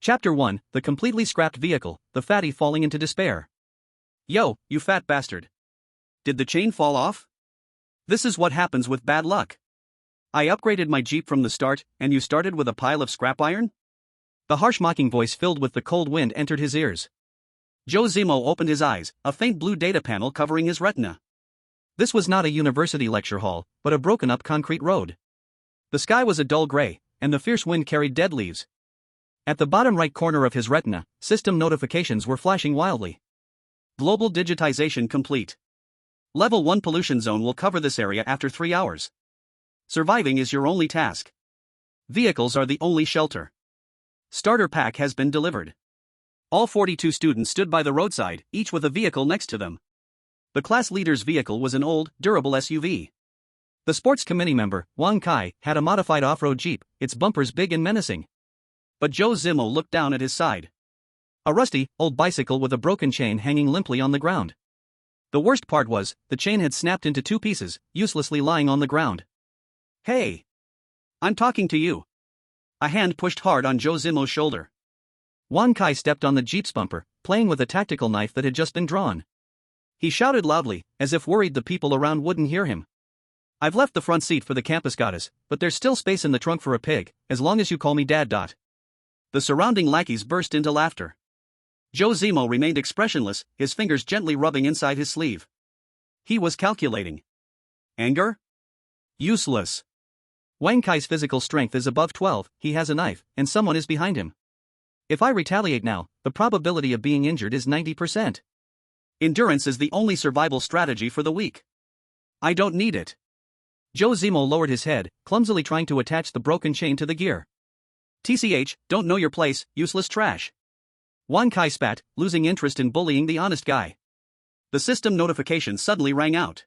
Chapter 1, The Completely Scrapped Vehicle, the Fatty Falling into Despair. Yo, you fat bastard. Did the chain fall off? This is what happens with bad luck. I upgraded my Jeep from the start, and you started with a pile of scrap iron? The harsh mocking voice filled with the cold wind entered his ears. Zhou Zimo opened his eyes, a faint blue data panel covering his retina. This was not a university lecture hall, but a broken-up concrete road. The sky was a dull gray, and the fierce wind carried dead leaves. At the bottom right corner of his retina, system notifications were flashing wildly. Global digitization complete. Level 1 pollution zone will cover this area after 3 hours. Surviving is your only task. Vehicles are the only shelter. Starter pack has been delivered. All 42 students stood by the roadside, each with a vehicle next to them. The class leader's vehicle was an old, durable SUV. The sports committee member, Wang Kai, had a modified off-road Jeep, its bumpers big and menacing. But Zhou Zimo looked down at his side. A rusty, old bicycle with a broken chain hanging limply on the ground. The worst part was, the chain had snapped into 2 pieces, uselessly lying on the ground. Hey! I'm talking to you. A hand pushed hard on Zhou Zimo's shoulder. Wang Kai stepped on the Jeep's bumper, playing with a tactical knife that had just been drawn. He shouted loudly, as if worried the people around wouldn't hear him. I've left the front seat for the campus goddess, but there's still space in the trunk for a pig, as long as you call me Dad. The surrounding lackeys burst into laughter. Zhou Zimo remained expressionless, his fingers gently rubbing inside his sleeve. He was calculating. Anger? Useless. Wang Kai's physical strength is above 12, he has a knife, and someone is behind him. If I retaliate now, the probability of being injured is 90%. Endurance is the only survival strategy for the weak. I don't need it. Zhou Zimo lowered his head, clumsily trying to attach the broken chain to the gear. TCH, don't know your place, useless trash. Wang Kai spat, losing interest in bullying the honest guy. The system notification suddenly rang out.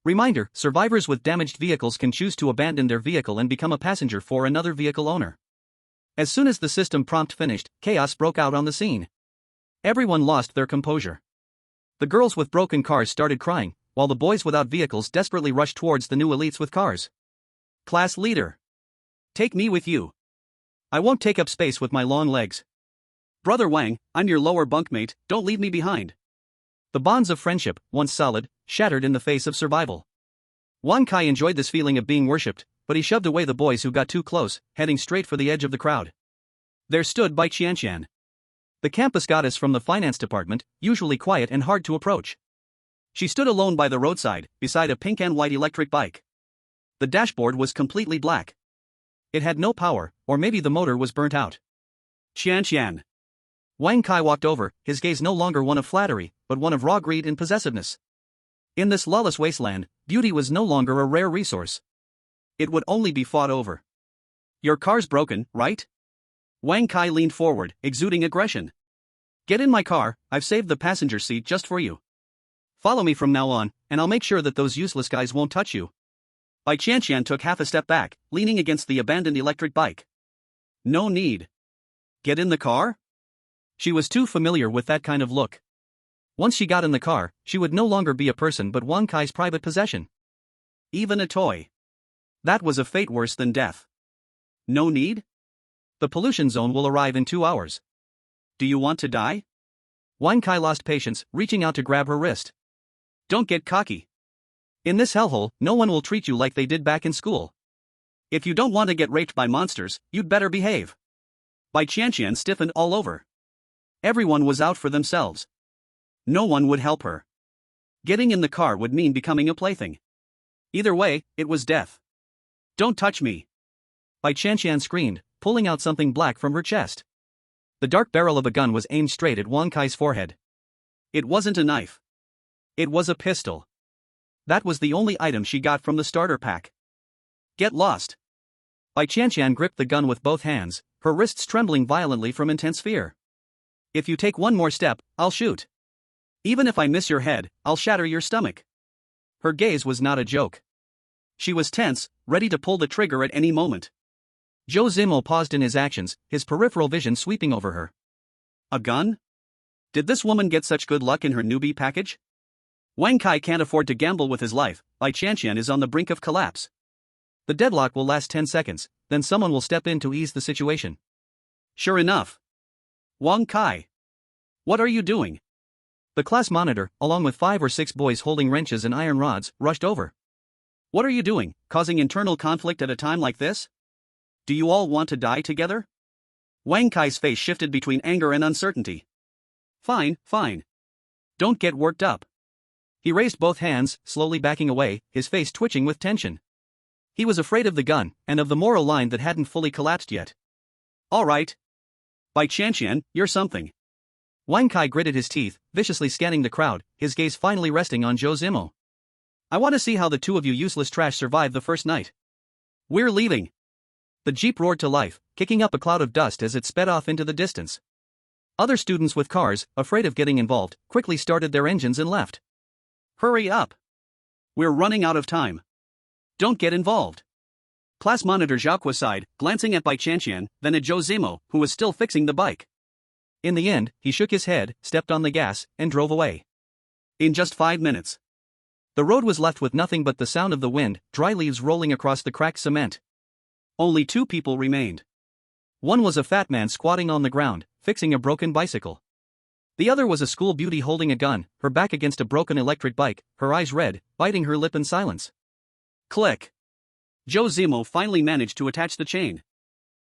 Reminder, survivors with damaged vehicles can choose to abandon their vehicle and become a passenger for another vehicle owner. As soon as the system prompt finished, chaos broke out on the scene. Everyone lost their composure. The girls with broken cars started crying, while the boys without vehicles desperately rushed towards the new elites with cars. Class leader. Take me with you. I won't take up space with my long legs. Brother Wang, I'm your lower bunkmate, don't leave me behind. The bonds of friendship, once solid, shattered in the face of survival. Wang Kai enjoyed this feeling of being worshipped, but he shoved away the boys who got too close, heading straight for the edge of the crowd. There stood Bai Qianqian. The campus goddess from the finance department, usually quiet and hard to approach. She stood alone by the roadside, beside a pink and white electric bike. The dashboard was completely black. It had no power, or maybe the motor was burnt out. Qianqian. Wang Kai walked over, his gaze no longer one of flattery, but one of raw greed and possessiveness. In this lawless wasteland, beauty was no longer a rare resource. It would only be fought over. Your car's broken, right? Wang Kai leaned forward, exuding aggression. Get in my car, I've saved the passenger seat just for you. Follow me from now on, and I'll make sure that those useless guys won't touch you. Bai Qianqian took half a step back, leaning against the abandoned electric bike. No need. Get in the car? She was too familiar with that kind of look. Once she got in the car, she would no longer be a person but Wang Kai's private possession. Even a toy. That was a fate worse than death. No need? The pollution zone will arrive in 2 hours. Do you want to die? Wang Kai lost patience, reaching out to grab her wrist. Don't get cocky. In this hellhole, no one will treat you like they did back in school. If you don't want to get raped by monsters, you'd better behave. Bai Qianqian stiffened all over. Everyone was out for themselves. No one would help her. Getting in the car would mean becoming a plaything. Either way, it was death. Don't touch me. Bai Qianqian screamed, pulling out something black from her chest. The dark barrel of a gun was aimed straight at Wang Kai's forehead. It wasn't a knife. It was a pistol. That was the only item she got from the starter pack. Get lost. Bai Qianqian gripped the gun with both hands, her wrists trembling violently from intense fear. If you take one more step, I'll shoot. Even if I miss your head, I'll shatter your stomach. Her gaze was not a joke. She was tense, ready to pull the trigger at any moment. Zhou Zimo paused in his actions, his peripheral vision sweeping over her. A gun? Did this woman get such good luck in her newbie package? Wang Kai can't afford to gamble with his life, Bai Qianqian is on the brink of collapse. The deadlock will last 10 seconds, then someone will step in to ease the situation. Sure enough. Wang Kai. What are you doing? The class monitor, along with 5 or 6 boys holding wrenches and iron rods, rushed over. What are you doing, causing internal conflict at a time like this? Do you all want to die together? Wang Kai's face shifted between anger and uncertainty. Fine, fine. Don't get worked up. He raised both hands, slowly backing away, his face twitching with tension. He was afraid of the gun, and of the moral line that hadn't fully collapsed yet. All right. Bai Qianqian, you're something. Wang Kai gritted his teeth, viciously scanning the crowd, his gaze finally resting on Zhou Zimo. I want to see how the two of you useless trash survived the first night. We're leaving. The jeep roared to life, kicking up a cloud of dust as it sped off into the distance. Other students with cars, afraid of getting involved, quickly started their engines and left. Hurry up. We're running out of time. Don't get involved. Class monitor Zhao sighed, glancing at Bai Qianqian, then at Zhou Zimo, who was still fixing the bike. In the end, he shook his head, stepped on the gas, and drove away. In just 5 minutes. The road was left with nothing but the sound of the wind, dry leaves rolling across the cracked cement. Only 2 people remained. One was a fat man squatting on the ground, fixing a broken bicycle. The other was a school beauty holding a gun, her back against a broken electric bike, her eyes red, biting her lip in silence. Click. Zhou Zimo finally managed to attach the chain.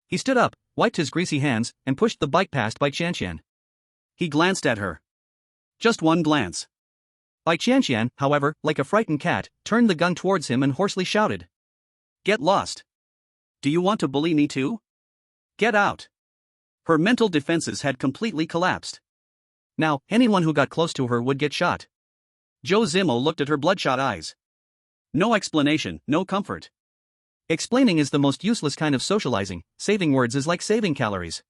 He stood up, wiped his greasy hands, and pushed the bike past Bai Qianqian. He glanced at her. Just one glance. Bai Qianqian, however, like a frightened cat, turned the gun towards him and hoarsely shouted. Get lost. Do you want to bully me too? Get out. Her mental defenses had completely collapsed. Now, anyone who got close to her would get shot. Zhou Zimo looked at her bloodshot eyes. No explanation, no comfort. Explaining is the most useless kind of socializing, saving words is like saving calories.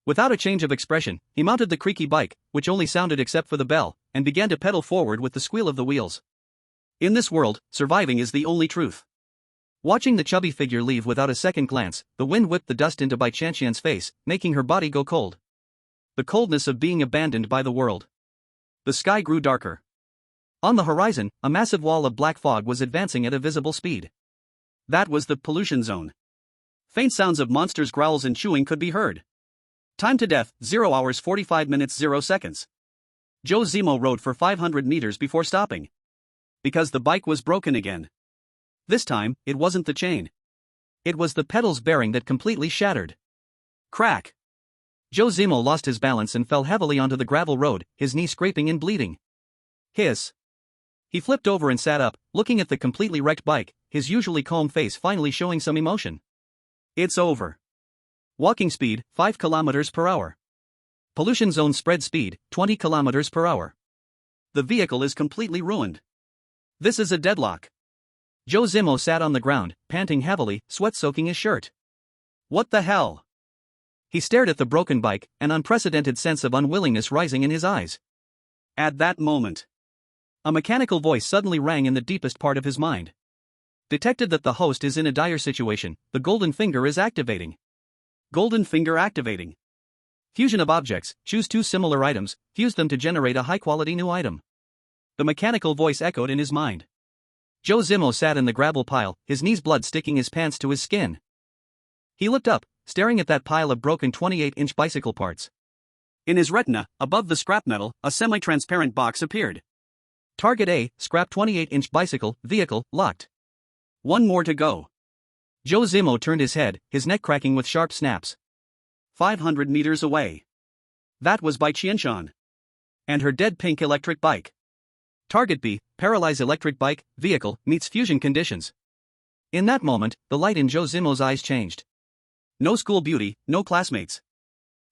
Without a change of expression, he mounted the creaky bike, which only sounded except for the bell, and began to pedal forward with the squeal of the wheels. In this world, surviving is the only truth. Watching the chubby figure leave without a second glance, the wind whipped the dust into Bai Qianqian's face, making her body go cold. The coldness of being abandoned by the world. The sky grew darker. On the horizon, a massive wall of black fog was advancing at a visible speed. That was the pollution zone. Faint sounds of monsters' growls and chewing could be heard. Time to death, 0 hours 45 minutes 0 seconds. Zhou Zimo rode for 500 meters before stopping. Because the bike was broken again. This time, it wasn't the chain. It was the pedal's bearing that completely shattered. Crack. Zhou Zimo lost his balance and fell heavily onto the gravel road, his knee scraping and bleeding. Hiss. He flipped over and sat up, looking at the completely wrecked bike, his usually calm face finally showing some emotion. It's over. Walking speed, 5 km per hour. Pollution zone spread speed, 20 km per hour. The vehicle is completely ruined. This is a deadlock. Zhou Zimo sat on the ground, panting heavily, sweat soaking his shirt. What the hell? He stared at the broken bike, an unprecedented sense of unwillingness rising in his eyes. At that moment, a mechanical voice suddenly rang in the deepest part of his mind. Detected that the host is in a dire situation, the golden finger is activating. Golden finger activating. Fusion of objects, choose 2 similar items, fuse them to generate a high-quality new item. The mechanical voice echoed in his mind. Zhou Zimo sat in the gravel pile, his knees blood sticking his pants to his skin. He looked up, staring at that pile of broken 28-inch bicycle parts. In his retina, above the scrap metal, a semi-transparent box appeared. Target A, scrap 28-inch bicycle, vehicle, locked. 1 more to go. Zhou Zimo turned his head, his neck cracking with sharp snaps. 500 meters away. That was Bai Qianqian. And her dead pink electric bike. Target B, paralyzed electric bike, vehicle, meets fusion conditions. In that moment, the light in Zhou Zimo's eyes changed. No school beauty, no classmates.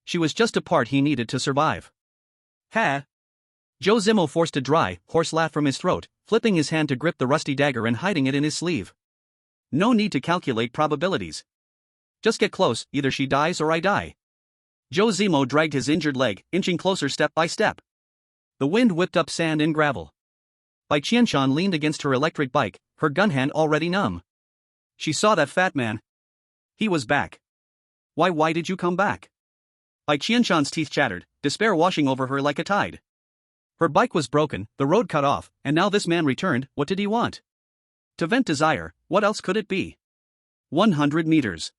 She was just a part he needed to survive. Ha! Zhou Zimo forced a dry, hoarse laugh from his throat, flipping his hand to grip the rusty dagger and hiding it in his sleeve. No need to calculate probabilities. Just get close, either she dies or I die. Zhou Zimo dragged his injured leg, inching closer step by step. The wind whipped up sand and gravel. Bai Qianqian leaned against her electric bike, her gun hand already numb. She saw that fat man. He was back. Why did you come back? Bai Qianqian's teeth chattered, despair washing over her like a tide. Her bike was broken, the road cut off, and now this man returned. What did he want? To vent desire, what else could it be? 100 meters.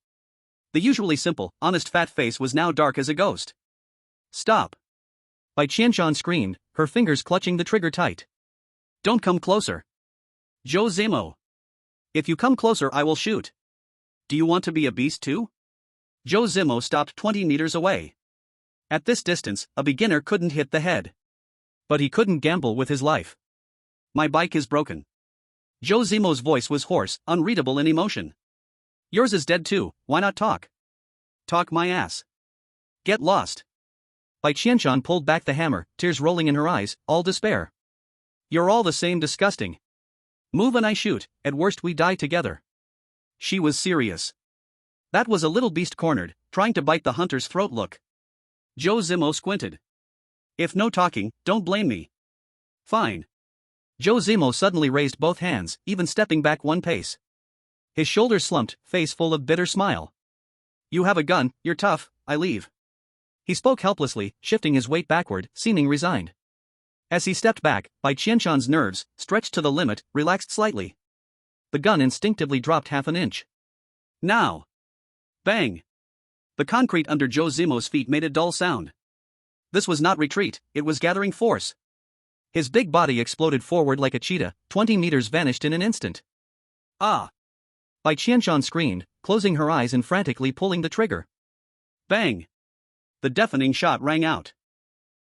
The usually simple, honest fat face was now dark as a ghost. Stop! Bai Qianqian screamed, her fingers clutching the trigger tight. Don't come closer. Zhou Zimo. If you come closer I will shoot. Do you want to be a beast too? Zhou Zimo stopped 20 meters away. At this distance, a beginner couldn't hit the head. But he couldn't gamble with his life. My bike is broken. Zhou Zimo's voice was hoarse, unreadable in emotion. Yours is dead too, why not talk? Talk my ass. Get lost. Bai Qianqian pulled back the hammer, tears rolling in her eyes, all despair. You're all the same disgusting. Move and I shoot, at worst we die together. She was serious. That was a little beast cornered, trying to bite the hunter's throat. Look. Zhou Zimo squinted. If no talking, don't blame me. Fine. Zhou Zimo suddenly raised both hands, even stepping back one pace. His shoulders slumped, face full of bitter smile. You have a gun, you're tough, I leave. He spoke helplessly, shifting his weight backward, seeming resigned. As he stepped back, Bai Qianqian's nerves, stretched to the limit, relaxed slightly. The gun instinctively dropped half an inch. Now! Bang! The concrete under Zhou Zimo's feet made a dull sound. This was not retreat, it was gathering force. His big body exploded forward like a cheetah, 20 meters vanished in an instant. Ah! Bai Qianqian screamed, closing her eyes and frantically pulling the trigger. Bang! The deafening shot rang out.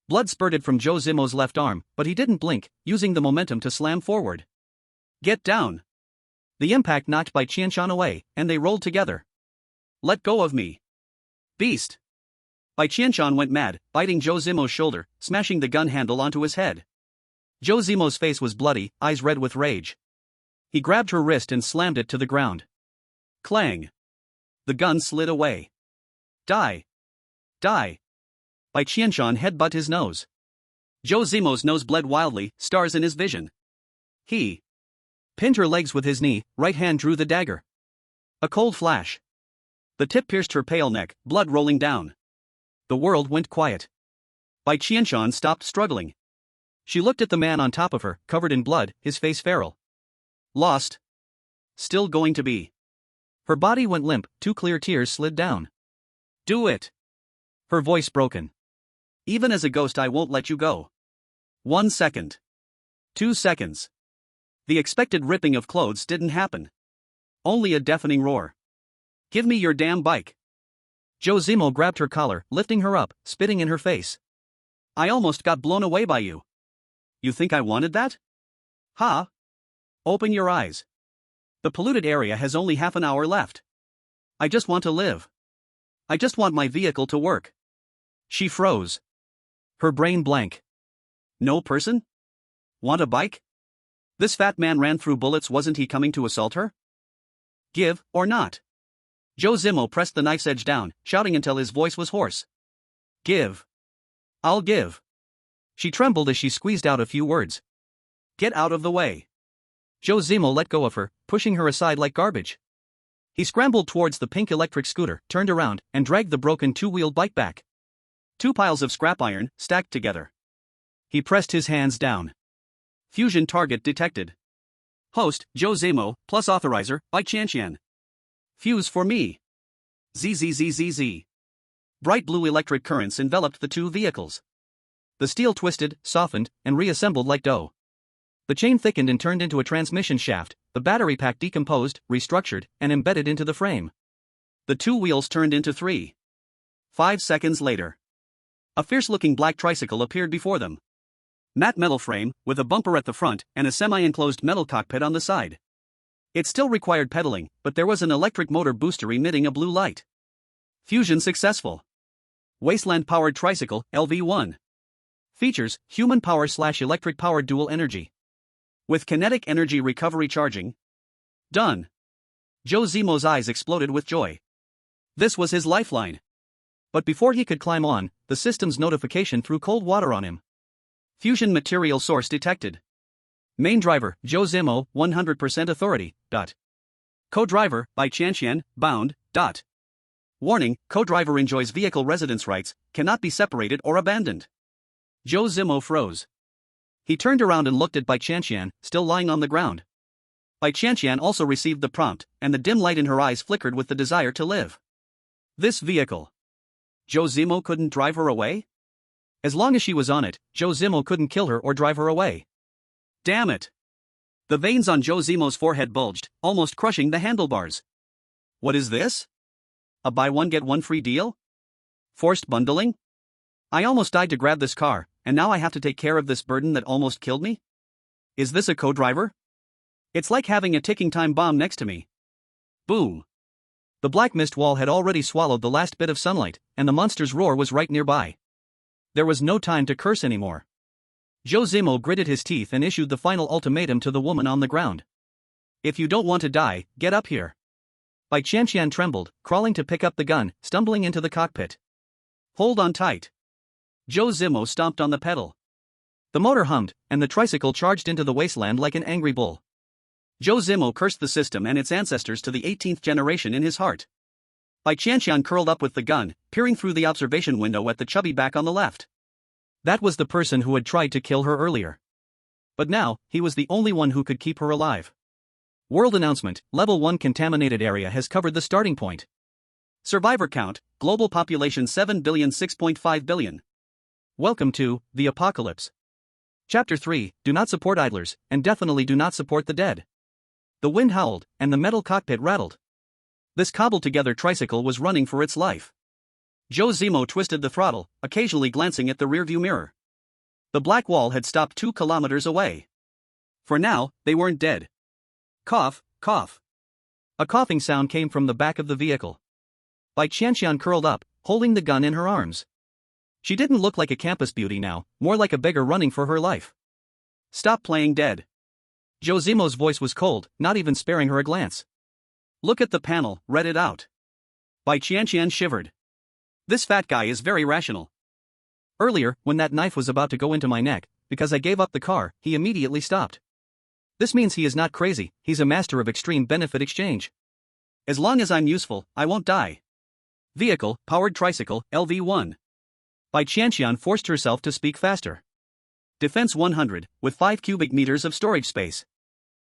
Blood spurted from Zhou Zimo's left arm, but he didn't blink, using the momentum to slam forward. Get down! The impact knocked Bai Qianqian away, and they rolled together. Let go of me! Beast! Bai Qianqian went mad, biting Zhou Zimo's shoulder, smashing the gun handle onto his head. Zhou Zimo's face was bloody, eyes red with rage. He grabbed her wrist and slammed it to the ground. Clang! The gun slid away. Die! Die! Bai Qianqian headbutted his nose. Zhou Zimo's nose bled wildly, stars in his vision. He pinned her legs with his knee, right hand drew the dagger. A cold flash. The tip pierced her pale neck, blood rolling down. The world went quiet. Bai Qianqian stopped struggling. She looked at the man on top of her, covered in blood, his face feral. Lost. Still going to be. Her body went limp, 2 clear tears slid down. Do it. Her voice broken. Even as a ghost I won't let you go. 1 second. 2 seconds. The expected ripping of clothes didn't happen. Only a deafening roar. Give me your damn bike. Zhou Zimo grabbed her collar, lifting her up, spitting in her face. I almost got blown away by you. You think I wanted that? Ha! Open your eyes. The polluted area has only half an hour left. I just want to live. I just want my vehicle to work. She froze. Her brain blank. No person? Want a bike? This fat man ran through bullets, wasn't he coming to assault her? Give, or not? Zhou Zimo pressed the knife's edge down, shouting until his voice was hoarse. Give. I'll give. She trembled as she squeezed out a few words. Get out of the way. Zhou Zimo let go of her, pushing her aside like garbage. He scrambled towards the pink electric scooter, turned around, and dragged the broken 2-wheeled bike back. 2 piles of scrap iron, stacked together. He pressed his hands down. Fusion target detected. Host, Zhou Zimo, plus authorizer, Bai Qianqian. Fuse for me. ZZZZZ. Bright blue electric currents enveloped the 2 vehicles. The steel twisted, softened, and reassembled like dough. The chain thickened and turned into a transmission shaft, the battery pack decomposed, restructured, and embedded into the frame. The 2 wheels turned into 3. 5 seconds later. A fierce-looking black tricycle appeared before them. Matte metal frame, with a bumper at the front and a semi-enclosed metal cockpit on the side. It still required pedaling, but there was an electric motor booster emitting a blue light. Fusion successful. Wasteland-Powered Tricycle, LV1. Features, human power/electric powered dual energy. With kinetic energy recovery charging. Done. Zhou Zimo's eyes exploded with joy. This was his lifeline. But before he could climb on, the system's notification threw cold water on him. Fusion material source detected. Main driver, Zhou Zimo, 100% authority. Co-driver, Bai Qianqian, bound. Warning, co-driver enjoys vehicle residence rights, cannot be separated or abandoned. Zhou Zimo froze. He turned around and looked at Bai Qianqian, still lying on the ground. Bai Qianqian also received the prompt, and the dim light in her eyes flickered with the desire to live. This vehicle. Zhou Zimo couldn't drive her away? As long as she was on it, Zhou Zimo couldn't kill her or drive her away. Damn it! The veins on Zhou Zimo's forehead bulged, almost crushing the handlebars. What is this? A buy one get one free deal? Forced bundling? I almost died to grab this car, and now I have to take care of this burden that almost killed me? Is this a co-driver? It's like having a ticking time bomb next to me. Boom. The black mist wall had already swallowed the last bit of sunlight, and the monster's roar was right nearby. There was no time to curse anymore. Zhou Zimo gritted his teeth and issued the final ultimatum to the woman on the ground. If you don't want to die, get up here. Bai Qianqian trembled, crawling to pick up the gun, stumbling into the cockpit. Hold on tight. Zhou Zimo stomped on the pedal. The motor hummed, and the tricycle charged into the wasteland like an angry bull. Zhou Zimo cursed the system and its ancestors to the 18th generation in his heart. Bai Qianqian curled up with the gun, peering through the observation window at the chubby back on the left. That was the person who had tried to kill her earlier. But now, he was the only one who could keep her alive. World announcement: Level 1 contaminated area has covered the starting point. Survivor count: global population 7,006.5 billion. Welcome to the apocalypse. Chapter 3: Do not support idlers, and definitely do not support the dead. The wind howled, and the metal cockpit rattled. This cobbled-together tricycle was running for its life. Zhou Zimo twisted the throttle, occasionally glancing at the rearview mirror. The black wall had stopped 2 kilometers away. For now, they weren't dead. Cough, cough. A coughing sound came from the back of the vehicle. Bai Qianqian curled up, holding the gun in her arms. She didn't look like a campus beauty now, more like a beggar running for her life. Stop playing dead. Zhou Zimo's voice was cold, not even sparing her a glance. Look at the panel, read it out. Bai Qianqian shivered. This fat guy is very rational. Earlier, when that knife was about to go into my neck, because I gave up the car, he immediately stopped. This means he is not crazy, he's a master of extreme benefit exchange. As long as I'm useful, I won't die. Vehicle, powered tricycle, LV1. Bai Qianqian forced herself to speak faster. Defense 100, with 5 cubic meters of storage space.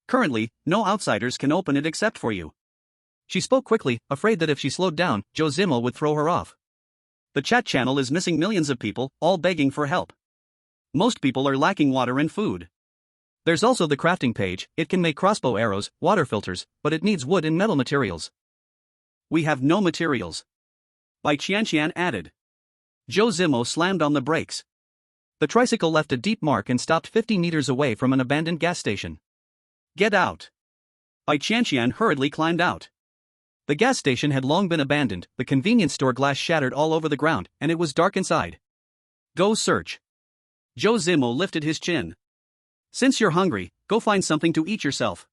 Currently, no outsiders can open it except for you. She spoke quickly, afraid that if she slowed down, Zhou Zimo would throw her off. The chat channel is missing millions of people, all begging for help. Most people are lacking water and food. There's also the crafting page. It can make crossbow arrows, water filters, but it needs wood and metal materials. We have no materials. Bai Qianqian added. Zhou Zimo slammed on the brakes. The tricycle left a deep mark and stopped 50 meters away from an abandoned gas station. Get out. Bai Qianqian hurriedly climbed out. The gas station had long been abandoned, the convenience store glass shattered all over the ground, and it was dark inside. Go search. Zhou Zimo lifted his chin. Since you're hungry, go find something to eat yourself.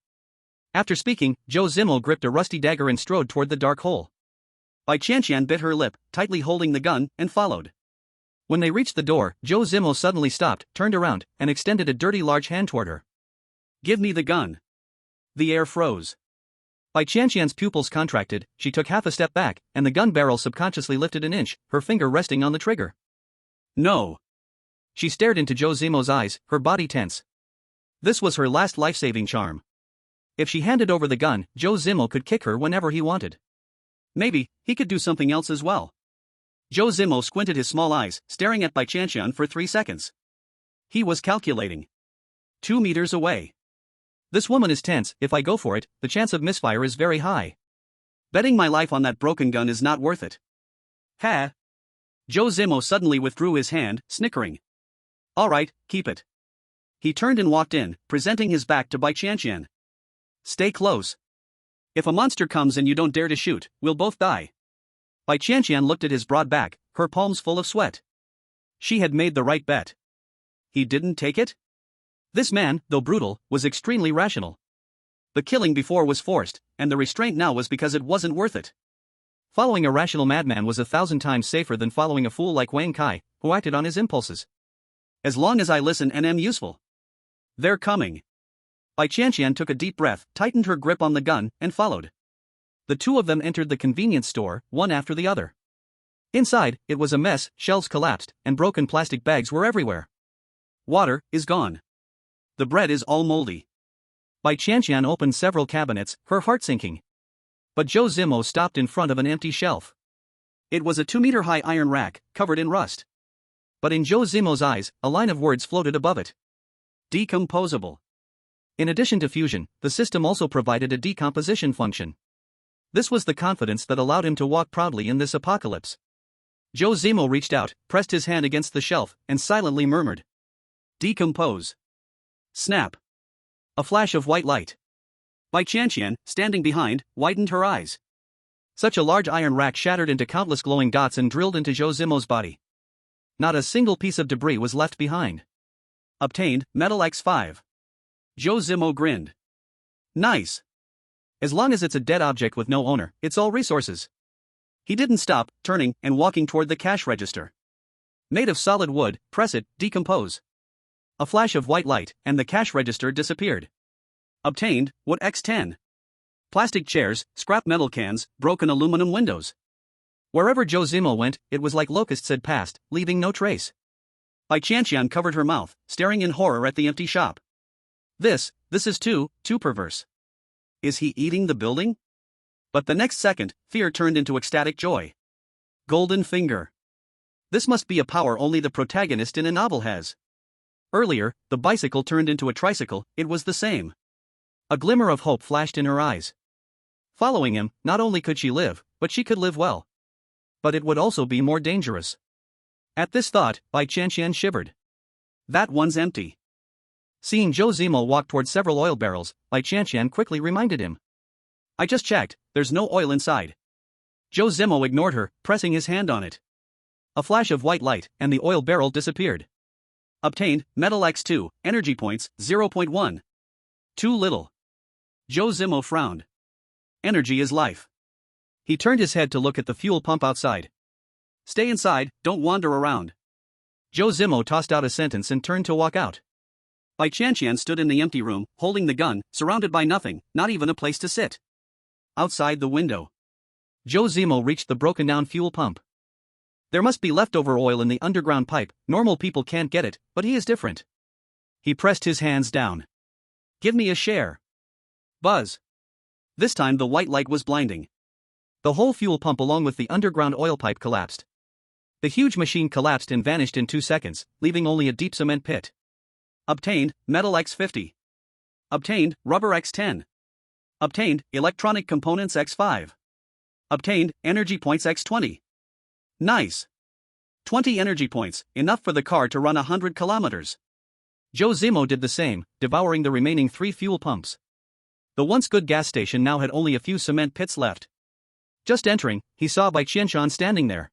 After speaking, Zhou Zimo gripped a rusty dagger and strode toward the dark hole. Bai Qianqian bit her lip, tightly holding the gun, and followed. When they reached the door, Zhou Zimo suddenly stopped, turned around, and extended a dirty large hand toward her. Give me the gun. The air froze. Bai Qianqian's pupils contracted, she took half a step back, and the gun barrel subconsciously lifted an inch, her finger resting on the trigger. No. She stared into Zhou Zimo's eyes, her body tense. This was her last life-saving charm. If she handed over the gun, Zhou Zimo could kick her whenever he wanted. Maybe, he could do something else as well. Zhou Zimo squinted his small eyes, staring at Bai Qianqian for 3 seconds. He was calculating. 2 meters away. This woman is tense. If I go for it, the chance of misfire is very high. Betting my life on that broken gun is not worth it. Ha! Zhou Zimo suddenly withdrew his hand, snickering. All right, keep it. He turned and walked in, presenting his back to Bai Qianqian. Stay close. If a monster comes and you don't dare to shoot, we'll both die. Bai Qianqian looked at his broad back, her palms full of sweat. She had made the right bet. He didn't take it? This man, though brutal, was extremely rational. The killing before was forced, and the restraint now was because it wasn't worth it. Following a rational madman was 1,000 times safer than following a fool like Wang Kai, who acted on his impulses. As long as I listen and am useful. They're coming. Bai Qianqian took a deep breath, tightened her grip on the gun, and followed. The two of them entered the convenience store, one after the other. Inside, it was a mess, shelves collapsed, and broken plastic bags were everywhere. Water is gone. The bread is all moldy. Bai Qianqian opened several cabinets, her heart sinking. But Zhou Zimo stopped in front of an empty shelf. It was a 2-meter-high iron rack, covered in rust. But in Zhou Zimo's eyes, a line of words floated above it. Decomposable. In addition to fusion, the system also provided a decomposition function. This was the confidence that allowed him to walk proudly in this apocalypse. Zhou Zimo reached out, pressed his hand against the shelf, and silently murmured. Decompose. Snap. A flash of white light. Bai Qianqian, standing behind, widened her eyes. Such a large iron rack shattered into countless glowing dots and drilled into Zhou Zimo's body. Not a single piece of debris was left behind. Obtained, metal X5. Zhou Zimo grinned. Nice. As long as it's a dead object with no owner, it's all resources. He didn't stop, turning and walking toward the cash register. Made of solid wood, press it, decompose. A flash of white light, and the cash register disappeared. Obtained, wood X10. Plastic chairs, scrap metal cans, broken aluminum windows. Wherever Zhou Zimo went, it was like locusts had passed, leaving no trace. Bai Qianqian covered her mouth, staring in horror at the empty shop. This is too perverse. Is he eating the building? But the next second, fear turned into ecstatic joy. Golden finger. This must be a power only the protagonist in a novel has. Earlier, the bicycle turned into a tricycle, it was the same. A glimmer of hope flashed in her eyes. Following him, not only could she live, but she could live well. But it would also be more dangerous. At this thought, Bai Qianqian shivered. That one's empty. Seeing Zhou Zimo walk toward several oil barrels, Bai Qianqian quickly reminded him. I just checked, there's no oil inside. Zhou Zimo ignored her, pressing his hand on it. A flash of white light, and the oil barrel disappeared. Obtained, metal X2, energy points, 0.1. Too little. Zhou Zimo frowned. Energy is life. He turned his head to look at the fuel pump outside. Stay inside, don't wander around. Zhou Zimo tossed out a sentence and turned to walk out. Bai Qianqian stood in the empty room, holding the gun, surrounded by nothing, not even a place to sit. Outside the window. Zhou Zimo reached the broken-down fuel pump. There must be leftover oil in the underground pipe, normal people can't get it, but he is different. He pressed his hands down. Give me a share. Buzz. This time the white light was blinding. The whole fuel pump along with the underground oil pipe collapsed. The huge machine collapsed and vanished in 2 seconds, leaving only a deep cement pit. Obtained, metal X50. Obtained, rubber X10. Obtained, electronic components X5. Obtained, energy points X20. Nice. 20 energy points, enough for the car to run 100 kilometers. Zhou Zimo did the same, devouring the remaining 3 fuel pumps. The once good gas station now had only a few cement pits left. Just entering, he saw Bai Qianqian standing there.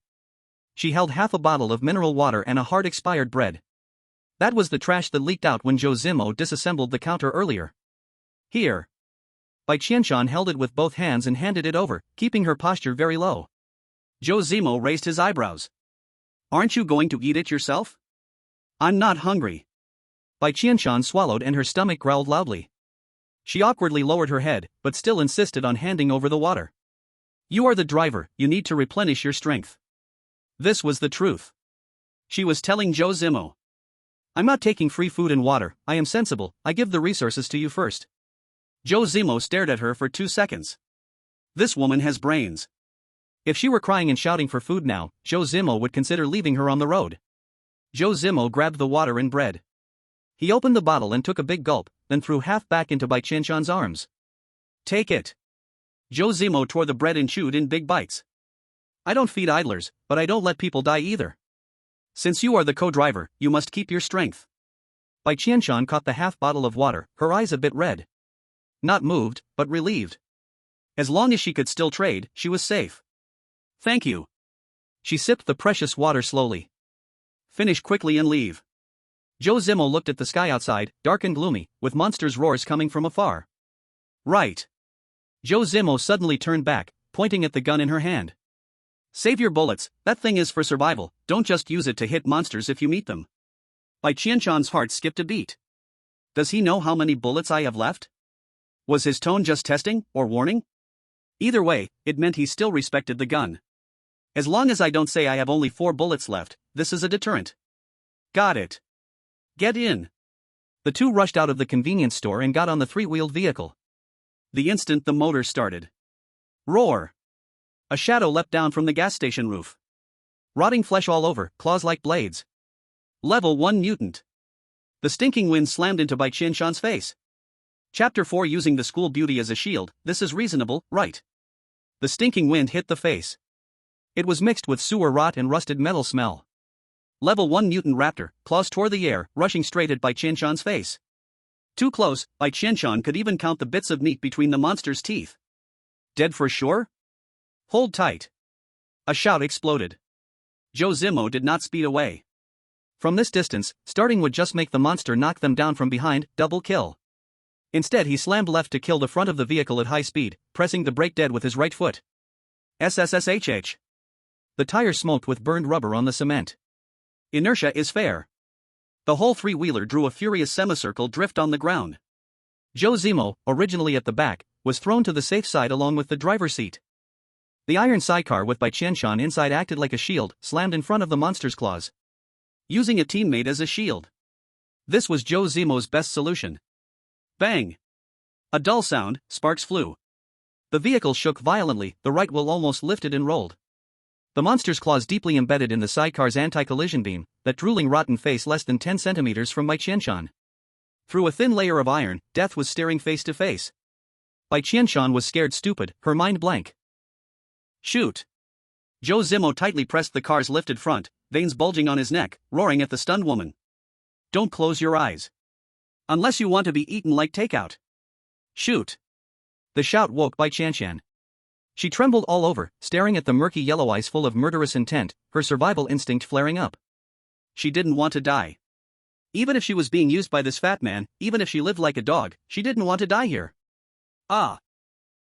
She held half a bottle of mineral water and a hard expired bread. That was the trash that leaked out when Zhou Zimo disassembled the counter earlier. Here. Bai Qianqian held it with both hands and handed it over, keeping her posture very low. Zhou Zimo raised his eyebrows. Aren't you going to eat it yourself? I'm not hungry. Bai Qianqian swallowed and her stomach growled loudly. She awkwardly lowered her head, but still insisted on handing over the water. You are the driver, you need to replenish your strength. This was the truth. She was telling Zhou Zimo. I'm not taking free food and water, I am sensible, I give the resources to you first. Zhou Zimo stared at her for 2 seconds. This woman has brains. If she were crying and shouting for food now, Zhou Zimo would consider leaving her on the road. Zhou Zimo grabbed the water and bread. He opened the bottle and took a big gulp, then threw half back into Bai Qianqian's arms. Take it. Zhou Zimo tore the bread and chewed in big bites. I don't feed idlers, but I don't let people die either. Since you are the co-driver, you must keep your strength. Bai Qianqian caught the half bottle of water, her eyes a bit red. Not moved, but relieved. As long as she could still trade, she was safe. Thank you. She sipped the precious water slowly. Finish quickly and leave. Zhou Zimo looked at the sky outside, dark and gloomy, with monsters' roars coming from afar. Right. Zhou Zimo suddenly turned back, pointing at the gun in her hand. Save your bullets, that thing is for survival, don't just use it to hit monsters if you meet them. Bai Qianqian's heart skipped a beat. Does he know how many bullets I have left? Was his tone just testing, or warning? Either way, it meant he still respected the gun. As long as I don't say I have only 4 bullets left, this is a deterrent. Got it. Get in. The two rushed out of the convenience store and got on the 3-wheeled vehicle. The instant the motor started. Roar! A shadow leapt down from the gas station roof. Rotting flesh all over, claws like blades. Level 1 Mutant. The stinking wind slammed into Bai Qianqian's face. Chapter 4 Using the school beauty as a shield, this is reasonable, right? The stinking wind hit the face. It was mixed with sewer rot and rusted metal smell. Level 1 Mutant Raptor, claws tore the air, rushing straight at Bai Qianqian's face. Too close, Bai Qianqian could even count the bits of meat between the monster's teeth. Dead for sure? Hold tight. A shout exploded. Zhou Zimo did not speed away. From this distance, starting would just make the monster knock them down from behind, double kill. Instead he slammed left to kill the front of the vehicle at high speed, pressing the brake dead with his right foot. SSSHH. The tire smoked with burned rubber on the cement. Inertia is fair. The whole three-wheeler drew a furious semicircle drift on the ground. Zhou Zimo, originally at the back, was thrown to the safe side along with the driver's seat. The iron sidecar with Bai Qianqian inside acted like a shield, slammed in front of the monster's claws, using a teammate as a shield. This was Zhou Zimo's best solution. Bang! A dull sound, sparks flew. The vehicle shook violently, the right wheel almost lifted and rolled. The monster's claws deeply embedded in the sidecar's anti-collision beam, that drooling rotten face less than 10 centimeters from Bai Qianqian. Through a thin layer of iron, death was staring face to face. Bai Qianqian was scared stupid, her mind blank. Shoot! Zhou Zimo tightly pressed the car's lifted front, veins bulging on his neck, roaring at the stunned woman. Don't close your eyes. Unless you want to be eaten like takeout. Shoot! The shout woke Bai Qianqian. She trembled all over, staring at the murky yellow eyes full of murderous intent, her survival instinct flaring up. She didn't want to die. Even if she was being used by this fat man, even if she lived like a dog, she didn't want to die here. Ah!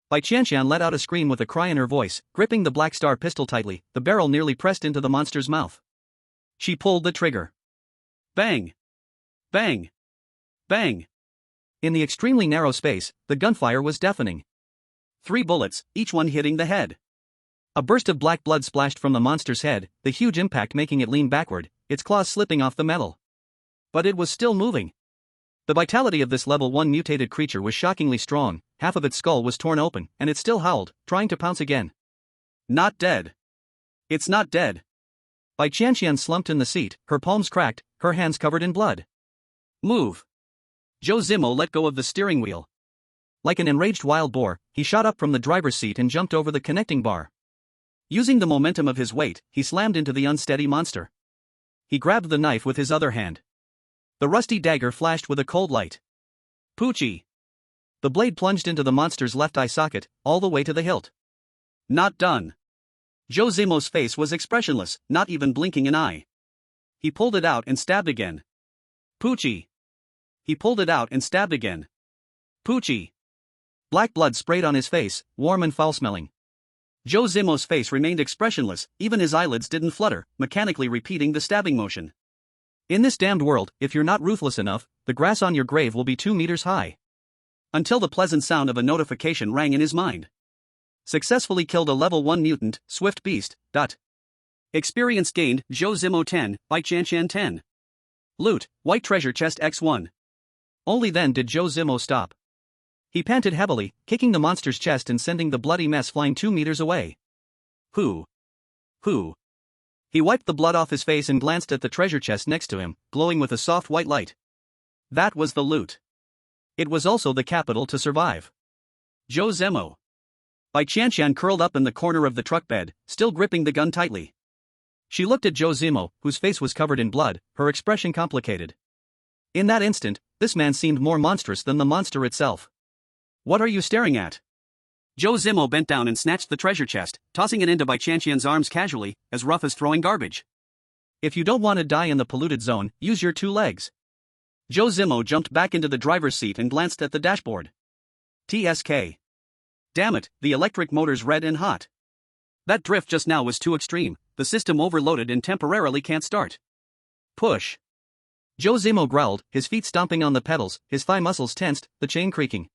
Bai Qianqian let out a scream with a cry in her voice, gripping the Black Star pistol tightly, the barrel nearly pressed into the monster's mouth. She pulled the trigger. Bang! Bang! Bang! In the extremely narrow space, the gunfire was deafening. 3 bullets, each one hitting the head. A burst of black blood splashed from the monster's head, the huge impact making it lean backward, its claws slipping off the metal. But it was still moving. The vitality of this level 1 mutated creature was shockingly strong, half of its skull was torn open, and it still howled, trying to pounce again. Not dead. It's not dead. Bai Qianqian slumped in the seat, her palms cracked, her hands covered in blood. Move. Zhou Zimo let go of the steering wheel. Like an enraged wild boar, he shot up from the driver's seat and jumped over the connecting bar. Using the momentum of his weight, he slammed into the unsteady monster. He grabbed the knife with his other hand. The rusty dagger flashed with a cold light. Poochie! The blade plunged into the monster's left eye socket, all the way to the hilt. Not done. Zhou Zimo's face was expressionless, not even blinking an eye. He pulled it out and stabbed again. Poochie! He pulled it out and stabbed again. Poochie! Black blood sprayed on his face, warm and foul-smelling. Zhou Zimo's face remained expressionless, even his eyelids didn't flutter, mechanically repeating the stabbing motion. In this damned world, if you're not ruthless enough, the grass on your grave will be 2 meters high. Until the pleasant sound of a notification rang in his mind. Successfully killed a level 1 mutant, swift beast. Experience gained, Zhou Zimo 10, Bai Qianqian 10. Loot, white treasure chest X1. Only then did Zhou Zimo stop. He panted heavily, kicking the monster's chest and sending the bloody mess flying 2 meters away. Who? He wiped the blood off his face and glanced at the treasure chest next to him, glowing with a soft white light. That was the loot. It was also the capital to survive. Zhou Zimo. Bai Qianqian curled up in the corner of the truck bed, still gripping the gun tightly. She looked at Zhou Zimo, whose face was covered in blood, her expression complicated. In that instant, this man seemed more monstrous than the monster itself. What are you staring at? Zhou Zimo bent down and snatched the treasure chest, tossing it into Bai Qianqian's arms casually, as rough as throwing garbage. If you don't want to die in the polluted zone, use your 2 legs. Zhou Zimo jumped back into the driver's seat and glanced at the dashboard. TSK. Damn it, the electric motor's red and hot. That drift just now was too extreme, the system overloaded and temporarily can't start. Push. Zhou Zimo growled, his feet stomping on the pedals, his thigh muscles tensed, the chain creaking.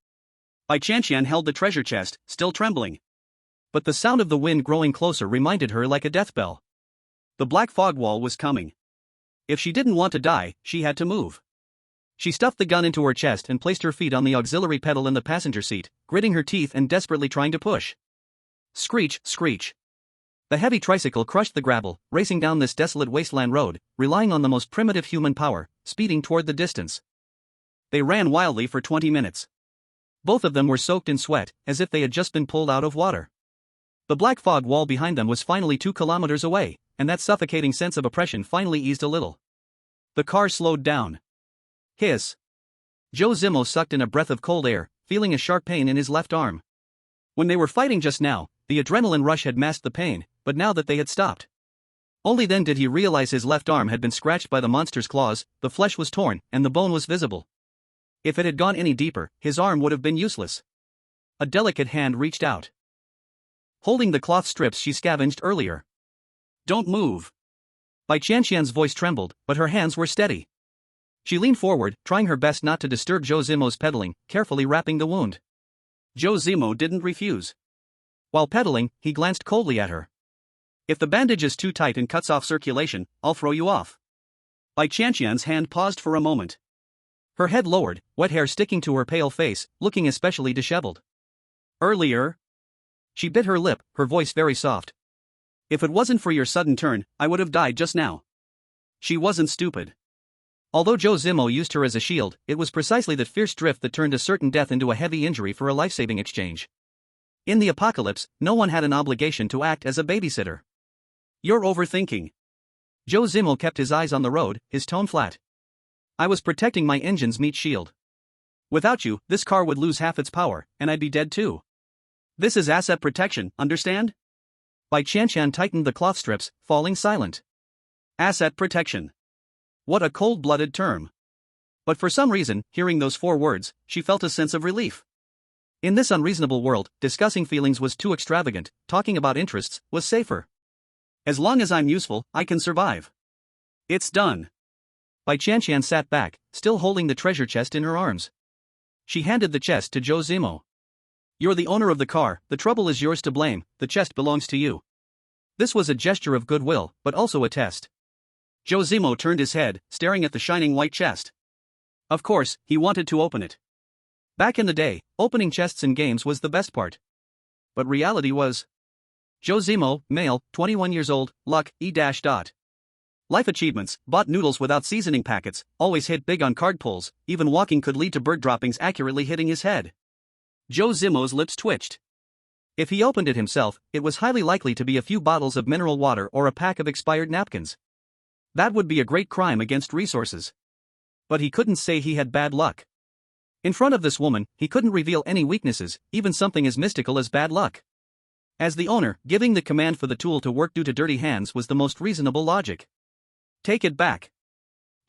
Bai Qianqian held the treasure chest, still trembling. But the sound of the wind growing closer reminded her like a death bell. The black fog wall was coming. If she didn't want to die, she had to move. She stuffed the gun into her chest and placed her feet on the auxiliary pedal in the passenger seat, gritting her teeth and desperately trying to push. Screech, screech. The heavy tricycle crushed the gravel, racing down this desolate wasteland road, relying on the most primitive human power, speeding toward the distance. They ran wildly for 20 minutes. Both of them were soaked in sweat, as if they had just been pulled out of water. The black fog wall behind them was finally 2 kilometers away, and that suffocating sense of oppression finally eased a little. The car slowed down. Hiss. Zhou Zimo sucked in a breath of cold air, feeling a sharp pain in his left arm. When they were fighting just now, the adrenaline rush had masked the pain, but now that they had stopped, only then did he realize his left arm had been scratched by the monster's claws, the flesh was torn, and the bone was visible. If it had gone any deeper, his arm would have been useless. A delicate hand reached out, holding the cloth strips she scavenged earlier. Don't move. Bai Qianqian's voice trembled, but her hands were steady. She leaned forward, trying her best not to disturb Zhou Zimo's pedaling, carefully wrapping the wound. Zhou Zimo didn't refuse. While pedaling, he glanced coldly at her. If the bandage is too tight and cuts off circulation, I'll throw you off. Bai Qianqian's hand paused for a moment. Her head lowered, wet hair sticking to her pale face, looking especially disheveled. Earlier? She bit her lip, her voice very soft. If it wasn't for your sudden turn, I would have died just now. She wasn't stupid. Although Zhou Zimo used her as a shield, it was precisely that fierce drift that turned a certain death into a heavy injury for a life-saving exchange. In the apocalypse, no one had an obligation to act as a babysitter. You're overthinking. Zhou Zimo kept his eyes on the road, his tone flat. I was protecting my engine's meat shield. Without you, this car would lose half its power, and I'd be dead too. This is asset protection, understand? Bai Qianqian tightened the cloth strips, falling silent. Asset protection. What a cold-blooded term. But for some reason, hearing those 4 words, she felt a sense of relief. In this unreasonable world, discussing feelings was too extravagant, talking about interests was safer. As long as I'm useful, I can survive. It's done. Bai Qianqian sat back, still holding the treasure chest in her arms. She handed the chest to Zhou Zimo. You're the owner of the car, the trouble is yours to blame, the chest belongs to you. This was a gesture of goodwill, but also a test. Zhou Zimo turned his head, staring at the shining white chest. Of course, he wanted to open it. Back in the day, opening chests in games was the best part. But reality was... Zhou Zimo, male, 21 years old, luck, E-. Life achievements, bought noodles without seasoning packets, always hit big on card pulls, even walking could lead to bird droppings accurately hitting his head. Zhou Zimo's lips twitched. If he opened it himself, it was highly likely to be a few bottles of mineral water or a pack of expired napkins. That would be a great crime against resources. But he couldn't say he had bad luck. In front of this woman, he couldn't reveal any weaknesses, even something as mystical as bad luck. As the owner, giving the command for the tool to work due to dirty hands was the most reasonable logic. Take it back.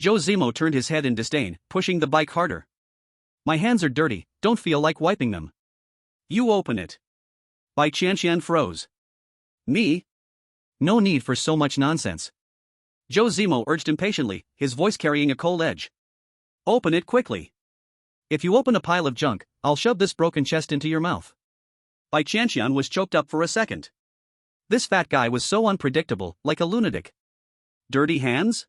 Zhou Zimo turned his head in disdain, pushing the bike harder. My hands are dirty, don't feel like wiping them. You open it. Bai Qianqian froze. Me? No need for so much nonsense. Zhou Zimo urged impatiently, his voice carrying a cold edge. Open it quickly. If you open a pile of junk, I'll shove this broken chest into your mouth. Bai Qianqian was choked up for a second. This fat guy was so unpredictable, like a lunatic. Dirty hands?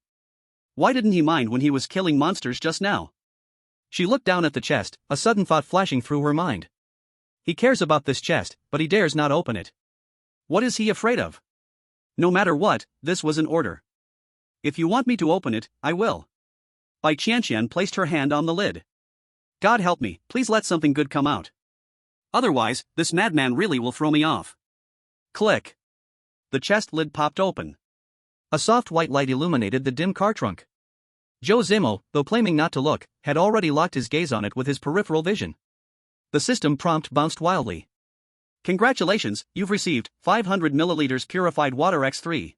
Why didn't he mind when he was killing monsters just now? She looked down at the chest, a sudden thought flashing through her mind. He cares about this chest, but he dares not open it. What is he afraid of? No matter what, this was an order. If you want me to open it, I will. Bai Qianqian placed her hand on the lid. God help me, please let something good come out. Otherwise, this madman really will throw me off. Click. The chest lid popped open. A soft white light illuminated the dim car trunk. Zhou Zimo, though claiming not to look, had already locked his gaze on it with his peripheral vision. The system prompt bounced wildly. Congratulations, you've received 500 milliliters purified water X3.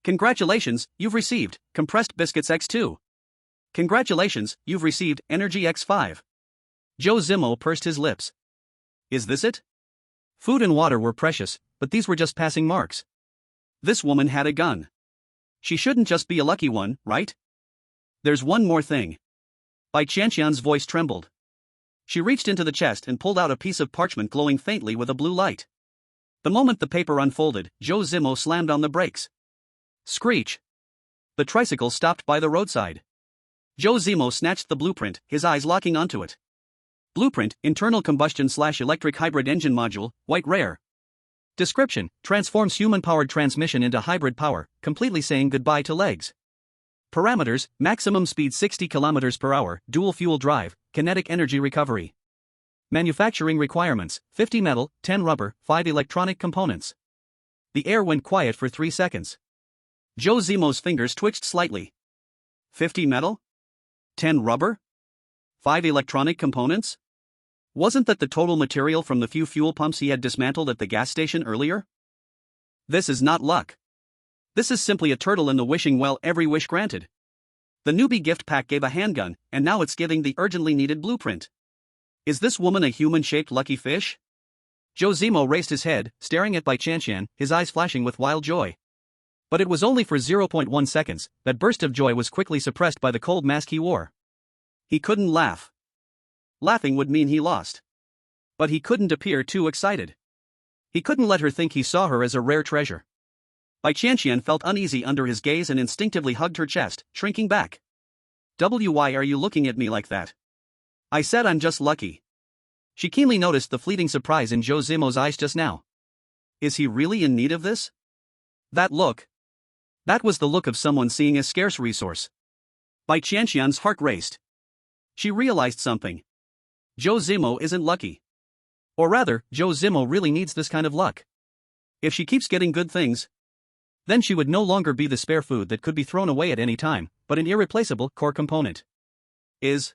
Congratulations, you've received compressed biscuits X2. Congratulations, you've received energy X5. Zhou Zimo pursed his lips. Is this it? Food and water were precious, but these were just passing marks. This woman had a gun. She shouldn't just be a lucky one, right? There's one more thing. Bai Qianqian's voice trembled. She reached into the chest and pulled out a piece of parchment glowing faintly with a blue light. The moment the paper unfolded, Zhou Zimo slammed on the brakes. Screech. The tricycle stopped by the roadside. Zhou Zimo snatched the blueprint, his eyes locking onto it. Blueprint, internal combustion/electric hybrid engine module, white rare. Description: transforms human-powered transmission into hybrid power, completely saying goodbye to legs. Parameters: maximum speed 60 km per hour, dual fuel drive, kinetic energy recovery. Manufacturing requirements: 50 metal, 10 rubber, 5 electronic components. The air went quiet for 3 seconds. Zhou Zimo's fingers twitched slightly. 50 metal? 10 rubber? 5 electronic components? Wasn't that the total material from the few fuel pumps he had dismantled at the gas station earlier? This is not luck. This is simply a turtle in the wishing well, every wish granted. The newbie gift pack gave a handgun, and now it's giving the urgently needed blueprint. Is this woman a human-shaped lucky fish? Zhou Zimo raised his head, staring at Bai Qianqian, his eyes flashing with wild joy. But it was only for 0.1 seconds. That burst of joy was quickly suppressed by the cold mask he wore. He couldn't laugh. Laughing would mean he lost. But he couldn't appear too excited. He couldn't let her think he saw her as a rare treasure. Bai Qianqian felt uneasy under his gaze and instinctively hugged her chest, shrinking back. Why are you looking at me like that? I said I'm just lucky. She keenly noticed the fleeting surprise in Zhou Zimo's eyes just now. Is he really in need of this? That look. That was the look of someone seeing a scarce resource. Bai Qianqian's heart raced. She realized something. Zhou Zimo isn't lucky. Or rather, Zhou Zimo really needs this kind of luck. If she keeps getting good things, then she would no longer be the spare food that could be thrown away at any time, but an irreplaceable core component. Is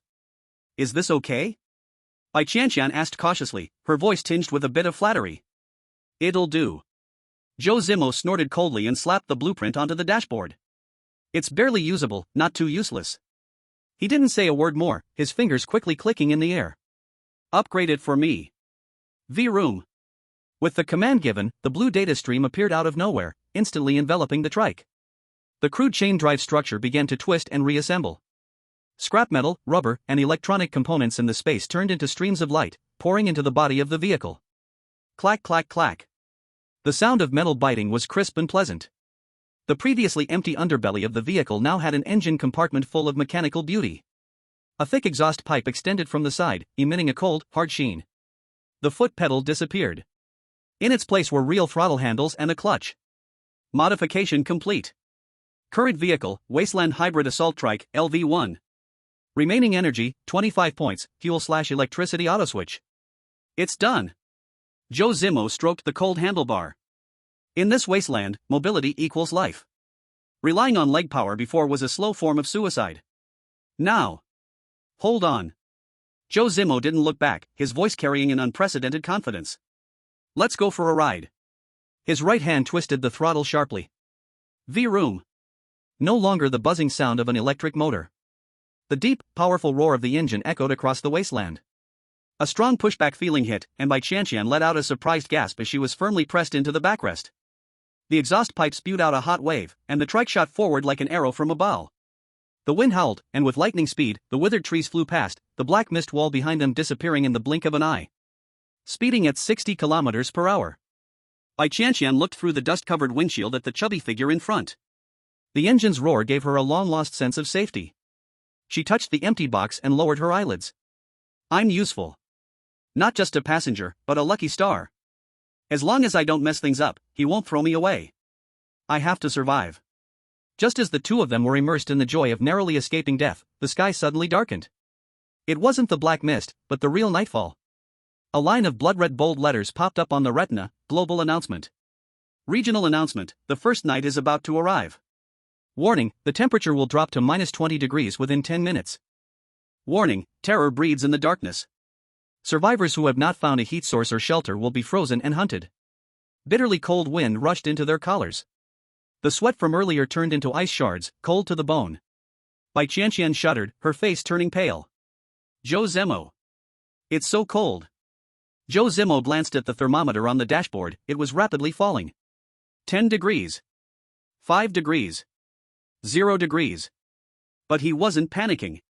this okay? Bai Qianqian asked cautiously, her voice tinged with a bit of flattery. It'll do. Zhou Zimo snorted coldly and slapped the blueprint onto the dashboard. It's barely usable, not too useless. He didn't say a word more, his fingers quickly clicking in the air. Upgrade it for me. V-Room. With the command given, the blue data stream appeared out of nowhere, instantly enveloping the trike. The crude chain drive structure began to twist and reassemble. Scrap metal, rubber, and electronic components in the space turned into streams of light, pouring into the body of the vehicle. Clack clack clack. The sound of metal biting was crisp and pleasant. The previously empty underbelly of the vehicle now had an engine compartment full of mechanical beauty. A thick exhaust pipe extended from the side, emitting a cold, hard sheen. The foot pedal disappeared. In its place were real throttle handles and a clutch. Modification complete. Current vehicle, Wasteland Hybrid Assault Trike, LV1. Remaining energy, 25 points, fuel/electricity autoswitch. It's done. Zhou Zimo stroked the cold handlebar. In this wasteland, mobility equals life. Relying on leg power before was a slow form of suicide. Now. Hold on. Zhou Zimo didn't look back, his voice carrying an unprecedented confidence. Let's go for a ride. His right hand twisted the throttle sharply. V-Room. No longer the buzzing sound of an electric motor. The deep, powerful roar of the engine echoed across the wasteland. A strong pushback feeling hit, and Bai Qianqian let out a surprised gasp as she was firmly pressed into the backrest. The exhaust pipe spewed out a hot wave, and the trike shot forward like an arrow from a bow. The wind howled, and with lightning speed, the withered trees flew past, the black mist wall behind them disappearing in the blink of an eye. Speeding at 60 km per hour. Bai Qianqian looked through the dust-covered windshield at the chubby figure in front. The engine's roar gave her a long-lost sense of safety. She touched the empty box and lowered her eyelids. I'm useful. Not just a passenger, but a lucky star. As long as I don't mess things up, he won't throw me away. I have to survive. Just as the two of them were immersed in the joy of narrowly escaping death, the sky suddenly darkened. It wasn't the black mist, but the real nightfall. A line of blood-red bold letters popped up on the retina, global announcement. Regional announcement, the first night is about to arrive. Warning, the temperature will drop to -20 degrees within 10 minutes. Warning, terror breeds in the darkness. Survivors who have not found a heat source or shelter will be frozen and hunted. Bitterly cold wind rushed into their collars. The sweat from earlier turned into ice shards, cold to the bone. Bai Qianqian shuddered, her face turning pale. Zhou Zimo. It's so cold. Zhou Zimo glanced at the thermometer on the dashboard, it was rapidly falling. 10 degrees. 5 degrees. 0 degrees. But he wasn't panicking.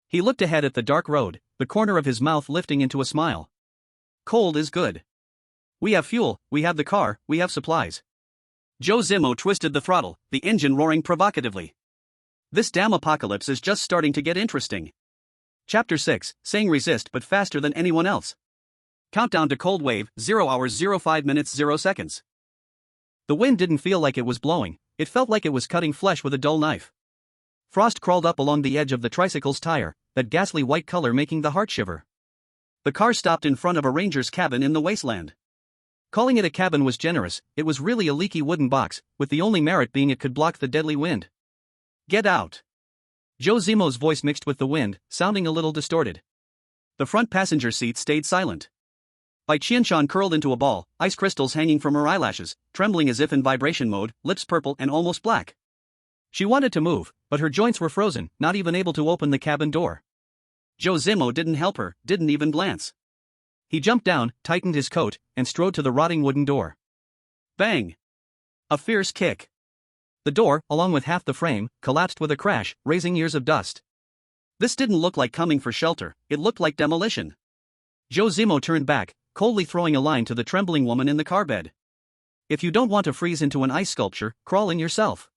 He looked ahead at the dark road, the corner of his mouth lifting into a smile. Cold is good. We have fuel, we have the car, we have supplies. Zhou Zimo twisted the throttle, the engine roaring provocatively. This damn apocalypse is just starting to get interesting. Chapter 6, saying resist but faster than anyone else. Countdown to cold wave, 0 hours 05 minutes 0 seconds. The wind didn't feel like it was blowing, it felt like it was cutting flesh with a dull knife. Frost crawled up along the edge of the tricycle's tire, that ghastly white color making the heart shiver. The car stopped in front of a ranger's cabin in the wasteland. Calling it a cabin was generous, it was really a leaky wooden box, with the only merit being it could block the deadly wind. Get out! Zhou Zimo's voice mixed with the wind, sounding a little distorted. The front passenger seat stayed silent. Bai Qianqian curled into a ball, ice crystals hanging from her eyelashes, trembling as if in vibration mode, lips purple and almost black. She wanted to move, but her joints were frozen, not even able to open the cabin door. Zhou Zimo didn't help her, didn't even glance. He jumped down, tightened his coat, and strode to the rotting wooden door. Bang! A fierce kick. The door, along with half the frame, collapsed with a crash, raising years of dust. This didn't look like coming for shelter, it looked like demolition. Zhou Zimo turned back, coldly throwing a line to the trembling woman in the car bed. If you don't want to freeze into an ice sculpture, crawl in yourself.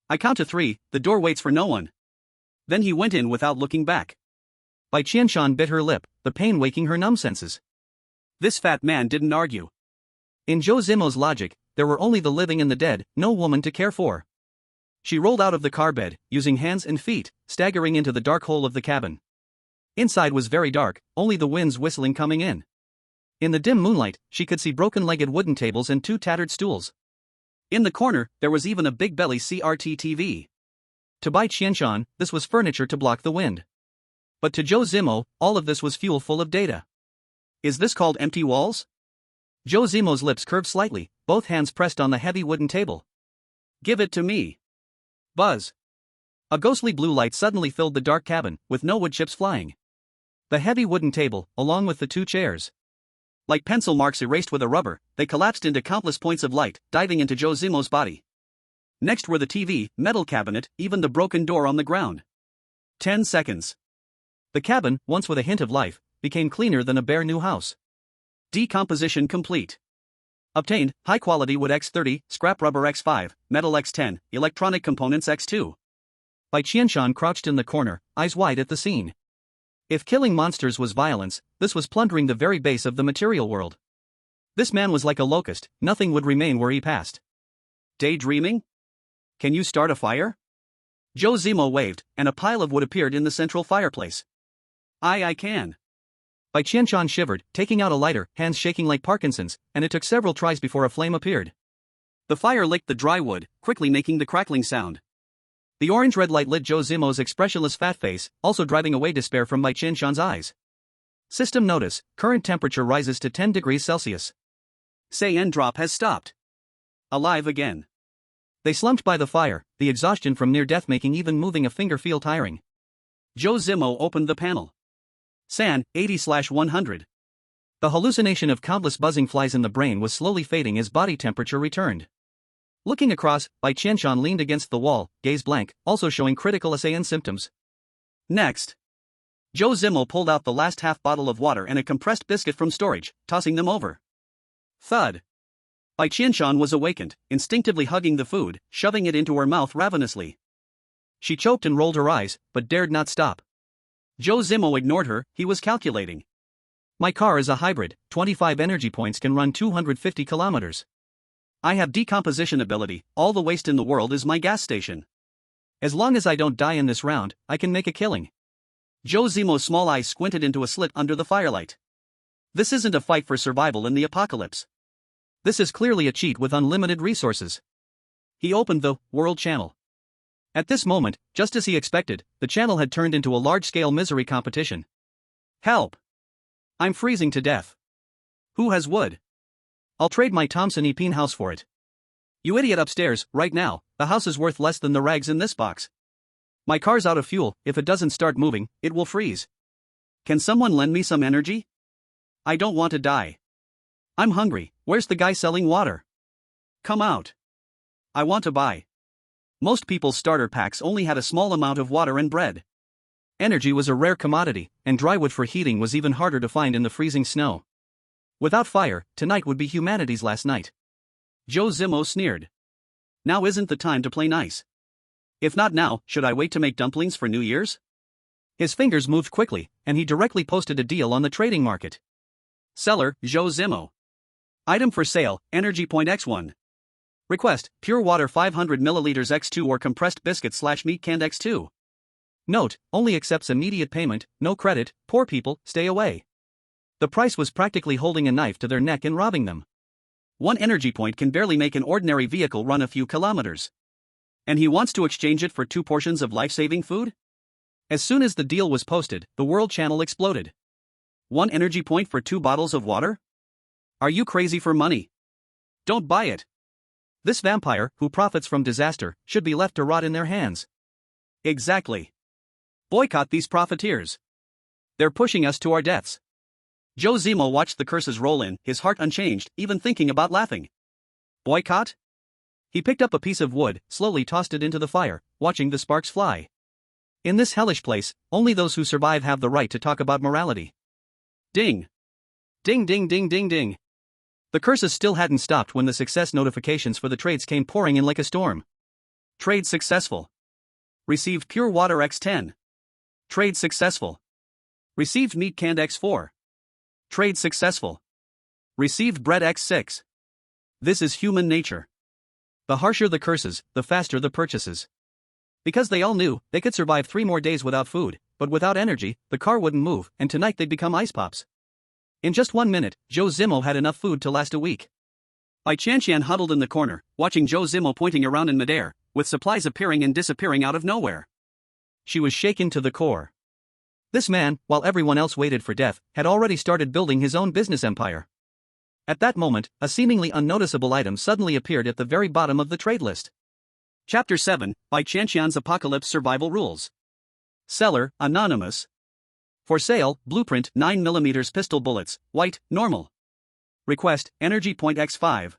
I count to 3, the door waits for no one. Then he went in without looking back. Bai Qianqian bit her lip, the pain waking her numb senses. This fat man didn't argue. In Zhou Zimo's logic, there were only the living and the dead, no woman to care for. She rolled out of the car bed, using hands and feet, staggering into the dark hole of the cabin. Inside was very dark, only the winds whistling coming in. In the dim moonlight, she could see broken-legged wooden tables and 2 tattered stools. In the corner, there was even a big belly CRT TV. To Bai Qianqian, this was furniture to block the wind. But to Zhou Zimo, all of this was fuel full of data. Is this called empty walls? Zhou Zimo's lips curved slightly, both hands pressed on the heavy wooden table. Give it to me. Buzz. A ghostly blue light suddenly filled the dark cabin, with no wood chips flying. The heavy wooden table, along with the 2 chairs. Like pencil marks erased with a rubber, they collapsed into countless points of light, diving into Zhou Zimo's body. Next were the TV, metal cabinet, even the broken door on the ground. 10 seconds. The cabin, once with a hint of life, became cleaner than a bare new house. Decomposition complete. Obtained, high-quality wood X30, scrap rubber X5, metal X10, electronic components X2. Bai Qianqian crouched in the corner, eyes wide at the scene. If killing monsters was violence, this was plundering the very base of the material world. This man was like a locust, nothing would remain where he passed. Daydreaming? Can you start a fire? Zhou Zimo waved, and a pile of wood appeared in the central fireplace. I can. Bai Qianqian shivered, taking out a lighter, hands shaking like Parkinson's, and it took several tries before a flame appeared. The fire licked the dry wood, quickly making the crackling sound. The orange-red light lit Zhou Zimo's expressionless fat face, also driving away despair from Bai Qianqian's eyes. System notice, current temperature rises to 10 degrees Celsius. Say end drop has stopped. Alive again. They slumped by the fire, the exhaustion from near death making even moving a finger feel tiring. Zhou Zimo opened the panel. San, 80/100. The hallucination of countless buzzing flies in the brain was slowly fading as body temperature returned. Looking across, Bai Qianqian leaned against the wall, gaze blank, also showing critical SAN symptoms. Next. Zhou Zimo pulled out the last half bottle of water and a compressed biscuit from storage, tossing them over. Thud. Bai Qianqian was awakened, instinctively hugging the food, shoving it into her mouth ravenously. She choked and rolled her eyes, but dared not stop. Zhou Zimo ignored her, he was calculating. My car is a hybrid, 25 energy points can run 250 kilometers. I have decomposition ability, all the waste in the world is my gas station. As long as I don't die in this round, I can make a killing. Zhou Zimo's small eyes squinted into a slit under the firelight. This isn't a fight for survival in the apocalypse. This is clearly a cheat with unlimited resources. He opened the World Channel. At this moment, just as he expected, the channel had turned into a large-scale misery competition. Help! I'm freezing to death. Who has wood? I'll trade my Thompson E. Peen house for it. You idiot upstairs, right now, the house is worth less than the rags in this box. My car's out of fuel, if it doesn't start moving, it will freeze. Can someone lend me some energy? I don't want to die. I'm hungry, where's the guy selling water? Come out. I want to buy. Most people's starter packs only had a small amount of water and bread. Energy was a rare commodity, and dry wood for heating was even harder to find in the freezing snow. Without fire, tonight would be humanity's last night. Zhou Zimo sneered. Now isn't the time to play nice. If not now, should I wait to make dumplings for New Year's? His fingers moved quickly, and he directly posted a deal on the trading market. Seller, Zhou Zimo. Item for sale, Energy Point X1. Request, pure water 500 ml X2 or compressed biscuit/meat canned X2. Note, only accepts immediate payment, no credit, poor people, stay away. The price was practically holding a knife to their neck and robbing them. One energy point can barely make an ordinary vehicle run a few kilometers. And he wants to exchange it for 2 portions of life-saving food? As soon as the deal was posted, the World Channel exploded. 1 energy point for 2 bottles of water? Are you crazy for money? Don't buy it. This vampire, who profits from disaster, should be left to rot in their hands. Exactly. Boycott these profiteers. They're pushing us to our deaths. Zhou Zimo watched the curses roll in, his heart unchanged, even thinking about laughing. Boycott? He picked up a piece of wood, slowly tossed it into the fire, watching the sparks fly. In this hellish place, only those who survive have the right to talk about morality. Ding. Ding ding ding ding ding. The curses still hadn't stopped when the success notifications for the trades came pouring in like a storm. Trade successful. Received pure water X10. Trade successful. Received meat canned X4. Trade successful. Received bread X6. This is human nature. The harsher the curses, the faster the purchases. Because they all knew they could survive 3 more days without food, but without energy, the car wouldn't move, and tonight they'd become ice pops. In just 1 minute, Zhou Zimo had enough food to last a week. Bai Qianqian huddled in the corner, watching Zhou Zimo pointing around in midair, with supplies appearing and disappearing out of nowhere. She was shaken to the core. This man, while everyone else waited for death, had already started building his own business empire. At that moment, a seemingly unnoticeable item suddenly appeared at the very bottom of the trade list. Chapter 7, Bai Qianqian's Apocalypse Survival Rules. Seller, Anonymous. For sale, blueprint 9mm pistol bullets, white, normal. Request, Energy Point X5.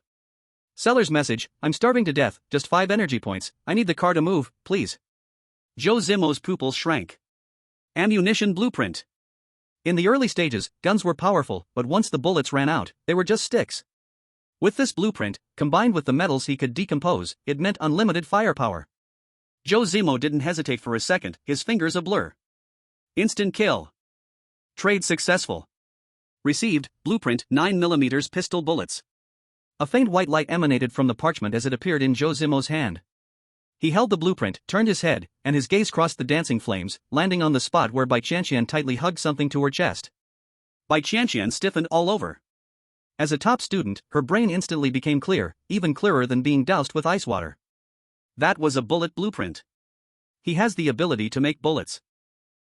Seller's message, I'm starving to death, just 5 energy points, I need the car to move, please. Zhou Zimo's pupils shrank. Ammunition blueprint. In the early stages, guns were powerful, but once the bullets ran out, they were just sticks. With this blueprint, combined with the metals he could decompose, it meant unlimited firepower. Zhou Zimo didn't hesitate for a second, his fingers a blur. Instant kill. Trade successful. Received, blueprint 9mm pistol bullets. A faint white light emanated from the parchment as it appeared in Zhou Zimo's hand. He held the blueprint, turned his head, and his gaze crossed the dancing flames, landing on the spot where Bai Qianqian tightly hugged something to her chest. Bai Qianqian stiffened all over. As a top student, her brain instantly became clear, even clearer than being doused with ice water. That was a bullet blueprint. He has the ability to make bullets.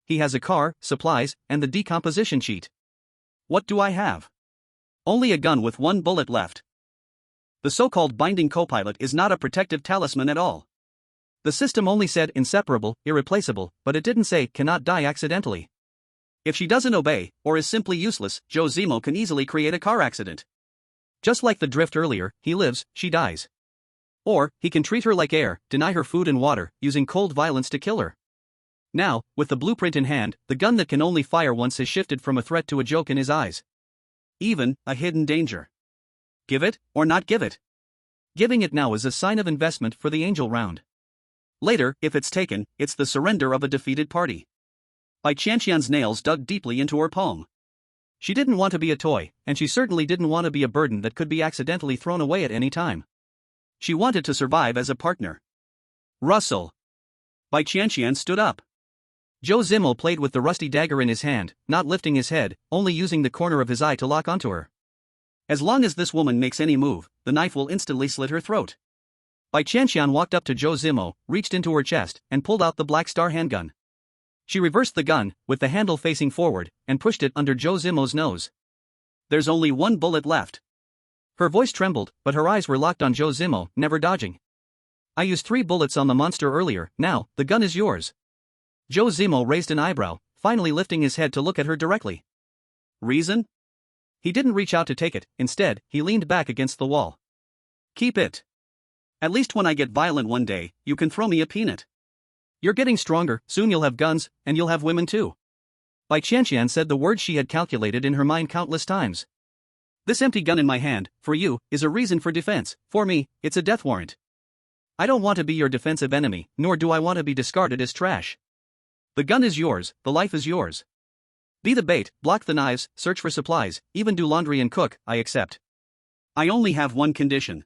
He has a car, supplies, and the decomposition sheet. What do I have? Only a gun with 1 bullet left. The so-called binding copilot is not a protective talisman at all. The system only said inseparable, irreplaceable, but it didn't say cannot die accidentally. If she doesn't obey, or is simply useless, Zhou Zimo can easily create a car accident. Just like the drift earlier, he lives, she dies. Or, he can treat her like air, deny her food and water, using cold violence to kill her. Now, with the blueprint in hand, the gun that can only fire once has shifted from a threat to a joke in his eyes. Even, a hidden danger. Give it, or not give it. Giving it now is a sign of investment for the angel round. Later, if it's taken, it's the surrender of a defeated party. Bai Qianqian's nails dug deeply into her palm. She didn't want to be a toy, and she certainly didn't want to be a burden that could be accidentally thrown away at any time. She wanted to survive as a partner. Rustle. Bai Qianqian stood up. Zhou Zimo played with the rusty dagger in his hand, not lifting his head, only using the corner of his eye to lock onto her. As long as this woman makes any move, the knife will instantly slit her throat. Bai Qianqian walked up to Zhou Zimo, reached into her chest, and pulled out the Black Star handgun. She reversed the gun, with the handle facing forward, and pushed it under Zhou Zimo's nose. There's only 1 bullet left. Her voice trembled, but her eyes were locked on Zhou Zimo, never dodging. I used 3 bullets on the monster earlier, now, the gun is yours. Zhou Zimo raised an eyebrow, finally lifting his head to look at her directly. Reason? He didn't reach out to take it, instead, he leaned back against the wall. Keep it. At least when I get violent one day, you can throw me a peanut. You're getting stronger, soon you'll have guns, and you'll have women too. Bai Qianqian said the words she had calculated in her mind countless times. This empty gun in my hand, for you, is a reason for defense, for me, it's a death warrant. I don't want to be your defensive enemy, nor do I want to be discarded as trash. The gun is yours, the life is yours. Be the bait, block the knives, search for supplies, even do laundry and cook, I accept. I only have one condition.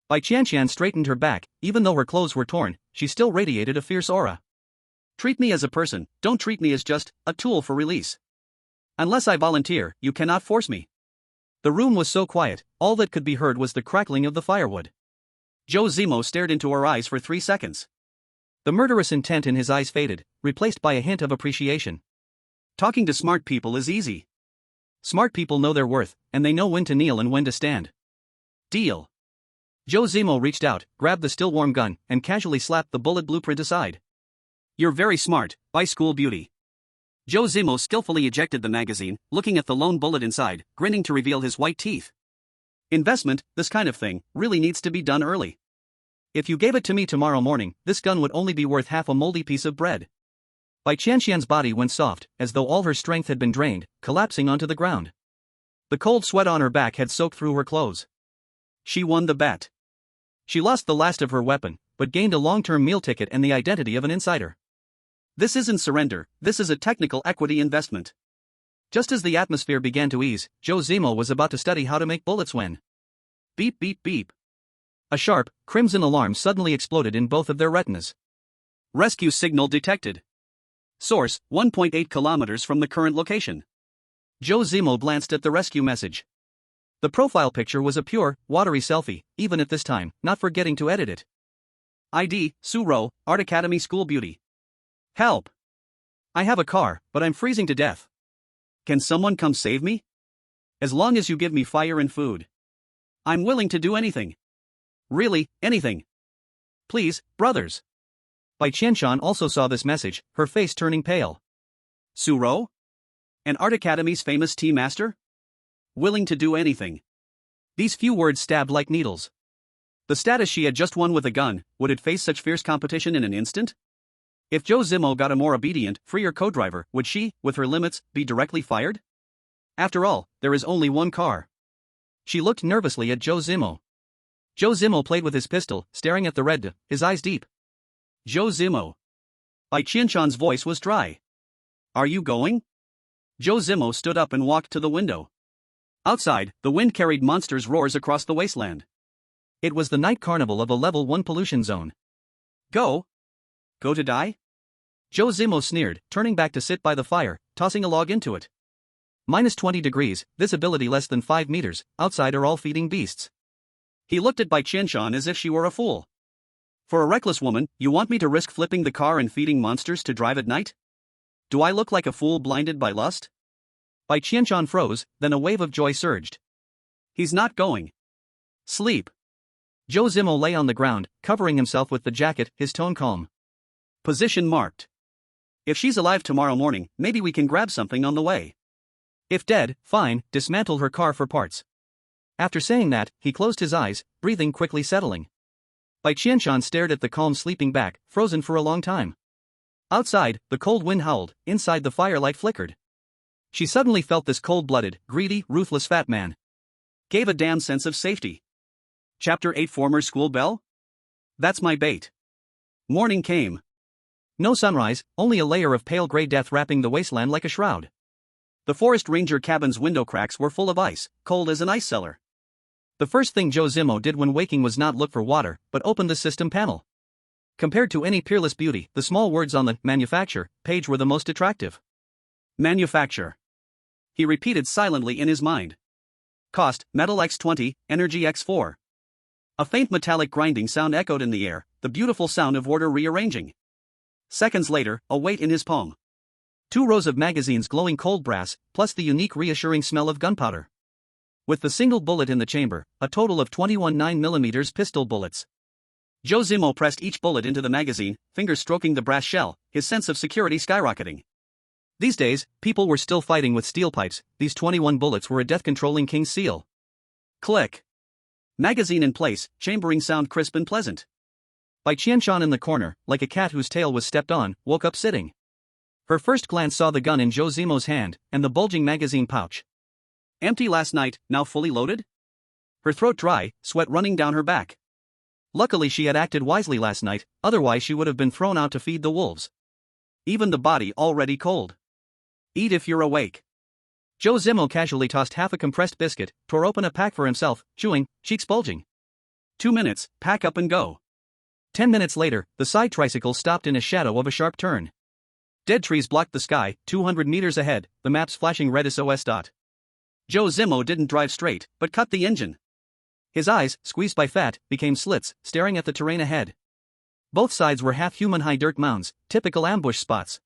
Bai Qianqian straightened her back. Even though her clothes were torn, she still radiated a fierce aura. Treat me as a person, don't treat me as just a tool for release. Unless I volunteer, you cannot force me. The room was so quiet, all that could be heard was the crackling of the firewood. Zhou Zimo stared into her eyes for 3 seconds. The murderous intent in his eyes faded, replaced by a hint of appreciation. Talking to smart people is easy. Smart people know their worth, and they know when to kneel and when to stand. Deal. Zhou Zimo reached out, grabbed the still warm gun, and casually slapped the bullet blueprint aside. You're very smart, Bai School Beauty. Zhou Zimo skillfully ejected the magazine, looking at the lone bullet inside, grinning to reveal his white teeth. Investment, this kind of thing, really needs to be done early. If you gave it to me tomorrow morning, this gun would only be worth half a moldy piece of bread. Bai Qianqian's body went soft, as though all her strength had been drained, collapsing onto the ground. The cold sweat on her back had soaked through her clothes. She won the bet. She lost the last of her weapon, but gained a long-term meal ticket and the identity of an insider. This isn't surrender, this is a technical equity investment. Just as the atmosphere began to ease, Zhou Zimo was about to study how to make bullets when... Beep beep beep. A sharp, crimson alarm suddenly exploded in both of their retinas. Rescue signal detected. Source, 1.8 kilometers from the current location. Zhou Zimo glanced at the rescue message. The profile picture was a pure, watery selfie, even at this time, not forgetting to edit it. ID, Su Ro, Art Academy School Beauty. Help! I have a car, but I'm freezing to death. Can someone come save me? As long as you give me fire and food. I'm willing to do anything. Really, anything. Please, brothers. Bai Qianqian also saw this message, her face turning pale. Su Ro? An Art Academy's famous tea master? Willing to do anything. These few words stabbed like needles. The status she had just won with a gun, would it face such fierce competition in an instant? If Zhou Zimo got a more obedient, freer co-driver, would she, with her limits, be directly fired? After all, there is only one car. She looked nervously at Zhou Zimo. Zhou Zimo played with his pistol, staring at the red, his eyes deep. Zhou Zimo. Bai Qianqian's voice was dry. Are you going? Zhou Zimo stood up and walked to the window. Outside, the wind carried monsters' roars across the wasteland. It was the night carnival of a level 1 pollution zone. Go? Go to die? Zhou Zimo sneered, turning back to sit by the fire, tossing a log into it. -20 degrees, visibility less than 5 meters, outside are all feeding beasts. He looked at Bai Qianqian as if she were a fool. For a reckless woman, you want me to risk flipping the car and feeding monsters to drive at night? Do I look like a fool blinded by lust? Bai Qianqian froze, then a wave of joy surged. He's not going. Sleep. Zhou Zimo lay on the ground, covering himself with the jacket, his tone calm. Position marked. If she's alive tomorrow morning, maybe we can grab something on the way. If dead, fine, dismantle her car for parts. After saying that, he closed his eyes, breathing quickly settling. Bai Qianqian stared at the calm sleeping back, frozen for a long time. Outside, the cold wind howled, inside the firelight flickered. She suddenly felt this cold-blooded, greedy, ruthless fat man. Gave a damn sense of safety. Chapter 8 Former School Belle? That's my bait. Morning came. No sunrise, only a layer of pale gray death wrapping the wasteland like a shroud. The forest ranger cabin's window cracks were full of ice, cold as an ice cellar. The first thing Zhou Zimo did when waking was not look for water, but open the system panel. Compared to any peerless beauty, the small words on the manufacture page were the most attractive. Manufacture. He repeated silently in his mind. Cost, metal X20, energy X4. A faint metallic grinding sound echoed in the air, the beautiful sound of order rearranging. Seconds later, a weight in his palm. 2 rows of magazines glowing cold brass, plus the unique reassuring smell of gunpowder. With the single bullet in the chamber, a total of 21 9mm pistol bullets. Zhou Zimo pressed each bullet into the magazine, fingers stroking the brass shell, his sense of security skyrocketing. These days, people were still fighting with steel pipes. These 21 bullets were a death-controlling king's seal. Click. Magazine in place, chambering sound crisp and pleasant. Bai Qianqian in the corner, like a cat whose tail was stepped on, woke up sitting. Her first glance saw the gun in Zhou Zimo's hand, and the bulging magazine pouch. Empty last night, now fully loaded? Her throat dry, sweat running down her back. Luckily she had acted wisely last night, otherwise she would have been thrown out to feed the wolves. Even the body already cold. Eat if you're awake. Zhou Zimo casually tossed half a compressed biscuit, tore open a pack for himself, chewing, cheeks bulging. 2 minutes, pack up and go. 10 minutes later, the side tricycle stopped in a shadow of a sharp turn. Dead trees blocked the sky, 200 meters ahead, the maps flashing red SOS. Zhou Zimo didn't drive straight, but cut the engine. His eyes, squeezed by fat, became slits, staring at the terrain ahead. Both sides were half-human high dirt mounds, typical ambush spots.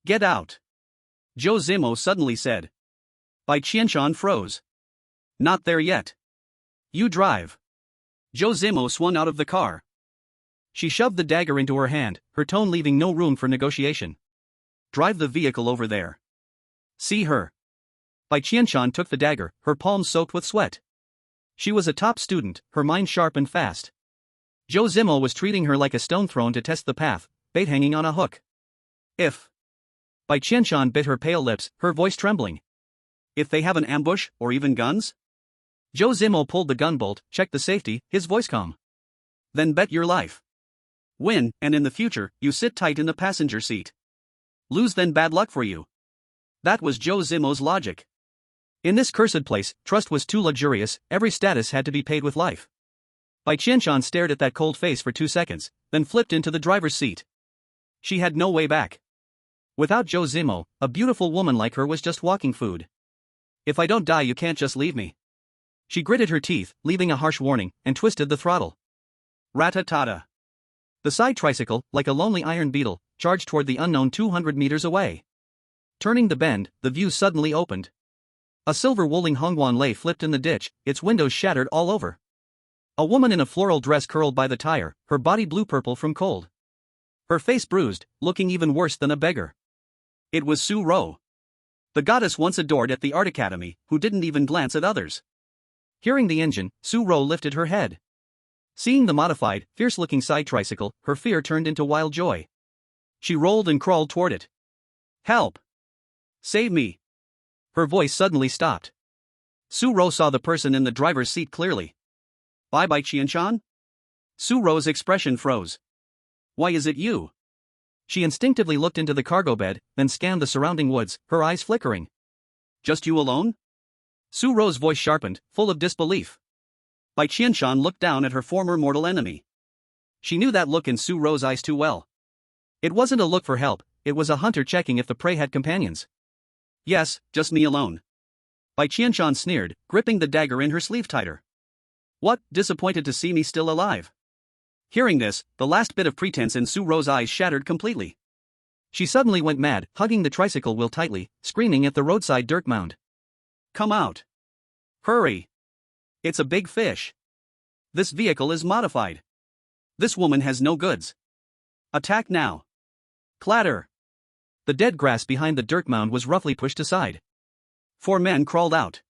Get out. Zhou Zimo suddenly said. Bai Qianqian froze. Not there yet. You drive. Zhou Zimo swung out of the car. She shoved the dagger into her hand, her tone leaving no room for negotiation. Drive the vehicle over there. See her. Bai Qianqian took the dagger, her palms soaked with sweat. She was a top student, her mind sharp and fast. Zhou Zimo was treating her like a stone thrown to test the path, bait hanging on a hook. If. Bai Qianqian bit her pale lips, her voice trembling. If they have an ambush, or even guns? Zhou Zimo pulled the gun bolt, checked the safety, his voice calm. Then bet your life. Win, and in the future, you sit tight in the passenger seat. Lose, then bad luck for you. That was Zhou Zimo's logic. In this cursed place, trust was too luxurious, every status had to be paid with life. Bai Qianqian stared at that cold face for 2 seconds, then flipped into the driver's seat. She had no way back. Without Zhou Zimo, a beautiful woman like her was just walking food. If I don't die, you can't just leave me. She gritted her teeth, leaving a harsh warning, and twisted the throttle. Rat-a-ta-ta. The side tricycle, like a lonely iron beetle, charged toward the unknown 200 meters away. Turning the bend, the view suddenly opened. A silver Wuling Hongguan lay flipped in the ditch, its windows shattered all over. A woman in a floral dress curled by the tire, her body blue-purple from cold. Her face bruised, looking even worse than a beggar. It was Su Ro. The goddess once adored at the art academy, who didn't even glance at others. Hearing the engine, Su Ro lifted her head. Seeing the modified, fierce-looking side tricycle, her fear turned into wild joy. She rolled and crawled toward it. Help! Save me! Her voice suddenly stopped. Su Ro saw the person in the driver's seat clearly. Bai Qianqian? Su Ro's expression froze. Why is it you? She instinctively looked into the cargo bed, then scanned the surrounding woods, her eyes flickering. Just you alone? Su Ro's voice sharpened, full of disbelief. Bai Qianqian looked down at her former mortal enemy. She knew that look in Su Ro's eyes too well. It wasn't a look for help, it was a hunter checking if the prey had companions. Yes, just me alone. Bai Qianqian sneered, gripping the dagger in her sleeve tighter. What, disappointed to see me still alive? Hearing this, the last bit of pretense in Su Ro's eyes shattered completely. She suddenly went mad, hugging the tricycle wheel tightly, screaming at the roadside dirt mound. Come out! Hurry! It's a big fish. This vehicle is modified. This woman has no goods. Attack now! Clatter! The dead grass behind the dirt mound was roughly pushed aside. 4 men crawled out.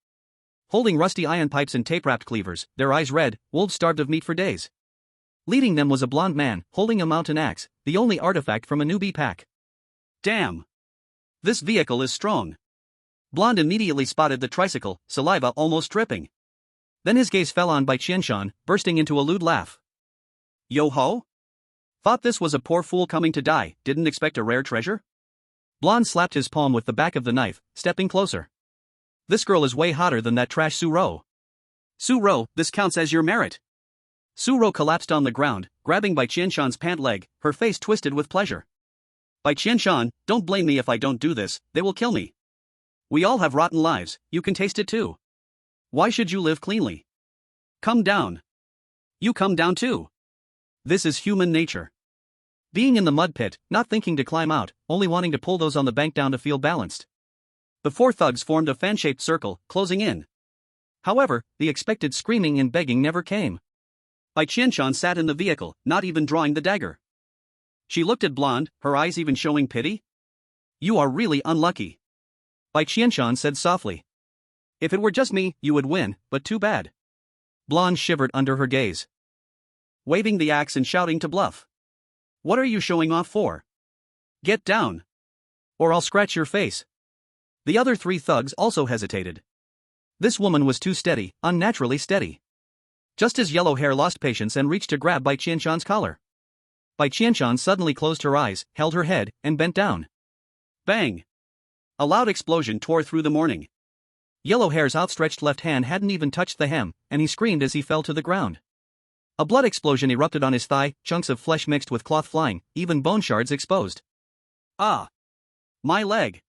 Holding rusty iron pipes and tape-wrapped cleavers, their eyes red, wolves starved of meat for days. Leading them was a blond man, holding a mountain axe, the only artifact from a newbie pack. Damn! This vehicle is strong. Blond immediately spotted the tricycle, saliva almost dripping. Then his gaze fell on Bai Qianqian, bursting into a lewd laugh. Yo-ho? Thought this was a poor fool coming to die, didn't expect a rare treasure? Blond slapped his palm with the back of the knife, stepping closer. This girl is way hotter than that trash Su Ro. Su Ro, this counts as your merit. Su Ro collapsed on the ground, grabbing Bai Qianqian's pant leg, her face twisted with pleasure. Bai Qianqian, don't blame me if I don't do this, they will kill me. We all have rotten lives, you can taste it too. Why should you live cleanly? Come down. You come down too. This is human nature. Being in the mud pit, not thinking to climb out, only wanting to pull those on the bank down to feel balanced. The 4 thugs formed a fan-shaped circle, closing in. However, the expected screaming and begging never came. Bai Qianqian sat in the vehicle, not even drawing the dagger. She looked at Blonde, her eyes even showing pity. You are really unlucky. Bai Qianqian said softly. If it were just me, you would win, but too bad. Blonde shivered under her gaze. Waving the axe and shouting to bluff. What are you showing off for? Get down. Or I'll scratch your face. The other 3 thugs also hesitated. This woman was too steady, unnaturally steady. Just as yellow hair lost patience and reached to grab Bai Qianqian's collar. Bai Qianqian suddenly closed her eyes, held her head, and bent down. Bang! A loud explosion tore through the morning. Yellowhair's outstretched left hand hadn't even touched the hem, and he screamed as he fell to the ground. A blood explosion erupted on his thigh, chunks of flesh mixed with cloth flying, even bone shards exposed. Ah! My leg!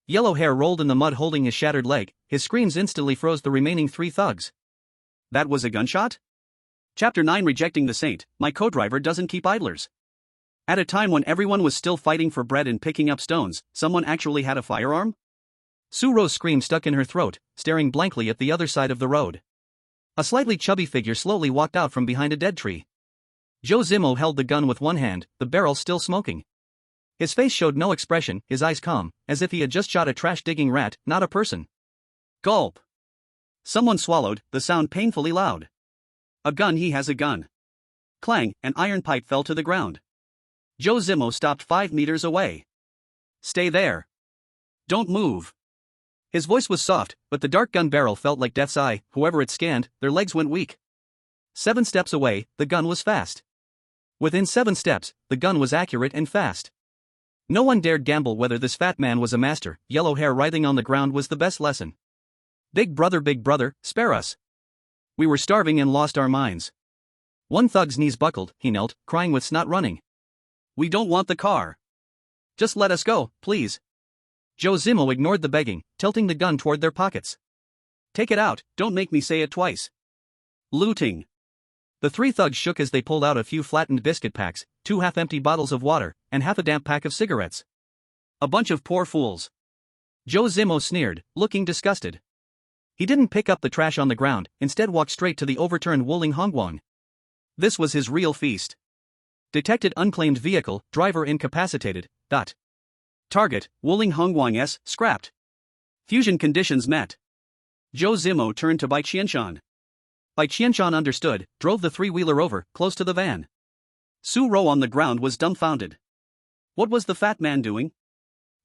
Yellowhair rolled in the mud holding his shattered leg. His screams instantly froze the remaining 3 thugs. That was a gunshot? Chapter 9 Rejecting the Saint. My co-driver doesn't keep idlers. At a time when everyone was still fighting for bread and picking up stones, someone actually had a firearm? Su-Ro's scream stuck in her throat, staring blankly at the other side of the road. A slightly chubby figure slowly walked out from behind a dead tree. Zhou Zimo held the gun with one hand, the barrel still smoking. His face showed no expression, his eyes calm, as if he had just shot a trash-digging rat, not a person. Gulp. Someone swallowed, the sound painfully loud. A gun, he has a gun. Clang, an iron pipe fell to the ground. Zhou Zimo stopped 5 meters away. Stay there. Don't move. His voice was soft, but the dark gun barrel felt like death's eye. Whoever it scanned, their legs went weak. 7 steps away, the gun was fast. Within 7 steps, the gun was accurate and fast. No one dared gamble whether this fat man was a master. Yellowhair writhing on the ground was the best lesson. Big brother, spare us. We were starving and lost our minds. One thug's knees buckled, he knelt, crying with snot running. We don't want the car. Just let us go, please. Zhou Zimo ignored the begging, tilting the gun toward their pockets. Take it out, don't make me say it twice. Looting. The 3 thugs shook as they pulled out a few flattened biscuit packs, 2 half-empty bottles of water, and half a damp pack of cigarettes. A bunch of poor fools. Zhou Zimo sneered, looking disgusted. He didn't pick up the trash on the ground, instead walked straight to the overturned Wuling Hongguang. This was his real feast. Detected unclaimed vehicle, driver incapacitated. Target, Wuling Hongguang S, scrapped. Fusion conditions met. Zhou Zimo turned to Bai Qianqian. Bai Qianqian understood, drove the 3-wheeler over, close to the van. Su-Ro on the ground was dumbfounded. What was the fat man doing?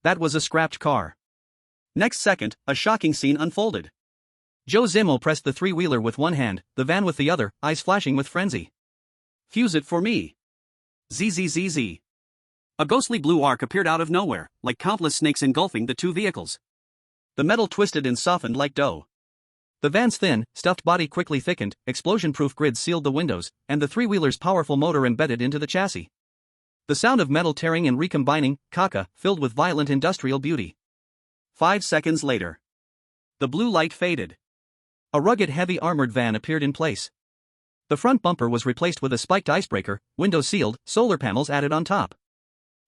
That was a scrapped car. Next second, a shocking scene unfolded. Zhou Zimo pressed the 3-wheeler with one hand, the van with the other, eyes flashing with frenzy. Fuse it for me. Zzz. A ghostly blue arc appeared out of nowhere, like countless snakes engulfing the 2 vehicles. The metal twisted and softened like dough. The van's thin, stuffed body quickly thickened, explosion-proof grids sealed the windows, and the 3-wheeler's powerful motor embedded into the chassis. The sound of metal tearing and recombining, caca, filled with violent industrial beauty. 5 seconds later. The blue light faded. A rugged heavy armored van appeared in place. The front bumper was replaced with a spiked icebreaker, windows sealed, solar panels added on top.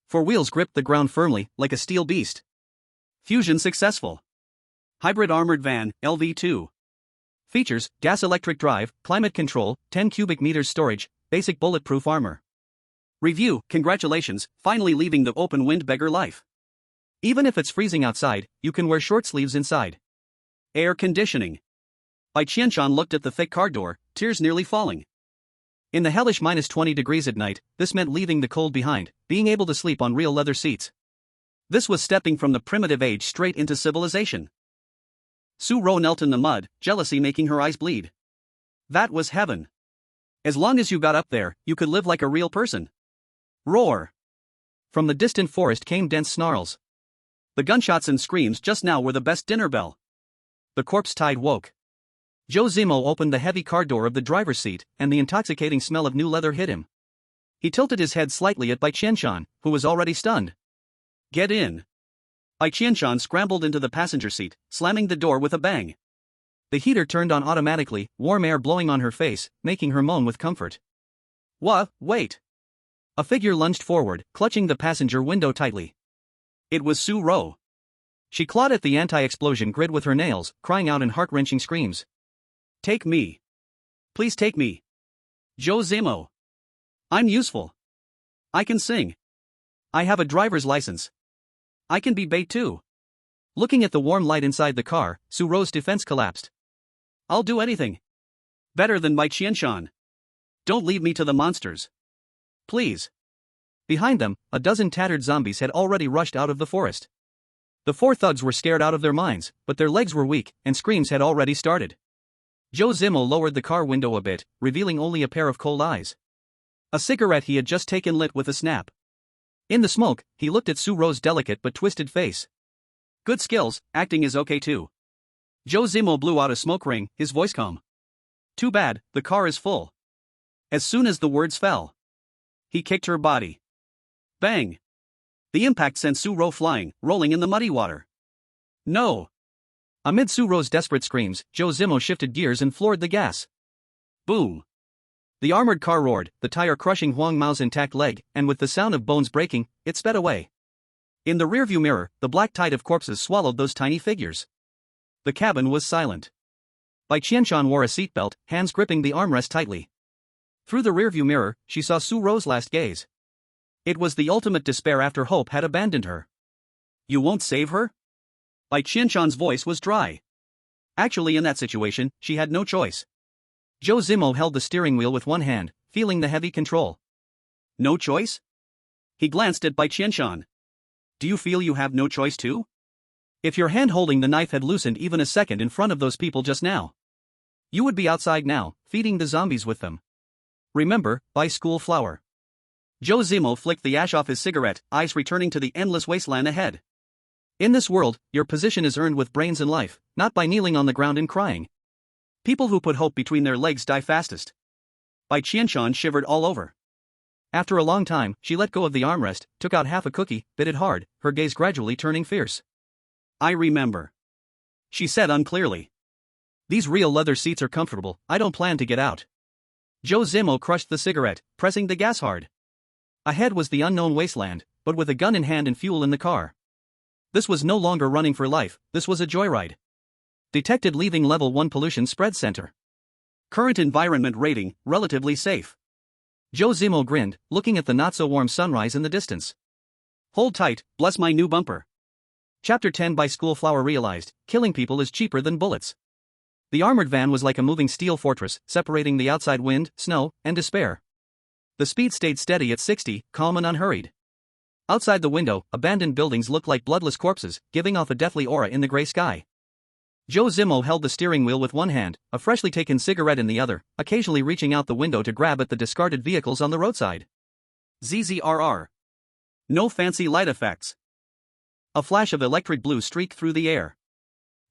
4 wheels gripped the ground firmly, like a steel beast. Fusion successful. Hybrid armored van, LV2. Features, gas-electric drive, climate control, 10 cubic meters storage, basic bulletproof armor. Review, congratulations, finally leaving the open windbagger life. Even if it's freezing outside, you can wear short sleeves inside. Air conditioning. Bai Qianqian looked at the thick car door, tears nearly falling. In the hellish -20 degrees at night, this meant leaving the cold behind, being able to sleep on real leather seats. This was stepping from the primitive age straight into civilization. Su-Ro knelt in the mud, jealousy making her eyes bleed. That was heaven. As long as you got up there, you could live like a real person. Roar. From the distant forest came dense snarls. The gunshots and screams just now were the best dinner bell. The corpse tide woke. Zhou Zimo opened the heavy car door of the driver's seat, and the intoxicating smell of new leather hit him. He tilted his head slightly at Bai Qianqian, who was already stunned. Get in. Bai Qianqian scrambled into the passenger seat, slamming the door with a bang. The heater turned on automatically, warm air blowing on her face, making her moan with comfort. Wait. A figure lunged forward, clutching the passenger window tightly. It was Su-Ro. She clawed at the anti-explosion grid with her nails, crying out in heart-wrenching screams. Take me. Please take me. Zhou Zimo. I'm useful. I can sing. I have a driver's license. I can be bait too. Looking at the warm light inside the car, Su-Ro's defense collapsed. I'll do anything. Better than Bai Qianqian. Don't leave me to the monsters. Please. Behind them, a dozen tattered zombies had already rushed out of the forest. The 4 thugs were scared out of their minds, but their legs were weak, and screams had already started. Zhou Zimo lowered the car window a bit, revealing only a pair of cold eyes. A cigarette he had just taken lit with a snap. In the smoke, he looked at Su-Ro's delicate but twisted face. Good skills, acting is okay too. Zhou Zimo blew out a smoke ring, his voice calm. Too bad, the car is full. As soon as the words fell, he kicked her body. Bang! The impact sent Su Ro flying, rolling in the muddy water. No! Amid Su Ro's desperate screams, Zhou Zimo shifted gears and floored the gas. Boom! The armored car roared, the tire crushing Huang Mao's intact leg, and with the sound of bones breaking, it sped away. In the rearview mirror, the black tide of corpses swallowed those tiny figures. The cabin was silent. Bai Qianqian wore a seatbelt, hands gripping the armrest tightly. Through the rearview mirror, she saw Su Ro's last gaze. It was the ultimate despair after hope had abandoned her. You won't save her? Bai Qianqian's voice was dry. Actually, in that situation, she had no choice. Zhou Zimo held the steering wheel with one hand, feeling the heavy control. No choice? He glanced at Bai Qianqian. Do you feel you have no choice too? If your hand holding the knife had loosened even a second in front of those people just now, you would be outside now, feeding the zombies with them. Remember, buy school flour. Zhou Zimo flicked the ash off his cigarette, eyes returning to the endless wasteland ahead. In this world, your position is earned with brains and life, not by kneeling on the ground and crying. People who put hope between their legs die fastest. Bai Qianqian shivered all over. After a long time, she let go of the armrest, took out half a cookie, bit it hard, her gaze gradually turning fierce. I remember. She said unclearly. These real leather seats are comfortable, I don't plan to get out. Zhou Zimo crushed the cigarette, pressing the gas hard. Ahead was the unknown wasteland, but with a gun in hand and fuel in the car. This was no longer running for life, this was a joyride. Detected leaving level 1 pollution spread center. Current environment rating, relatively safe. Zhou Zimo grinned, looking at the not-so-warm sunrise in the distance. Hold tight, bless my new bumper. Chapter 10 By School Flower realized, killing people is cheaper than bullets. The armored van was like a moving steel fortress, separating the outside wind, snow, and despair. The speed stayed steady at 60, calm and unhurried. Outside the window, abandoned buildings looked like bloodless corpses, giving off a deathly aura in the gray sky. Zhou Zimo held the steering wheel with one hand, a freshly taken cigarette in the other, occasionally reaching out the window to grab at the discarded vehicles on the roadside. ZZRR. No fancy light effects. A flash of electric blue streaked through the air.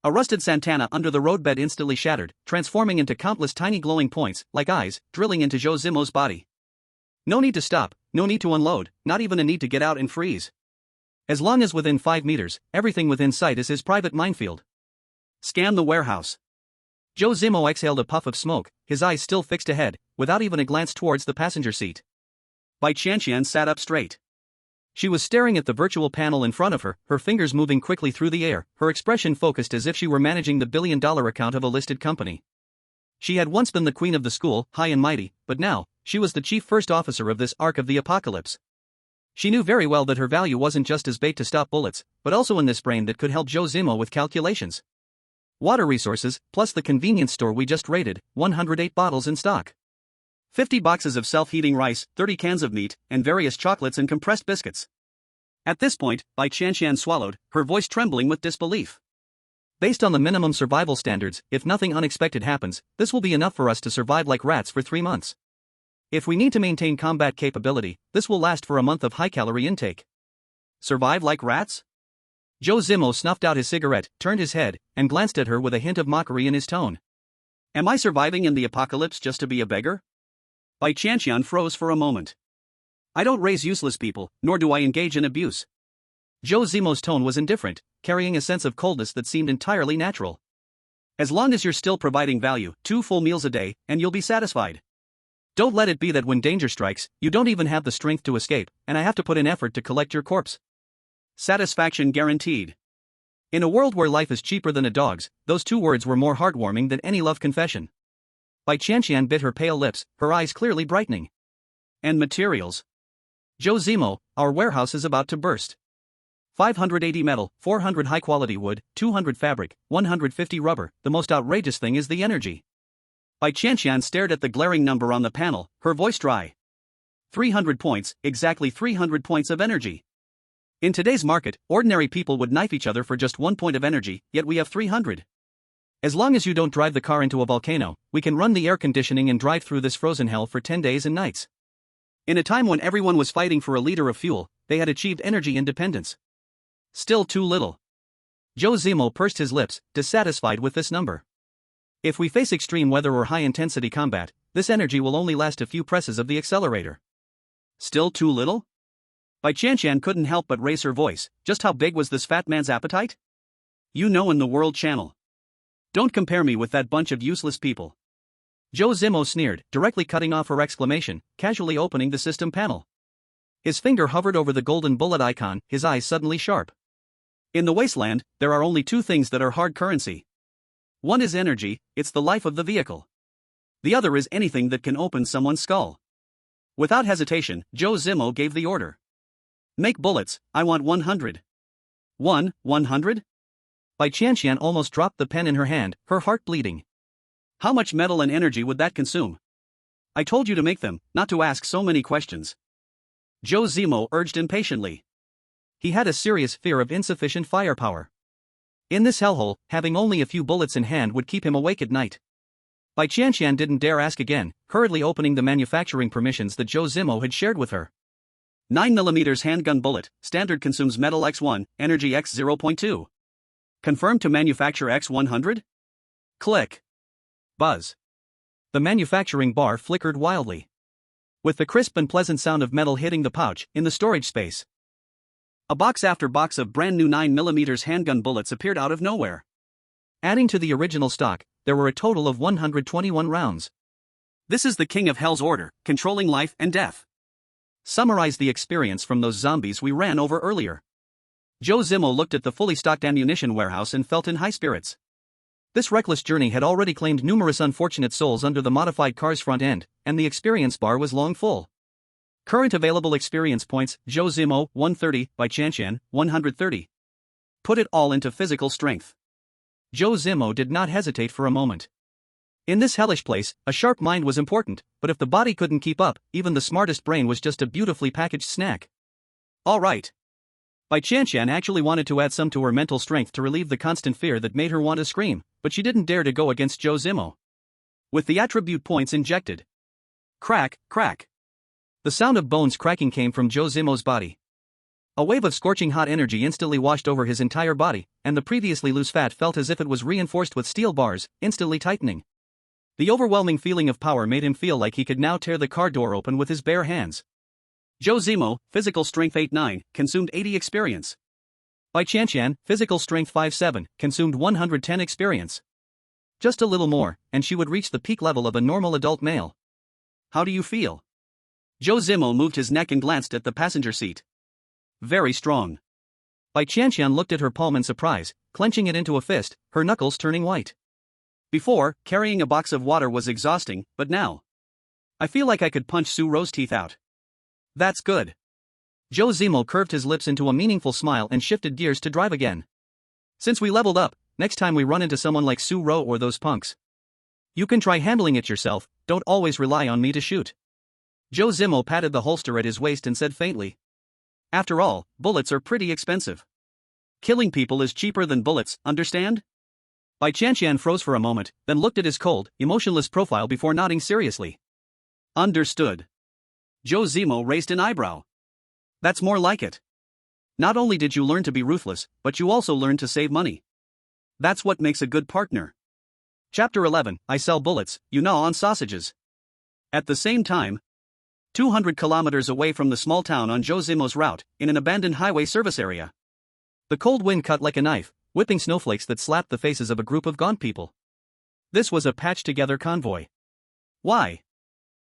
A rusted Santana under the roadbed instantly shattered, transforming into countless tiny glowing points, like eyes, drilling into Zhou Zimo's body. No need to stop, no need to unload, not even a need to get out and freeze. As long as within 5 meters, everything within sight is his private minefield. Scan the warehouse. Zhou Zimo exhaled a puff of smoke, his eyes still fixed ahead, without even a glance towards the passenger seat. Bai Qianqian sat up straight. She was staring at the virtual panel in front of her, her fingers moving quickly through the air, her expression focused as if she were managing the billion-dollar account of a listed company. She had once been the queen of the school, high and mighty, but now, she was the chief first officer of this arc of the apocalypse. She knew very well that her value wasn't just as bait to stop bullets, but also in this brain that could help Zhou Zimo with calculations. Water resources, plus the convenience store we just raided, 108 bottles in stock. 50 boxes of self-heating rice, 30 cans of meat, and various chocolates and compressed biscuits. At this point, Bai Qianqian swallowed, her voice trembling with disbelief. Based on the minimum survival standards, if nothing unexpected happens, this will be enough for us to survive like rats for 3 months. If we need to maintain combat capability, this will last for a month of high-calorie intake. Survive like rats? Zhou Zimo snuffed out his cigarette, turned his head, and glanced at her with a hint of mockery in his tone. Am I surviving in the apocalypse just to be a beggar? Bai Qianqian froze for a moment. I don't raise useless people, nor do I engage in abuse. Zhou Zimo's tone was indifferent, carrying a sense of coldness that seemed entirely natural. As long as you're still providing value, 2 full meals a day, and you'll be satisfied. Don't let it be that when danger strikes, you don't even have the strength to escape, and I have to put in effort to collect your corpse. Satisfaction guaranteed. In a world where life is cheaper than a dog's, those 2 words were more heartwarming than any love confession. Bai Qianqian bit her pale lips, her eyes clearly brightening. And materials. Zhou Zimo, our warehouse is about to burst. 580 metal, 400 high-quality wood, 200 fabric, 150 rubber, the most outrageous thing is the energy. Bai Qianqian stared at the glaring number on the panel, her voice dry. 300 points, exactly 300 points of energy. In today's market, ordinary people would knife each other for just 1 point of energy, yet we have 300. As long as you don't drive the car into a volcano, we can run the air conditioning and drive through this frozen hell for 10 days and nights. In a time when everyone was fighting for a liter of fuel, they had achieved energy independence. Still too little. Zhou Zimo pursed his lips, dissatisfied with this number. If we face extreme weather or high-intensity combat, this energy will only last a few presses of the accelerator. Still too little? Bai Qianqian couldn't help but raise her voice. Just how big was this fat man's appetite? You know, in the World Channel. Don't compare me with that bunch of useless people. Zhou Zimo sneered, directly cutting off her exclamation, casually opening the system panel. His finger hovered over the golden bullet icon, his eyes suddenly sharp. In the wasteland, there are only two things that are hard currency. One is energy, it's the life of the vehicle. The other is anything that can open someone's skull. Without hesitation, Zhou Zimo gave the order. Make bullets, I want 100. 100? Bai Qianqian almost dropped the pen in her hand, her heart bleeding. How much metal and energy would that consume? I told you to make them, not to ask so many questions. Zhou Zimo urged impatiently. He had a serious fear of insufficient firepower. In this hellhole, having only a few bullets in hand would keep him awake at night. Bai Qianqian didn't dare ask again, hurriedly opening the manufacturing permissions that Zhou Zimo had shared with her. 9mm handgun bullet, standard consumes metal X1, energy X0.2. Confirmed to manufacture X100? Click. Buzz. The manufacturing bar flickered wildly. With the crisp and pleasant sound of metal hitting the pouch, in the storage space. A box after box of brand new 9mm handgun bullets appeared out of nowhere. Adding to the original stock, there were a total of 121 rounds. This is the King of Hell's order, controlling life and death. Summarize the experience from those zombies we ran over earlier. Zhou Zimo looked at the fully stocked ammunition warehouse and felt in high spirits. This reckless journey had already claimed numerous unfortunate souls under the modified car's front end, and the experience bar was long full. Current available experience points, Zhou Zimo, 130, Bai Qianqian, 130. Put it all into physical strength. Zhou Zimo did not hesitate for a moment. In this hellish place, a sharp mind was important, but if the body couldn't keep up, even the smartest brain was just a beautifully packaged snack. All right. Bai Qianqian actually wanted to add some to her mental strength to relieve the constant fear that made her want to scream, but she didn't dare to go against Zhou Zimo. With the attribute points injected. Crack, crack. The sound of bones cracking came from Zhou Zimo's body. A wave of scorching hot energy instantly washed over his entire body, and the previously loose fat felt as if it was reinforced with steel bars, instantly tightening. The overwhelming feeling of power made him feel like he could now tear the car door open with his bare hands. Zhou Zimo, physical strength 8-9, consumed 80 experience. Bai Qianqian, physical strength 5-7, consumed 110 experience. Just a little more, and she would reach the peak level of a normal adult male. How do you feel? Zhou Zimo moved his neck and glanced at the passenger seat. Very strong. Bai Qianqian looked at her palm in surprise, clenching it into a fist, her knuckles turning white. Before, carrying a box of water was exhausting, but now. I feel like I could punch Su Ro's teeth out. That's good. Zhou Zimo curved his lips into a meaningful smile and shifted gears to drive again. Since we leveled up, next time we run into someone like Su Ro or those punks. You can try handling it yourself, don't always rely on me to shoot. Zhou Zimo patted the holster at his waist and said faintly. After all, bullets are pretty expensive. Killing people is cheaper than bullets, understand? Bai Qianqian froze for a moment, then looked at his cold, emotionless profile before nodding seriously. Understood. Zhou Zimo raised an eyebrow. That's more like it. Not only did you learn to be ruthless, but you also learned to save money. That's what makes a good partner. Chapter 11, I sell bullets, you gnaw on sausages. At the same time, 200 kilometers away from the small town on Zhou Zimo's route, in an abandoned highway service area. The cold wind cut like a knife, whipping snowflakes that slapped the faces of a group of gaunt people. This was a patched-together convoy. Why?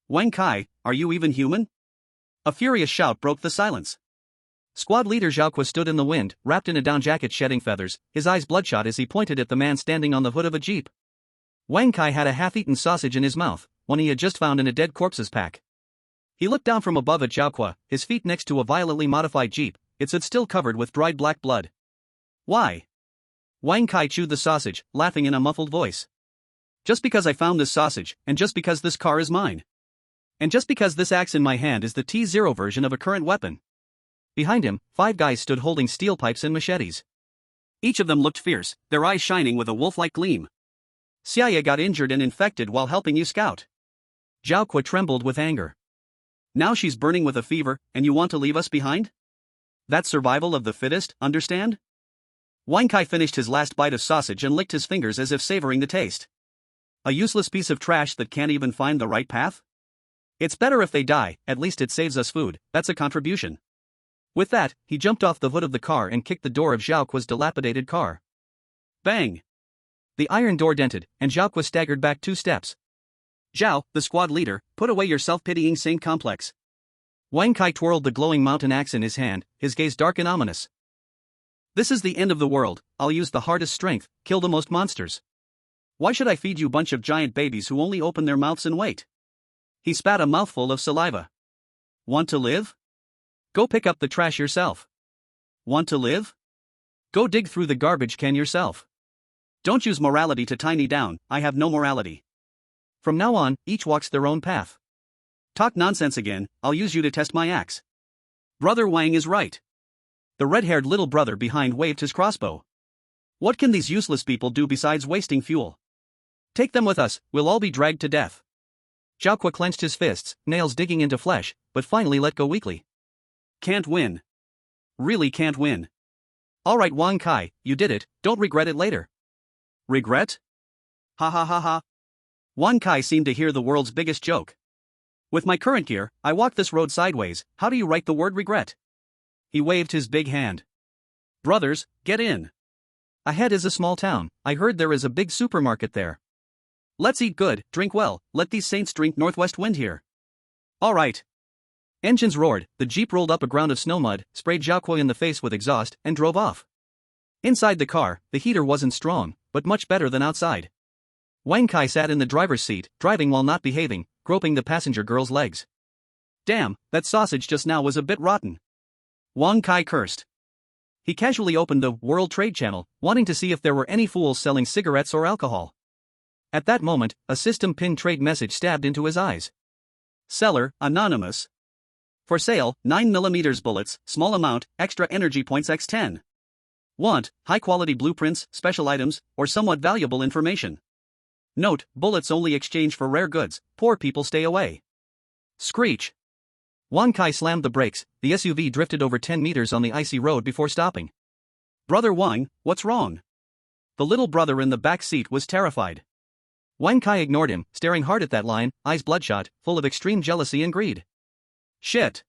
Wang Kai, are you even human? A furious shout broke the silence. Squad leader Zhao Kui stood in the wind, wrapped in a down jacket shedding feathers, his eyes bloodshot as he pointed at the man standing on the hood of a jeep. Wang Kai had a half-eaten sausage in his mouth, one he had just found in a dead corpse's pack. He looked down from above at Zhao Kui, his feet next to a violently modified jeep, its hood still covered with dried black blood. Why? Wang Kai chewed the sausage, laughing in a muffled voice. Just because I found this sausage, and just because this car is mine. And just because this axe in my hand is the T0 version of a current weapon. Behind him, 5 guys stood holding steel pipes and machetes. Each of them looked fierce, their eyes shining with a wolf-like gleam. Xiaye got injured and infected while helping you scout. Zhao Kui trembled with anger. Now she's burning with a fever, and you want to leave us behind? That's survival of the fittest, understand? Wang Kai finished his last bite of sausage and licked his fingers as if savoring the taste. A useless piece of trash that can't even find the right path? It's better if they die, at least it saves us food, that's a contribution. With that, he jumped off the hood of the car and kicked the door of Zhaoqua's dilapidated car. Bang! The iron door dented, and Zhaoqua staggered back 2 steps. Zhao, the squad leader, put away your self-pitying saint complex. Wang Kai twirled the glowing mountain axe in his hand, his gaze dark and ominous. This is the end of the world, I'll use the hardest strength, kill the most monsters. Why should I feed you bunch of giant babies who only open their mouths and wait? He spat a mouthful of saliva. Want to live? Go pick up the trash yourself. Want to live? Go dig through the garbage can yourself. Don't use morality to tie me down, I have no morality. From now on, each walks their own path. Talk nonsense again, I'll use you to test my axe. Brother Wang is right. The red-haired little brother behind waved his crossbow. What can these useless people do besides wasting fuel? Take them with us, we'll all be dragged to death. Zhaoqua clenched his fists, nails digging into flesh, but finally let go weakly. Can't win. Really can't win. Alright Wang Kai, you did it, don't regret it later. Regret? Ha ha ha ha. Wang Kai seemed to hear the world's biggest joke. With my current gear, I walk this road sideways, how do you write the word regret? He waved his big hand. Brothers, get in. Ahead is a small town, I heard there is a big supermarket there. Let's eat good, drink well, let these saints drink northwest wind here. Alright. Engines roared, the jeep rolled up a ground of snow mud, sprayed Zhaoqua in the face with exhaust, and drove off. Inside the car, the heater wasn't strong, but much better than outside. Wang Kai sat in the driver's seat, driving while not behaving, groping the passenger girl's legs. Damn, that sausage just now was a bit rotten. Wang Kai cursed. He casually opened the World Trade Channel, wanting to see if there were any fools selling cigarettes or alcohol. At that moment, a system-pinned trade message stabbed into his eyes. Seller, anonymous. For sale, 9mm bullets, small amount, extra energy points x10. Want, high-quality blueprints, special items, or somewhat valuable information. Note, bullets only exchange for rare goods, poor people stay away. Screech. Wang Kai slammed the brakes, the SUV drifted over 10 meters on the icy road before stopping. Brother Wang, what's wrong? The little brother in the back seat was terrified. Wang Kai ignored him, staring hard at that line, eyes bloodshot, full of extreme jealousy and greed. Shit.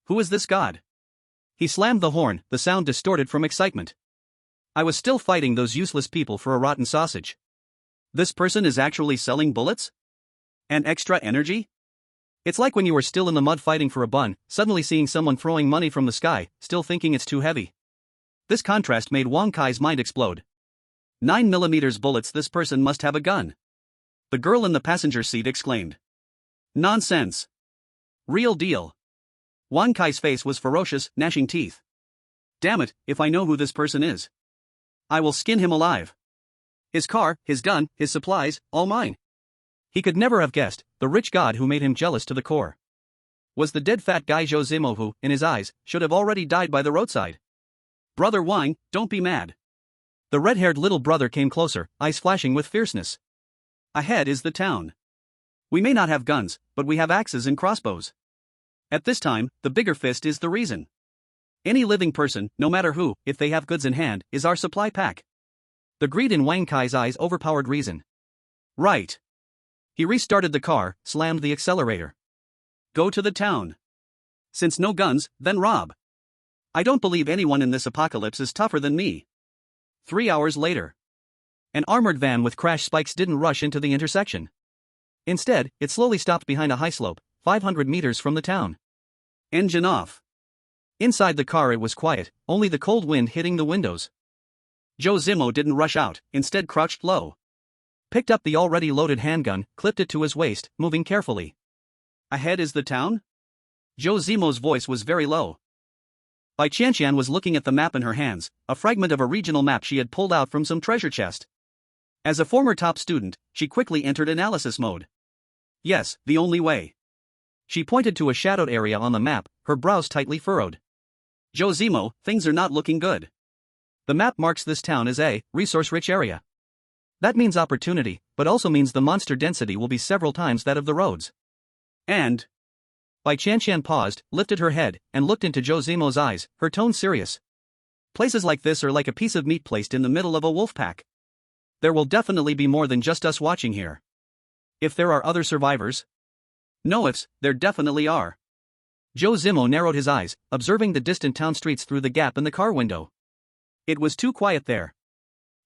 Who is this god? He slammed the horn, the sound distorted from excitement. I was still fighting those useless people for a rotten sausage. This person is actually selling bullets? And extra energy? It's like when you were still in the mud fighting for a bun, suddenly seeing someone throwing money from the sky, still thinking it's too heavy. This contrast made Wang Kai's mind explode. 9mm bullets, this person must have a gun. The girl in the passenger seat exclaimed. Nonsense. Real deal. Wang Kai's face was ferocious, gnashing teeth. Damn it, if I know who this person is. I will skin him alive. His car, his gun, his supplies, all mine. He could never have guessed, the rich god who made him jealous to the core. Was the dead fat guy Zhou Zimo who, in his eyes, should have already died by the roadside. Brother Wang, don't be mad. The red-haired little brother came closer, eyes flashing with fierceness. Ahead is the town. We may not have guns, but we have axes and crossbows. At this time, the bigger fist is the reason. Any living person, no matter who, if they have goods in hand, is our supply pack. The greed in Wang Kai's eyes overpowered reason. Right. He restarted the car, slammed the accelerator. Go to the town. Since no guns, then rob. I don't believe anyone in this apocalypse is tougher than me. 3 hours later. An armored van with crash spikes didn't rush into the intersection. Instead, it slowly stopped behind a high slope, 500 meters from the town. Engine off. Inside the car it was quiet, only the cold wind hitting the windows. Zhou Zimo didn't rush out, instead crouched low. Picked up the already loaded handgun, clipped it to his waist, moving carefully. Ahead is the town? Zhou Zimo's voice was very low. Bai Qianqian was looking at the map in her hands, a fragment of a regional map she had pulled out from some treasure chest. As a former top student, she quickly entered analysis mode. Yes, the only way. She pointed to a shadowed area on the map, her brows tightly furrowed. Zhou Zimo, things are not looking good. The map marks this town as a resource-rich area. That means opportunity, but also means the monster density will be several times that of the roads. And... Bai Qianqian paused, lifted her head, and looked into Zhou Zimo's eyes, her tone serious. Places like this are like a piece of meat placed in the middle of a wolf pack. There will definitely be more than just us watching here. If there are other survivors? No ifs, there definitely are. Zhou Zimo narrowed his eyes, observing the distant town streets through the gap in the car window. It was too quiet there.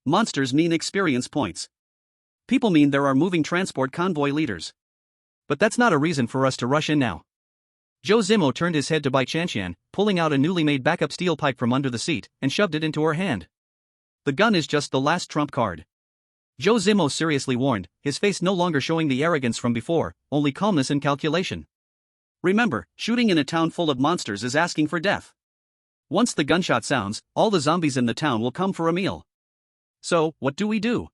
Monsters mean experience points. People mean there are moving transport convoy leaders. But that's not a reason for us to rush in now. Zhou Zimo turned his head to Bai Qianqian, pulling out a newly made backup steel pipe from under the seat, and shoved it into her hand. The gun is just the last trump card. Zhou Zimo seriously warned, his face no longer showing the arrogance from before, only calmness and calculation. Remember, shooting in a town full of monsters is asking for death. Once the gunshot sounds, all the zombies in the town will come for a meal. So, what do we do?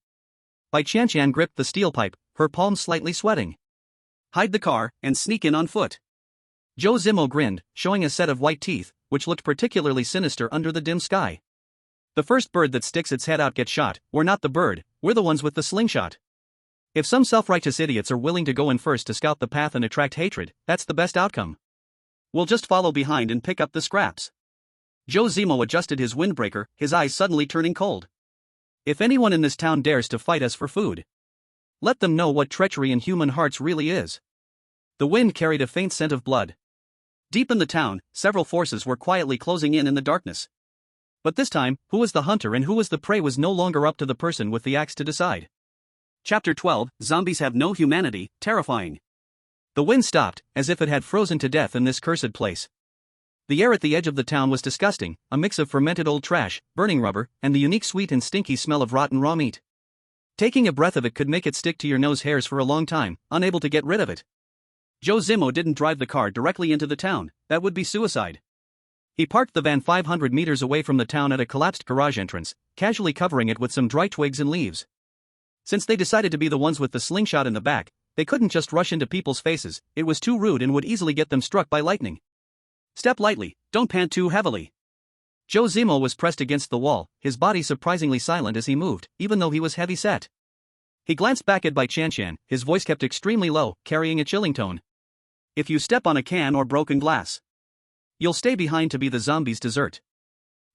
Bai Qianqian gripped the steel pipe, her palms slightly sweating. Hide the car, and sneak in on foot. Zhou Zimo grinned, showing a set of white teeth, which looked particularly sinister under the dim sky. The first bird that sticks its head out gets shot. We're not the bird, we're the ones with the slingshot. If some self-righteous idiots are willing to go in first to scout the path and attract hatred, that's the best outcome. We'll just follow behind and pick up the scraps. Zhou Zimo adjusted his windbreaker, his eyes suddenly turning cold. If anyone in this town dares to fight us for food, let them know what treachery in human hearts really is. The wind carried a faint scent of blood. Deep in the town, several forces were quietly closing in the darkness. But this time, who was the hunter and who was the prey was no longer up to the person with the axe to decide. Chapter 12, Zombies Have No Humanity, Terrifying. The wind stopped, as if it had frozen to death in this cursed place. The air at the edge of the town was disgusting, a mix of fermented old trash, burning rubber, and the unique sweet and stinky smell of rotten raw meat. Taking a breath of it could make it stick to your nose hairs for a long time, unable to get rid of it. Zhou Zimo didn't drive the car directly into the town, that would be suicide. He parked the van 500 meters away from the town at a collapsed garage entrance, casually covering it with some dry twigs and leaves. Since they decided to be the ones with the slingshot in the back, they couldn't just rush into people's faces, it was too rude and would easily get them struck by lightning. Step lightly, don't pant too heavily. Zhou Zimo was pressed against the wall, his body surprisingly silent as he moved, even though he was heavy-set. He glanced back at Bai Qianqian, his voice kept extremely low, carrying a chilling tone. If you step on a can or broken glass, you'll stay behind to be the zombies' dessert.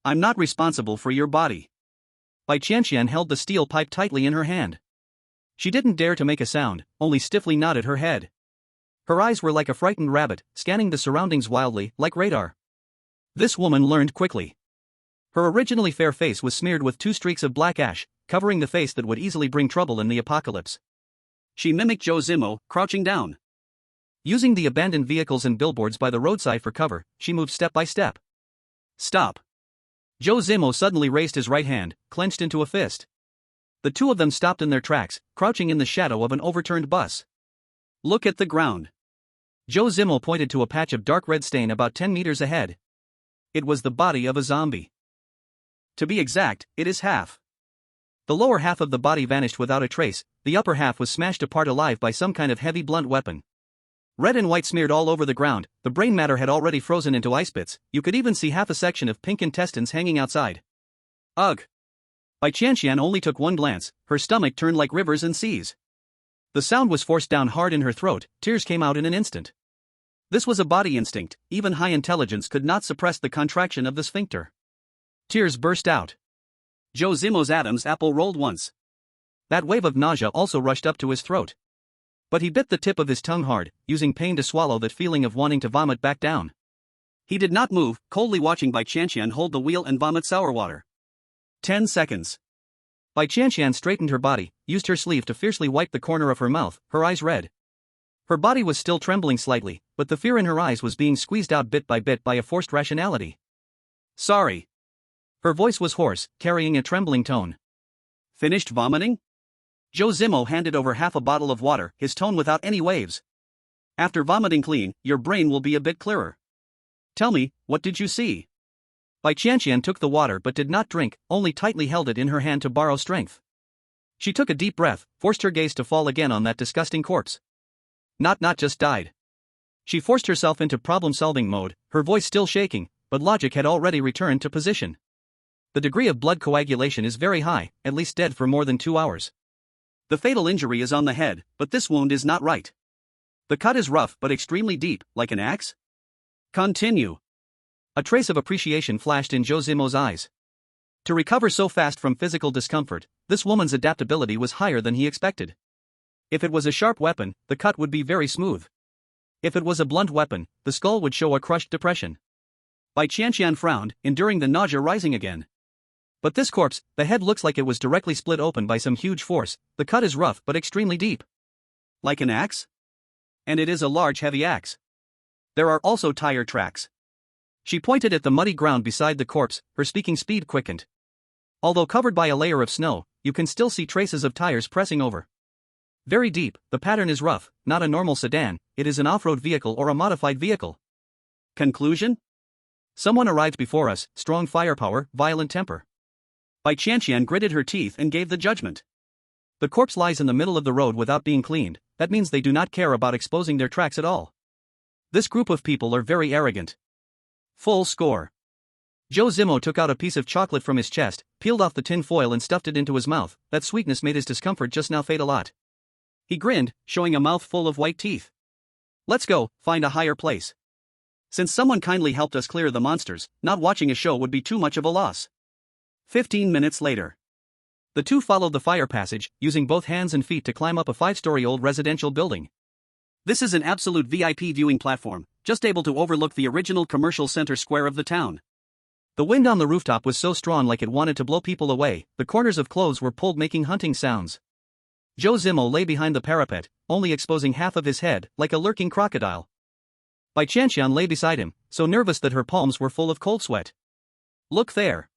I'm not responsible for your body. Bai Qianqian held the steel pipe tightly in her hand. She didn't dare to make a sound, only stiffly nodded her head. Her eyes were like a frightened rabbit, scanning the surroundings wildly, like radar. This woman learned quickly. Her originally fair face was smeared with 2 streaks of black ash, covering the face that would easily bring trouble in the apocalypse. She mimicked Zhou Zimo, crouching down. Using the abandoned vehicles and billboards by the roadside for cover, she moved step by step. Stop. Zhou Zimo suddenly raised his right hand, clenched into a fist. The two of them stopped in their tracks, crouching in the shadow of an overturned bus. Look at the ground. Zhou Zimo pointed to a patch of dark red stain about 10 meters ahead. It was the body of a zombie. To be exact, it is half. The lower half of the body vanished without a trace, the upper half was smashed apart alive by some kind of heavy blunt weapon. Red and white smeared all over the ground, the brain matter had already frozen into ice bits, you could even see half a section of pink intestines hanging outside. Ugh! Bai Qianqian only took one glance, her stomach turned like rivers and seas. The sound was forced down hard in her throat, tears came out in an instant. This was a body instinct, even high intelligence could not suppress the contraction of the sphincter. Tears burst out. Zhou Zimo's Adam's apple rolled once. That wave of nausea also rushed up to his throat. But he bit the tip of his tongue hard, using pain to swallow that feeling of wanting to vomit back down. He did not move, coldly watching Bai Qianqian hold the wheel and vomit sour water. 10 seconds. Bai Qianqian straightened her body, used her sleeve to fiercely wipe the corner of her mouth, her eyes red. Her body was still trembling slightly, but the fear in her eyes was being squeezed out bit by a forced rationality. Sorry. Her voice was hoarse, carrying a trembling tone. Finished vomiting? Zhou Zimo handed over half a bottle of water, his tone without any waves. After vomiting clean, your brain will be a bit clearer. Tell me, what did you see? Bai Qianqian took the water but did not drink, only tightly held it in her hand to borrow strength. She took a deep breath, forced her gaze to fall again on that disgusting corpse. Not just died. She forced herself into problem-solving mode, her voice still shaking, but logic had already returned to position. The degree of blood coagulation is very high, at least dead for more than 2 hours. The fatal injury is on the head, but this wound is not right. The cut is rough but extremely deep, like an axe? Continue. A trace of appreciation flashed in Zhou Zimo's eyes. To recover so fast from physical discomfort, this woman's adaptability was higher than he expected. If it was a sharp weapon, the cut would be very smooth. If it was a blunt weapon, the skull would show a crushed depression. Bai Qianqian frowned, enduring the nausea rising again. But this corpse, the head looks like it was directly split open by some huge force, the cut is rough but extremely deep. Like an axe? And it is a large heavy axe. There are also tire tracks. She pointed at the muddy ground beside the corpse, her speaking speed quickened. Although covered by a layer of snow, you can still see traces of tires pressing over. Very deep, the pattern is rough, not a normal sedan, it is an off-road vehicle or a modified vehicle. Conclusion? Someone arrived before us, strong firepower, violent temper. Bai Qianqian gritted her teeth and gave the judgment. The corpse lies in the middle of the road without being cleaned, that means they do not care about exposing their tracks at all. This group of people are very arrogant. Full score. Zhou Zimo took out a piece of chocolate from his chest, peeled off the tin foil and stuffed it into his mouth. That sweetness made his discomfort just now fade a lot. He grinned, showing a mouth full of white teeth. Let's go, find a higher place. Since someone kindly helped us clear the monsters, not watching a show would be too much of a loss. 15 minutes later. The two followed the fire passage, using both hands and feet to climb up a 5-story old residential building. This is an absolute VIP viewing platform, just able to overlook the original commercial center square of the town. The wind on the rooftop was so strong like it wanted to blow people away, the corners of clothes were pulled making hunting sounds. Zhou Zimo lay behind the parapet, only exposing half of his head, like a lurking crocodile. Bai Qianqian lay beside him, so nervous that her palms were full of cold sweat. Look there.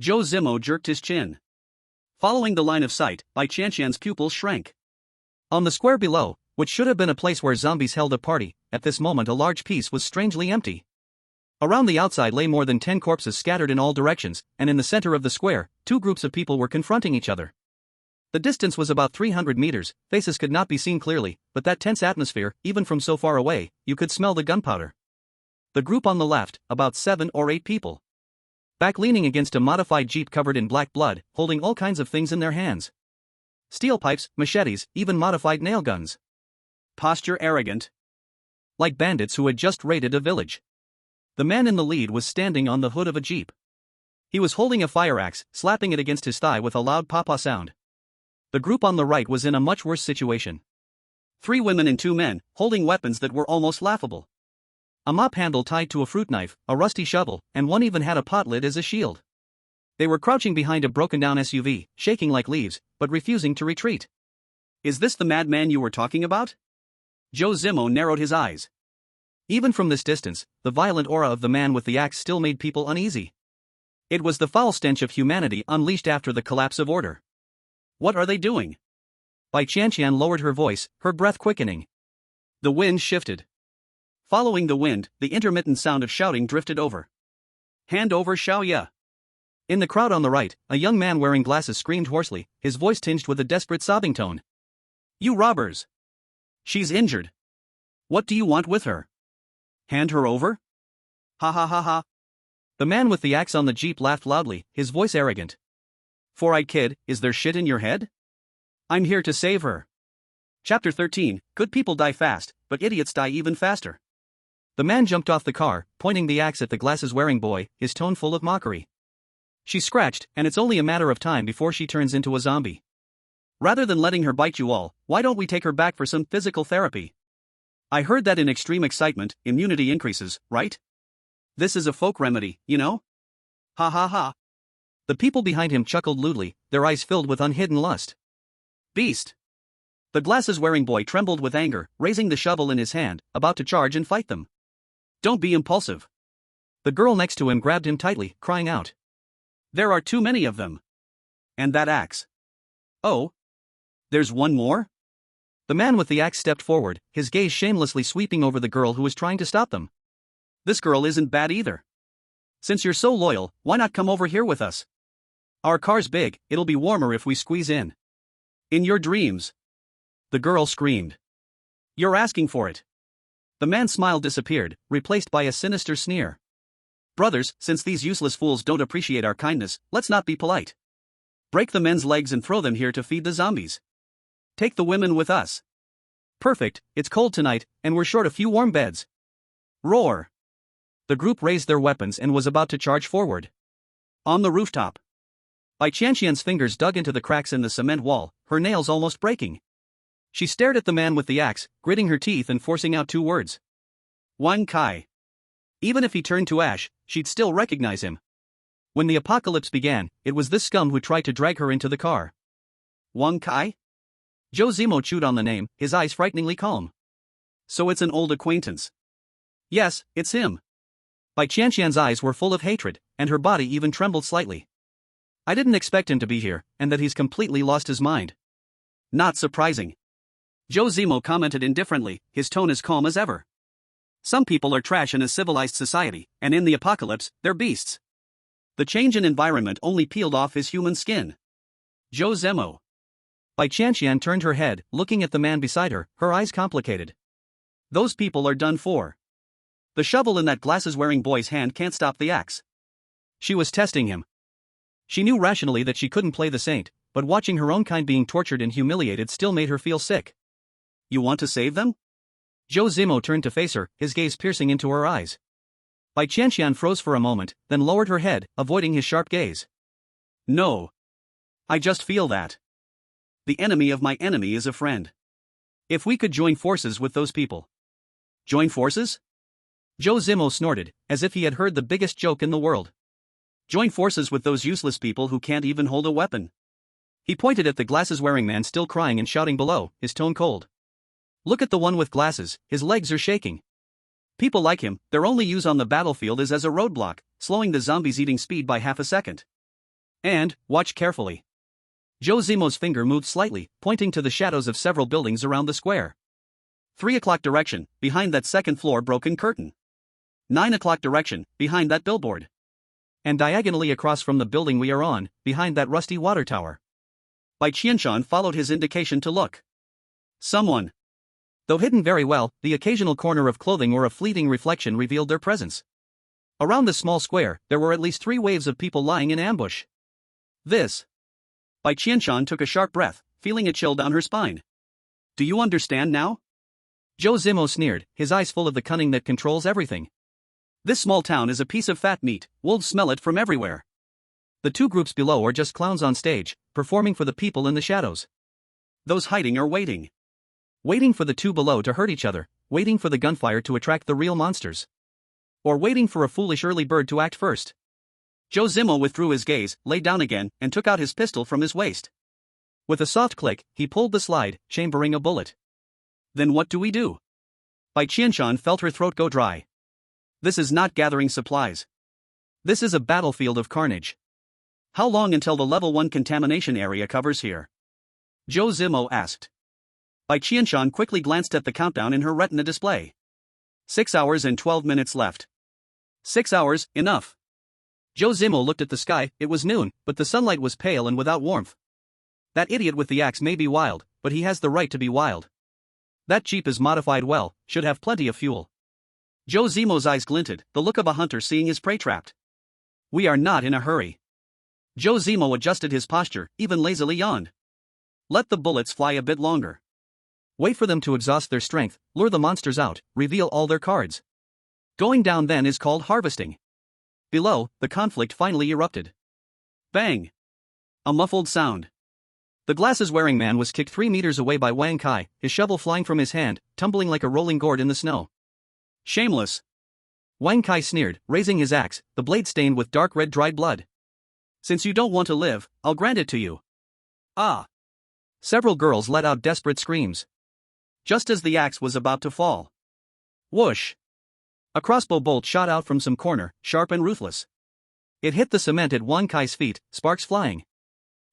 Zhou Zimo jerked his chin. Following the line of sight, Bai Qianqian's pupils shrank. On the square below, which should have been a place where zombies held a party, at this moment a large piece was strangely empty. Around the outside lay more than 10 corpses scattered in all directions, and in the center of the square, 2 groups of people were confronting each other. The distance was about 300 meters, faces could not be seen clearly, but that tense atmosphere, even from so far away, you could smell the gunpowder. The group on the left, about 7 or 8 people. Back leaning against a modified jeep covered in black blood, holding all kinds of things in their hands. Steel pipes, machetes, even modified nail guns. Posture arrogant. Like bandits who had just raided a village. The man in the lead was standing on the hood of a jeep. He was holding a fire axe, slapping it against his thigh with a loud papa sound. The group on the right was in a much worse situation. 3 women and 2 men, holding weapons that were almost laughable. A mop handle tied to a fruit knife, a rusty shovel, and one even had a pot lid as a shield. They were crouching behind a broken-down SUV, shaking like leaves, but refusing to retreat. Is this the madman you were talking about? Zhou Zimo narrowed his eyes. Even from this distance, the violent aura of the man with the axe still made people uneasy. It was the foul stench of humanity unleashed after the collapse of order. What are they doing? Bai Qianqian lowered her voice, her breath quickening. The wind shifted. Following the wind, the intermittent sound of shouting drifted over. Hand over Xiaoya. In the crowd on the right, a young man wearing glasses screamed hoarsely, his voice tinged with a desperate sobbing tone. You robbers! She's injured. What do you want with her? Hand her over? Ha ha ha ha. The man with the axe on the jeep laughed loudly, his voice arrogant. Four-eyed kid, is there shit in your head? I'm here to save her. Chapter 13, Good people die fast, but idiots die even faster. The man jumped off the car, pointing the axe at the glasses-wearing boy, his tone full of mockery. She's scratched, and it's only a matter of time before she turns into a zombie. Rather than letting her bite you all, why don't we take her back for some physical therapy? I heard that in extreme excitement, immunity increases, right? This is a folk remedy, you know? Ha ha ha. The people behind him chuckled lewdly, their eyes filled with unhidden lust. Beast! The glasses-wearing boy trembled with anger, raising the shovel in his hand, about to charge and fight them. Don't be impulsive. The girl next to him grabbed him tightly, crying out. There are too many of them. And that axe. Oh? There's one more? The man with the axe stepped forward, his gaze shamelessly sweeping over the girl who was trying to stop them. This girl isn't bad either. Since you're so loyal, why not come over here with us? Our car's big, it'll be warmer if we squeeze in. In your dreams. The girl screamed. You're asking for it. The man's smile disappeared, replaced by a sinister sneer. Brothers, since these useless fools don't appreciate our kindness, let's not be polite. Break the men's legs and throw them here to feed the zombies. Take the women with us. Perfect, it's cold tonight, and we're short a few warm beds. Roar. The group raised their weapons and was about to charge forward. On the rooftop. Bai Qianqian's fingers dug into the cracks in the cement wall, her nails almost breaking. She stared at the man with the axe, gritting her teeth and forcing out 2 words. Wang Kai. Even if he turned to ash, she'd still recognize him. When the apocalypse began, it was this scum who tried to drag her into the car. Wang Kai? Zhou Zimo chewed on the name, his eyes frighteningly calm. So it's an old acquaintance. Yes, it's him. Bai Qianqian's eyes were full of hatred, and her body even trembled slightly. I didn't expect him to be here, and that he's completely lost his mind. Not surprising. Zhou Zimo commented indifferently, his tone as calm as ever. Some people are trash in a civilized society, and in the apocalypse, they're beasts. The change in environment only peeled off his human skin. Zhou Zimo. Bai Qianqian turned her head, looking at the man beside her, her eyes complicated. Those people are done for. The shovel in that glasses-wearing boy's hand can't stop the axe. She was testing him. She knew rationally that she couldn't play the saint, but watching her own kind being tortured and humiliated still made her feel sick. You want to save them? Zhou Zimo turned to face her, his gaze piercing into her eyes. Bai Qianqian froze for a moment, then lowered her head, avoiding his sharp gaze. No. I just feel that. The enemy of my enemy is a friend. If we could join forces with those people. Join forces? Zhou Zimo snorted, as if he had heard the biggest joke in the world. Join forces with those useless people who can't even hold a weapon. He pointed at the glasses-wearing man still crying and shouting below, his tone cold. Look at the one with glasses, his legs are shaking. People like him, their only use on the battlefield is as a roadblock, slowing the zombies' eating speed by half a second. And, watch carefully. Zhou Zimo's finger moved slightly, pointing to the shadows of several buildings around the square. 3 o'clock direction, behind that second-floor broken curtain. 9 o'clock direction, behind that billboard. And diagonally across from the building we are on, behind that rusty water tower. Bai Qianqian followed his indication to look. Someone. Though hidden very well, the occasional corner of clothing or a fleeting reflection revealed their presence. Around the small square, there were at least 3 waves of people lying in ambush. This. Bai Qianqian took a sharp breath, feeling a chill down her spine. Do you understand now? Zhou Zimo sneered, his eyes full of the cunning that controls everything. This small town is a piece of fat meat, wolves smell it from everywhere. The 2 groups below are just clowns on stage, performing for the people in the shadows. Those hiding are waiting. Waiting for the 2 below to hurt each other, waiting for the gunfire to attract the real monsters. Or waiting for a foolish early bird to act first. Zhou Zimo withdrew his gaze, lay down again, and took out his pistol from his waist. With a soft click, he pulled the slide, chambering a bullet. Then what do we do? Bai Qianqian felt her throat go dry. This is not gathering supplies. This is a battlefield of carnage. How long until the level 1 contamination area covers here? Zhou Zimo asked. Bai Qianqian quickly glanced at the countdown in her retina display. 6 hours and 12 minutes left. 6 hours, enough. Zhou Zimo looked at the sky, it was noon, but the sunlight was pale and without warmth. That idiot with the axe may be wild, but he has the right to be wild. That jeep is modified well, should have plenty of fuel. Zhou Zimo's eyes glinted, the look of a hunter seeing his prey trapped. We are not in a hurry. Zhou Zimo adjusted his posture, even lazily yawned. Let the bullets fly a bit longer. Wait for them to exhaust their strength, lure the monsters out, reveal all their cards. Going down then is called harvesting. Below, the conflict finally erupted. Bang! A muffled sound. The glasses-wearing man was kicked 3 meters away by Wang Kai, his shovel flying from his hand, tumbling like a rolling gourd in the snow. Shameless! Wang Kai sneered, raising his axe, the blade stained with dark red dried blood. Since you don't want to live, I'll grant it to you. Ah! Several girls let out desperate screams. Just as the axe was about to fall. Whoosh! A crossbow bolt shot out from some corner, sharp and ruthless. It hit the cement at Wang Kai's feet, sparks flying.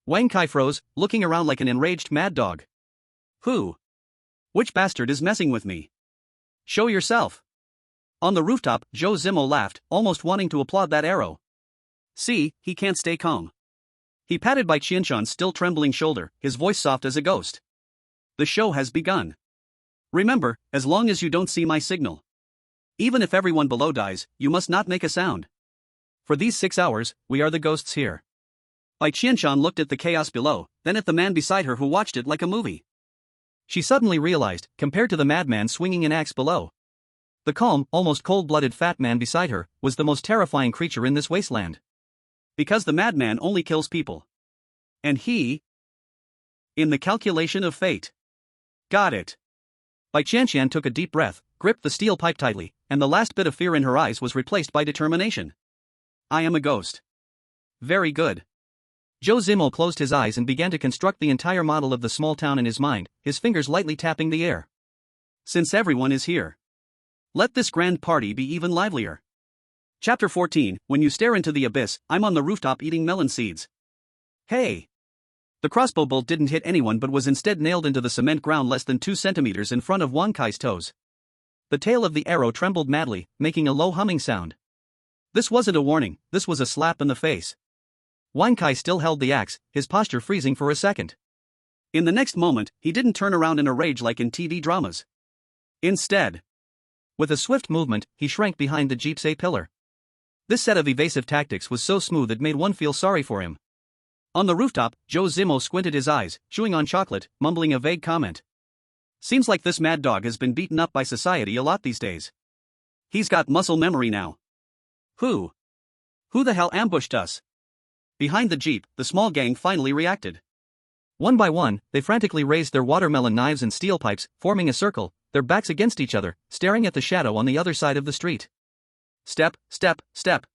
Wang Kai froze, looking around like an enraged mad dog. Who? Which bastard is messing with me? Show yourself. On the rooftop, Zhou Zimo laughed, almost wanting to applaud that arrow. See, he can't stay calm. He patted Bai Qianqian's still trembling shoulder, his voice soft as a ghost. The show has begun. Remember, as long as you don't see my signal. Even if everyone below dies, you must not make a sound. For these 6 hours, we are the ghosts here. Bai Qianqian looked at the chaos below, then at the man beside her who watched it like a movie. She suddenly realized, compared to the madman swinging an axe below, the calm, almost cold-blooded fat man beside her was the most terrifying creature in this wasteland. Because the madman only kills people. And he? In the calculation of fate. Got it. Bai Qianqian took a deep breath, gripped the steel pipe tightly, and the last bit of fear in her eyes was replaced by determination. I am a ghost. Very good. Zhou Zimo closed his eyes and began to construct the entire model of the small town in his mind, his fingers lightly tapping the air. Since everyone is here, let this grand party be even livelier. Chapter 14, When you stare into the abyss, I'm on the rooftop eating melon seeds. Hey! The crossbow bolt didn't hit anyone but was instead nailed into the cement ground less than 2 centimeters in front of Wang Kai's toes. The tail of the arrow trembled madly, making a low humming sound. This wasn't a warning, this was a slap in the face. Wang Kai still held the axe, his posture freezing for a second. In the next moment, he didn't turn around in a rage like in TV dramas. Instead, with a swift movement, he shrank behind the jeep's A-pillar. This set of evasive tactics was so smooth it made one feel sorry for him. On the rooftop, Zhou Zimo squinted his eyes, chewing on chocolate, mumbling a vague comment. Seems like this mad dog has been beaten up by society a lot these days. He's got muscle memory now. Who the hell ambushed us? Behind the jeep, the small gang finally reacted. One by one, they frantically raised their watermelon knives and steel pipes, forming a circle, their backs against each other, staring at the shadow on the other side of the street. Step, step, step.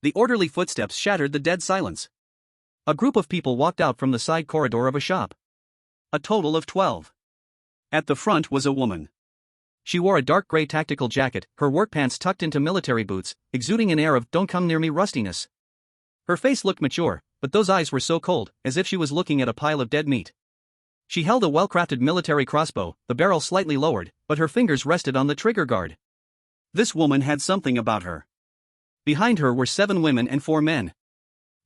The orderly footsteps shattered the dead silence. A group of people walked out from the side corridor of a shop. A total of 12. At the front was a woman. She wore a dark gray tactical jacket, her work pants tucked into military boots, exuding an air of "don't come near me" rustiness. Her face looked mature, but those eyes were so cold, as if she was looking at a pile of dead meat. She held a well-crafted military crossbow, the barrel slightly lowered, but her fingers rested on the trigger guard. This woman had something about her. Behind her were 7 women and 4 men.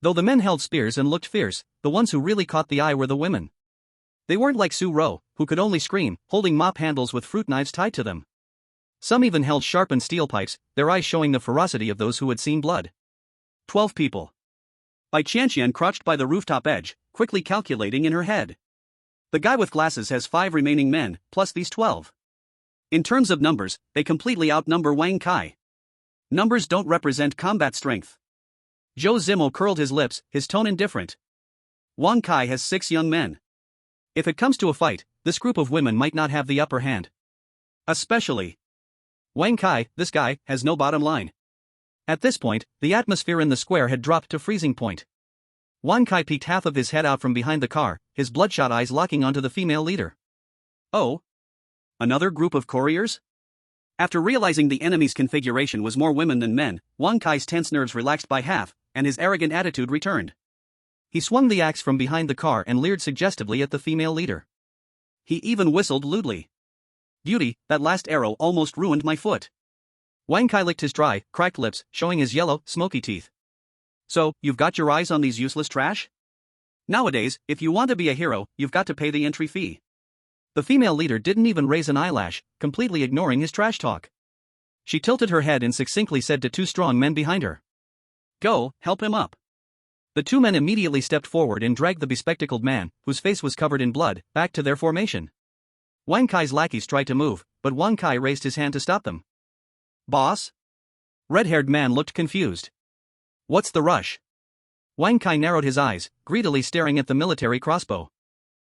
Though the men held spears and looked fierce, the ones who really caught the eye were the women. They weren't like Su Ro, who could only scream, holding mop handles with fruit knives tied to them. Some even held sharpened steel pipes, their eyes showing the ferocity of those who had seen blood. 12 people. Bai Qianqian crouched by the rooftop edge, quickly calculating in her head. The guy with glasses has 5 remaining men, plus these 12. In terms of numbers, they completely outnumber Wang Kai. Numbers don't represent combat strength. Zhou Zimo curled his lips, his tone indifferent. Wang Kai has 6 young men. If it comes to a fight, this group of women might not have the upper hand. Especially Wang Kai, this guy, has no bottom line. At this point, the atmosphere in the square had dropped to freezing point. Wang Kai peeked half of his head out from behind the car, his bloodshot eyes locking onto the female leader. Oh? Another group of couriers? After realizing the enemy's configuration was more women than men, Wang Kai's tense nerves relaxed by half, and his arrogant attitude returned. He swung the axe from behind the car and leered suggestively at the female leader. He even whistled lewdly. Beauty, that last arrow almost ruined my foot. Wang Kai licked his dry, cracked lips, showing his yellow, smoky teeth. So, you've got your eyes on these useless trash? Nowadays, if you want to be a hero, you've got to pay the entry fee. The female leader didn't even raise an eyelash, completely ignoring his trash talk. She tilted her head and succinctly said to 2 strong men behind her. Go, help him up. The 2 men immediately stepped forward and dragged the bespectacled man, whose face was covered in blood, back to their formation. Wang Kai's lackeys tried to move, but Wang Kai raised his hand to stop them. Boss? Red-haired man looked confused. What's the rush? Wang Kai narrowed his eyes, greedily staring at the military crossbow.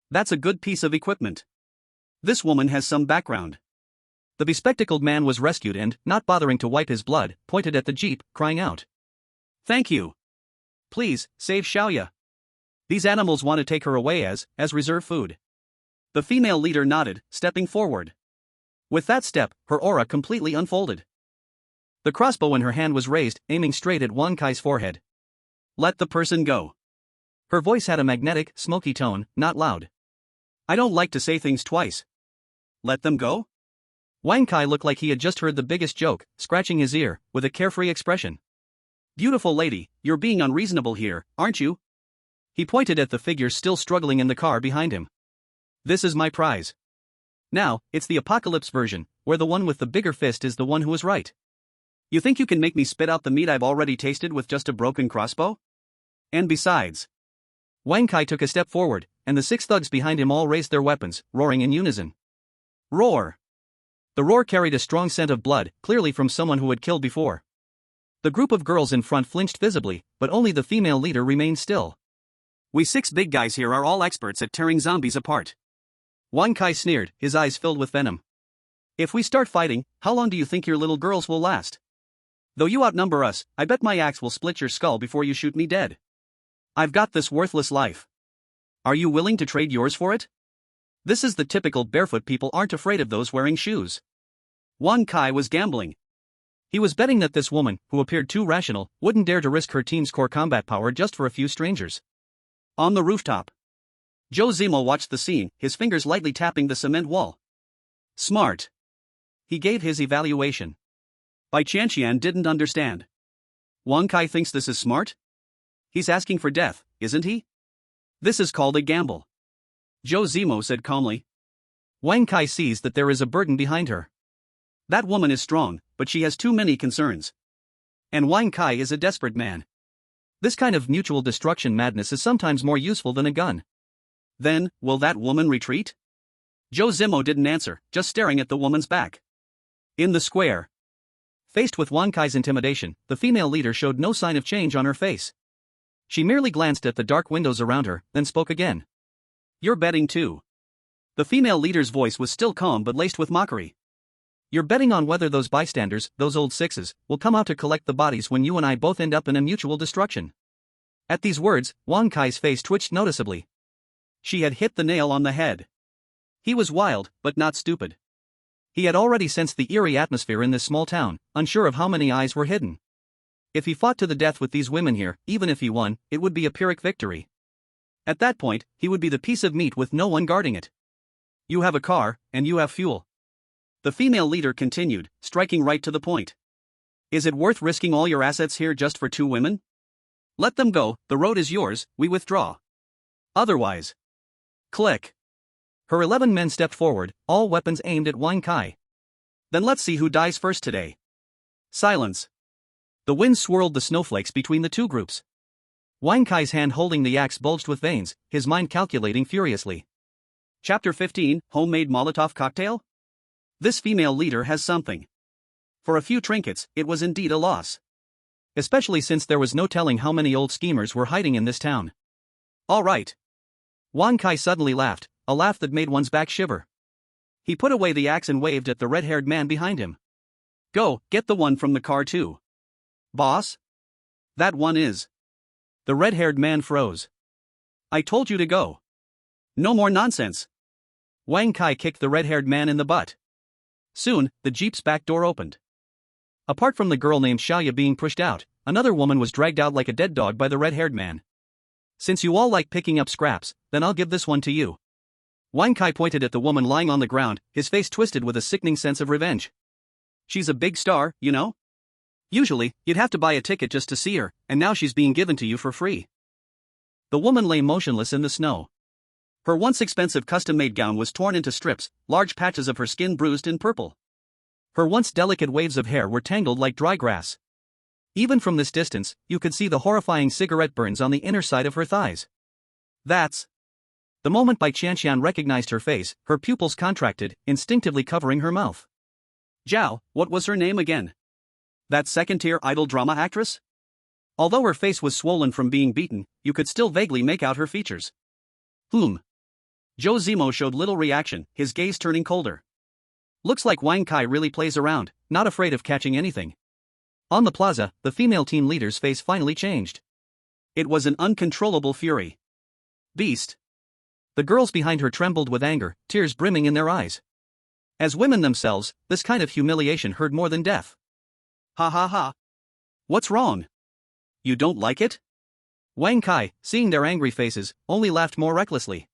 That's a good piece of equipment. This woman has some background. The bespectacled man was rescued and, not bothering to wipe his blood, pointed at the jeep, crying out. Thank you. Please, save Xiaoya. These animals want to take her away as reserve food. The female leader nodded, stepping forward. With that step, her aura completely unfolded. The crossbow in her hand was raised, aiming straight at Wang Kai's forehead. Let the person go. Her voice had a magnetic, smoky tone, not loud. I don't like to say things twice. Let them go? Wang Kai looked like he had just heard the biggest joke, scratching his ear, with a carefree expression. Beautiful lady, you're being unreasonable here, aren't you? He pointed at the figure still struggling in the car behind him. This is my prize. Now, it's the apocalypse version, where the one with the bigger fist is the one who is right. You think you can make me spit out the meat I've already tasted with just a broken crossbow? And besides. Wang Kai took a step forward, and the 6 thugs behind him all raised their weapons, roaring in unison. Roar! The roar carried a strong scent of blood, clearly from someone who had killed before. The group of girls in front flinched visibly, but only the female leader remained still. We 6 big guys here are all experts at tearing zombies apart. Wang Kai sneered, his eyes filled with venom. If we start fighting, how long do you think your little girls will last? Though you outnumber us, I bet my axe will split your skull before you shoot me dead. I've got this worthless life. Are you willing to trade yours for it? This is the typical barefoot people aren't afraid of those wearing shoes. Wang Kai was gambling. He was betting that this woman, who appeared too rational, wouldn't dare to risk her team's core combat power just for a few strangers. On the rooftop, Zhou Zimo watched the scene, his fingers lightly tapping the cement wall. Smart. He gave his evaluation. Bai Qianqian didn't understand. Wang Kai thinks this is smart? He's asking for death, isn't he? This is called a gamble. Zhou Zimo said calmly. Wang Kai sees that there is a burden behind her. That woman is strong, but she has too many concerns. And Wang Kai is a desperate man. This kind of mutual destruction madness is sometimes more useful than a gun. Then, will that woman retreat? Zhou Zimo didn't answer, just staring at the woman's back. In the square. Faced with Wang Kai's intimidation, the female leader showed no sign of change on her face. She merely glanced at the dark windows around her, then spoke again. You're betting too. The female leader's voice was still calm but laced with mockery. You're betting on whether those bystanders, those old sixes, will come out to collect the bodies when you and I both end up in a mutual destruction. At these words, Wang Kai's face twitched noticeably. She had hit the nail on the head. He was wild, but not stupid. He had already sensed the eerie atmosphere in this small town, unsure of how many eyes were hidden. If he fought to the death with these women here, even if he won, it would be a Pyrrhic victory. At that point, he would be the piece of meat with no one guarding it. You have a car, and you have fuel. The female leader continued, striking right to the point. Is it worth risking all your assets here just for 2 women? Let them go, the road is yours, we withdraw. Otherwise. Click. Her 11 men stepped forward, all weapons aimed at Wang Kai. Then let's see who dies first today. Silence. The wind swirled the snowflakes between the two groups. Wang Kai's hand holding the axe bulged with veins, his mind calculating furiously. Chapter 15, Homemade Molotov Cocktail? This female leader has something. For a few trinkets, it was indeed a loss. Especially since there was no telling how many old schemers were hiding in this town. All right. Wang Kai suddenly laughed, a laugh that made one's back shiver. He put away the axe and waved at the red-haired man behind him. Go, get the one from the car too. Boss? That one is. The red-haired man froze. I told you to go. No more nonsense. Wang Kai kicked the red-haired man in the butt. Soon, the jeep's back door opened. Apart from the girl named Xiaoya being pushed out, another woman was dragged out like a dead dog by the red-haired man. Since you all like picking up scraps, then I'll give this one to you. Wang Kai pointed at the woman lying on the ground, his face twisted with a sickening sense of revenge. She's a big star, you know? Usually, you'd have to buy a ticket just to see her, and now she's being given to you for free. The woman lay motionless in the snow. Her once expensive custom-made gown was torn into strips, large patches of her skin bruised and purple. Her once delicate waves of hair were tangled like dry grass. Even from this distance, you could see the horrifying cigarette burns on the inner side of her thighs. That's... The moment Bai Qianqian recognized her face, her pupils contracted, instinctively covering her mouth. Zhao, what was her name again? That second-tier idol drama actress? Although her face was swollen from being beaten, you could still vaguely make out her features. Zhou Zimo showed little reaction, his gaze turning colder. Looks like Wang Kai really plays around, not afraid of catching anything. On the plaza, the female team leader's face finally changed. It was an uncontrollable fury. Beast. The girls behind her trembled with anger, tears brimming in their eyes. As women themselves, this kind of humiliation hurt more than death. Ha ha ha. What's wrong? You don't like it? Wang Kai, seeing their angry faces, only laughed more recklessly.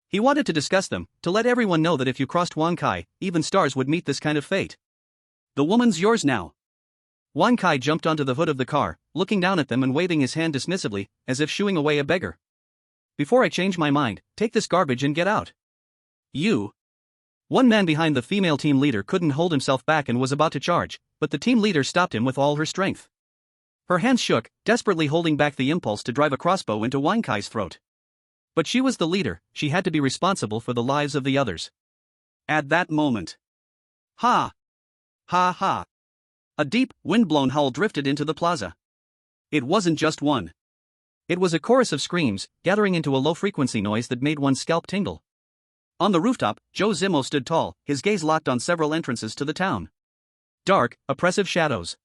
He wanted to discuss them, to let everyone know that if you crossed Wang Kai, even stars would meet this kind of fate. The woman's yours now. Wang Kai jumped onto the hood of the car, looking down at them and waving his hand dismissively, as if shooing away a beggar. Before I change my mind, take this garbage and get out. You. One man behind the female team leader couldn't hold himself back and was about to charge, but the team leader stopped him with all her strength. Her hands shook, desperately holding back the impulse to drive a crossbow into Wang Kai's throat. But she was the leader, she had to be responsible for the lives of the others. At that moment. Ha! Ha ha! A deep, wind-blown howl drifted into the plaza. It wasn't just one. It was a chorus of screams, gathering into a low-frequency noise that made one's scalp tingle. On the rooftop, Zhou Zimo stood tall, his gaze locked on several entrances to the town. Dark, oppressive shadows.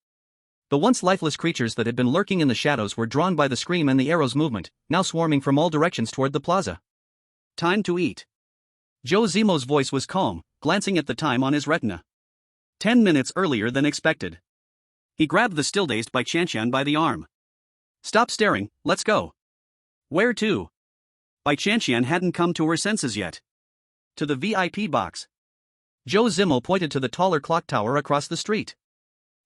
The once lifeless creatures that had been lurking in the shadows were drawn by the scream and the arrow's movement, now swarming from all directions toward the plaza. Time to eat. Zhou Zimo's voice was calm, glancing at the time on his retina. 10 minutes earlier than expected. He grabbed the still-dazed Bai Qianqian by the arm. Stop staring, let's go. Where to? Bai Qianqian hadn't come to her senses yet. To the VIP box. Zhou Zimo pointed to the taller clock tower across the street.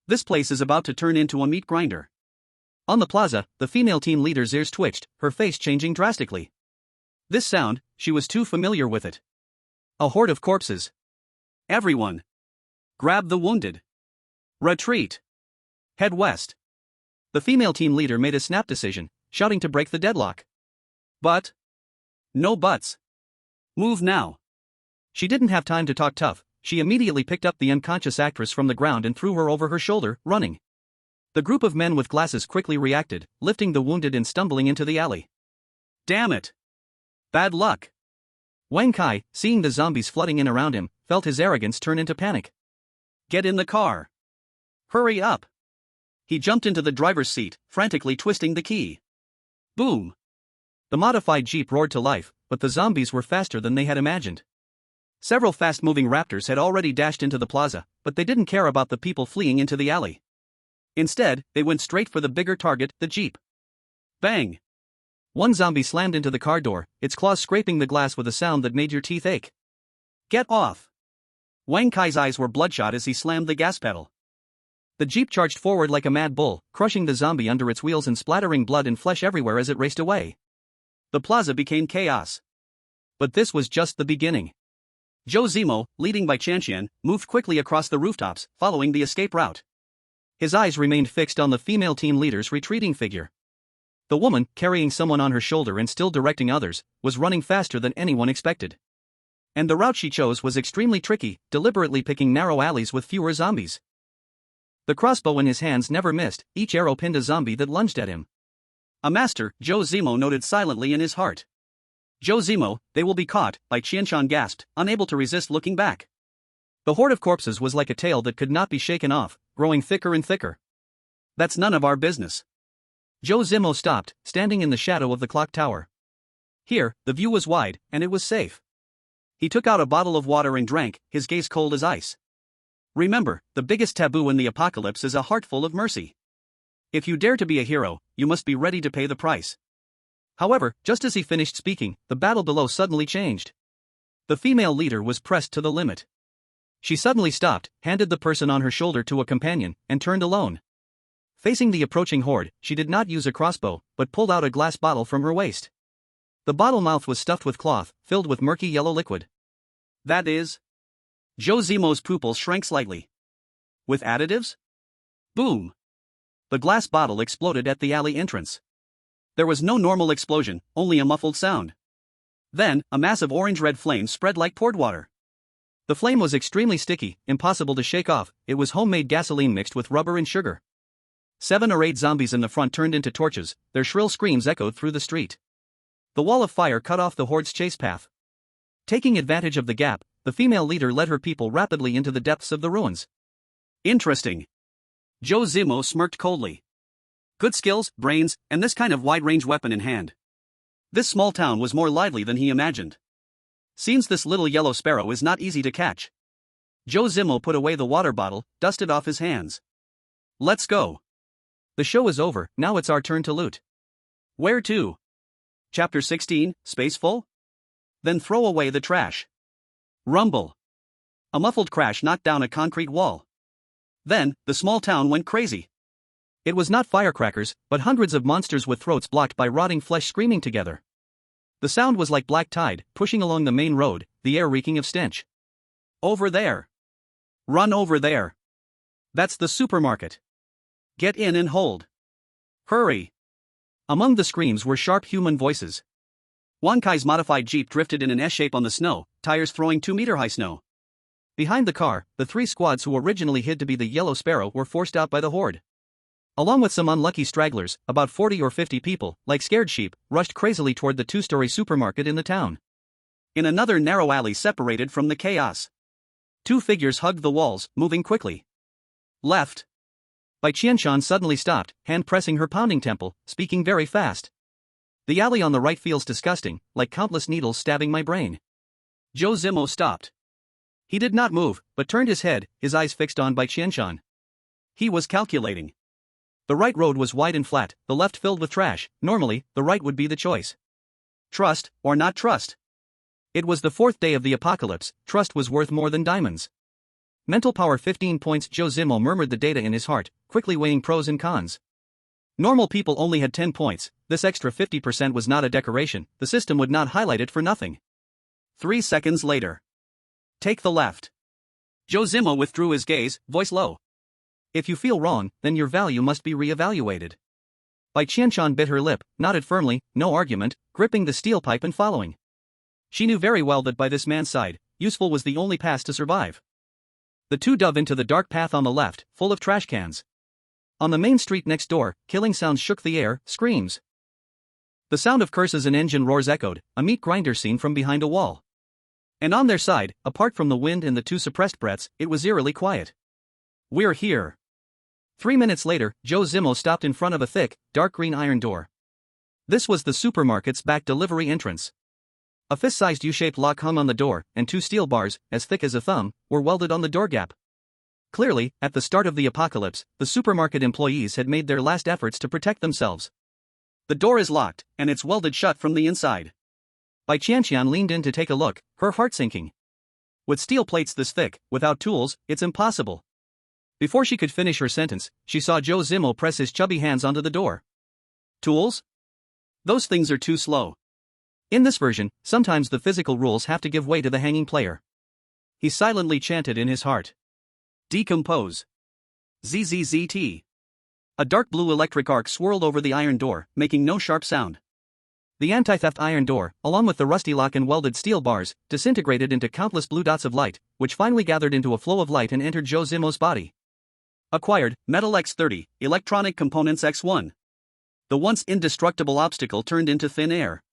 This place is about to turn into a meat grinder. On the plaza, the female team leader's ears twitched, her face changing drastically. This sound, she was too familiar with it. A horde of corpses. Everyone. Grab the wounded. Retreat. Head west. The female team leader made a snap decision, shouting to break the deadlock. But. No buts. Move now. She didn't have time to talk tough, she immediately picked up the unconscious actress from the ground and threw her over her shoulder, running. The group of men with glasses quickly reacted, lifting the wounded and stumbling into the alley. Damn it! Bad luck! Wang Kai, seeing the zombies flooding in around him, felt his arrogance turn into panic. Get in the car! Hurry up! He jumped into the driver's seat, frantically twisting the key. Boom! The modified jeep roared to life, but the zombies were faster than they had imagined. Several fast-moving raptors had already dashed into the plaza, but they didn't care about the people fleeing into the alley. Instead, they went straight for the bigger target, the jeep. Bang! One zombie slammed into the car door, its claws scraping the glass with a sound that made your teeth ache. Get off! Wang Kai's eyes were bloodshot as he slammed the gas pedal. The jeep charged forward like a mad bull, crushing the zombie under its wheels and splattering blood and flesh everywhere as it raced away. The plaza became chaos. But this was just the beginning. Zhou Zimo, leading Bai Qianqian, moved quickly across the rooftops, following the escape route. His eyes remained fixed on the female team leader's retreating figure. The woman, carrying someone on her shoulder and still directing others, was running faster than anyone expected. And the route she chose was extremely tricky, deliberately picking narrow alleys with fewer zombies. The crossbow in his hands never missed, each arrow pinned a zombie that lunged at him. A master, Zhou Zimo noted silently in his heart. Zhou Zimo, they will be caught, Bai Qianqian gasped, unable to resist looking back. The horde of corpses was like a tail that could not be shaken off, growing thicker and thicker. That's none of our business. Zhou Zimo stopped, standing in the shadow of the clock tower. Here, the view was wide, and it was safe. He took out a bottle of water and drank, his gaze cold as ice. Remember, the biggest taboo in the apocalypse is a heart full of mercy. If you dare to be a hero, you must be ready to pay the price. However, just as he finished speaking, the battle below suddenly changed. The female leader was pressed to the limit. She suddenly stopped, handed the person on her shoulder to a companion, and turned alone. Facing the approaching horde, she did not use a crossbow, but pulled out a glass bottle from her waist. The bottle mouth was stuffed with cloth, filled with murky yellow liquid. That is... Zhou Zimo's pupils shrank slightly. With additives? Boom! The glass bottle exploded at the alley entrance. There was no normal explosion, only a muffled sound. Then, a mass of orange-red flame spread like poured water. The flame was extremely sticky, impossible to shake off. It was homemade gasoline mixed with rubber and sugar. 7 or 8 zombies in the front turned into torches, their shrill screams echoed through the street. The wall of fire cut off the horde's chase path. Taking advantage of the gap, the female leader led her people rapidly into the depths of the ruins. Interesting. Zhou Zimo smirked coldly. Good skills, brains, and this kind of wide-range weapon in hand. This small town was more lively than he imagined. Seems this little yellow sparrow is not easy to catch. Zhou Zimo put away the water bottle, dusted off his hands. Let's go. The show is over, now it's our turn to loot. Where to? Chapter 16, Space Full? Then throw away the trash. Rumble. A muffled crash knocked down a concrete wall. Then, the small town went crazy. It was not firecrackers, but hundreds of monsters with throats blocked by rotting flesh screaming together. The sound was like black tide, pushing along the main road, the air reeking of stench. Over there. Run over there. That's the supermarket. Get in and hold. Hurry. Among the screams were sharp human voices. Wang Kai's modified jeep drifted in an S-shape on the snow, tires throwing 2-meter-high snow. Behind the car, the 3 squads who originally hid to be the Yellow Sparrow were forced out by the horde. Along with some unlucky stragglers, about 40 or 50 people, like scared sheep, rushed crazily toward the two-story supermarket in the town. In another narrow alley separated from the chaos, two figures hugged the walls, moving quickly. Left. Bai Qianqian suddenly stopped, hand pressing her pounding temple, speaking very fast. The alley on the right feels disgusting, like countless needles stabbing my brain. Zhou Zimo stopped. He did not move, but turned his head, his eyes fixed on Bai Qianqian. He was calculating. The right road was wide and flat, the left filled with trash. Normally, the right would be the choice. Trust, or not trust. It was the fourth day of the apocalypse, trust was worth more than diamonds. Mental power 15 points. Zhou Zimo murmured the data in his heart, quickly weighing pros and cons. Normal people only had 10 points, this extra 50% was not a decoration, the system would not highlight it for nothing. 3 seconds later. Take the left. Zhou Zimo withdrew his gaze, voice low. If you feel wrong, then your value must be re-evaluated. Bai Qianqian bit her lip, nodded firmly, no argument, gripping the steel pipe and following. She knew very well that by this man's side, useful was the only path to survive. The two dove into the dark path on the left, full of trash cans. On the main street next door, killing sounds shook the air, screams. The sound of curses and engine roars echoed, a meat grinder scene from behind a wall. And on their side, apart from the wind and the two suppressed breaths, it was eerily quiet. We're here. 3 minutes later, Zhou Zimo stopped in front of a thick, dark green iron door. This was the supermarket's back delivery entrance. A fist-sized U-shaped lock hung on the door, and two steel bars, as thick as a thumb, were welded on the door gap. Clearly, at the start of the apocalypse, the supermarket employees had made their last efforts to protect themselves. The door is locked, and it's welded shut from the inside. Bai Qianqian leaned in to take a look, her heart sinking. With steel plates this thick, without tools, it's impossible. Before she could finish her sentence, she saw Zhou Zimo press his chubby hands onto the door. Tools? Those things are too slow. In this version, sometimes the physical rules have to give way to the hanging player. He silently chanted in his heart. Decompose. ZZZT. A dark blue electric arc swirled over the iron door, making no sharp sound. The anti-theft iron door, along with the rusty lock and welded steel bars, disintegrated into countless blue dots of light, which finally gathered into a flow of light and entered Zhou Zimo's body. Acquired, Metal X30, Electronic Components X1. The once indestructible obstacle turned into thin air.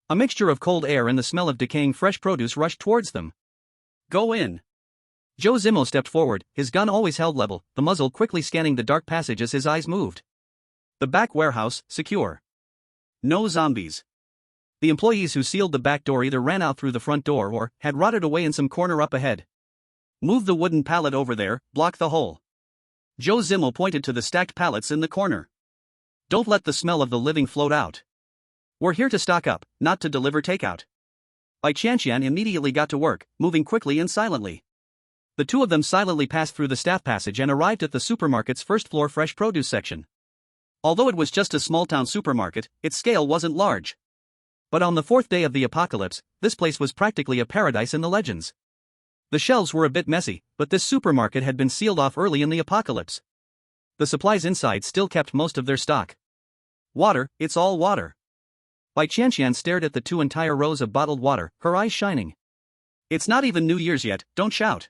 A mixture of cold air and the smell of decaying fresh produce rushed towards them. Go in. Zhou Zimo stepped forward, his gun always held level, the muzzle quickly scanning the dark passage as his eyes moved. The back warehouse, secure. No zombies. The employees who sealed the back door either ran out through the front door or had rotted away in some corner up ahead. Move the wooden pallet over there, block the hole. Zhou Zimo pointed to the stacked pallets in the corner. Don't let the smell of the living float out. We're here to stock up, not to deliver takeout. Bai Qianqian immediately got to work, moving quickly and silently. The two of them silently passed through the staff passage and arrived at the supermarket's first-floor fresh produce section. Although it was just a small-town supermarket, its scale wasn't large. But on the fourth day of the apocalypse, this place was practically a paradise in the legends. The shelves were a bit messy, but this supermarket had been sealed off early in the apocalypse. The supplies inside still kept most of their stock. Water, it's all water. Bai Qianqian stared at the two entire rows of bottled water, her eyes shining. It's not even New Year's yet, don't shout.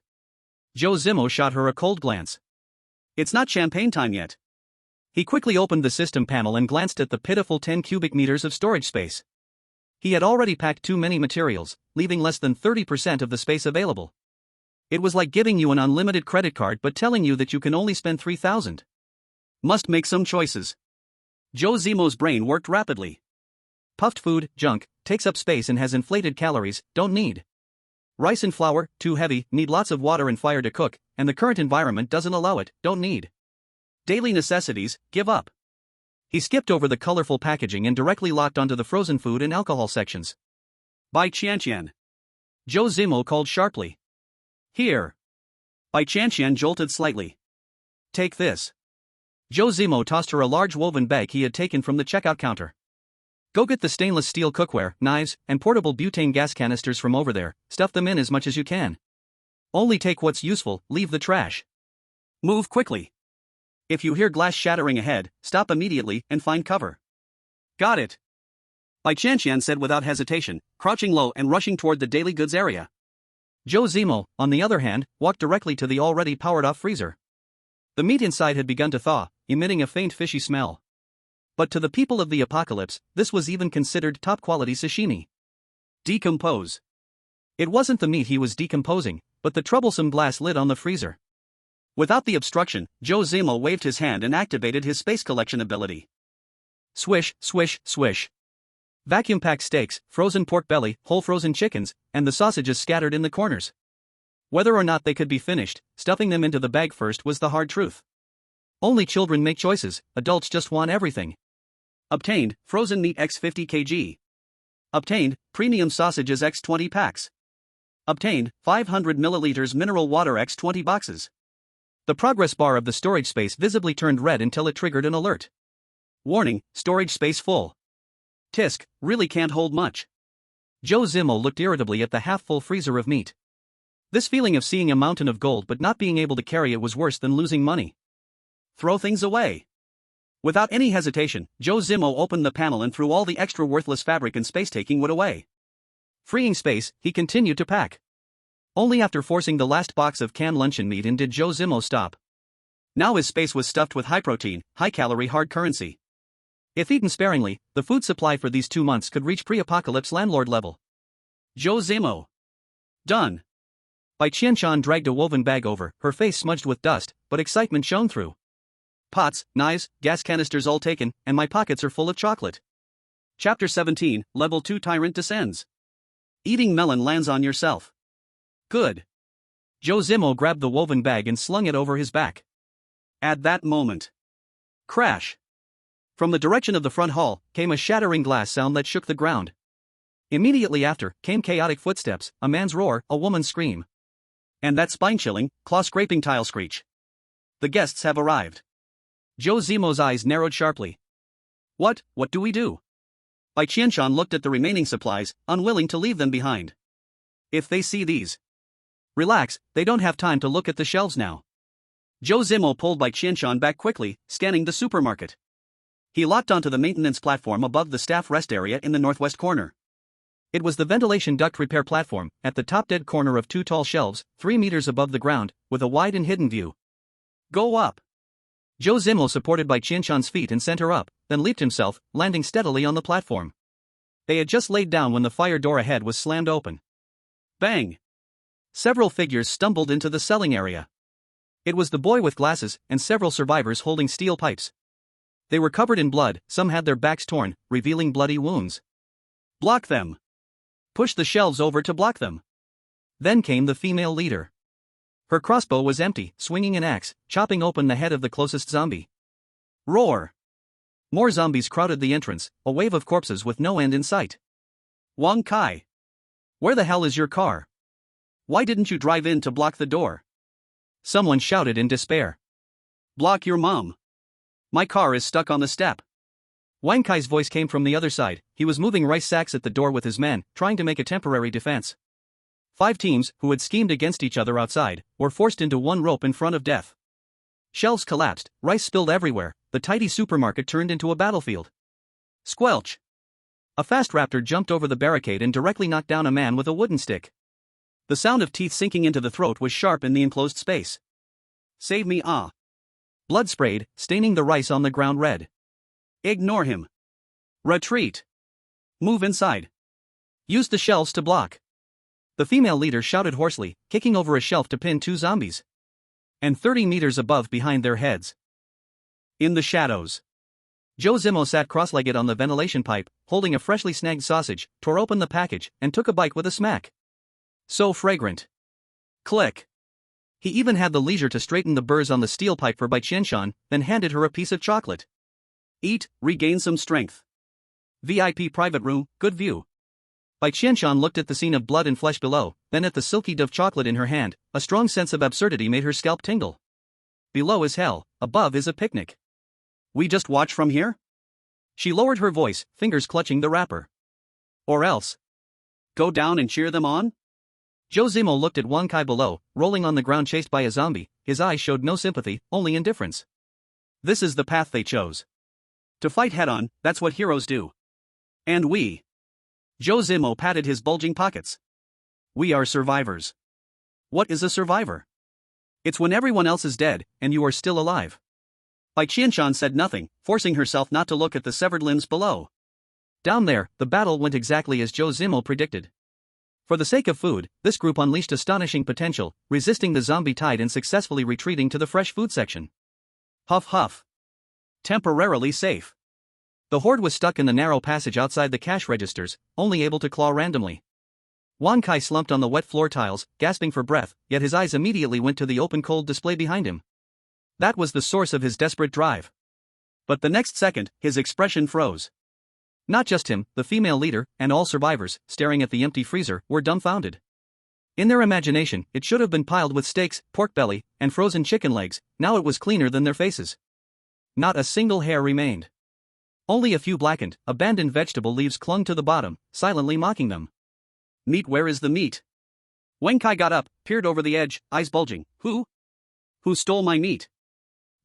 Zhou Zimo shot her a cold glance. It's not champagne time yet. He quickly opened the system panel and glanced at the pitiful 10 cubic meters of storage space. He had already packed too many materials, leaving less than 30% of the space available. It was like giving you an unlimited credit card but telling you that you can only spend 3,000. Must make some choices. Zhou Zimo's brain worked rapidly. Puffed food, junk, takes up space and has inflated calories, don't need. Rice and flour, too heavy, need lots of water and fire to cook, and the current environment doesn't allow it, don't need. Daily necessities, give up. He skipped over the colorful packaging and directly locked onto the frozen food and alcohol sections. Bai Qianqian. Zhou Zimo called sharply. Here. Bai Qianqian jolted slightly. Take this. Zhou Zimo tossed her a large woven bag he had taken from the checkout counter. Go get the stainless steel cookware, knives, and portable butane gas canisters from over there, stuff them in as much as you can. Only take what's useful, leave the trash. Move quickly. If you hear glass shattering ahead, stop immediately and find cover. Got it. Bai Qianqian said without hesitation, crouching low and rushing toward the daily goods area. Zhou Zimo, on the other hand, walked directly to the already powered-off freezer. The meat inside had begun to thaw, emitting a faint fishy smell. But to the people of the apocalypse, this was even considered top-quality sashimi. Decompose. It wasn't the meat he was decomposing, but the troublesome glass lid on the freezer. Without the obstruction, Zhou Zimo waved his hand and activated his space collection ability. Swish, swish, swish. Vacuum-packed steaks, frozen pork belly, whole frozen chickens, and the sausages scattered in the corners. Whether or not they could be finished, stuffing them into the bag first was the hard truth. Only children make choices, adults just want everything. Obtained, frozen meat x 50 kg. Obtained, premium sausages x 20 packs. Obtained, 500 milliliters mineral water x 20 boxes. The progress bar of the storage space visibly turned red until it triggered an alert. Warning, storage space full. Tisk, really can't hold much. Zhou Zimo looked irritably at the half-full freezer of meat. This feeling of seeing a mountain of gold but not being able to carry it was worse than losing money. Throw things away. Without any hesitation, Zhou Zimo opened the panel and threw all the extra worthless fabric and space-taking wood away. Freeing space, he continued to pack. Only after forcing the last box of canned luncheon meat in did Zhou Zimo stop. Now his space was stuffed with high-protein, high-calorie hard currency. If eaten sparingly, the food supply for these 2 months could reach pre-apocalypse landlord level. Zhou Zimo. Done. Bai Qianqian dragged a woven bag over, her face smudged with dust, but excitement shone through. Pots, knives, gas canisters all taken, and my pockets are full of chocolate. Chapter 17, Level 2 Tyrant descends. Eating melon lands on yourself. Good. Zhou Zimo grabbed the woven bag and slung it over his back. At that moment. Crash. From the direction of the front hall, came a shattering glass sound that shook the ground. Immediately after, came chaotic footsteps, a man's roar, a woman's scream. And that spine-chilling, claw-scraping tile screech. The guests have arrived. Zhou Zimo's eyes narrowed sharply. What do we do? Bai Qianqian looked at the remaining supplies, unwilling to leave them behind. If they see these. Relax, they don't have time to look at the shelves now. Zhou Zimo pulled Bai Qianqian back quickly, scanning the supermarket. He locked onto the maintenance platform above the staff rest area in the northwest corner. It was the ventilation duct repair platform, at the top dead corner of 2 tall shelves, 3 meters above the ground, with a wide and hidden view. Go up. Zhou Zimo supported Bai Qianqian's feet and sent her up, then leaped himself, landing steadily on the platform. They had just laid down when the fire door ahead was slammed open. Bang! Several figures stumbled into the selling area. It was the boy with glasses, and several survivors holding steel pipes. They were covered in blood, some had their backs torn, revealing bloody wounds. Block them. Push the shelves over to block them. Then came the female leader. Her crossbow was empty, swinging an axe, chopping open the head of the closest zombie. Roar! More zombies crowded the entrance, a wave of corpses with no end in sight. Wang Kai. Where the hell is your car? Why didn't you drive in to block the door? Someone shouted in despair. Block your mom. My car is stuck on the step. Wang Kai's voice came from the other side. He was moving rice sacks at the door with his men, trying to make a temporary defense. 5 teams, who had schemed against each other outside, were forced into one rope in front of death. Shelves collapsed, rice spilled everywhere, the tidy supermarket turned into a battlefield. Squelch! A fast raptor jumped over the barricade and directly knocked down a man with a wooden stick. The sound of teeth sinking into the throat was sharp in the enclosed space. Save me, ah! Blood sprayed, staining the rice on the ground red. Ignore him. Retreat. Move inside. Use the shelves to block. The female leader shouted hoarsely, kicking over a shelf to pin 2 zombies. And 30 meters above behind their heads. In the shadows. Zhou Zimo sat cross-legged on the ventilation pipe, holding a freshly snagged sausage, tore open the package, and took a bite with a smack. So fragrant. Click. He even had the leisure to straighten the burrs on the steel pipe for Bai Qianqian, then handed her a piece of chocolate. Eat, regain some strength. VIP private room, good view. Bai Qianqian looked at the scene of blood and flesh below, then at the silky dove chocolate in her hand. A strong sense of absurdity made her scalp tingle. Below is hell, above is a picnic. We just watch from here? She lowered her voice, fingers clutching the wrapper. Or else. Go down and cheer them on? Zhou Zimo looked at Wang Kai below, rolling on the ground chased by a zombie. His eyes showed no sympathy, only indifference. This is the path they chose. To fight head-on, that's what heroes do. And we. Zhou Zimo patted his bulging pockets. We are survivors. What is a survivor? It's when everyone else is dead, and you are still alive. Bai Qianqian said nothing, forcing herself not to look at the severed limbs below. Down there, the battle went exactly as Zhou Zimo predicted. For the sake of food, this group unleashed astonishing potential, resisting the zombie tide and successfully retreating to the fresh food section. Huff huff. Temporarily safe. The horde was stuck in the narrow passage outside the cash registers, only able to claw randomly. Wan Kai slumped on the wet floor tiles, gasping for breath, yet his eyes immediately went to the open cold display behind him. That was the source of his desperate drive. But the next second, his expression froze. Not just him, the female leader, and all survivors, staring at the empty freezer, were dumbfounded. In their imagination, it should have been piled with steaks, pork belly, and frozen chicken legs. Now it was cleaner than their faces. Not a single hair remained. Only a few blackened, abandoned vegetable leaves clung to the bottom, silently mocking them. Meat, where is the meat? Wen Kai got up, peered over the edge, eyes bulging. Who stole my meat?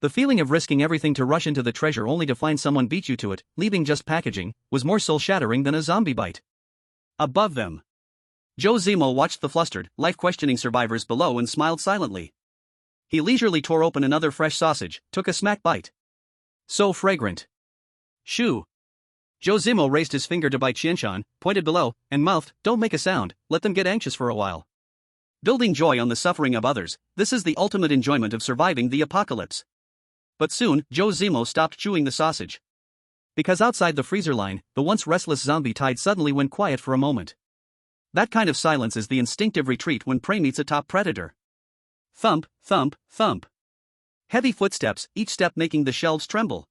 The feeling of risking everything to rush into the treasure only to find someone beat you to it, leaving just packaging, was more soul-shattering than a zombie bite. Above them, Zhou Zimo watched the flustered, life-questioning survivors below and smiled silently. He leisurely tore open another fresh sausage, took a smack bite. So fragrant. Shoo. Zhou Zimo raised his finger to Bai Qianqian, pointed below, and mouthed, "Don't make a sound, let them get anxious for a while." Building joy on the suffering of others, this is the ultimate enjoyment of surviving the apocalypse. But soon, Zhou Zimo stopped chewing the sausage. Because outside the freezer line, the once restless zombie tide suddenly went quiet for a moment. That kind of silence is the instinctive retreat when prey meets a top predator. Thump, thump, thump. Heavy footsteps, each step making the shelves tremble.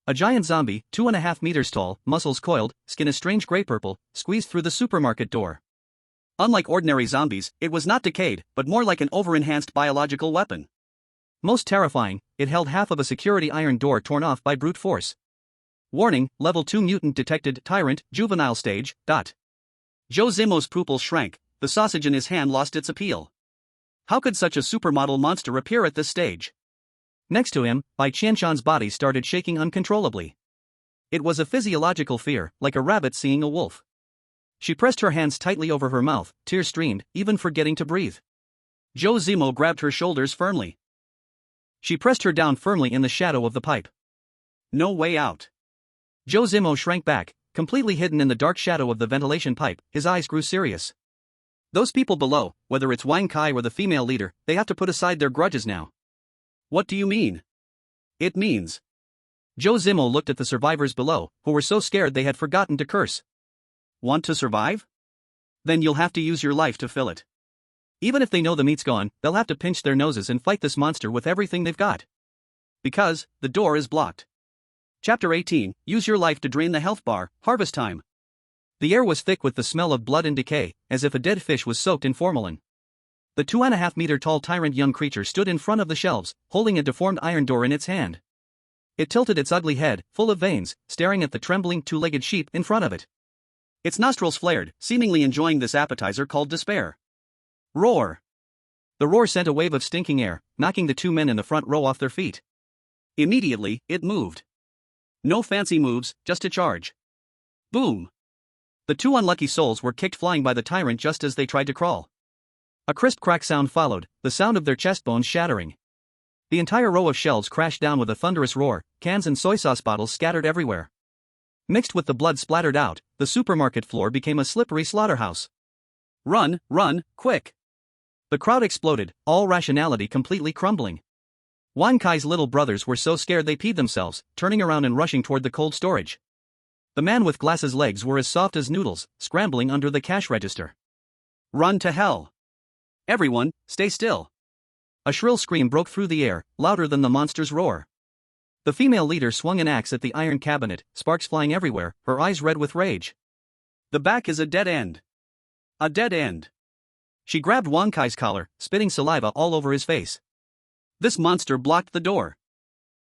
A giant zombie, 2.5 meters tall, muscles coiled, skin a strange gray-purple, squeezed through the supermarket door. Unlike ordinary zombies, it was not decayed, but more like an over-enhanced biological weapon. Most terrifying, it held half of a security iron door torn off by brute force. Warning, level 2 mutant detected, tyrant, juvenile stage, ... Zhou Zimo's pupils shrank, the sausage in his hand lost its appeal. How could such a supermodel monster appear at this stage? Next to him, Bai Qianqian's body started shaking uncontrollably. It was a physiological fear, like a rabbit seeing a wolf. She pressed her hands tightly over her mouth, tears streamed, even forgetting to breathe. Zhou Zimo grabbed her shoulders firmly. She pressed her down firmly in the shadow of the pipe. No way out. Zhou Zimo shrank back, completely hidden in the dark shadow of the ventilation pipe. His eyes grew serious. Those people below, whether it's Wan Kai or the female leader, they have to put aside their grudges now. What do you mean? It means. Zhou Zimo looked at the survivors below, who were so scared they had forgotten to curse. Want to survive? Then you'll have to use your life to fill it. Even if they know the meat's gone, they'll have to pinch their noses and fight this monster with everything they've got. Because, the door is blocked. Chapter 18, Use Your Life to Drain the Health Bar, Harvest Time. The air was thick with the smell of blood and decay, as if a dead fish was soaked in formalin. The 2.5-meter-tall tyrant young creature stood in front of the shelves, holding a deformed iron door in its hand. It tilted its ugly head, full of veins, staring at the trembling two-legged sheep in front of it. Its nostrils flared, seemingly enjoying this appetizer called despair. Roar! The roar sent a wave of stinking air, knocking the two men in the front row off their feet. Immediately, it moved. No fancy moves, just a charge. Boom! The two unlucky souls were kicked flying by the tyrant just as they tried to crawl. A crisp crack sound followed, the sound of their chest bones shattering. The entire row of shelves crashed down with a thunderous roar, cans and soy sauce bottles scattered everywhere. Mixed with the blood splattered out, the supermarket floor became a slippery slaughterhouse. Run, run, quick! The crowd exploded, all rationality completely crumbling. Wan Kai's little brothers were so scared they peed themselves, turning around and rushing toward the cold storage. The man with glasses' legs were as soft as noodles, scrambling under the cash register. Run to hell! Everyone, stay still! A shrill scream broke through the air, louder than the monster's roar. The female leader swung an axe at the iron cabinet, sparks flying everywhere, her eyes red with rage. The back is a dead end. A dead end. She grabbed Wan Kai's collar, spitting saliva all over his face. This monster blocked the door.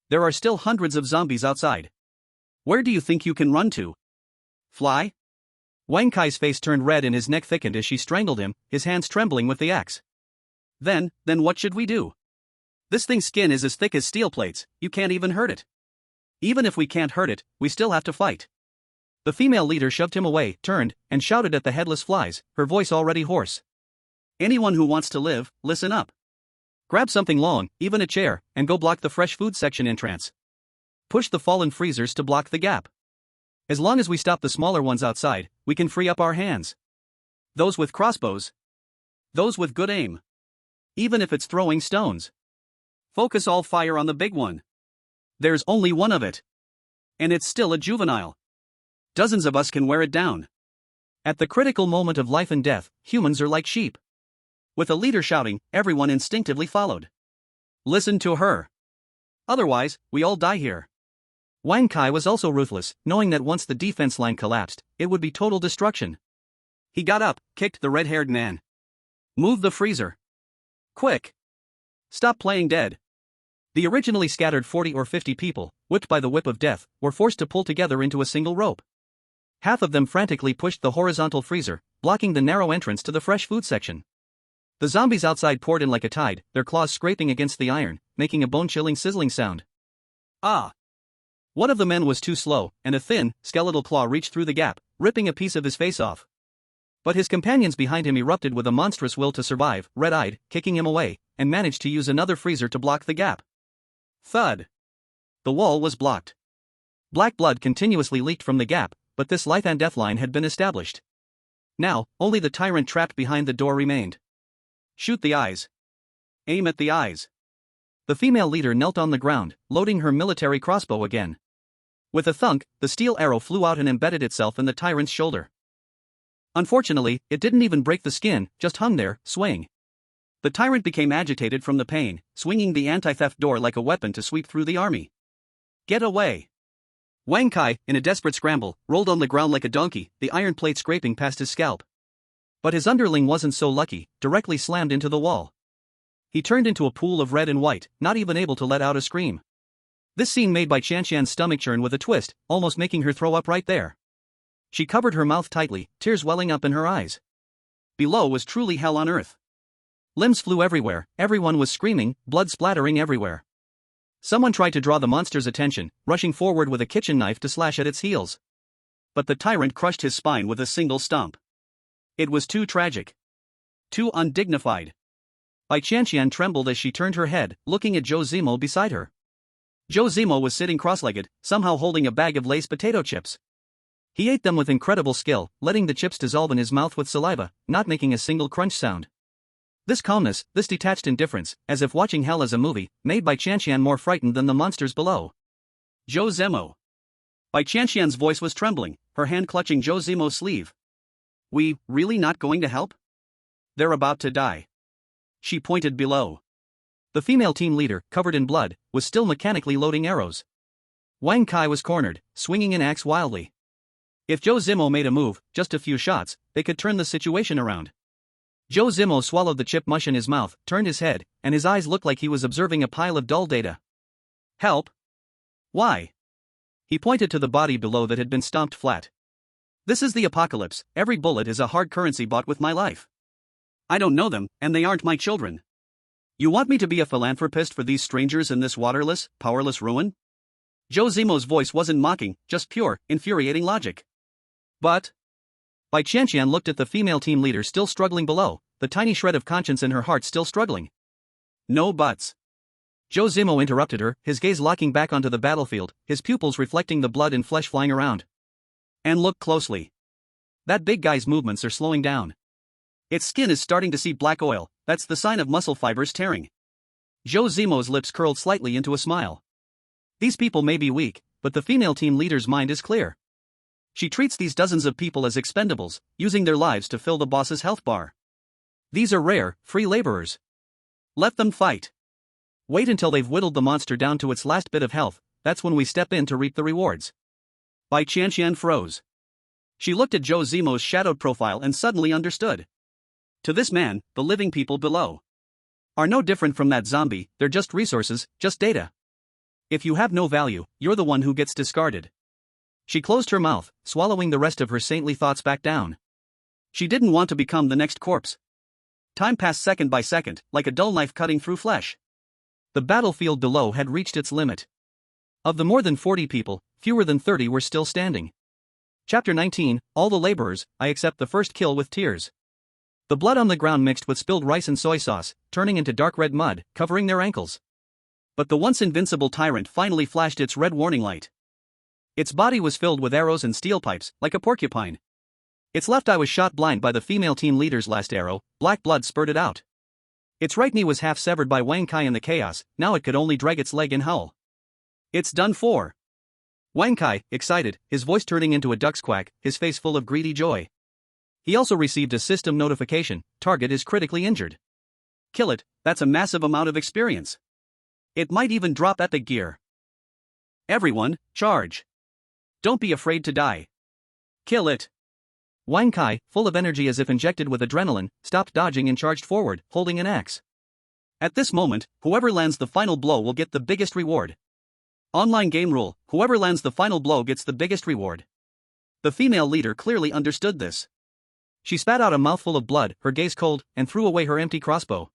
There are still hundreds of zombies outside. Where do you think you can run to? Fly? Wan Kai's face turned red and his neck thickened as she strangled him, his hands trembling with the axe. Then what should we do? This thing's skin is as thick as steel plates, you can't even hurt it. Even if we can't hurt it, we still have to fight. The female leader shoved him away, turned, and shouted at the headless flies, her voice already hoarse. Anyone who wants to live, listen up. Grab something long, even a chair, and go block the fresh food section entrance. Push the fallen freezers to block the gap. As long as we stop the smaller ones outside, we can free up our hands. Those with crossbows. Those with good aim. Even if it's throwing stones. Focus all fire on the big one. There's only one of it. And it's still a juvenile. Dozens of us can wear it down. At the critical moment of life and death, humans are like sheep. With a leader shouting, everyone instinctively followed. Listen to her. Otherwise, we all die here. Wang Kai was also ruthless, knowing that once the defense line collapsed, it would be total destruction. He got up, kicked the red-haired man. Move the freezer. Quick. Stop playing dead. The originally scattered 40 or 50 people, whipped by the whip of death, were forced to pull together into a single rope. Half of them frantically pushed the horizontal freezer, blocking the narrow entrance to the fresh food section. The zombies outside poured in like a tide, their claws scraping against the iron, making a bone-chilling sizzling sound. Ah! One of the men was too slow, and a thin, skeletal claw reached through the gap, ripping a piece of his face off. But his companions behind him erupted with a monstrous will to survive, red-eyed, kicking him away, and managed to use another freezer to block the gap. Thud! The wall was blocked. Black blood continuously leaked from the gap, but this life and death line had been established. Now, only the tyrant trapped behind the door remained. Shoot the eyes. Aim at the eyes. The female leader knelt on the ground, loading her military crossbow again. With a thunk, the steel arrow flew out and embedded itself in the tyrant's shoulder. Unfortunately, it didn't even break the skin, just hung there, swaying. The tyrant became agitated from the pain, swinging the anti-theft door like a weapon to sweep through the army. Get away! Wang Kai, in a desperate scramble, rolled on the ground like a donkey, the iron plate scraping past his scalp. But his underling wasn't so lucky, directly slammed into the wall. He turned into a pool of red and white, not even able to let out a scream. This scene made Bai Qianqian's stomach churn with a twist, almost making her throw up right there. She covered her mouth tightly, tears welling up in her eyes. Below was truly hell on earth. Limbs flew everywhere, everyone was screaming, blood splattering everywhere. Someone tried to draw the monster's attention, rushing forward with a kitchen knife to slash at its heels. But the tyrant crushed his spine with a single stomp. It was too tragic. Too undignified. Bai Qianqian trembled as she turned her head, looking at Zhou Zimo beside her. Zhou Zimo was sitting cross-legged, somehow holding a bag of Lay's potato chips. He ate them with incredible skill, letting the chips dissolve in his mouth with saliva, not making a single crunch sound. This calmness, this detached indifference, as if watching hell as a movie, made Bai Qianqian more frightened than the monsters below. Zhou Zimo. Bai Qianqian's voice was trembling, her hand clutching Zhou Zimo's sleeve. We really not going to help? They're about to die. She pointed below. The female team leader, covered in blood, was still mechanically loading arrows. Wang Kai was cornered, swinging an axe wildly. If Zhou Zimo made a move, just a few shots, they could turn the situation around. Zhou Zimo swallowed the chip mush in his mouth, turned his head, and his eyes looked like he was observing a pile of dull data. Help? Why? He pointed to the body below that had been stomped flat. This is the apocalypse, every bullet is a hard currency bought with my life. I don't know them, and they aren't my children. You want me to be a philanthropist for these strangers in this waterless, powerless ruin? Zhou Zimo's voice wasn't mocking, just pure, infuriating logic. But... Bai Qianqian looked at the female team leader still struggling below, the tiny shred of conscience in her heart still struggling. No buts. Zhou Zimo interrupted her, his gaze locking back onto the battlefield, his pupils reflecting the blood and flesh flying around. And look closely. That big guy's movements are slowing down. Its skin is starting to see black oil, that's the sign of muscle fibers tearing. Zhou Zimo's lips curled slightly into a smile. These people may be weak, but the female team leader's mind is clear. She treats these dozens of people as expendables, using their lives to fill the boss's health bar. These are rare, free laborers. Let them fight. Wait until they've whittled the monster down to its last bit of health, that's when we step in to reap the rewards. Bai Qianqian froze. She looked at Zhou Zimo's shadowed profile and suddenly understood. To this man, the living people below are no different from that zombie, they're just resources, just data. If you have no value, you're the one who gets discarded. She closed her mouth, swallowing the rest of her saintly thoughts back down. She didn't want to become the next corpse. Time passed second by second, like a dull knife cutting through flesh. The battlefield below had reached its limit. Of the more than 40 people, fewer than 30 were still standing. Chapter 19, All the Laborers, I accept the first kill with tears. The blood on the ground mixed with spilled rice and soy sauce, turning into dark red mud, covering their ankles. But the once invincible tyrant finally flashed its red warning light. Its body was filled with arrows and steel pipes, like a porcupine. Its left eye was shot blind by the female team leader's last arrow, black blood spurted out. Its right knee was half severed by Wang Kai in the chaos, now it could only drag its leg and howl. It's done for. Wang Kai, excited, his voice turning into a duck's quack, his face full of greedy joy. He also received a system notification: target is critically injured. Kill it, that's a massive amount of experience. It might even drop epic gear. Everyone, charge. Don't be afraid to die. Kill it. Wang Kai, full of energy as if injected with adrenaline, stopped dodging and charged forward, holding an axe. At this moment, whoever lands the final blow will get the biggest reward. Online game rule: whoever lands the final blow gets the biggest reward. The female leader clearly understood this. She spat out a mouthful of blood, her gaze cold, and threw away her empty crossbow.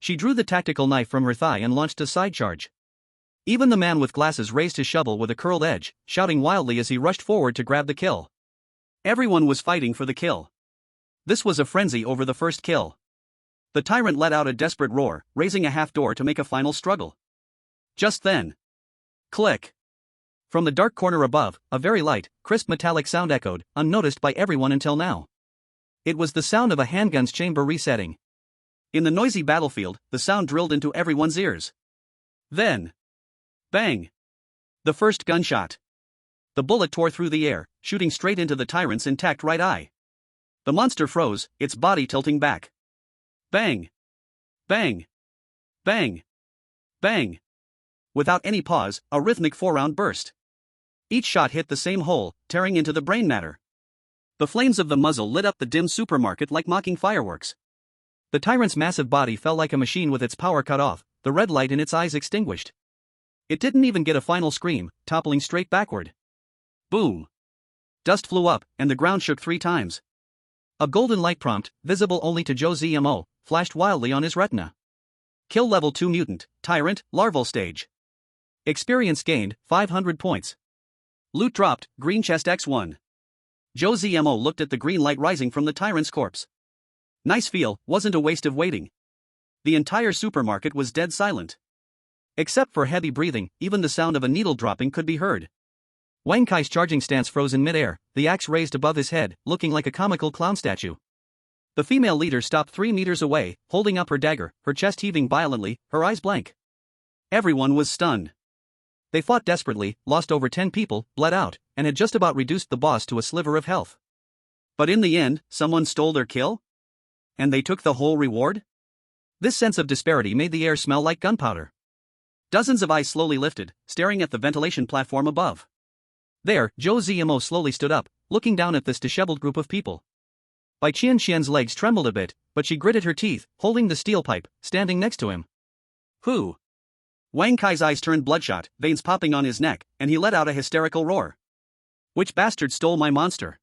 She drew the tactical knife from her thigh and launched a side charge. Even the man with glasses raised his shovel with a curled edge, shouting wildly as he rushed forward to grab the kill. Everyone was fighting for the kill. This was a frenzy over the first kill. The tyrant let out a desperate roar, raising a half door to make a final struggle. Just then. Click. From the dark corner above, a very light, crisp metallic sound echoed, unnoticed by everyone until now. It was the sound of a handgun's chamber resetting. In the noisy battlefield, the sound drilled into everyone's ears. Then. Bang. The first gunshot. The bullet tore through the air, shooting straight into the tyrant's intact right eye. The monster froze, its body tilting back. Bang. Bang. Bang. Bang. Without any pause, a rhythmic 4-round burst. Each shot hit the same hole, tearing into the brain matter. The flames of the muzzle lit up the dim supermarket like mocking fireworks. The tyrant's massive body fell like a machine with its power cut off, the red light in its eyes extinguished. It didn't even get a final scream, toppling straight backward. Boom. Dust flew up, and the ground shook 3 times. A golden light prompt, visible only to Zhou Zimo, flashed wildly on his retina. Kill level 2 mutant, tyrant, larval stage. Experience gained, 500 points. Loot dropped, green chest X1. Zhou Zimo looked at the green light rising from the tyrant's corpse. Nice feel, wasn't a waste of waiting. The entire supermarket was dead silent. Except for heavy breathing, even the sound of a needle dropping could be heard. Wang Kai's charging stance froze in midair, the axe raised above his head, looking like a comical clown statue. The female leader stopped 3 meters away, holding up her dagger, her chest heaving violently, her eyes blank. Everyone was stunned. They fought desperately, lost over 10 people, bled out, and had just about reduced the boss to a sliver of health. But in the end, someone stole their kill? And they took the whole reward? This sense of disparity made the air smell like gunpowder. Dozens of eyes slowly lifted, staring at the ventilation platform above. There, Zhou Zimo slowly stood up, looking down at this disheveled group of people. Bai Qianqian's legs trembled a bit, but she gritted her teeth, holding the steel pipe, standing next to him. Who? Wang Kai's eyes turned bloodshot, veins popping on his neck, and he let out a hysterical roar. Which bastard stole my monster?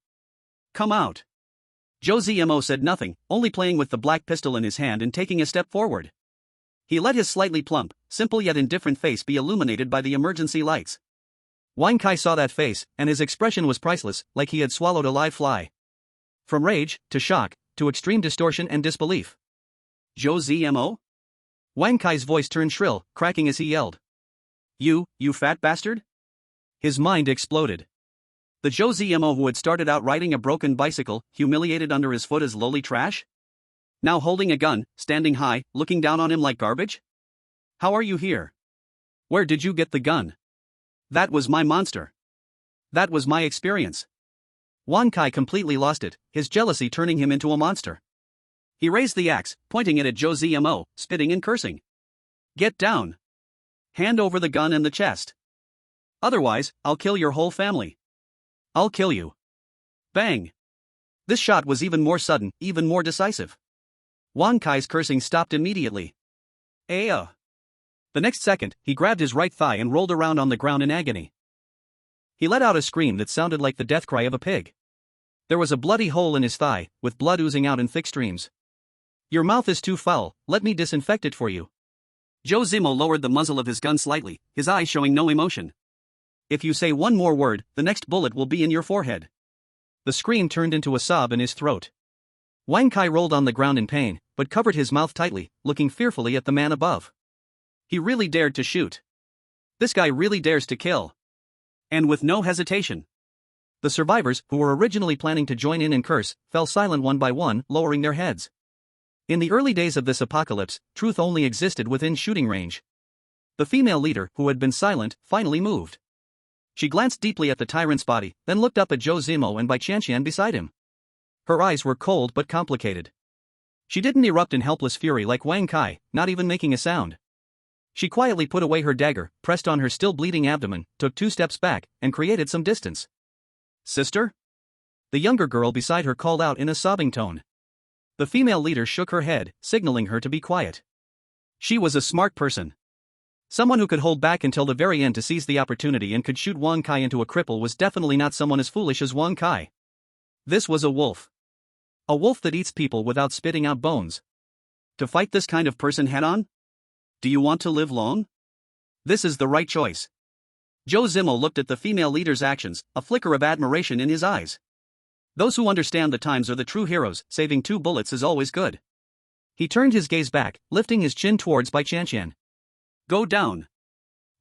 Come out. Zhou Zimo said nothing, only playing with the black pistol in his hand and taking a step forward. He let his slightly plump, simple yet indifferent face be illuminated by the emergency lights. Wang Kai saw that face, and his expression was priceless, like he had swallowed a live fly. From rage, to shock, to extreme distortion and disbelief. Zhou Zimo? Wang Kai's voice turned shrill, cracking as he yelled. You fat bastard? His mind exploded. The Zhou Zimo who had started out riding a broken bicycle, humiliated under his foot as lowly trash? Now holding a gun, standing high, looking down on him like garbage? How are you here? Where did you get the gun? That was my monster. That was my experience. Wang Kai completely lost it, his jealousy turning him into a monster. He raised the axe, pointing it at Zhou Zimo, spitting and cursing. Get down. Hand over the gun and the chest. Otherwise, I'll kill your whole family. I'll kill you. Bang. This shot was even more sudden, even more decisive. Wang Kai's cursing stopped immediately. Aya. The next second, he grabbed his right thigh and rolled around on the ground in agony. He let out a scream that sounded like the death cry of a pig. There was a bloody hole in his thigh, with blood oozing out in thick streams. Your mouth is too foul, let me disinfect it for you. Zhou Zimo lowered the muzzle of his gun slightly, his eyes showing no emotion. If you say one more word, the next bullet will be in your forehead. The scream turned into a sob in his throat. Wang Kai rolled on the ground in pain, but covered his mouth tightly, looking fearfully at the man above. He really dared to shoot. This guy really dares to kill. And with no hesitation. The survivors, who were originally planning to join in and curse, fell silent one by one, lowering their heads. In the early days of this apocalypse, truth only existed within shooting range. The female leader, who had been silent, finally moved. She glanced deeply at the tyrant's body, then looked up at Zhou Zimo and Bai Qianqian beside him. Her eyes were cold but complicated. She didn't erupt in helpless fury like Wang Kai, not even making a sound. She quietly put away her dagger, pressed on her still bleeding abdomen, took 2 steps back, and created some distance. "Sister?" The younger girl beside her called out in a sobbing tone. The female leader shook her head, signaling her to be quiet. She was a smart person. Someone who could hold back until the very end to seize the opportunity and could shoot Wang Kai into a cripple was definitely not someone as foolish as Wang Kai. This was a wolf. A wolf that eats people without spitting out bones. To fight this kind of person head-on? Do you want to live long? This is the right choice. Zhou Zimo looked at the female leader's actions, a flicker of admiration in his eyes. Those who understand the times are the true heroes, saving 2 bullets is always good. He turned his gaze back, lifting his chin towards Bai Qianqian. "Go down.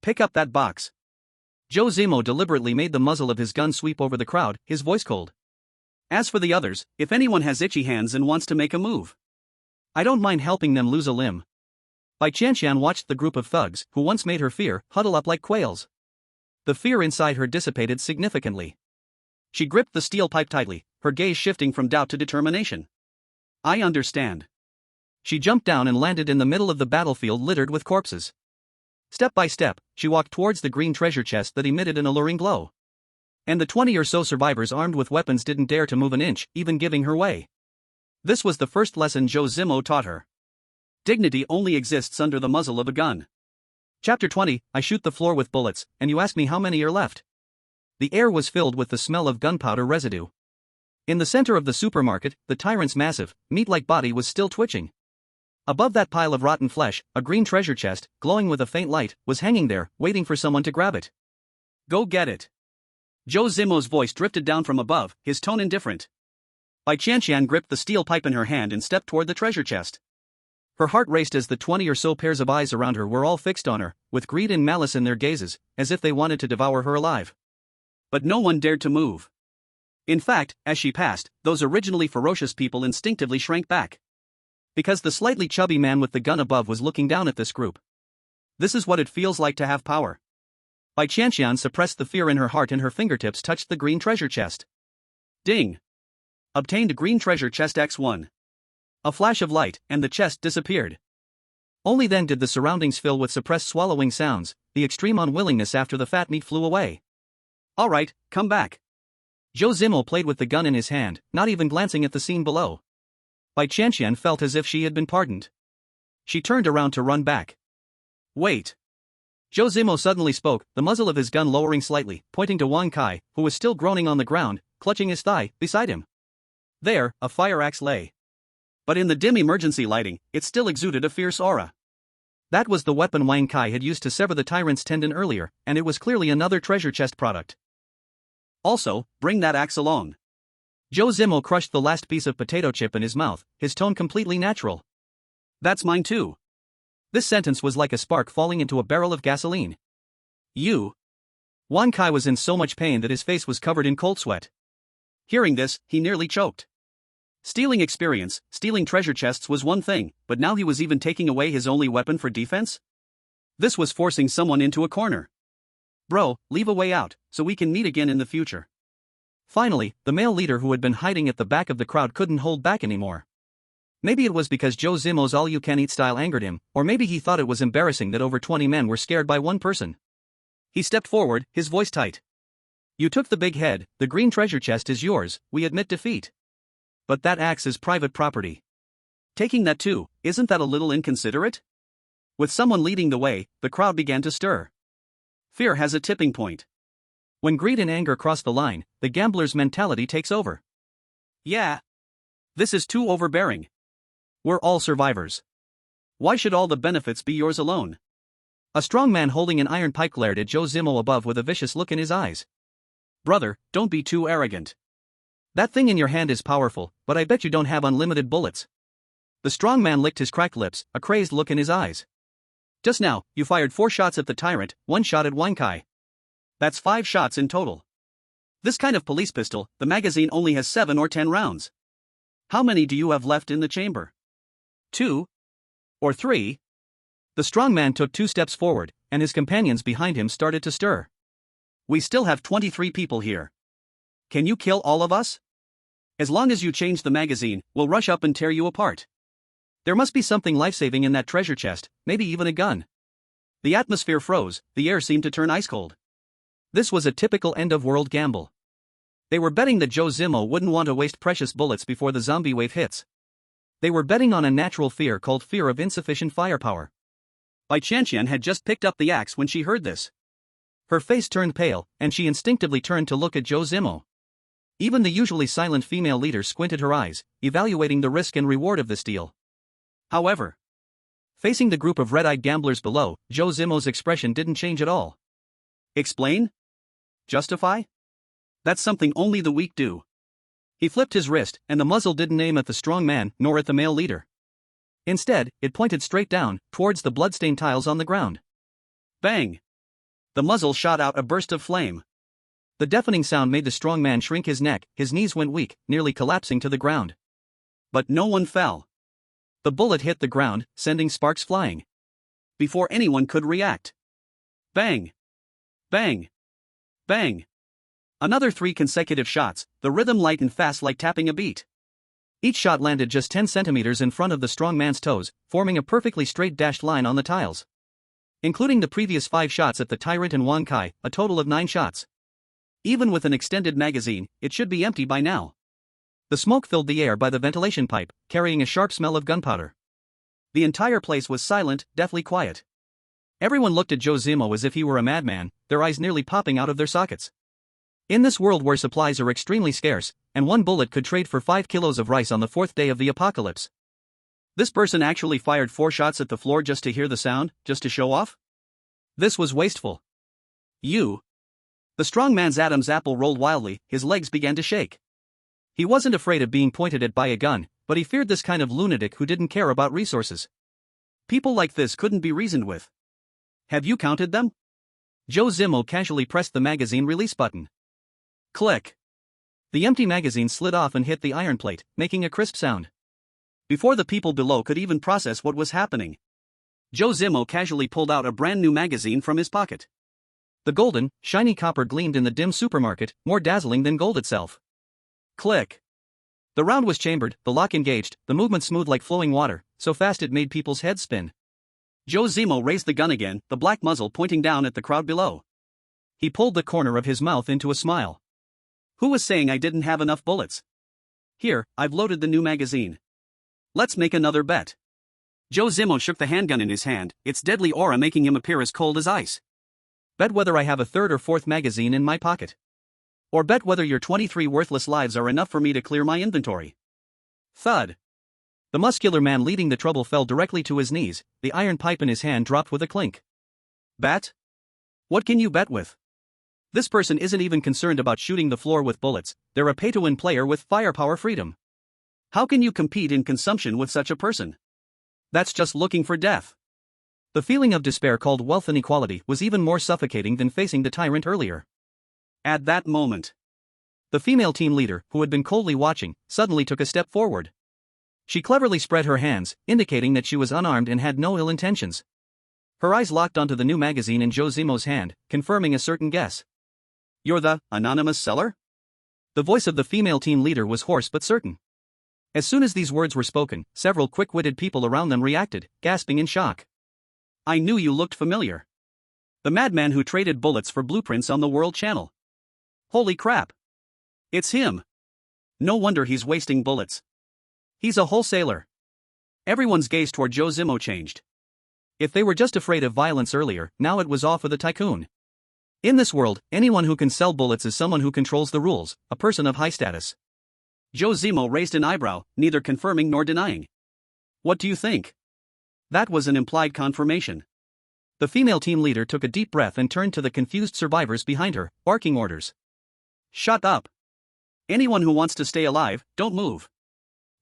Pick up that box." Zhou Zimo deliberately made the muzzle of his gun sweep over the crowd, his voice cold. "As for the others, if anyone has itchy hands and wants to make a move, I don't mind helping them lose a limb." Bai Qianqian watched the group of thugs, who once made her fear, huddle up like quails. The fear inside her dissipated significantly. She gripped the steel pipe tightly, her gaze shifting from doubt to determination. "I understand." She jumped down and landed in the middle of the battlefield littered with corpses. Step by step, she walked towards the green treasure chest that emitted an alluring glow. And the 20 or so survivors armed with weapons didn't dare to move an inch, even giving her way. This was the first lesson Zhou Zimo taught her. Dignity only exists under the muzzle of a gun. Chapter 20, I shoot the floor with bullets, and you ask me how many are left. The air was filled with the smell of gunpowder residue. In the center of the supermarket, the tyrant's massive, meat-like body was still twitching. Above that pile of rotten flesh, a green treasure chest, glowing with a faint light, was hanging there, waiting for someone to grab it. "Go get it." Zhou Zimo's voice drifted down from above, his tone indifferent. Bai Qianqian gripped the steel pipe in her hand and stepped toward the treasure chest. Her heart raced as the 20 or so pairs of eyes around her were all fixed on her, with greed and malice in their gazes, as if they wanted to devour her alive. But no one dared to move. In fact, as she passed, those originally ferocious people instinctively shrank back. Because the slightly chubby man with the gun above was looking down at this group. This is what it feels like to have power. Bai Qianqian suppressed the fear in her heart and her fingertips touched the green treasure chest. Ding! Obtained green treasure chest X1. A flash of light, and the chest disappeared. Only then did the surroundings fill with suppressed swallowing sounds, the extreme unwillingness after the fat meat flew away. "All right, come back." Zhou Zimo played with the gun in his hand, not even glancing at the scene below. Bai Qianqian felt as if she had been pardoned. She turned around to run back. "Wait." Zhou Zimo suddenly spoke, the muzzle of his gun lowering slightly, pointing to Wang Kai, who was still groaning on the ground, clutching his thigh, beside him. There, a fire axe lay. But in the dim emergency lighting, it still exuded a fierce aura. That was the weapon Wang Kai had used to sever the tyrant's tendon earlier, and it was clearly another treasure chest product. "Also, bring that axe along." Zhou Zimo crushed the last piece of potato chip in his mouth, his tone completely natural. "That's mine too." This sentence was like a spark falling into a barrel of gasoline. "You." Wang Kai was in so much pain that his face was covered in cold sweat. Hearing this, he nearly choked. Stealing experience, stealing treasure chests was one thing, but now he was even taking away his only weapon for defense? This was forcing someone into a corner. "Bro, leave a way out, so we can meet again in the future." Finally, the male leader who had been hiding at the back of the crowd couldn't hold back anymore. Maybe it was because Zhou Zimo's all-you-can-eat style angered him, or maybe he thought it was embarrassing that over 20 men were scared by one person. He stepped forward, his voice tight. "You took the big head, the green treasure chest is yours, we admit defeat. But that axe is private property. Taking that too, isn't that a little inconsiderate?" With someone leading the way, the crowd began to stir. Fear has a tipping point. When greed and anger cross the line, the gambler's mentality takes over. "Yeah. This is too overbearing. We're all survivors. Why should all the benefits be yours alone?" A strong man holding an iron pike glared at Zhou Zimo above with a vicious look in his eyes. "Brother, don't be too arrogant. That thing in your hand is powerful, but I bet you don't have unlimited bullets." The strong man licked his cracked lips, a crazed look in his eyes. Just now, you fired 4 shots at the tyrant, 1 shot at Wankai. That's 5 shots in total. This kind of police pistol, the magazine only has 7 or 10 rounds. How many do you have left in the chamber? 2? Or 3? The strong man took 2 steps forward, and his companions behind him started to stir. We still have 23 people here. Can you kill all of us? As long as you change the magazine, we'll rush up and tear you apart. There must be something life-saving in that treasure chest, maybe even a gun. The atmosphere froze, the air seemed to turn ice-cold. This was a typical end-of-world gamble. They were betting that Zhou Zimo wouldn't want to waste precious bullets before the zombie wave hits. They were betting on a natural fear called fear of insufficient firepower. Bai Qianqian had just picked up the axe when she heard this. Her face turned pale, and she instinctively turned to look at Zhou Zimo. Even the usually silent female leader squinted her eyes, evaluating the risk and reward of this deal. However, facing the group of red-eyed gamblers below, Zhou Zimo's expression didn't change at all. Explain? Justify? That's something only the weak do. He flipped his wrist, and the muzzle didn't aim at the strong man, nor at the male leader. Instead, it pointed straight down, towards the bloodstained tiles on the ground. Bang! The muzzle shot out a burst of flame. The deafening sound made the strong man shrink his neck, his knees went weak, nearly collapsing to the ground. But no one fell. The bullet hit the ground, sending sparks flying. Before anyone could react. Bang! Bang! Bang! Another 3 consecutive shots, the rhythm light and fast like tapping a beat. Each shot landed just 10 centimeters in front of the strong man's toes, forming a perfectly straight dashed line on the tiles. Including the previous 5 shots at the tyrant and Wankai, a total of 9 shots. Even with an extended magazine, it should be empty by now. The smoke filled the air by the ventilation pipe, carrying a sharp smell of gunpowder. The entire place was silent, deathly quiet. Everyone looked at Zhou Zimo as if he were a madman, their eyes nearly popping out of their sockets. In this world where supplies are extremely scarce, and 1 bullet could trade for 5 kilos of rice on the 4th day of the apocalypse. This person actually fired 4 shots at the floor just to hear the sound, just to show off? This was wasteful. You. The strong man's Adam's apple rolled wildly, his legs began to shake. He wasn't afraid of being pointed at by a gun, but he feared this kind of lunatic who didn't care about resources. People like this couldn't be reasoned with. Have you counted them? Zhou Zimo casually pressed the magazine release button. Click. The empty magazine slid off and hit the iron plate, making a crisp sound. Before the people below could even process what was happening, Zhou Zimo casually pulled out a brand new magazine from his pocket. The golden, shiny copper gleamed in the dim supermarket, more dazzling than gold itself. Click. The round was chambered, the lock engaged, the movement smooth like flowing water, so fast it made people's heads spin. Zhou Zimo raised the gun again, the black muzzle pointing down at the crowd below. He pulled the corner of his mouth into a smile. Who was saying I didn't have enough bullets? Here, I've loaded the new magazine. Let's make another bet. Zhou Zimo shook the handgun in his hand, its deadly aura making him appear as cold as ice. Bet whether I have a 3rd or 4th magazine in my pocket. Or bet whether your 23 worthless lives are enough for me to clear my inventory. Thud. The muscular man leading the trouble fell directly to his knees, the iron pipe in his hand dropped with a clink. Bet? What can you bet with? This person isn't even concerned about shooting the floor with bullets, they're a pay-to-win player with firepower freedom. How can you compete in consumption with such a person? That's just looking for death. The feeling of despair called wealth inequality was even more suffocating than facing the tyrant earlier. At that moment, the female team leader, who had been coldly watching, suddenly took a step forward. She cleverly spread her hands, indicating that she was unarmed and had no ill intentions. Her eyes locked onto the new magazine in Zhou Zimo's hand, confirming a certain guess. You're the anonymous seller? The voice of the female team leader was hoarse but certain. As soon as these words were spoken, several quick-witted people around them reacted, gasping in shock. I knew you looked familiar. The madman who traded bullets for blueprints on the World Channel. Holy crap. It's him. No wonder he's wasting bullets. He's a wholesaler. Everyone's gaze toward Zhou Zimo changed. If they were just afraid of violence earlier, now it was off for the tycoon. In this world, anyone who can sell bullets is someone who controls the rules, a person of high status. Zhou Zimo raised an eyebrow, neither confirming nor denying. What do you think? That was an implied confirmation. The female team leader took a deep breath and turned to the confused survivors behind her, barking orders. Shut up. Anyone who wants to stay alive, don't move.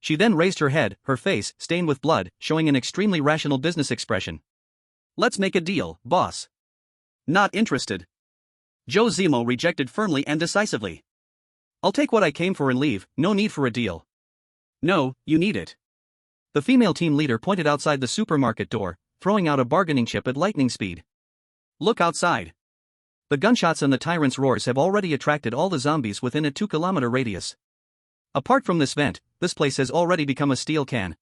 She then raised her head, her face, stained with blood, showing an extremely rational business expression. Let's make a deal, boss. Not interested. Zhou Zimo rejected firmly and decisively. I'll take what I came for and leave, no need for a deal. No, you need it. The female team leader pointed outside the supermarket door, throwing out a bargaining chip at lightning speed. Look outside. The gunshots and the tyrant's roars have already attracted all the zombies within a 2-kilometer radius. Apart from this vent, this place has already become a steel can.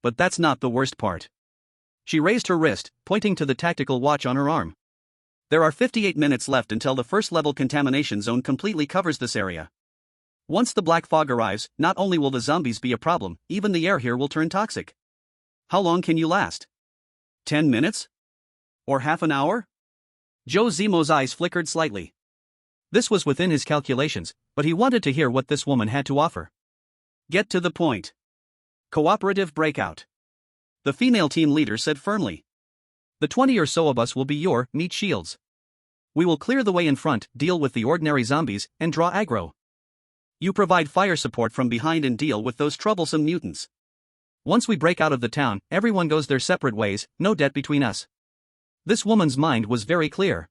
But that's not the worst part. She raised her wrist, pointing to the tactical watch on her arm. There are 58 minutes left until the first-level contamination zone completely covers this area. Once the black fog arrives, not only will the zombies be a problem, even the air here will turn toxic. How long can you last? 10 minutes? Or half an hour? Zhou Zimo's eyes flickered slightly. This was within his calculations, but he wanted to hear what this woman had to offer. Get to the point. Cooperative breakout. The female team leader said firmly. The 20 or so of us will be your meat shields. We will clear the way in front, deal with the ordinary zombies, and draw aggro. You provide fire support from behind and deal with those troublesome mutants. Once we break out of the town, everyone goes their separate ways, no debt between us. This woman's mind was very clear.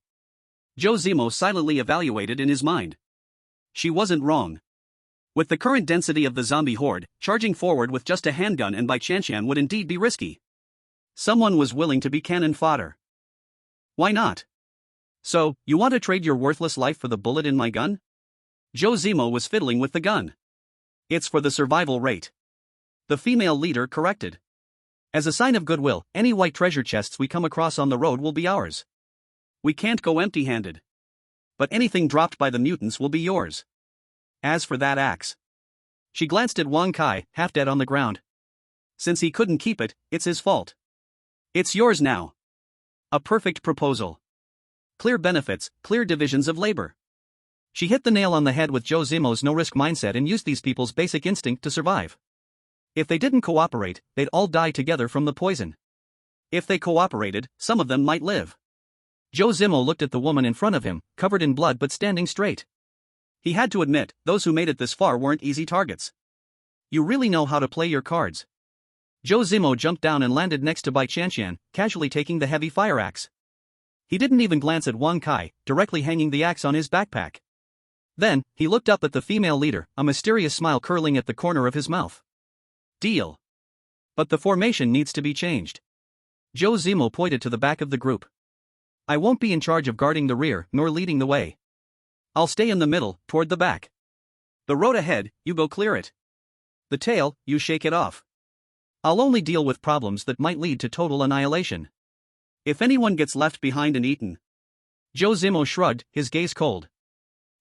Zhou Zimo silently evaluated in his mind. She wasn't wrong. With the current density of the zombie horde, charging forward with just a handgun and Bai Qianqian would indeed be risky. Someone was willing to be cannon fodder. Why not? So, you want to trade your worthless life for the bullet in my gun? Zhou Zimo was fiddling with the gun. It's for the survival rate. The female leader corrected. As a sign of goodwill, any white treasure chests we come across on the road will be ours. We can't go empty-handed. But anything dropped by the mutants will be yours. As for that axe. She glanced at Wang Kai, half dead on the ground. Since he couldn't keep it, it's his fault. It's yours now. A perfect proposal. Clear benefits, clear divisions of labor. She hit the nail on the head with Zhou Zimo's no-risk mindset and used these people's basic instinct to survive. If they didn't cooperate, they'd all die together from the poison. If they cooperated, some of them might live. Zhou Zimo looked at the woman in front of him, covered in blood but standing straight. He had to admit, those who made it this far weren't easy targets. You really know how to play your cards. Zhou Zimo jumped down and landed next to Bai Qianqian, casually taking the heavy fire axe. He didn't even glance at Wang Kai, directly hanging the axe on his backpack. Then, he looked up at the female leader, a mysterious smile curling at the corner of his mouth. Deal. But the formation needs to be changed. Zhou Zimo pointed to the back of the group. I won't be in charge of guarding the rear, nor leading the way. I'll stay in the middle, toward the back. The road ahead, you go clear it. The tail, you shake it off. I'll only deal with problems that might lead to total annihilation. If anyone gets left behind and eaten. Zhou Zimo shrugged, his gaze cold.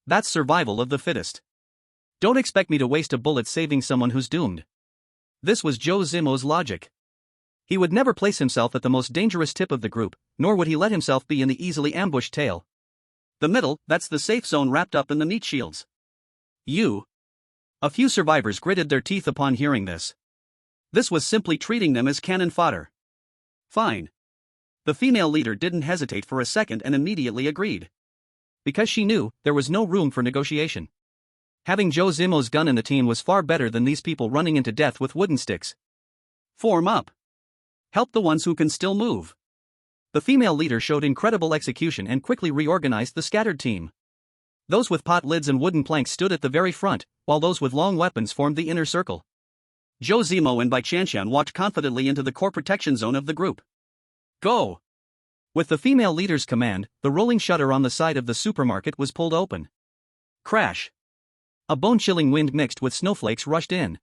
That's survival of the fittest. Don't expect me to waste a bullet saving someone who's doomed. This was Zhou Zimo's logic. He would never place himself at the most dangerous tip of the group, nor would he let himself be in the easily ambushed tail. The middle, that's the safe zone wrapped up in the meat shields. You. A few survivors gritted their teeth upon hearing this. This was simply treating them as cannon fodder. Fine. The female leader didn't hesitate for a second and immediately agreed. Because she knew, there was no room for negotiation. Having Zhou Zimo's gun in the team was far better than these people running into death with wooden sticks. Form up. Help the ones who can still move. The female leader showed incredible execution and quickly reorganized the scattered team. Those with pot lids and wooden planks stood at the very front, while those with long weapons formed the inner circle. Zhou Zimo and Bai Qianqian walked confidently into the core protection zone of the group. Go! With the female leader's command, the rolling shutter on the side of the supermarket was pulled open. Crash! A bone-chilling wind mixed with snowflakes rushed in.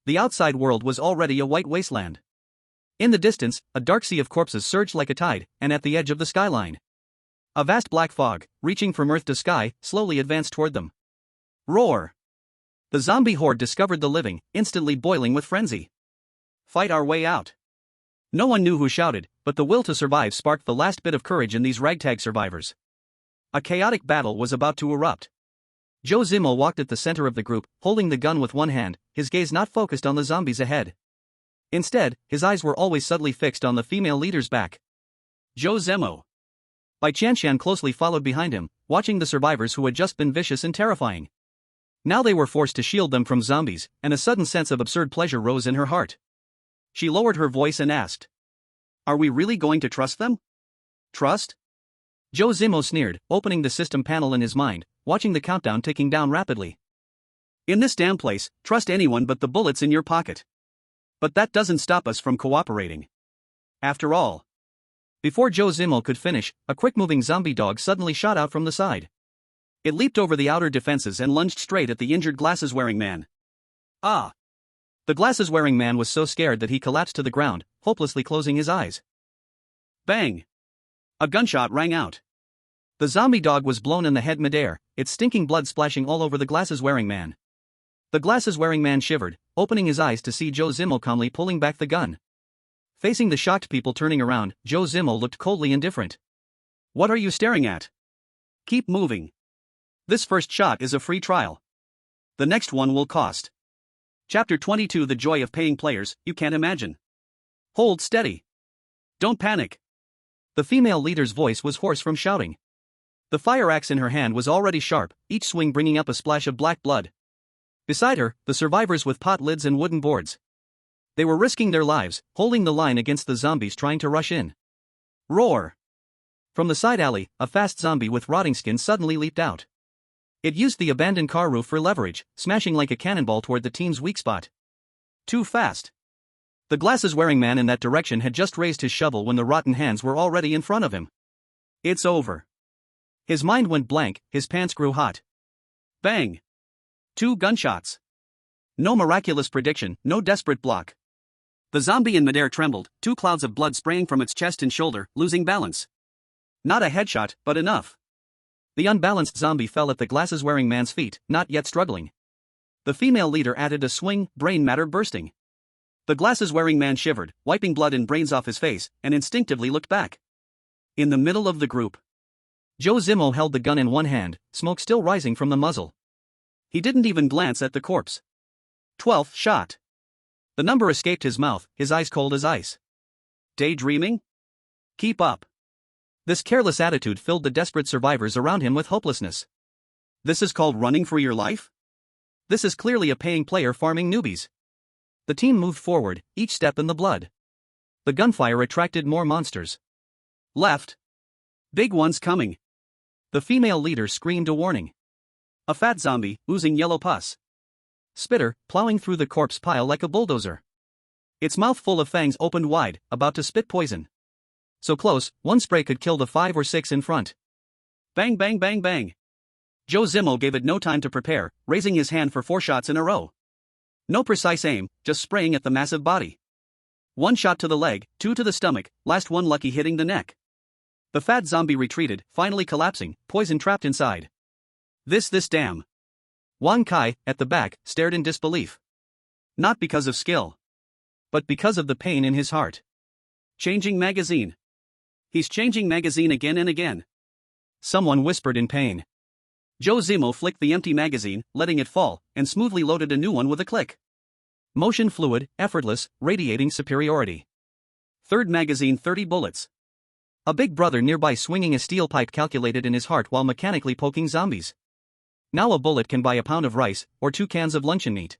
The outside world was already a white wasteland. In the distance, a dark sea of corpses surged like a tide, and at the edge of the skyline. A vast black fog, reaching from earth to sky, slowly advanced toward them. Roar! The zombie horde discovered the living, instantly boiling with frenzy. Fight our way out. No one knew who shouted, but the will to survive sparked the last bit of courage in these ragtag survivors. A chaotic battle was about to erupt. Zhou Zimo walked at the center of the group, holding the gun with one hand, his gaze not focused on the zombies ahead. Instead, his eyes were always subtly fixed on the female leader's back. Zhou Zimo. Bai Qianqian closely followed behind him, watching the survivors who had just been vicious and terrifying. Now they were forced to shield them from zombies, and a sudden sense of absurd pleasure rose in her heart. She lowered her voice and asked. Are we really going to trust them? Trust? Zhou Zimo sneered, opening the system panel in his mind, watching the countdown ticking down rapidly. In this damn place, trust anyone but the bullets in your pocket. But that doesn't stop us from cooperating. After all. Before Zhou Zimo could finish, a quick-moving zombie dog suddenly shot out from the side. It leaped over the outer defenses and lunged straight at the injured glasses-wearing man. Ah! The glasses-wearing man was so scared that he collapsed to the ground, hopelessly closing his eyes. Bang! A gunshot rang out. The zombie dog was blown in the head midair, its stinking blood splashing all over the glasses-wearing man. The glasses-wearing man shivered, opening his eyes to see Zhou Zimo calmly pulling back the gun. Facing the shocked people turning around, Zhou Zimo looked coldly indifferent. What are you staring at? Keep moving. This first shot is a free trial. The next one will cost. Chapter 22 The joy of paying players, you can't imagine. Hold steady. Don't panic. The female leader's voice was hoarse from shouting. The fire axe in her hand was already sharp, each swing bringing up a splash of black blood. Beside her, the survivors with pot lids and wooden boards. They were risking their lives, holding the line against the zombies trying to rush in. Roar! From the side alley, a fast zombie with rotting skin suddenly leaped out. It used the abandoned car roof for leverage, smashing like a cannonball toward the team's weak spot. Too fast. The glasses-wearing man in that direction had just raised his shovel when the rotten hands were already in front of him. It's over. His mind went blank, his pants grew hot. Bang! 2 gunshots. No miraculous prediction, no desperate block. The zombie in midair trembled, 2 clouds of blood spraying from its chest and shoulder, losing balance. Not a headshot, but enough. The unbalanced zombie fell at the glasses-wearing man's feet, not yet struggling. The female leader added a swing, brain matter bursting. The glasses-wearing man shivered, wiping blood and brains off his face, and instinctively looked back. In the middle of the group. Zhou Zimo held the gun in one hand, smoke still rising from the muzzle. He didn't even glance at the corpse. 12th shot. The number escaped his mouth, his eyes cold as ice. Daydreaming? Keep up. This careless attitude filled the desperate survivors around him with hopelessness. This is called running for your life? This is clearly a paying player farming newbies. The team moved forward, each step in the blood. The gunfire attracted more monsters. Left. Big one's coming. The female leader screamed a warning. A fat zombie, oozing yellow pus. Spitter, plowing through the corpse pile like a bulldozer. Its mouth full of fangs opened wide, about to spit poison. So close, one spray could kill the 5 or 6 in front. Bang bang bang bang. Zhou Zimo gave it no time to prepare, raising his hand for 4 shots in a row. No precise aim, just spraying at the massive body. 1 shot to the leg, 2 to the stomach, last one lucky hitting the neck. The fat zombie retreated, finally collapsing, poison trapped inside. This damn. Wang Kai, at the back, stared in disbelief. Not because of skill. But because of the pain in his heart. Changing magazine. He's changing magazine again and again. Someone whispered in pain. Zhou Zimo flicked the empty magazine, letting it fall, and smoothly loaded a new one with a click. Motion fluid, effortless, radiating superiority. Third magazine 30 bullets. A big brother nearby swinging a steel pipe calculated in his heart while mechanically poking zombies. Now a bullet can buy a pound of rice, or 2 cans of luncheon meat.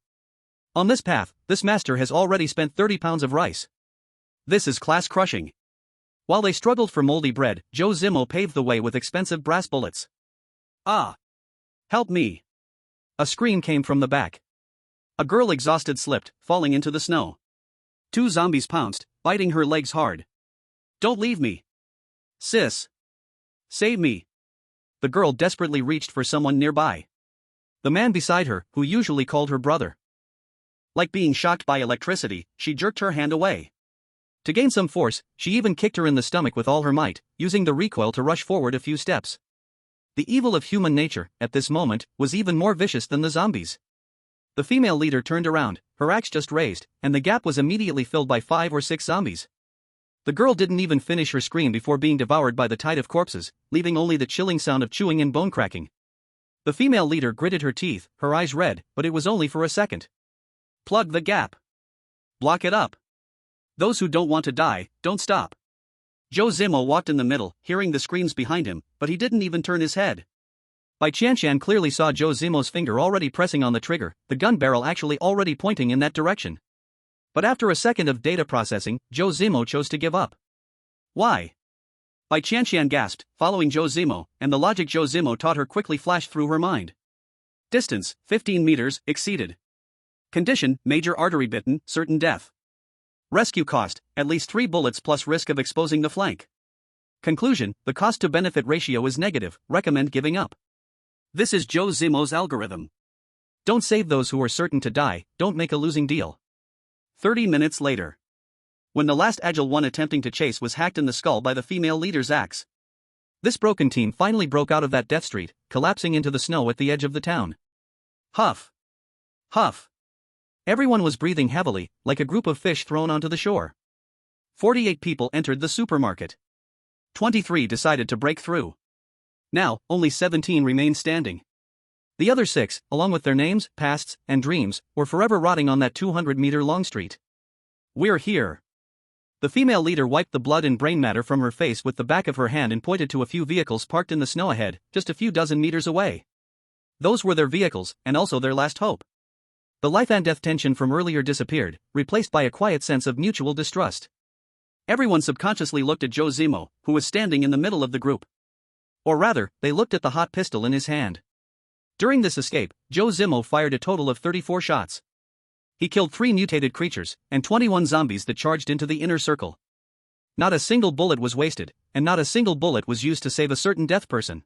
On this path, this master has already spent 30 pounds of rice. This is class-crushing. While they struggled for moldy bread, Zhou Zimo paved the way with expensive brass bullets. Ah! Help me! A scream came from the back. A girl exhausted slipped, falling into the snow. 2 zombies pounced, biting her legs hard. Don't leave me! Sis! Save me! The girl desperately reached for someone nearby. The man beside her, who usually called her brother. Like being shocked by electricity, she jerked her hand away. To gain some force, she even kicked her in the stomach with all her might, using the recoil to rush forward a few steps. The evil of human nature, at this moment, was even more vicious than the zombies. The female leader turned around, her axe just raised, and the gap was immediately filled by 5 or 6 zombies. The girl didn't even finish her scream before being devoured by the tide of corpses, leaving only the chilling sound of chewing and bone cracking. The female leader gritted her teeth, her eyes red, but it was only for a second. Plug the gap. Block it up. Those who don't want to die, don't stop. Zhou Zimo walked in the middle, hearing the screams behind him, but he didn't even turn his head. Bai Qianqian clearly saw Zhou Zimo's finger already pressing on the trigger, the gun barrel actually already pointing in that direction. But after a second of data processing, Zhou Zimo chose to give up. Why? Bai Qianqian gasped, following Zhou Zimo, and the logic Zhou Zimo taught her quickly flashed through her mind. Distance, 15 meters, exceeded. Condition, major artery bitten, certain death. Rescue cost, at least 3 bullets plus risk of exposing the flank. Conclusion, the cost-to-benefit ratio is negative, recommend giving up. This is Zhou Zimo's algorithm. Don't save those who are certain to die, don't make a losing deal. 30 minutes later. When the last agile one attempting to chase was hacked in the skull by the female leader's axe. This broken team finally broke out of that death street, collapsing into the snow at the edge of the town. Huff. Huff. Everyone was breathing heavily, like a group of fish thrown onto the shore. 48 people entered the supermarket. 23 decided to break through. Now, only 17 remained standing. The other 6, along with their names, pasts, and dreams, were forever rotting on that 200-meter-long street. We're here. The female leader wiped the blood and brain matter from her face with the back of her hand and pointed to a few vehicles parked in the snow ahead, just a few dozen meters away. Those were their vehicles, and also their last hope. The life and death tension from earlier disappeared, replaced by a quiet sense of mutual distrust. Everyone subconsciously looked at Zhou Zimo, who was standing in the middle of the group. Or rather, they looked at the hot pistol in his hand. During this escape, Zhou Zimo fired a total of 34 shots. He killed 3 mutated creatures, and 21 zombies that charged into the inner circle. Not a single bullet was wasted, and not a single bullet was used to save a certain death person.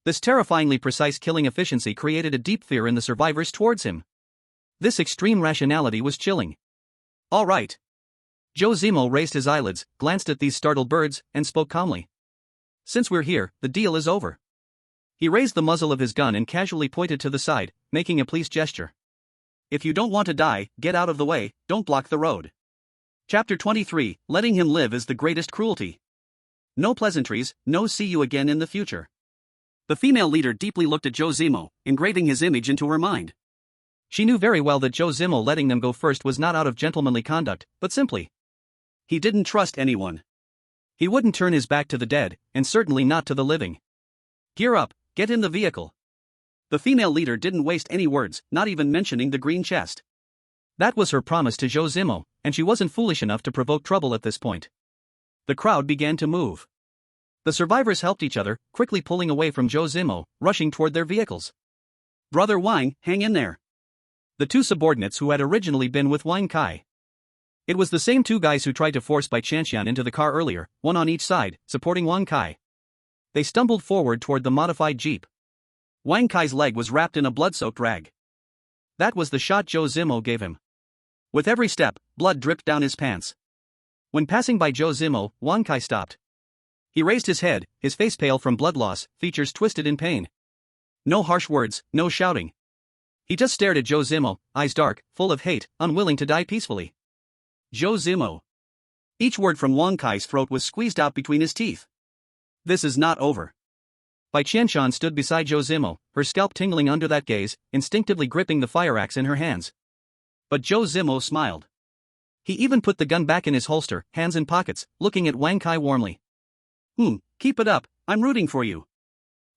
This terrifyingly precise killing efficiency created a deep fear in the survivors towards him. This extreme rationality was chilling. All right. Zhou Zimo raised his eyelids, glanced at these startled birds, and spoke calmly. Since we're here, the deal is over. He raised the muzzle of his gun and casually pointed to the side, making a pleased gesture. If you don't want to die, get out of the way, don't block the road. Chapter 23, Letting him live is the greatest cruelty. No pleasantries, no see you again in the future. The female leader deeply looked at Zhou Zimo, engraving his image into her mind. She knew very well that Zhou Zimo letting them go first was not out of gentlemanly conduct, but simply. He didn't trust anyone. He wouldn't turn his back to the dead, and certainly not to the living. Gear up, get in the vehicle. The female leader didn't waste any words, not even mentioning the green chest. That was her promise to Zhou Zimo, and she wasn't foolish enough to provoke trouble at this point. The crowd began to move. The survivors helped each other, quickly pulling away from Zhou Zimo, rushing toward their vehicles. Brother Wang, hang in there. The 2 subordinates who had originally been with Wang Kai. It was the same 2 guys who tried to force Bai Qianqian into the car earlier, one on each side, supporting Wang Kai. They stumbled forward toward the modified jeep. Wang Kai's leg was wrapped in a blood-soaked rag. That was the shot Zhou Zimo gave him. With every step, blood dripped down his pants. When passing by Zhou Zimo, Wang Kai stopped. He raised his head, his face pale from blood loss, features twisted in pain. No harsh words, no shouting. He just stared at Zhou Zimo, eyes dark, full of hate, unwilling to die peacefully. Zhou Zimo. Each word from Wang Kai's throat was squeezed out between his teeth. This is not over. Bai Qianqian stood beside Zhou Zimo, her scalp tingling under that gaze, instinctively gripping the fire axe in her hands. But Zhou Zimo smiled. He even put the gun back in his holster, hands in pockets, looking at Wang Kai warmly. Keep it up, I'm rooting for you.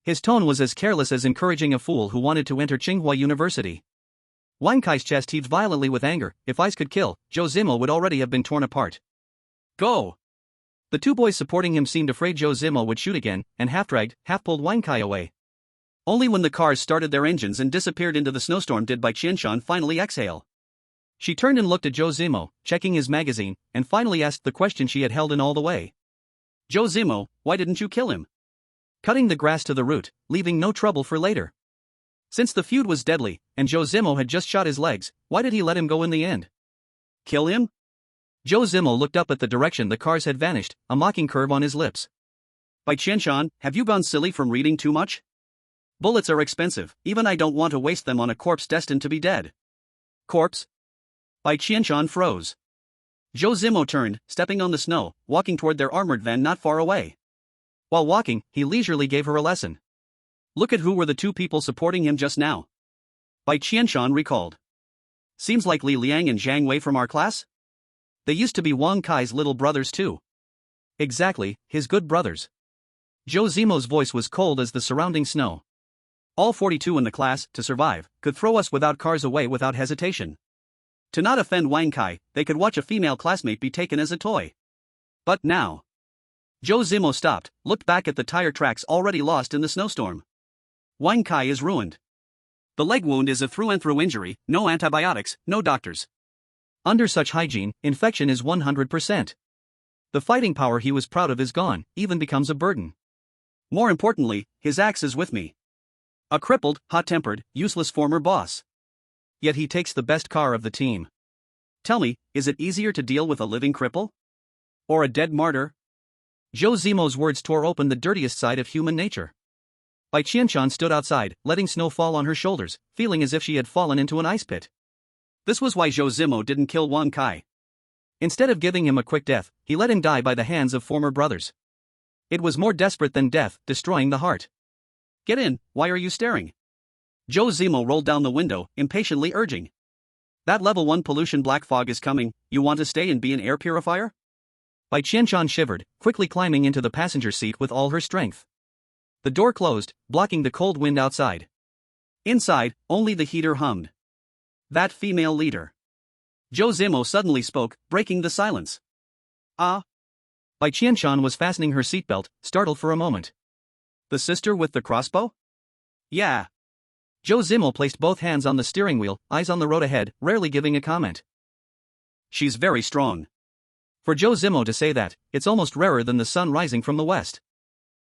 His tone was as careless as encouraging a fool who wanted to enter Tsinghua University. Wang Kai's chest heaved violently with anger. If ice could kill, Zhou Zimo would already have been torn apart. Go! The 2 boys supporting him seemed afraid Zhou Zimo would shoot again, and half-dragged, half-pulled Wang Kai away. Only when the cars started their engines and disappeared into the snowstorm did Bai Qianqian finally exhale. She turned and looked at Zhou Zimo, checking his magazine, and finally asked the question she had held in all the way. Zhou Zimo, why didn't you kill him? Cutting the grass to the root, leaving no trouble for later. Since the feud was deadly, and Zhou Zimo had just shot his legs, why did he let him go in the end? Kill him? Zhou Zimo looked up at the direction the cars had vanished, a mocking curve on his lips. Bai Qianqian, have you gone silly from reading too much? Bullets are expensive, even I don't want to waste them on a corpse destined to be dead. Corpse? Bai Qianqian froze. Zhou Zimo turned, stepping on the snow, walking toward their armored van not far away. While walking, he leisurely gave her a lesson. Look at who were the 2 people supporting him just now. Bai Qianqian recalled. Seems like Li Liang and Zhang Wei from our class? They used to be Wang Kai's little brothers too. Exactly, his good brothers. Zhou Zimo's voice was cold as the surrounding snow. All 42 in the class, to survive, could throw us without cars away without hesitation. To not offend Wang Kai, they could watch a female classmate be taken as a toy. But now. Zhou Zimo stopped, looked back at the tire tracks already lost in the snowstorm. Wang Kai is ruined. The leg wound is a through-and-through injury, no antibiotics, no doctors. Under such hygiene, infection is 100%. The fighting power he was proud of is gone, even becomes a burden. More importantly, his axe is with me. A crippled, hot-tempered, useless former boss. Yet he takes the best car of the team. Tell me, is it easier to deal with a living cripple? Or a dead martyr? Zhou Zimo's words tore open the dirtiest side of human nature. Bai Qianqian stood outside, letting snow fall on her shoulders, feeling as if she had fallen into an ice pit. This was why Zhou Zimo didn't kill Wang Kai. Instead of giving him a quick death, he let him die by the hands of former brothers. It was more desperate than death, destroying the heart. Get in, why are you staring? Zhou Zimo rolled down the window, impatiently urging. That level 1 pollution black fog is coming, you want to stay and be an air purifier? Bai Qianqian shivered, quickly climbing into the passenger seat with all her strength. The door closed, blocking the cold wind outside. Inside, only the heater hummed. That female leader. Zhou Zimo suddenly spoke, breaking the silence. Ah. Bai Qianqian was fastening her seatbelt, startled for a moment. The sister with the crossbow? Yeah. Zhou Zimo placed both hands on the steering wheel, eyes on the road ahead, rarely giving a comment. She's very strong. For Zhou Zimo to say that, it's almost rarer than the sun rising from the west.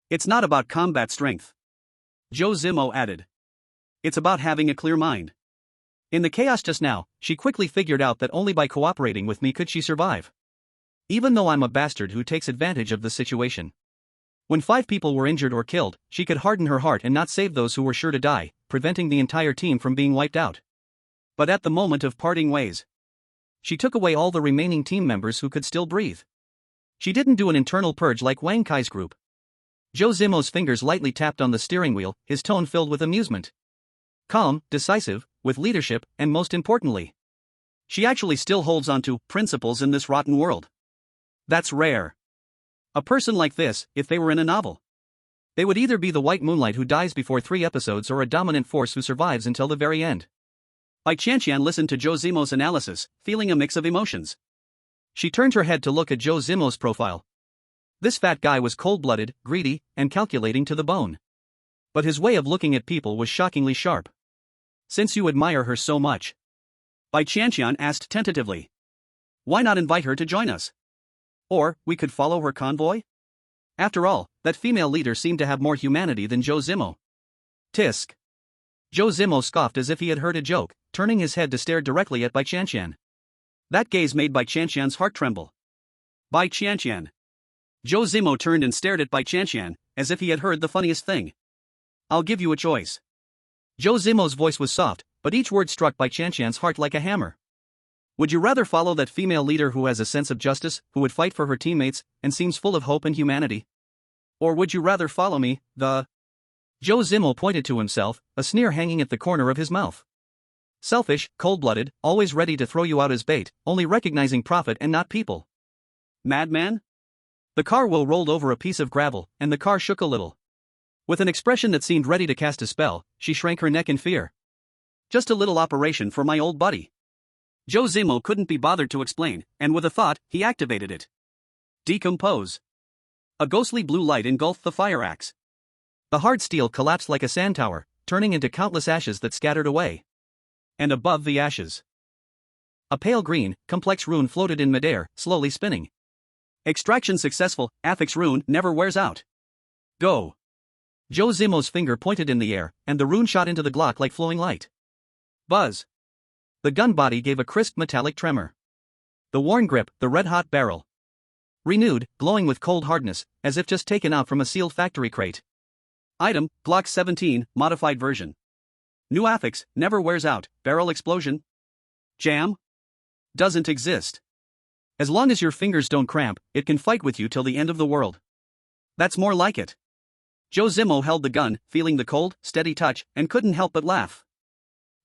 It's not about combat strength. Zhou Zimo added. It's about having a clear mind. In the chaos just now, she quickly figured out that only by cooperating with me could she survive. Even though I'm a bastard who takes advantage of the situation. When 5 people were injured or killed, she could harden her heart and not save those who were sure to die, preventing the entire team from being wiped out. But at the moment of parting ways, she took away all the remaining team members who could still breathe. She didn't do an internal purge like Wang Kai's group. Zhou Zimo's fingers lightly tapped on the steering wheel, his tone filled with amusement. Calm, decisive, with leadership, and most importantly, she actually still holds on to principles in this rotten world. That's rare. A person like this, if they were in a novel, they would either be the white moonlight who dies before 3 episodes or a dominant force who survives until the very end. Bai Qianqian listened to Zhou Zimo's analysis, feeling a mix of emotions. She turned her head to look at Zhou Zimo's profile. This fat guy was cold-blooded, greedy, and calculating to the bone. But his way of looking at people was shockingly sharp. Since you admire her so much, Bai Qianqian asked tentatively, why not invite her to join us? Or, we could follow her convoy? After all, that female leader seemed to have more humanity than Zhou Zimo. Tisk. Zhou Zimo scoffed as if he had heard a joke, turning his head to stare directly at Bai Qianqian. That gaze made Bai Qianqian's heart tremble. Bai Qianqian. Zhou Zimo turned and stared at Bai Qianqian, as if he had heard the funniest thing. I'll give you a choice. Zhou Zimo's voice was soft, but each word struck Bai Qianqian's heart like a hammer. Would you rather follow that female leader who has a sense of justice, who would fight for her teammates, and seems full of hope and humanity? Or would you rather follow me, the... Zhou Zimo pointed to himself, a sneer hanging at the corner of his mouth. Selfish, cold-blooded, always ready to throw you out as bait, only recognizing profit and not people. Madman? The car wheel rolled over a piece of gravel, and the car shook a little. With an expression that seemed ready to cast a spell, she shrank her neck in fear. Just a little operation for my old buddy. Zhou Zimo couldn't be bothered to explain, and with a thought, he activated it. Decompose. A ghostly blue light engulfed the fire axe. The hard steel collapsed like a sand tower, turning into countless ashes that scattered away. And above the ashes, a pale green, complex rune floated in midair, slowly spinning. Extraction successful, affix rune never wears out. Go. Zhou Zimo's finger pointed in the air, and the rune shot into the Glock like flowing light. Buzz. The gun body gave a crisp metallic tremor. The worn grip, the red-hot barrel. Renewed, glowing with cold hardness, as if just taken out from a sealed factory crate. Item, Glock 17, modified version. New affix, never wears out, barrel explosion. Jam? Doesn't exist. As long as your fingers don't cramp, it can fight with you till the end of the world. That's more like it. Zhou Zimo held the gun, feeling the cold, steady touch, and couldn't help but laugh.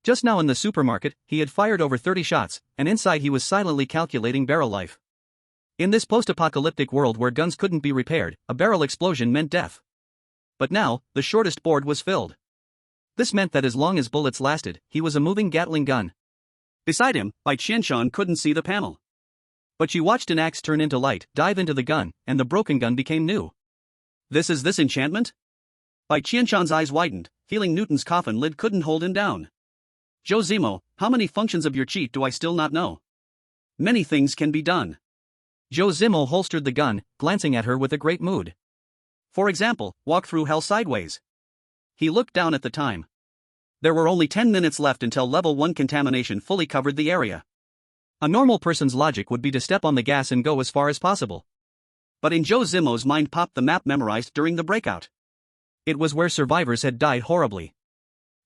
Just now in the supermarket, he had fired over 30 shots, and inside he was silently calculating barrel life. In this post-apocalyptic world where guns couldn't be repaired, a barrel explosion meant death. But now, the shortest board was filled. This meant that as long as bullets lasted, he was a moving Gatling gun. Beside him, Bai Qianqian couldn't see the panel. But she watched an axe turn into light, dive into the gun, and the broken gun became new. This enchantment? Bai Qianqian's eyes widened, feeling Newton's coffin lid couldn't hold him down. Zhou Zimo, how many functions of your cheat do I still not know? Many things can be done. Zhou Zimo holstered the gun, glancing at her with a great mood. For example, walk through hell sideways. He looked down at the time. There were only 10 minutes left until level 1 contamination fully covered the area. A normal person's logic would be to step on the gas and go as far as possible. But in Zhou Zimo's mind popped the map memorized during the breakout. It was where survivors had died horribly.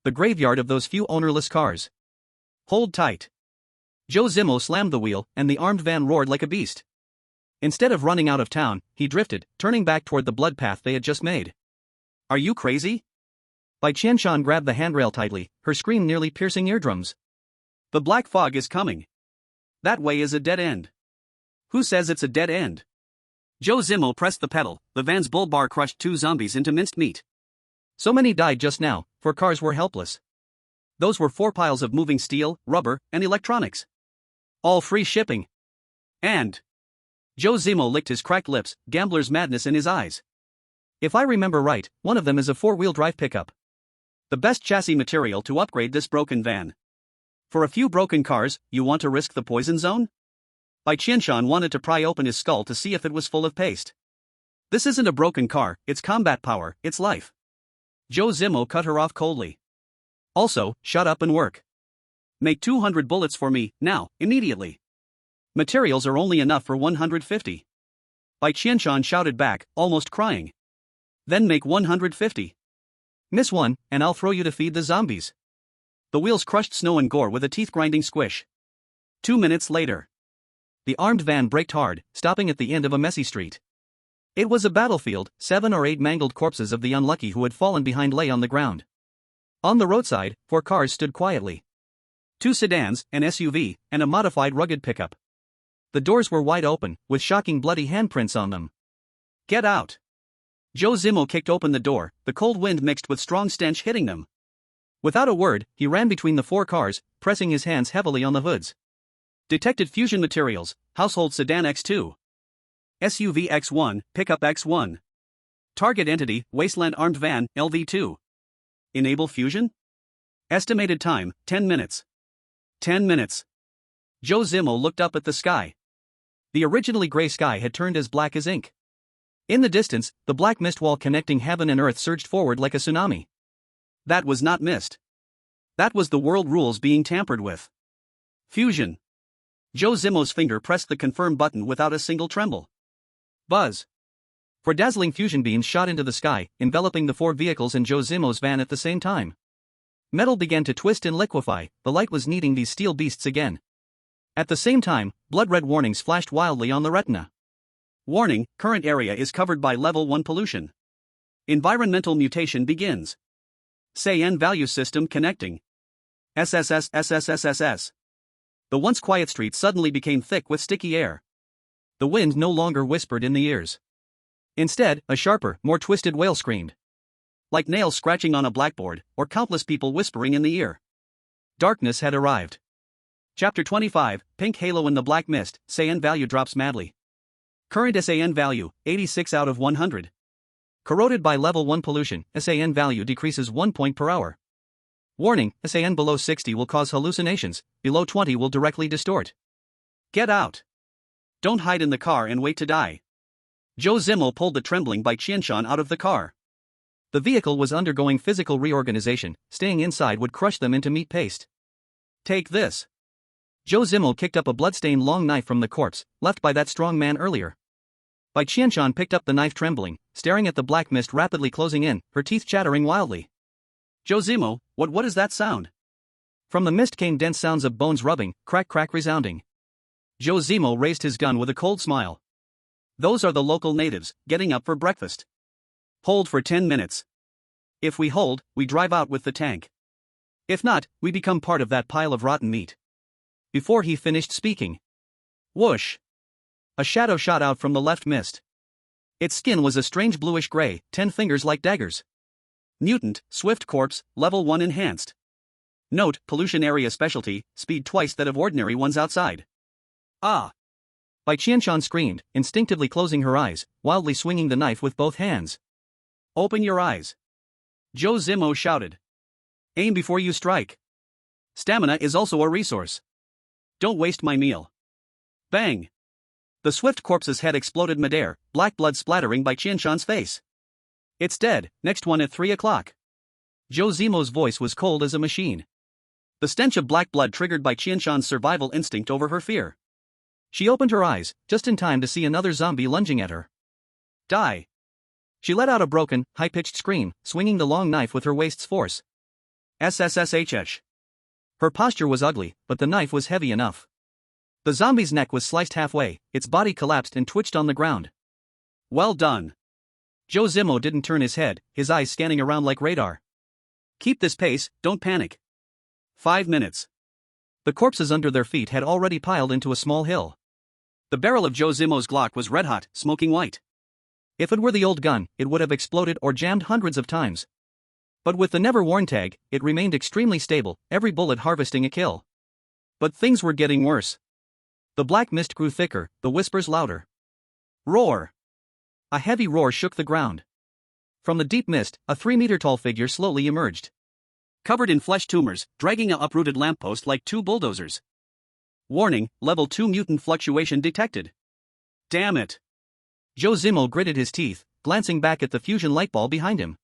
The graveyard of those few ownerless cars. Hold tight. Zhou Zimo slammed the wheel, and the armed van roared like a beast. Instead of running out of town, he drifted, turning back toward the blood path they had just made. Are you crazy? Bai Qianqian grabbed the handrail tightly, her scream nearly piercing eardrums. The black fog is coming. That way is a dead end. Who says it's a dead end? Zhou Zimo pressed the pedal, the van's bull bar crushed 2 zombies into minced meat. So many died just now, for cars were helpless. Those were 4 piles of moving steel, rubber, and electronics. All free shipping. And Zhou Zimo licked his cracked lips, gambler's madness in his eyes. If I remember right, one of them is a 4-wheel drive pickup. The best chassis material to upgrade this broken van. For a few broken cars, you want to risk the poison zone? Bai Qianqian wanted to pry open his skull to see if it was full of paste. This isn't a broken car, it's combat power, it's life. Zhou Zimo cut her off coldly. Also, shut up and work. Make 200 bullets for me, now, immediately. Materials are only enough for 150. Bai Qianqian shouted back, almost crying. Then make 150. Miss one, and I'll throw you to feed the zombies. The wheels crushed snow and gore with a teeth-grinding squish. 2 minutes later. The armed van braked hard, stopping at the end of a messy street. It was a battlefield, 7 or 8 mangled corpses of the unlucky who had fallen behind lay on the ground. On the roadside, 4 cars stood quietly. 2 sedans, an SUV, and a modified rugged pickup. The doors were wide open, with shocking bloody handprints on them. Get out! Zhou Zimo kicked open the door, the cold wind mixed with strong stench hitting them. Without a word, he ran between the 4 cars, pressing his hands heavily on the hoods. Detected fusion materials, household sedan X2. SUV X1, pickup X1. Target entity, wasteland armed van, LV2. Enable fusion? Estimated time, 10 minutes. 10 minutes. Zhou Zimo looked up at the sky. The originally gray sky had turned as black as ink. In the distance, the black mist wall connecting heaven and earth surged forward like a tsunami. That was not mist. That was the world rules being tampered with. Fusion. Zhou Zimo's finger pressed the confirm button without a single tremble. Buzz. 4 dazzling fusion beams shot into the sky, enveloping the 4 vehicles and Zhou Zimo's van at the same time. Metal began to twist and liquefy, the light was kneading these steel beasts again. At the same time, blood-red warnings flashed wildly on the retina. Warning, current area is covered by level 1 pollution. Environmental mutation begins. Cyan value system connecting. SSS. The once quiet street suddenly became thick with sticky air. The wind no longer whispered in the ears. Instead, a sharper, more twisted wail screamed. Like nails scratching on a blackboard, or countless people whispering in the ear. Darkness had arrived. Chapter 25, Pink Halo in the Black Mist, SAN value drops madly. Current SAN value, 86 out of 100. Corroded by level 1 pollution, SAN value decreases 1 point per hour. Warning, SAN below 60 will cause hallucinations, below 20 will directly distort. Get out. Don't hide in the car and wait to die. Zhou Zimo pulled the trembling Bai Qianqian out of the car. The vehicle was undergoing physical reorganization, staying inside would crush them into meat paste. Take this. Zhou Zimo kicked up a bloodstained long knife from the corpse, left by that strong man earlier. Bai Qianqian picked up the knife trembling, staring at the black mist rapidly closing in, her teeth chattering wildly. Zhou Zimo, what is that sound? From the mist came dense sounds of bones rubbing, crack resounding. Zhou Zimo raised his gun with a cold smile. Those are the local natives, getting up for breakfast. Hold for 10 minutes. If we hold, we drive out with the tank. If not, we become part of that pile of rotten meat. Before he finished speaking. Whoosh! A shadow shot out from the left mist. Its skin was a strange bluish gray, 10 fingers like daggers. Mutant, swift corpse, level 1 enhanced. Note, pollution area specialty, speed twice that of ordinary ones outside. Ah! Bai Qianqian screamed, instinctively closing her eyes, wildly swinging the knife with both hands. Open your eyes. Zhou Zimo shouted. Aim before you strike. Stamina is also a resource. Don't waste my meal. Bang! The swift corpse's head exploded midair, black blood splattering Bai Qianqian's face. It's dead, next one at 3 o'clock. Zhou Zimo's voice was cold as a machine. The stench of black blood triggered Bai Qianqian's survival instinct over her fear. She opened her eyes, just in time to see another zombie lunging at her. Die! She let out a broken, high-pitched scream, swinging the long knife with her waist's force. SSSHH. Her posture was ugly, but the knife was heavy enough. The zombie's neck was sliced halfway, its body collapsed and twitched on the ground. Well done. Zhou Zimo didn't turn his head, his eyes scanning around like radar. Keep this pace, don't panic. 5 minutes. The corpses under their feet had already piled into a small hill. The barrel of Zhou Zimo's Glock was red-hot, smoking white. If it were the old gun, it would have exploded or jammed hundreds of times. But with the never-worn tag, it remained extremely stable, every bullet harvesting a kill. But things were getting worse. The black mist grew thicker, the whispers louder. Roar! A heavy roar shook the ground. From the deep mist, a 3-meter-tall figure slowly emerged. Covered in flesh tumors, dragging a uprooted lamppost like 2 bulldozers. Warning, level 2 mutant fluctuation detected. Damn it! Zhou Zimo gritted his teeth, glancing back at the fusion light ball behind him.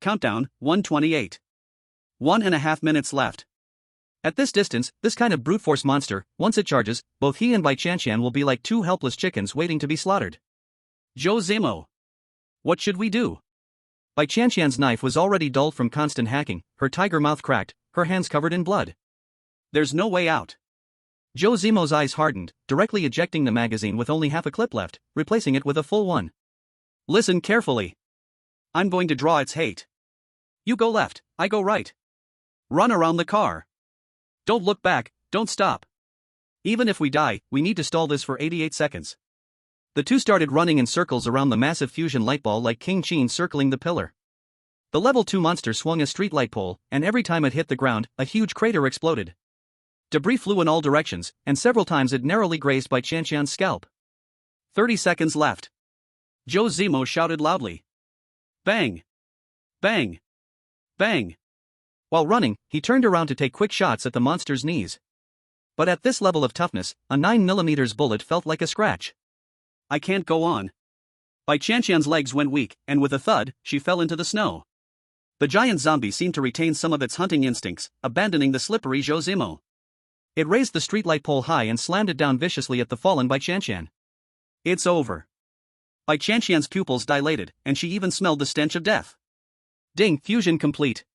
Countdown, 128. 1.5 minutes left. At this distance, this kind of brute force monster, once it charges, both he and Bai Qianqian will be like 2 helpless chickens waiting to be slaughtered. Zhou Zimo. What should we do? Bai Qianqian's knife was already dulled from constant hacking, her tiger mouth cracked, her hands covered in blood. There's no way out. Zhou Zimo's eyes hardened, directly ejecting the magazine with only half a clip left, replacing it with a full one. Listen carefully. I'm going to draw its hate. You go left, I go right. Run around the car. Don't look back, don't stop. Even if we die, we need to stall this for 88 seconds. The two started running in circles around the massive fusion light ball like King Qin circling the pillar. The level 2 monster swung a street light pole, and every time it hit the ground, a huge crater exploded. Debris flew in all directions, and several times it narrowly grazed Bai Qianqian's scalp. 30 seconds left. Zhou Zimo shouted loudly. Bang! Bang! Bang! While running, he turned around to take quick shots at the monster's knees. But at this level of toughness, a 9mm bullet felt like a scratch. I can't go on. Bai Qianqian's legs went weak, and with a thud, she fell into the snow. The giant zombie seemed to retain some of its hunting instincts, abandoning the slippery Zhou Zimo. It raised the streetlight pole high and slammed it down viciously at the fallen Bai Qianqian. It's over. Bai Qianqian's pupils dilated, and she even smelled the stench of death. Ding, fusion complete.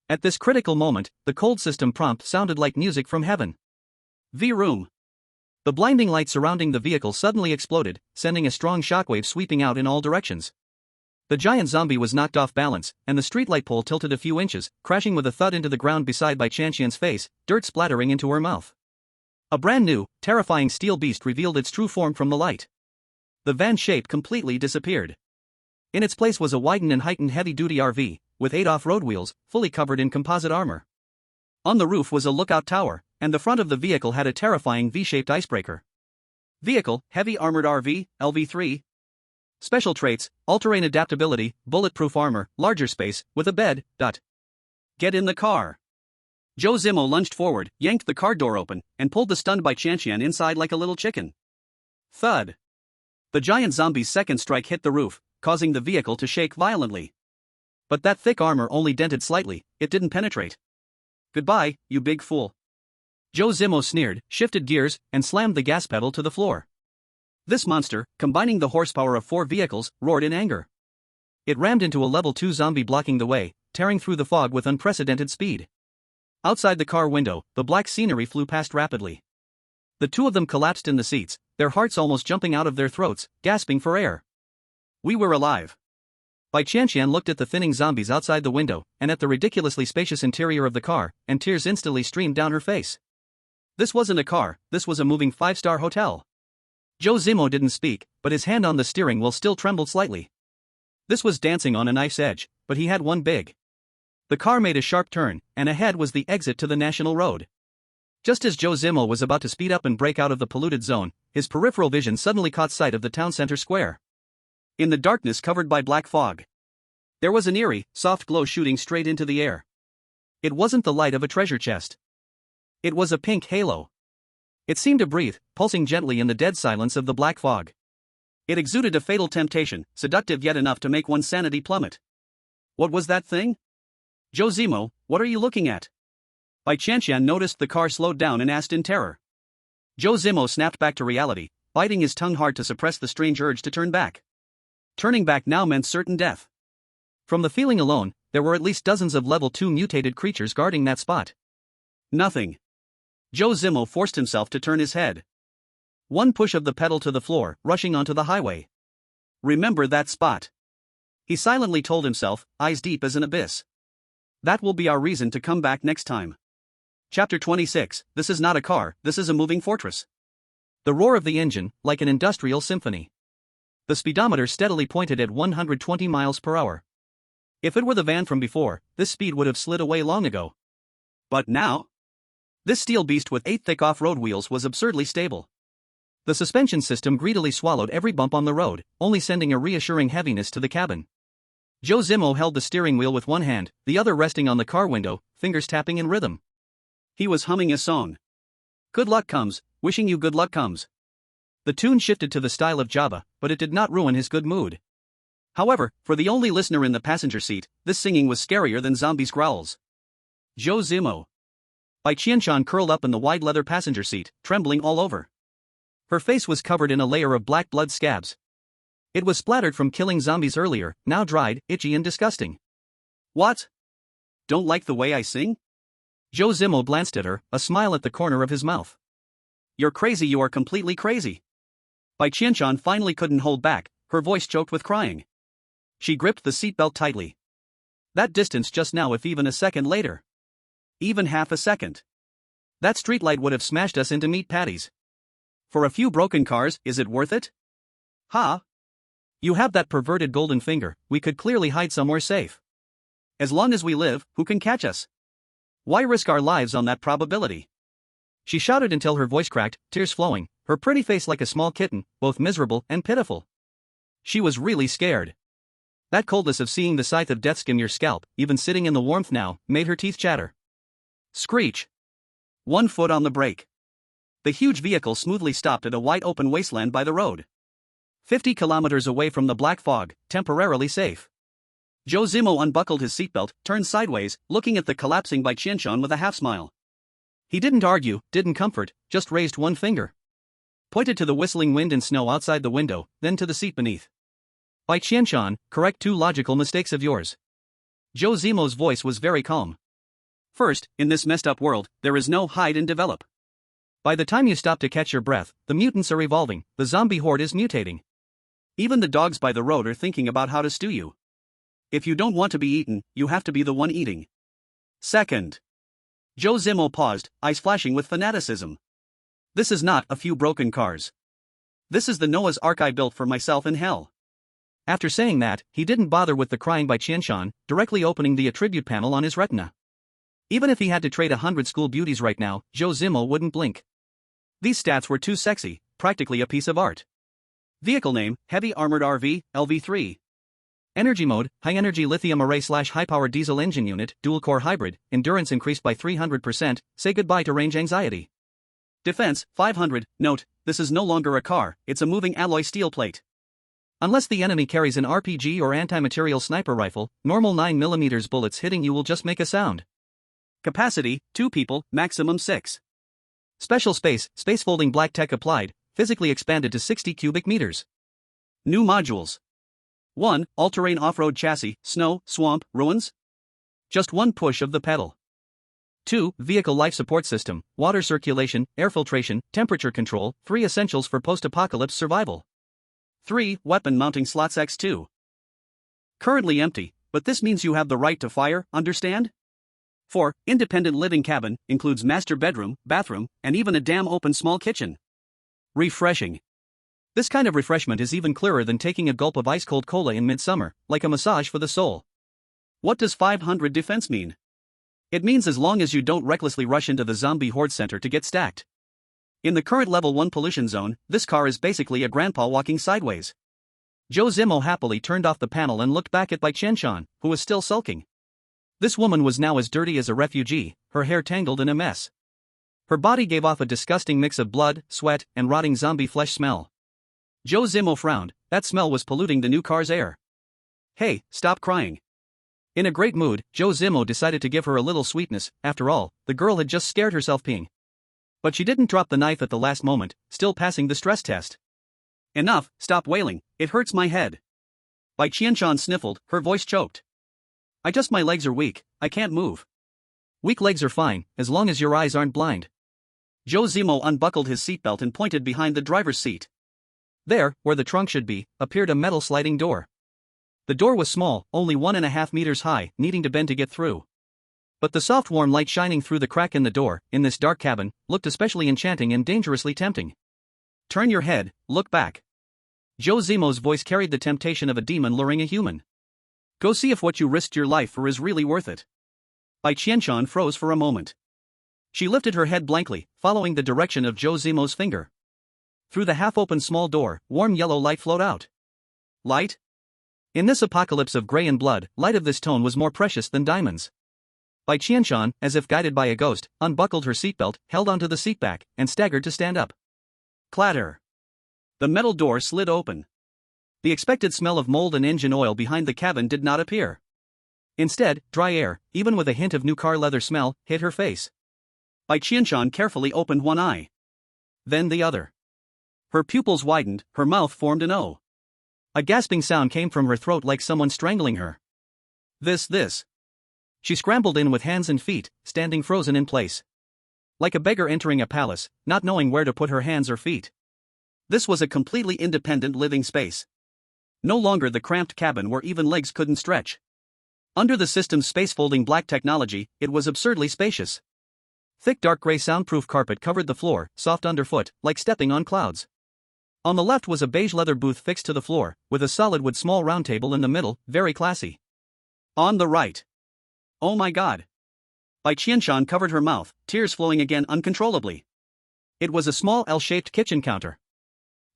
At this critical moment, the cold system prompt sounded like music from heaven. V-room. The blinding light surrounding the vehicle suddenly exploded, sending a strong shockwave sweeping out in all directions. The giant zombie was knocked off balance, and the streetlight pole tilted a few inches, crashing with a thud into the ground beside Bai Qianqian's face, dirt splattering into her mouth. A brand new, terrifying steel beast revealed its true form from the light. The van shape completely disappeared. In its place was a widened and heightened heavy-duty RV, with 8 off-road wheels, fully covered in composite armor. On the roof was a lookout tower, and the front of the vehicle had a terrifying V-shaped icebreaker. Vehicle, heavy armored RV, LV3. Special traits, all-terrain adaptability, bulletproof armor, larger space, with a bed. Get in the car. Zhou Zimo lunged forward, yanked the car door open, and pulled the stunned Bai Qianqian inside like a little chicken. Thud. The giant zombie's second strike hit the roof, causing the vehicle to shake violently. But that thick armor only dented slightly, it didn't penetrate. Goodbye, you big fool. Zhou Zimo sneered, shifted gears, and slammed the gas pedal to the floor. This monster, combining the horsepower of 4 vehicles, roared in anger. It rammed into a level 2 zombie blocking the way, tearing through the fog with unprecedented speed. Outside the car window, the black scenery flew past rapidly. The two of them collapsed in the seats, their hearts almost jumping out of their throats, gasping for air. We were alive. Bai Qianqian looked at the thinning zombies outside the window, and at the ridiculously spacious interior of the car, and tears instantly streamed down her face. This wasn't a car, this was a moving 5-star hotel. Zhou Zimo didn't speak, but his hand on the steering wheel still trembled slightly. This was dancing on a knife's edge, but he had one big. The car made a sharp turn, and ahead was the exit to the national road. Just as Zhou Zimo was about to speed up and break out of the polluted zone, his peripheral vision suddenly caught sight of the town center square. In the darkness covered by black fog, there was an eerie, soft glow shooting straight into the air. It wasn't the light of a treasure chest. It was a pink halo. It seemed to breathe, pulsing gently in the dead silence of the black fog. It exuded a fatal temptation, seductive yet enough to make one's sanity plummet. What was that thing? Zhou Zimo, what are you looking at? Bai Qianqian noticed the car slowed down and asked in terror. Zhou Zimo snapped back to reality, biting his tongue hard to suppress the strange urge to turn back. Turning back now meant certain death. From the feeling alone, there were at least dozens of level 2 mutated creatures guarding that spot. Nothing. Zhou Zimo forced himself to turn his head. One push of the pedal to the floor, rushing onto the highway. Remember that spot. He silently told himself, eyes deep as an abyss. That will be our reason to come back next time. Chapter 26, This is not a car, this is a moving fortress. The roar of the engine, like an industrial symphony. The speedometer steadily pointed at 120 miles per hour. If it were the van from before, this speed would have slid away long ago. But now? This steel beast with 8 thick off-road wheels was absurdly stable. The suspension system greedily swallowed every bump on the road, only sending a reassuring heaviness to the cabin. Zhou Zimo held the steering wheel with one hand, the other resting on the car window, fingers tapping in rhythm. He was humming a song. Good luck comes, wishing you good luck comes. The tune shifted to the style of Java, but it did not ruin his good mood. However, for the only listener in the passenger seat, this singing was scarier than zombies' growls. Zhou Zimo. Bai Qianqian curled up in the wide leather passenger seat, trembling all over. Her face was covered in a layer of black blood scabs. It was splattered from killing zombies earlier, now dried, itchy and disgusting. What? Don't like the way I sing? Zhou Zimo glanced at her, a smile at the corner of his mouth. You're crazy, you are completely crazy. Bai Qianqian finally couldn't hold back, her voice choked with crying. She gripped the seatbelt tightly. That distance just now, if even a second later. Even half a second. That streetlight would have smashed us into meat patties. For a few broken cars, is it worth it? Ha! You have that perverted golden finger, we could clearly hide somewhere safe. As long as we live, who can catch us? Why risk our lives on that probability? She shouted until her voice cracked, tears flowing, her pretty face like a small kitten, both miserable and pitiful. She was really scared. That coldness of seeing the scythe of death skim your scalp, even sitting in the warmth now, made her teeth chatter. Screech. 1 foot on the brake. The huge vehicle smoothly stopped at a wide-open wasteland by the road. 50 kilometers away from the black fog, temporarily safe. Zhou Zimo unbuckled his seatbelt, turned sideways, looking at the collapsing Bai Qianqian with a half-smile. He didn't argue, didn't comfort, just raised one finger. Pointed to the whistling wind and snow outside the window, then to the seat beneath. Bai Qianqian, correct 2 logical mistakes of yours. Zhou Zimo's voice was very calm. First, in this messed up world, there is no hide and develop. By the time you stop to catch your breath, the mutants are evolving, the zombie horde is mutating. Even the dogs by the road are thinking about how to stew you. If you don't want to be eaten, you have to be the one eating. Second. Zhou Zimo paused, eyes flashing with fanaticism. This is not a few broken cars. This is the Noah's Ark I built for myself in hell. After saying that, he didn't bother with the crying Bai Qianqian, directly opening the attribute panel on his retina. Even if he had to trade 100 school beauties right now, Zhou Zimo wouldn't blink. These stats were too sexy, practically a piece of art. Vehicle name, Heavy Armored RV, LV3. Energy mode, High Energy Lithium Array/High Power Diesel Engine Unit, Dual Core Hybrid, Endurance increased by 300%, say goodbye to range anxiety. Defense, 500, note, this is no longer a car, it's a moving alloy steel plate. Unless the enemy carries an RPG or anti-material sniper rifle, normal 9mm bullets hitting you will just make a sound. Capacity, 2 people, maximum 6. Special space folding black tech applied, physically expanded to 60 cubic meters. New modules. 1. All-terrain off-road chassis, snow, swamp, ruins. Just 1 push of the pedal. 2. Vehicle life support system, water circulation, air filtration, temperature control, 3 essentials for post-apocalypse survival. 3. Weapon mounting slots X2. Currently empty, but this means you have the right to fire, understand? 4. Independent living cabin, includes master bedroom, bathroom, and even a damn open small kitchen. Refreshing. This kind of refreshment is even clearer than taking a gulp of ice-cold cola in midsummer, like a massage for the soul. What does 500 defense mean? It means as long as you don't recklessly rush into the zombie horde center to get stacked. In the current level 1 pollution zone, this car is basically a grandpa walking sideways. Zhou Zimo happily turned off the panel and looked back at Bai Qianqian, who was still sulking. This woman was now as dirty as a refugee, her hair tangled in a mess. Her body gave off a disgusting mix of blood, sweat, and rotting zombie flesh smell. Zhou Zimo frowned. That smell was polluting the new car's air. Hey, stop crying. In a great mood, Zhou Zimo decided to give her a little sweetness. After all, the girl had just scared herself peeing. But she didn't drop the knife at the last moment, still passing the stress test. Enough, stop wailing, it hurts my head. Bai Qianqian sniffled, her voice choked. My legs are weak, I can't move. Weak legs are fine, as long as your eyes aren't blind. Zhou Zimo unbuckled his seatbelt and pointed behind the driver's seat. There, where the trunk should be, appeared a metal sliding door. The door was small, only 1.5 meters high, needing to bend to get through. But the soft warm light shining through the crack in the door, in this dark cabin, looked especially enchanting and dangerously tempting. Turn your head, look back. Zhou Zimo's voice carried the temptation of a demon luring a human. Go see if what you risked your life for is really worth it. Bai Qianqian froze for a moment. She lifted her head blankly, following the direction of Zhou Zimo's finger. Through the half-open small door, warm yellow light flowed out. Light? In this apocalypse of gray and blood, light of this tone was more precious than diamonds. Bai Qianqian, as if guided by a ghost, unbuckled her seatbelt, held onto the seatback, and staggered to stand up. Clatter. The metal door slid open. The expected smell of mold and engine oil behind the cabin did not appear. Instead, dry air, even with a hint of new car leather smell, hit her face. Bai Qianqian carefully opened one eye. Then the other. Her pupils widened, her mouth formed an O. A gasping sound came from her throat like someone strangling her. This. She scrambled in with hands and feet, standing frozen in place. Like a beggar entering a palace, not knowing where to put her hands or feet. This was a completely independent living space. No longer the cramped cabin where even legs couldn't stretch. Under the system's space-folding black technology, it was absurdly spacious. Thick dark gray soundproof carpet covered the floor, soft underfoot, like stepping on clouds. On the left was a beige leather booth fixed to the floor, with a solid wood small round table in the middle, very classy. On the right. Oh my god. Bai Qianqian covered her mouth, tears flowing again uncontrollably. It was a small L-shaped kitchen counter.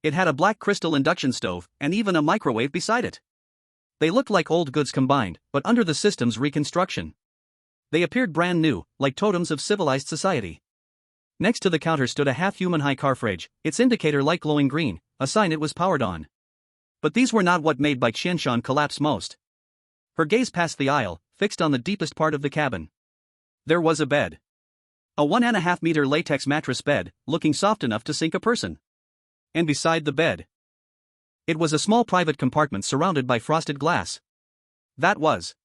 It had a black crystal induction stove, and even a microwave beside it. They looked like old goods combined, but under the system's reconstruction. They appeared brand new, like totems of civilized society. Next to the counter stood a half-human high car fridge, its indicator light glowing green, a sign it was powered on. But these were not what made Bai Qianqian collapse most. Her gaze passed the aisle, fixed on the deepest part of the cabin. There was a bed. A 1.5 meter latex mattress bed, looking soft enough to sink a person. And beside the bed, it was a small private compartment surrounded by frosted glass. That was.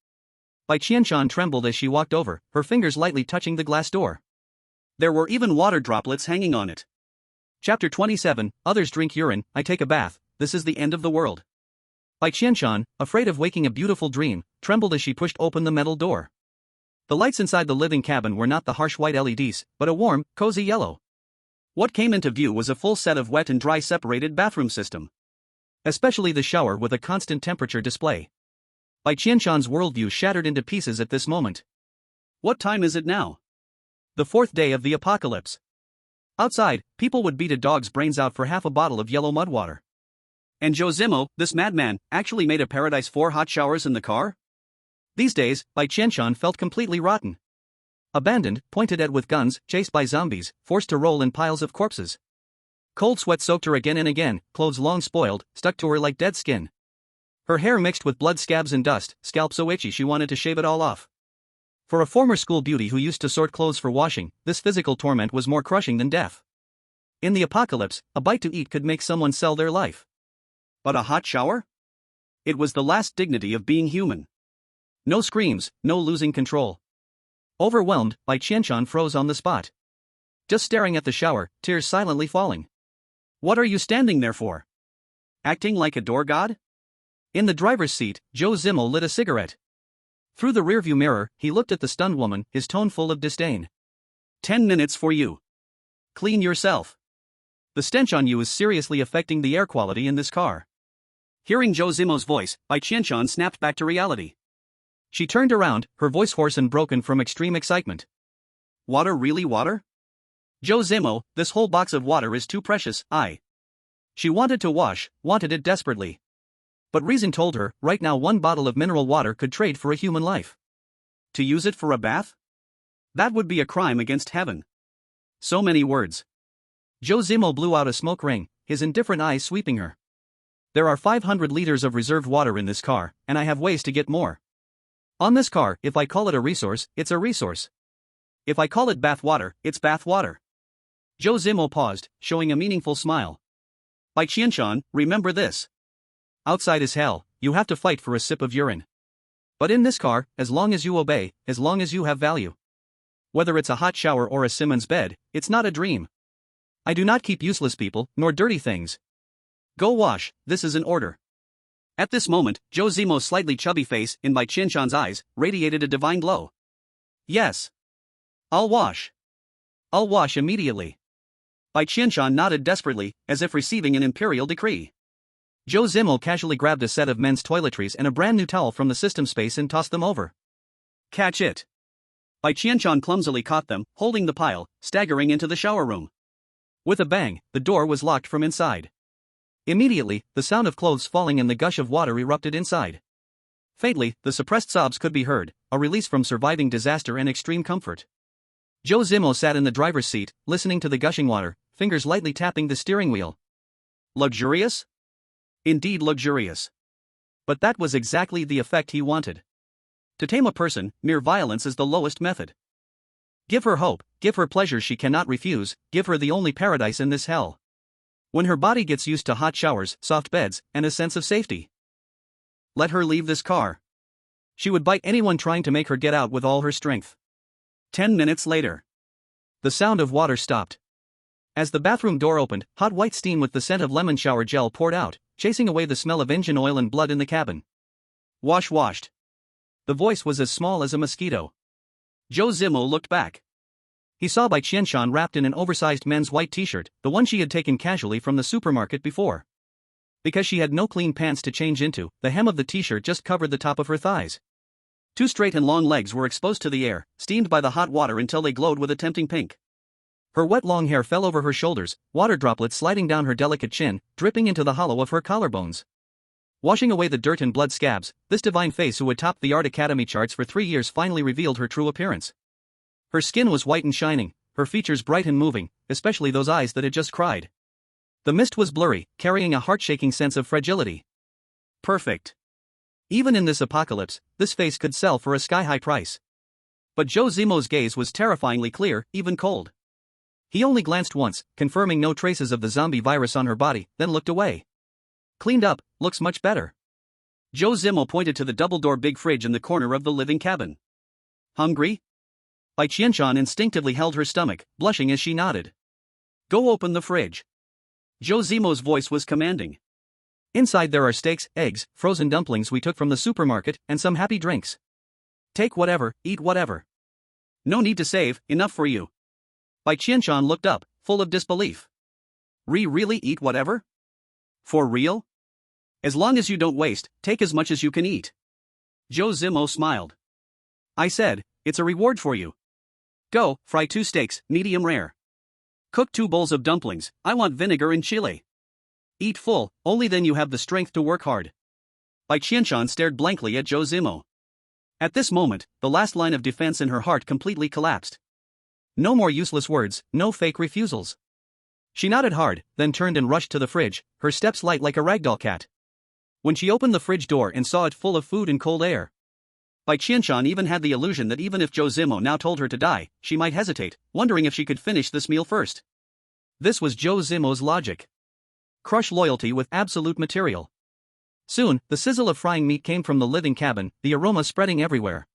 Bai Qianqian trembled as she walked over, her fingers lightly touching the glass door. There were even water droplets hanging on it. Chapter 27, Others drink urine, I take a bath, this is the end of the world. Bai Qianqian, afraid of waking a beautiful dream, trembled as she pushed open the metal door. The lights inside the living cabin were not the harsh white LEDs, but a warm, cozy yellow. What came into view was a full set of wet and dry separated bathroom system. Especially the shower with a constant temperature display. Bai Qianqian's worldview shattered into pieces at this moment. What time is it now? The 4th day of the apocalypse. Outside, people would beat a dog's brains out for half a bottle of yellow mud water. And Zhou Zimo, this madman, actually made a paradise 4 hot showers in the car? These days, Bai Qianqian felt completely rotten. Abandoned, pointed at with guns, chased by zombies, forced to roll in piles of corpses. Cold sweat soaked her again and again, clothes long spoiled, stuck to her like dead skin. Her hair mixed with blood scabs and dust, scalp so itchy she wanted to shave it all off. For a former school beauty who used to sort clothes for washing, this physical torment was more crushing than death. In the apocalypse, a bite to eat could make someone sell their life. But a hot shower? It was the last dignity of being human. No screams, no losing control. Overwhelmed, Bai Qianqian froze on the spot. Just staring at the shower, tears silently falling. What are you standing there for? Acting like a door god? In the driver's seat, Zhou Zimo lit a cigarette. Through the rearview mirror, he looked at the stunned woman, his tone full of disdain. 10 minutes for you. Clean yourself. The stench on you is seriously affecting the air quality in this car. Hearing Zhou Zimo's voice, Bai Qianqian snapped back to reality. She turned around, her voice hoarse and broken from extreme excitement. Water, really water? Zhou Zimo, this whole box of water is too precious, She wanted to wash, wanted it desperately. But reason told her, right now one bottle of mineral water could trade for a human life. To use it for a bath? That would be a crime against heaven. So many words. Zhou Zimo blew out a smoke ring, his indifferent eyes sweeping her. There are 500 liters of reserved water in this car, and I have ways to get more. On this car, if I call it a resource, it's a resource. If I call it bath water, it's bath water. Zhou Zimo paused, showing a meaningful smile. Bai Qianqian, remember this. Outside is hell, you have to fight for a sip of urine. But in this car, as long as you obey, as long as you have value. Whether it's a hot shower or a Simmons bed, it's not a dream. I do not keep useless people, nor dirty things. Go wash, this is an order. At this moment, Zhou Zimo's slightly chubby face, in Bai Qianqian's eyes, radiated a divine glow. Yes. I'll wash. I'll wash immediately. Bai Qianqian nodded desperately, as if receiving an imperial decree. Zhou Zimo casually grabbed a set of men's toiletries and a brand new towel from the system space and tossed them over. Catch it. Bai Qianqian clumsily caught them, holding the pile, staggering into the shower room. With a bang, the door was locked from inside. Immediately, the sound of clothes falling and the gush of water erupted inside. Faintly, the suppressed sobs could be heard, a release from surviving disaster and extreme comfort. Zhou Zimo sat in the driver's seat, listening to the gushing water, fingers lightly tapping the steering wheel. Luxurious? Indeed luxurious. But that was exactly the effect he wanted. To tame a person, mere violence is the lowest method. Give her hope, give her pleasures she cannot refuse, give her the only paradise in this hell. When her body gets used to hot showers, soft beds, and a sense of safety. Let her leave this car. She would bite anyone trying to make her get out with all her strength. 10 minutes later. The sound of water stopped. As the bathroom door opened, hot white steam with the scent of lemon shower gel poured out, chasing away the smell of engine oil and blood in the cabin. Washed. The voice was as small as a mosquito. Zhou Zimo looked back. He saw Bai Qianqian wrapped in an oversized men's white t-shirt, the one she had taken casually from the supermarket before. Because she had no clean pants to change into, the hem of the t-shirt just covered the top of her thighs. Two straight and long legs were exposed to the air, steamed by the hot water until they glowed with a tempting pink. Her wet long hair fell over her shoulders, water droplets sliding down her delicate chin, dripping into the hollow of her collarbones. Washing away the dirt and blood scabs, this divine face who had topped the Art Academy charts for 3 years finally revealed her true appearance. Her skin was white and shining, her features bright and moving, especially those eyes that had just cried. The mist was blurry, carrying a heart-shaking sense of fragility. Perfect. Even in this apocalypse, this face could sell for a sky-high price. But Zhou Zimo's gaze was terrifyingly clear, even cold. He only glanced once, confirming no traces of the zombie virus on her body, then looked away. Cleaned up, looks much better. Zhou Zimo pointed to the double-door big fridge in the corner of the living cabin. Hungry? Bai Qianqian instinctively held her stomach, blushing as she nodded. Go open the fridge. Zhou Zimo's voice was commanding. Inside there are steaks, eggs, frozen dumplings we took from the supermarket, and some happy drinks. Take whatever, eat whatever. No need to save, enough for you. Bai Qianqian looked up, full of disbelief. Really eat whatever? For real? As long as you don't waste, take as much as you can eat. Zhou Zimo smiled. I said, it's a reward for you. Go, fry 2 steaks, medium rare. Cook 2 bowls of dumplings, I want vinegar and chili. Eat full, only then you have the strength to work hard. Bai Qianqian stared blankly at Zhou Zimo. At this moment, the last line of defense in her heart completely collapsed. No more useless words, no fake refusals. She nodded hard, then turned and rushed to the fridge, her steps light like a ragdoll cat. When she opened the fridge door and saw it full of food and cold air, Bai Qianqian even had the illusion that even if Zhou Zimo now told her to die, she might hesitate, wondering if she could finish this meal first. This was Zhou Zimo's logic. Crush loyalty with absolute material. Soon, the sizzle of frying meat came from the living cabin, the aroma spreading everywhere.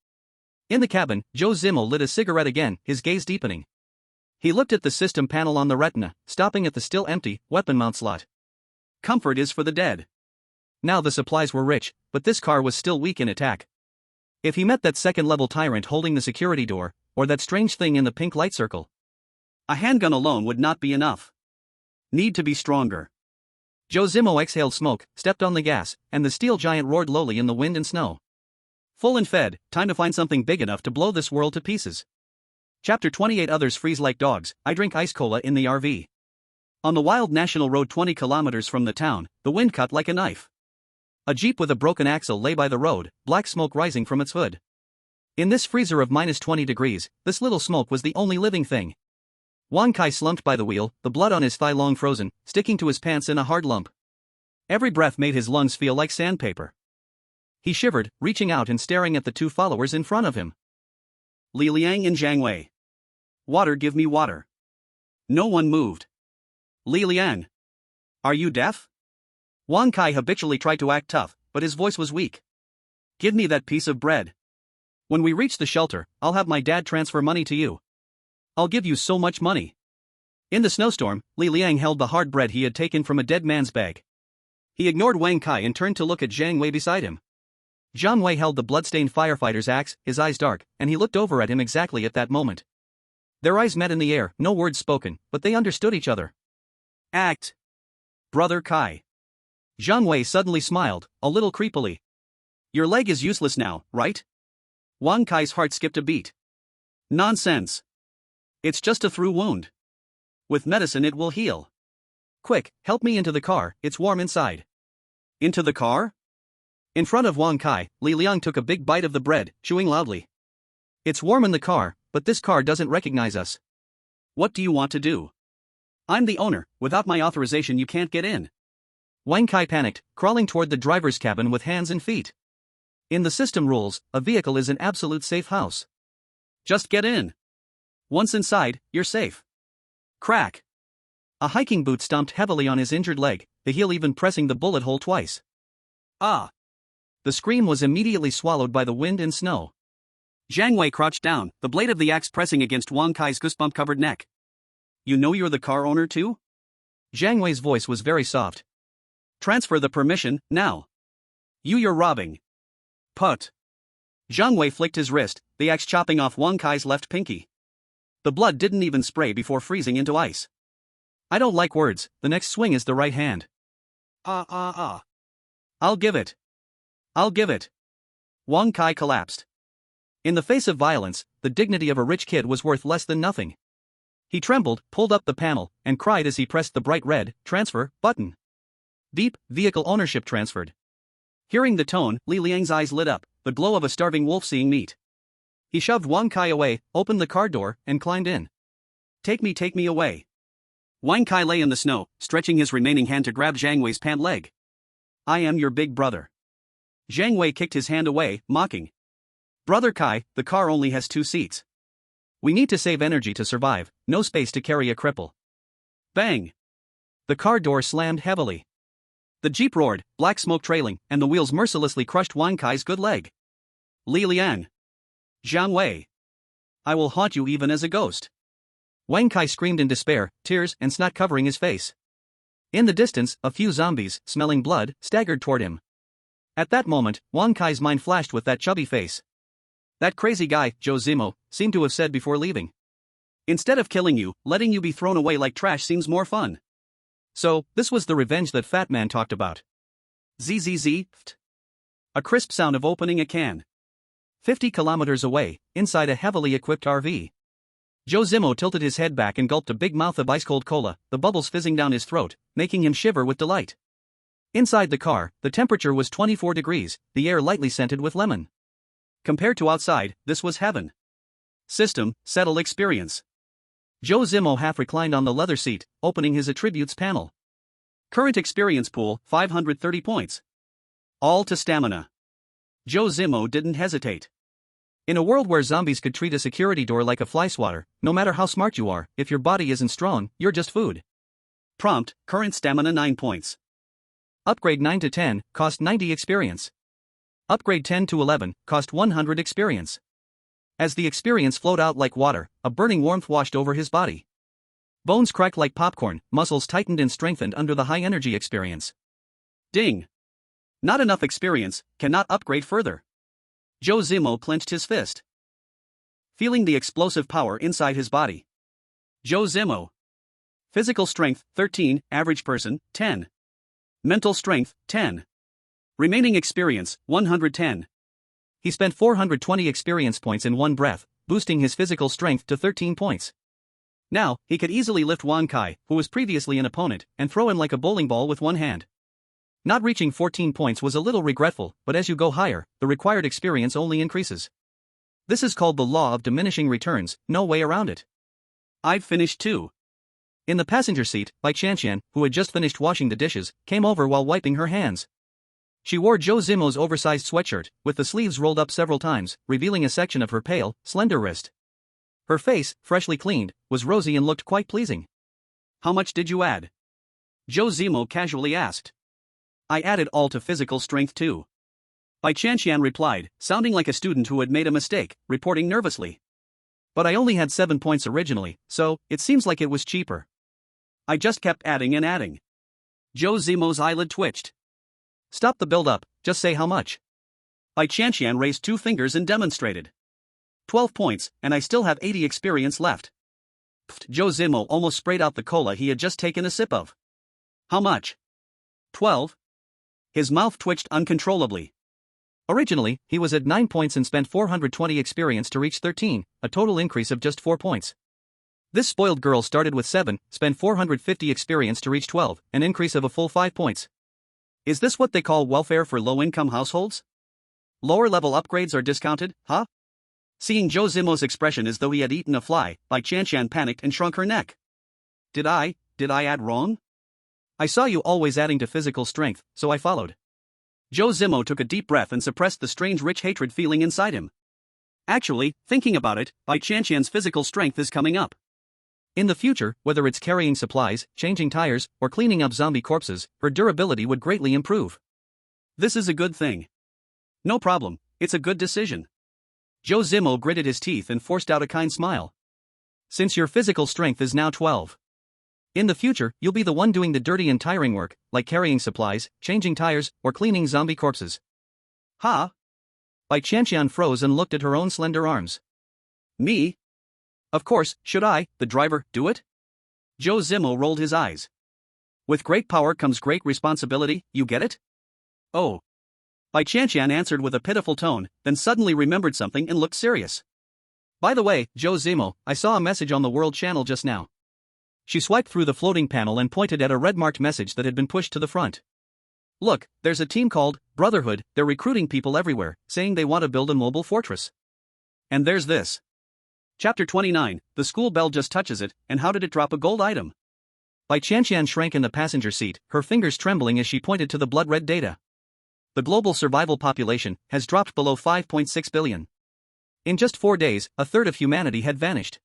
In the cabin, Zhou Zimo lit a cigarette again, his gaze deepening. He looked at the system panel on the retina, stopping at the still empty weapon mount slot. Comfort is for the dead. Now the supplies were rich, but this car was still weak in attack. If he met that second-level tyrant holding the security door, or that strange thing in the pink light circle, a handgun alone would not be enough. Need to be stronger. Zhou Zimo exhaled smoke, stepped on the gas, and the steel giant roared lowly in the wind and snow. Full and fed, time to find something big enough to blow this world to pieces. Chapter 28. Others freeze like dogs. I drink ice cola in the RV. On the wild national road 20 kilometers from the town, the wind cut like a knife. A jeep with a broken axle lay by the road, black smoke rising from its hood. In this freezer of minus 20 degrees, this little smoke was the only living thing. Wang Kai slumped by the wheel, the blood on his thigh long frozen, sticking to his pants in a hard lump. Every breath made his lungs feel like sandpaper. He shivered, reaching out and staring at the two followers in front of him. Li Liang and Zhang Wei. Water, give me water. No one moved. Li Liang. Are you deaf? Wang Kai habitually tried to act tough, but his voice was weak. Give me that piece of bread. When we reach the shelter, I'll have my dad transfer money to you. I'll give you so much money. In the snowstorm, Li Liang held the hard bread he had taken from a dead man's bag. He ignored Wang Kai and turned to look at Zhang Wei beside him. Zhang Wei held the bloodstained firefighter's axe, his eyes dark, and he looked over at him exactly at that moment. Their eyes met in the air, no words spoken, but they understood each other. Act. Brother Kai. Zhang Wei suddenly smiled, a little creepily. Your leg is useless now, right? Wang Kai's heart skipped a beat. Nonsense. It's just a through wound. With medicine it will heal. Quick, help me into the car, it's warm inside. Into the car? In front of Wang Kai, Li Liang took a big bite of the bread, chewing loudly. It's warm in the car, but this car doesn't recognize us. What do you want to do? I'm the owner, without my authorization you can't get in. Wang Kai panicked, crawling toward the driver's cabin with hands and feet. In the system rules, a vehicle is an absolute safe house. Just get in. Once inside, you're safe. Crack. A hiking boot stomped heavily on his injured leg, the heel even pressing the bullet hole twice. Ah! The scream was immediately swallowed by the wind and snow. Zhang Wei crouched down, the blade of the axe pressing against Wang Kai's goosebump-covered neck. You know you're the car owner too? Zhang Wei's voice was very soft. Transfer the permission, now. You're robbing. Put. Zhang Wei flicked his wrist, the axe chopping off Wang Kai's left pinky. The blood didn't even spray before freezing into ice. I don't like words, the next swing is the right hand. I'll give it. I'll give it. Wang Kai collapsed. In the face of violence, the dignity of a rich kid was worth less than nothing. He trembled, pulled up the panel, and cried as he pressed the bright red, transfer, button. Beep, vehicle ownership transferred. Hearing the tone, Li Liang's eyes lit up, the glow of a starving wolf seeing meat. He shoved Wang Kai away, opened the car door, and climbed in. Take me away. Wang Kai lay in the snow, stretching his remaining hand to grab Zhang Wei's pant leg. I am your big brother. Zhang Wei kicked his hand away, mocking. Brother Kai, the car only has 2 seats. We need to save energy to survive, no space to carry a cripple. Bang! The car door slammed heavily. The jeep roared, black smoke trailing, and the wheels mercilessly crushed Wang Kai's good leg. Li Liang. Zhang Wei. I will haunt you even as a ghost. Wang Kai screamed in despair, tears and snot covering his face. In the distance, a few zombies, smelling blood, staggered toward him. At that moment, Wang Kai's mind flashed with that chubby face. That crazy guy, Zhou Zimo, seemed to have said before leaving. Instead of killing you, letting you be thrown away like trash seems more fun. So, this was the revenge that Fat Man talked about. Zzz. A crisp sound of opening a can. 50 kilometers away, inside a heavily equipped RV. Zhou Zimo tilted his head back and gulped a big mouth of ice-cold cola, the bubbles fizzing down his throat, making him shiver with delight. Inside the car, the temperature was 24 degrees, the air lightly scented with lemon. Compared to outside, this was heaven. System, settle experience. Zhou Zimo half reclined on the leather seat, opening his attributes panel. Current experience pool, 530 points. All to stamina. Zhou Zimo didn't hesitate. In a world where zombies could treat a security door like a fly swatter, no matter how smart you are, if your body isn't strong, you're just food. Prompt, current stamina 9 points. Upgrade 9 to 10, cost 90 experience. Upgrade 10 to 11, cost 100 experience. As the experience flowed out like water, a burning warmth washed over his body. Bones cracked like popcorn, muscles tightened and strengthened under the high energy experience. Ding! Not enough experience, cannot upgrade further. Zhou Zimo clenched his fist, feeling the explosive power inside his body. Zhou Zimo. Physical strength, 13, average person, 10. Mental strength, 10. Remaining experience, 110. He spent 420 experience points in one breath, boosting his physical strength to 13 points. Now, he could easily lift Wan Kai, who was previously an opponent, and throw him like a bowling ball with one hand. Not reaching 14 points was a little regretful, but as you go higher, the required experience only increases. This is called the law of diminishing returns, no way around it. I've finished too. In the passenger seat, Bai Qianqian, who had just finished washing the dishes, came over while wiping her hands. She wore Zhou Zimo's oversized sweatshirt, with the sleeves rolled up several times, revealing a section of her pale, slender wrist. Her face, freshly cleaned, was rosy and looked quite pleasing. "How much did you add?" Zhou Zimo casually asked. "I added all to physical strength too." Bai Qianqian replied, sounding like a student who had made a mistake, reporting nervously. "But I only had 7 points originally, so it seems like it was cheaper. I just kept adding and adding." Zhou Zimo's eyelid twitched. "Stop the build-up, just say how much." Bai Qianqian raised 2 fingers and demonstrated. 12 points, and I still have 80 experience left." Zhou Zimo almost sprayed out the cola he had just taken a sip of. "How much?" 12. His mouth twitched uncontrollably. Originally, he was at 9 points and spent 420 experience to reach 13, a total increase of just 4 points. This spoiled girl started with 7, spent 450 experience to reach 12, an increase of a full 5 points. Is this what they call welfare for low-income households? Lower-level upgrades are discounted, huh? Seeing Zhou Zimo's expression as though he had eaten a fly, Bai Qianqian panicked and shrunk her neck. Did I add wrong? I saw you always adding to physical strength, so I followed." Zhou Zimo took a deep breath and suppressed the strange rich hatred feeling inside him. Actually, thinking about it, Bai Qianqian's physical strength is coming up. In the future, whether it's carrying supplies, changing tires, or cleaning up zombie corpses, her durability would greatly improve. This is a good thing. No problem, it's a good decision. Zhou Zimo gritted his teeth and forced out a kind smile. Since your physical strength is now 12. In the future, you'll be the one doing the dirty and tiring work, like carrying supplies, changing tires, or cleaning zombie corpses. Ha! Bai Qianqian froze and looked at her own slender arms. Me? Of course, should I, the driver, do it? Zhou Zimo rolled his eyes. With great power comes great responsibility, you get it? Oh. Bai Qianqian answered with a pitiful tone, then suddenly remembered something and looked serious. By the way, Zhou Zimo, I saw a message on the World Channel just now. She swiped through the floating panel and pointed at a red-marked message that had been pushed to the front. Look, there's a team called Brotherhood, they're recruiting people everywhere, saying they want to build a mobile fortress. And there's this. Chapter 29, the school bell just touches it, and how did it drop a gold item? Bai Qianqian shrank in the passenger seat, her fingers trembling as she pointed to the blood-red data. The global survival population has dropped below 5.6 billion. In just 4 days, a third of humanity had vanished.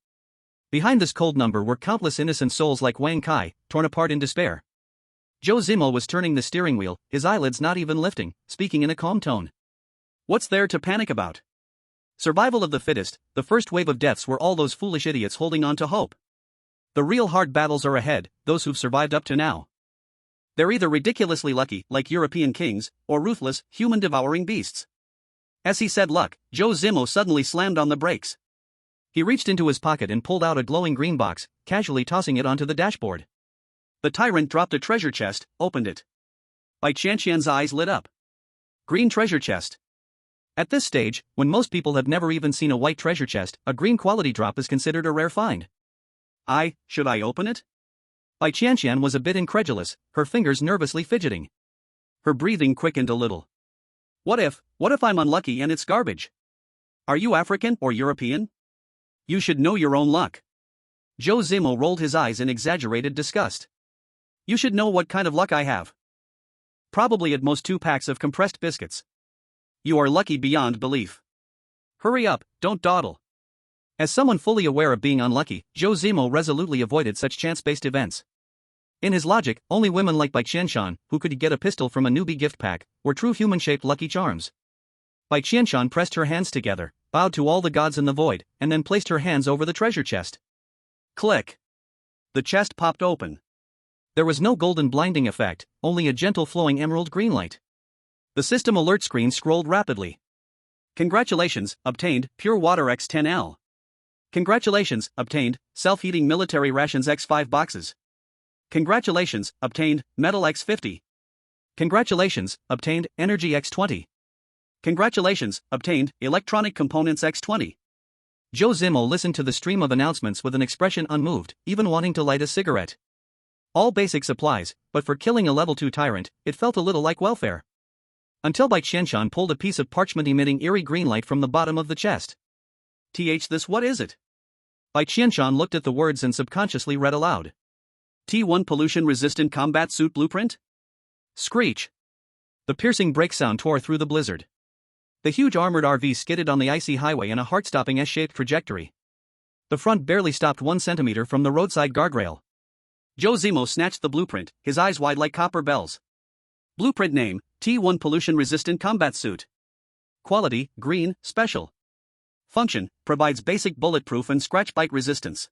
Behind this cold number were countless innocent souls like Wang Kai, torn apart in despair. Zhou Zimo was turning the steering wheel, his eyelids not even lifting, speaking in a calm tone. What's there to panic about? Survival of the fittest, the first wave of deaths were all those foolish idiots holding on to hope. The real hard battles are ahead, those who've survived up to now. They're either ridiculously lucky, like European kings, or ruthless, human-devouring beasts. As he said luck, Zhou Zimo suddenly slammed on the brakes. He reached into his pocket and pulled out a glowing green box, casually tossing it onto the dashboard. The tyrant dropped a treasure chest, opened it. Bai Qianqian's eyes lit up. Green treasure chest. At this stage, when most people have never even seen a white treasure chest, a green quality drop is considered a rare find. Should I open it? Bai Qianqian was a bit incredulous, her fingers nervously fidgeting. Her breathing quickened a little. What if I'm unlucky and it's garbage? Are you African or European? You should know your own luck. Zhou Zimo rolled his eyes in exaggerated disgust. You should know what kind of luck I have. Probably at most 2 packs of compressed biscuits. You are lucky beyond belief. Hurry up, don't dawdle. As someone fully aware of being unlucky, Zhou Zimo resolutely avoided such chance-based events. In his logic, only women like Bai Qianqian, who could get a pistol from a newbie gift pack, were true human-shaped lucky charms. Bai Qianqian pressed her hands together, bowed to all the gods in the void, and then placed her hands over the treasure chest. Click. The chest popped open. There was no golden blinding effect, only a gentle flowing emerald green light. The system alert screen scrolled rapidly. Congratulations, obtained, Pure Water X10L. Congratulations, obtained, Self-Heating Military Rations X5 boxes. Congratulations, obtained, Metal X50. Congratulations, obtained, Energy X20. Congratulations, obtained, Electronic Components X20. Zhou Zimo listened to the stream of announcements with an expression unmoved, even wanting to light a cigarette. All basic supplies, but for killing a level 2 tyrant, it felt a little like welfare. Until Bai Qianqian pulled a piece of parchment emitting eerie green light from the bottom of the chest. This what is it? Bai Qianqian looked at the words and subconsciously read aloud. T1 pollution-resistant combat suit blueprint? Screech. The piercing brake sound tore through the blizzard. The huge armored RV skidded on the icy highway in a heart-stopping S-shaped trajectory. The front barely stopped 1 centimeter from the roadside guardrail. Zhou Zimo snatched the blueprint, his eyes wide like copper bells. Blueprint name, T1 pollution-resistant combat suit. Quality, green, special. Function, provides basic bulletproof and scratch bite resistance.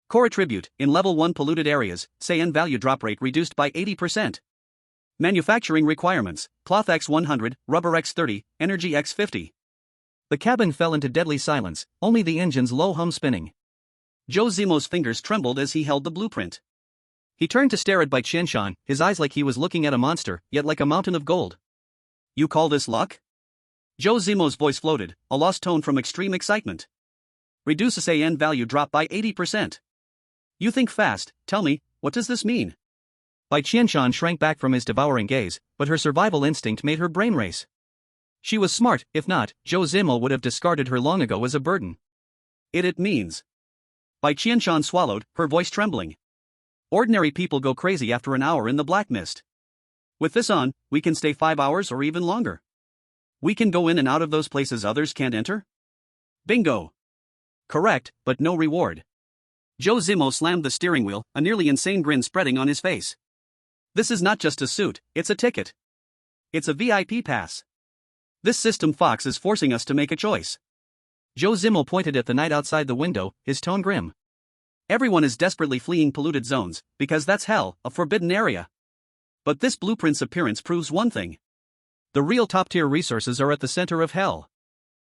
Core attribute, in level 1 polluted areas, CN value drop rate reduced by 80%. Manufacturing requirements, cloth X100, rubber X30, energy X50. The cabin fell into deadly silence, only the engine's low hum spinning. Zhou Zimo's fingers trembled as he held the blueprint. He turned to stare at Bai Qianqian, his eyes like he was looking at a monster, yet like a mountain of gold. You call this luck? Zhou Zimo's voice floated, a lost tone from extreme excitement. Reduce CN value drop by 80%. You think fast, tell me, what does this mean? Bai Qianqian shrank back from his devouring gaze, but her survival instinct made her brain race. She was smart, if not, Zhou Zimo would have discarded her long ago as a burden. It means. Bai Qianqian swallowed, her voice trembling. Ordinary people go crazy after an hour in the black mist. With this on, we can stay 5 hours or even longer. We can go in and out of those places others can't enter? Bingo! Correct, but no reward. Zhou Zimo slammed the steering wheel, a nearly insane grin spreading on his face. This is not just a suit, it's a ticket. It's a VIP pass. This system Fox is forcing us to make a choice. Zhou Zimo pointed at the night outside the window, his tone grim. Everyone is desperately fleeing polluted zones, because that's hell, a forbidden area. But this blueprint's appearance proves one thing. The real top-tier resources are at the center of hell.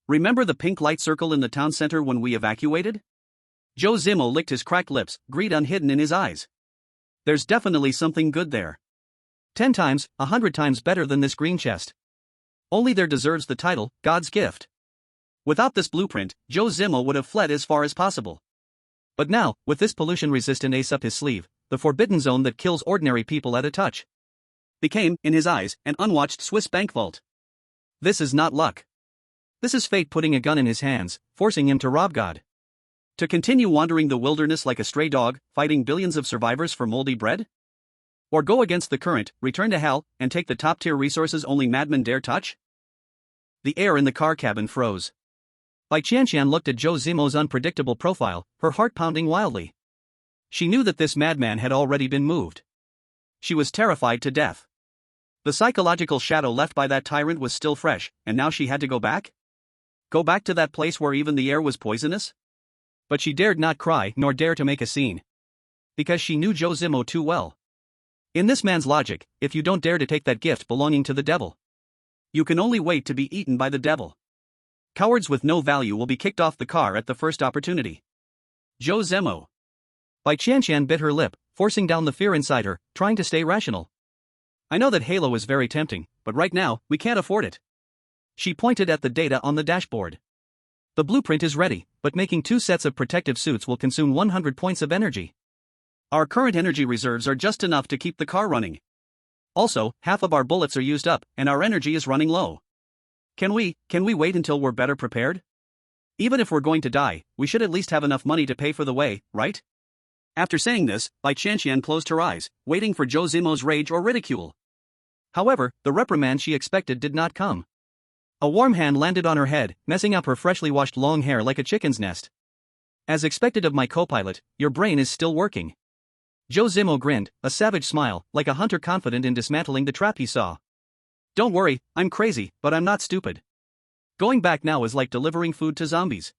Remember the pink light circle in the town center when we evacuated? Zhou Zimo licked his cracked lips, greed unhidden in his eyes. There's definitely something good there. 10 times, 100 times better than this green chest. Only there deserves the title, God's gift. Without this blueprint, Zhou Zimo would have fled as far as possible. But now, with this pollution-resistant ace up his sleeve, the forbidden zone that kills ordinary people at a touch became, in his eyes, an unwatched Swiss bank vault. This is not luck. This is fate putting a gun in his hands, forcing him to rob God. To continue wandering the wilderness like a stray dog, fighting billions of survivors for moldy bread? Or go against the current, return to hell, and take the top-tier resources only madmen dare touch? The air in the car cabin froze. Bai Qianqian looked at Zhou Zimo's unpredictable profile, her heart pounding wildly. She knew that this madman had already been moved. She was terrified to death. The psychological shadow left by that tyrant was still fresh, and now she had to go back? Go back to that place where even the air was poisonous? But she dared not cry nor dare to make a scene. Because she knew Zhou Zimo too well. In this man's logic, if you don't dare to take that gift belonging to the devil, you can only wait to be eaten by the devil. Cowards with no value will be kicked off the car at the first opportunity. Zhou Zimo. Bai Qianqian bit her lip, forcing down the fear inside her, trying to stay rational. I know that Halo is very tempting, but right now, we can't afford it. She pointed at the data on the dashboard. The blueprint is ready, but making 2 sets of protective suits will consume 100 points of energy. Our current energy reserves are just enough to keep the car running. Also, half of our bullets are used up, and our energy is running low. Can we wait until we're better prepared? Even if we're going to die, we should at least have enough money to pay for the way, right? After saying this, Bai Qianqian closed her eyes, waiting for Zhou Zimo's rage or ridicule. However, the reprimand she expected did not come. A warm hand landed on her head, messing up her freshly washed long hair like a chicken's nest. As expected of my co-pilot, your brain is still working. Zhou Zimo grinned, a savage smile, like a hunter confident in dismantling the trap he saw. Don't worry, I'm crazy, but I'm not stupid. Going back now is like delivering food to zombies.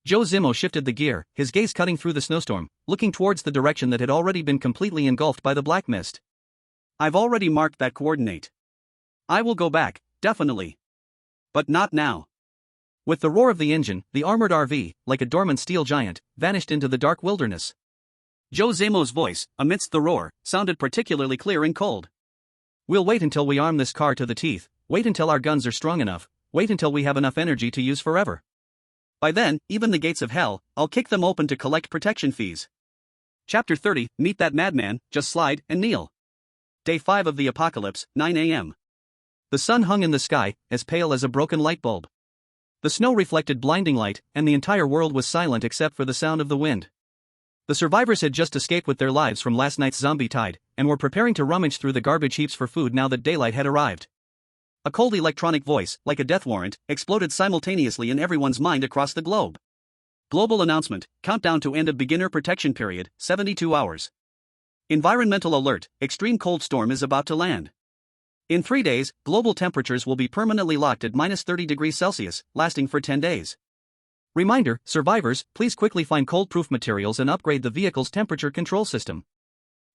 Zhou Zimo shifted the gear, his gaze cutting through the snowstorm, looking towards the direction that had already been completely engulfed by the black mist. I've already marked that coordinate. I will go back, definitely. But not now. With the roar of the engine, the armored RV, like a dormant steel giant, vanished into the dark wilderness. Zhou Zimo's voice, amidst the roar, sounded particularly clear and cold. We'll wait until we arm this car to the teeth, wait until our guns are strong enough, wait until we have enough energy to use forever. By then, even the gates of hell, I'll kick them open to collect protection fees. Chapter 30, Meet That Madman, Just Slide and Kneel. Day 5 of the apocalypse, 9 a.m. The sun hung in the sky, as pale as a broken light bulb. The snow reflected blinding light, and the entire world was silent except for the sound of the wind. The survivors had just escaped with their lives from last night's zombie tide, and were preparing to rummage through the garbage heaps for food now that daylight had arrived. A cold electronic voice, like a death warrant, exploded simultaneously in everyone's mind across the globe. Global announcement, countdown to end of beginner protection period, 72 hours. Environmental alert, extreme cold storm is about to land. In 3 days, global temperatures will be permanently locked at -30 degrees Celsius, lasting for 10 days. Reminder, survivors, please quickly find cold-proof materials and upgrade the vehicle's temperature control system.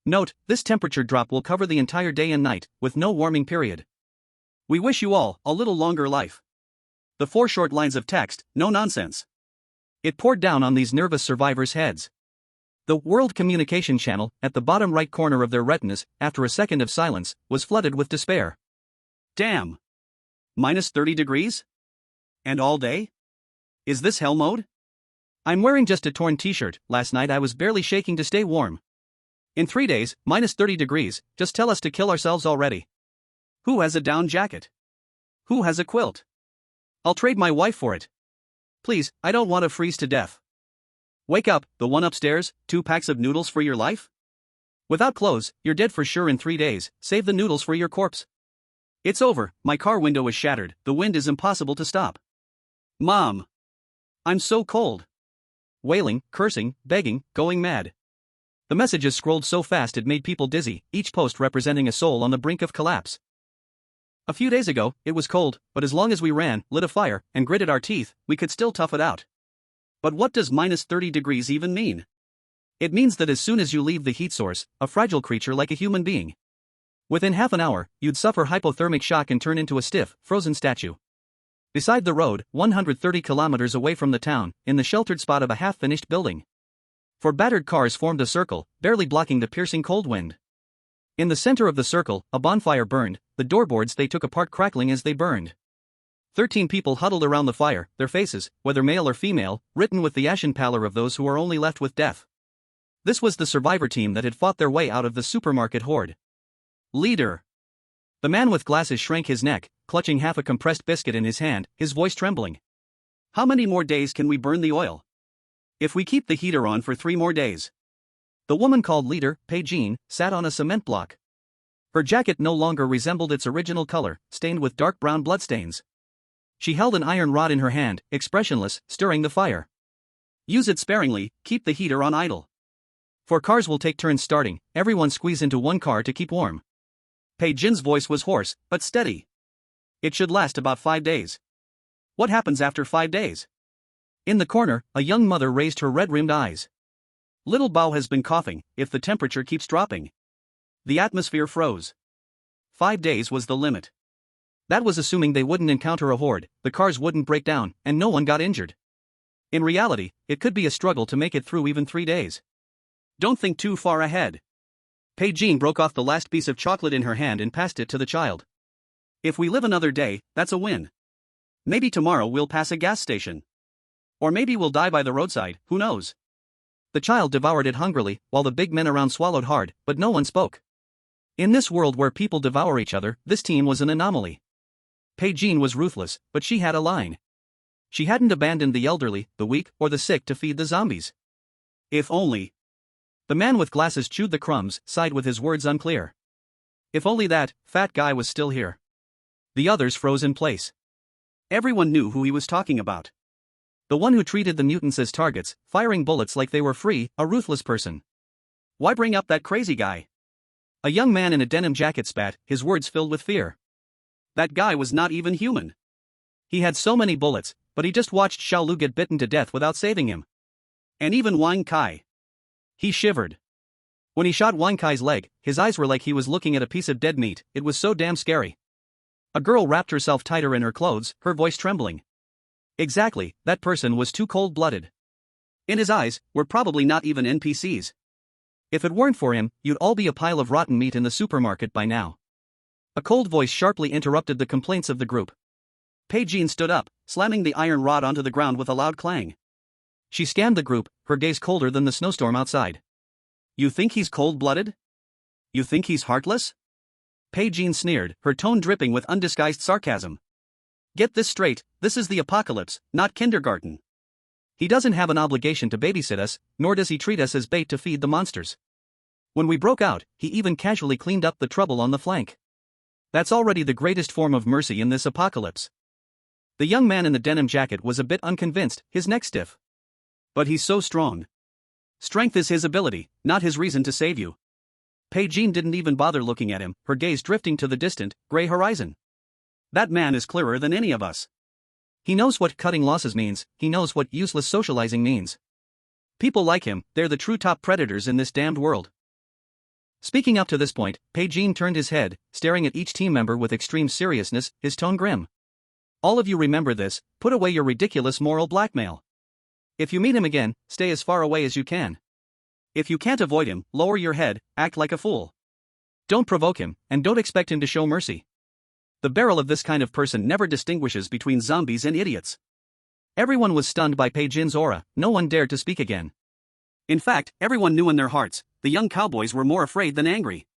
Note, this temperature drop will cover the entire day and night, with no warming period. We wish you all a little longer life. The 4 short lines of text, no nonsense. It poured down on these nervous survivors' heads. The World Communication Channel, at the bottom right corner of their retinas, after a second of silence, was flooded with despair. Damn! -30 degrees? And all day? Is this hell mode? I'm wearing just a torn t-shirt, last night I was barely shaking to stay warm. In 3 days, -30 degrees, just tell us to kill ourselves already. Who has a down jacket? Who has a quilt? I'll trade my wife for it. Please, I don't want to freeze to death. Wake up, the one upstairs, 2 packs of noodles for your life? Without clothes, you're dead for sure in 3 days, save the noodles for your corpse. It's over, my car window is shattered, the wind is impossible to stop. Mom! I'm so cold. Wailing, cursing, begging, going mad. The messages scrolled so fast it made people dizzy, each post representing a soul on the brink of collapse. A few days ago, it was cold, but as long as we ran, lit a fire, and gritted our teeth, we could still tough it out. But what does -30 degrees even mean? It means that as soon as you leave the heat source, a fragile creature like a human being, within half an hour, you'd suffer hypothermic shock and turn into a stiff, frozen statue. Beside the road, 130 kilometers away from the town, in the sheltered spot of a half-finished building. 4 battered cars formed a circle, barely blocking the piercing cold wind. In the center of the circle, a bonfire burned, the doorboards they took apart crackling as they burned. 13 people huddled around the fire, their faces, whether male or female, written with the ashen pallor of those who are only left with death. This was the survivor team that had fought their way out of the supermarket horde. Leader. The man with glasses shrank his neck, clutching half a compressed biscuit in his hand, his voice trembling. How many more days can we burn the oil? If we keep the heater on for 3 more days. The woman called Leader, Bai Qianqian, sat on a cement block. Her jacket no longer resembled its original color, stained with dark brown bloodstains. She held an iron rod in her hand, expressionless, stirring the fire. Use it sparingly, keep the heater on idle. 4 cars will take turns starting, everyone squeeze into one car to keep warm. Bai Qianqian's voice was hoarse, but steady. It should last about 5 days. What happens after 5 days? In the corner, a young mother raised her red-rimmed eyes. Little Bao has been coughing, if the temperature keeps dropping. The atmosphere froze. 5 days was the limit. That was assuming they wouldn't encounter a horde, the cars wouldn't break down, and no one got injured. In reality, it could be a struggle to make it through even 3 days. Don't think too far ahead. Bai Qianqian broke off the last piece of chocolate in her hand and passed it to the child. If we live another day, that's a win. Maybe tomorrow we'll pass a gas station. Or maybe we'll die by the roadside, who knows? The child devoured it hungrily, while the big men around swallowed hard, but no one spoke. In this world where people devour each other, this team was an anomaly. Bai Qianqian was ruthless, but she had a line. She hadn't abandoned the elderly, the weak, or the sick to feed the zombies. If only. The man with glasses chewed the crumbs, sighed with his words unclear. If only that fat guy was still here. The others froze in place. Everyone knew who he was talking about. The one who treated the mutants as targets, firing bullets like they were free, a ruthless person. Why bring up that crazy guy? A young man in a denim jacket spat, his words filled with fear. That guy was not even human. He had so many bullets, but he just watched Xiaolu get bitten to death without saving him. And even Wang Kai. He shivered. When he shot Wang Kai's leg, his eyes were like he was looking at a piece of dead meat, it was so damn scary. A girl wrapped herself tighter in her clothes, her voice trembling. Exactly, that person was too cold-blooded. In his eyes, we're probably not even NPCs. If it weren't for him, you'd all be a pile of rotten meat in the supermarket by now. A cold voice sharply interrupted the complaints of the group. Bai Qianqian stood up, slamming the iron rod onto the ground with a loud clang. She scanned the group, her gaze colder than the snowstorm outside. You think he's cold-blooded? You think he's heartless? Bai Qianqian sneered, her tone dripping with undisguised sarcasm. Get this straight, this is the apocalypse, not kindergarten. He doesn't have an obligation to babysit us, nor does he treat us as bait to feed the monsters. When we broke out, he even casually cleaned up the trouble on the flank. That's already the greatest form of mercy in this apocalypse. The young man in the denim jacket was a bit unconvinced, his neck stiff. But he's so strong. Strength is his ability, not his reason to save you. Bai Qianqian didn't even bother looking at him, her gaze drifting to the distant, gray horizon. That man is clearer than any of us. He knows what cutting losses means, he knows what useless socializing means. People like him, they're the true top predators in this damned world. Speaking up to this point, Bai Qianqian turned his head, staring at each team member with extreme seriousness, his tone grim. All of you remember this, put away your ridiculous moral blackmail. If you meet him again, stay as far away as you can. If you can't avoid him, lower your head, act like a fool. Don't provoke him, and don't expect him to show mercy. The barrel of this kind of person never distinguishes between zombies and idiots. Everyone was stunned by Bai Qianqian's aura, no one dared to speak again. In fact, everyone knew in their hearts, the young cowboys were more afraid than angry.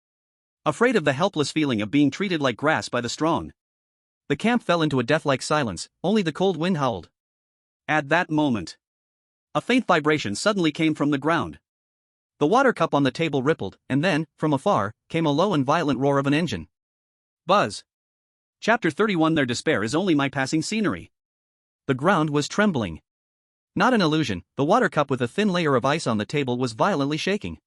Afraid of the helpless feeling of being treated like grass by the strong. The camp fell into a death-like silence, only the cold wind howled. At that moment, a faint vibration suddenly came from the ground. The water cup on the table rippled, and then, from afar, came a low and violent roar of an engine. Buzz. Chapter 31. Their despair is only my passing scenery. The ground was trembling. Not an illusion, the water cup with a thin layer of ice on the table was violently shaking.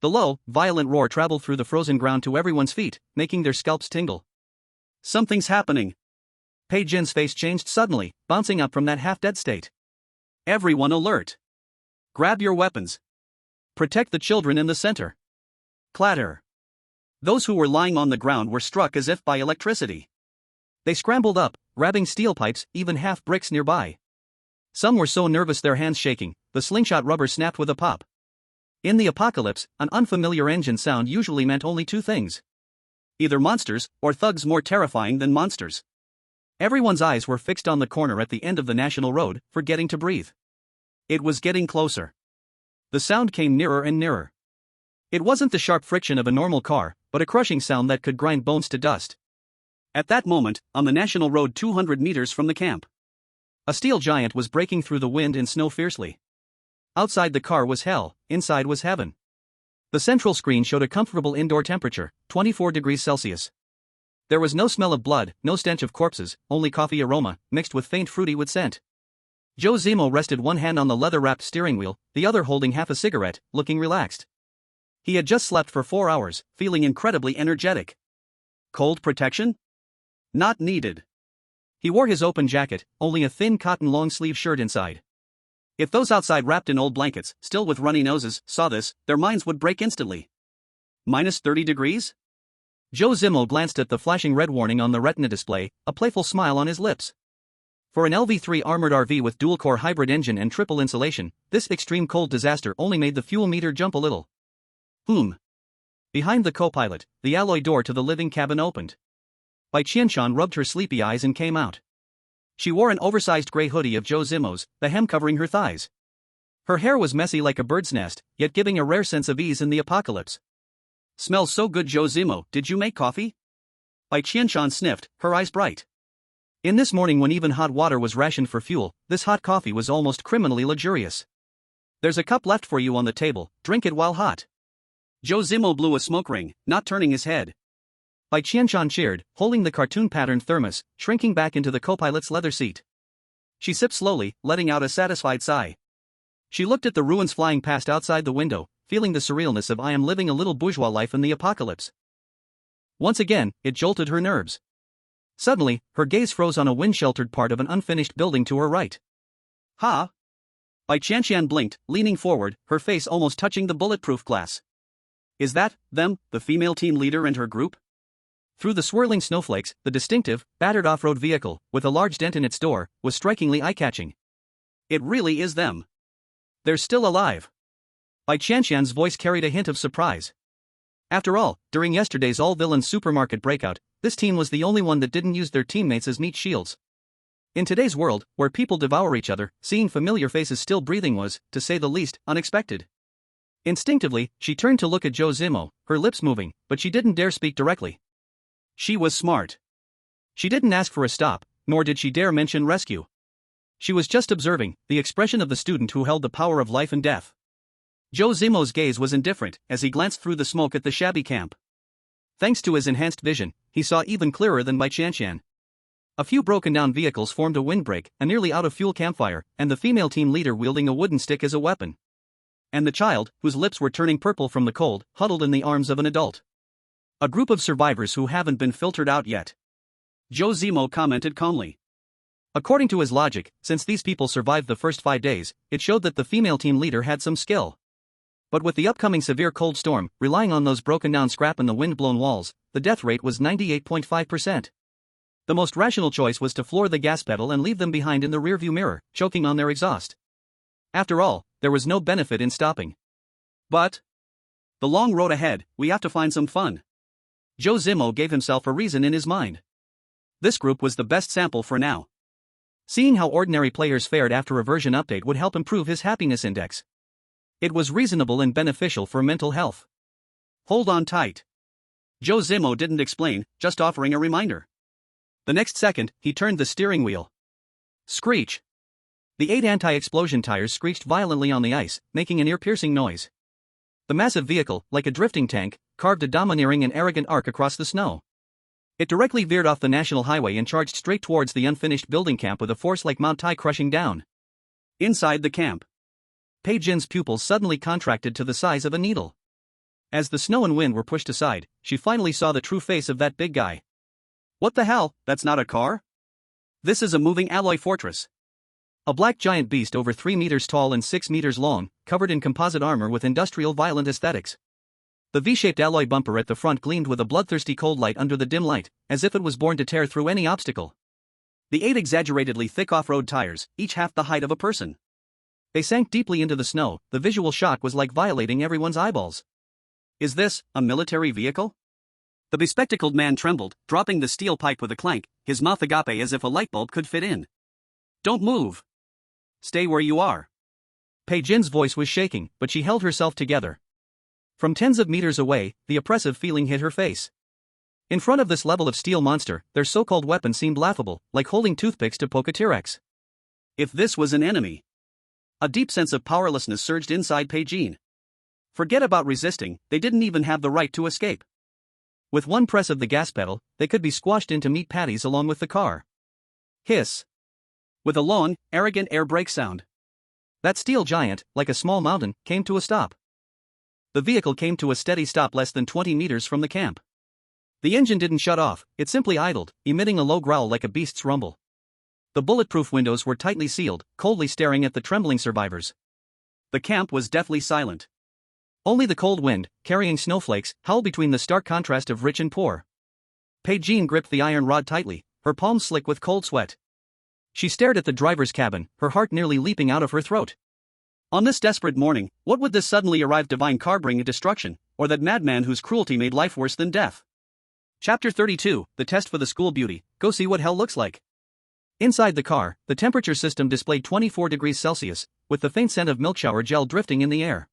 The low, violent roar traveled through the frozen ground to everyone's feet, making their scalps tingle. Something's happening. Bai Qianqian's face changed suddenly, bouncing up from that half-dead state. Everyone alert. Grab your weapons. Protect the children in the center. Clatter. Those who were lying on the ground were struck as if by electricity. They scrambled up, grabbing steel pipes, even half-bricks nearby. Some were so nervous their hands shaking, the slingshot rubber snapped with a pop. In the apocalypse, an unfamiliar engine sound usually meant only two things. Either monsters, or thugs more terrifying than monsters. Everyone's eyes were fixed on the corner at the end of the national road, forgetting to breathe. It was getting closer. The sound came nearer and nearer. It wasn't the sharp friction of a normal car, but a crushing sound that could grind bones to dust. At that moment, on the national road 200 meters from the camp, a steel giant was breaking through the wind and snow fiercely. Outside the car was hell, inside was heaven. The central screen showed a comfortable indoor temperature, 24 degrees Celsius. There was no smell of blood, no stench of corpses, only coffee aroma, mixed with faint fruity wood scent. Zhou Zimo rested one hand on the leather-wrapped steering wheel, the other holding half a cigarette, looking relaxed. He had just slept for 4 hours, feeling incredibly energetic. Cold protection? Not needed. He wore his open jacket, only a thin cotton long-sleeve shirt inside. If those outside wrapped in old blankets, still with runny noses, saw this, their minds would break instantly. Minus 30 degrees? Zhou Zimo glanced at the flashing red warning on the retina display, a playful smile on his lips. For an LV3 armored RV with dual-core hybrid engine and triple insulation, this extreme cold disaster only made the fuel meter jump a little. Behind the co-pilot, the alloy door to the living cabin opened. Bai Qianqian rubbed her sleepy eyes and came out. She wore an oversized gray hoodie of Zhou Zimo's, the hem covering her thighs. Her hair was messy like a bird's nest, yet giving a rare sense of ease in the apocalypse. Smells so good, Zhou Zimo, did you make coffee? Bai Qianqian sniffed, her eyes bright. In this morning when even hot water was rationed for fuel, this hot coffee was almost criminally luxurious. There's a cup left for you on the table, drink it while hot. Zhou Zimo blew a smoke ring, not turning his head. Bai Qianqian cheered, holding the cartoon-patterned thermos, shrinking back into the co-pilot's leather seat. She sipped slowly, letting out a satisfied sigh. She looked at the ruins flying past outside the window, feeling the surrealness of I am living a little bourgeois life in the apocalypse. Once again, it jolted her nerves. Suddenly, her gaze froze on a wind-sheltered part of an unfinished building to her right. Ha! Bai Qianqian blinked, leaning forward, her face almost touching the bulletproof glass. Is that, them, the female team leader and her group? Through the swirling snowflakes, the distinctive, battered off-road vehicle, with a large dent in its door, was strikingly eye-catching. It really is them. They're still alive. Bai Qianqian's voice carried a hint of surprise. After all, during yesterday's all-villain supermarket breakout, this team was the only one that didn't use their teammates as meat shields. In today's world, where people devour each other, seeing familiar faces still breathing was, to say the least, unexpected. Instinctively, she turned to look at Zhou Zimo, her lips moving, but she didn't dare speak directly. She was smart. She didn't ask for a stop, nor did she dare mention rescue. She was just observing the expression of the student who held the power of life and death. Zhou Zimo's gaze was indifferent as he glanced through the smoke at the shabby camp. Thanks to his enhanced vision, he saw even clearer than Bai Qianqian. A few broken-down vehicles formed a windbreak, a nearly out-of-fuel campfire, and the female team leader wielding a wooden stick as a weapon. And the child, whose lips were turning purple from the cold, huddled in the arms of an adult. A group of survivors who haven't been filtered out yet. Zhou Zimo commented calmly. According to his logic, since these people survived the first 5 days, it showed that the female team leader had some skill. But with the upcoming severe cold storm, relying on those broken-down scrap and the wind-blown walls, the death rate was 98.5%. The most rational choice was to floor the gas pedal and leave them behind in the rearview mirror, choking on their exhaust. After all, there was no benefit in stopping. But the long road ahead, we have to find some fun. Zhou Zimo gave himself a reason in his mind. This group was the best sample for now. Seeing how ordinary players fared after a version update would help improve his happiness index. It was reasonable and beneficial for mental health. Hold on tight. Zhou Zimo didn't explain, just offering a reminder. The next second, he turned the steering wheel. Screech. The 8 anti-explosion tires screeched violently on the ice, making an ear-piercing noise. The massive vehicle, like a drifting tank, carved a domineering and arrogant arc across the snow. It directly veered off the national highway and charged straight towards the unfinished building camp with a force like Mount Tai crushing down. Inside the camp, Bai Jin's pupils suddenly contracted to the size of a needle. As the snow and wind were pushed aside, she finally saw the true face of that big guy. What the hell, that's not a car? This is a moving alloy fortress. A black giant beast over 3 meters tall and 6 meters long, covered in composite armor with industrial violent aesthetics. The V-shaped alloy bumper at the front gleamed with a bloodthirsty cold light under the dim light, as if it was born to tear through any obstacle. The 8 exaggeratedly thick off-road tires, each half the height of a person. They sank deeply into the snow. The visual shock was like violating everyone's eyeballs. Is this a military vehicle? The bespectacled man trembled, dropping the steel pipe with a clank, his mouth agape as if a light bulb could fit in. Don't move. Stay where you are. Bai Jin's voice was shaking, but she held herself together. From tens of meters away, the oppressive feeling hit her face. In front of this level of steel monster, their so-called weapon seemed laughable, like holding toothpicks to poke a T-Rex. If this was an enemy. A deep sense of powerlessness surged inside Bai Jin. Forget about resisting, they didn't even have the right to escape. With one press of the gas pedal, they could be squashed into meat patties along with the car. Hiss. With a long, arrogant air brake sound. That steel giant, like a small mountain, came to a stop. The vehicle came to a steady stop less than 20 meters from the camp. The engine didn't shut off, it simply idled, emitting a low growl like a beast's rumble. The bulletproof windows were tightly sealed, coldly staring at the trembling survivors. The camp was deathly silent. Only the cold wind, carrying snowflakes, howled between the stark contrast of rich and poor. Bai Jin gripped the iron rod tightly, her palms slick with cold sweat. She stared at the driver's cabin, her heart nearly leaping out of her throat. On this desperate morning, what would this suddenly arrived divine car bring destruction, or that madman whose cruelty made life worse than death? Chapter 32, The Test for the School Beauty. Go see what hell looks like. Inside the car, the temperature system displayed 24 degrees Celsius, with the faint scent of milk shower gel drifting in the air.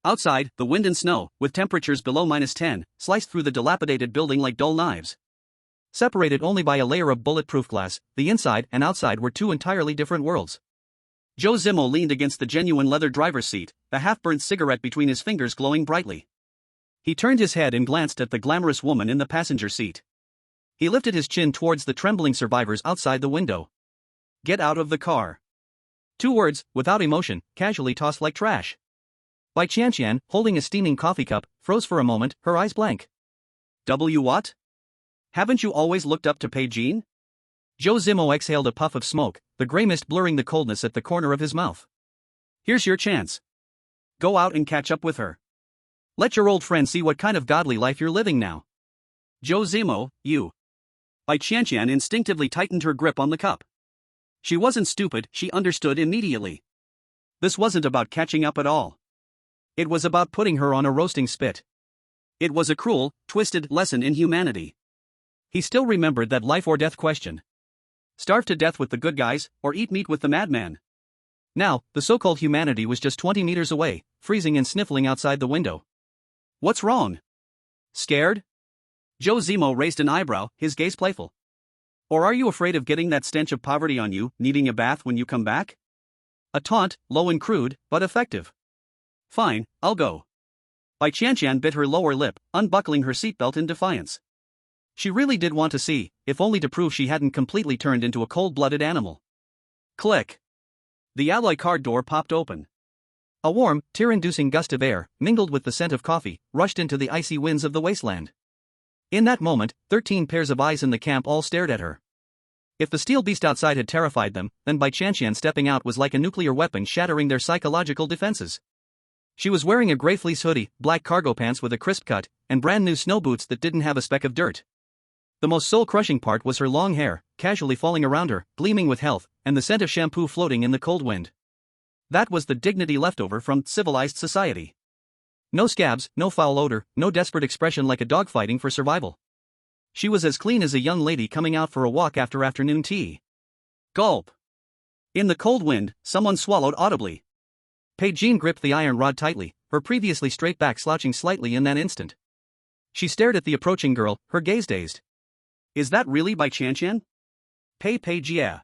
Outside, the wind and snow, with temperatures below -10, sliced through the dilapidated building like dull knives. Separated only by a layer of bulletproof glass, the inside and outside were 2 entirely different worlds. Zhou Zimo leaned against the genuine leather driver's seat, the half-burnt cigarette between his fingers glowing brightly. He turned his head and glanced at the glamorous woman in the passenger seat. He lifted his chin towards the trembling survivors outside the window. Get out of the car. 2 words, without emotion, casually tossed like trash. Bai Qianqian, holding a steaming coffee cup, froze for a moment, her eyes blank. What? Haven't you always looked up to Bai Jin? Zhou Zimo exhaled a puff of smoke, the gray mist blurring the coldness at the corner of his mouth. Here's your chance. Go out and catch up with her. Let your old friend see what kind of godly life you're living now. Zhou Zimo, you. Bai Qianqian instinctively tightened her grip on the cup. She wasn't stupid, she understood immediately. This wasn't about catching up at all. It was about putting her on a roasting spit. It was a cruel, twisted lesson in humanity. He still remembered that life or death question. Starve to death with the good guys, or eat meat with the madman. Now, the so-called humanity was just 20 meters away, freezing and sniffling outside the window. What's wrong? Scared? Zhou Zimo raised an eyebrow, his gaze playful. Or are you afraid of getting that stench of poverty on you, needing a bath when you come back? A taunt, low and crude, but effective. Fine, I'll go. Bai Qianqian bit her lower lip, unbuckling her seatbelt in defiance. She really did want to see, if only to prove she hadn't completely turned into a cold-blooded animal. Click. The alloy car door popped open. A warm, tear-inducing gust of air, mingled with the scent of coffee, rushed into the icy winds of the wasteland. In that moment, 13 pairs of eyes in the camp all stared at her. If the steel beast outside had terrified them, then Bai Qianqian stepping out was like a nuclear weapon shattering their psychological defenses. She was wearing a gray fleece hoodie, black cargo pants with a crisp cut, and brand new snow boots that didn't have a speck of dirt. The most soul-crushing part was her long hair, casually falling around her, gleaming with health, and the scent of shampoo floating in the cold wind. That was the dignity left over from civilized society. No scabs, no foul odor, no desperate expression like a dog fighting for survival. She was as clean as a young lady coming out for a walk after afternoon tea. Gulp. In the cold wind, someone swallowed audibly. Bai Qianqian gripped the iron rod tightly, her previously straight back slouching slightly in that instant. She stared at the approaching girl, her gaze dazed. Is that really Bai Qianqian? Bai Qianqian.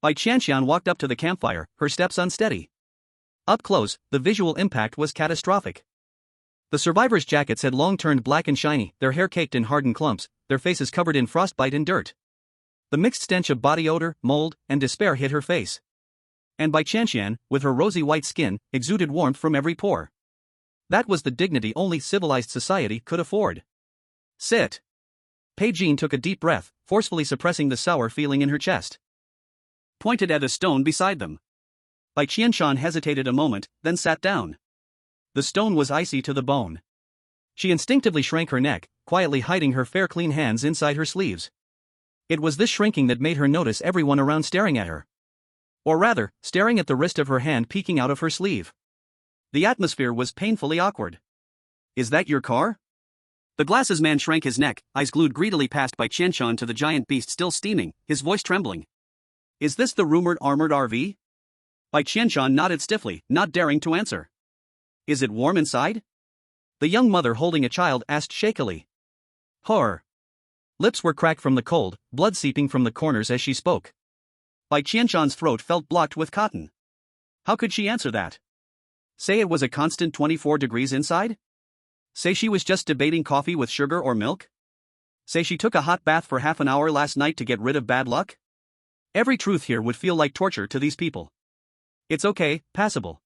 Bai Qianqian walked up to the campfire, her steps unsteady. Up close, the visual impact was catastrophic. The survivors' jackets had long turned black and shiny, their hair caked in hardened clumps, their faces covered in frostbite and dirt. The mixed stench of body odor, mold, and despair hit her face. And Bai Qianqian, with her rosy white skin, exuded warmth from every pore. That was the dignity only civilized society could afford. Sit. Bai Qianqian took a deep breath, forcefully suppressing the sour feeling in her chest. Pointed at a stone beside them. Bai Qianqian hesitated a moment, then sat down. The stone was icy to the bone. She instinctively shrank her neck, quietly hiding her fair clean hands inside her sleeves. It was this shrinking that made her notice everyone around staring at her. Or rather, staring at the wrist of her hand peeking out of her sleeve. The atmosphere was painfully awkward. Is that your car? The glasses man shrank his neck, eyes glued greedily past Bai Qianqian to the giant beast still steaming, his voice trembling. Is this the rumored armored RV? Bai Qianqian nodded stiffly, not daring to answer. Is it warm inside? The young mother holding a child asked shakily. Horror. Lips were cracked from the cold, blood seeping from the corners as she spoke. Bai Qianqian's throat felt blocked with cotton. How could she answer that? Say it was a constant 24 degrees inside? Say she was just debating coffee with sugar or milk? Say she took a hot bath for half an hour last night to get rid of bad luck? Every truth here would feel like torture to these people. It's okay, passable.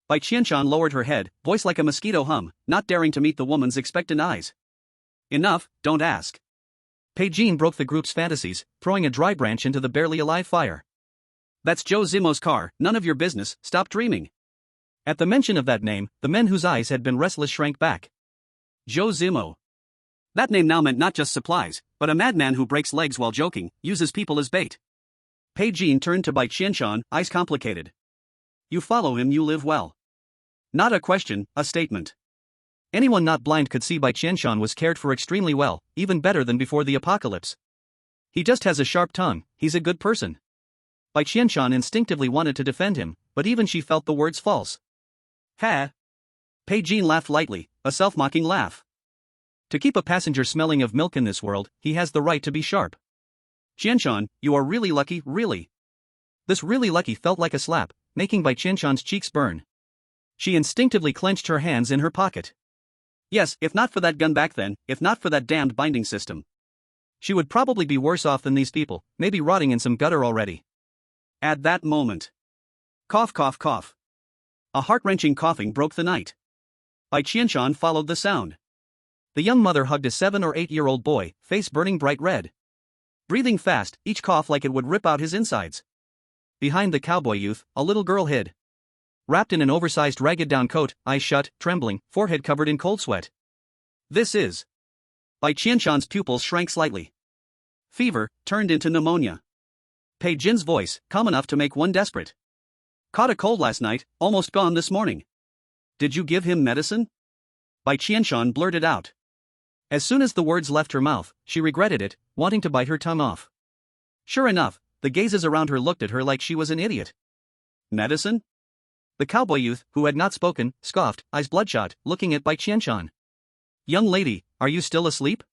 Bai Qianqian lowered her head, voice like a mosquito hum, not daring to meet the woman's expectant eyes. Enough, don't ask. Bai Qianqian broke the group's fantasies, throwing a dry branch into the barely alive fire. That's Zhou Zimo's car, none of your business, stop dreaming. At the mention of that name, the men whose eyes had been restless shrank back. Zhou Zimo. That name now meant not just supplies, but a madman who breaks legs while joking, uses people as bait. Bai Qianqian turned to Bai Qianqian, eyes complicated. You follow him, you live well. Not a question, a statement. Anyone not blind could see Bai Qianqian was cared for extremely well, even better than before the apocalypse. He just has a sharp tongue, he's a good person. Bai Qianqian instinctively wanted to defend him, but even she felt the words false. Ha! Bai Qianqian laughed lightly, a self-mocking laugh. To keep a passenger smelling of milk in this world, he has the right to be sharp. Qianqian, you are really lucky, really. This really lucky felt like a slap, making Bai Qianqian's cheeks burn. She instinctively clenched her hands in her pocket. Yes, if not for that gun back then, if not for that damned binding system. She would probably be worse off than these people, maybe rotting in some gutter already. At that moment. Cough cough cough. A heart-wrenching coughing broke the night. Bai Qianqian followed the sound. The young mother hugged a 7 or 8-year-old boy, face burning bright red. Breathing fast, each cough like it would rip out his insides. Behind the cowboy youth, a little girl hid. Wrapped in an oversized ragged down coat, eyes shut, trembling, forehead covered in cold sweat. This is. Bai Qianqian's pupils shrank slightly. Fever turned into pneumonia. Bai Qianqian's voice, calm enough to make one desperate. Caught a cold last night, almost gone this morning. Did you give him medicine? Bai Qianqian blurted out. As soon as the words left her mouth, she regretted it, wanting to bite her tongue off. Sure enough, the gazes around her looked at her like she was an idiot. Medicine? The cowboy youth, who had not spoken, scoffed, eyes bloodshot, looking at Bai Qianqian. Young lady, are you still asleep?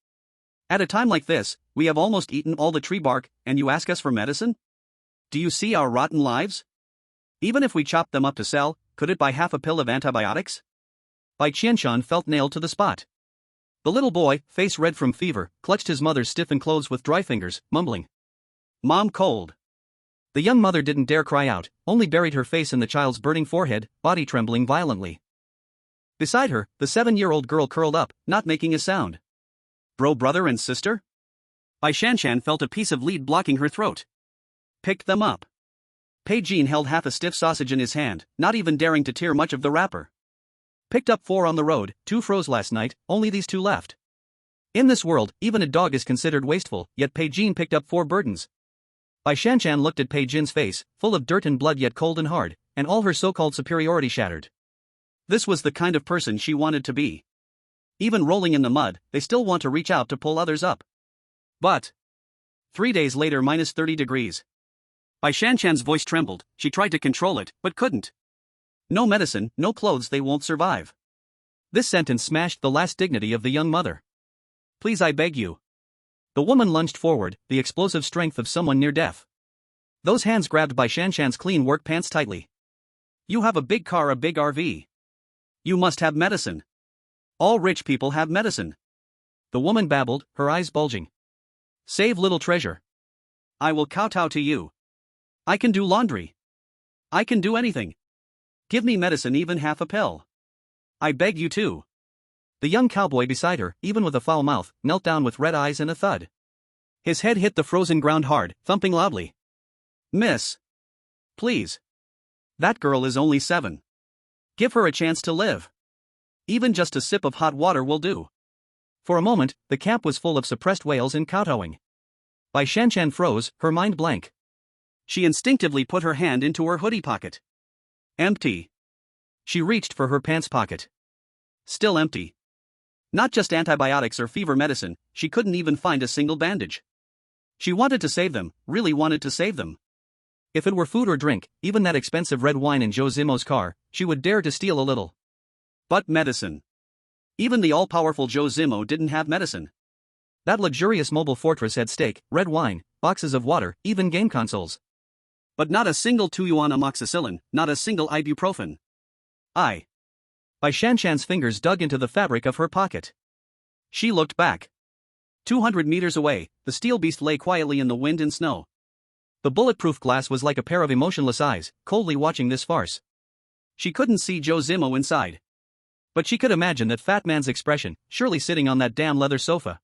At a time like this, we have almost eaten all the tree bark, and you ask us for medicine? Do you see our rotten lives? Even if we chopped them up to sell, could it buy half a pill of antibiotics? Bai Qianqian felt nailed to the spot. The little boy, face red from fever, clutched his mother's stiffened clothes with dry fingers, mumbling, "Mom, cold." The young mother didn't dare cry out, only buried her face in the child's burning forehead, body trembling violently. Beside her, the 7-year-old girl curled up, not making a sound. Brother and sister? Bai Qianqian felt a piece of lead blocking her throat. Picked them up. Pigeon held half a stiff sausage in his hand, not even daring to tear much of the wrapper. Picked up 4 on the road, 2 froze last night, only these 2 left. In this world, even a dog is considered wasteful, yet Pigeon picked up 4 burdens. Bai Qianqian looked at Pigeon's face, full of dirt and blood yet cold and hard, and all her so-called superiority shattered. This was the kind of person she wanted to be. Even rolling in the mud, they still want to reach out to pull others up. But 3 days later, minus 30 degrees. Bai Qianqian's voice trembled. She tried to control it, but couldn't. No medicine, no clothes, they won't survive. This sentence smashed the last dignity of the young mother. Please, I beg you. The woman lunged forward, the explosive strength of someone near death. Those hands grabbed Bai Qianqian's clean work pants tightly. You have a big car, a big RV. You must have medicine. All rich people have medicine. The woman babbled, her eyes bulging. Save little treasure. I will kowtow to you. I can do laundry. I can do anything. Give me medicine, even half a pill. I beg you to. The young cowboy beside her, even with a foul mouth, knelt down with red eyes and a thud. His head hit the frozen ground hard, thumping loudly. Miss. Please. That girl is only 7. Give her a chance to live. Even just a sip of hot water will do. For a moment, the camp was full of suppressed wails and kowtowing. Bai Qianqian froze, her mind blank. She instinctively put her hand into her hoodie pocket. Empty. She reached for her pants pocket. Still empty. Not just antibiotics or fever medicine, she couldn't even find a single bandage. She wanted to save them, really wanted to save them. If it were food or drink, even that expensive red wine in Zhou Zimo's car, she would dare to steal a little. But medicine. Even the all-powerful Zhou Zimo didn't have medicine. That luxurious mobile fortress had steak, red wine, boxes of water, even game consoles. But not a single 2-yuan amoxicillin, not a single ibuprofen. Bai Qianqian's fingers dug into the fabric of her pocket. She looked back. 200 meters away, the steel beast lay quietly in the wind and snow. The bulletproof glass was like a pair of emotionless eyes, coldly watching this farce. She couldn't see Zhou Zimo inside. But she could imagine that fat man's expression, surely sitting on that damn leather sofa.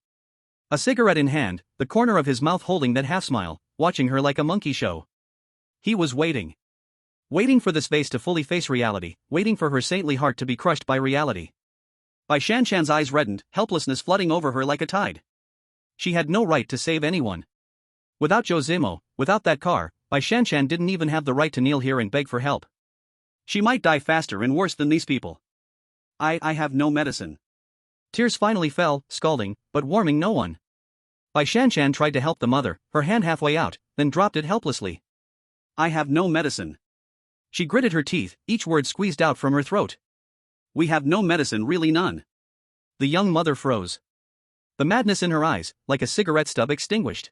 A cigarette in hand, the corner of his mouth holding that half-smile, watching her like a monkey show. He was waiting. Waiting for this vase to fully face reality, waiting for her saintly heart to be crushed by reality. Bai Qianqian's eyes reddened, helplessness flooding over her like a tide. She had no right to save anyone. Without Zhou Zimo, without that car, Bai Qianqian didn't even have the right to kneel here and beg for help. She might die faster and worse than these people. I have no medicine. Tears finally fell, scalding, but warming no one. Bai Qianqian tried to help the mother, her hand halfway out, then dropped it helplessly. I have no medicine. She gritted her teeth, each word squeezed out from her throat. We have no medicine, really none. The young mother froze. The madness in her eyes, like a cigarette stub, extinguished.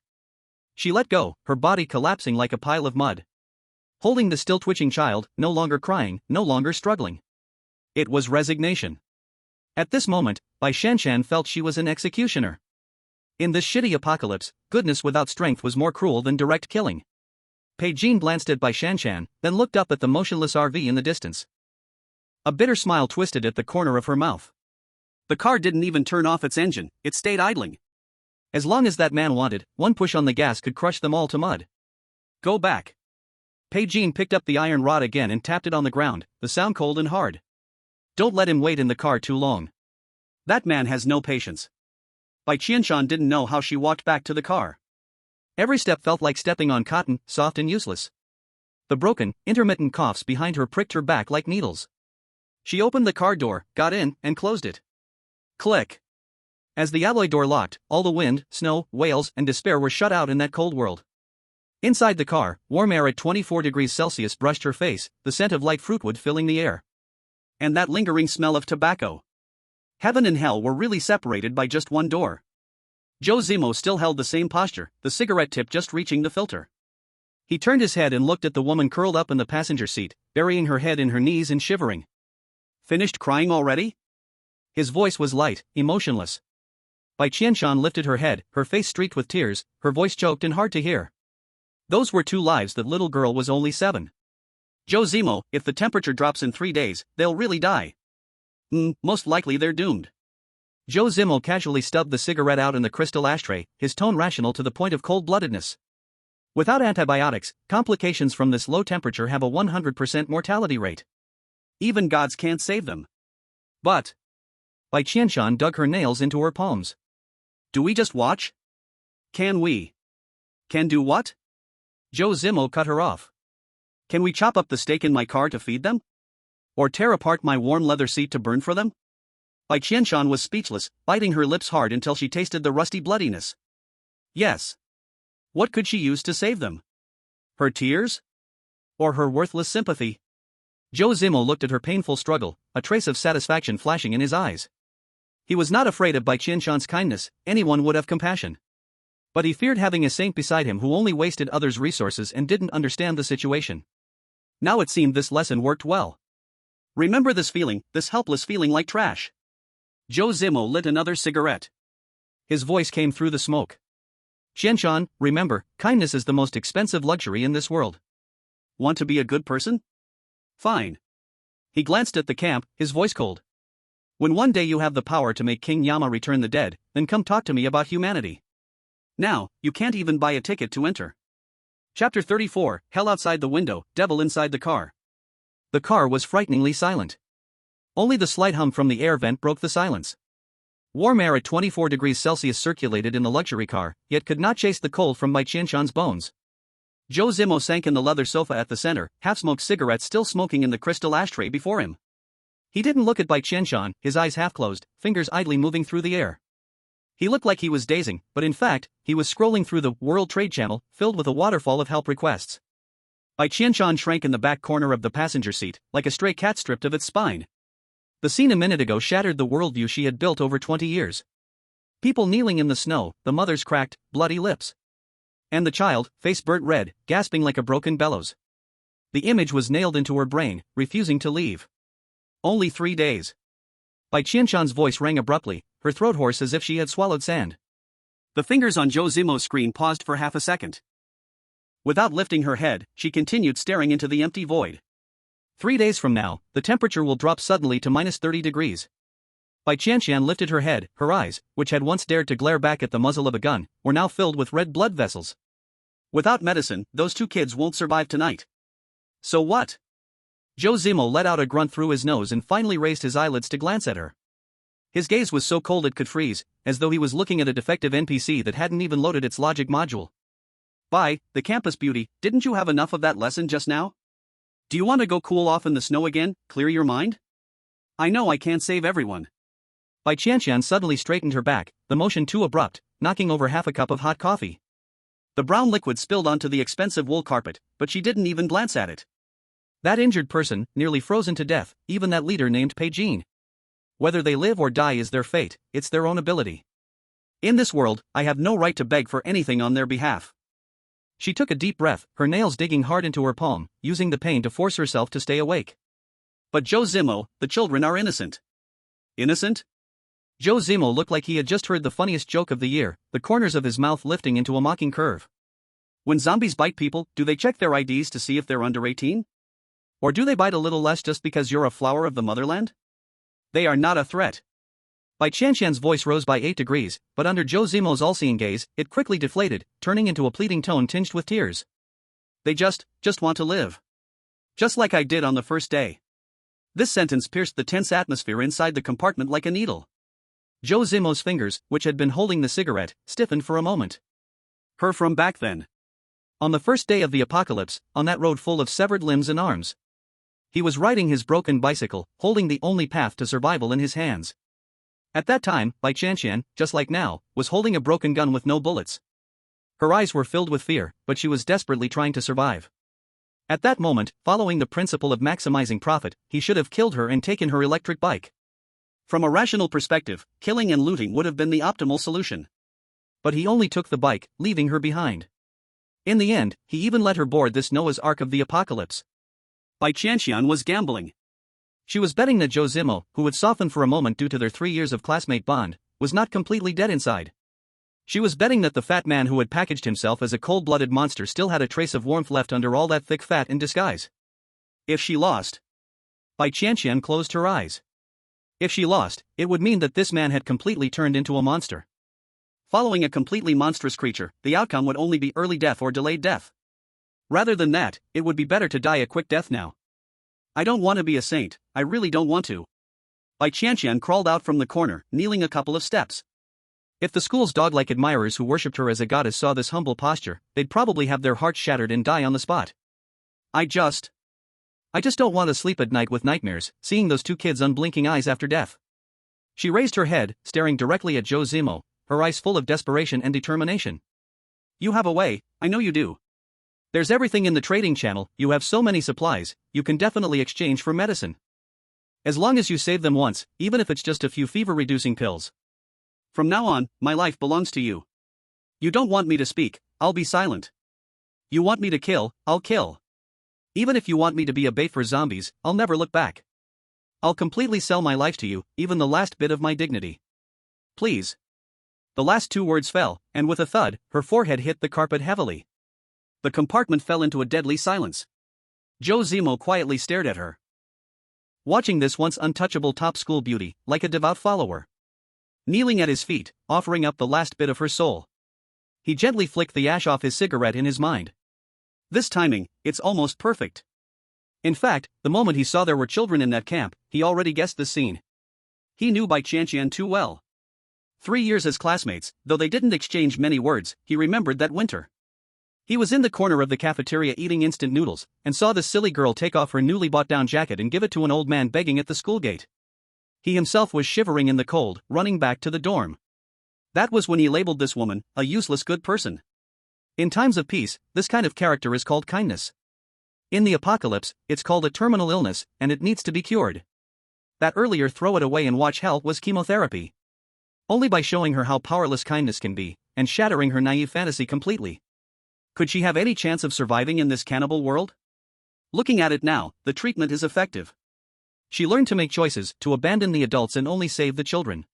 She let go, her body collapsing like a pile of mud. Holding the still twitching child, no longer crying, no longer struggling. It was resignation. At this moment, Bai Qianqian felt she was an executioner. In this shitty apocalypse, goodness without strength was more cruel than direct killing. Pigeon glanced at Bai Qianqian, then looked up at the motionless RV in the distance. A bitter smile twisted at the corner of her mouth. The car didn't even turn off its engine, it stayed idling. As long as that man wanted, one push on the gas could crush them all to mud. Go back. Pigeon picked up the iron rod again and tapped it on the ground, the sound cold and hard. Don't let him wait in the car too long. That man has no patience. Bai Qianqian didn't know how she walked back to the car. Every step felt like stepping on cotton, soft and useless. The broken, intermittent coughs behind her pricked her back like needles. She opened the car door, got in, and closed it. Click. As the alloy door locked, all the wind, snow, wails, and despair were shut out in that cold world. Inside the car, warm air at 24 degrees Celsius brushed her face, the scent of light fruitwood filling the air. And that lingering smell of tobacco. Heaven and hell were really separated by just one door. Zhou Zimo still held the same posture, the cigarette tip just reaching the filter. He turned his head and looked at the woman curled up in the passenger seat, burying her head in her knees and shivering. Finished crying already? His voice was light, emotionless. Bai Qianqian lifted her head, her face streaked with tears, her voice choked and hard to hear. Those were 2 lives. That little girl was only 7. Zhou Zimo, if the temperature drops in 3 days, they'll really die. Most likely they're doomed. Zhou Zimo casually stubbed the cigarette out in the crystal ashtray, his tone rational to the point of cold-bloodedness. Without antibiotics, complications from this low temperature have a 100% mortality rate. Even gods can't save them. But Bai Qianqian dug her nails into her palms. Do we just watch? Can we? Can do what? Zhou Zimo cut her off. Can we chop up the steak in my car to feed them? Or tear apart my warm leather seat to burn for them? Bai Qianqian was speechless, biting her lips hard until she tasted the rusty bloodiness. Yes. What could she use to save them? Her tears? Or her worthless sympathy? Zhou Zimo looked at her painful struggle, a trace of satisfaction flashing in his eyes. He was not afraid of Bai Qianqian's kindness, anyone would have compassion. But he feared having a saint beside him who only wasted others' resources and didn't understand the situation. Now it seemed this lesson worked well. Remember this feeling, this helpless feeling like trash. Zhou Zimo lit another cigarette. His voice came through the smoke. Qianqian, remember, kindness is the most expensive luxury in this world. Want to be a good person? Fine. He glanced at the camp, his voice cold. When one day you have the power to make King Yama return the dead, then come talk to me about humanity. Now, you can't even buy a ticket to enter. Chapter 34, Hell outside the window, Devil inside the car. The car was frighteningly silent. Only the slight hum from the air vent broke the silence. Warm air at 24 degrees Celsius circulated in the luxury car, yet could not chase the cold from Bai Qianqian's bones. Zhou Zimo sank in the leather sofa at the center, half-smoked cigarette still smoking in the crystal ashtray before him. He didn't look at Bai Qianqian, his eyes half-closed, fingers idly moving through the air. He looked like he was dazing, but in fact, he was scrolling through the World Trade Channel, filled with a waterfall of help requests. Bai Qianqian shrank in the back corner of the passenger seat, like a stray cat stripped of its spine. The scene a minute ago shattered the worldview she had built over 20 years. People kneeling in the snow, the mother's cracked, bloody lips. And the child, face burnt red, gasping like a broken bellows. The image was nailed into her brain, refusing to leave. Only 3 days. Bai Qianqian's voice rang abruptly, her throat hoarse as if she had swallowed sand. The fingers on Zhou Zimo's screen paused for half a second. Without lifting her head, she continued staring into the empty void. 3 days from now, the temperature will drop suddenly to minus 30 degrees. Bai Qianqian lifted her head, her eyes, which had once dared to glare back at the muzzle of a gun, were now filled with red blood vessels. Without medicine, those 2 kids won't survive tonight. So what? Zhou Zimo let out a grunt through his nose and finally raised his eyelids to glance at her. His gaze was so cold it could freeze, as though he was looking at a defective NPC that hadn't even loaded its logic module. Bai, the campus beauty, didn't you have enough of that lesson just now? Do you want to go cool off in the snow again, clear your mind? I know I can't save everyone. Bai Qianqian suddenly straightened her back, the motion too abrupt, knocking over half a cup of hot coffee. The brown liquid spilled onto the expensive wool carpet, but she didn't even glance at it. That injured person, nearly frozen to death, even that leader named Pigeon. Whether they live or die is their fate, it's their own ability. In this world, I have no right to beg for anything on their behalf. She took a deep breath, her nails digging hard into her palm, using the pain to force herself to stay awake. But Zhou Zimo, the children are innocent. Innocent? Zhou Zimo looked like he had just heard the funniest joke of the year, the corners of his mouth lifting into a mocking curve. When zombies bite people, do they check their IDs to see if they're under 18? Or do they bite a little less just because you're a flower of the motherland? They are not a threat. Bai Qianqian's voice rose by 8 degrees, but under Zhou Zimo's all-seeing gaze, it quickly deflated, turning into a pleading tone tinged with tears. They just want to live. Just like I did on the first day. This sentence pierced the tense atmosphere inside the compartment like a needle. Zhou Zimo's fingers, which had been holding the cigarette, stiffened for a moment. Her from back then. On the first day of the apocalypse, on that road full of severed limbs and arms. He was riding his broken bicycle, holding the only path to survival in his hands. At that time, Bai Qianqian, just like now, was holding a broken gun with no bullets. Her eyes were filled with fear, but she was desperately trying to survive. At that moment, following the principle of maximizing profit, he should have killed her and taken her electric bike. From a rational perspective, killing and looting would have been the optimal solution. But he only took the bike, leaving her behind. In the end, he even let her board this Noah's Ark of the apocalypse. Bai Qianqian was gambling. She was betting that Zhou Zimo, who would soften for a moment due to their 3 years of classmate bond, was not completely dead inside. She was betting that the fat man who had packaged himself as a cold-blooded monster still had a trace of warmth left under all that thick fat in disguise. If she lost, Bai Qianqian closed her eyes. If she lost, it would mean that this man had completely turned into a monster. Following a completely monstrous creature, the outcome would only be early death or delayed death. Rather than that, it would be better to die a quick death now. I don't want to be a saint, I really don't want to. Bai Qianqian crawled out from the corner, kneeling a couple of steps. If the school's dog-like admirers who worshipped her as a goddess saw this humble posture, they'd probably have their hearts shattered and die on the spot. I just don't want to sleep at night with nightmares, seeing those 2 kids' unblinking eyes after death. She raised her head, staring directly at Zhou Zimo, her eyes full of desperation and determination. You have a way, I know you do. There's everything in the trading channel, you have so many supplies, you can definitely exchange for medicine. As long as you save them once, even if it's just a few fever-reducing pills. From now on, my life belongs to you. You don't want me to speak, I'll be silent. You want me to kill, I'll kill. Even if you want me to be a bait for zombies, I'll never look back. I'll completely sell my life to you, even the last bit of my dignity. Please. The last 2 words fell, and with a thud, her forehead hit the carpet heavily. The compartment fell into a deadly silence. Zhou Zimo quietly stared at her, watching this once untouchable top school beauty, like a devout follower. Kneeling at his feet, offering up the last bit of her soul. He gently flicked the ash off his cigarette in his mind. This timing, it's almost perfect. In fact, the moment he saw there were children in that camp, he already guessed the scene. He knew Bai Qianqian too well. 3 years as classmates, though they didn't exchange many words, he remembered that winter. He was in the corner of the cafeteria eating instant noodles, and saw this silly girl take off her newly bought down jacket and give it to an old man begging at the school gate. He himself was shivering in the cold, running back to the dorm. That was when he labeled this woman a useless good person. In times of peace, this kind of character is called kindness. In the apocalypse, it's called a terminal illness, and it needs to be cured. That earlier throw it away and watch hell was chemotherapy. Only by showing her how powerless kindness can be, and shattering her naive fantasy completely, could she have any chance of surviving in this cannibal world? Looking at it now, the treatment is effective. She learned to make choices, to abandon the adults and only save the children.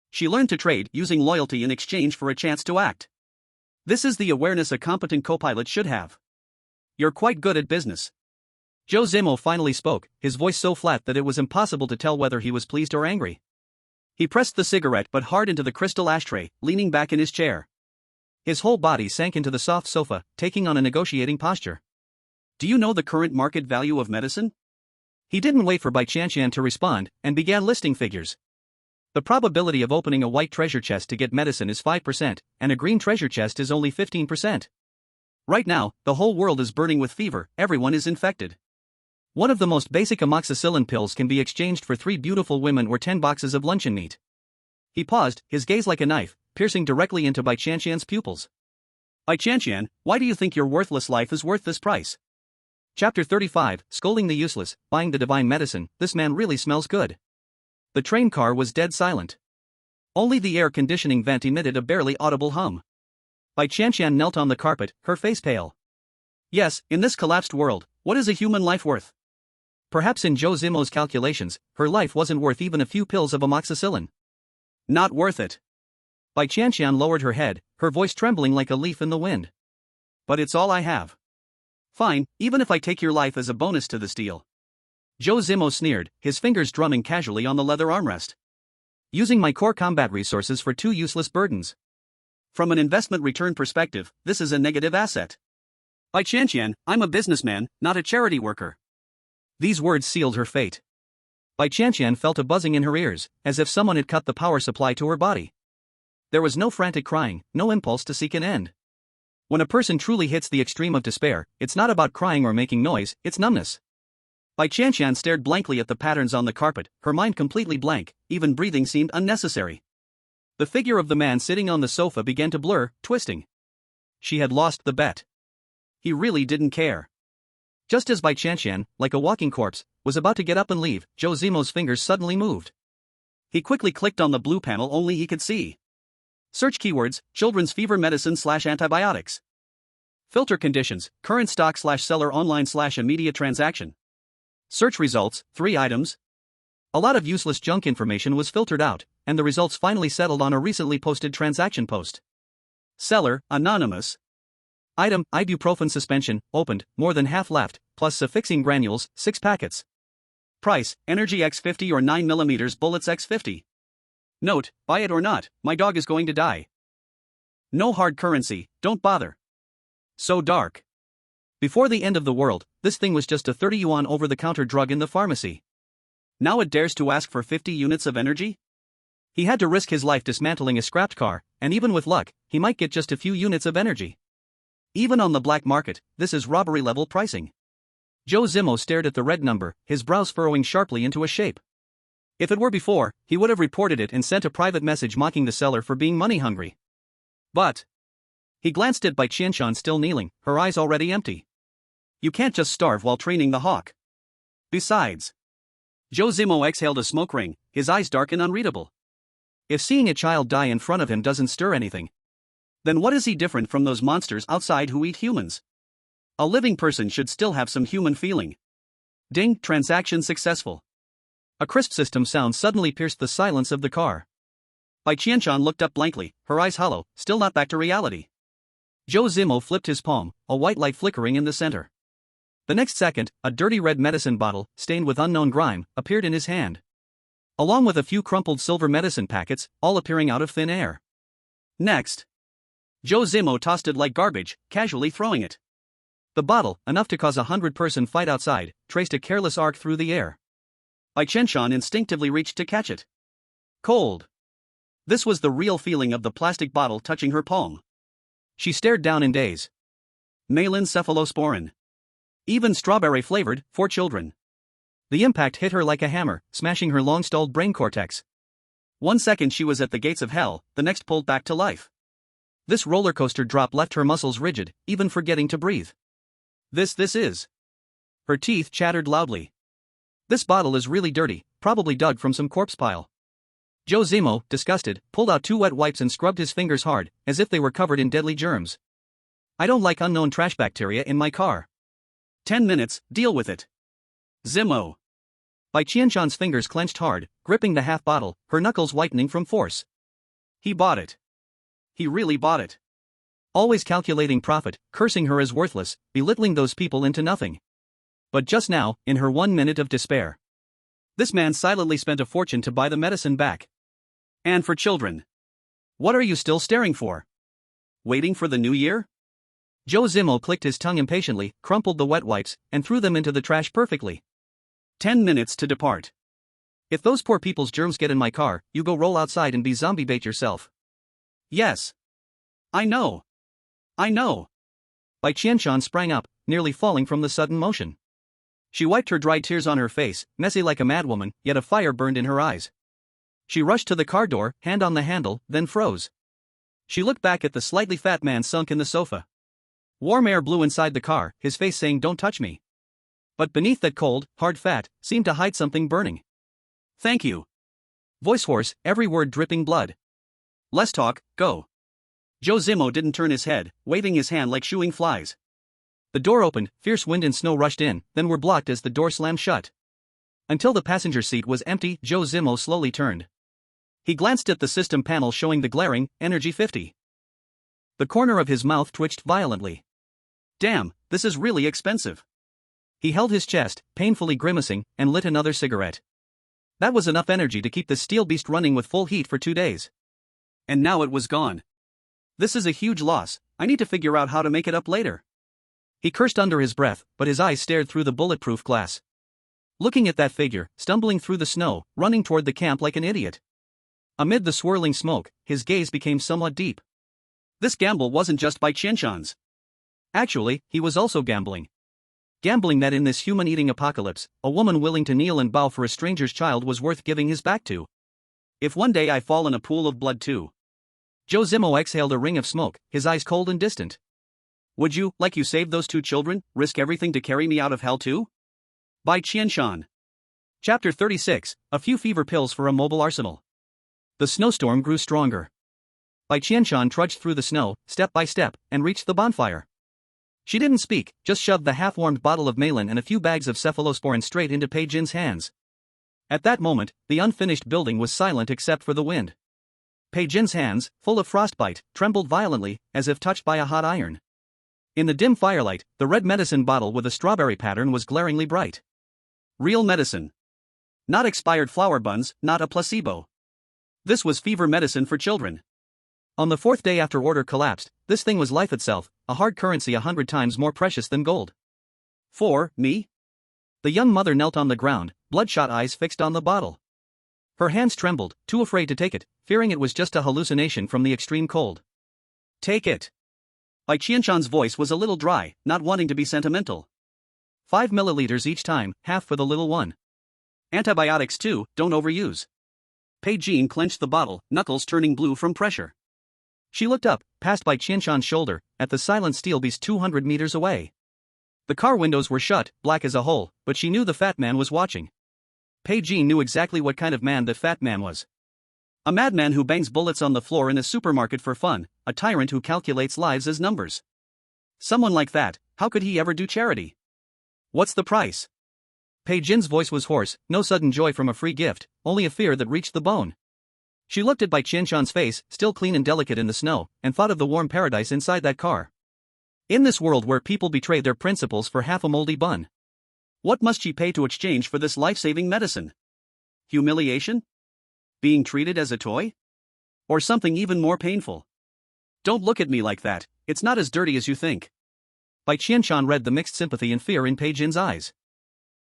She learned to trade, using loyalty in exchange for a chance to act. This is the awareness a competent co-pilot should have. You're quite good at business. Zhou Zimo finally spoke, his voice so flat that it was impossible to tell whether he was pleased or angry. He pressed the cigarette butt hard into the crystal ashtray, leaning back in his chair. His whole body sank into the soft sofa, taking on a negotiating posture. Do you know the current market value of medicine? He didn't wait for Bai Qianqian to respond, and began listing figures. The probability of opening a white treasure chest to get medicine is 5%, and a green treasure chest is only 15%. Right now, the whole world is burning with fever, everyone is infected. One of the most basic amoxicillin pills can be exchanged for 3 beautiful women or 10 boxes of luncheon meat. He paused, his gaze like a knife, piercing directly into Bai Qianqian's pupils. Bai Qianqian, why do you think your worthless life is worth this price? Chapter 35, Scolding the Useless, Buying the Divine Medicine. This man really smells good. The train car was dead silent. Only the air conditioning vent emitted a barely audible hum. Bai Qianqian knelt on the carpet, her face pale. Yes, in this collapsed world, what is a human life worth? Perhaps in Zhou Zimo's calculations, her life wasn't worth even a few pills of amoxicillin. Not worth it. Bai Qianqian lowered her head, her voice trembling like a leaf in the wind. But it's all I have. Fine, even if I take your life as a bonus to this deal. Zhou Zimo sneered, his fingers drumming casually on the leather armrest. Using my core combat resources for 2 useless burdens. From an investment return perspective, this is a negative asset. Bai Qianqian, I'm a businessman, not a charity worker. These words sealed her fate. Bai Qianqian felt a buzzing in her ears, as if someone had cut the power supply to her body. There was no frantic crying, no impulse to seek an end. When a person truly hits the extreme of despair, it's not about crying or making noise, it's numbness. Bai Qianqian stared blankly at the patterns on the carpet, her mind completely blank, even breathing seemed unnecessary. The figure of the man sitting on the sofa began to blur, twisting. she had lost the bet. He really didn't care. Just as Bai Qianqian, like a walking corpse, was about to get up and leave, Zhou Zimo's fingers suddenly moved. He quickly clicked on the blue panel only he could see. Search keywords, children's fever medicine/antibiotics. Filter conditions, current stock/seller online/immediate transaction. Search results, 3 items. A lot of useless junk information was filtered out, and the results finally settled on a recently posted transaction post. Seller, anonymous. Item, ibuprofen suspension, opened, more than half left, plus suffixing granules, 6 packets. Price, energy x50 or 9mm bullets x50. Note, buy it or not, my dog is going to die. No hard currency, don't bother. So dark. Before the end of the world, this thing was just a 30 yuan over-the-counter drug in the pharmacy. Now it dares to ask for 50 units of energy? He had to risk his life dismantling a scrapped car, and even with luck, he might get just a few units of energy. Even on the black market, this is robbery-level pricing. Zhou Zimo stared at the red number, his brows furrowing sharply into a shape. If it were before, he would have reported it and sent a private message mocking the seller for being money-hungry. But he glanced at Bai Qianqian still kneeling, her eyes already empty. You can't just starve while training the hawk. Besides, Zhou Zimo exhaled a smoke ring, his eyes dark and unreadable. If seeing a child die in front of him doesn't stir anything, then what is he different from those monsters outside who eat humans? A living person should still have some human feeling. Ding, transaction successful. A crisp system sound suddenly pierced the silence of the car. Bai Qianqian looked up blankly, her eyes hollow, still not back to reality. Zhou Zimo flipped his palm, a white light flickering in the center. The next second, a dirty red medicine bottle, stained with unknown grime, appeared in his hand. Along with a few crumpled silver medicine packets, all appearing out of thin air. Next, Zhou Zimo tossed it like garbage, casually throwing it. The bottle, enough to cause a 100-person fight outside, traced a careless arc through the air. Bai Qianqian instinctively reached to catch it. Cold. This was the real feeling of the plastic bottle touching her palm. She stared down in daze. Malin cephalosporin. Even strawberry-flavored, for children. The impact hit her like a hammer, smashing her long-stalled brain cortex. 1 second she was at the gates of hell, the next pulled back to life. This roller coaster drop left her muscles rigid, even forgetting to breathe. This is. Her teeth chattered loudly. This bottle is really dirty, probably dug from some corpse pile. Zhou Zimo, disgusted, pulled out 2 wet wipes and scrubbed his fingers hard, as if they were covered in deadly germs. I don't like unknown trash bacteria in my car. 10 minutes, deal with it. Zimo. Bai Qianqian's fingers clenched hard, gripping the half bottle, her knuckles whitening from force. He bought it. He really bought it. Always calculating profit, cursing her as worthless, belittling those people into nothing. But just now, in her 1 minute of despair, this man silently spent a fortune to buy the medicine back. And for children. What are you still staring for? Waiting for the new year? Zhou Zimo clicked his tongue impatiently, crumpled the wet wipes, and threw them into the trash perfectly. 10 minutes to depart. If those poor people's germs get in my car, you go roll outside and be zombie bait yourself. Yes. I know. Bai Qianqian sprang up, nearly falling from the sudden motion. She wiped her dry tears on her face, messy like a madwoman, yet a fire burned in her eyes. She rushed to the car door, hand on the handle, then froze. She looked back at the slightly fat man sunk in the sofa. Warm air blew inside the car, his face saying don't touch me. But beneath that cold, hard fat, seemed to hide something burning. Thank you. Voice hoarse, every word dripping blood. Less talk, go. Zhou Zimo didn't turn his head, waving his hand like shooing flies. The door opened, fierce wind and snow rushed in, then were blocked as the door slammed shut. Until the passenger seat was empty, Zhou Zimo slowly turned. He glanced at the system panel showing the glaring, Energy 50. The corner of his mouth twitched violently. Damn, this is really expensive. He held his chest, painfully grimacing, and lit another cigarette. That was enough energy to keep the steel beast running with full heat for 2 days. And now it was gone. This is a huge loss, I need to figure out how to make it up later. He cursed under his breath, but his eyes stared through the bulletproof glass. Looking at that figure, stumbling through the snow, running toward the camp like an idiot. Amid the swirling smoke, his gaze became somewhat deep. This gamble wasn't just Bai Qianqian's. Actually, he was also gambling. Gambling that in this human-eating apocalypse, a woman willing to kneel and bow for a stranger's child was worth giving his back to. If one day I fall in a pool of blood too. Zhou Zimo exhaled a ring of smoke, his eyes cold and distant. Would you, like you saved those 2 children, risk everything to carry me out of hell too? Bai Qianqian. Chapter 36, A Few Fever Pills for a Mobile Arsenal. The snowstorm grew stronger. Bai Qianqian trudged through the snow, step by step, and reached the bonfire. She didn't speak, just shoved the half-warmed bottle of Malin and a few bags of cephalosporin straight into Pei Jin's hands. At that moment, the unfinished building was silent except for the wind. Pei Jin's hands, full of frostbite, trembled violently, as if touched by a hot iron. In the dim firelight, the red medicine bottle with a strawberry pattern was glaringly bright. Real medicine. Not expired flour buns, not a placebo. This was fever medicine for children. On the 4th day after order collapsed, this thing was life itself, a hard currency 100 times more precious than gold. For me? The young mother knelt on the ground, bloodshot eyes fixed on the bottle. Her hands trembled, too afraid to take it, fearing it was just a hallucination from the extreme cold. Take it. Bai Qianqian's voice was a little dry, not wanting to be sentimental. 5 milliliters each time, half for the little one. Antibiotics too, don't overuse. Pei Jin clenched the bottle, knuckles turning blue from pressure. She looked up, past Bai Qianqian's shoulder, at the silent steel beast 200 meters away. The car windows were shut, black as a hole, but she knew the fat man was watching. Pei Jin knew exactly what kind of man the fat man was. A madman who bangs bullets on the floor in a supermarket for fun, a tyrant who calculates lives as numbers. Someone like that, how could he ever do charity? What's the price? Pei Jin's voice was hoarse, no sudden joy from a free gift, only a fear that reached the bone. She looked at Bai Qianqian's face, still clean and delicate in the snow, and thought of the warm paradise inside that car. In this world where people betray their principles for half a moldy bun. What must she pay to exchange for this life-saving medicine? Humiliation? Being treated as a toy? Or something even more painful? Don't look at me like that, it's not as dirty as you think. Bai Qianqian read the mixed sympathy and fear in Pei Jin's eyes.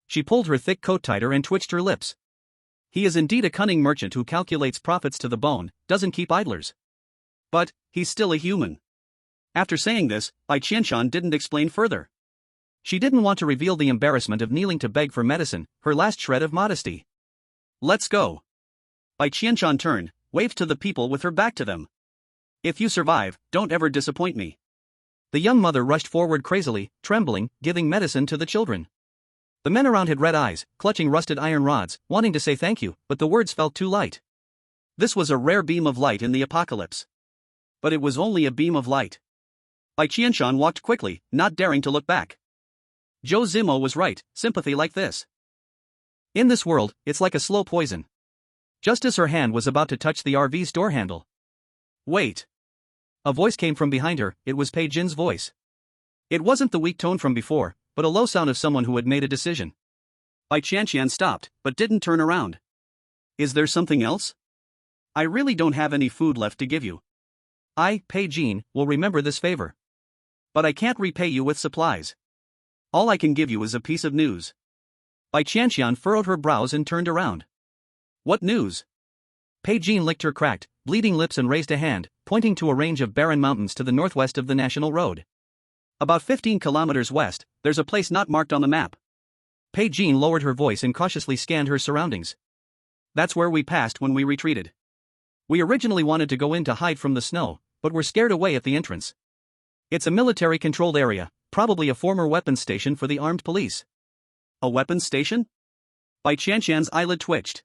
She pulled her thick coat tighter and twitched her lips. He is indeed a cunning merchant who calculates profits to the bone, doesn't keep idlers. But, he's still a human. After saying this, Bai Qianqian didn't explain further. She didn't want to reveal the embarrassment of kneeling to beg for medicine, her last shred of modesty. Let's go. Bai Qianqian turned, waved to the people with her back to them. If you survive, don't ever disappoint me. The young mother rushed forward crazily, trembling, giving medicine to the children. The men around had red eyes, clutching rusted iron rods, wanting to say thank you, but the words felt too light. This was a rare beam of light in the apocalypse. But it was only a beam of light. Bai Qianqian walked quickly, not daring to look back. Zhou Zimo was right, sympathy like this. In this world, it's like a slow poison. Just as her hand was about to touch the RV's door handle. Wait. A voice came from behind her, it was Pei Jin's voice. It wasn't the weak tone from before, but a low sound of someone who had made a decision. Bai Qianqian stopped, but didn't turn around. Is there something else? I really don't have any food left to give you. I, Pei Jin, will remember this favor. But I can't repay you with supplies. All I can give you is a piece of news. Bai Qianqian furrowed her brows and turned around. What news? Pei Jin licked her cracked, bleeding lips and raised a hand, pointing to a range of barren mountains to the northwest of the national road. About 15 kilometers west, there's a place not marked on the map. Pei Jin lowered her voice and cautiously scanned her surroundings. That's where we passed when we retreated. We originally wanted to go in to hide from the snow, but were scared away at the entrance. It's a military-controlled area, probably a former weapons station for the armed police. A weapons station? Bai Qianqian's eyelid twitched.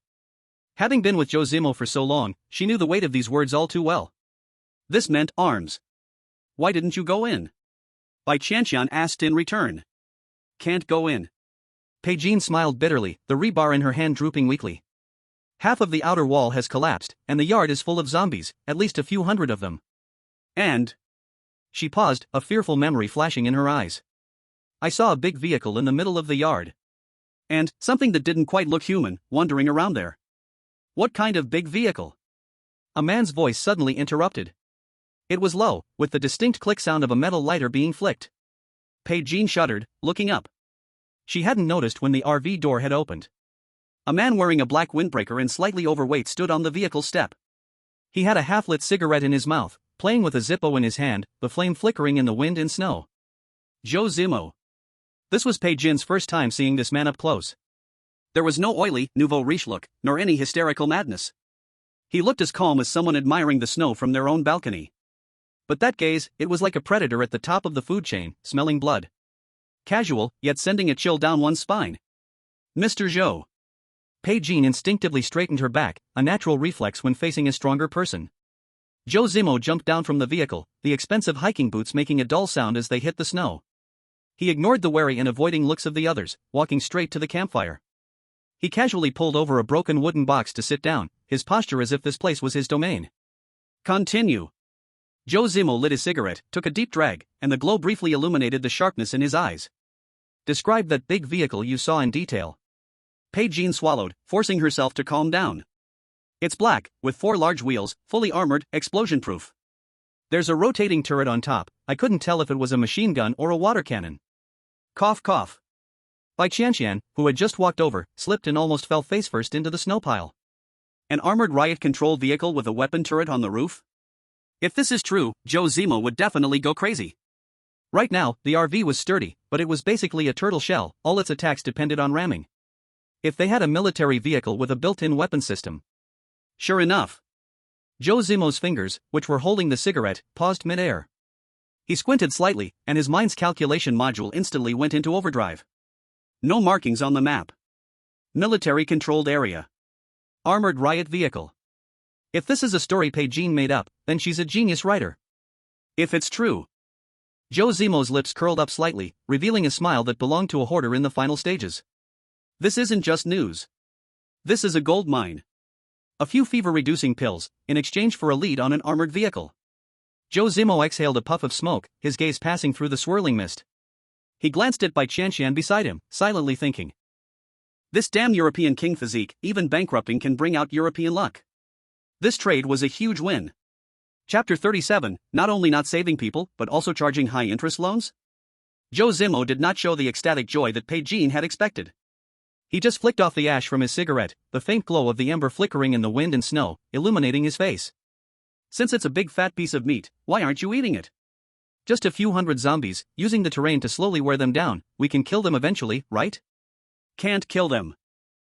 Having been with Zhou Zimo for so long, she knew the weight of these words all too well. This meant arms. Why didn't you go in? Bai Qianqian asked in return. Can't go in. Pei Jin smiled bitterly, the rebar in her hand drooping weakly. Half of the outer wall has collapsed, and the yard is full of zombies, at least a few hundred of them. And... She paused, a fearful memory flashing in her eyes. I saw a big vehicle in the middle of the yard. And, something that didn't quite look human, wandering around there. What kind of big vehicle? A man's voice suddenly interrupted. It was low, with the distinct click sound of a metal lighter being flicked. Pei Jin shuddered, looking up. She hadn't noticed when the RV door had opened. A man wearing a black windbreaker and slightly overweight stood on the vehicle step. He had a half-lit cigarette in his mouth, playing with a Zippo in his hand, the flame flickering in the wind and snow. Zhou Zimo. This was Pei Jin's first time seeing this man up close. There was no oily, nouveau riche look, nor any hysterical madness. He looked as calm as someone admiring the snow from their own balcony. But that gaze, it was like a predator at the top of the food chain, smelling blood. Casual, yet sending a chill down one's spine. Mr. Zhou. Bai Qianqian instinctively straightened her back, a natural reflex when facing a stronger person. Zhou Zimo jumped down from the vehicle, the expensive hiking boots making a dull sound as they hit the snow. He ignored the wary and avoiding looks of the others, walking straight to the campfire. He casually pulled over a broken wooden box to sit down, his posture as if this place was his domain. Continue. Zhou Zimo lit his cigarette, took a deep drag, and the glow briefly illuminated the sharpness in his eyes. Describe that big vehicle you saw in detail. Bai Qianqian swallowed, forcing herself to calm down. It's black, with 4 large wheels, fully armored, explosion-proof. There's a rotating turret on top. I couldn't tell if it was a machine gun or a water cannon. Cough cough. Bai Qianqian, who had just walked over, slipped and almost fell face-first into the snow pile. An armored riot-controlled vehicle with a weapon turret on the roof? If this is true, Zhou Zimo would definitely go crazy. Right now, the RV was sturdy, but it was basically a turtle shell, all its attacks depended on ramming. If they had a military vehicle with a built-in weapon system. Sure enough. Zhou Zimo's fingers, which were holding the cigarette, paused mid-air. He squinted slightly, and his mind's calculation module instantly went into overdrive. No markings on the map. Military-controlled area. Armored riot vehicle. If this is a story Bai Qianqian made up, then she's a genius writer. If it's true. Zhou Zimo's lips curled up slightly, revealing a smile that belonged to a hoarder in the final stages. This isn't just news. This is a gold mine. A few fever-reducing pills, in exchange for a lead on an armored vehicle. Zhou Zimo exhaled a puff of smoke, his gaze passing through the swirling mist. He glanced at Bai Qianqian beside him, silently thinking. This damn European king physique, even bankrupting can bring out European luck. This trade was a huge win. Chapter 37, not only not saving people, but also charging high-interest loans? Zhou Zimo did not show the ecstatic joy that Bai Qianqian had expected. He just flicked off the ash from his cigarette, the faint glow of the ember flickering in the wind and snow, illuminating his face. Since it's a big fat piece of meat, why aren't you eating it? Just a few hundred zombies, using the terrain to slowly wear them down, we can kill them eventually, right? Can't kill them.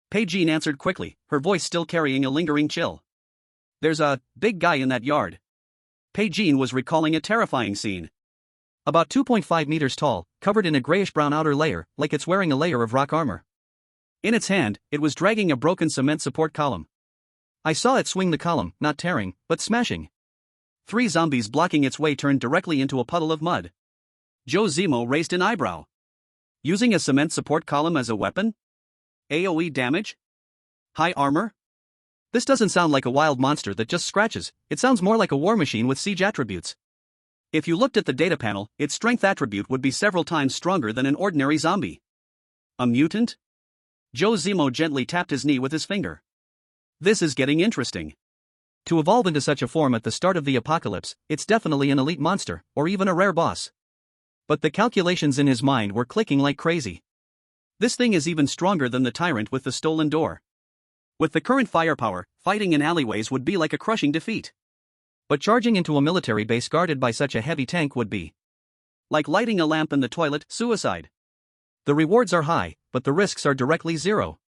Bai Qianqian answered quickly, her voice still carrying a lingering chill. There's a big guy in that yard. Bai Qianqian was recalling a terrifying scene. About 2.5 meters tall, covered in a grayish-brown outer layer, like it's wearing a layer of rock armor. In its hand, it was dragging a broken cement support column. I saw it swing the column, not tearing, but smashing. 3 zombies blocking its way turned directly into a puddle of mud. Zhou Zimo raised an eyebrow. Using a cement support column as a weapon? AoE damage? High armor? This doesn't sound like a wild monster that just scratches, it sounds more like a war machine with siege attributes. If you looked at the data panel, its strength attribute would be several times stronger than an ordinary zombie. A mutant? Zhou Zimo gently tapped his knee with his finger. This is getting interesting. To evolve into such a form at the start of the apocalypse, it's definitely an elite monster, or even a rare boss. But the calculations in his mind were clicking like crazy. This thing is even stronger than the tyrant with the stolen door. With the current firepower, fighting in alleyways would be like a crushing defeat. But charging into a military base guarded by such a heavy tank would be like lighting a lamp in the toilet, suicide. The rewards are high, but the risks are directly zero.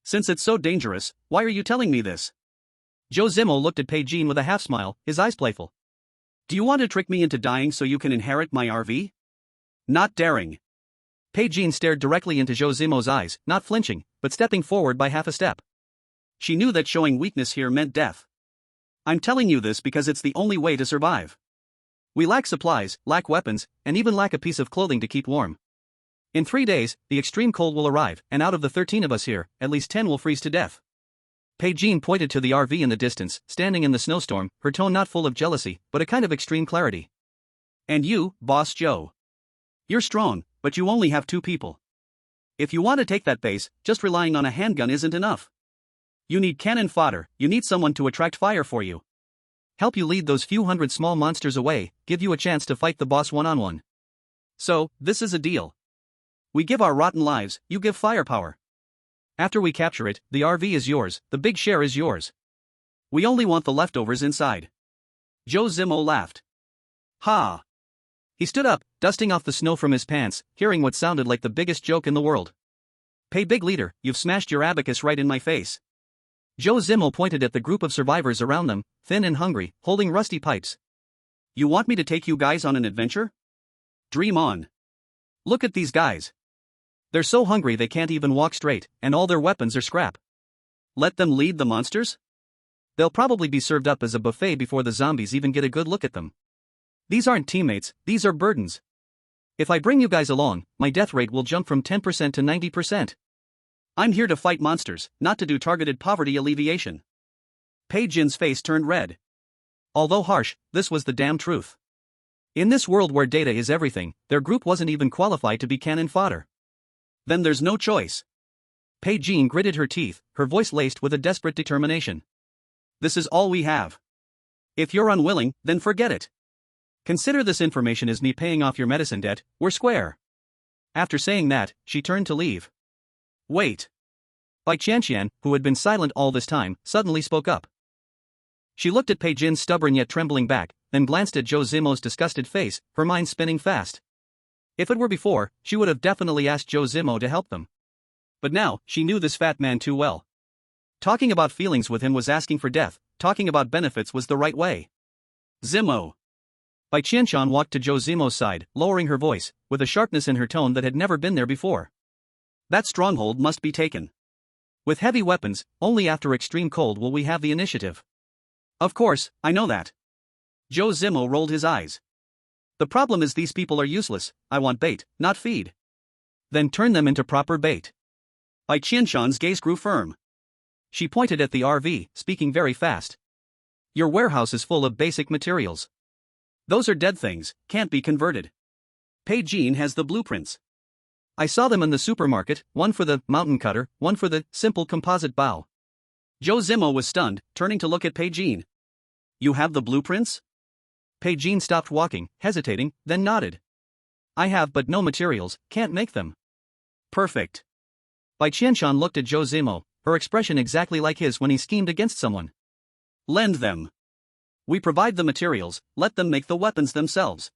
Since it's so dangerous, why are you telling me this? Zhou Zimo looked at Bai Qianqian with a half-smile, his eyes playful. Do you want to trick me into dying so you can inherit my RV? Not daring. Bai Qianqian stared directly into Zhou Zimo's eyes, not flinching, but stepping forward by half a step. She knew that showing weakness here meant death. I'm telling you this because it's the only way to survive. We lack supplies, lack weapons, and even lack a piece of clothing to keep warm. In 3 days, the extreme cold will arrive, and out of the 13 of us here, at least 10 will freeze to death. Bai Qianqian pointed to the RV in the distance, standing in the snowstorm, her tone not full of jealousy, but a kind of extreme clarity. And you, Boss Zhou. You're strong, but you only have 2 people. If you want to take that base, just relying on a handgun isn't enough. You need cannon fodder, you need someone to attract fire for you. Help you lead those few hundred small monsters away, give you a chance to fight the boss one-on-one. So, this is a deal. We give our rotten lives, you give firepower. After we capture it, the RV is yours, the big share is yours. We only want the leftovers inside. Zhou Zimo laughed. Ha! He stood up, dusting off the snow from his pants, hearing what sounded like the biggest joke in the world. Pay big leader, you've smashed your abacus right in my face. Zhou Zimo pointed at the group of survivors around them, thin and hungry, holding rusty pipes. You want me to take you guys on an adventure? Dream on. Look at these guys. They're so hungry they can't even walk straight, and all their weapons are scrap. Let them lead the monsters? They'll probably be served up as a buffet before the zombies even get a good look at them. These aren't teammates, these are burdens. If I bring you guys along, my death rate will jump from 10% to 90%. I'm here to fight monsters, not to do targeted poverty alleviation. Bai Qianqian's face turned red. Although harsh, this was the damn truth. In this world where data is everything, their group wasn't even qualified to be cannon fodder. Then there's no choice. Bai Qianqian gritted her teeth, her voice laced with a desperate determination. This is all we have. If you're unwilling, then forget it. Consider this information as me paying off your medicine debt, we're square. After saying that, she turned to leave. Wait. Bai Qianqian, who had been silent all this time, suddenly spoke up. She looked at Bai Qianqian's stubborn yet trembling back, then glanced at Zhou Zimo's disgusted face, her mind spinning fast. If it were before, she would have definitely asked Zhou Zimo to help them. But now, she knew this fat man too well. Talking about feelings with him was asking for death, talking about benefits was the right way. Zimo. Bai Qianqian walked to Zhou Zimo's side, lowering her voice, with a sharpness in her tone that had never been there before. That stronghold must be taken. With heavy weapons, only after extreme cold will we have the initiative. Of course, I know that. Zhou Zimo rolled his eyes. The problem is these people are useless, I want bait, not feed. Then turn them into proper bait. Bai Qianqian's gaze grew firm. She pointed at the RV, speaking very fast. Your warehouse is full of basic materials. Those are dead things, can't be converted. Bai Qianqian has the blueprints. I saw them in the supermarket, one for the mountain cutter, one for the simple composite bow. Zhou Zimo was stunned, turning to look at Bai Qianqian. You have the blueprints? Bai Qianqian stopped walking, hesitating, then nodded. I have but no materials, can't make them. Perfect. Bai Qianqian looked at Zhou Zimo, her expression exactly like his when he schemed against someone. Lend them. We provide the materials, let them make the weapons themselves.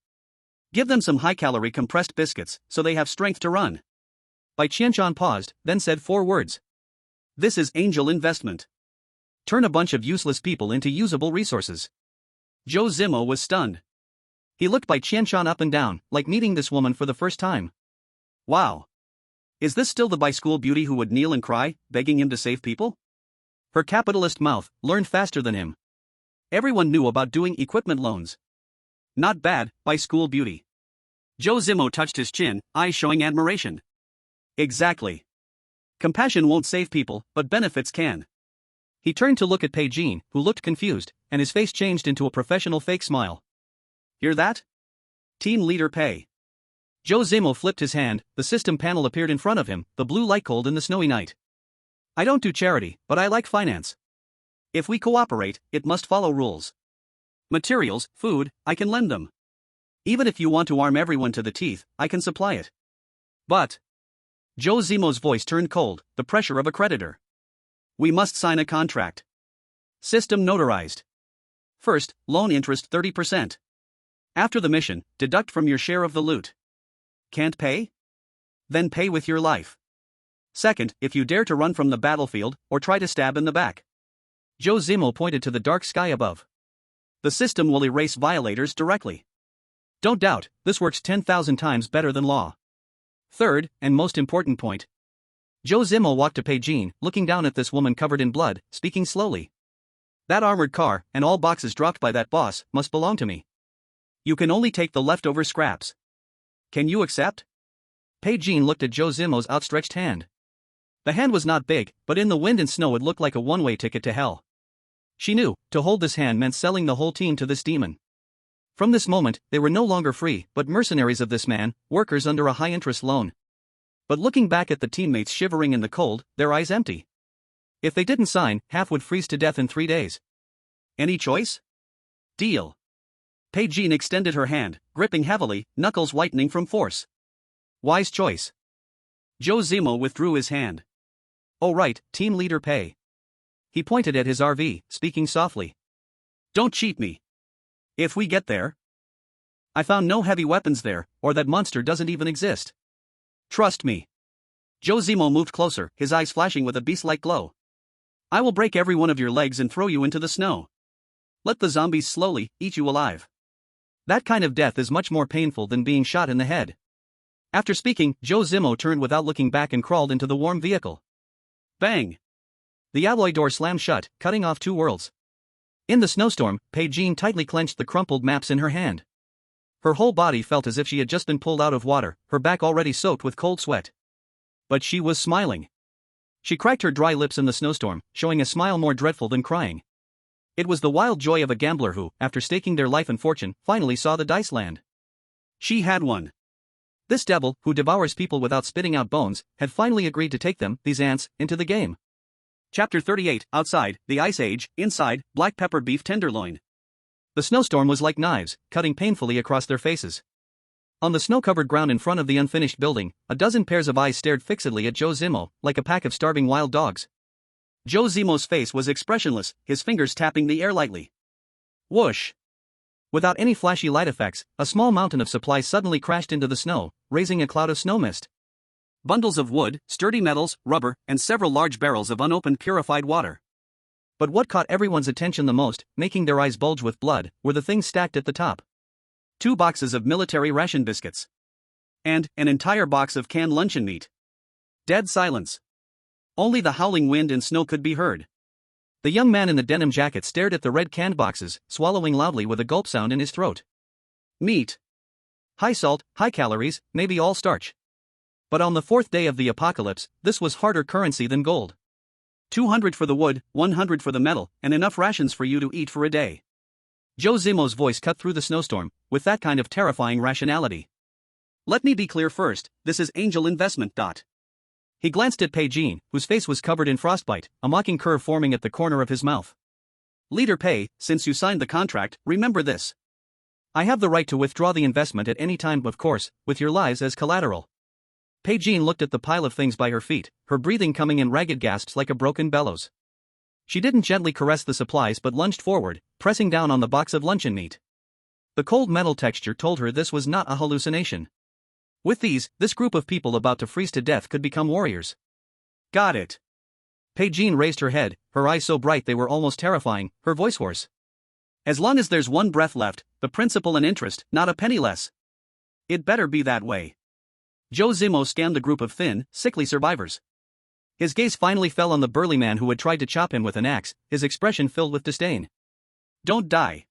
Give them some high-calorie compressed biscuits, so they have strength to run. Bai Qianqian paused, then said 4 words. This is angel investment. Turn a bunch of useless people into usable resources. Zhou Zimo was stunned. He looked Bai Qianqian up and down, like meeting this woman for the first time. Wow. Is this still the Bai school beauty who would kneel and cry, begging him to save people? Her capitalist mouth learned faster than him. Everyone knew about doing equipment loans. Not bad, Bai school beauty. Zhou Zimo touched his chin, eyes showing admiration. Exactly. Compassion won't save people, but benefits can. He turned to look at Bai Qianqian, who looked confused, and his face changed into a professional fake smile. Hear that? Team leader Bai. Zhou Zimo flipped his hand, the system panel appeared in front of him, the blue light cold in the snowy night. I don't do charity, but I like finance. If we cooperate, it must follow rules. Materials, food, I can lend them. Even if you want to arm everyone to the teeth, I can supply it. But... Zhou Zimo's voice turned cold, the pressure of a creditor. We must sign a contract. System notarized. First, loan interest 30%. After the mission, deduct from your share of the loot. Can't pay? Then pay with your life. Second, if you dare to run from the battlefield, or try to stab in the back. Zhou Zimo pointed to the dark sky above. The system will erase violators directly. Don't doubt, this works 10,000 times better than law. Third, and most important point. Zhou Zimo walked to Bai Qianqian, looking down at this woman covered in blood, speaking slowly. That armored car, and all boxes dropped by that boss, must belong to me. You can only take the leftover scraps. Can you accept? Bai Qianqian looked at Zhou Zimo's outstretched hand. The hand was not big, but in the wind and snow it looked like a one-way ticket to hell. She knew, to hold this hand meant selling the whole team to this demon. From this moment, they were no longer free, but mercenaries of this man, workers under a high-interest loan. But looking back at the teammates shivering in the cold, their eyes empty. If they didn't sign, half would freeze to death in 3 days. Any choice? Deal. Bai Qianqian extended her hand, gripping heavily, knuckles whitening from force. Wise choice. Zhou Zimo withdrew his hand. Oh right, team leader Bai. He pointed at his RV, speaking softly. Don't cheat me. If we get there. I found no heavy weapons there, or that monster doesn't even exist. Trust me. Zhou Zimo moved closer, his eyes flashing with a beast-like glow. I will break every one of your legs and throw you into the snow. Let the zombies slowly eat you alive. That kind of death is much more painful than being shot in the head. After speaking, Zhou Zimo turned without looking back and crawled into the warm vehicle. Bang! The alloy door slammed shut, cutting off two worlds. In the snowstorm, Bai Qianqian tightly clenched the crumpled maps in her hand. Her whole body felt as if she had just been pulled out of water, her back already soaked with cold sweat. But she was smiling. She cracked her dry lips in the snowstorm, showing a smile more dreadful than crying. It was the wild joy of a gambler who, after staking their life and fortune, finally saw the dice land. She had won. This devil, who devours people without spitting out bones, had finally agreed to take them, these ants, into the game. Chapter 38, Outside, the Ice Age, Inside, Black Pepper Beef Tenderloin. The snowstorm was like knives, cutting painfully across their faces. On the snow-covered ground in front of the unfinished building, a dozen pairs of eyes stared fixedly at Zhou Zimo, like a pack of starving wild dogs. Zhou Zimo's face was expressionless, his fingers tapping the air lightly. Whoosh! Without any flashy light effects, a small mountain of supplies suddenly crashed into the snow, raising a cloud of snow mist. Bundles of wood, sturdy metals, rubber, and several large barrels of unopened purified water. But what caught everyone's attention the most, making their eyes bulge with blood, were the things stacked at the top. 2 boxes of military ration biscuits. And an entire box of canned luncheon meat. Dead silence. Only the howling wind and snow could be heard. The young man in the denim jacket stared at the red canned boxes, swallowing loudly with a gulp sound in his throat. Meat. High salt, high calories, maybe all starch. But on the 4th day of the apocalypse, this was harder currency than gold. 200 for the wood, 100 for the metal, and enough rations for you to eat for a day. Zhou Zimo's voice cut through the snowstorm, with that kind of terrifying rationality. Let me be clear first, this is angel investment. He glanced at Bai Qianqian, whose face was covered in frostbite, a mocking curve forming at the corner of his mouth. Leader Bai, since you signed the contract, remember this. I have the right to withdraw the investment at any time, of course, with your lives as collateral. Bai Qianqian looked at the pile of things by her feet, her breathing coming in ragged gasps like a broken bellows. She didn't gently caress the supplies but lunged forward, pressing down on the box of luncheon meat. The cold metal texture told her this was not a hallucination. With these, this group of people about to freeze to death could become warriors. Got it. Bai Qianqian raised her head, her eyes so bright they were almost terrifying, her voice hoarse. As long as there's one breath left, the principal and interest, not a penny less. It better be that way. Zhou Zimo scanned the group of thin, sickly survivors. His gaze finally fell on the burly man who had tried to chop him with an axe, his expression filled with disdain. Don't die.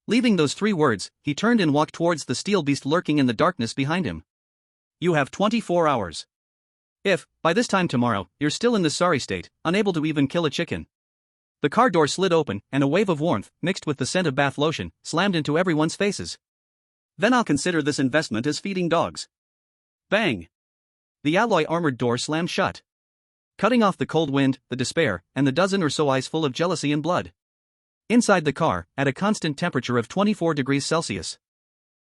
Leaving those 3 words, he turned and walked towards the steel beast lurking in the darkness behind him. You have 24 hours. If, by this time tomorrow, you're still in this sorry state, unable to even kill a chicken. The car door slid open, and a wave of warmth, mixed with the scent of bath lotion, slammed into everyone's faces. Then I'll consider this investment as feeding dogs. Bang! The alloy armored door slammed shut, cutting off the cold wind, the despair, and the dozen or so eyes full of jealousy and blood. Inside the car, at a constant temperature of 24 degrees Celsius.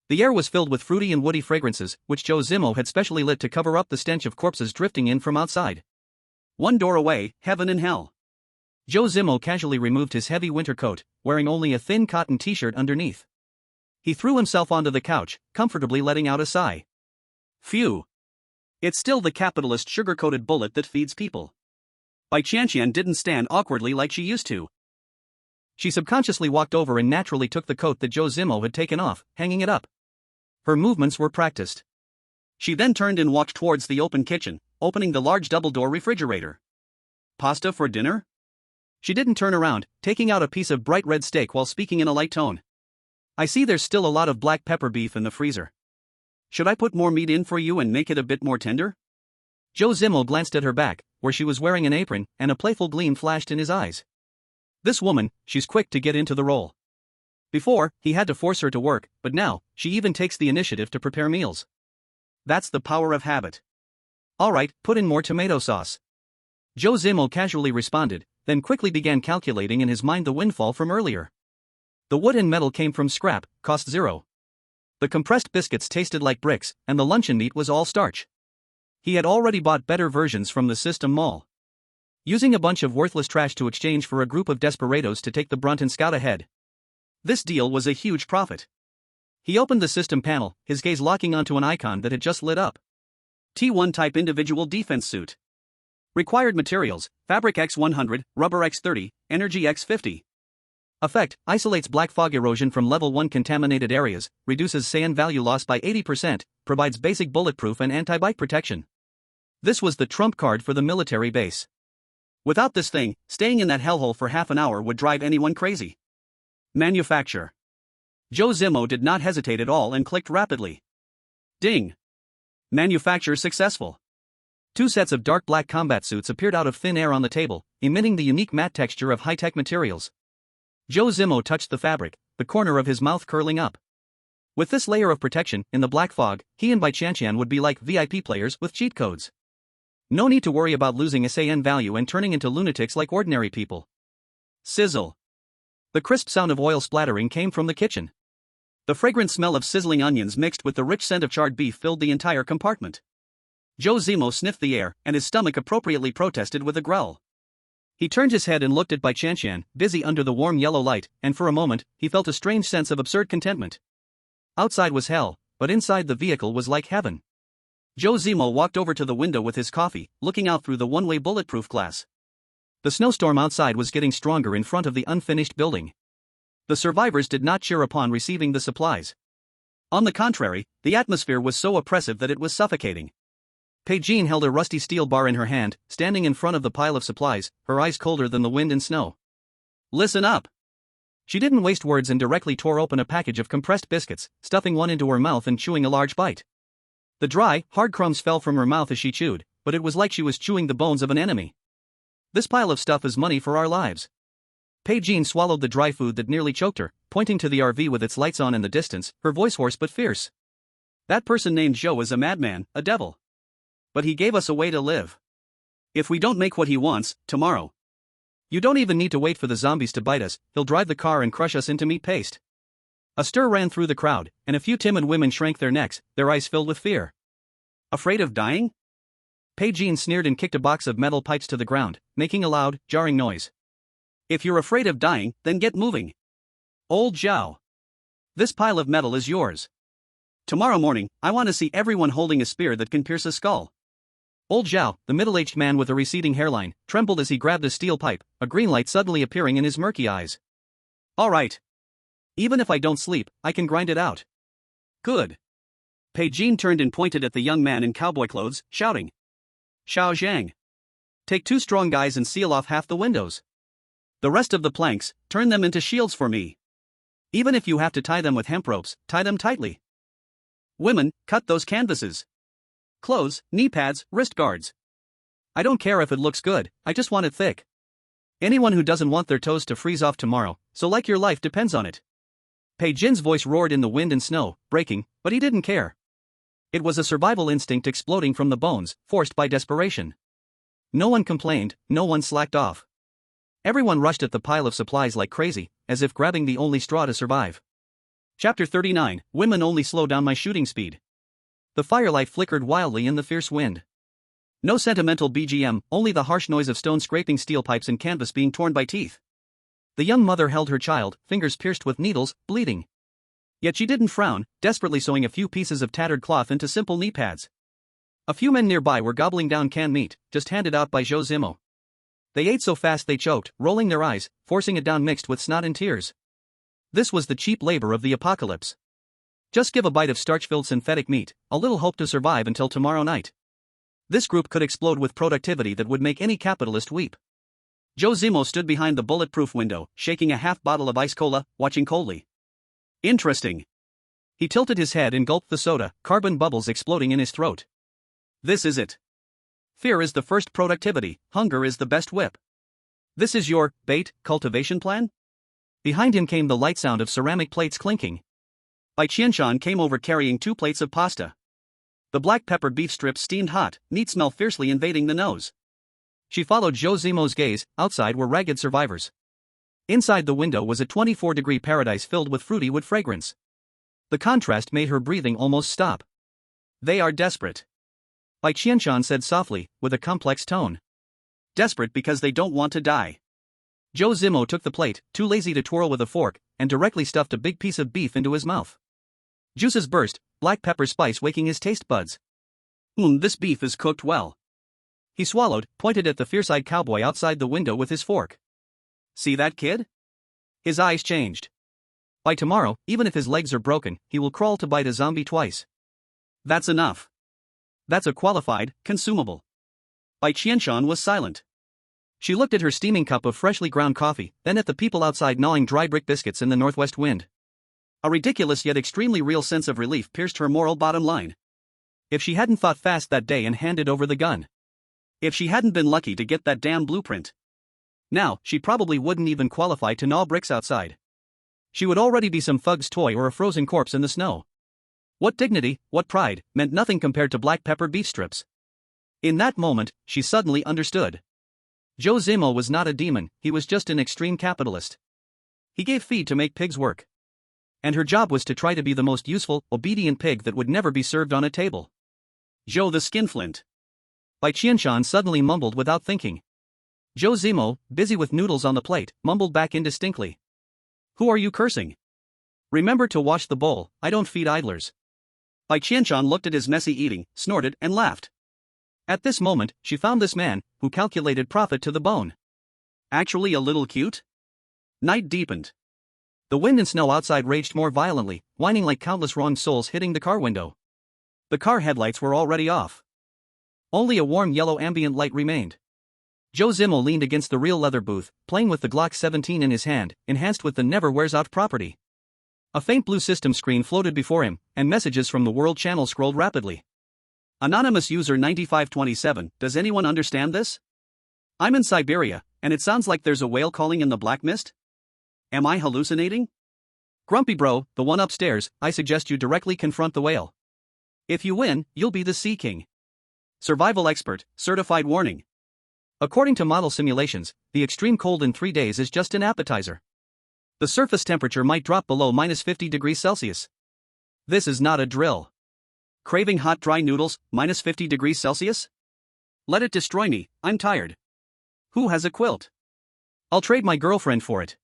The air was filled with fruity and woody fragrances, which Zhou Zimo had specially lit to cover up the stench of corpses drifting in from outside. 1 door away, heaven and hell. Zhou Zimo casually removed his heavy winter coat, wearing only a thin cotton t-shirt underneath. He threw himself onto the couch, comfortably letting out a sigh. Phew. It's still the capitalist sugar-coated bullet that feeds people. Bai Qianqian didn't stand awkwardly like she used to. She subconsciously walked over and naturally took the coat that Zhou Zimo had taken off, hanging it up. Her movements were practiced. She then turned and walked towards the open kitchen, opening the large double-door refrigerator. Pasta for dinner? She didn't turn around, taking out a piece of bright red steak while speaking in a light tone. I see there's still a lot of black pepper beef in the freezer. Should I put more meat in for you and make it a bit more tender? Zhou Zimo glanced at her back, where she was wearing an apron, and a playful gleam flashed in his eyes. This woman, she's quick to get into the role. Before, he had to force her to work, but now, she even takes the initiative to prepare meals. That's the power of habit. Alright, put in more tomato sauce. Zhou Zimo casually responded, then quickly began calculating in his mind the windfall from earlier. The wood and metal came from scrap, cost 0. The compressed biscuits tasted like bricks, and the luncheon meat was all starch. He had already bought better versions from the System Mall. Using a bunch of worthless trash to exchange for a group of desperados to take the brunt and scout ahead. This deal was a huge profit. He opened the system panel, his gaze locking onto an icon that had just lit up. T1 type individual defense suit. Required materials, fabric X100, rubber X30, energy X50. Effect: isolates black fog erosion from level 1 contaminated areas, reduces cyan value loss by 80%, provides basic bulletproof and anti-bite protection. This was the trump card for the military base. Without this thing, staying in that hellhole for half an hour would drive anyone crazy. Manufacture. Zhou Zimo did not hesitate at all and clicked rapidly. Ding. Manufacture successful. 2 sets of dark black combat suits appeared out of thin air on the table, emitting the unique matte texture of high-tech materials. Zhou Zimo touched the fabric, the corner of his mouth curling up. With this layer of protection, in the black fog, he and Bai Qianqian would be like VIP players with cheat codes. No need to worry about losing SAN value and turning into lunatics like ordinary people. Sizzle. The crisp sound of oil splattering came from the kitchen. The fragrant smell of sizzling onions mixed with the rich scent of charred beef filled the entire compartment. Zhou Zimo sniffed the air, and his stomach appropriately protested with a growl. He turned his head and looked at Bai Qianqian, busy under the warm yellow light, and for a moment, he felt a strange sense of absurd contentment. Outside was hell, but inside the vehicle was like heaven. Zhou Zimo walked over to the window with his coffee, looking out through the one-way bulletproof glass. The snowstorm outside was getting stronger in front of the unfinished building. The survivors did not cheer upon receiving the supplies. On the contrary, the atmosphere was so oppressive that it was suffocating. Bai Qianqian held a rusty steel bar in her hand, standing in front of the pile of supplies, her eyes colder than the wind and snow. Listen up. She didn't waste words and directly tore open a package of compressed biscuits, stuffing one into her mouth and chewing a large bite. The dry, hard crumbs fell from her mouth as she chewed, but it was like she was chewing the bones of an enemy. This pile of stuff is money for our lives. Bai Qianqian swallowed the dry food that nearly choked her, pointing to the RV with its lights on in the distance, her voice hoarse but fierce. That person named Zhou is a madman, a devil. But he gave us a way to live. If we don't make what he wants, tomorrow. You don't even need to wait for the zombies to bite us, he'll drive the car and crush us into meat paste. A stir ran through the crowd, and a few timid women shrank their necks, their eyes filled with fear. Afraid of dying? Bai Qianqian sneered and kicked a box of metal pipes to the ground, making a loud, jarring noise. If you're afraid of dying, then get moving. Old Zhao. This pile of metal is yours. Tomorrow morning, I want to see everyone holding a spear that can pierce a skull. Old Zhao, the middle-aged man with a receding hairline, trembled as he grabbed a steel pipe, a green light suddenly appearing in his murky eyes. All right. Even if I don't sleep, I can grind it out. Good. Bai Qianqian turned and pointed at the young man in cowboy clothes, shouting. Xiao Zhang. Take 2 strong guys and seal off half the windows. The rest of the planks, turn them into shields for me. Even if you have to tie them with hemp ropes, tie them tightly. Women, cut those canvases. Clothes, knee pads, wrist guards. I don't care if it looks good, I just want it thick. Anyone who doesn't want their toes to freeze off tomorrow, so like your life depends on it. Bai Qianqian's voice roared in the wind and snow, breaking, but he didn't care. It was a survival instinct exploding from the bones, forced by desperation. No one complained, no one slacked off. Everyone rushed at the pile of supplies like crazy, as if grabbing the only straw to survive. Chapter 39, Women only slow down my shooting speed. The firelight flickered wildly in the fierce wind. No sentimental BGM, only the harsh noise of stone scraping steel pipes and canvas being torn by teeth. The young mother held her child, fingers pierced with needles, bleeding. Yet she didn't frown, desperately sewing a few pieces of tattered cloth into simple knee pads. A few men nearby were gobbling down canned meat, just handed out by Zhou Zimo. They ate so fast they choked, rolling their eyes, forcing it down mixed with snot and tears. This was the cheap labor of the apocalypse. Just give a bite of starch-filled synthetic meat, a little hope to survive until tomorrow night. This group could explode with productivity that would make any capitalist weep. Zhou Zimo stood behind the bulletproof window, shaking a half bottle of ice cola, watching coldly. Interesting. He tilted his head and gulped the soda, carbon bubbles exploding in his throat. This is it. Fear is the first productivity, hunger is the best whip. This is your bait cultivation plan? Behind him came the light sound of ceramic plates clinking. Bai Qianqian came over carrying 2 plates of pasta. The black pepper beef strips steamed hot, meat smell fiercely invading the nose. She followed Zhou Zimo's gaze. Outside were ragged survivors. Inside the window was a 24-degree paradise filled with fruity wood fragrance. The contrast made her breathing almost stop. They are desperate. Bai Qianqian said softly, with a complex tone. Desperate because they don't want to die. Zhou Zimo took the plate, too lazy to twirl with a fork, and directly stuffed a big piece of beef into his mouth. Juices burst, black pepper spice waking his taste buds. This beef is cooked well. He swallowed, pointed at the fierce-eyed cowboy outside the window with his fork. See that kid? His eyes changed. By tomorrow, even if his legs are broken, he will crawl to bite a zombie twice. That's enough. That's a qualified, consumable. Bai Qianqian was silent. She looked at her steaming cup of freshly ground coffee, then at the people outside gnawing dry brick biscuits in the northwest wind. A ridiculous yet extremely real sense of relief pierced her moral bottom line. If she hadn't thought fast that day and handed over the gun. If she hadn't been lucky to get that damn blueprint. Now, she probably wouldn't even qualify to gnaw bricks outside. She would already be some thug's toy or a frozen corpse in the snow. What dignity, what pride, meant nothing compared to black pepper beef strips. In that moment, she suddenly understood. Zhou Zimo was not a demon, he was just an extreme capitalist. He gave feed to make pigs work. And her job was to try to be the most useful, obedient pig that would never be served on a table. Zhou the skinflint. Bai Qianqian suddenly mumbled without thinking. Zhou Zimo, busy with noodles on the plate, mumbled back indistinctly. Who are you cursing? Remember to wash the bowl, I don't feed idlers. Bai Qianqian looked at his messy eating, snorted and laughed. At this moment, she found this man, who calculated profit to the bone. Actually a little cute? Night deepened. The wind and snow outside raged more violently, whining like countless wronged souls hitting the car window. The car headlights were already off. Only a warm yellow ambient light remained. Zhou Zimo leaned against the real leather booth, playing with the Glock 17 in his hand, enhanced with the never-wears-out property. A faint blue system screen floated before him, and messages from the world channel scrolled rapidly. Anonymous user 9527, does anyone understand this? I'm in Siberia, and it sounds like there's a whale calling in the black mist? Am I hallucinating? Grumpy bro, the one upstairs, I suggest you directly confront the whale. If you win, you'll be the Sea King. Survival expert, certified warning. According to model simulations, the extreme cold in 3 days is just an appetizer. The surface temperature might drop below -50 degrees Celsius. This is not a drill. Craving hot dry noodles, -50 degrees Celsius? Let it destroy me, I'm tired. Who has a quilt? I'll trade my girlfriend for it.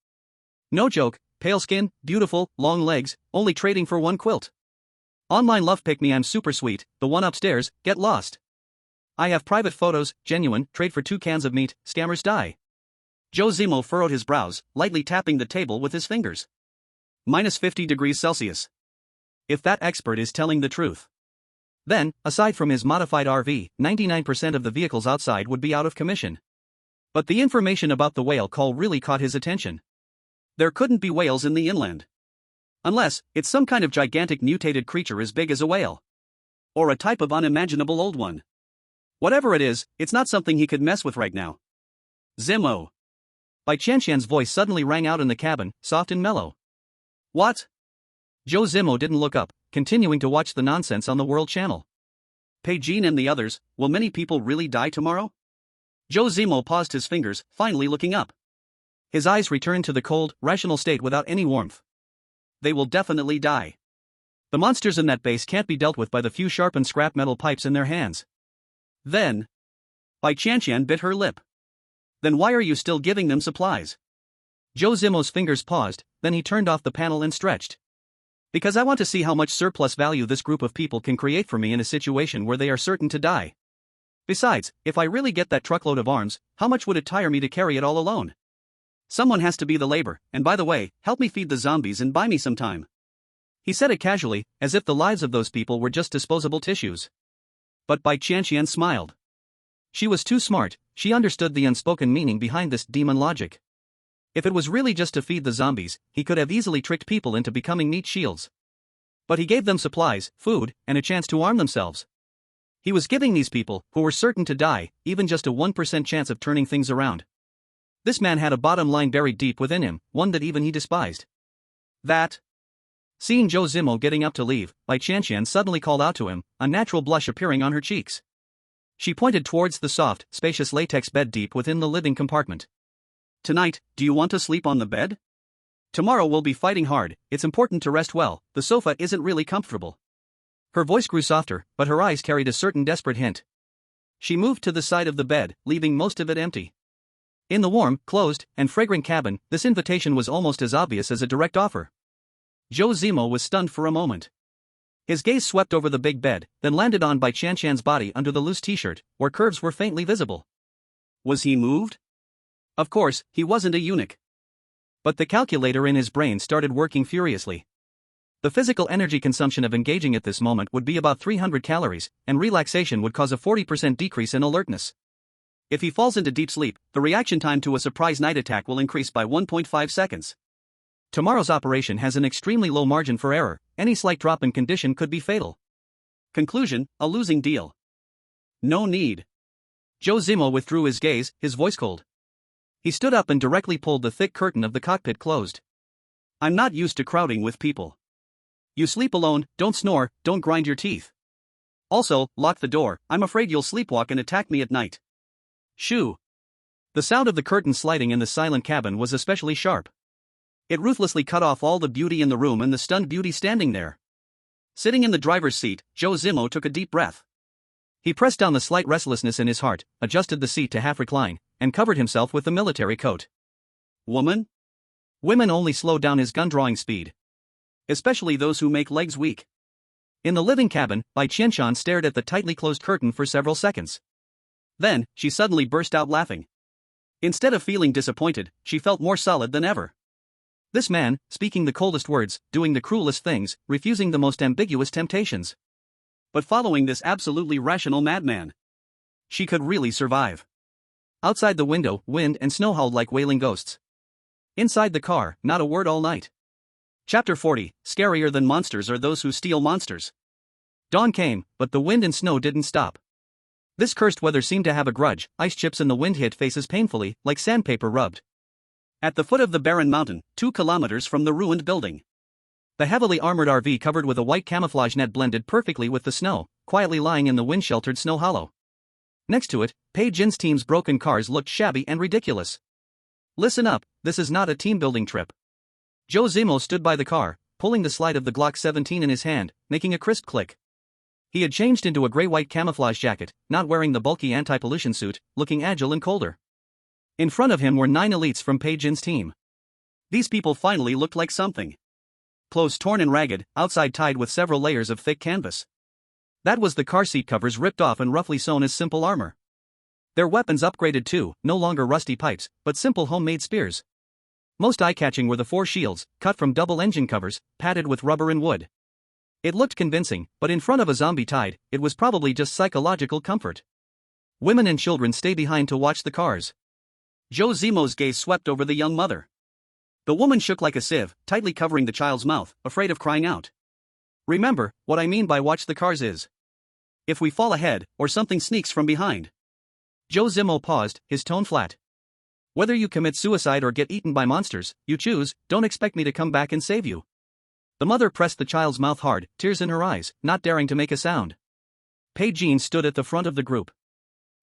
No joke, pale skin, beautiful, long legs, only trading for one quilt. Online love pick me, I'm super sweet, the one upstairs, get lost. I have private photos, genuine, trade for 2 cans of meat, scammers die. Zhou Zimo furrowed his brows, lightly tapping the table with his fingers. -50 degrees Celsius. If that expert is telling the truth. Then, aside from his modified RV, 99% of the vehicles outside would be out of commission. But the information about the whale call really caught his attention. There couldn't be whales in the inland. Unless, it's some kind of gigantic mutated creature as big as a whale. Or a type of unimaginable old one. Whatever it is, it's not something he could mess with right now. Zimo. Bai Qianqian's voice suddenly rang out in the cabin, soft and mellow. What? Zhou Zimo didn't look up, continuing to watch the nonsense on the World Channel. Peijin and the others, will many people really die tomorrow? Zhou Zimo paused his fingers, finally looking up. His eyes returned to the cold, rational state without any warmth. They will definitely die. The monsters in that base can't be dealt with by the few sharpened scrap metal pipes in their hands. Then, Bai Qianqian bit her lip. Then why are you still giving them supplies? Zhou Zimo's fingers paused, then he turned off the panel and stretched. Because I want to see how much surplus value this group of people can create for me in a situation where they are certain to die. Besides, if I really get that truckload of arms, how much would it tire me to carry it all alone? Someone has to be the labor, and by the way, help me feed the zombies and buy me some time. He said it casually, as if the lives of those people were just disposable tissues. But Bai Qianqian smiled. She was too smart, she understood the unspoken meaning behind this demon logic. If it was really just to feed the zombies, he could have easily tricked people into becoming meat shields. But he gave them supplies, food, and a chance to arm themselves. He was giving these people, who were certain to die, even just a 1% chance of turning things around. This man had a bottom line buried deep within him, one that even he despised. That. Seeing Zhou Zimo getting up to leave, Bai Qianqian suddenly called out to him, a natural blush appearing on her cheeks. She pointed towards the soft, spacious latex bed deep within the living compartment. Tonight, do you want to sleep on the bed? Tomorrow we'll be fighting hard, it's important to rest well, the sofa isn't really comfortable. Her voice grew softer, but her eyes carried a certain desperate hint. She moved to the side of the bed, leaving most of it empty. In the warm, closed, and fragrant cabin, this invitation was almost as obvious as a direct offer. Zhou Zimo was stunned for a moment. His gaze swept over the big bed, then landed on Bai Qianqian's body under the loose t-shirt, where curves were faintly visible. Was he moved? Of course, he wasn't a eunuch. But the calculator in his brain started working furiously. The physical energy consumption of engaging at this moment would be about 300 calories, and relaxation would cause a 40% decrease in alertness. If he falls into deep sleep, the reaction time to a surprise night attack will increase by 1.5 seconds. Tomorrow's operation has an extremely low margin for error, any slight drop in condition could be fatal. Conclusion, a losing deal. No need. Zhou Zimo withdrew his gaze, his voice cold. He stood up and directly pulled the thick curtain of the cockpit closed. I'm not used to crowding with people. You sleep alone, don't snore, don't grind your teeth. Also, lock the door, I'm afraid you'll sleepwalk and attack me at night. Shoo. The sound of the curtain sliding in the silent cabin was especially sharp. It ruthlessly cut off all the beauty in the room and the stunned beauty standing there. Sitting in the driver's seat, Zhou Zimo took a deep breath. He pressed down the slight restlessness in his heart, adjusted the seat to half recline, and covered himself with the military coat. Woman? Women only slow down his gun-drawing speed. Especially those who make legs weak. In the living cabin, Bai Qianqian stared at the tightly closed curtain for several seconds. Then, she suddenly burst out laughing. Instead of feeling disappointed, she felt more solid than ever. This man, speaking the coldest words, doing the cruelest things, refusing the most ambiguous temptations. But following this absolutely rational madman. She could really survive. Outside the window, wind and snow howled like wailing ghosts. Inside the car, not a word all night. Chapter 40, Scarier than monsters are those who steal monsters. Dawn came, but the wind and snow didn't stop. This cursed weather seemed to have a grudge, ice chips in the wind hit faces painfully, like sandpaper rubbed. At the foot of the barren mountain, 2 kilometers from the ruined building. The heavily armored RV covered with a white camouflage net blended perfectly with the snow, quietly lying in the wind-sheltered snow hollow. Next to it, Bai Jin's team's broken cars looked shabby and ridiculous. Listen up, this is not a team-building trip. Zhou Zimo stood by the car, pulling the slide of the Glock 17 in his hand, making a crisp click. He had changed into a gray-white camouflage jacket, not wearing the bulky anti-pollution suit, looking agile and colder. In front of him were 9 elites from Bai Jin's team. These people finally looked like something. Clothes torn and ragged, outside tied with several layers of thick canvas. That was the car seat covers ripped off and roughly sewn as simple armor. Their weapons upgraded too, no longer rusty pipes, but simple homemade spears. Most eye-catching were the 4 shields, cut from double engine covers, padded with rubber and wood. It looked convincing, but in front of a zombie tide, it was probably just psychological comfort. Women and children stay behind to watch the cars. Zhou Zimo's gaze swept over the young mother. The woman shook like a sieve, tightly covering the child's mouth, afraid of crying out. Remember, what I mean by watch the cars is. If we fall ahead, or something sneaks from behind. Zhou Zimo paused, his tone flat. Whether you commit suicide or get eaten by monsters, you choose, don't expect me to come back and save you. The mother pressed the child's mouth hard, tears in her eyes, not daring to make a sound. Bai Jin stood at the front of the group.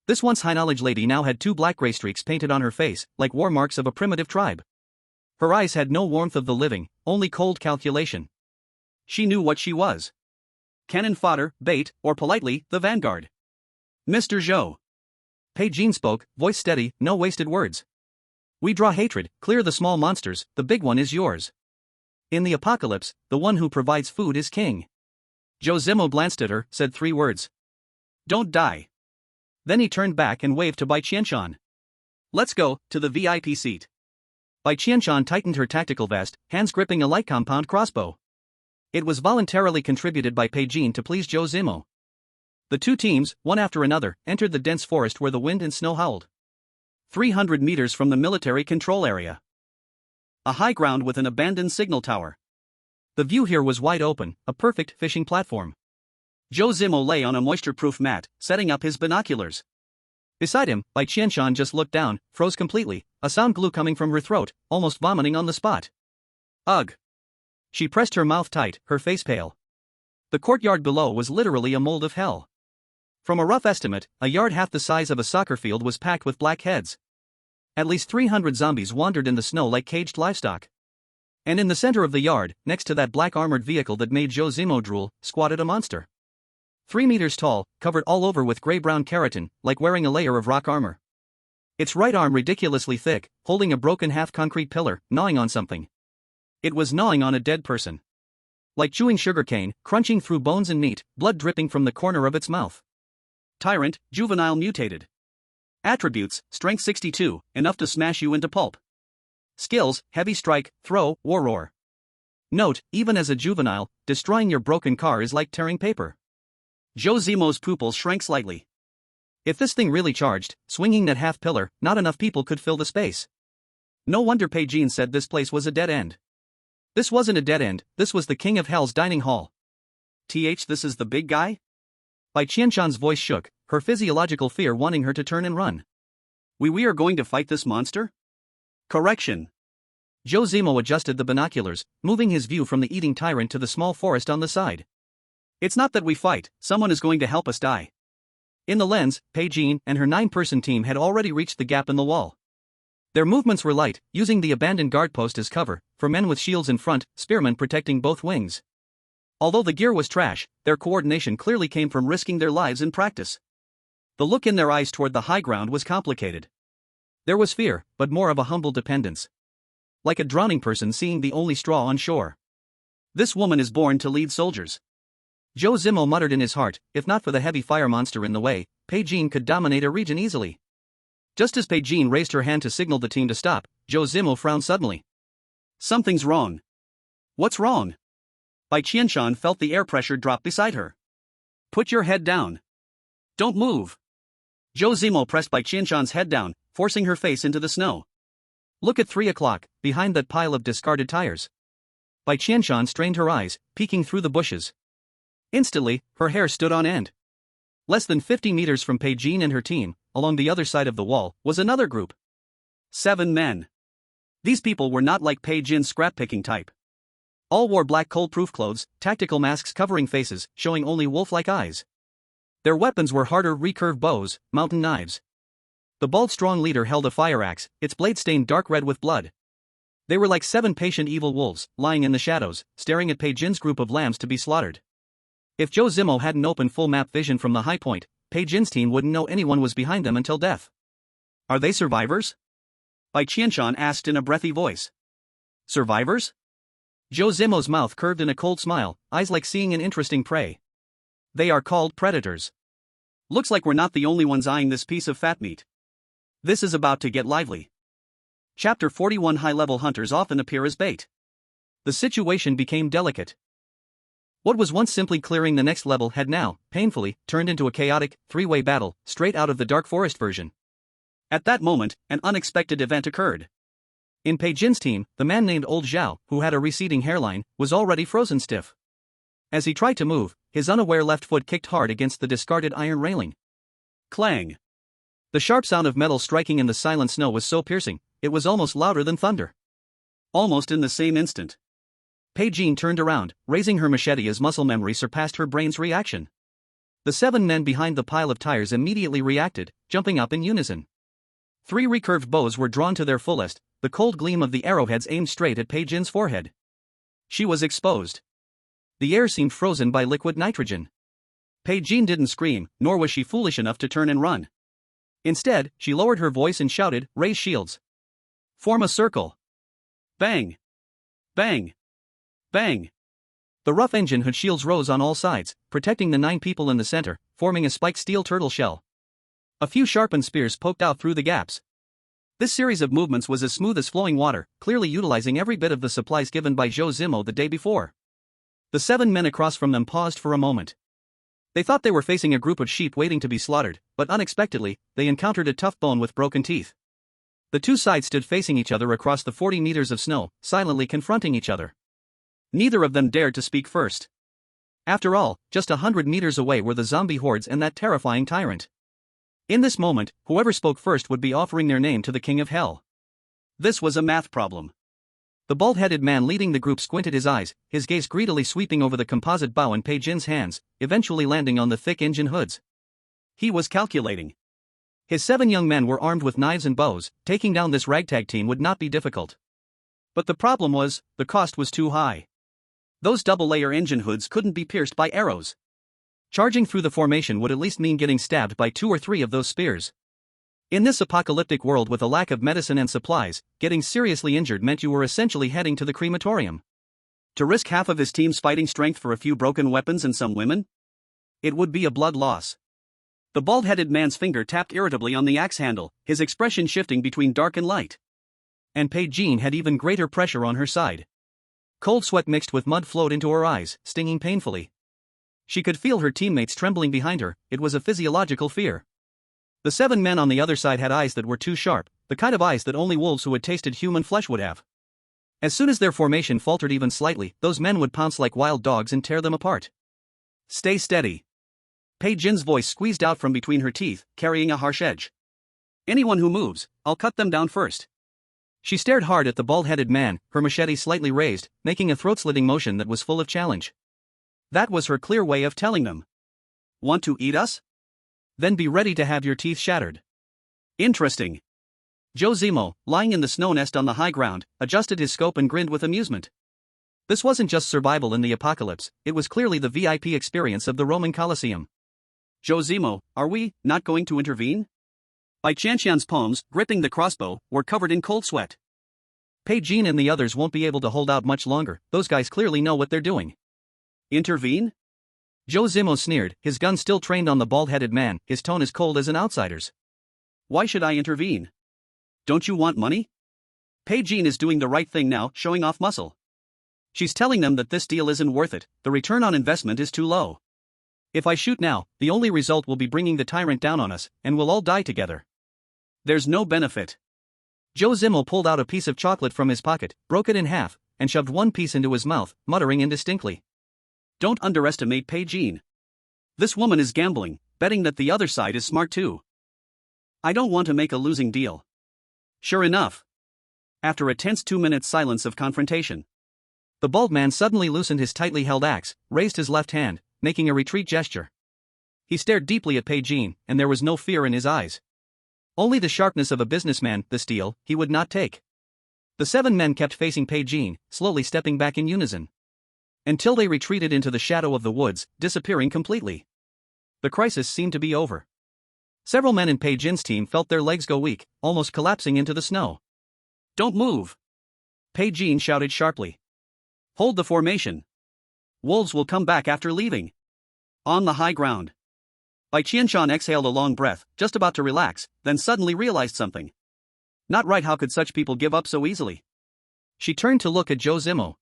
This once high-knowledge lady now had 2 black-gray streaks painted on her face, like war marks of a primitive tribe. Her eyes had no warmth of the living, only cold calculation. She knew what she was. Cannon fodder, bait, or politely, the vanguard. Mr. Zhou. Bai Jin spoke, voice steady, no wasted words. We draw hatred, clear the small monsters, the big one is yours. In the apocalypse, the one who provides food is king. Zhou Zimo glanced at her, said 3 words. Don't die. Then he turned back and waved to Bai Qianqian. Let's go, to the VIP seat. Bai Qianqian tightened her tactical vest, hands gripping a light compound crossbow. It was voluntarily contributed by Bai Jin to please Zhou Zimo. The 2 teams, one after another, entered the dense forest where the wind and snow howled. 300 meters from the military control area. A high ground with an abandoned signal tower. The view here was wide open, a perfect fishing platform. Zhou Zimo lay on a moisture-proof mat, setting up his binoculars. Beside him, Bai Qianqian just looked down, froze completely, a sound glue coming from her throat, almost vomiting on the spot. Ugh. She pressed her mouth tight, her face pale. The courtyard below was literally a mold of hell. From a rough estimate, a yard half the size of a soccer field was packed with black heads. At least 300 zombies wandered in the snow like caged livestock. And in the center of the yard, next to that black armored vehicle that made Zhou Zimo drool, squatted a monster. 3 meters tall, covered all over with gray-brown keratin, like wearing a layer of rock armor. Its right arm ridiculously thick, holding a broken half-concrete pillar, gnawing on something. It was gnawing on a dead person. Like chewing sugarcane, crunching through bones and meat, blood dripping from the corner of its mouth. Tyrant, juvenile mutated. Attributes, strength 62, enough to smash you into pulp. Skills, heavy strike, throw, war roar. Note, even as a juvenile, destroying your broken car is like tearing paper. Zhou Zimo's pupils shrank slightly. If this thing really charged, swinging that half pillar, not enough people could fill the space. No wonder Bai Qianqian said this place was a dead end. This wasn't a dead end, this was the king of hell's dining hall. This is the big guy? Bai Qianqian's voice shook, her physiological fear wanting her to turn and run. We are going to fight this monster? Correction. Zhou Zimo adjusted the binoculars, moving his view from the eating tyrant to the small forest on the side. It's not that we fight, someone is going to help us die. In the lens, Bai Qianqian and her 9-person team had already reached the gap in the wall. Their movements were light, using the abandoned guard post as cover, for men with shields in front, spearmen protecting both wings. Although the gear was trash, their coordination clearly came from risking their lives in practice. The look in their eyes toward the high ground was complicated. There was fear, but more of a humble dependence. Like a drowning person seeing the only straw on shore. This woman is born to lead soldiers. Zhou Zimo muttered in his heart, if not for the heavy fire monster in the way, Bai Qianqian could dominate a region easily. Just as Bai Qianqian raised her hand to signal the team to stop, Zhou Zimo frowned suddenly. Something's wrong. What's wrong? Bai Qianqian felt the air pressure drop beside her. Put your head down. Don't move. Zhou Zimo pressed Bai Qianqian's head down, forcing her face into the snow. Look at 3 o'clock, behind that pile of discarded tires. Bai Qianqian strained her eyes, peeking through the bushes. Instantly, her hair stood on end. Less than 50 meters from Bai Qianqian and her team, along the other side of the wall, was another group. 7 men. These people were not like Bai Qianqian's scrap-picking type. All wore black cold-proof clothes, tactical masks covering faces, showing only wolf-like eyes. Their weapons were harder recurved bows, mountain knives. The bald strong leader held a fire axe, its blade stained dark red with blood. They were like 7 patient evil wolves, lying in the shadows, staring at Bai Qianqian's group of lambs to be slaughtered. If Zhou Zimo hadn't opened full map vision from the high point, Bai Qianqian's team wouldn't know anyone was behind them until death. Are they survivors? Bai Qianqian asked in a breathy voice. Survivors? Zhou Zimo's mouth curved in a cold smile, eyes like seeing an interesting prey. They are called predators. Looks like we're not the only ones eyeing this piece of fat meat. This is about to get lively. Chapter 41. High-level hunters often appear as bait. The situation became delicate. What was once simply clearing the next level had now, painfully, turned into a chaotic, 3-way battle, straight out of the Dark Forest version. At that moment, an unexpected event occurred. In Bai Qianqian's team, the man named Old Zhao, who had a receding hairline, was already frozen stiff. As he tried to move, his unaware left foot kicked hard against the discarded iron railing. Clang! The sharp sound of metal striking in the silent snow was so piercing, it was almost louder than thunder. Almost in the same instant, Bai Qianqian turned around, raising her machete as muscle memory surpassed her brain's reaction. The 7 men behind the pile of tires immediately reacted, jumping up in unison. 3 recurved bows were drawn to their fullest, the cold gleam of the arrowheads aimed straight at Bai Qianqian's forehead. She was exposed. The air seemed frozen by liquid nitrogen. Bai Qianqian didn't scream, nor was she foolish enough to turn and run. Instead, she lowered her voice and shouted, "Raise shields. Form a circle." Bang! Bang! Bang! The rough engine hood shields rose on all sides, protecting the 9 people in the center, forming a spiked steel turtle shell. A few sharpened spears poked out through the gaps. This series of movements was as smooth as flowing water, clearly utilizing every bit of the supplies given by Zhou Zimo the day before. The 7 men across from them paused for a moment. They thought they were facing a group of sheep waiting to be slaughtered, but unexpectedly, they encountered a tough bone with broken teeth. The 2 sides stood facing each other across the 40 meters of snow, silently confronting each other. Neither of them dared to speak first. After all, just 100 meters away were the zombie hordes and that terrifying tyrant. In this moment, whoever spoke first would be offering their name to the King of Hell. This was a math problem. The bald-headed man leading the group squinted his eyes, his gaze greedily sweeping over the composite bow in Bai Qianqian's hands, eventually landing on the thick engine hoods. He was calculating. His 7 young men were armed with knives and bows, taking down this ragtag team would not be difficult. But the problem was, the cost was too high. Those double-layer engine hoods couldn't be pierced by arrows. Charging through the formation would at least mean getting stabbed by 2 or 3 of those spears. In this apocalyptic world with a lack of medicine and supplies, getting seriously injured meant you were essentially heading to the crematorium. To risk half of his team's fighting strength for a few broken weapons and some women? It would be a blood loss. The bald-headed man's finger tapped irritably on the axe handle, his expression shifting between dark and light. and Bai Qianqian had even greater pressure on her side. Cold sweat mixed with mud flowed into her eyes, stinging painfully. She could feel her teammates trembling behind her. It was a physiological fear. The 7 men on the other side had eyes that were too sharp, the kind of eyes that only wolves who had tasted human flesh would have. As soon as their formation faltered even slightly, those men would pounce like wild dogs and tear them apart. Stay steady. Bai Qianqian's voice squeezed out from between her teeth, carrying a harsh edge. Anyone who moves, I'll cut them down first. She stared hard at the bald-headed man, her machete slightly raised, making a throat-slitting motion that was full of challenge. That was her clear way of telling them. Want to eat us? Then be ready to have your teeth shattered. Interesting. Zhou Zimo, lying in the snow nest on the high ground, adjusted his scope and grinned with amusement. This wasn't just survival in the apocalypse, it was clearly the VIP experience of the Roman Colosseum. Zhou Zimo, are we not going to intervene? Bai Qianqian's palms, gripping the crossbow, were covered in cold sweat. Bai Qianqian and the others won't be able to hold out much longer, those guys clearly know what they're doing. Intervene? Zhou Zimo sneered, his gun still trained on the bald-headed man, his tone as cold as an outsider's. Why should I intervene? Don't you want money? Bai Qianqian is doing the right thing now, showing off muscle. She's telling them that this deal isn't worth it, the return on investment is too low. If I shoot now, the only result will be bringing the tyrant down on us, and we'll all die together. There's no benefit. Zhou Zimo pulled out a piece of chocolate from his pocket, broke it in half, and shoved one piece into his mouth, muttering indistinctly. Don't underestimate Bai Qianqian. This woman is gambling, betting that the other side is smart too. I don't want to make a losing deal. Sure enough. After a tense 2-minute silence of confrontation, the bald man suddenly loosened his tightly held axe, raised his left hand, making a retreat gesture. He stared deeply at Bai Qianqian, and there was no fear in his eyes. Only the sharpness of a businessman. This deal, he would not take. The 7 men kept facing Bai Qianqian, slowly stepping back in unison. Until they retreated into the shadow of the woods, disappearing completely. The crisis seemed to be over. Several men in Bai Qianqian's team felt their legs go weak, almost collapsing into the snow. Don't move! Bai Qianqian shouted sharply. Hold the formation. Wolves will come back after leaving. On the high ground. Bai Qianqian exhaled a long breath, just about to relax, then suddenly realized something. Not right, how could such people give up so easily? She turned to look at Zhou Zimo.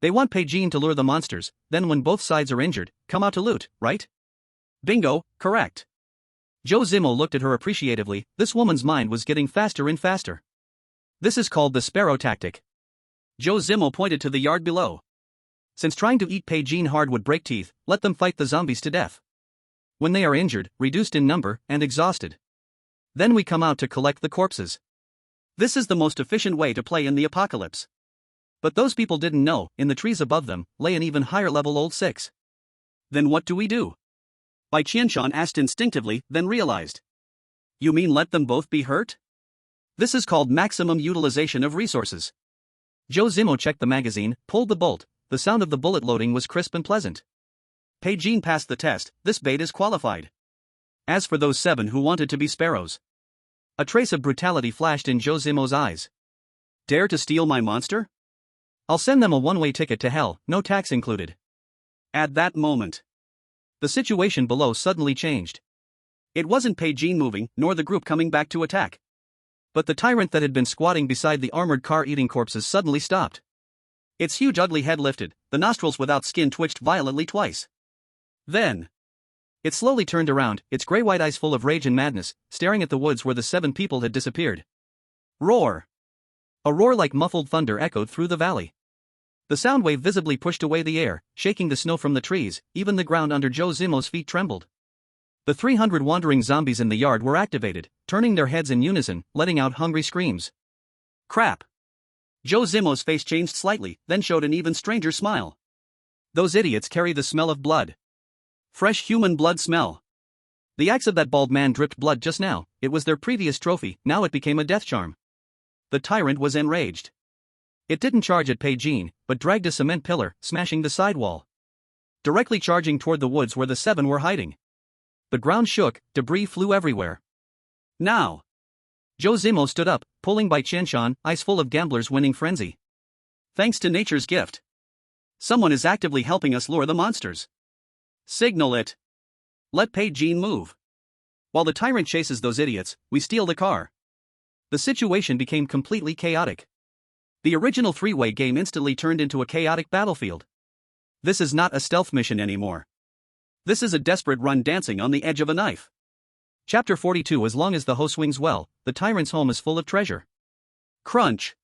They want Bai Qianqian to lure the monsters, then when both sides are injured, come out to loot, right? Bingo, correct. Zhou Zimo looked at her appreciatively, this woman's mind was getting faster and faster. This is called the sparrow tactic. Zhou Zimo pointed to the yard below. Since trying to eat Bai Qianqian hard would break teeth, let them fight the zombies to death. When they are injured, reduced in number, and exhausted, then we come out to collect the corpses. This is the most efficient way to play in the apocalypse. But those people didn't know, in the trees above them, lay an even higher level old 6. Then what do we do? Bai Qianqian asked instinctively, then realized. You mean let them both be hurt? This is called maximum utilization of resources. Zhou Zimo checked the magazine, pulled the bolt, the sound of the bullet loading was crisp and pleasant. Bai Qianqian passed the test, this bait is qualified. As for those 7 who wanted to be sparrows. A trace of brutality flashed in Zhou Zimo's eyes. Dare to steal my monster? I'll send them a one-way ticket to hell, no tax included. At that moment, the situation below suddenly changed. It wasn't Bai Qianqian moving, nor the group coming back to attack. But the tyrant that had been squatting beside the armored car eating corpses suddenly stopped. Its huge ugly head lifted, the nostrils without skin twitched violently twice. Then, it slowly turned around, its gray-white eyes full of rage and madness, staring at the woods where the 7 people had disappeared. Roar! A roar like muffled thunder echoed through the valley. The sound wave visibly pushed away the air, shaking the snow from the trees, even the ground under Zhou Zimo's feet trembled. The 300 wandering zombies in the yard were activated, turning their heads in unison, letting out hungry screams. Crap! Zhou Zimo's face changed slightly, then showed an even stranger smile. Those idiots carry the smell of blood. Fresh human blood smell. The axe of that bald man dripped blood just now, it was their previous trophy, now it became a death charm. The tyrant was enraged. It didn't charge at Bai Qianqian, but dragged a cement pillar, smashing the sidewall. Directly charging toward the woods where the 7 were hiding. The ground shook, debris flew everywhere. Now! Zhou Zimo stood up, pulling Bai Qianqian, eyes full of gambler's winning frenzy. Thanks to nature's gift. Someone is actively helping us lure the monsters. Signal it. Let Bai Qianqian move. While the tyrant chases those idiots, we steal the car. The situation became completely chaotic. The original three-way game instantly turned into a chaotic battlefield. This is not a stealth mission anymore. This is a desperate run dancing on the edge of a knife. Chapter 42. As long as the hoe swings well, the tyrant's home is full of treasure. Crunch.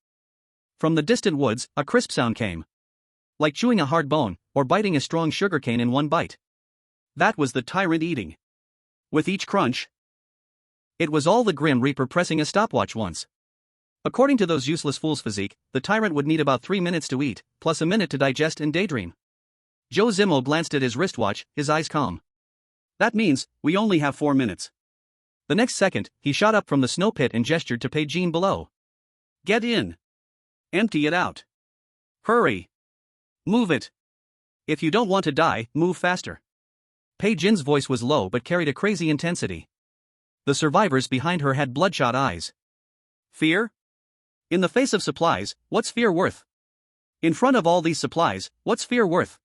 From the distant woods, a crisp sound came. Like chewing a hard bone, or biting a strong sugarcane in one bite. That was the tyrant eating. With each crunch, it was all the Grim Reaper pressing a stopwatch once. According to those useless fools' physique, the tyrant would need about 3 minutes to eat, plus a minute to digest and daydream. Zhou Zimo glanced at his wristwatch, his eyes calm. That means, we only have 4 minutes. The next second, he shot up from the snow pit and gestured to Bai Qianqian below. Get in. Empty it out. Hurry. Move it. If you don't want to die, move faster. Bai Qianqian's voice was low but carried a crazy intensity. The survivors behind her had bloodshot eyes. Fear? In the face of supplies, what's fear worth? In front of all these supplies, what's fear worth?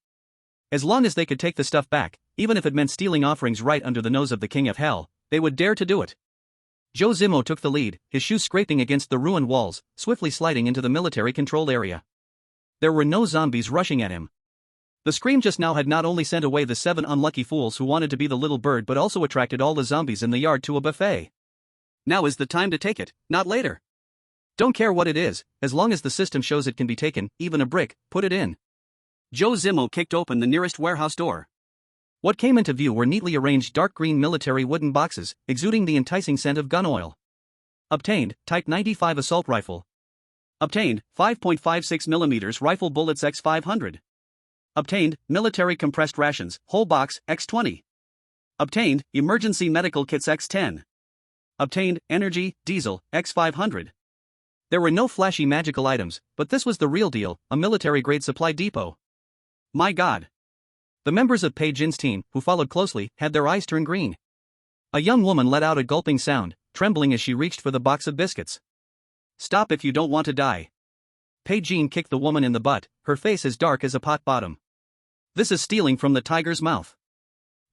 As long as they could take the stuff back, even if it meant stealing offerings right under the nose of the King of Hell, they would dare to do it. Zhou Zimo took the lead, his shoes scraping against the ruined walls, swiftly sliding into the military control area. There were no zombies rushing at him. The scream just now had not only sent away the 7 unlucky fools who wanted to be the little bird but also attracted all the zombies in the yard to a buffet. Now is the time to take it, not later. Don't care what it is, as long as the system shows it can be taken, even a brick, put it in. Zhou Zimo kicked open the nearest warehouse door. What came into view were neatly arranged dark green military wooden boxes, exuding the enticing scent of gun oil. Obtained, Type 95 assault rifle. Obtained, 5.56mm rifle bullets X500. Obtained, military compressed rations, whole box, X20. Obtained, emergency medical kits X10. Obtained, energy, diesel, X500. There were no flashy magical items, but this was the real deal, a military-grade supply depot. My God. The members of Bai Qianqian's team, who followed closely, had their eyes turn green. A young woman let out a gulping sound, trembling as she reached for the box of biscuits. Stop if you don't want to die. Bai Qianqian kicked the woman in the butt, her face as dark as a pot bottom. This is stealing from the tiger's mouth.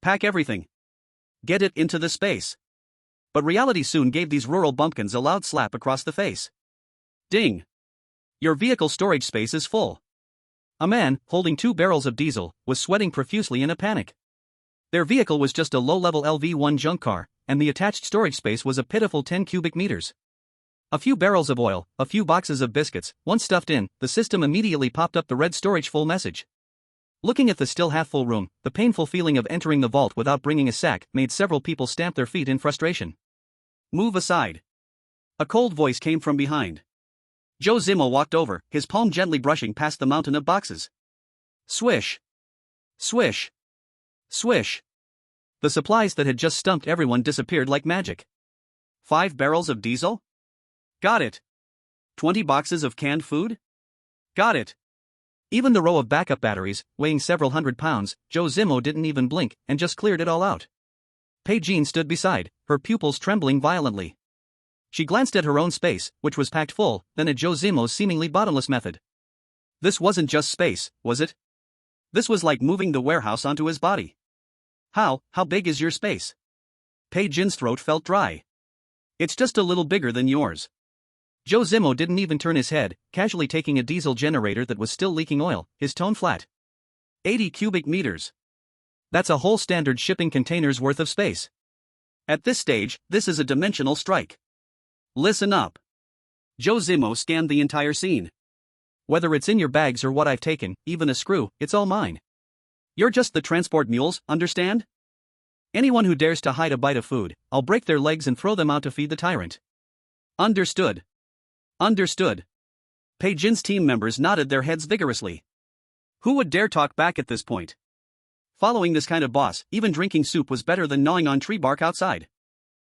Pack everything. Get it into the space. But reality soon gave these rural bumpkins a loud slap across the face. Ding. Your vehicle storage space is full. A man, holding 2 barrels of diesel, was sweating profusely in a panic. Their vehicle was just a low-level LV1 junk car, and the attached storage space was a pitiful 10 cubic meters. A few barrels of oil, a few boxes of biscuits, once stuffed in, the system immediately popped up the red storage full message. Looking at the still half-full room, the painful feeling of entering the vault without bringing a sack made several people stamp their feet in frustration. Move aside. A cold voice came from behind. Zhou Zimo walked over, his palm gently brushing past the mountain of boxes. Swish. Swish. Swish. The supplies that had just stumped everyone disappeared like magic. 5 barrels of diesel? Got it. 20 boxes of canned food? Got it. Even the row of backup batteries, weighing several hundred pounds, Zhou Zimo didn't even blink and just cleared it all out. Bai Qianqian stood beside, her pupils trembling violently. She glanced at her own space, which was packed full, then at Zhou Zimo's seemingly bottomless method. This wasn't just space, was it? This was like moving the warehouse onto his body. How big is your space? Bai Qianqian's throat felt dry. It's just a little bigger than yours. Zhou Zimo didn't even turn his head, casually taking a diesel generator that was still leaking oil, his tone flat. 80 cubic meters. That's a whole standard shipping container's worth of space. At this stage, this is a dimensional strike. Listen up. Zhou Zimo scanned the entire scene. Whether it's in your bags or what I've taken, even a screw, it's all mine. You're just the transport mules, understand? Anyone who dares to hide a bite of food, I'll break their legs and throw them out to feed the tyrant. Understood. Understood. Bai Qianqian's team members nodded their heads vigorously. Who would dare talk back at this point? Following this kind of boss, even drinking soup was better than gnawing on tree bark outside.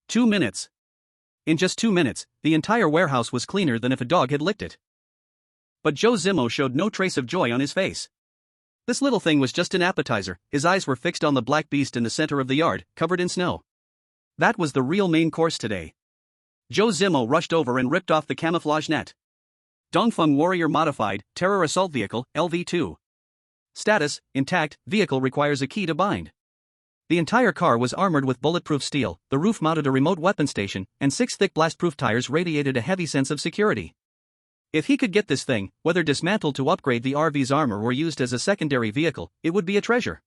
2 minutes. In just 2 minutes, the entire warehouse was cleaner than if a dog had licked it. But Zhou Zimo showed no trace of joy on his face. This little thing was just an appetizer, his eyes were fixed on the black beast in the center of the yard, covered in snow. That was the real main course today. Zhou Zimo rushed over and ripped off the camouflage net. Dongfeng Warrior Modified, Terror Assault Vehicle, LV2. Status, intact, vehicle requires a key to bind. The entire car was armored with bulletproof steel, the roof mounted a remote weapon station, and 6 thick blast-proof tires radiated a heavy sense of security. If he could get this thing, whether dismantled to upgrade the RV's armor or used as a secondary vehicle, it would be a treasure.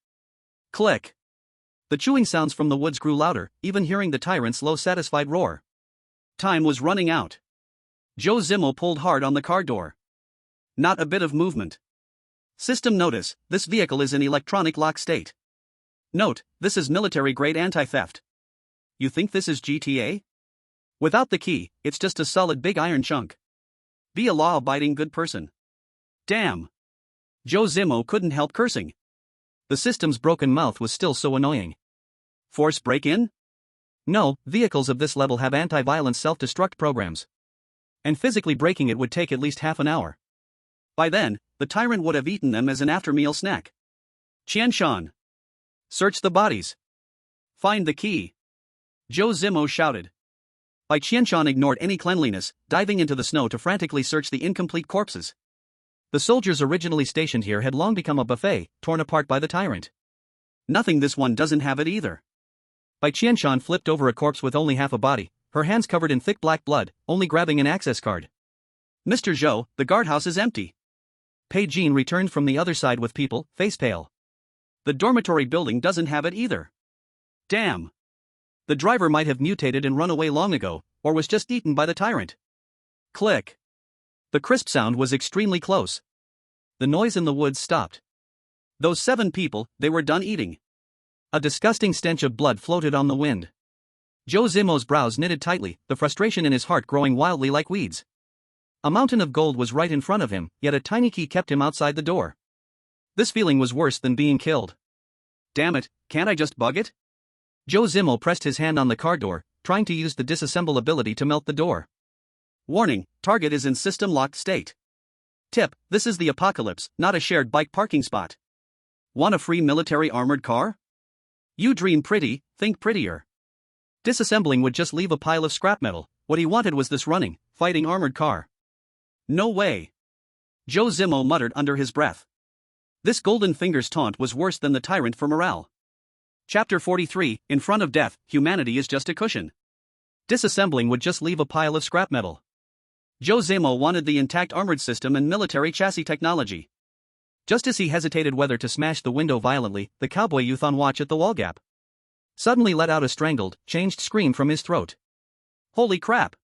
Click. The chewing sounds from the woods grew louder, even hearing the tyrant's low satisfied roar. Time was running out. Zhou Zimo pulled hard on the car door. Not a bit of movement. System notice, this vehicle is in electronic lock state. Note, this is military-grade anti-theft. You think this is GTA? Without the key, it's just a solid big iron chunk. Be a law-abiding good person. Damn. Zhou Zimo couldn't help cursing. The system's broken mouth was still so annoying. Force break-in? No, vehicles of this level have anti-violence self-destruct programs. And physically breaking it would take at least half an hour. By then, the tyrant would have eaten them as an after-meal snack. Qianqian. Search the bodies. Find the key. Zhou Zimo shouted. Bai Qianqian ignored any cleanliness, diving into the snow to frantically search the incomplete corpses. The soldiers originally stationed here had long become a buffet, torn apart by the tyrant. Nothing, this one doesn't have it either. Bai Qianqian flipped over a corpse with only half a body, her hands covered in thick black blood, only grabbing an access card. Mr. Zhou, the guardhouse is empty. Bai Qianqian returned from the other side with people, face pale. The dormitory building doesn't have it either. Damn. The driver might have mutated and run away long ago, or was just eaten by the tyrant. Click. The crisp sound was extremely close. The noise in the woods stopped. Those 7 people, they were done eating. A disgusting stench of blood floated on the wind. Zhou Zimo's brows knitted tightly, the frustration in his heart growing wildly like weeds. A mountain of gold was right in front of him, yet a tiny key kept him outside the door. This feeling was worse than being killed. Damn it, can't I just bug it? Zhou Zimo pressed his hand on the car door, trying to use the disassemble ability to melt the door. Warning, target is in system-locked state. Tip, this is the apocalypse, not a shared bike parking spot. Want a free military armored car? You dream pretty, think prettier. Disassembling would just leave a pile of scrap metal. What he wanted was this running, fighting armored car. No way. Zhou Zimo muttered under his breath. This golden fingers taunt was worse than the tyrant for morale. Chapter 43, in front of death, humanity is just a cushion. Disassembling would just leave a pile of scrap metal. Zhou Zimo wanted the intact armored system and military chassis technology. Just as he hesitated whether to smash the window violently, the cowboy youth on watch at the wall gap suddenly let out a strangled, changed scream from his throat. Holy crap!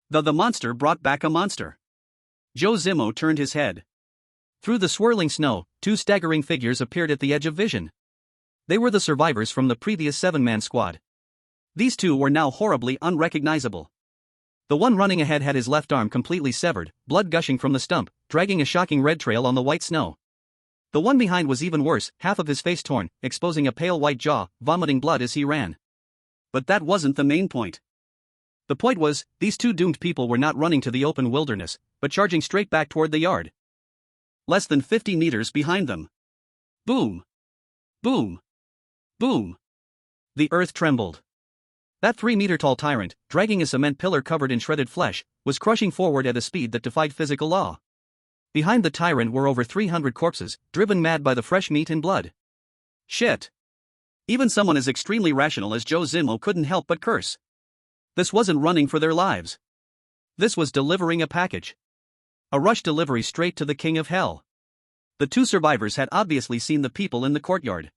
The monster brought back a monster. Zhou Zimo turned his head. Through the swirling snow, 2 staggering figures appeared at the edge of vision. They were the survivors from the previous 7-man squad. These 2 were now horribly unrecognizable. The one running ahead had his left arm completely severed, blood gushing from the stump, dragging a shocking red trail on the white snow. The one behind was even worse, half of his face torn, exposing a pale white jaw, vomiting blood as he ran. But that wasn't the main point. The point was, these 2 doomed people were not running to the open wilderness, but charging straight back toward the yard. Less than 50 meters behind them. Boom! Boom! Boom! The earth trembled. That 3-meter-tall tyrant, dragging a cement pillar covered in shredded flesh, was crushing forward at a speed that defied physical law. Behind the tyrant were over 300 corpses, driven mad by the fresh meat and blood. Shit! Even someone as extremely rational as Zhou Zimo couldn't help but curse. This wasn't running for their lives. This was delivering a package. A rush delivery straight to the king of hell. The 2 survivors had obviously seen the people in the courtyard.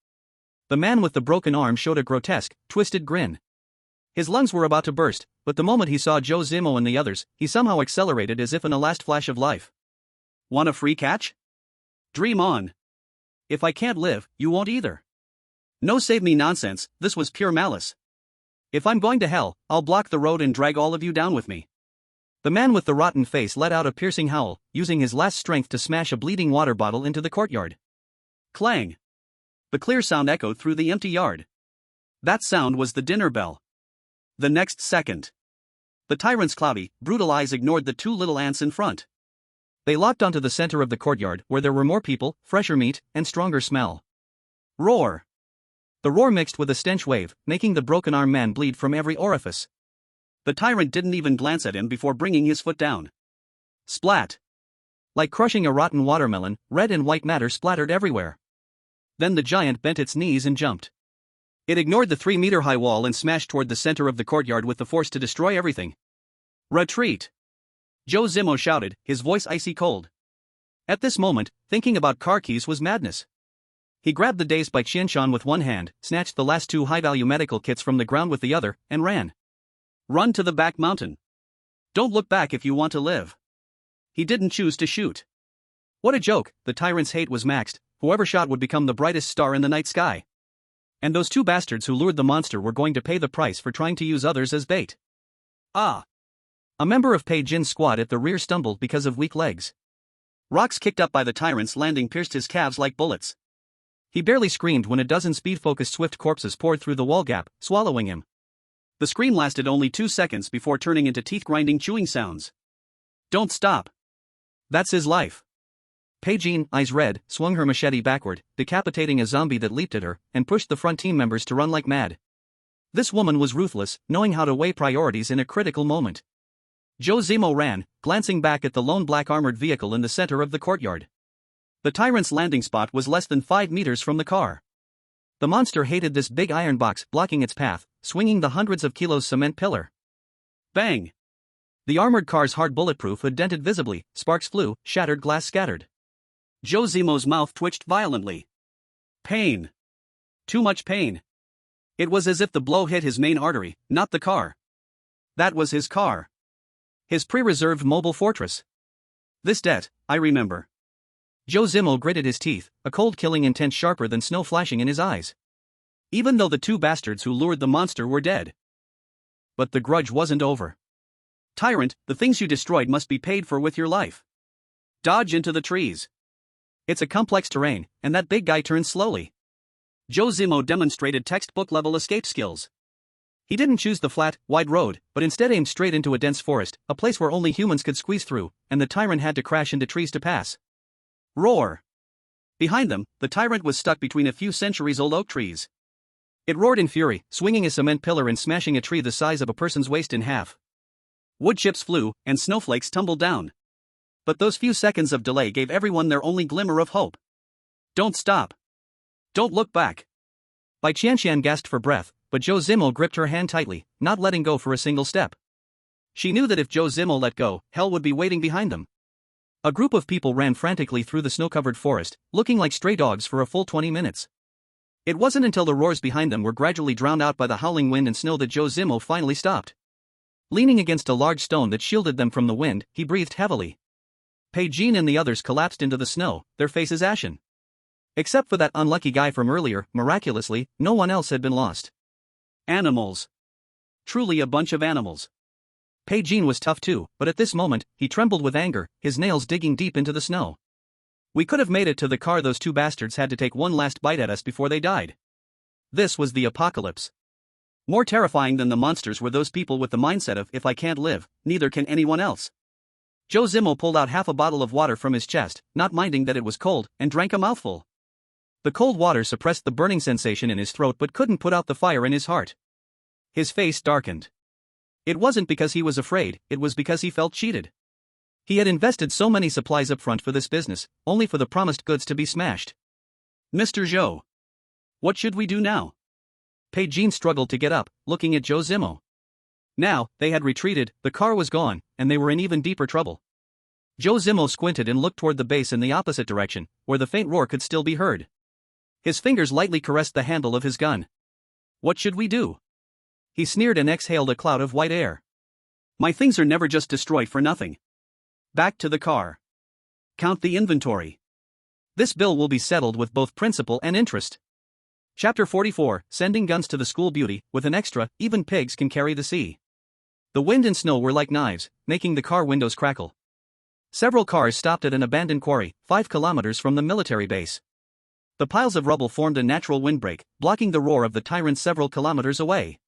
The man with the broken arm showed a grotesque, twisted grin. His lungs were about to burst, but the moment he saw Zhou Zimo and the others, he somehow accelerated as if in a last flash of life. Want a free catch? Dream on. If I can't live, you won't either. No save me nonsense, this was pure malice. If I'm going to hell, I'll block the road and drag all of you down with me. The man with the rotten face let out a piercing howl, using his last strength to smash a bleeding water bottle into the courtyard. Clang! The clear sound echoed through the empty yard. That sound was the dinner bell. The next second, the tyrant's cloudy, brutal eyes ignored the 2 little ants in front. They locked onto the center of the courtyard where there were more people, fresher meat, and stronger smell. Roar! The roar mixed with a stench wave, making the broken arm man bleed from every orifice. The tyrant didn't even glance at him before bringing his foot down. Splat! Like crushing a rotten watermelon, red and white matter splattered everywhere. Then the giant bent its knees and jumped. It ignored the 3-meter-high wall and smashed toward the center of the courtyard with the force to destroy everything. Retreat! Zhou Zimo shouted, his voice icy cold. At this moment, thinking about car keys was madness. He grabbed the dazed Bai Qianqian with one hand, snatched the last 2 high-value medical kits from the ground with the other, and ran. Run to the back mountain. Don't look back if you want to live. He didn't choose to shoot. What a joke, the tyrant's hate was maxed, whoever shot would become the brightest star in the night sky. And those 2 bastards who lured the monster were going to pay the price for trying to use others as bait. Ah! A member of Bai Jin's squad at the rear stumbled because of weak legs. Rocks kicked up by the tyrant's landing pierced his calves like bullets. He barely screamed when a dozen speed-focused swift corpses poured through the wall gap, swallowing him. The scream lasted only 2 seconds before turning into teeth-grinding chewing sounds. Don't stop. That's his life. Bai Jin, eyes red, swung her machete backward, decapitating a zombie that leaped at her, and pushed the front team members to run like mad. This woman was ruthless, knowing how to weigh priorities in a critical moment. Zhou Zimo ran, glancing back at the lone black armored vehicle in the center of the courtyard. The tyrant's landing spot was less than 5 meters from the car. The monster hated this big iron box blocking its path, swinging the hundreds of kilos cement pillar. Bang! The armored car's hard bulletproof had dented visibly, sparks flew, shattered glass scattered. Zhou Zimo's mouth twitched violently. Pain. Too much pain. It was as if the blow hit his main artery, not the car. That was his car. His pre-reserved mobile fortress. This debt, I remember. Zhou Zimo gritted his teeth, a cold killing intent sharper than snow flashing in his eyes. Even though the 2 bastards who lured the monster were dead. But the grudge wasn't over. Tyrant, the things you destroyed must be paid for with your life. Dodge into the trees. It's a complex terrain, and that big guy turns slowly. Zhou Zimo demonstrated textbook-level escape skills. He didn't choose the flat, wide road, but instead aimed straight into a dense forest, a place where only humans could squeeze through, and the tyrant had to crash into trees to pass. Roar! Behind them, the tyrant was stuck between a few centuries-old oak trees. It roared in fury, swinging a cement pillar and smashing a tree the size of a person's waist in half. Wood chips flew, and snowflakes tumbled down. But those few seconds of delay gave everyone their only glimmer of hope. Don't stop. Don't look back. Bai Qianqian gasped for breath, but Zhou Zimo gripped her hand tightly, not letting go for a single step. She knew that if Zhou Zimo let go, hell would be waiting behind them. A group of people ran frantically through the snow-covered forest, looking like stray dogs for a full 20 minutes. It wasn't until the roars behind them were gradually drowned out by the howling wind and snow that Zhou Zimo finally stopped. Leaning against a large stone that shielded them from the wind, he breathed heavily. Bai Jin and the others collapsed into the snow, their faces ashen. Except for that unlucky guy from earlier, miraculously, no one else had been lost. Animals. Truly a bunch of animals. Bai Jin was tough too, but at this moment, he trembled with anger, his nails digging deep into the snow. We could have made it to the car. Those 2 bastards had to take one last bite at us before they died. This was the apocalypse. More terrifying than the monsters were those people with the mindset of, if I can't live, neither can anyone else. Zhou Zimo pulled out half a bottle of water from his chest, not minding that it was cold, and drank a mouthful. The cold water suppressed the burning sensation in his throat but couldn't put out the fire in his heart. His face darkened. It wasn't because he was afraid, it was because he felt cheated. He had invested so many supplies up front for this business, only for the promised goods to be smashed. Mr. Zhou. What should we do now? Bai Jin struggled to get up, looking at Zhou Zimo. Now, they had retreated, the car was gone, and they were in even deeper trouble. Zhou Zimo squinted and looked toward the base in the opposite direction, where the faint roar could still be heard. His fingers lightly caressed the handle of his gun. What should we do? He sneered and exhaled a cloud of white air. My things are never just destroyed for nothing. Back to the car. Count the inventory. This bill will be settled with both principal and interest. Chapter 44, Sending Guns to the School Beauty, with an extra, even pigs can carry the sea. The wind and snow were like knives, making the car windows crackle. Several cars stopped at an abandoned quarry, 5 kilometers from the military base. The piles of rubble formed a natural windbreak, blocking the roar of the tyrant several kilometers away.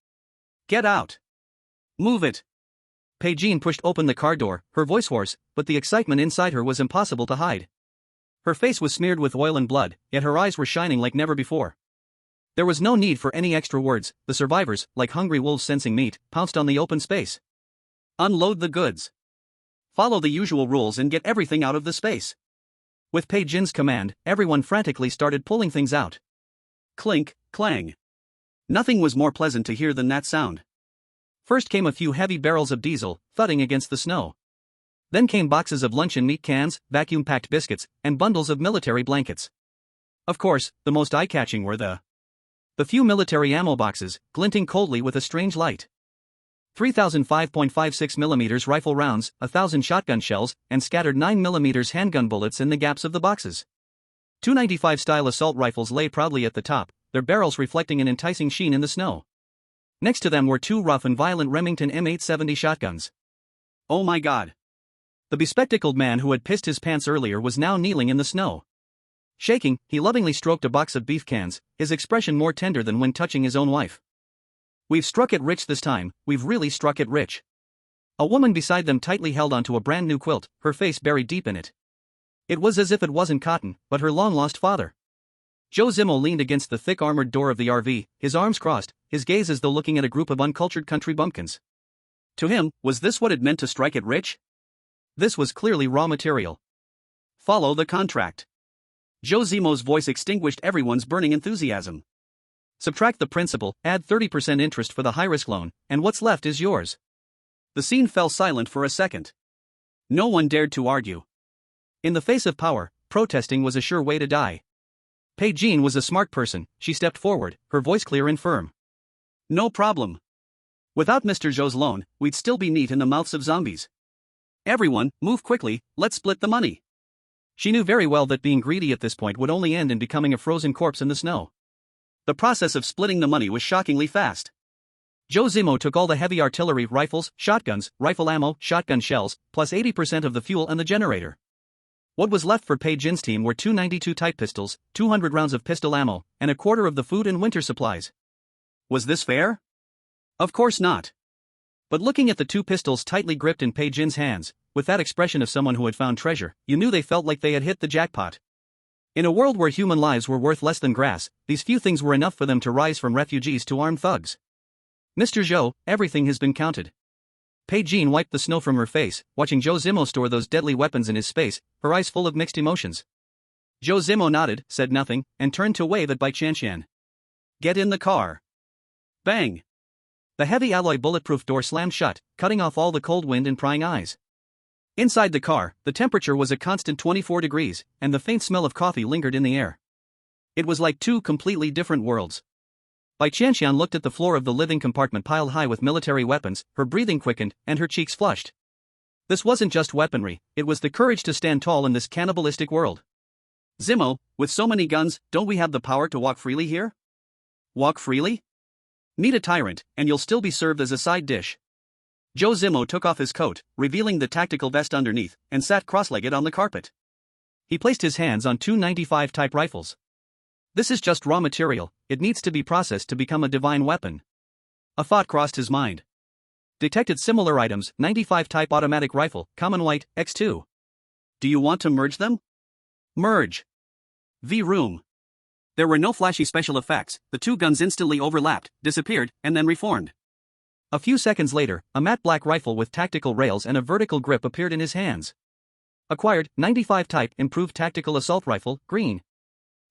Get out! Move it! Bai Jin pushed open the car door, her voice hoarse, but the excitement inside her was impossible to hide. Her face was smeared with oil and blood, yet her eyes were shining like never before. There was no need for any extra words. The survivors, like hungry wolves sensing meat, pounced on the open space. Unload the goods. Follow the usual rules and get everything out of the space. With Bai Jin's command, everyone frantically started pulling things out. Clink, clang. Nothing was more pleasant to hear than that sound. First came a few heavy barrels of diesel, thudding against the snow. Then came boxes of luncheon meat cans, vacuum-packed biscuits, and bundles of military blankets. Of course, the most eye-catching were the few military ammo boxes, glinting coldly with a strange light. 3,000 5.56mm rifle rounds, 1,000 shotgun shells, and scattered 9mm handgun bullets in the gaps of the boxes. 295-style assault rifles lay proudly at the top, their barrels reflecting an enticing sheen in the snow. Next to them were two rough and violent Remington M870 shotguns. Oh my God! The bespectacled man who had pissed his pants earlier was now kneeling in the snow. Shaking, he lovingly stroked a box of beef cans, his expression more tender than when touching his own wife. We've struck it rich this time, we've really struck it rich. A woman beside them tightly held onto a brand new quilt, her face buried deep in it. It was as if it wasn't cotton, but her long-lost father. Zhou Zimo leaned against the thick armored door of the RV, his arms crossed, his gaze as though looking at a group of uncultured country bumpkins. To him, was this what it meant to strike it rich? This was clearly raw material. Follow the contract. Zhou Zimo's voice extinguished everyone's burning enthusiasm. Subtract the principal, add 30% interest for the high-risk loan, and what's left is yours. The scene fell silent for a second. No one dared to argue. In the face of power, protesting was a sure way to die. Bai Qianqian was a smart person, she stepped forward, her voice clear and firm. No problem. Without Mr. Zhou's loan, we'd still be meat in the mouths of zombies. Everyone, move quickly, let's split the money. She knew very well that being greedy at this point would only end in becoming a frozen corpse in the snow. The process of splitting the money was shockingly fast. Zhou Zimo took all the heavy artillery, rifles, shotguns, rifle ammo, shotgun shells, plus 80% of the fuel and the generator. What was left for Bai Qianqian's team were 292 Type pistols, 200 rounds of pistol ammo, and a quarter of the food and winter supplies. Was this fair? Of course not. But looking at the two pistols tightly gripped in Bai Qianqian's hands, with that expression of someone who had found treasure, you knew they felt like they had hit the jackpot. In a world where human lives were worth less than grass, these few things were enough for them to rise from refugees to armed thugs. Mr. Zhou, everything has been counted. Bai Qianqian wiped the snow from her face, watching Zhou Zimo store those deadly weapons in his space, her eyes full of mixed emotions. Zhou Zimo nodded, said nothing, and turned to wave at Bai Qianqian. Get in the car. Bang! The heavy alloy bulletproof door slammed shut, cutting off all the cold wind and prying eyes. Inside the car, the temperature was a constant 24 degrees, and the faint smell of coffee lingered in the air. It was like two completely different worlds. Bai Qianqian looked at the floor of the living compartment piled high with military weapons, her breathing quickened, and her cheeks flushed. This wasn't just weaponry, it was the courage to stand tall in this cannibalistic world. Zimo, with so many guns, don't we have the power to walk freely here? Walk freely? Meet a tyrant, and you'll still be served as a side dish. Zhou Zimo took off his coat, revealing the tactical vest underneath, and sat cross-legged on the carpet. He placed his hands on two 95 Type rifles. This is just raw material, it needs to be processed to become a divine weapon. A thought crossed his mind. Detected similar items, 95 Type automatic rifle, common white, X2. Do you want to merge them? Merge. V-room. There were no flashy special effects, the two guns instantly overlapped, disappeared, and then reformed. A few seconds later, a matte black rifle with tactical rails and a vertical grip appeared in his hands. Acquired, 95 Type improved tactical assault rifle, green.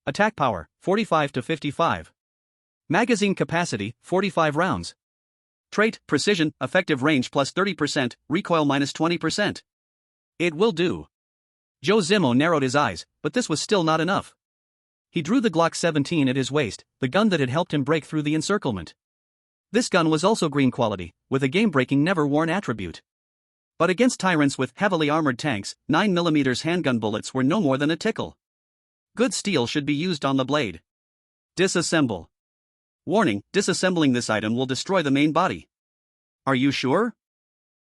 Attack power, 45 to 55. Magazine capacity, 45 rounds. Trait, precision, effective range plus 30%, recoil minus 20%. It will do. Zhou Zimo narrowed his eyes, but this was still not enough. He drew the Glock 17 at his waist, the gun that had helped him break through the encirclement. This gun was also green quality, with a game-breaking never-worn attribute. But against tyrants with heavily armored tanks, 9mm handgun bullets were no more than a tickle. Good steel should be used on the blade. Disassemble. Warning, disassembling this item will destroy the main body. Are you sure?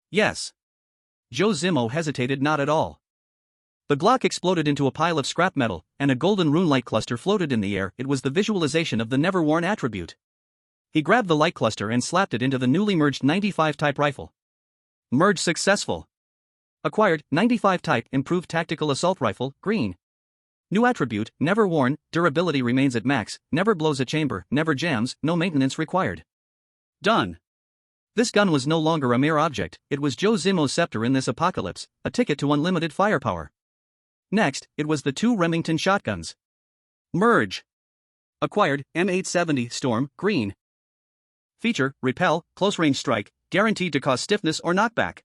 Yes. Zhou Zimo hesitated not at all. The Glock exploded into a pile of scrap metal, and a golden rune light cluster floated in the air. It was the visualization of the never-worn attribute. He grabbed the light cluster and slapped it into the newly merged 95 Type rifle. Merge successful. Acquired, 95 Type improved tactical assault rifle, green. New attribute, never worn, durability remains at max, never blows a chamber, never jams, no maintenance required. Done. This gun was no longer a mere object, it was Zhou Zimo's scepter in this apocalypse, a ticket to unlimited firepower. Next, it was the two Remington shotguns. Merge. Acquired, M870 Storm, green. Feature, repel, close-range strike, guaranteed to cause stiffness or knockback.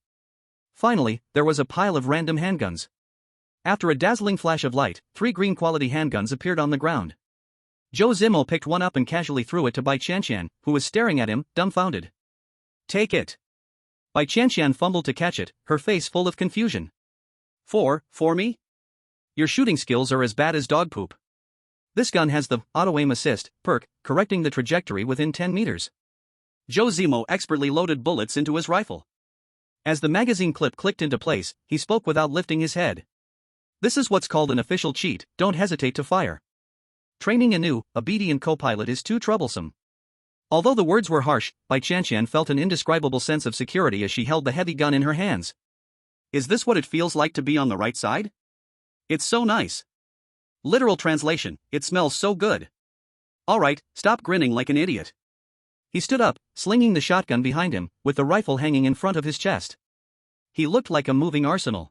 Finally, there was a pile of random handguns. After a dazzling flash of light, 3 green quality handguns appeared on the ground. Zhou Zimo picked one up and casually threw it to Bai Qianqian, who was staring at him, dumbfounded. Take it. Bai Qianqian fumbled to catch it, her face full of confusion. For me? Your shooting skills are as bad as dog poop. This gun has the auto-aim assist perk, correcting the trajectory within 10 meters. Zhou Zimo expertly loaded bullets into his rifle. As the magazine clip clicked into place, he spoke without lifting his head. This is what's called an official cheat, don't hesitate to fire. Training a new, obedient co-pilot is too troublesome. Although the words were harsh, Bai Qianqian felt an indescribable sense of security as she held the heavy gun in her hands. Is this what it feels like to be on the right side? It's so nice. Literal translation, it smells so good. Alright, stop grinning like an idiot. He stood up, slinging the shotgun behind him, with the rifle hanging in front of his chest. He looked like a moving arsenal.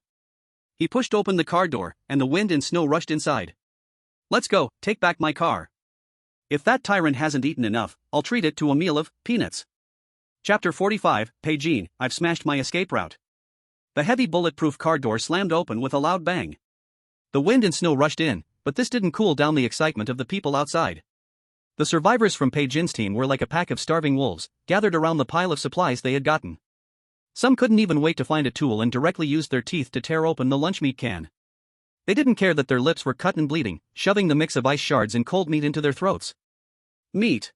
He pushed open the car door, and the wind and snow rushed inside. Let's go, take back my car. If that tyrant hasn't eaten enough, I'll treat it to a meal of peanuts. Chapter 45, Bai Qianqian, I've smashed my escape route. The heavy bulletproof car door slammed open with a loud bang. The wind and snow rushed in, but this didn't cool down the excitement of the people outside. The survivors from Bai Qianqian's team were like a pack of starving wolves, gathered around the pile of supplies they had gotten. Some couldn't even wait to find a tool and directly used their teeth to tear open the lunch meat can. They didn't care that their lips were cut and bleeding, shoving the mix of ice shards and cold meat into their throats. Meat.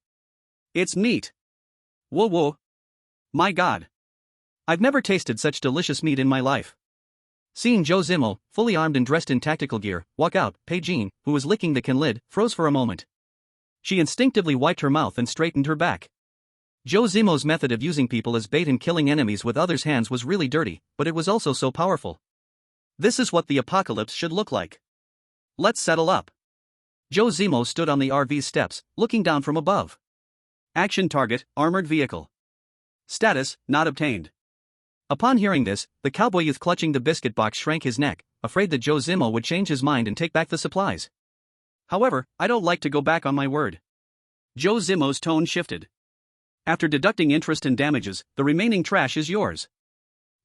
It's meat. Whoa whoa. My God. I've never tasted such delicious meat in my life. Seeing Zhou Zimo, fully armed and dressed in tactical gear, walk out, Bai Qianqian, who was licking the can lid, froze for a moment. She instinctively wiped her mouth and straightened her back. Zhou Zimo's method of using people as bait and killing enemies with others' hands was really dirty, but it was also so powerful. This is what the apocalypse should look like. Let's settle up. Zhou Zimo stood on the RV's steps, looking down from above. Action target, armored vehicle. Status, not obtained. Upon hearing this, the cowboy youth clutching the biscuit box shrank his neck, afraid that Zhou Zimo would change his mind and take back the supplies. However, I don't like to go back on my word. Zhou Zimo's tone shifted. After deducting interest and damages, the remaining trash is yours.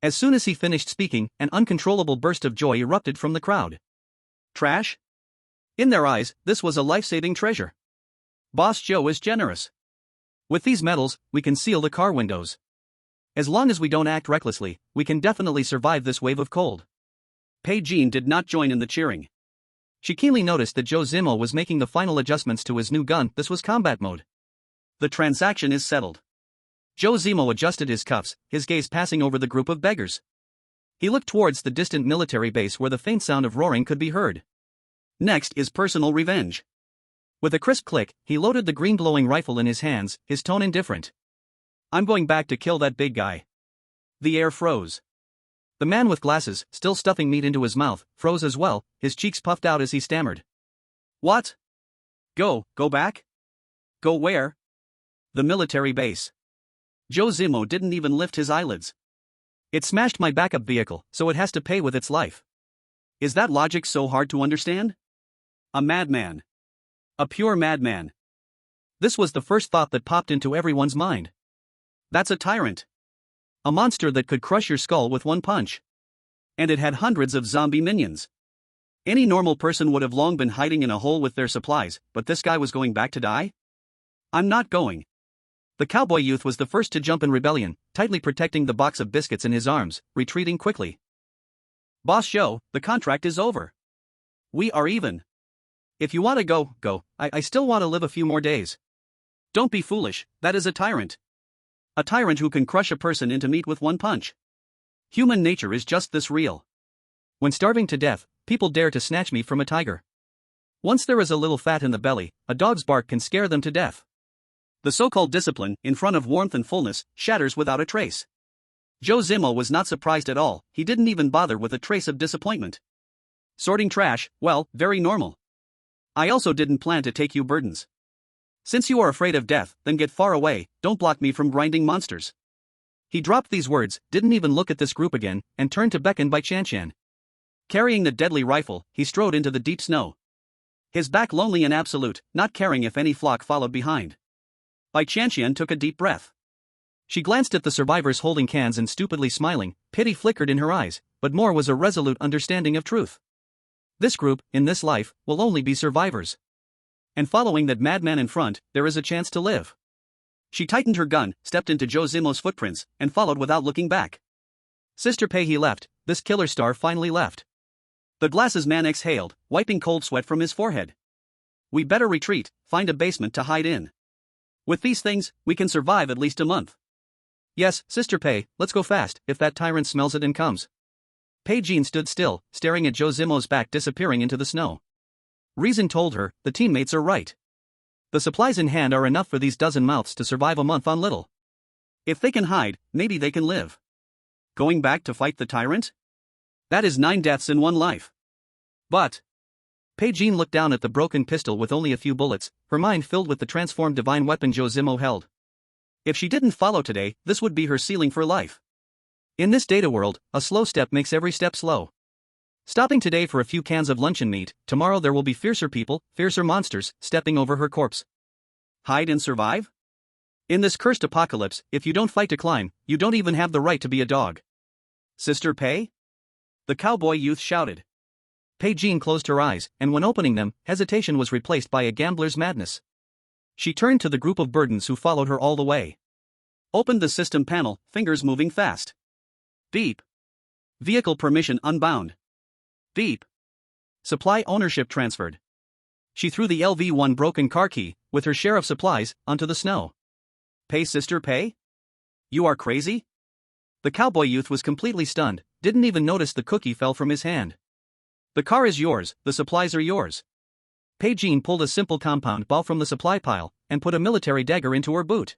As soon as he finished speaking, an uncontrollable burst of joy erupted from the crowd. Trash? In their eyes, this was a life-saving treasure. Boss Joe is generous. With these metals, we can seal the car windows. As long as we don't act recklessly, we can definitely survive this wave of cold. Bai Qianqian did not join in the cheering. She keenly noticed that Zhou Zimo was making the final adjustments to his new gun. This was combat mode. The transaction is settled. Zhou Zimo adjusted his cuffs, his gaze passing over the group of beggars. He looked towards the distant military base where the faint sound of roaring could be heard. Next is personal revenge. With a crisp click, he loaded the green glowing rifle in his hands, his tone indifferent. I'm going back to kill that big guy. The air froze. The man with glasses, still stuffing meat into his mouth, froze as well, his cheeks puffed out as he stammered. What? Go back? Go where? The military base. Zhou Zimo didn't even lift his eyelids. It smashed my backup vehicle, so it has to pay with its life. Is that logic so hard to understand? A madman. A pure madman. This was the first thought that popped into everyone's mind. That's a tyrant. A monster that could crush your skull with one punch. And it had hundreds of zombie minions. Any normal person would have long been hiding in a hole with their supplies, but this guy was going back to die? I'm not going. The cowboy youth was the first to jump in rebellion, tightly protecting the box of biscuits in his arms, retreating quickly. Boss Joe, the contract is over. We are even. If you want to go. I still want to live a few more days. Don't be foolish, that is a tyrant. A tyrant who can crush a person into meat with one punch. Human nature is just this real. When starving to death, people dare to snatch meat from a tiger. Once there is a little fat in the belly, a dog's bark can scare them to death. The so-called discipline, in front of warmth and fullness, shatters without a trace. Zhou Zimo was not surprised at all, he didn't even bother with a trace of disappointment. Sorting trash, well, very normal. I also didn't plan to take you burdens. Since you are afraid of death, then get far away, don't block me from grinding monsters. He dropped these words, didn't even look at this group again, and turned to beckon Bai Qianqian. Carrying the deadly rifle, he strode into the deep snow. His back lonely and absolute, not caring if any flock followed behind. Bai Qianqian took a deep breath. She glanced at the survivors holding cans and stupidly smiling, pity flickered in her eyes, but more was a resolute understanding of truth. This group, in this life, will only be survivors. And following that madman in front, there is a chance to live. She tightened her gun, stepped into Zhou Zimo's footprints, and followed without looking back. Sister Pei, he left, this killer star finally left. The glasses man exhaled, wiping cold sweat from his forehead. We better retreat, find a basement to hide in. With these things, we can survive at least a month. Yes, Sister Pei, let's go fast, if that tyrant smells it and comes. Pei Jean stood still, staring at Zhou Zimo's back disappearing into the snow. Reason told her, the teammates are right. The supplies in hand are enough for these dozen mouths to survive a month on little. If they can hide, maybe they can live. Going back to fight the tyrant? That is 9 deaths in 1 life. But Pei Jean looked down at the broken pistol with only a few bullets, her mind filled with the transformed divine weapon Zhou Zimo held. If she didn't follow today, this would be her ceiling for life. In this data world, a slow step makes every step slow. Stopping today for a few cans of luncheon meat, tomorrow there will be fiercer people, fiercer monsters, stepping over her corpse. Hide and survive? In this cursed apocalypse, if you don't fight to climb, you don't even have the right to be a dog. Sister Pei? The cowboy youth shouted. Pei Jean closed her eyes, and when opening them, hesitation was replaced by a gambler's madness. She turned to the group of burdens who followed her all the way. Opened the system panel, fingers moving fast. Beep. Vehicle permission unbound. Beep. Supply ownership transferred. She threw the LV1 broken car key, with her share of supplies, onto the snow. Pei, Sister Pei? You are crazy? The cowboy youth was completely stunned, didn't even notice the cookie fell from his hand. The car is yours, the supplies are yours. Pei Jean pulled a simple compound ball from the supply pile, and put a military dagger into her boot.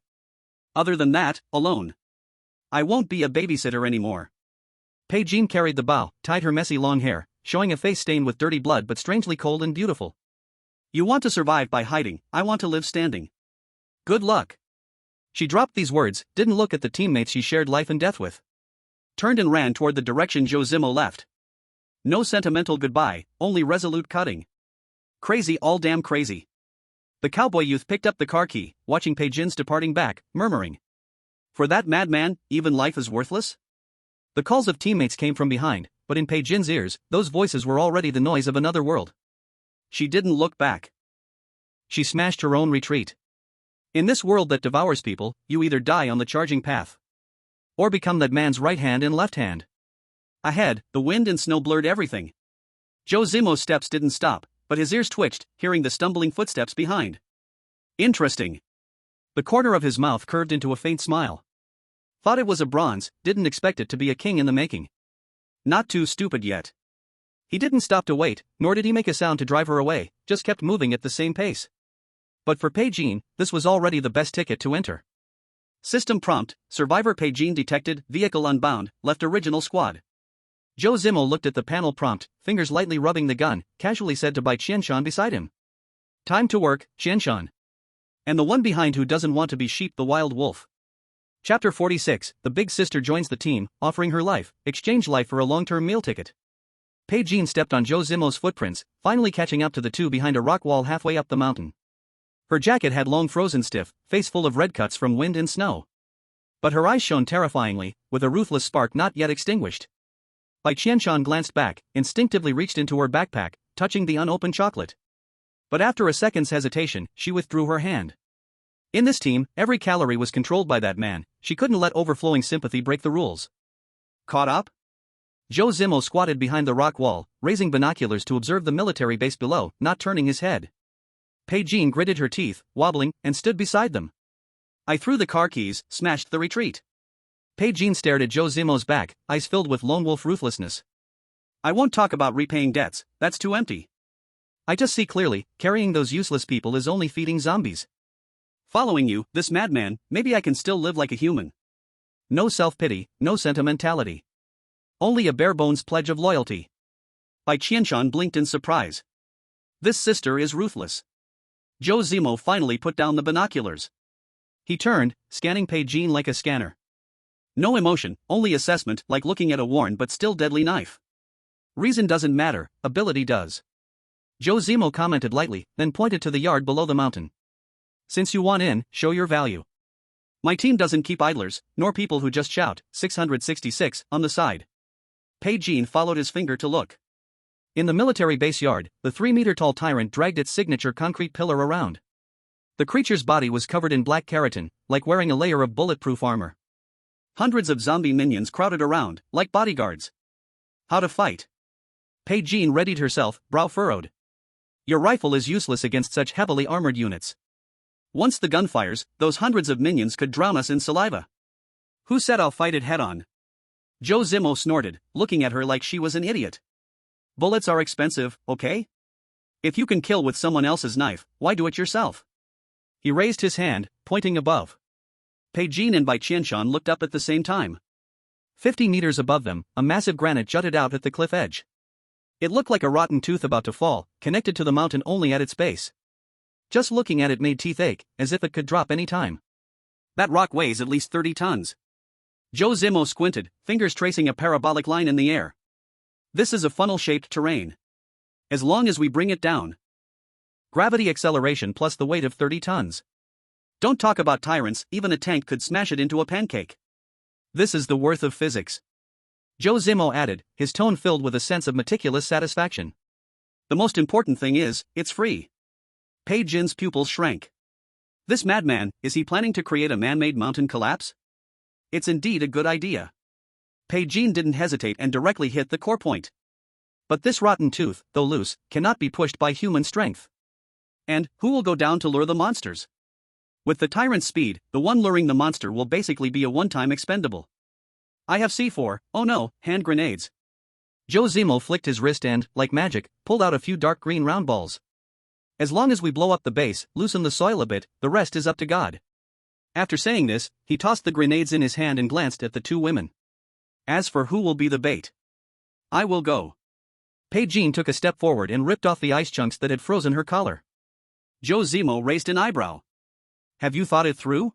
Other than that, alone. I won't be a babysitter anymore. Pei Jean carried the bow, tied her messy long hair, showing a face stained with dirty blood but strangely cold and beautiful. You want to survive by hiding, I want to live standing. Good luck. She dropped these words, didn't look at the teammates she shared life and death with. Turned and ran toward the direction Zhou Zimo left. No sentimental goodbye, only resolute cutting. Crazy, all damn crazy. The cowboy youth picked up the car key, watching Pei Jean's departing back, murmuring. For that madman, even life is worthless? The calls of teammates came from behind, but in Pei Jean's ears, those voices were already the noise of another world. She didn't look back. She smashed her own retreat. In this world that devours people, you either die on the charging path, or become that man's right hand and left hand. Ahead, the wind and snow blurred everything. Zhou Zimo's steps didn't stop, but his ears twitched, hearing the stumbling footsteps behind. Interesting. The corner of his mouth curved into a faint smile. Thought it was a bronze, didn't expect it to be a king in the making. Not too stupid yet. He didn't stop to wait, nor did he make a sound to drive her away, just kept moving at the same pace. But for Pei Jean, this was already the best ticket to enter. System prompt, Survivor Pei Jean detected, vehicle unbound, left original squad. Zhou Zimo looked at the panel prompt, fingers lightly rubbing the gun, casually said to Bai Qianqian beside him. Time to work, Qianqian. And the one behind who doesn't want to be sheep the wild wolf. Chapter 46, the big sister joins the team, offering her life, exchange life for a long-term meal ticket. Pei Jean stepped on Zhou Zimo's footprints, finally catching up to the two behind a rock wall halfway up the mountain. Her jacket had long frozen stiff, face full of red cuts from wind and snow. But her eyes shone terrifyingly, with a ruthless spark not yet extinguished. Bai Qianqian glanced back, instinctively reached into her backpack, touching the unopened chocolate. But after a second's hesitation, she withdrew her hand. In this team, every calorie was controlled by that man, she couldn't let overflowing sympathy break the rules. Caught up? Zhou Zimo squatted behind the rock wall, raising binoculars to observe the military base below, not turning his head. Pei Jean gritted her teeth, wobbling, and stood beside them. I threw the car keys, smashed the retreat. Pei Jean stared at Zhou Zimo's back, eyes filled with lone wolf ruthlessness. I won't talk about repaying debts, that's too empty. I just see clearly, carrying those useless people is only feeding zombies. Following you, this madman, maybe I can still live like a human. No self-pity, no sentimentality. Only a bare-bones pledge of loyalty. Bai Qianqian blinked in surprise. This sister is ruthless. Zhou Zimo finally put down the binoculars. He turned, scanning Pei Jean like a scanner. No emotion, only assessment, like looking at a worn but still deadly knife. Reason doesn't matter, ability does. Zhou Zimo commented lightly, then pointed to the yard below the mountain. Since you want in, show your value. My team doesn't keep idlers, nor people who just shout, 666, on the side. Bai Qianqian followed his finger to look. In the military base yard, the 3-meter-tall tyrant dragged its signature concrete pillar around. The creature's body was covered in black keratin, like wearing a layer of bulletproof armor. Hundreds of zombie minions crowded around, like bodyguards. How to fight? Bai Qianqian readied herself, brow furrowed. Your rifle is useless against such heavily armored units. Once the gun fires, those hundreds of minions could drown us in saliva. Who said I'll fight it head-on? Zhou Zimo snorted, looking at her like she was an idiot. Bullets are expensive, okay? If you can kill with someone else's knife, why do it yourself? He raised his hand, pointing above. Bai Qianqian and Bai Qianqian looked up at the same time. 50 meters above them, a massive granite jutted out at the cliff edge. It looked like a rotten tooth about to fall, connected to the mountain only at its base. Just looking at it made teeth ache, as if it could drop any time. That rock weighs at least 30 tons. Zhou Zimo squinted, fingers tracing a parabolic line in the air. This is a funnel-shaped terrain. As long as we bring it down. Gravity acceleration plus the weight of 30 tons. Don't talk about tyrants, even a tank could smash it into a pancake. This is the worth of physics. Zhou Zimo added, his tone filled with a sense of meticulous satisfaction. The most important thing is, it's free. Bai Qianqian's pupils shrank. This madman, is he planning to create a man-made mountain collapse? It's indeed a good idea. Bai Qianqian didn't hesitate and directly hit the core point. But this rotten tooth, though loose, cannot be pushed by human strength. And, who will go down to lure the monsters? With the tyrant's speed, the one luring the monster will basically be a one-time expendable. I have C4, oh no, hand grenades. Zhou Zimo flicked his wrist and, like magic, pulled out a few dark green round balls. As long as we blow up the base, loosen the soil a bit, the rest is up to God. After saying this, he tossed the grenades in his hand and glanced at the two women. As for who will be the bait, I will go. Bai Qianqian took a step forward and ripped off the ice chunks that had frozen her collar. Zhou Zimo raised an eyebrow. Have you thought it through?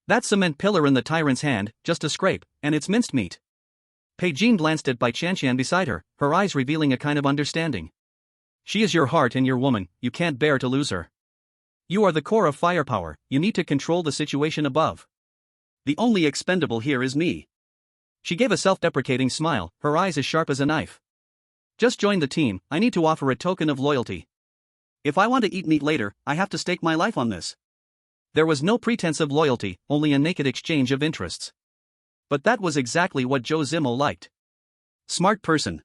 That cement pillar in the tyrant's hand, just a scrape, and it's minced meat. Bai Qianqian glanced at Bai Qianqian beside her, her eyes revealing a kind of understanding. She is your heart and your woman, you can't bear to lose her. You are the core of firepower, you need to control the situation above. The only expendable here is me. She gave a self-deprecating smile, her eyes as sharp as a knife. Just join the team, I need to offer a token of loyalty. If I want to eat meat later, I have to stake my life on this. There was no pretense of loyalty, only a naked exchange of interests. But that was exactly what Zhou Zimo liked. Smart person.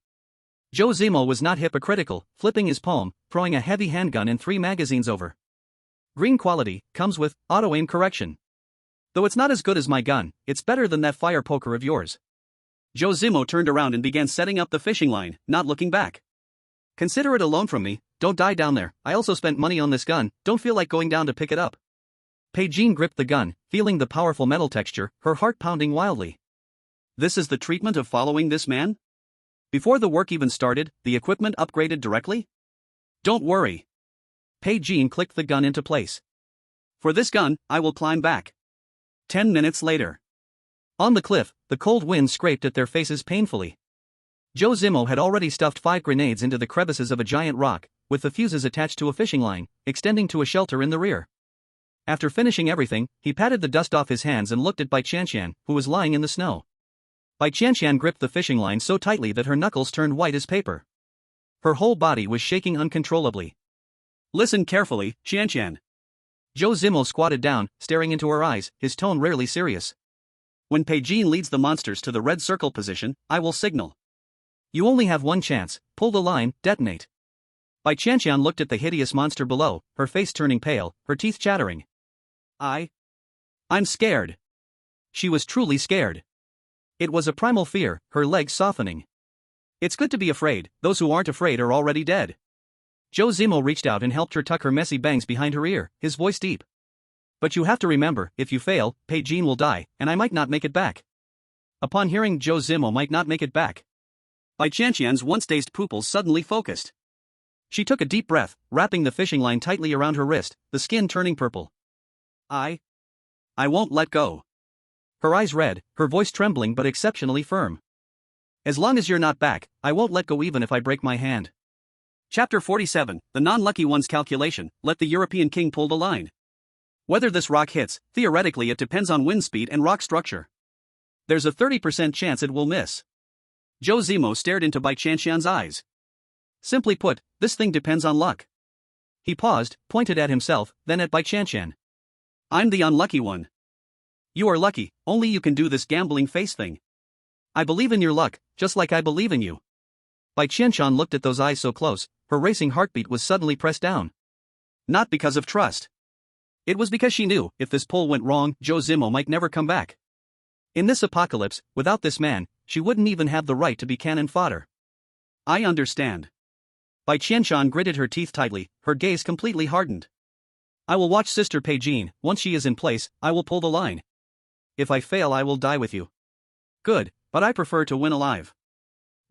Zhou Zimo was not hypocritical, flipping his palm, throwing a heavy handgun and 3 magazines over. Green quality, comes with auto-aim correction. Though it's not as good as my gun, it's better than that fire poker of yours. Zhou Zimo turned around and began setting up the fishing line, not looking back. Consider it a loan from me, don't die down there, I also spent money on this gun, don't feel like going down to pick it up. Bai Qianqian gripped the gun, feeling the powerful metal texture, her heart pounding wildly. This is the treatment of following this man? Before the work even started, the equipment upgraded directly? Don't worry. Bai Qianqian clicked the gun into place. For this gun, I will climb back. 10 minutes later. On the cliff, the cold wind scraped at their faces painfully. Zhou Zimo had already stuffed 5 grenades into the crevices of a giant rock, with the fuses attached to a fishing line, extending to a shelter in the rear. After finishing everything, he patted the dust off his hands and looked at Bai Qianqian, who was lying in the snow. Bai Qianqian gripped the fishing line so tightly that her knuckles turned white as paper. Her whole body was shaking uncontrollably. Listen carefully, Qianqian. Zhou Zimo squatted down, staring into her eyes, his tone rarely serious. When Bai Qianqian leads the monsters to the red circle position, I will signal. You only have one chance, pull the line, detonate. Bai Qianqian looked at the hideous monster below, her face turning pale, her teeth chattering. I'm scared. She was truly scared. It was a primal fear, her legs softening. It's good to be afraid, those who aren't afraid are already dead. Zhou Zimo reached out and helped her tuck her messy bangs behind her ear, his voice deep. But you have to remember, if you fail, Bai Qianqian will die, and I might not make it back. Upon hearing Zhou Zimo might not make it back, Bai Qianqian's once dazed pupils suddenly focused. She took a deep breath, wrapping the fishing line tightly around her wrist, the skin turning purple. I won't let go. Her eyes red, her voice trembling but exceptionally firm. As long as you're not back, I won't let go even if I break my hand. Chapter 47, The Non-Lucky One's Calculation, let the European king pull the line. Whether this rock hits, theoretically it depends on wind speed and rock structure. There's a 30% chance it will miss. Zhou Zimo stared into Bai Qianqian's eyes. Simply put, this thing depends on luck. He paused, pointed at himself, then at Bai Qianqian. I'm the unlucky one. You are lucky, only you can do this gambling face thing. I believe in your luck, just like I believe in you. Bai Qianqian looked at those eyes so close, her racing heartbeat was suddenly pressed down. Not because of trust. It was because she knew, if this pull went wrong, Zhou Zimo might never come back. In this apocalypse, without this man, she wouldn't even have the right to be cannon fodder. I understand. Bai Qianqian gritted her teeth tightly, her gaze completely hardened. I will watch Sister Pigeon. Once she is in place, I will pull the line. If I fail, I will die with you. Good, but I prefer to win alive.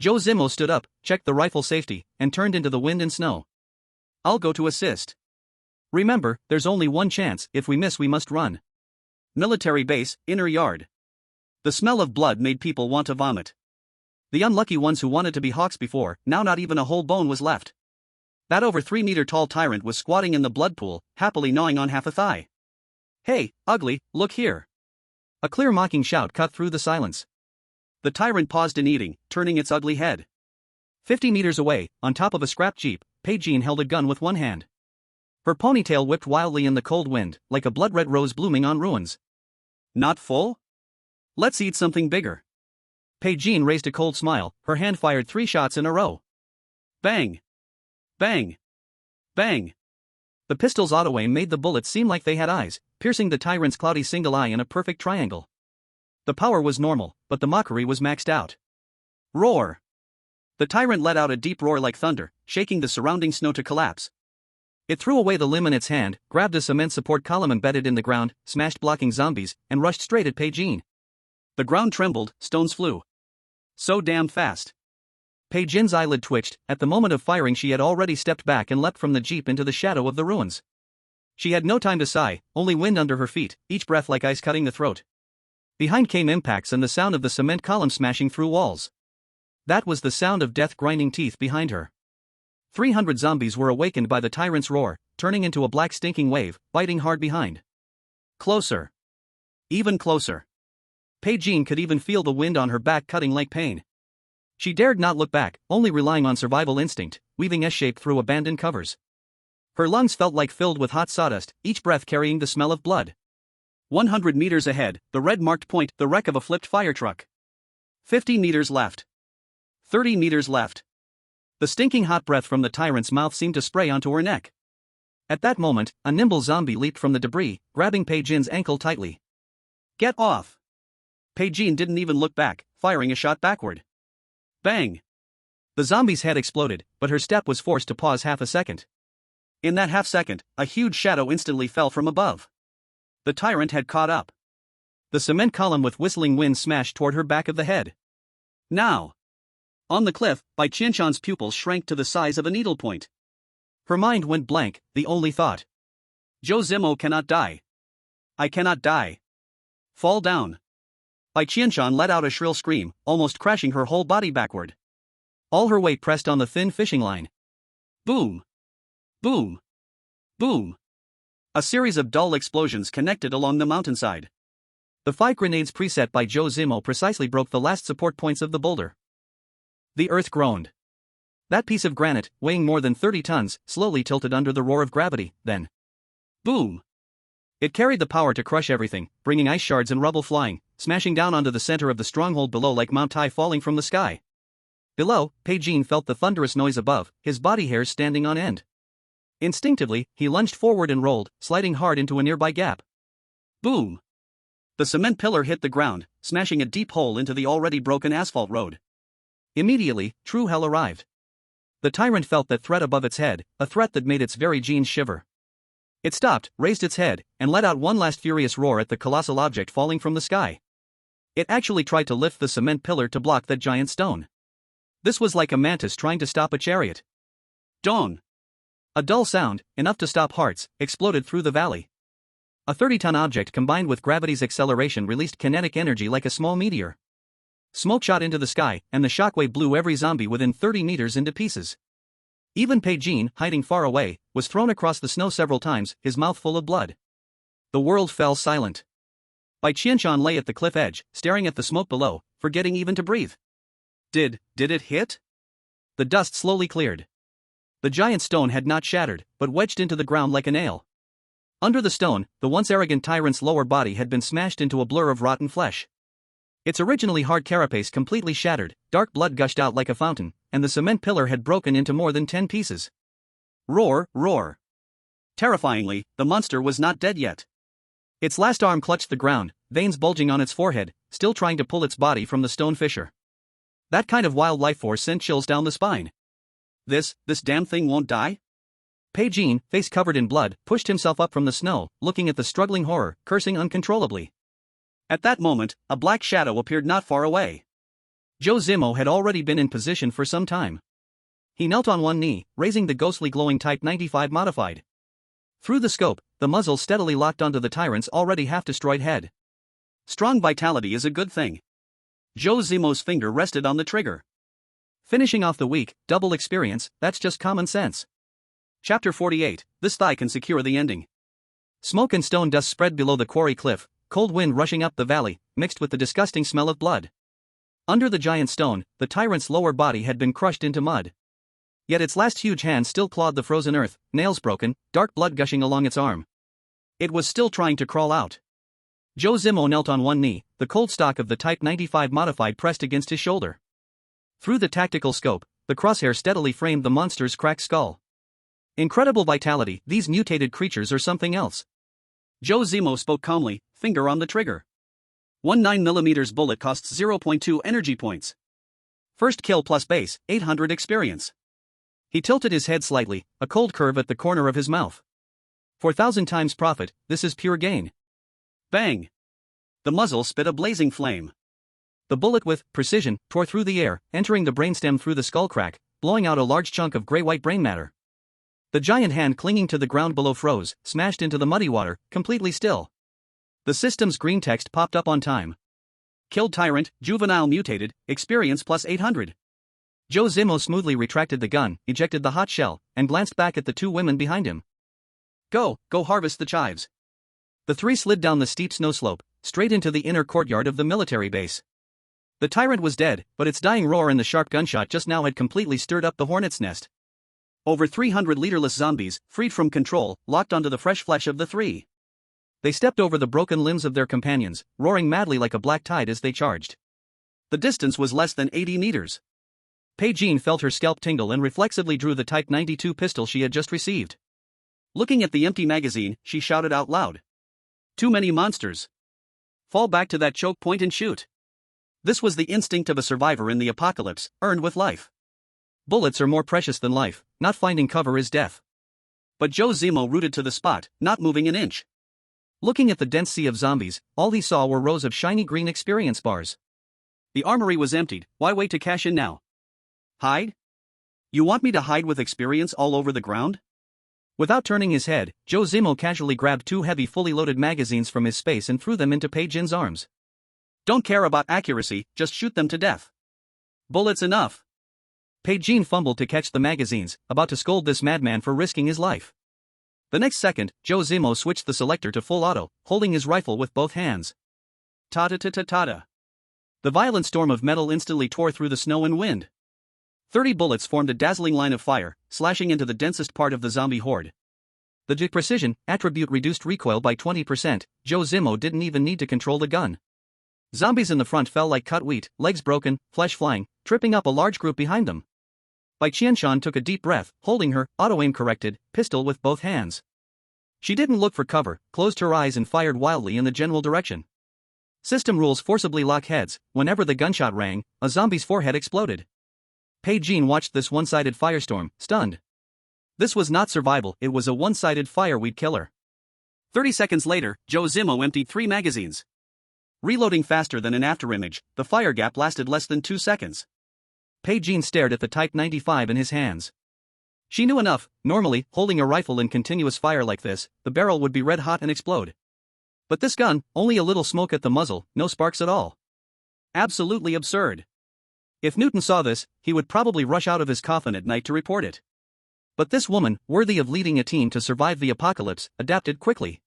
Zhou Zimo stood up, checked the rifle safety, and turned into the wind and snow. I'll go to assist. Remember, there's only one chance. If we miss, we must run. Military base, inner yard. The smell of blood made people want to vomit. The unlucky ones who wanted to be hawks before, now not even a whole bone was left. That over 3-meter tall tyrant was squatting in the blood pool, happily gnawing on half a thigh. Hey, ugly, look here. A clear mocking shout cut through the silence. The tyrant paused in eating, turning its ugly head. 50 meters away, on top of a scrap jeep, Pigeon held a gun with one hand. Her ponytail whipped wildly in the cold wind, like a blood-red rose blooming on ruins. Not full? Let's eat something bigger. Pigeon raised a cold smile, her hand fired 3 shots in a row. Bang! Bang! Bang! The pistol's auto-aim made the bullets seem like they had eyes, piercing the tyrant's cloudy single eye in a perfect triangle. The power was normal, but the mockery was maxed out. Roar! The tyrant let out a deep roar like thunder, shaking the surrounding snow to collapse. It threw away the limb in its hand, grabbed a cement support column embedded in the ground, smashed blocking zombies, and rushed straight at Pigeon. The ground trembled, stones flew. So damn fast. Pigeon's eyelid twitched. At the moment of firing she had already stepped back and leapt from the jeep into the shadow of the ruins. She had no time to sigh, only wind under her feet, each breath like ice cutting the throat. Behind came impacts and the sound of the cement column smashing through walls. That was the sound of death grinding teeth behind her. 300 zombies were awakened by the tyrant's roar, turning into a black stinking wave, biting hard behind. Closer. Even closer. Pigeon could even feel the wind on her back cutting like pain. She dared not look back, only relying on survival instinct, weaving S-shape through abandoned covers. Her lungs felt like filled with hot sawdust, each breath carrying the smell of blood. 100 meters ahead, the red-marked point, the wreck of a flipped fire truck. 50 meters left. 30 meters left. The stinking hot breath from the tyrant's mouth seemed to spray onto her neck. At that moment, a nimble zombie leaped from the debris, grabbing Pigeon's ankle tightly. Get off! Pigeon didn't even look back, firing a shot backward. Bang! The zombie's head exploded, but her step was forced to pause half a second. In that half second, a huge shadow instantly fell from above. The tyrant had caught up. The cement column with whistling wind smashed toward her back of the head. Now! On the cliff, Bai Qianqian's pupils shrank to the size of a needlepoint. Her mind went blank, the only thought. Zhou Zimo cannot die. I cannot die. Fall down. Bai Qianqian let out a shrill scream, almost crashing her whole body backward. All her weight pressed on the thin fishing line. Boom! Boom! Boom! A series of dull explosions connected along the mountainside. The 5 grenades preset by Zhou Zimo precisely broke the last support points of the boulder. The earth groaned. That piece of granite, weighing more than 30 tons, slowly tilted under the roar of gravity, then. Boom! It carried the power to crush everything, bringing ice shards and rubble flying, smashing down onto the center of the stronghold below like Mount Tai falling from the sky. Below, Pigeon felt the thunderous noise above, his body hairs standing on end. Instinctively, he lunged forward and rolled, sliding hard into a nearby gap. Boom! The cement pillar hit the ground, smashing a deep hole into the already broken asphalt road. Immediately, true hell arrived. The tyrant felt that threat above its head, a threat that made its very genes shiver. It stopped, raised its head, and let out one last furious roar at the colossal object falling from the sky. It actually tried to lift the cement pillar to block that giant stone. This was like a mantis trying to stop a chariot. Dong! A dull sound, enough to stop hearts, exploded through the valley. A 30-ton object combined with gravity's acceleration released kinetic energy like a small meteor. Smoke shot into the sky, and the shockwave blew every zombie within 30 meters into pieces. Even Pigeon, hiding far away, was thrown across the snow several times, his mouth full of blood. The world fell silent. Bai Qianqian lay at the cliff edge, staring at the smoke below, forgetting even to breathe. Did it hit? The dust slowly cleared. The giant stone had not shattered, but wedged into the ground like a nail. Under the stone, the once arrogant tyrant's lower body had been smashed into a blur of rotten flesh. Its originally hard carapace completely shattered, dark blood gushed out like a fountain, and the cement pillar had broken into more than 10 pieces. Roar, roar. Terrifyingly, the monster was not dead yet. Its last arm clutched the ground, veins bulging on its forehead, still trying to pull its body from the stone fissure. That kind of wild life force sent chills down the spine. This damn thing won't die? Bai Qianqian, face covered in blood, pushed himself up from the snow, looking at the struggling horror, cursing uncontrollably. At that moment, a black shadow appeared not far away. Zhou Zimo had already been in position for some time. He knelt on one knee, raising the ghostly glowing Type 95 modified. Through the scope, the muzzle steadily locked onto the tyrant's already half-destroyed head. Strong vitality is a good thing. Zhou Zimo's finger rested on the trigger. Finishing off the week, double experience, that's just common sense. Chapter 48, this thigh can secure the ending. Smoke and stone dust spread below the quarry cliff, cold wind rushing up the valley, mixed with the disgusting smell of blood. Under the giant stone, the tyrant's lower body had been crushed into mud. Yet its last huge hand still clawed the frozen earth, nails broken, dark blood gushing along its arm. It was still trying to crawl out. Zhou Zimo knelt on one knee, the cold stock of the Type 95 modified pressed against his shoulder. Through the tactical scope, the crosshair steadily framed the monster's cracked skull. Incredible vitality, these mutated creatures are something else. Zhou Zimo spoke calmly, finger on the trigger. 9mm bullet costs 0.2 energy points. First kill plus base, 800 experience. He tilted his head slightly, a cold curve at the corner of his mouth. 4,000 times profit, this is pure gain. Bang! The muzzle spit a blazing flame. The bullet with precision tore through the air, entering the brainstem through the skull crack, blowing out a large chunk of gray-white brain matter. The giant hand clinging to the ground below froze, smashed into the muddy water, completely still. The system's green text popped up on time. Killed tyrant, juvenile mutated, experience plus 800. Zhou Zimo smoothly retracted the gun, ejected the hot shell, and glanced back at the two women behind him. Go harvest the chives. The three slid down the steep snow slope, straight into the inner courtyard of the military base. The tyrant was dead, but its dying roar and the sharp gunshot just now had completely stirred up the hornet's nest. Over 300 leaderless zombies, freed from control, locked onto the fresh flesh of the three. They stepped over the broken limbs of their companions, roaring madly like a black tide as they charged. The distance was less than 80 meters. Bai Qianqian felt her scalp tingle and reflexively drew the Type 92 pistol she had just received. Looking at the empty magazine, she shouted out loud. Too many monsters. Fall back to that choke point and shoot. This was the instinct of a survivor in the apocalypse, earned with life. Bullets are more precious than life, not finding cover is death. But Zhou Zimo rooted to the spot, not moving an inch. Looking at the dense sea of zombies, all he saw were rows of shiny green experience bars. The armory was emptied, why wait to cash in now? Hide? You want me to hide with experience all over the ground? Without turning his head, Zhou Zimo casually grabbed two heavy fully loaded magazines from his space and threw them into Bai Qianqian's arms. Don't care about accuracy, just shoot them to death. Bullets enough. Bai Qianqian fumbled to catch the magazines, about to scold this madman for risking his life. The next second, Zhou Zimo switched the selector to full auto, holding his rifle with both hands. Ta-ta-ta-ta-ta-ta. The violent storm of metal instantly tore through the snow and wind. 30 bullets formed a dazzling line of fire, slashing into the densest part of the zombie horde. The precision attribute reduced recoil by 20%, Zhou Zimo didn't even need to control the gun. Zombies in the front fell like cut wheat, legs broken, flesh flying, tripping up a large group behind them. Bai Qianqian took a deep breath, holding her auto-aim corrected pistol with both hands. She didn't look for cover, closed her eyes and fired wildly in the general direction. System rules forcibly lock heads. Whenever the gunshot rang, a zombie's forehead exploded. Bai Qianqian watched this one-sided firestorm, stunned. This was not survival, it was a one-sided fireweed killer. 30 seconds later, Zhou Zimo emptied 3 magazines. Reloading faster than an afterimage, the fire gap lasted less than 2 seconds. Bai Qianqian stared at the Type 95 in his hands. She knew enough, normally, holding a rifle in continuous fire like this, the barrel would be red hot and explode. But this gun, only a little smoke at the muzzle, no sparks at all. Absolutely absurd. If Newton saw this, he would probably rush out of his coffin at night to report it. But this woman, worthy of leading a team to survive the apocalypse, adapted quickly.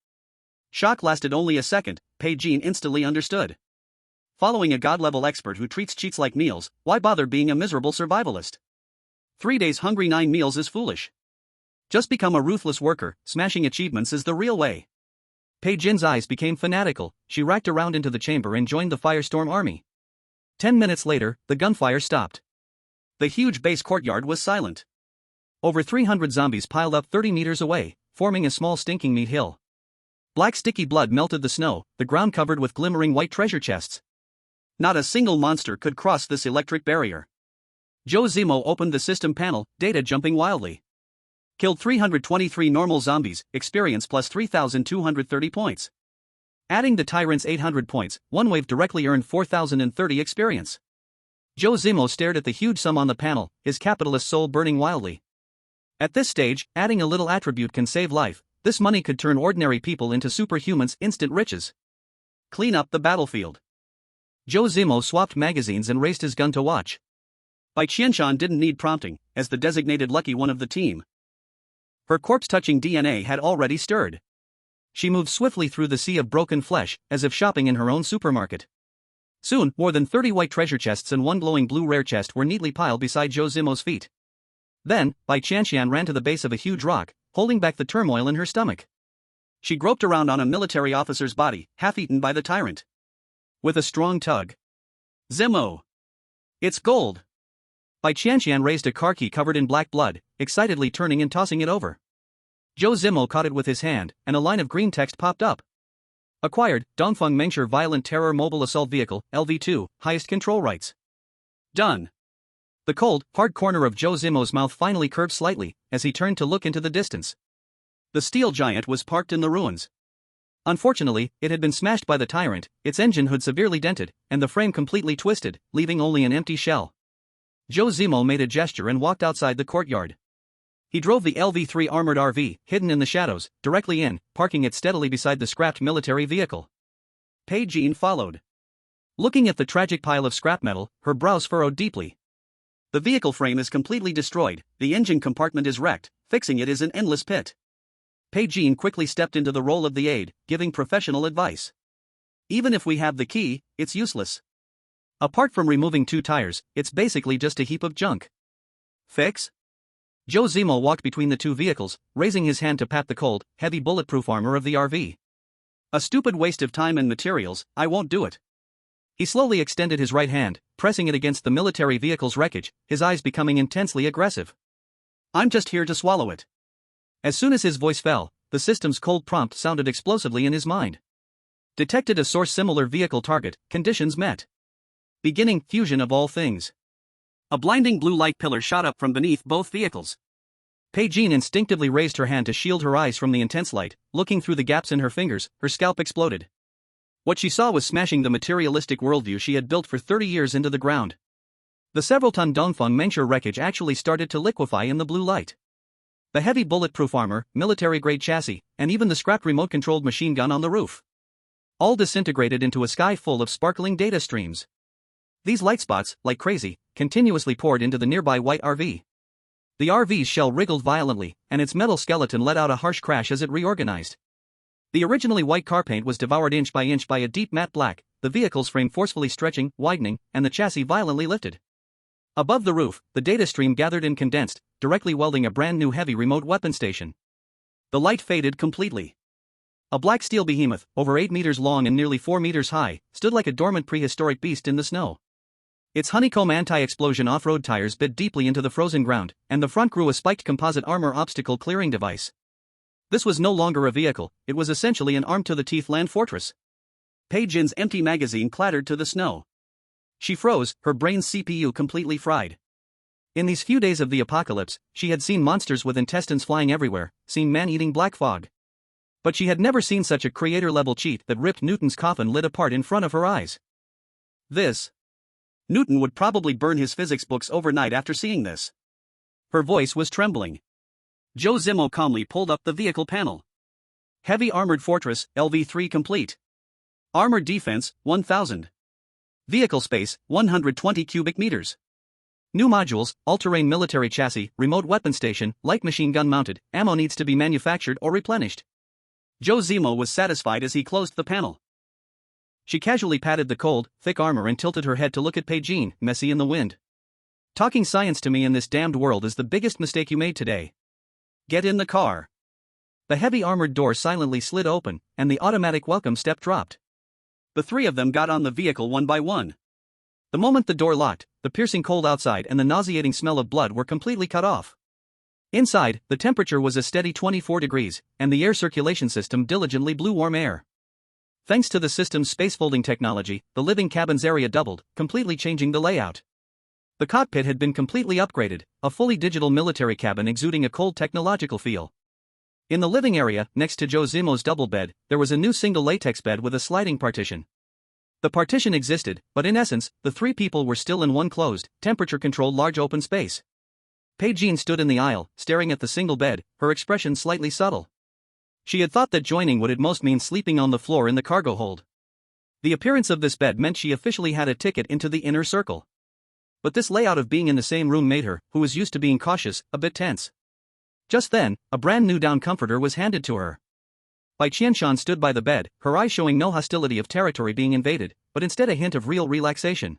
Shock lasted only a second, Bai Qianqian instantly understood. Following a god-level expert who treats cheats like meals, why bother being a miserable survivalist? 3 days hungry 9 meals is foolish. Just become a ruthless worker, smashing achievements is the real way. Bai Qianqian's eyes became fanatical, she racked around into the chamber and joined the firestorm army. 10 minutes later, the gunfire stopped. The huge base courtyard was silent. Over 300 zombies piled up 30 meters away, forming a small stinking meat hill. Black sticky blood melted the snow, the ground covered with glimmering white treasure chests. Not a single monster could cross this electric barrier. Zhou Zimo opened the system panel, data jumping wildly. Killed 323 normal zombies, experience plus 3,230 points. Adding the tyrant's 800 points, one wave directly earned 4,030 experience. Zhou Zimo stared at the huge sum on the panel, his capitalist soul burning wildly. At this stage, adding a little attribute can save life. This money could turn ordinary people into superhumans, instant riches. Clean up the battlefield. Zhou Zimo swapped magazines and raised his gun to watch. Bai Qianqian didn't need prompting, as the designated lucky one of the team. Her corpse-touching DNA had already stirred. She moved swiftly through the sea of broken flesh, as if shopping in her own supermarket. Soon, more than 30 white treasure chests and one glowing blue rare chest were neatly piled beside Zhou Zimo's feet. Then, Bai Qianqian ran to the base of a huge rock, holding back the turmoil in her stomach. She groped around on a military officer's body, half-eaten by the tyrant. With a strong tug. Zimo! It's gold! Bai Qianqian raised a car key covered in black blood, excitedly turning and tossing it over. Zhou Zimo caught it with his hand, and a line of green text popped up. Acquired, Dongfeng Mengsher Violent Terror Mobile Assault Vehicle, LV2, highest control rights. Done. The cold, hard corner of Zhou Zimo's mouth finally curved slightly, as he turned to look into the distance. The steel giant was parked in the ruins. Unfortunately, it had been smashed by the tyrant, its engine hood severely dented, and the frame completely twisted, leaving only an empty shell. Zhou Zimo made a gesture and walked outside the courtyard. He drove the LV3 armored RV, hidden in the shadows, directly in, parking it steadily beside the scrapped military vehicle. Bai Qianqian followed. Looking at the tragic pile of scrap metal, her brows furrowed deeply. The vehicle frame is completely destroyed, the engine compartment is wrecked, fixing it is an endless pit. Bai Qianqian quickly stepped into the role of the aide, giving professional advice. Even if we have the key, it's useless. Apart from removing 2 tires, it's basically just a heap of junk. Fix? Zhou Zimo walked between the 2 vehicles, raising his hand to pat the cold, heavy bulletproof armor of the RV. A stupid waste of time and materials, I won't do it. He slowly extended his right hand, pressing it against the military vehicle's wreckage, his eyes becoming intensely aggressive. I'm just here to swallow it. As soon as his voice fell, the system's cold prompt sounded explosively in his mind. Detected a source similar vehicle target, conditions met. Beginning fusion of all things. A blinding blue light pillar shot up from beneath both vehicles. Bai Qianqian instinctively raised her hand to shield her eyes from the intense light, looking through the gaps in her fingers, her scalp exploded. What she saw was smashing the materialistic worldview she had built for 30 years into the ground. The several-ton Dongfeng Mengsher wreckage actually started to liquefy in the blue light. The heavy bulletproof armor, military-grade chassis, and even the scrapped remote-controlled machine gun on the roof. All disintegrated into a sky full of sparkling data streams. These light spots, like crazy, continuously poured into the nearby white RV. The RV's shell wriggled violently, and its metal skeleton let out a harsh crash as it reorganized. The originally white car paint was devoured inch by a deep matte black, the vehicle's frame forcefully stretching, widening, and the chassis violently lifted. Above the roof, the data stream gathered and condensed, directly welding a brand new heavy remote weapon station. The light faded completely. A black steel behemoth, over 8 meters long and nearly 4 meters high, stood like a dormant prehistoric beast in the snow. Its honeycomb anti-explosion off-road tires bit deeply into the frozen ground, and the front grew a spiked composite armor obstacle clearing device. This was no longer a vehicle, it was essentially an armed-to-the-teeth land fortress. Bai Qianqian's empty magazine clattered to the snow. She froze, her brain's CPU completely fried. In these few days of the apocalypse, she had seen monsters with intestines flying everywhere, seen man-eating black fog. But she had never seen such a creator-level cheat that ripped Newton's coffin lid apart in front of her eyes. Newton would probably burn his physics books overnight after seeing this. Her voice was trembling. Zhou Zimo calmly pulled up the vehicle panel. Heavy Armored Fortress, LV3 complete. Armored Defense, 1000. Vehicle space, 120 cubic meters. New modules, all-terrain military chassis, remote weapon station, light machine gun mounted, ammo needs to be manufactured or replenished. Zhou Zimo was satisfied as he closed the panel. She casually patted the cold, thick armor and tilted her head to look at Bai Qianqian, messy in the wind. Talking science to me in this damned world is the biggest mistake you made today. Get in the car. The heavy armored door silently slid open, and the automatic welcome step dropped. The three of them got on the vehicle one by one. The moment the door locked, the piercing cold outside and the nauseating smell of blood were completely cut off. Inside, the temperature was a steady 24 degrees, and the air circulation system diligently blew warm air. Thanks to the system's space-folding technology, the living cabin's area doubled, completely changing the layout. The cockpit had been completely upgraded, a fully digital military cabin exuding a cold technological feel. In the living area, next to Zhou Zimo's double bed, there was a new single latex bed with a sliding partition. The partition existed, but in essence, the three people were still in one closed, temperature-controlled large open space. Bai Qianqian stood in the aisle, staring at the single bed, her expression slightly subtle. She had thought that joining would at most mean sleeping on the floor in the cargo hold. The appearance of this bed meant she officially had a ticket into the inner circle. But this layout of being in the same room made her, who was used to being cautious, a bit tense. Just then, a brand new down comforter was handed to her. Bai Qianqian stood by the bed, her eyes showing no hostility of territory being invaded, but instead a hint of real relaxation.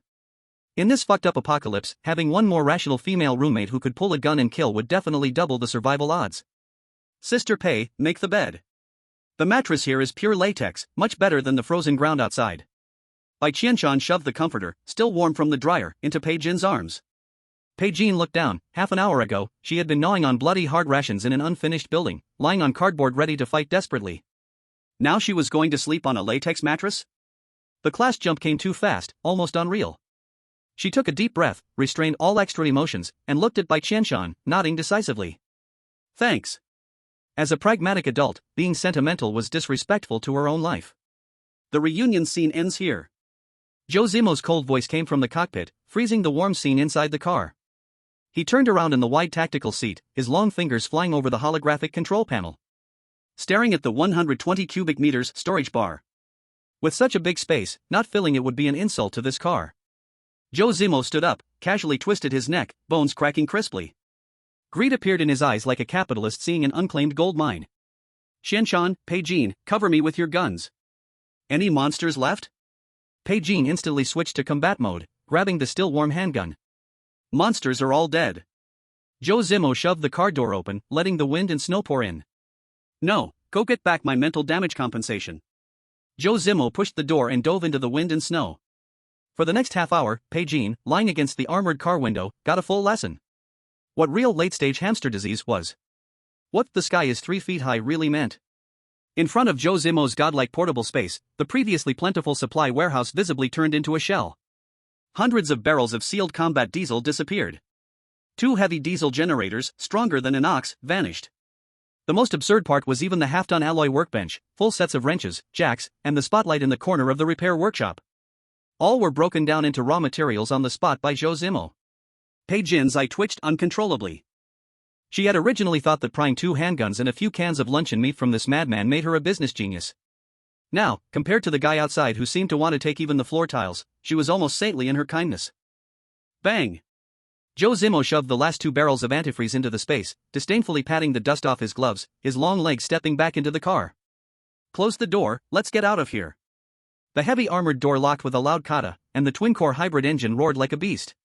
In this fucked up apocalypse, having one more rational female roommate who could pull a gun and kill would definitely double the survival odds. Sister Pai, make the bed. The mattress here is pure latex, much better than the frozen ground outside. Bai Qianqian shoved the comforter, still warm from the dryer, into Bai Qianqian's arms. Bai Qianqian looked down. Half an hour ago, she had been gnawing on bloody hard rations in an unfinished building, lying on cardboard ready to fight desperately. Now she was going to sleep on a latex mattress? The class jump came too fast, almost unreal. She took a deep breath, restrained all extra emotions, and looked at Bai Qianqian, nodding decisively. Thanks. As a pragmatic adult, being sentimental was disrespectful to her own life. The reunion scene ends here. Zhou Zimo's cold voice came from the cockpit, freezing the warm scene inside the car. He turned around in the wide tactical seat, his long fingers flying over the holographic control panel. Staring at the 120 cubic meters storage bar. With such a big space, not filling it would be an insult to this car. Zhou Zimo stood up, casually twisted his neck, bones cracking crisply. Greed appeared in his eyes like a capitalist seeing an unclaimed gold mine. Qianqian, Bai Qianqian, cover me with your guns. Any monsters left? Bai Qianqian instantly switched to combat mode, grabbing the still warm handgun. Monsters are all dead. Zhou Zimo shoved the car door open, letting the wind and snow pour in. No, go get back my mental damage compensation. Zhou Zimo pushed the door and dove into the wind and snow. For the next half hour, Bai Qianqian, lying against the armored car window, got a full lesson. What real late-stage hamster disease was. What the sky is 3 feet high really meant. In front of Zhou Zimo's godlike portable space, the previously plentiful supply warehouse visibly turned into a shell. Hundreds of barrels of sealed combat diesel disappeared. 2 heavy diesel generators, stronger than an ox, vanished. The most absurd part was even the half-ton alloy workbench, full sets of wrenches, jacks, and the spotlight in the corner of the repair workshop. All were broken down into raw materials on the spot by Zhou Zimo. Bai Qianqian's eye twitched uncontrollably. She had originally thought that prying 2 handguns and a few cans of luncheon meat from this madman made her a business genius. Now, compared to the guy outside who seemed to want to take even the floor tiles, she was almost saintly in her kindness. Bang! Zhou Zimo shoved the last 2 barrels of antifreeze into the space, disdainfully patting the dust off his gloves, his long legs stepping back into the car. Close the door, let's get out of here. The heavy armored door locked with a loud kata, and the twin-core hybrid engine roared like a beast.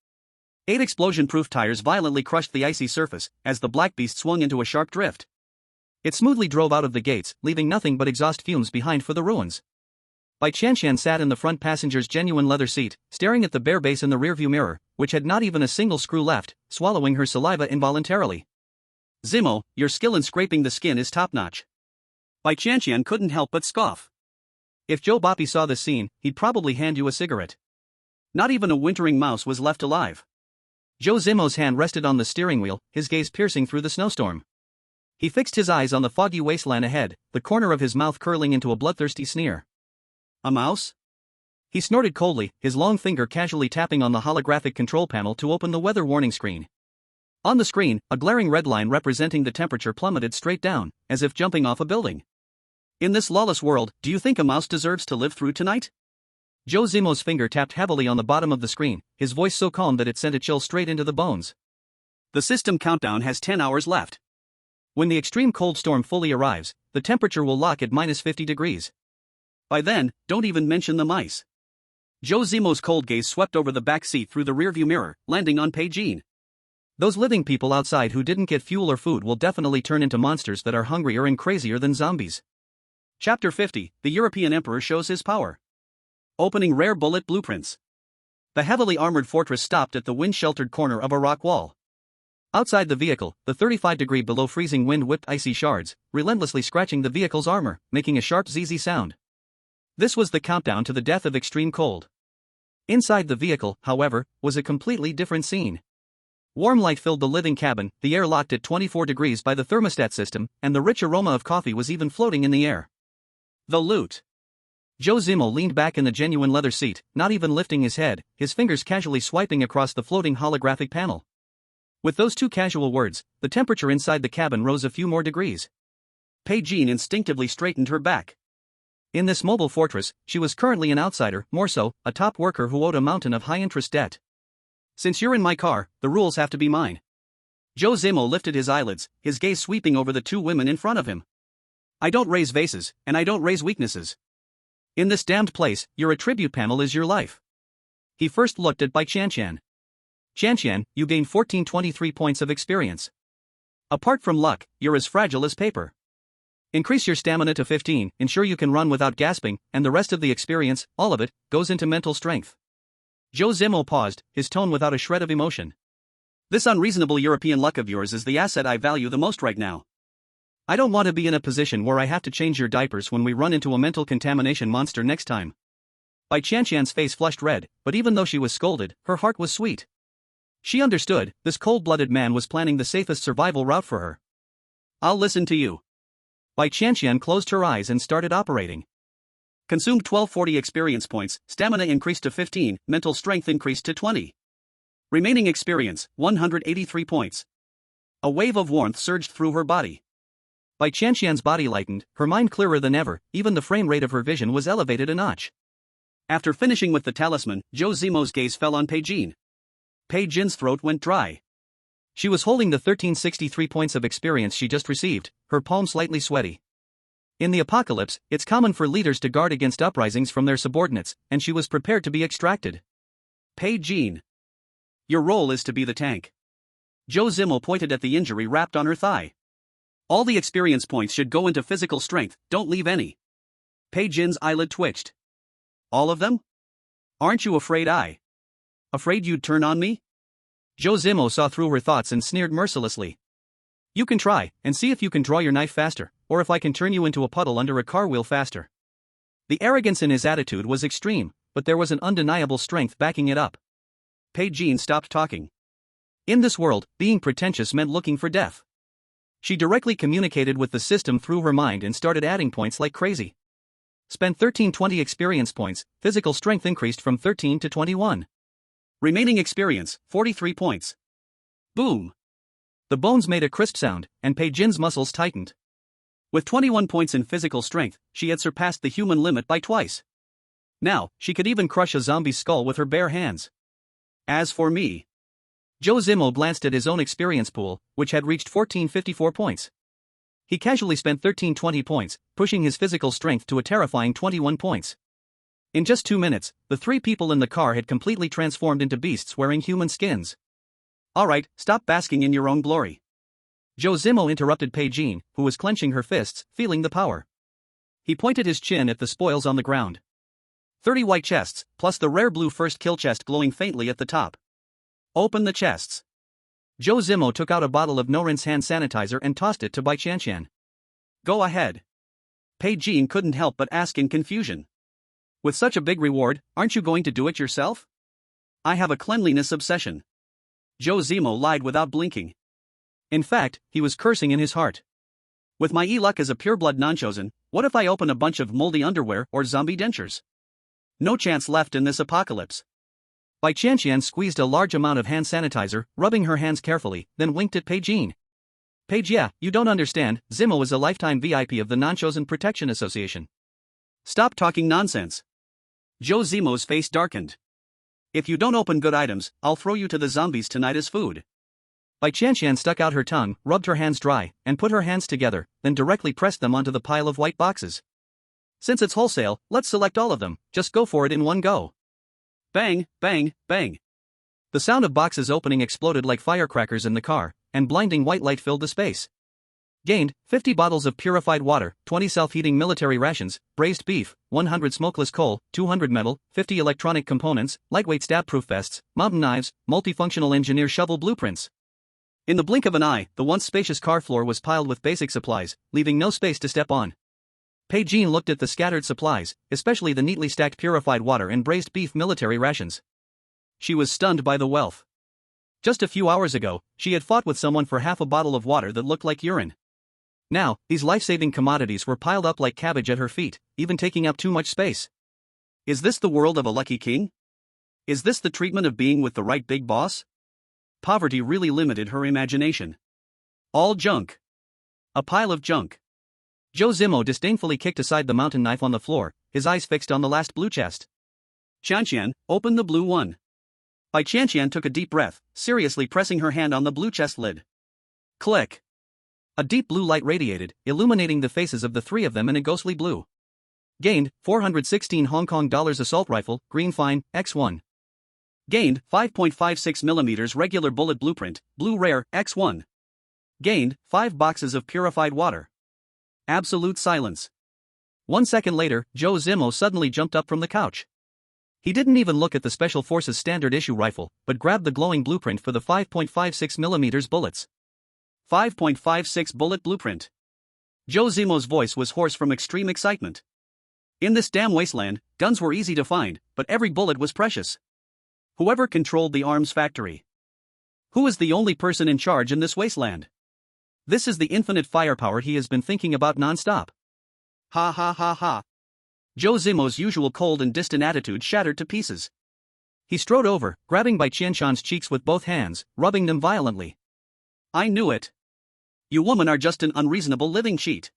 8 explosion-proof tires violently crushed the icy surface, as the black beast swung into a sharp drift. It smoothly drove out of the gates, leaving nothing but exhaust fumes behind for the ruins. Bai Qianqian sat in the front passenger's genuine leather seat, staring at the bare base in the rearview mirror, which had not even a single screw left, swallowing her saliva involuntarily. Zimo, your skill in scraping the skin is top-notch. Bai Qianqian couldn't help but scoff. If Joe Boppy saw this scene, he'd probably hand you a cigarette. Not even a wintering mouse was left alive. Zhou Zimo's hand rested on the steering wheel, his gaze piercing through the snowstorm. He fixed his eyes on the foggy wasteland ahead, the corner of his mouth curling into a bloodthirsty sneer. A mouse? He snorted coldly, his long finger casually tapping on the holographic control panel to open the weather warning screen. On the screen, a glaring red line representing the temperature plummeted straight down, as if jumping off a building. In this lawless world, do you think a mouse deserves to live through tonight? Zhou Zimo's finger tapped heavily on the bottom of the screen, his voice so calm that it sent a chill straight into the bones. The system countdown has 10 hours left. When the extreme cold storm fully arrives, the temperature will lock at -50 degrees. By then, don't even mention the mice. Zhou Zimo's cold gaze swept over the back seat through the rearview mirror, landing on Bai Qianqian. Those living people outside who didn't get fuel or food will definitely turn into monsters that are hungrier and crazier than zombies. Chapter 50, The European Emperor Shows His Power. Opening Rare Bullet Blueprints. The heavily armored fortress stopped at the wind-sheltered corner of a rock wall. Outside the vehicle, the 35-degree below freezing wind whipped icy shards, relentlessly scratching the vehicle's armor, making a sharp zzz sound. This was the countdown to the death of extreme cold. Inside the vehicle, however, was a completely different scene. Warm light filled the living cabin, the air locked at 24 degrees by the thermostat system, and the rich aroma of coffee was even floating in the air. The loot. Zhou Zimo leaned back in the genuine leather seat, not even lifting his head, his fingers casually swiping across the floating holographic panel. With those two casual words, the temperature inside the cabin rose a few more degrees. Bai Qianqian instinctively straightened her back. In this mobile fortress, she was currently an outsider, more so, a top worker who owed a mountain of high-interest debt. Since you're in my car, the rules have to be mine. Zhou Zimo lifted his eyelids, his gaze sweeping over the two women in front of him. I don't raise vases, and I don't raise weaknesses. In this damned place, your attribute panel is your life. He first looked at Bai Qianqian. Qianqian, you gain 1423 points of experience. Apart from luck, you're as fragile as paper. Increase your stamina to 15, ensure you can run without gasping, and the rest of the experience, all of it, goes into mental strength. Zhou Zimo paused, his tone without a shred of emotion. This unreasonable European luck of yours is the asset I value the most right now. I don't want to be in a position where I have to change your diapers when we run into a mental contamination monster next time. Bai Qianqian's face flushed red, but even though she was scolded, her heart was sweet. She understood, this cold-blooded man was planning the safest survival route for her. I'll listen to you. Bai Qianqian closed her eyes and started operating. Consumed 1240 experience points, stamina increased to 15, mental strength increased to 20. Remaining experience, 183 points. A wave of warmth surged through her body. Bai Qianqian's body lightened, her mind clearer than ever, even the frame rate of her vision was elevated a notch. After finishing with the talisman, Zhou Zimo's gaze fell on Bai Qianqian. Bai Qianqian's throat went dry. She was holding the 1363 points of experience she just received, her palm slightly sweaty. In the apocalypse, it's common for leaders to guard against uprisings from their subordinates, and she was prepared to be extracted. Bai Qianqian. Your role is to be the tank. Zhou Zimo pointed at the injury wrapped on her thigh. All the experience points should go into physical strength, don't leave any. Bai Qianqian's eyelid twitched. All of them? Aren't you afraid Afraid you'd turn on me? Zhou Zimo saw through her thoughts and sneered mercilessly. You can try, and see if you can draw your knife faster, or if I can turn you into a puddle under a car wheel faster. The arrogance in his attitude was extreme, but there was an undeniable strength backing it up. Bai Qianqian stopped talking. In this world, being pretentious meant looking for death. She directly communicated with the system through her mind and started adding points like crazy. Spent 1320 experience points, physical strength increased from 13 to 21. Remaining experience, 43 points. Boom! The bones made a crisp sound, and Bai Qianqian's muscles tightened. With 21 points in physical strength, she had surpassed the human limit by twice. Now, she could even crush a zombie's skull with her bare hands. As for me... Zhou Zimo glanced at his own experience pool, which had reached 1454 points. He casually spent 1320 points, pushing his physical strength to a terrifying 21 points. In just 2 minutes, the 3 people in the car had completely transformed into beasts wearing human skins. Alright, stop basking in your own glory. Zhou Zimo interrupted Bai Qianqian, who was clenching her fists, feeling the power. He pointed his chin at the spoils on the ground. 30 white chests, plus the rare blue first kill chest glowing faintly at the top. Open the chests. Zhou Zimo took out a bottle of no-rinse hand sanitizer and tossed it to Bai Qianqian. Go ahead. Bai Qianqian couldn't help but ask in confusion. With such a big reward, aren't you going to do it yourself? I have a cleanliness obsession. Zhou Zimo lied without blinking. In fact, he was cursing in his heart. With my luck as a pureblood non-chosen, what if I open a bunch of moldy underwear or zombie dentures? No chance left in this apocalypse. Bai Qianqian squeezed a large amount of hand sanitizer, rubbing her hands carefully, then winked at Bai Qianqian. Paige, yeah, you don't understand, Zimo is a lifetime VIP of the Non-Chosen Protection Association. Stop talking nonsense. Zhou Zimo's face darkened. If you don't open good items, I'll throw you to the zombies tonight as food. Bai Qianqian stuck out her tongue, rubbed her hands dry, and put her hands together, then directly pressed them onto the pile of white boxes. Since it's wholesale, let's select all of them, just go for it in one go. Bang, bang, bang. The sound of boxes opening exploded like firecrackers in the car, and blinding white light filled the space. Gained, 50 bottles of purified water, 20 self-heating military rations, braised beef, 100 smokeless coal, 200 metal, 50 electronic components, lightweight stab-proof vests, mountain knives, multifunctional engineer shovel blueprints. In the blink of an eye, the once spacious car floor was piled with basic supplies, leaving no space to step on. Bai Qianqian looked at the scattered supplies, especially the neatly stacked purified water and braised beef military rations. She was stunned by the wealth. Just a few hours ago, she had fought with someone for half a bottle of water that looked like urine. Now, these life-saving commodities were piled up like cabbage at her feet, even taking up too much space. Is this the world of a lucky king? Is this the treatment of being with the right big boss? Poverty really limited her imagination. All junk. A pile of junk. Zhou Zimo disdainfully kicked aside the mountain knife on the floor, his eyes fixed on the last blue chest. Qianqian, open the blue one. Bai Qianqian took a deep breath, seriously pressing her hand on the blue chest lid. Click. A deep blue light radiated, illuminating the faces of the three of them in a ghostly blue. Gained, 416 Hong Kong dollars assault rifle, green fine, X1. Gained, 5.56mm regular bullet blueprint, blue rare, X1. Gained, 5 boxes of purified water. Absolute silence. 1 second later, Zhou Zimo suddenly jumped up from the couch. He didn't even look at the Special Forces standard issue rifle, but grabbed the glowing blueprint for the 5.56mm bullets. 5.56 bullet blueprint. Zhou Zimo's voice was hoarse from extreme excitement. In this damn wasteland, guns were easy to find, but every bullet was precious. Whoever controlled the arms factory. Who is the only person in charge in this wasteland? This is the infinite firepower he has been thinking about non-stop. Ha ha ha ha. Zhou Zimo's usual cold and distant attitude shattered to pieces. He strode over, grabbing Bai Qianqian's cheeks with both hands, rubbing them violently. I knew it. You women are just an unreasonable living cheat.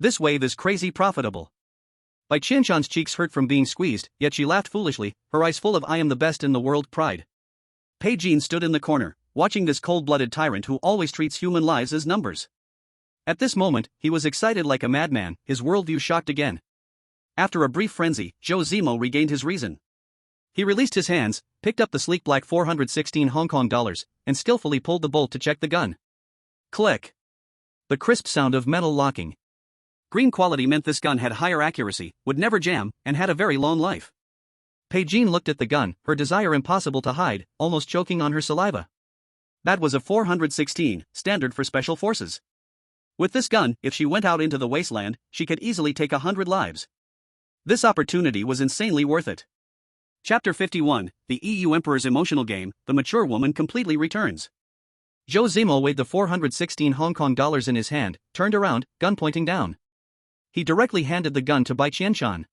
This wave is crazy profitable. Bai Qianqian's cheeks hurt from being squeezed, yet she laughed foolishly, her eyes full of I am the best in the world pride. Bai Qianqian stood in the corner, watching this cold-blooded tyrant who always treats human lives as numbers. At this moment, he was excited like a madman, his worldview shocked again. After a brief frenzy, Zhou Zimo regained his reason. He released his hands, picked up the sleek black 416 Hong Kong dollars, and skillfully pulled the bolt to check the gun. Click. The crisp sound of metal locking. Green quality meant this gun had higher accuracy, would never jam, and had a very long life. Bai Qianqian looked at the gun, her desire impossible to hide, almost choking on her saliva. That was a 416, standard for special forces. With this gun, if she went out into the wasteland, she could easily take 100 lives. This opportunity was insanely worth it. Chapter 51, The EU Emperor's Emotional Game, The Mature Woman Completely Returns. Zhou Zimo weighed the 416 Hong Kong dollars in his hand, turned around, gun pointing down. He directly handed the gun to Bai Qianqian.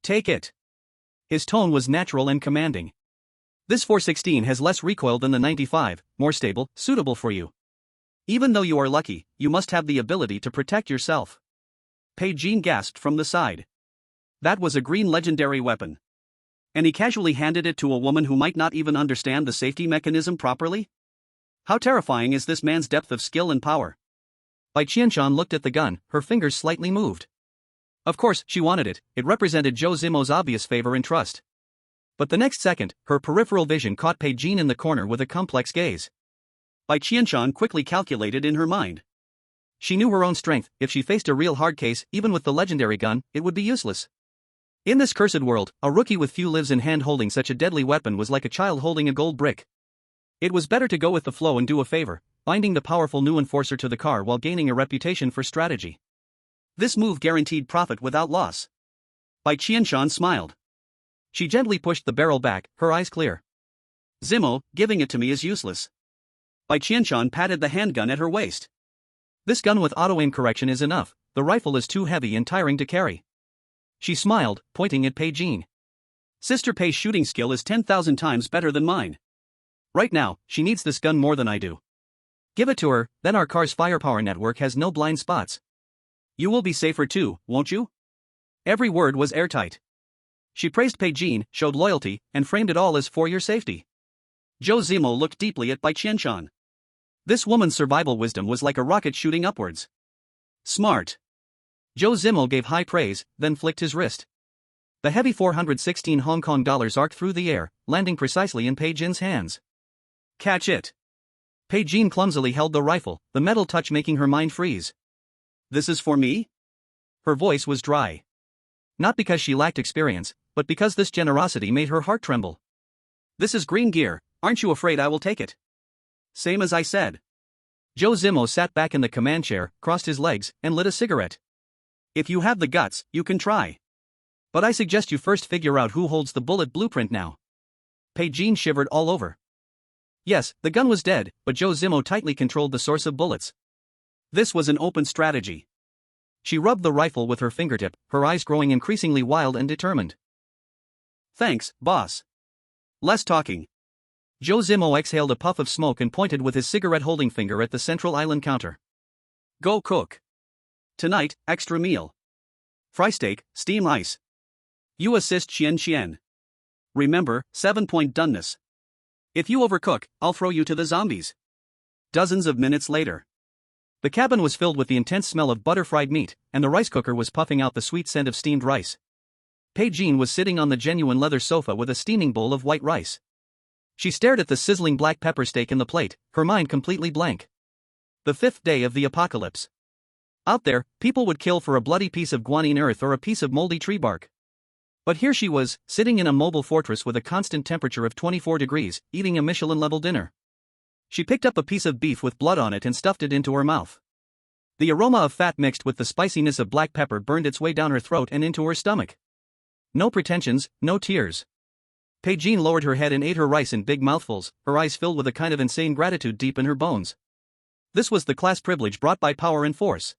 Take it. His tone was natural and commanding. This 416 has less recoil than the 95, more stable, suitable for you. Even though you are lucky, you must have the ability to protect yourself. Bai Qianqian gasped from the side. That was a green legendary weapon. And he casually handed it to a woman who might not even understand the safety mechanism properly? How terrifying is this man's depth of skill and power? Bai Qianqian looked at the gun, her fingers slightly moved. Of course, she wanted it, it represented Zhou Zimo's obvious favor and trust. But the next second, her peripheral vision caught Bai Qianqian in the corner with a complex gaze. Bai Qianqian quickly calculated in her mind. She knew her own strength, if she faced a real hard case, even with the legendary gun, it would be useless. In this cursed world, a rookie with few lives in hand holding such a deadly weapon was like a child holding a gold brick. It was better to go with the flow and do a favor, binding the powerful new enforcer to the car while gaining a reputation for strategy. This move guaranteed profit without loss. Bai Qianqian smiled. She gently pushed the barrel back, her eyes clear. Zimo, giving it to me is useless. Bai Qianqian patted the handgun at her waist. This gun with auto-aim correction is enough, the rifle is too heavy and tiring to carry. She smiled, pointing at Bai Qianqian. Sister Pei's shooting skill is 10,000 times better than mine. Right now, she needs this gun more than I do. Give it to her, then our car's firepower network has no blind spots. You will be safer too, won't you? Every word was airtight. She praised Bai Qianqian, showed loyalty, and framed it all as for your safety. Zhou Zimo looked deeply at Bai Qianqian. This woman's survival wisdom was like a rocket shooting upwards. Smart. Zhou Zimo gave high praise, then flicked his wrist. The heavy 416 Hong Kong dollars arced through the air, landing precisely in Bai Qianqian's hands. Catch it. Bai Qianqian clumsily held the rifle, the metal touch making her mind freeze. This is for me? Her voice was dry. Not because she lacked experience, but because this generosity made her heart tremble. This is green gear, aren't you afraid I will take it? Same as I said. Zhou Zimo sat back in the command chair, crossed his legs, and lit a cigarette. If you have the guts, you can try. But I suggest you first figure out who holds the bullet blueprint now. Bai Qianqian shivered all over. Yes, the gun was dead, but Zhou Zimo tightly controlled the source of bullets. This was an open strategy. She rubbed the rifle with her fingertip, her eyes growing increasingly wild and determined. Thanks, boss. Less talking. Zhou Zimo exhaled a puff of smoke and pointed with his cigarette-holding finger at the central island counter. Go cook. Tonight, extra meal. Fry steak, steam ice. You assist Qianqian. Remember, 7-point doneness. If you overcook, I'll throw you to the zombies. Dozens of minutes later. The cabin was filled with the intense smell of butter-fried meat, and the rice cooker was puffing out the sweet scent of steamed rice. Bai Qianqian was sitting on the genuine leather sofa with a steaming bowl of white rice. She stared at the sizzling black pepper steak in the plate, her mind completely blank. The 5th day of the apocalypse. Out there, people would kill for a bloody piece of guanine earth or a piece of moldy tree bark. But here she was, sitting in a mobile fortress with a constant temperature of 24 degrees, eating a Michelin-level dinner. She picked up a piece of beef with blood on it and stuffed it into her mouth. The aroma of fat mixed with the spiciness of black pepper burned its way down her throat and into her stomach. No pretensions, no tears. Bai Qianqian lowered her head and ate her rice in big mouthfuls, her eyes filled with a kind of insane gratitude deep in her bones. This was the class privilege brought by power and force.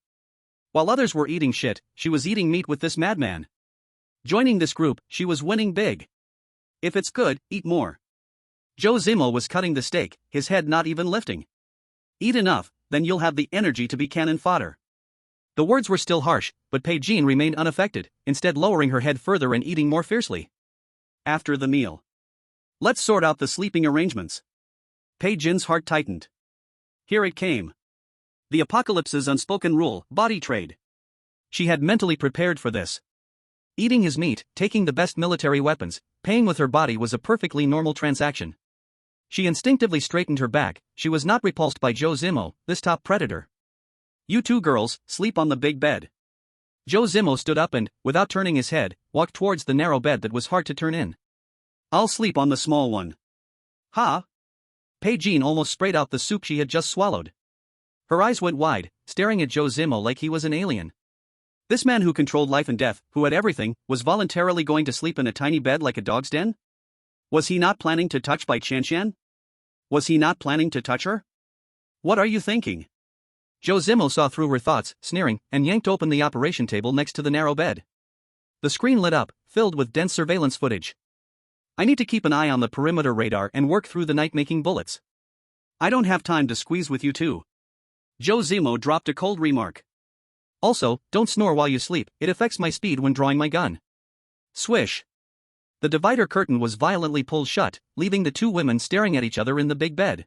While others were eating shit, she was eating meat with this madman. Joining this group, she was winning big. If it's good, eat more. Zhou Zimo was cutting the steak, his head not even lifting. Eat enough, then you'll have the energy to be cannon fodder. The words were still harsh, but Bai Qianqian remained unaffected, instead lowering her head further and eating more fiercely. After the meal. Let's sort out the sleeping arrangements. Bai Qianqian's heart tightened. Here it came. The apocalypse's unspoken rule, body trade. She had mentally prepared for this. Eating his meat, taking the best military weapons, paying with her body was a perfectly normal transaction. She instinctively straightened her back, she was not repulsed by Zhou Zimo, this top predator. You two girls, sleep on the big bed. Zhou Zimo stood up and, without turning his head, walked towards the narrow bed that was hard to turn in. I'll sleep on the small one. Ha! Bai Qianqian almost sprayed out the soup she had just swallowed. Her eyes went wide, staring at Zhou Zimo like he was an alien. This man who controlled life and death, who had everything, was voluntarily going to sleep in a tiny bed like a dog's den? Was he not planning to touch Bai Qianqian? Was he not planning to touch her? What are you thinking? Zhou Zimo saw through her thoughts, sneering, and yanked open the operation table next to the narrow bed. The screen lit up, filled with dense surveillance footage. I need to keep an eye on the perimeter radar and work through the night making bullets. I don't have time to squeeze with you two. Zhou Zimo dropped a cold remark. Also, don't snore while you sleep, it affects my speed when drawing my gun. Swish. The divider curtain was violently pulled shut, leaving the two women staring at each other in the big bed.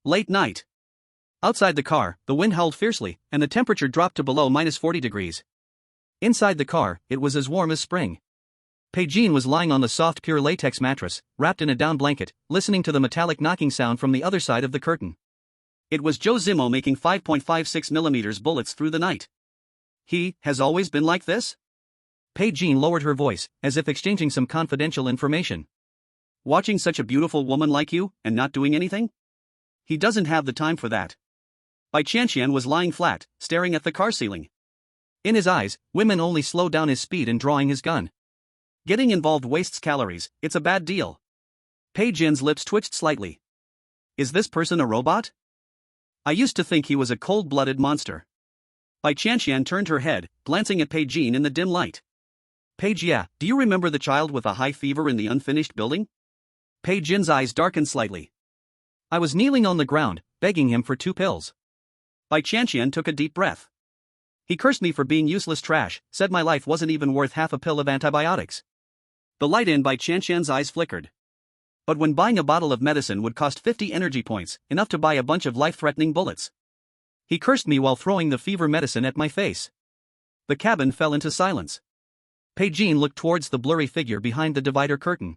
Late night. Outside the car, the wind howled fiercely, and the temperature dropped to below -40 degrees. Inside the car, it was as warm as spring. Bai Qianqian was lying on the soft pure latex mattress, wrapped in a down blanket, listening to the metallic knocking sound from the other side of the curtain. It was Zhou Zimo making 5.56mm bullets through the night. He has always been like this? Bai Qianqian lowered her voice, as if exchanging some confidential information. Watching such a beautiful woman like you, and not doing anything? He doesn't have the time for that. Bai Qianqian was lying flat, staring at the car ceiling. In his eyes, women only slow down his speed in drawing his gun. Getting involved wastes calories, it's a bad deal. Bai Qianqian's lips twitched slightly. Is this person a robot? I used to think he was a cold-blooded monster. Bai Qianqian turned her head, glancing at Bai Qianqian in the dim light. Paige, yeah, do you remember the child with a high fever in the unfinished building? Bai Qianqian's eyes darkened slightly. I was kneeling on the ground, begging him for 2 pills. Bai Qianqian took a deep breath. He cursed me for being useless trash, said my life wasn't even worth half a pill of antibiotics. The light in Bai Qianqian's eyes flickered. But when buying a bottle of medicine would cost 50 energy points, enough to buy a bunch of life-threatening bullets. He cursed me while throwing the fever medicine at my face. The cabin fell into silence. Bai Qianqian looked towards the blurry figure behind the divider curtain.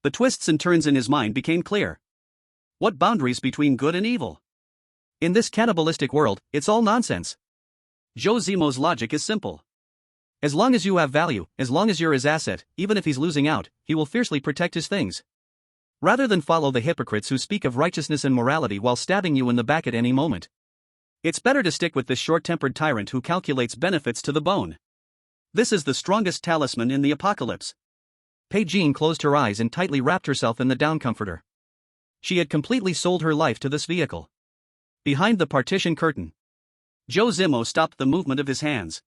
The twists and turns in his mind became clear. What boundaries between good and evil? In this cannibalistic world, it's all nonsense. Zhou Zimo's logic is simple. As long as you have value, as long as you're his asset, even if he's losing out, he will fiercely protect his things. Rather than follow the hypocrites who speak of righteousness and morality while stabbing you in the back at any moment. It's better to stick with this short-tempered tyrant who calculates benefits to the bone. This is the strongest talisman in the apocalypse. Bai Qianqian closed her eyes and tightly wrapped herself in the down comforter. She had completely sold her life to this vehicle. Behind the partition curtain, Zhou Zimo stopped the movement of his hands.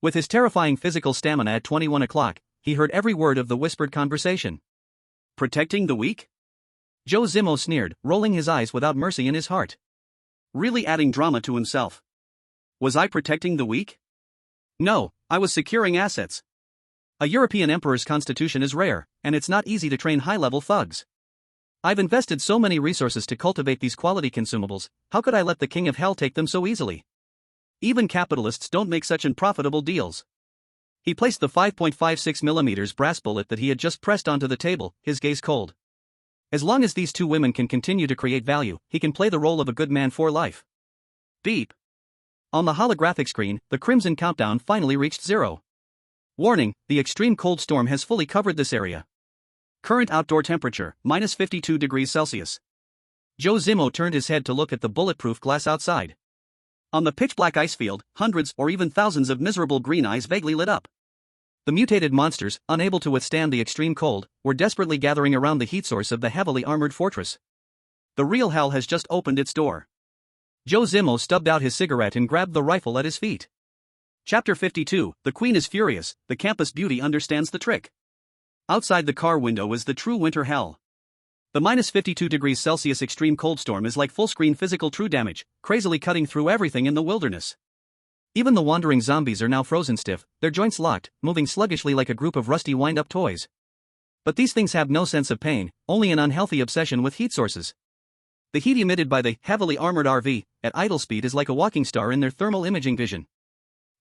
With his terrifying physical stamina at 21 o'clock, he heard every word of the whispered conversation. Protecting the weak? Zhou Zimo sneered, rolling his eyes without mercy in his heart. Really adding drama to himself. Was I protecting the weak? No, I was securing assets. A European emperor's constitution is rare, and it's not easy to train high-level thugs. I've invested so many resources to cultivate these quality consumables, how could I let the king of hell take them so easily? Even capitalists don't make such unprofitable deals. He placed the 5.56mm brass bullet that he had just pressed onto the table, his gaze cold. As long as these two women can continue to create value, he can play the role of a good man for life. Beep. On the holographic screen, the crimson countdown finally reached 0. Warning, the extreme cold storm has fully covered this area. Current outdoor temperature, minus 52 degrees Celsius. Zhou Zimo turned his head to look at the bulletproof glass outside. On the pitch-black ice field, hundreds or even thousands of miserable green eyes vaguely lit up. The mutated monsters, unable to withstand the extreme cold, were desperately gathering around the heat source of the heavily armored fortress. The real hell has just opened its door. Zhou Zimo stubbed out his cigarette and grabbed the rifle at his feet. Chapter 52, The Queen is furious, the campus beauty understands the trick. Outside the car window is the true winter hell. The minus 52 degrees Celsius extreme cold storm is like full-screen physical true damage, crazily cutting through everything in the wilderness. Even the wandering zombies are now frozen stiff, their joints locked, moving sluggishly like a group of rusty wind-up toys. But these things have no sense of pain, only an unhealthy obsession with heat sources. The heat emitted by the heavily armored RV, at idle speed is like a walking star in their thermal imaging vision.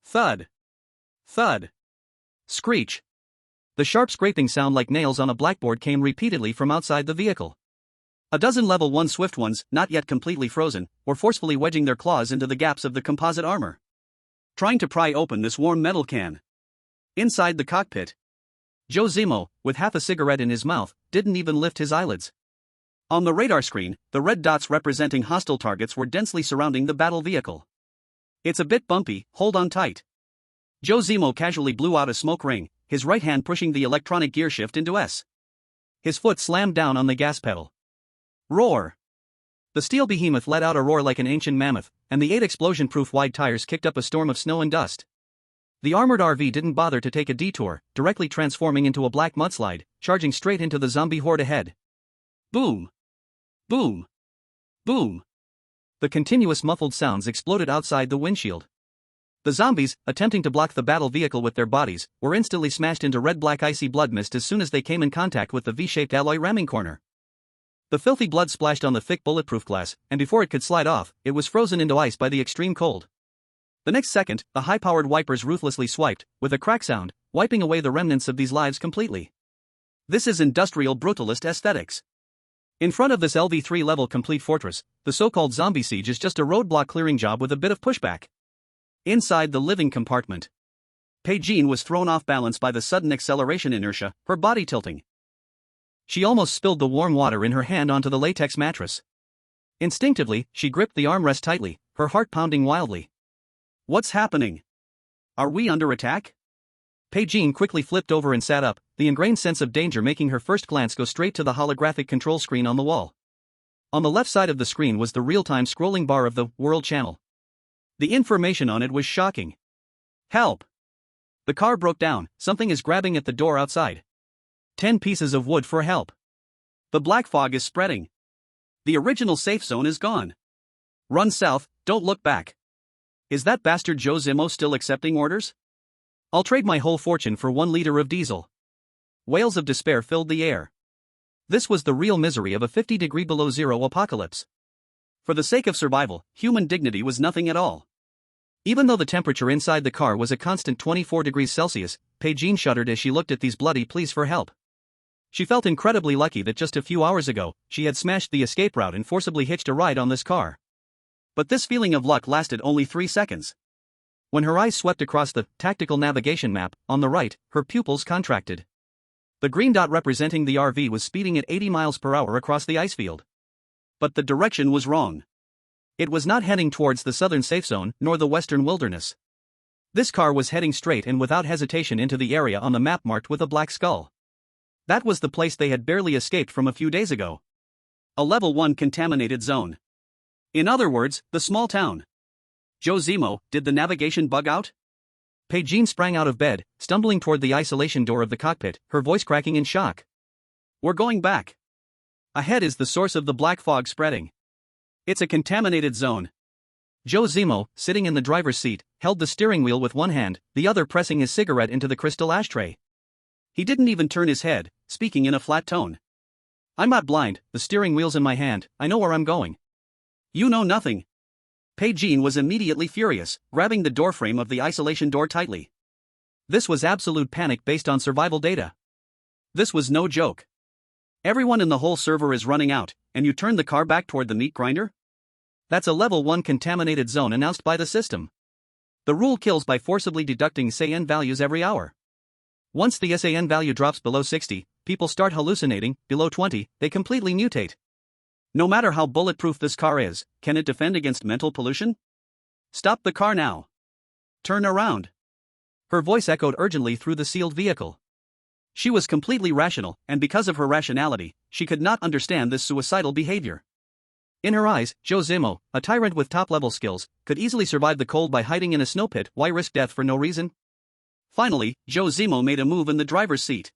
Thud. Thud. Screech. The sharp scraping sound like nails on a blackboard came repeatedly from outside the vehicle. A dozen level 1 swift ones, not yet completely frozen, were forcefully wedging their claws into the gaps of the composite armor, trying to pry open this warm metal can. Inside the cockpit, Zhou Zimo, with half a cigarette in his mouth, didn't even lift his eyelids. On the radar screen, the red dots representing hostile targets were densely surrounding the battle vehicle. It's a bit bumpy, hold on tight. Zhou Zimo casually blew out a smoke ring, his right hand pushing the electronic gear shift into S. His foot slammed down on the gas pedal. Roar! The steel behemoth let out a roar like an ancient mammoth, and the 8 explosion-proof wide tires kicked up a storm of snow and dust. The armored RV didn't bother to take a detour, directly transforming into a black mudslide, charging straight into the zombie horde ahead. Boom! Boom! Boom! The continuous muffled sounds exploded outside the windshield. The zombies, attempting to block the battle vehicle with their bodies, were instantly smashed into red-black icy blood mist as soon as they came in contact with the V-shaped alloy ramming corner. The filthy blood splashed on the thick bulletproof glass, and before it could slide off, it was frozen into ice by the extreme cold. The next second, the high-powered wipers ruthlessly swiped, with a crack sound, wiping away the remnants of these lives completely. This is industrial brutalist aesthetics. In front of this LV3 level complete fortress, the so-called zombie siege is just a roadblock clearing job with a bit of pushback. Inside the living compartment, Bai Qianqian was thrown off balance by the sudden acceleration inertia, her body tilting. She almost spilled the warm water in her hand onto the latex mattress. Instinctively, she gripped the armrest tightly, her heart pounding wildly. What's happening? Are we under attack? Bai Qianqian quickly flipped over and sat up, the ingrained sense of danger making her first glance go straight to the holographic control screen on the wall. On the left side of the screen was the real-time scrolling bar of the World Channel. The information on it was shocking. Help! The car broke down, something is grabbing at the door outside. 10 pieces of wood for help. The black fog is spreading. The original safe zone is gone. Run south, don't look back. Is that bastard Zhou Zimo still accepting orders? I'll trade my whole fortune for 1 liter of diesel. Wails of despair filled the air. This was the real misery of a 50-degree below zero apocalypse. For the sake of survival, human dignity was nothing at all. Even though the temperature inside the car was a constant 24 degrees Celsius, Bai Qianqian shuddered as she looked at these bloody pleas for help. She felt incredibly lucky that just a few hours ago, she had smashed the escape route and forcibly hitched a ride on this car. But this feeling of luck lasted only 3 seconds. When her eyes swept across the tactical navigation map, on the right, her pupils contracted. The green dot representing the RV was speeding at 80 miles per hour across the ice field. But the direction was wrong. It was not heading towards the southern safe zone, nor the western wilderness. This car was heading straight and without hesitation into the area on the map marked with a black skull. That was the place they had barely escaped from a few days ago. A level 1 contaminated zone. In other words, the small town. Zhou Zimo, did the navigation bug out? Bai Qianqian sprang out of bed, stumbling toward the isolation door of the cockpit, her voice cracking in shock. We're going back. Ahead is the source of the black fog spreading. It's a contaminated zone. Zhou Zimo, sitting in the driver's seat, held the steering wheel with one hand, the other pressing his cigarette into the crystal ashtray. He didn't even turn his head, speaking in a flat tone. I'm not blind, the steering wheel's in my hand, I know where I'm going. You know nothing. Bai Qianqian was immediately furious, grabbing the doorframe of the isolation door tightly. This was absolute panic based on survival data. This was no joke. Everyone in the whole server is running out, and you turn the car back toward the meat grinder? That's a level 1 contaminated zone announced by the system. The rule kills by forcibly deducting SAN values every hour. Once the SAN value drops below 60, people start hallucinating, below 20, they completely mutate. No matter how bulletproof this car is, can it defend against mental pollution? Stop the car now. Turn around. Her voice echoed urgently through the sealed vehicle. She was completely rational, and because of her rationality, she could not understand this suicidal behavior. In her eyes, Zhou Zimo, a tyrant with top-level skills, could easily survive the cold by hiding in a snow pit. Why risk death for no reason? Finally, Zhou Zimo made a move in the driver's seat.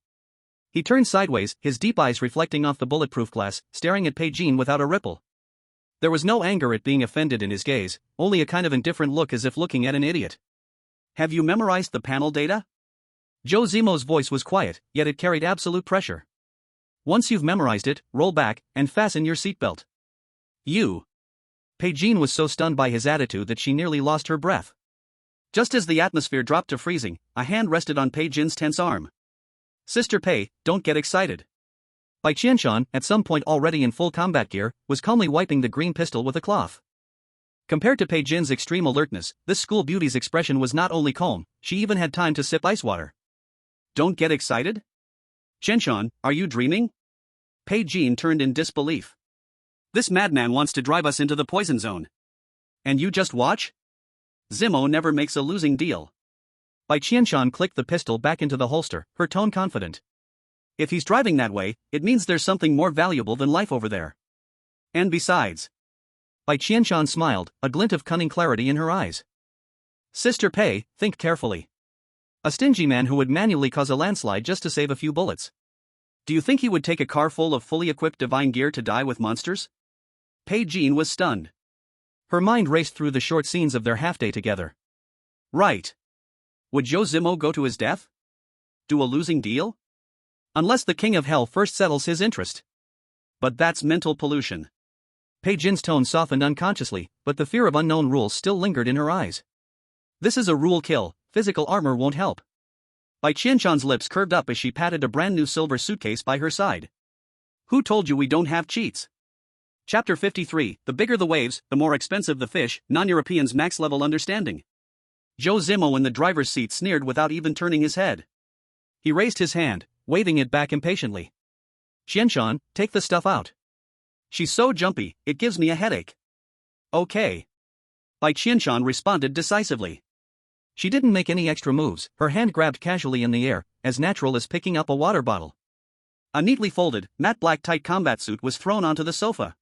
He turned sideways, his deep eyes reflecting off the bulletproof glass, staring at Bai Qianqian without a ripple. There was no anger at being offended in his gaze, only a kind of indifferent look as if looking at an idiot. Have you memorized the panel data? Zhou Zimo's voice was quiet, yet it carried absolute pressure. Once you've memorized it, roll back, and fasten your seatbelt. You. Bai Qianqian was so stunned by his attitude that she nearly lost her breath. Just as the atmosphere dropped to freezing, a hand rested on Bai Qianqian's tense arm. Sister Bai, don't get excited. Bai Qianqian, at some point already in full combat gear, was calmly wiping the green pistol with a cloth. Compared to Bai Qianqian's extreme alertness, this school beauty's expression was not only calm, she even had time to sip ice water. Don't get excited? Qianqian, are you dreaming? Bai Qianqian turned in disbelief. This madman wants to drive us into the poison zone. And you just watch? Zimo never makes a losing deal. Bai Qianqian clicked the pistol back into the holster, her tone confident. If he's driving that way, it means there's something more valuable than life over there. And besides. Bai Qianqian smiled, a glint of cunning clarity in her eyes. Sister Bai, think carefully. A stingy man who would manually cause a landslide just to save a few bullets. Do you think he would take a car full of fully equipped divine gear to die with monsters? Bai Qianqian was stunned. Her mind raced through the short scenes of their half-day together. Right. Would Zhou Zimo go to his death? Do a losing deal? Unless the king of hell first settles his interest. But that's mental pollution. Bai Qianqian's tone softened unconsciously, but the fear of unknown rules still lingered in her eyes. This is a rule kill, physical armor won't help. Bai Qianqian's lips curved up as she patted a brand new silver suitcase by her side. Who told you we don't have cheats? Chapter 53, the bigger the waves, the more expensive the fish, non-Europeans' max-level understanding. Zhou Zimo in the driver's seat sneered without even turning his head. He raised his hand, waving it back impatiently. Qianqian, take the stuff out. She's so jumpy, it gives me a headache. Okay. Bai Qianqian responded decisively. She didn't make any extra moves, her hand grabbed casually in the air, as natural as picking up a water bottle. A neatly folded, matte black tight combat suit was thrown onto the sofa.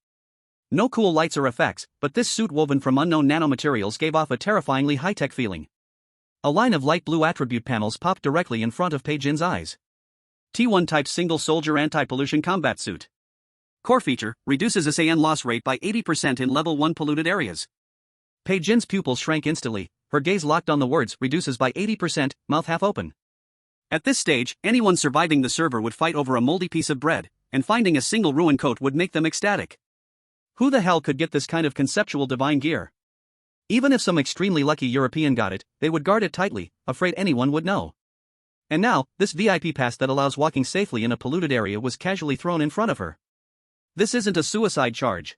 No cool lights or effects, but this suit woven from unknown nanomaterials gave off a terrifyingly high-tech feeling. A line of light blue attribute panels popped directly in front of Bai Qianqian's eyes. T1 Type Single Soldier Anti-Pollution Combat Suit. Core feature, reduces SAN loss rate by 80% in level 1 polluted areas. Bai Qianqian's pupils shrank instantly, her gaze locked on the words reduces by 80%, mouth half open. At this stage, anyone surviving the server would fight over a moldy piece of bread, and finding a single ruined coat would make them ecstatic. Who the hell could get this kind of conceptual divine gear? Even if some extremely lucky European got it, they would guard it tightly, afraid anyone would know. And now, this VIP pass that allows walking safely in a polluted area was casually thrown in front of her. This isn't a suicide charge.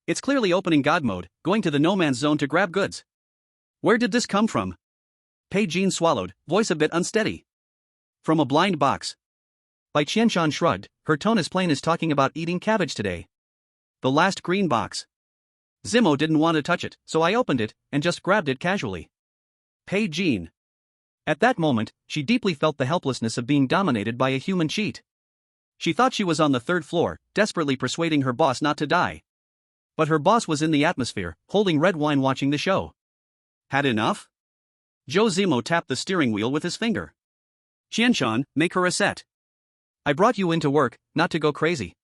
It's clearly opening God mode, going to the no man's zone to grab goods. Where did this come from? Bai Qianqian swallowed, voice a bit unsteady. From a blind box. Bai Qianqian shrugged, her tone as plain as talking about eating cabbage today. The last green box. Zimo didn't want to touch it, so I opened it, and just grabbed it casually. Bai Qianqian. At that moment, she deeply felt the helplessness of being dominated by a human cheat. She thought she was on the third floor, desperately persuading her boss not to die. But her boss was in the atmosphere, holding red wine watching the show. Had enough? Zhou Zimo tapped the steering wheel with his finger. Qianqian, make her a set. I brought you into work, not to go crazy.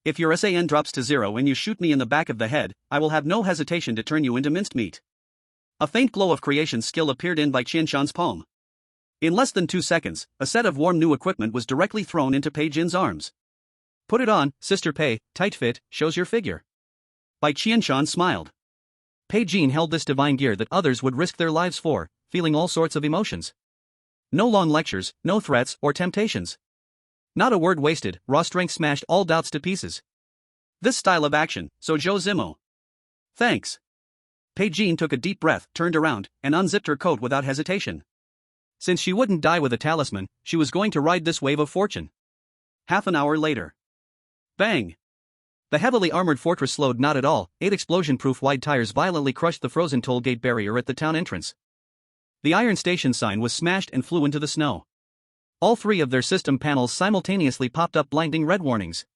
If your SAN drops to 0 and you shoot me in the back of the head, I will have no hesitation to turn you into minced meat. A faint glow of creation skill appeared in Bai Qianqian's palm. In less than 2 seconds, a set of warm new equipment was directly thrown into Bai Qianqian's arms. Put it on, Sister Bai, tight fit, shows your figure. Bai Qianqian smiled. Bai Qianqian held this divine gear that others would risk their lives for, feeling all sorts of emotions. No long lectures, no threats or temptations. Not a word wasted, raw strength smashed all doubts to pieces. This style of action, so Zhou Zimo. Thanks. Bai Qianqian took a deep breath, turned around, and unzipped her coat without hesitation. Since she wouldn't die with a talisman, she was going to ride this wave of fortune. Half an hour later. Bang! The heavily armored fortress slowed not at all, 8 explosion-proof wide tires violently crushed the frozen toll gate barrier at the town entrance. The iron station sign was smashed and flew into the snow. All 3 of their system panels simultaneously popped up blinding red warnings.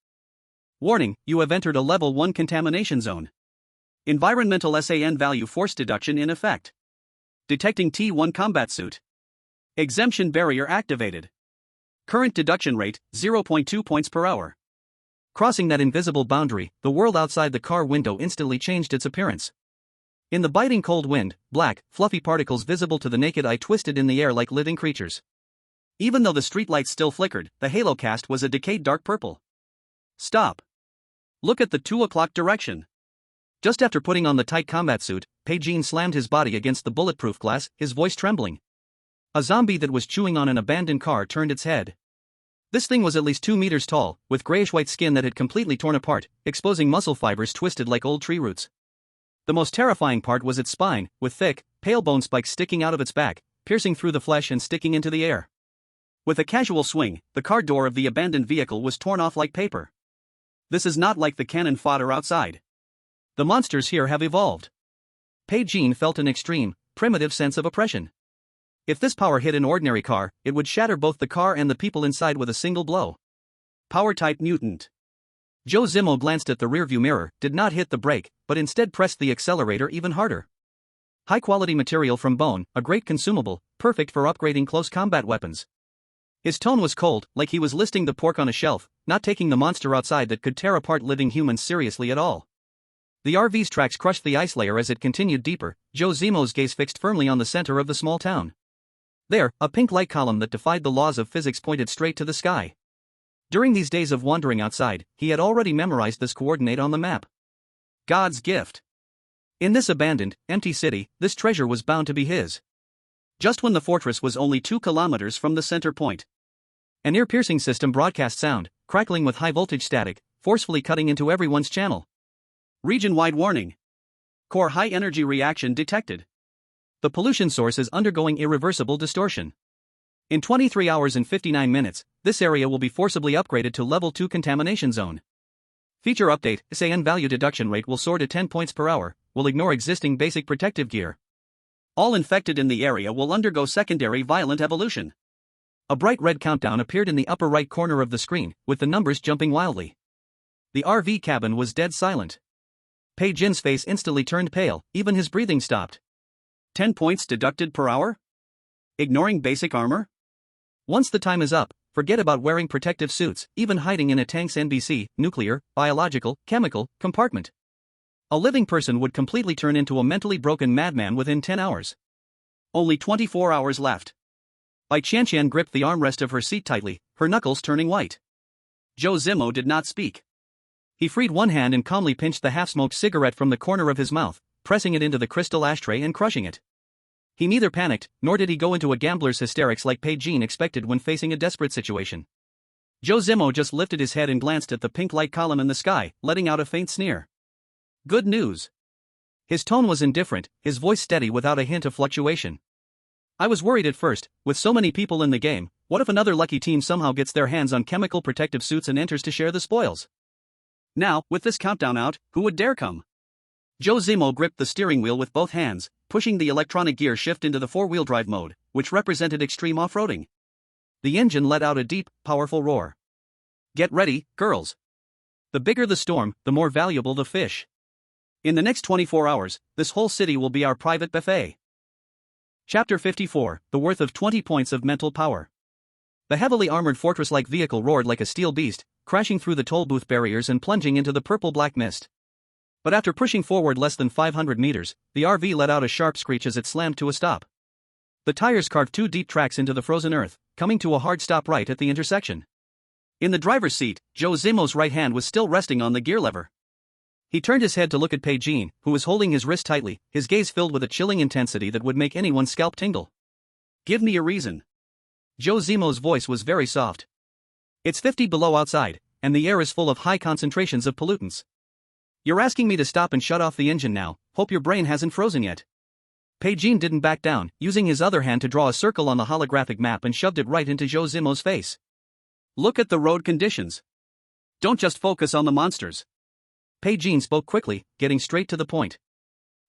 Warning, you have entered a level 1 contamination zone. Environmental SAN value force deduction in effect. Detecting T1 combat suit. Exemption barrier activated. Current deduction rate, 0.2 points per hour. Crossing that invisible boundary, the world outside the car window instantly changed its appearance. In the biting cold wind, black, fluffy particles visible to the naked eye twisted in the air like living creatures. Even though the streetlights still flickered, the halo cast was a decayed dark purple. Stop. Look at the 2 o'clock direction. Just after putting on the tight combat suit, Bai Qianqian slammed his body against the bulletproof glass, his voice trembling. A zombie that was chewing on an abandoned car turned its head. This thing was at least 2 meters tall, with grayish-white skin that had completely torn apart, exposing muscle fibers twisted like old tree roots. The most terrifying part was its spine, with thick, pale bone spikes sticking out of its back, piercing through the flesh and sticking into the air. With a casual swing, the car door of the abandoned vehicle was torn off like paper. This is not like the cannon fodder outside. The monsters here have evolved. Bai Qianqian felt an extreme, primitive sense of oppression. If this power hit an ordinary car, it would shatter both the car and the people inside with a single blow. Power-type mutant. Zhou Zimo glanced at the rearview mirror, did not hit the brake, but instead pressed the accelerator even harder. High-quality material from bone, a great consumable, perfect for upgrading close combat weapons. His tone was cold, like he was listing the pork on a shelf, not taking the monster outside that could tear apart living humans seriously at all. The RV's tracks crushed the ice layer as it continued deeper, Zhou Zimo's gaze fixed firmly on the center of the small town. There, a pink light column that defied the laws of physics pointed straight to the sky. During these days of wandering outside, he had already memorized this coordinate on the map. God's gift. In this abandoned, empty city, this treasure was bound to be his. Just when the fortress was only 2 kilometers from the center point. An ear-piercing system broadcast sound, crackling with high-voltage static, forcefully cutting into everyone's channel. Region-wide warning. Core high-energy reaction detected. The pollution source is undergoing irreversible distortion. In 23 hours and 59 minutes, this area will be forcibly upgraded to Level 2 contamination zone. Feature update, SAN value deduction rate will soar to 10 points per hour, will ignore existing basic protective gear. All infected in the area will undergo secondary violent evolution. A bright red countdown appeared in the upper right corner of the screen, with the numbers jumping wildly. The RV cabin was dead silent. Bai Qianqian's face instantly turned pale, even his breathing stopped. 10 points deducted per hour? Ignoring basic armor? Once the time is up, forget about wearing protective suits, even hiding in a tank's NBC, nuclear, biological, chemical, compartment. A living person would completely turn into a mentally broken madman within 10 hours. Only 24 hours left. Bai Qianqian gripped the armrest of her seat tightly, her knuckles turning white. Zhou Zimo did not speak. He freed one hand and calmly pinched the half-smoked cigarette from the corner of his mouth, pressing it into the crystal ashtray and crushing it. He neither panicked, nor did he go into a gambler's hysterics like Bai Qianqian expected when facing a desperate situation. Zhou Zimo just lifted his head and glanced at the pink light column in the sky, letting out a faint sneer. Good news. His tone was indifferent, his voice steady without a hint of fluctuation. I was worried at first, with so many people in the game, what if another lucky team somehow gets their hands on chemical protective suits and enters to share the spoils? Now, with this countdown out, who would dare come? Zhou Zimo gripped the steering wheel with both hands, pushing the electronic gear shift into the four-wheel drive mode, which represented extreme off-roading. The engine let out a deep, powerful roar. Get ready, girls. The bigger the storm, the more valuable the fish. In the next 24 hours, this whole city will be our private buffet. Chapter 54, The Worth of 20 Points of Mental Power. The heavily armored fortress-like vehicle roared like a steel beast, crashing through the toll booth barriers and plunging into the purple-black mist. But after pushing forward less than 500 meters, the RV let out a sharp screech as it slammed to a stop. The tires carved two deep tracks into the frozen earth, coming to a hard stop right at the intersection. In the driver's seat, Zhou Zimo's right hand was still resting on the gear lever. He turned his head to look at Bai Qianqian, who was holding his wrist tightly, his gaze filled with a chilling intensity that would make anyone's scalp tingle. Give me a reason. Zhou Zimo's voice was very soft. It's 50 below outside, and the air is full of high concentrations of pollutants. You're asking me to stop and shut off the engine now, hope your brain hasn't frozen yet. Bai Qianqian didn't back down, using his other hand to draw a circle on the holographic map and shoved it right into Zhou Zimo's face. Look at the road conditions. Don't just focus on the monsters. Bai Qianqian spoke quickly, getting straight to the point.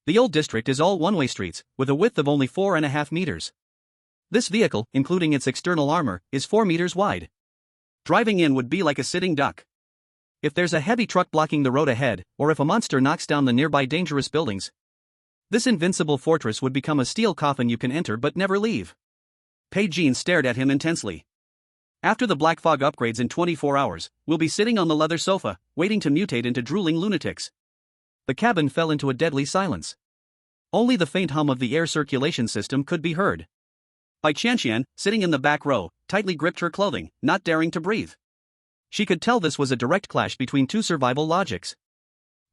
The old district is all one-way streets, with a width of only 4.5 meters. This vehicle, including its external armor, is 4 meters wide. Driving in would be like a sitting duck. If there's a heavy truck blocking the road ahead, or if a monster knocks down the nearby dangerous buildings, this invincible fortress would become a steel coffin you can enter but never leave. Bai Qianqian stared at him intensely. After the black fog upgrades in 24 hours, we'll be sitting on the leather sofa, waiting to mutate into drooling lunatics. The cabin fell into a deadly silence. Only the faint hum of the air circulation system could be heard. Bai Qianqian, sitting in the back row, tightly gripped her clothing, not daring to breathe. She could tell this was a direct clash between two survival logics.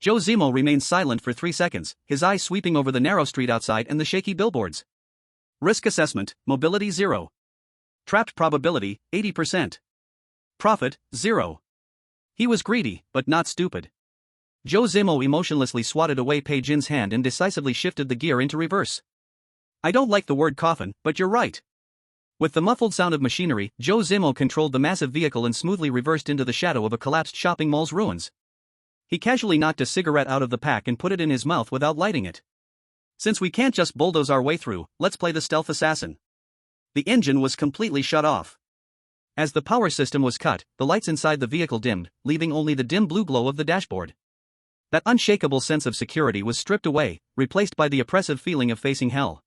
Zhou Zimo remained silent for 3 seconds, his eyes sweeping over the narrow street outside and the shaky billboards. Risk assessment, mobility 0. Trapped probability, 80%. Profit, 0. He was greedy, but not stupid. Zhou Zimo emotionlessly swatted away Bai Qianqian's hand and decisively shifted the gear into reverse. I don't like the word coffin, but you're right. With the muffled sound of machinery, Zhou Zimo controlled the massive vehicle and smoothly reversed into the shadow of a collapsed shopping mall's ruins. He casually knocked a cigarette out of the pack and put it in his mouth without lighting it. Since we can't just bulldoze our way through, let's play the stealth assassin. The engine was completely shut off. As the power system was cut, the lights inside the vehicle dimmed, leaving only the dim blue glow of the dashboard. That unshakable sense of security was stripped away, replaced by the oppressive feeling of facing hell.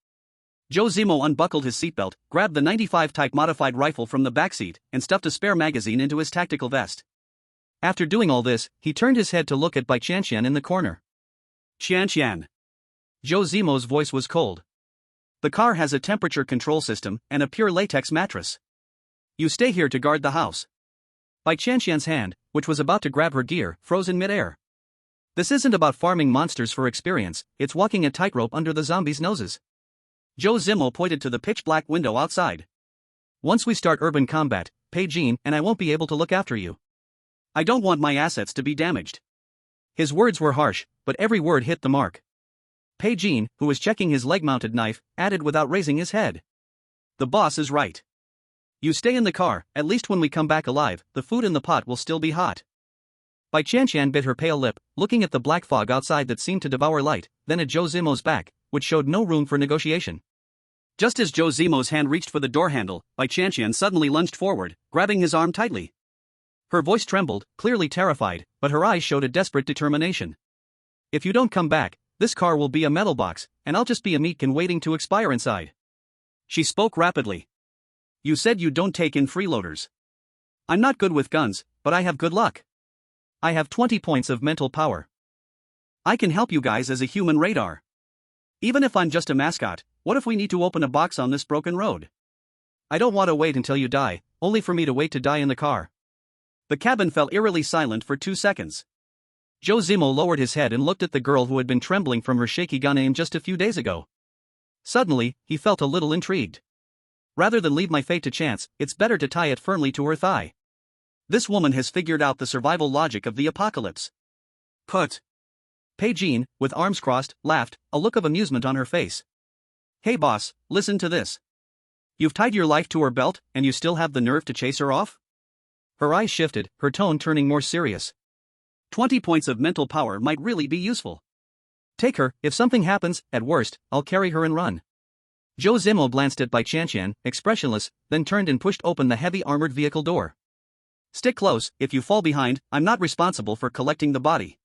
Zhou Zimo unbuckled his seatbelt, grabbed the 95 Type modified rifle from the backseat, and stuffed a spare magazine into his tactical vest. After doing all this, he turned his head to look at Bai Qianqian in the corner. Qianqian. Zhou Zimo's voice was cold. The car has a temperature control system and a pure latex mattress. You stay here to guard the house. Bai Qianqian's hand, which was about to grab her gear, froze in midair. This isn't about farming monsters for experience, it's walking a tightrope under the zombies' noses. Zhou Zimo pointed to the pitch-black window outside. Once we start urban combat, Bai Qianqian and I won't be able to look after you. I don't want my assets to be damaged. His words were harsh, but every word hit the mark. Bai Qianqian, who was checking his leg-mounted knife, added without raising his head. The boss is right. You stay in the car, at least when we come back alive, the food in the pot will still be hot. Bai Qianqian bit her pale lip, looking at the black fog outside that seemed to devour light, then at Zhou Zimo's back, which showed no room for negotiation. Just as Zhou Zimo's hand reached for the door handle, Bai Qianqian suddenly lunged forward, grabbing his arm tightly. Her voice trembled, clearly terrified, but her eyes showed a desperate determination. If you don't come back, this car will be a metal box, and I'll just be a meat can waiting to expire inside. She spoke rapidly. You said you don't take in freeloaders. I'm not good with guns, but I have good luck. I have 20 points of mental power. I can help you guys as a human radar. Even if I'm just a mascot, what if we need to open a box on this broken road? I don't want to wait until you die, only for me to wait to die in the car. The cabin fell eerily silent for 2 seconds. Zhou Zimo lowered his head and looked at the girl who had been trembling from her shaky gun aim just a few days ago. Suddenly, he felt a little intrigued. Rather than leave my fate to chance, it's better to tie it firmly to her thigh. This woman has figured out the survival logic of the apocalypse. Put. Bai Qianqian, with arms crossed, laughed, a look of amusement on her face. Hey boss, listen to this. You've tied your life to her belt, and you still have the nerve to chase her off? Her eyes shifted, her tone turning more serious. 20 points of mental power might really be useful. Take her, if something happens, at worst, I'll carry her and run. Zhou Zimo glanced at Bai Qianqian, expressionless, then turned and pushed open the heavy armored vehicle door. Stick close, if you fall behind, I'm not responsible for collecting the body.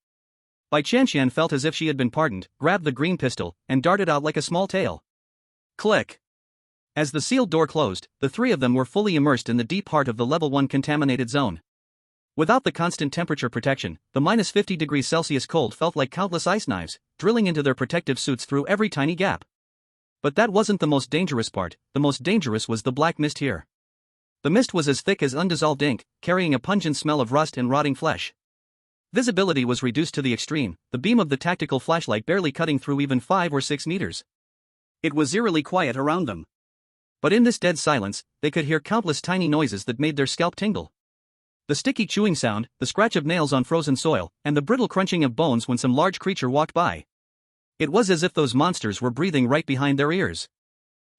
Bai Qianqian felt as if she had been pardoned, grabbed the green pistol, and darted out like a small tail. Click. As the sealed door closed, the three of them were fully immersed in the deep heart of the level 1 contaminated zone. Without the constant temperature protection, the minus 50 degrees Celsius cold felt like countless ice knives, drilling into their protective suits through every tiny gap. But that wasn't the most dangerous part. The most dangerous was the black mist here. The mist was as thick as undissolved ink, carrying a pungent smell of rust and rotting flesh. Visibility was reduced to the extreme, the beam of the tactical flashlight barely cutting through even 5 or 6 meters. It was eerily quiet around them. But in this dead silence, they could hear countless tiny noises that made their scalp tingle. The sticky chewing sound, the scratch of nails on frozen soil, and the brittle crunching of bones when some large creature walked by. It was as if those monsters were breathing right behind their ears.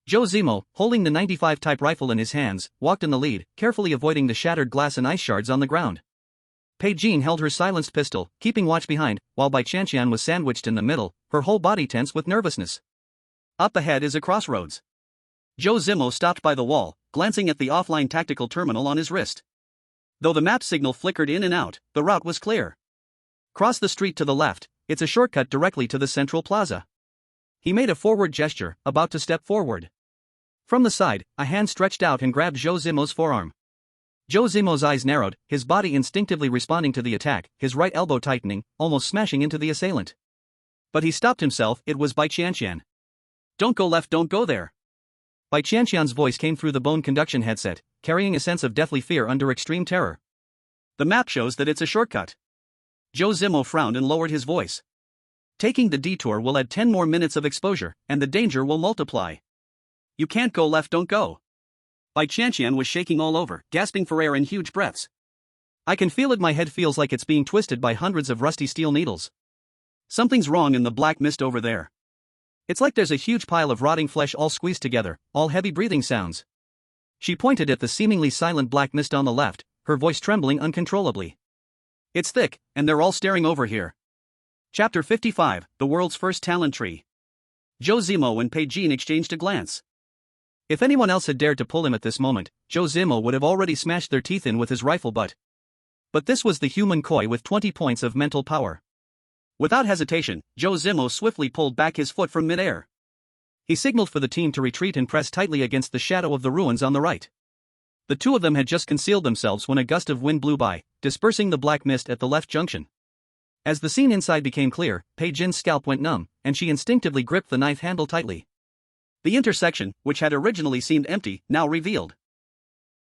Zhou Zimo, holding the 95 type rifle in his hands, walked in the lead, carefully avoiding the shattered glass and ice shards on the ground. Bai Qianqian held her silenced pistol, keeping watch behind, while Bai Qianqian was sandwiched in the middle, her whole body tense with nervousness. Up ahead is a crossroads. Zhou Zimo stopped by the wall, glancing at the offline tactical terminal on his wrist. Though the map signal flickered in and out, the route was clear. Cross the street to the left, it's a shortcut directly to the central plaza. He made a forward gesture, about to step forward. From the side, a hand stretched out and grabbed Zhou Zimo's forearm. Zhou Zimo's eyes narrowed, his body instinctively responding to the attack, his right elbow tightening, almost smashing into the assailant. But he stopped himself. It was Bai Qianqian. Don't go left, don't go there. Bai Qianqian's voice came through the bone conduction headset, carrying a sense of deathly fear under extreme terror. The map shows that it's a shortcut. Zhou Zimo frowned and lowered his voice. Taking the detour will add 10 more minutes of exposure, and the danger will multiply. You can't go left, don't go. Bai Qianqian was shaking all over, gasping for air in huge breaths. I can feel it, my head feels like it's being twisted by hundreds of rusty steel needles. Something's wrong in the black mist over there. It's like there's a huge pile of rotting flesh all squeezed together, all heavy breathing sounds. She pointed at the seemingly silent black mist on the left, her voice trembling uncontrollably. It's thick, and they're all staring over here. Chapter 55, The World's First Talent Tree. Zhou Zimo and Bai Qianqian exchanged a glance. If anyone else had dared to pull him at this moment, Zhou Zimo would have already smashed their teeth in with his rifle butt. But this was the human koi with 20 points of mental power. Without hesitation, Zhou Zimo swiftly pulled back his foot from midair. He signaled for the team to retreat and press tightly against the shadow of the ruins on the right. The two of them had just concealed themselves when a gust of wind blew by, dispersing the black mist at the left junction. As the scene inside became clear, Bai Qianqian's scalp went numb, and she instinctively gripped the knife handle tightly. The intersection, which had originally seemed empty, now revealed.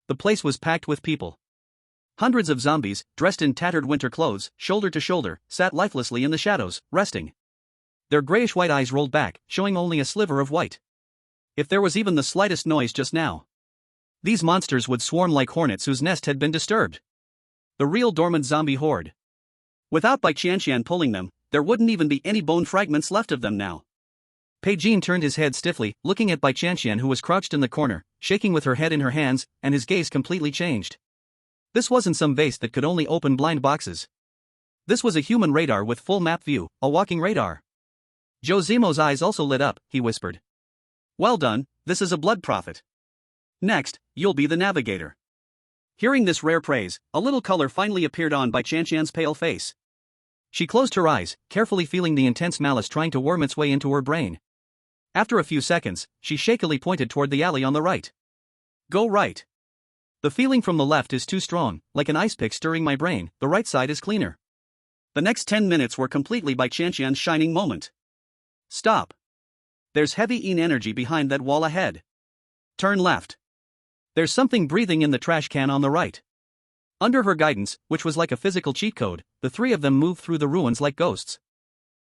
The place was packed with people. Hundreds of zombies, dressed in tattered winter clothes, shoulder to shoulder, sat lifelessly in the shadows, resting. Their grayish-white eyes rolled back, showing only a sliver of white. If there was even the slightest noise just now, these monsters would swarm like hornets whose nest had been disturbed. The real dormant zombie horde. Without Bai Qianqian pulling them, there wouldn't even be any bone fragments left of them now. Bai Qianqian turned his head stiffly, looking at Bai Qianqian, who was crouched in the corner, shaking with her head in her hands, and his gaze completely changed. This wasn't some vase that could only open blind boxes. This was a human radar with full map view, a walking radar. Zhou Zimo's eyes also lit up, he whispered. Well done, this is a blood prophet. Next, you'll be the navigator. Hearing this rare praise, a little color finally appeared on Bai Qianqian's pale face. She closed her eyes, carefully feeling the intense malice trying to worm its way into her brain. After a few seconds, she shakily pointed toward the alley on the right. Go right. The feeling from the left is too strong, like an ice pick stirring my brain. The right side is cleaner. The next 10 minutes were completely Bai Qianqian's shining moment. Stop. There's heavy energy behind that wall ahead. Turn left. There's something breathing in the trash can on the right. Under her guidance, which was like a physical cheat code, the three of them moved through the ruins like ghosts.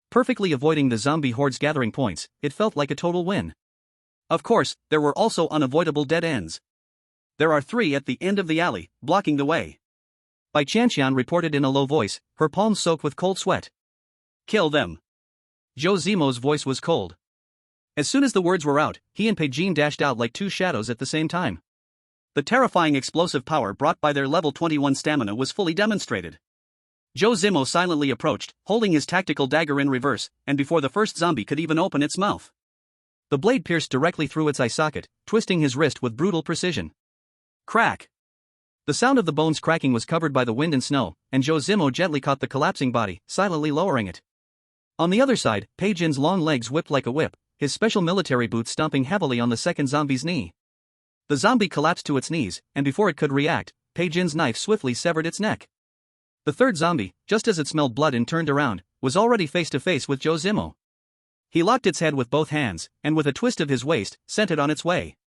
Perfectly avoiding the zombie horde's gathering points, it felt like a total win. Of course, there were also unavoidable dead ends. There are 3 at the end of the alley, blocking the way. Bai Qianqian reported in a low voice, her palms soaked with cold sweat. Kill them. Zhou Zimo's voice was cold. As soon as the words were out, he and Pigeon dashed out like 2 shadows at the same time. The terrifying explosive power brought by their level 21 stamina was fully demonstrated. Zhou Zimo silently approached, holding his tactical dagger in reverse, and before the first zombie could even open its mouth, the blade pierced directly through its eye socket, twisting his wrist with brutal precision. Crack! The sound of the bones cracking was covered by the wind and snow, and Zhou Zimo gently caught the collapsing body, silently lowering it. On the other side, Pigeon's long legs whipped like a whip, his special military boots stomping heavily on the second zombie's knee. The zombie collapsed to its knees, and before it could react, Pigeon's knife swiftly severed its neck. The third zombie, just as it smelled blood and turned around, was already face to face with Zhou Zimo. He locked its head with both hands, and with a twist of his waist, sent it on its way.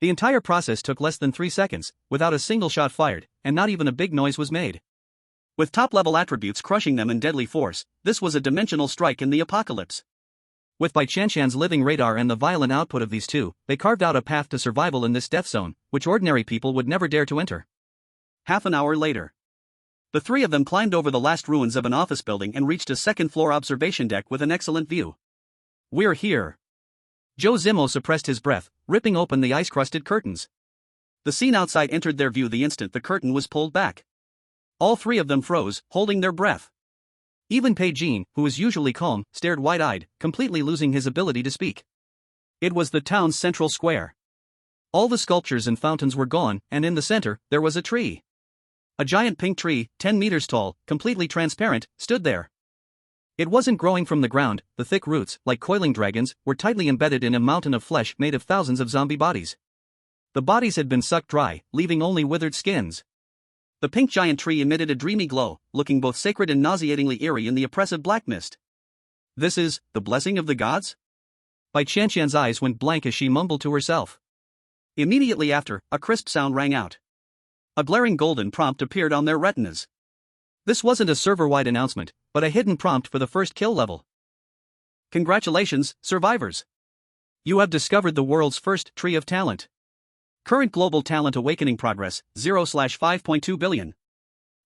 The entire process took less than 3 seconds, without a single shot fired, and not even a big noise was made. With top-level attributes crushing them in deadly force, this was a dimensional strike in the apocalypse. With Bai Qianqian's living radar and the violent output of these two, they carved out a path to survival in this death zone, which ordinary people would never dare to enter. Half an hour later, the 3 of them climbed over the last ruins of an office building and reached a second-floor observation deck with an excellent view. We're here. Zhou Zimo suppressed his breath, ripping open the ice-crusted curtains. The scene outside entered their view the instant the curtain was pulled back. All 3 of them froze, holding their breath. Even Pigeon, who was usually calm, stared wide-eyed, completely losing his ability to speak. It was the town's central square. All the sculptures and fountains were gone, and in the center, there was a tree. A giant pink tree, 10 meters tall, completely transparent, stood there. It wasn't growing from the ground, the thick roots, like coiling dragons, were tightly embedded in a mountain of flesh made of thousands of zombie bodies. The bodies had been sucked dry, leaving only withered skins. The pink giant tree emitted a dreamy glow, looking both sacred and nauseatingly eerie in the oppressive black mist. This is the blessing of the gods? Bai Qianqian's eyes went blank as she mumbled to herself. Immediately after, a crisp sound rang out. A glaring golden prompt appeared on their retinas. This wasn't a server-wide announcement, but a hidden prompt for the first kill level. Congratulations, survivors! You have discovered the world's first tree of talent. Current global talent awakening progress, 0/5.2 billion.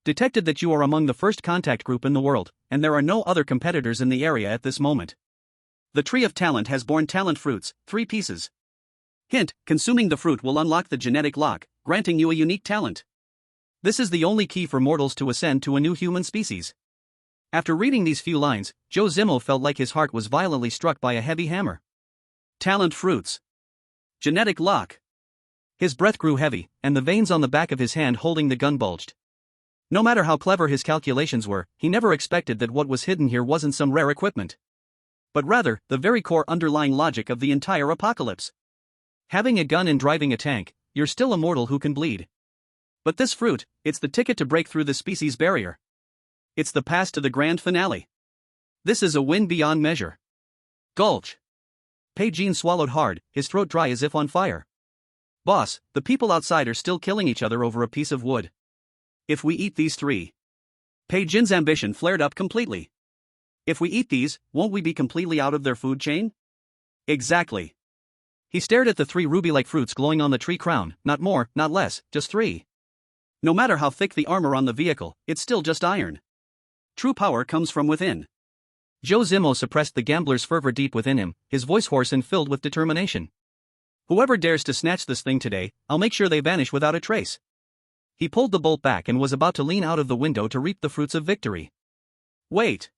Detected that you are among the first contact group in the world, and there are no other competitors in the area at this moment. The tree of talent has borne talent fruits, 3 pieces. Hint, consuming the fruit will unlock the genetic lock, granting you a unique talent. This is the only key for mortals to ascend to a new human species. After reading these few lines, Zhou Zimo felt like his heart was violently struck by a heavy hammer. Talent fruits. Genetic lock. His breath grew heavy, and the veins on the back of his hand holding the gun bulged. No matter how clever his calculations were, he never expected that what was hidden here wasn't some rare equipment, but rather, the very core underlying logic of the entire apocalypse. Having a gun and driving a tank, you're still a mortal who can bleed. But this fruit, it's the ticket to break through the species barrier. It's the pass to the grand finale. This is a win beyond measure. Gulch. Pigeon swallowed hard, his throat dry as if on fire. Boss, the people outside are still killing each other over a piece of wood. If we eat these 3. Pigeon's ambition flared up completely. If we eat these, won't we be completely out of their food chain? Exactly. He stared at the 3 ruby-like fruits glowing on the tree crown, not more, not less, just 3. No matter how thick the armor on the vehicle, it's still just iron. True power comes from within. Zhou Zimo suppressed the gambler's fervor deep within him, his voice hoarse and filled with determination. Whoever dares to snatch this thing today, I'll make sure they vanish without a trace. He pulled the bolt back and was about to lean out of the window to reap the fruits of victory. Wait!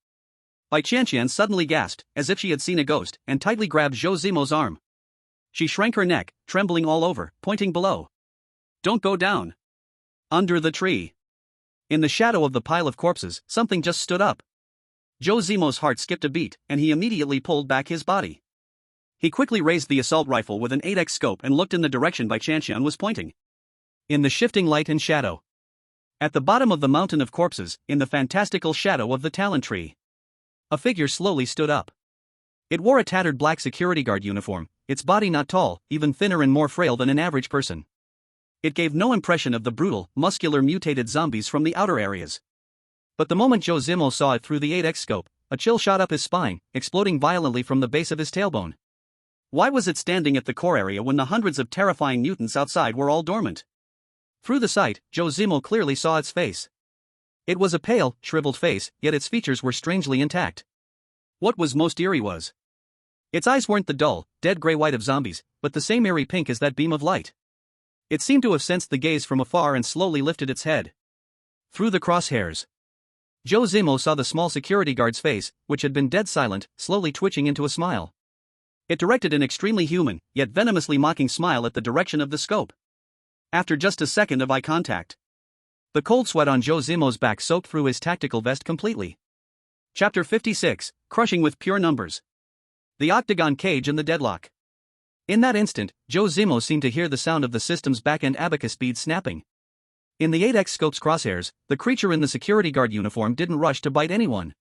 Bai Qianqian suddenly gasped, as if she had seen a ghost, and tightly grabbed Zhou Zimo's arm. She shrank her neck, trembling all over, pointing below. Don't go down. Under the tree. In the shadow of the pile of corpses, something just stood up. Zhou Zimo's heart skipped a beat, and he immediately pulled back his body. He quickly raised the assault rifle with an 8x scope and looked in the direction Bai Qianqian was pointing. In the shifting light and shadow. At the bottom of the mountain of corpses, in the fantastical shadow of the talent tree, a figure slowly stood up. It wore a tattered black security guard uniform, its body not tall, even thinner and more frail than an average person. It gave no impression of the brutal, muscular mutated zombies from the outer areas. But the moment Zhou Zimo saw it through the 8x scope, a chill shot up his spine, exploding violently from the base of his tailbone. Why was it standing at the core area when the hundreds of terrifying mutants outside were all dormant? Through the sight, Zhou Zimo clearly saw its face. It was a pale, shriveled face, yet its features were strangely intact. What was most eerie was its eyes weren't the dull, dead gray white of zombies, but the same eerie pink as that beam of light. It seemed to have sensed the gaze from afar and slowly lifted its head. Through the crosshairs, Zhou Zimo saw the small security guard's face, which had been dead silent, slowly twitching into a smile. It directed an extremely human, yet venomously mocking smile at the direction of the scope. After just a second of eye contact, the cold sweat on Zhou Zimo's back soaked through his tactical vest completely. Chapter 56, Crushing with Pure Numbers. The Octagon Cage and the Deadlock. In that instant, Zhou Zimo seemed to hear the sound of the system's back-end abacus beads snapping. In the 8x scope's crosshairs, the creature in the security guard uniform didn't rush to bite anyone.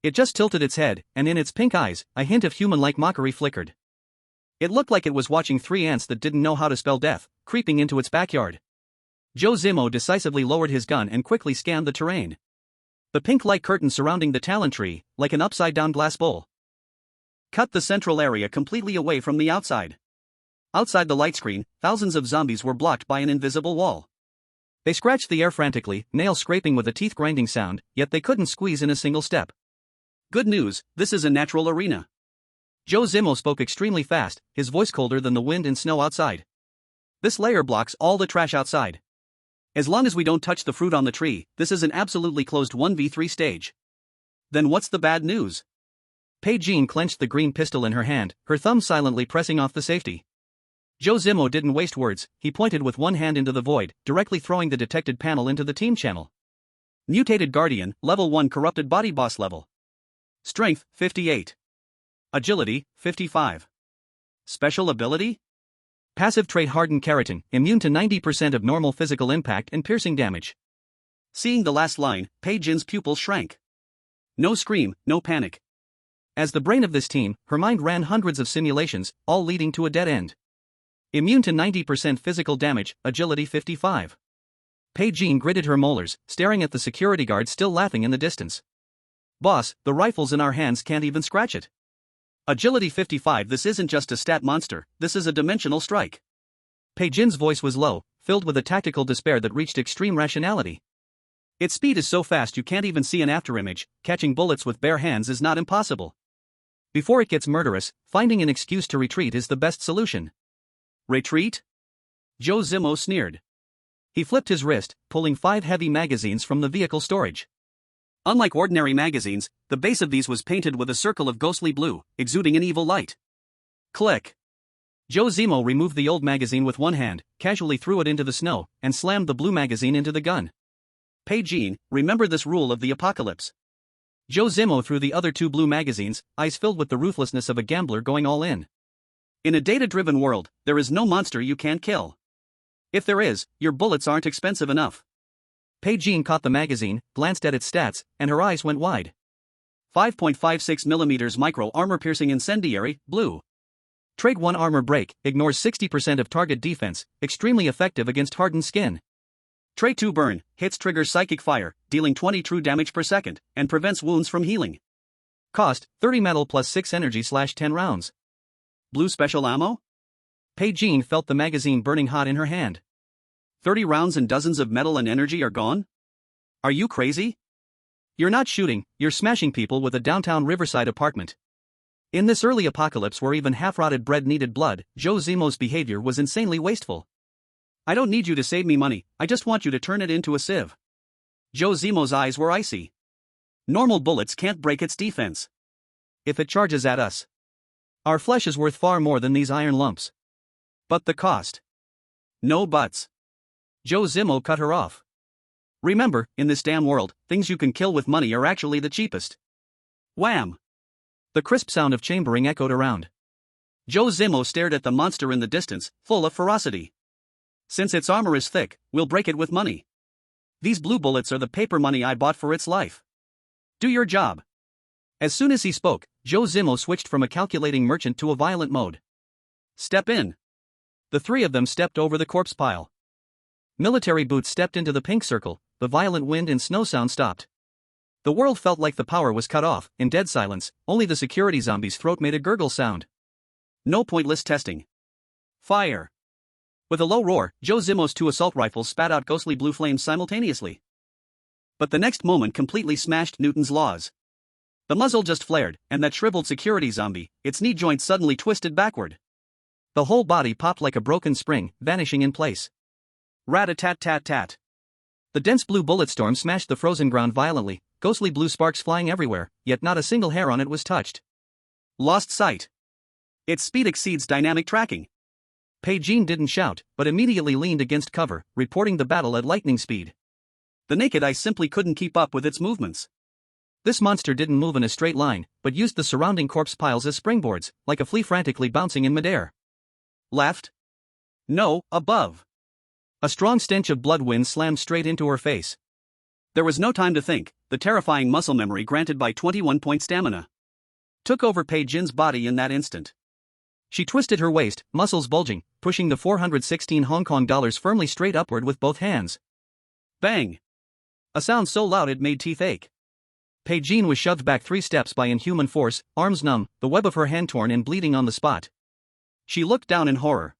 It just tilted its head, and in its pink eyes, a hint of human-like mockery flickered. It looked like it was watching three ants that didn't know how to spell death, creeping into its backyard. Zhou Zimo decisively lowered his gun and quickly scanned the terrain. The pink light curtain surrounding the talon tree, like an upside-down glass bowl, cut the central area completely away from the outside. Outside the light screen, thousands of zombies were blocked by an invisible wall. They scratched the air frantically, nails scraping with a teeth-grinding sound, yet they couldn't squeeze in a single step. Good news, this is a natural arena. Zhou Zimo spoke extremely fast, his voice colder than the wind and snow outside. This layer blocks all the trash outside. As long as we don't touch the fruit on the tree, this is an absolutely closed 1v3 stage. Then what's the bad news? Bai Qianqian clenched the green pistol in her hand, her thumb silently pressing off the safety. Zhou Zimo didn't waste words, he pointed with one hand into the void, directly throwing the detected panel into the team channel. Mutated Guardian, Level 1 Corrupted Body Boss Level. Strength, 58. Agility, 55. Special ability? Passive trait Hardened Keratin, immune to 90% of normal physical impact and piercing damage. Seeing the last line, Bai Qianqian's pupils shrank. No scream, no panic. As the brain of this team, her mind ran hundreds of simulations, all leading to a dead end. Immune to 90% physical damage, agility 55. Bai Qianqian gritted her molars, staring at the security guard still laughing in the distance. Boss, the rifles in our hands can't even scratch it. Agility 55. This isn't just a stat monster, this is a dimensional strike. Bai Qianqian's voice was low, filled with a tactical despair that reached extreme rationality. Its speed is so fast you can't even see an afterimage, catching bullets with bare hands is not impossible. Before it gets murderous, finding an excuse to retreat is the best solution. Retreat? Zhou Zimo sneered. He flipped his wrist, pulling 5 heavy magazines from the vehicle storage. Unlike ordinary magazines, the base of these was painted with a circle of ghostly blue, exuding an evil light. Click. Zhou Zimo removed the old magazine with one hand, casually threw it into the snow, and slammed the blue magazine into the gun. Bai Qianqian, remember this rule of the apocalypse. Zhou Zimo threw the other 2 blue magazines, eyes filled with the ruthlessness of a gambler going all in. In a data-driven world, there is no monster you can't kill. If there is, your bullets aren't expensive enough. Bai Qianqian caught the magazine, glanced at its stats, and her eyes went wide. 5.56mm micro armor-piercing incendiary, blue. Trade 1 armor break, ignores 60% of target defense, extremely effective against hardened skin. Trade 2 burn, hits triggers psychic fire, dealing 20 true damage per second, and prevents wounds from healing. Cost, 30 metal plus 6 energy/10 rounds. Blue special ammo? Bai Qianqian felt the magazine burning hot in her hand. 30 rounds and dozens of metal and energy are gone? Are you crazy? You're not shooting, you're smashing people with a downtown Riverside apartment. In this early apocalypse where even half-rotted bread needed blood, Zhou Zimo's behavior was insanely wasteful. I don't need you to save me money, I just want you to turn it into a sieve. Zhou Zimo's eyes were icy. Normal bullets can't break its defense. If it charges at us, our flesh is worth far more than these iron lumps. But the cost? No buts. Zhou Zimo cut her off. Remember, in this damn world, things you can kill with money are actually the cheapest. Wham! The crisp sound of chambering echoed around. Zhou Zimo stared at the monster in the distance, full of ferocity. Since its armor is thick, we'll break it with money. These blue bullets are the paper money I bought for its life. Do your job. As soon as he spoke, Zhou Zimo switched from a calculating merchant to a violent mode. Step in. The 3 of them stepped over the corpse pile. Military boots stepped into the pink circle, the violent wind and snow sound stopped. The world felt like the power was cut off. In dead silence, only the security zombie's throat made a gurgle sound. No pointless testing. Fire. With a low roar, Zhou Zimo's 2 assault rifles spat out ghostly blue flames simultaneously. But the next moment completely smashed Newton's laws. The muzzle just flared, and that shriveled security zombie, its knee joint suddenly twisted backward. The whole body popped like a broken spring, vanishing in place. Rat-a-tat-tat-tat. The dense blue bullet storm smashed the frozen ground violently, ghostly blue sparks flying everywhere, yet not a single hair on it was touched. Lost sight. Its speed exceeds dynamic tracking. Bai Qianqian didn't shout, but immediately leaned against cover, reporting the battle at lightning speed. The naked eye simply couldn't keep up with its movements. This monster didn't move in a straight line, but used the surrounding corpse piles as springboards, like a flea frantically bouncing in midair. Left? No, above. A strong stench of blood wind slammed straight into her face. There was no time to think. The terrifying muscle memory granted by 21-point stamina took over Bai Qianqian's body in that instant. She twisted her waist, muscles bulging, pushing the 416 Hong Kong dollars firmly straight upward with both hands. Bang! A sound so loud it made teeth ache. Bai Qianqian was shoved back 3 steps by inhuman force, arms numb, the web of her hand torn and bleeding on the spot. She looked down in horror.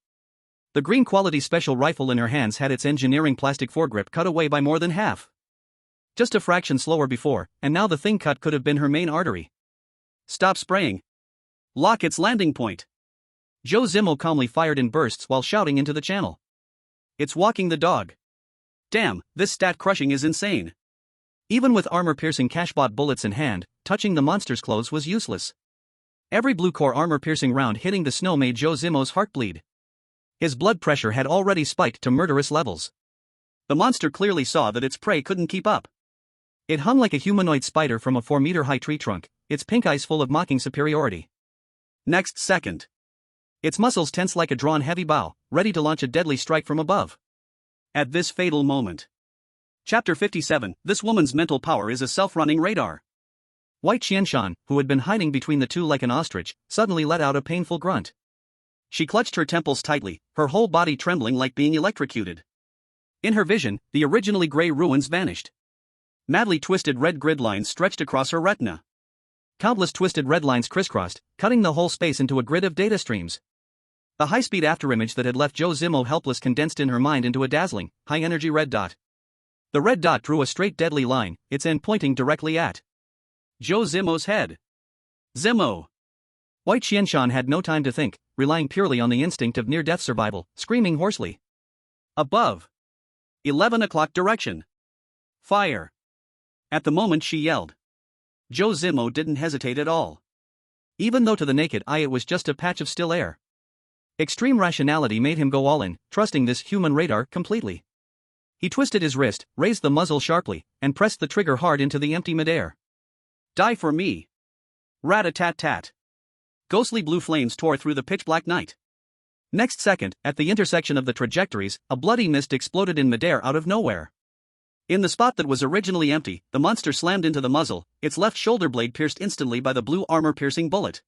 The green quality special rifle in her hands had its engineering plastic foregrip cut away by more than half. Just a fraction slower before, and now the thing cut could have been her main artery. Stop spraying. Lock its landing point. Zhou Zimo calmly fired in bursts while shouting into the channel. It's walking the dog. Damn, this stat crushing is insane. Even with armor-piercing cash-bought bullets in hand, touching the monster's clothes was useless. Every blue-core armor-piercing round hitting the snow made Zhou Zimo's heart bleed. His blood pressure had already spiked to murderous levels. The monster clearly saw that its prey couldn't keep up. It hung like a humanoid spider from a 4-meter-high tree trunk, its pink eyes full of mocking superiority. Next second, its muscles tense like a drawn heavy bow, ready to launch a deadly strike from above. At this fatal moment. Chapter 57, This woman's mental power is a self-running radar. Bai Qianqian, who had been hiding between the two like an ostrich, suddenly let out a painful grunt. She clutched her temples tightly, her whole body trembling like being electrocuted. In her vision, the originally gray ruins vanished. Madly twisted red grid lines stretched across her retina. Countless twisted red lines crisscrossed, cutting the whole space into a grid of data streams. The high-speed afterimage that had left Zhou Zimo helpless condensed in her mind into a dazzling, high-energy red dot. The red dot drew a straight deadly line, its end pointing directly at Zhou Zimo's head. Zimo! Bai Qianqian had no time to think, relying purely on the instinct of near-death survival, screaming hoarsely. Above. 11 o'clock direction. Fire. At the moment she yelled. Zhou Zimo didn't hesitate at all. Even though to the naked eye it was just a patch of still air. Extreme rationality made him go all in, trusting this human radar completely. He twisted his wrist, raised the muzzle sharply, and pressed the trigger hard into the empty midair. Die for me. Rat-a-tat-tat. Ghostly blue flames tore through the pitch-black night. Next second, at the intersection of the trajectories, a bloody mist exploded in midair out of nowhere. In the spot that was originally empty, the monster slammed into the muzzle, its left shoulder blade pierced instantly by the blue armor-piercing bullet.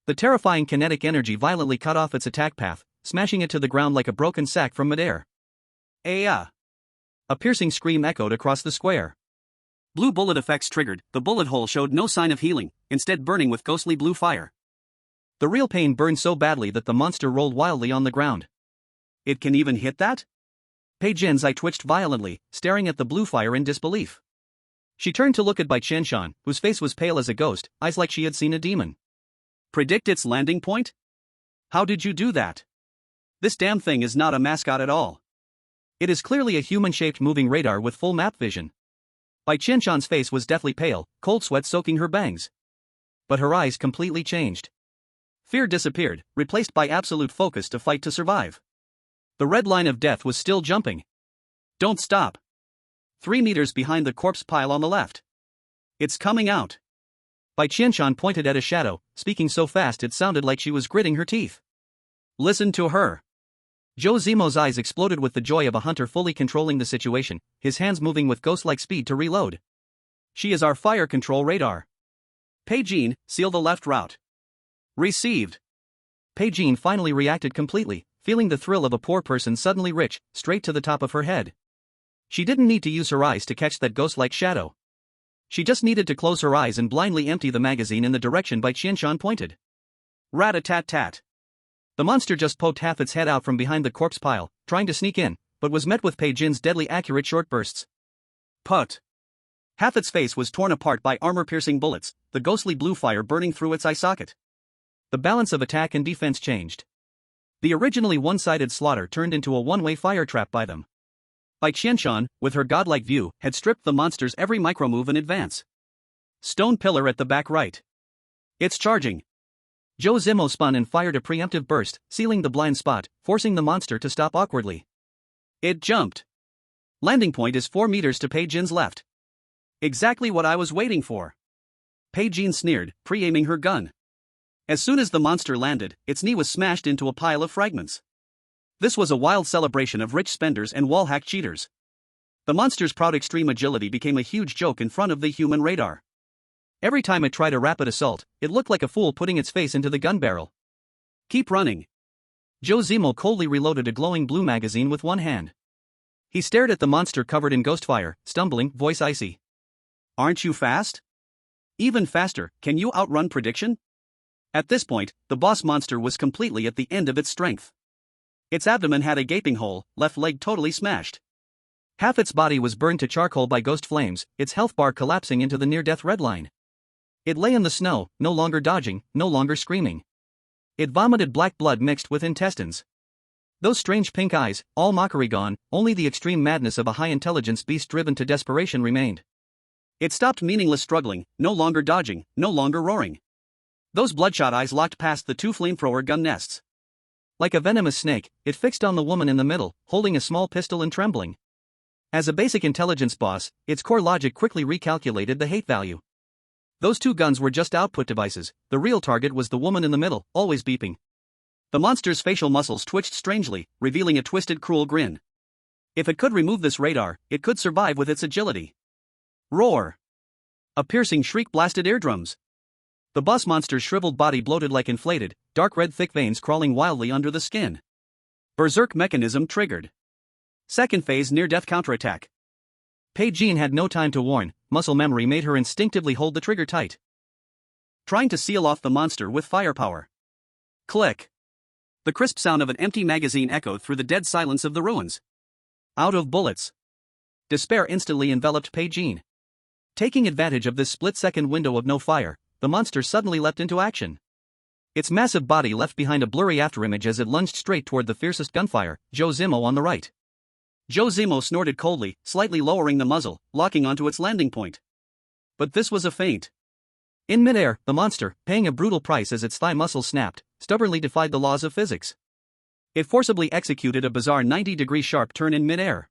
The terrifying kinetic energy violently cut off its attack path, smashing it to the ground like a broken sack from midair. Aya! A piercing scream echoed across the square. Blue bullet effects triggered, the bullet hole showed no sign of healing, instead burning with ghostly blue fire. The real pain burned so badly that the monster rolled wildly on the ground. It can even hit that? Bai Qianqian's eye twitched violently, staring at the blue fire in disbelief. She turned to look at Bai Qianqian, whose face was pale as a ghost, eyes like she had seen a demon. Predict its landing point? How did you do that? This damn thing is not a mascot at all. It is clearly a human-shaped moving radar with full map vision. Bai Qianqian's face was deathly pale, cold sweat soaking her bangs. But her eyes completely changed. Fear disappeared, replaced by absolute focus to fight to survive. The red line of death was still jumping. Don't stop. 3 meters behind the corpse pile on the left. It's coming out. Bai Qianqian pointed at a shadow, speaking so fast it sounded like she was gritting her teeth. Listen to her. Zhou Zimo's eyes exploded with the joy of a hunter fully controlling the situation, his hands moving with ghost-like speed to reload. She is our fire control radar. Bai Qianqian, seal the left route. Received. Bai Qianqian finally reacted completely, feeling the thrill of a poor person suddenly rich, straight to the top of her head. She didn't need to use her eyes to catch that ghost-like shadow. She just needed to close her eyes and blindly empty the magazine in the direction Bai Qianqian pointed. Rat-a-tat-tat. The monster just poked half its head out from behind the corpse pile, trying to sneak in, but was met with Bai Jin's deadly accurate short bursts. Put. Half its face was torn apart by armor-piercing bullets, the ghostly blue fire burning through its eye socket. The balance of attack and defense changed. The originally one-sided slaughter turned into a one-way fire trap by them. Bai Qianqian, with her godlike view, had stripped the monster's every micromove in advance. Stone pillar at the back right. It's charging. Zhou Zimo spun and fired a preemptive burst, sealing the blind spot, forcing the monster to stop awkwardly. It jumped. Landing point is 4 meters to Bai Jin's left. Exactly what I was waiting for. Bai Jin sneered, pre-aiming her gun. As soon as the monster landed, its knee was smashed into a pile of fragments. This was a wild celebration of rich spenders and wall-hack cheaters. The monster's proud extreme agility became a huge joke in front of the human radar. Every time it tried a rapid assault, it looked like a fool putting its face into the gun barrel. Keep running. Zhou Zimo coldly reloaded a glowing blue magazine with one hand. He stared at the monster covered in ghost fire, stumbling, voice icy. Aren't you fast? Even faster, can you outrun prediction? At this point, the boss monster was completely at the end of its strength. Its abdomen had a gaping hole, left leg totally smashed. Half its body was burned to charcoal by ghost flames, its health bar collapsing into the near-death red line. It lay in the snow, no longer dodging, no longer screaming. It vomited black blood mixed with intestines. Those strange pink eyes, all mockery gone, only the extreme madness of a high-intelligence beast driven to desperation remained. It stopped meaningless struggling, no longer dodging, no longer roaring. Those bloodshot eyes locked past the 2 flamethrower gun nests. Like a venomous snake, it fixed on the woman in the middle, holding a small pistol and trembling. As a basic intelligence boss, its core logic quickly recalculated the hate value. Those 2 guns were just output devices, the real target was the woman in the middle, always beeping. The monster's facial muscles twitched strangely, revealing a twisted, cruel grin. If it could remove this radar, it could survive with its agility. Roar! A piercing shriek blasted eardrums. The boss monster's shriveled body bloated like inflated, dark red thick veins crawling wildly under the skin. Berserk mechanism triggered. Second phase near-death counterattack. Bai Jin had no time to warn, muscle memory made her instinctively hold the trigger tight. Trying to seal off the monster with firepower. Click. The crisp sound of an empty magazine echoed through the dead silence of the ruins. Out of bullets. Despair instantly enveloped Bai Jin. Taking advantage of this split-second window of no fire, the monster suddenly leapt into action. Its massive body left behind a blurry afterimage as it lunged straight toward the fiercest gunfire, Zhou Zimo on the right. Zhou Zimo snorted coldly, slightly lowering the muzzle, locking onto its landing point. But this was a feint. In midair, the monster, paying a brutal price as its thigh muscles snapped, stubbornly defied the laws of physics. It forcibly executed a bizarre 90-degree sharp turn in midair.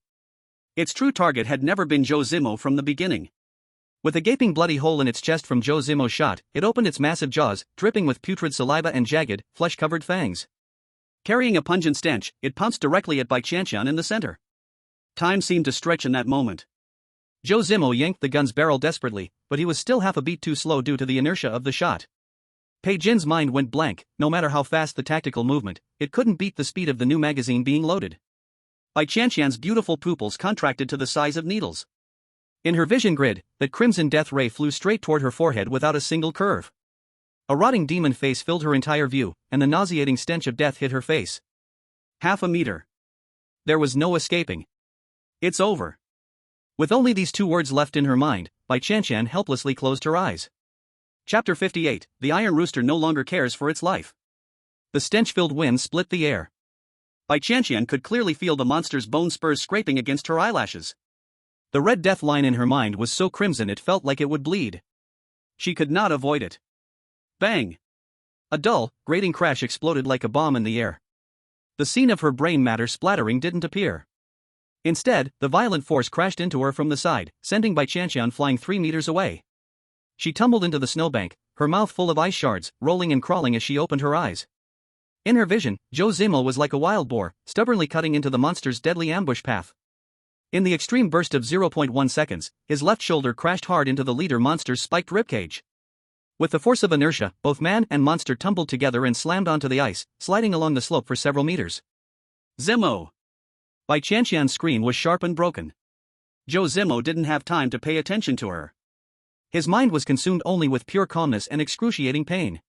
Its true target had never been Zhou Zimo from the beginning. With a gaping bloody hole in its chest from Zhou Zimo's shot, it opened its massive jaws, dripping with putrid saliva and jagged, flesh-covered fangs. Carrying a pungent stench, it pounced directly at Bai Qianqian in the center. Time seemed to stretch in that moment. Zhou Zimo yanked the gun's barrel desperately, but he was still half a beat too slow due to the inertia of the shot. Bai Jin's mind went blank. No matter how fast the tactical movement, it couldn't beat the speed of the new magazine being loaded. Bai Qianqian's beautiful pupils contracted to the size of needles. In her vision grid, that crimson death ray flew straight toward her forehead without a single curve. A rotting demon face filled her entire view, and the nauseating stench of death hit her face. 1/2 meter. There was no escaping. It's over. With only these 2 words left in her mind, Bai Qianqian helplessly closed her eyes. Chapter 58, The Iron Rooster no longer cares for its life. The stench-filled wind split the air. Bai Qianqian could clearly feel the monster's bone spurs scraping against her eyelashes. The red death line in her mind was so crimson it felt like it would bleed. She could not avoid it. Bang! A dull, grating crash exploded like a bomb in the air. The scene of her brain matter splattering didn't appear. Instead, the violent force crashed into her from the side, sending Bai Qianqian flying 3 meters away. She tumbled into the snowbank, her mouth full of ice shards, rolling and crawling as she opened her eyes. In her vision, Zhou Zimo was like a wild boar, stubbornly cutting into the monster's deadly ambush path. In the extreme burst of 0.1 seconds, his left shoulder crashed hard into the leader monster's spiked ribcage. With the force of inertia, both man and monster tumbled together and slammed onto the ice, sliding along the slope for several meters. Zimo! Bai Qianqian's scream was sharp and broken. Zhou Zimo didn't have time to pay attention to her. His mind was consumed only with pure calmness and excruciating pain.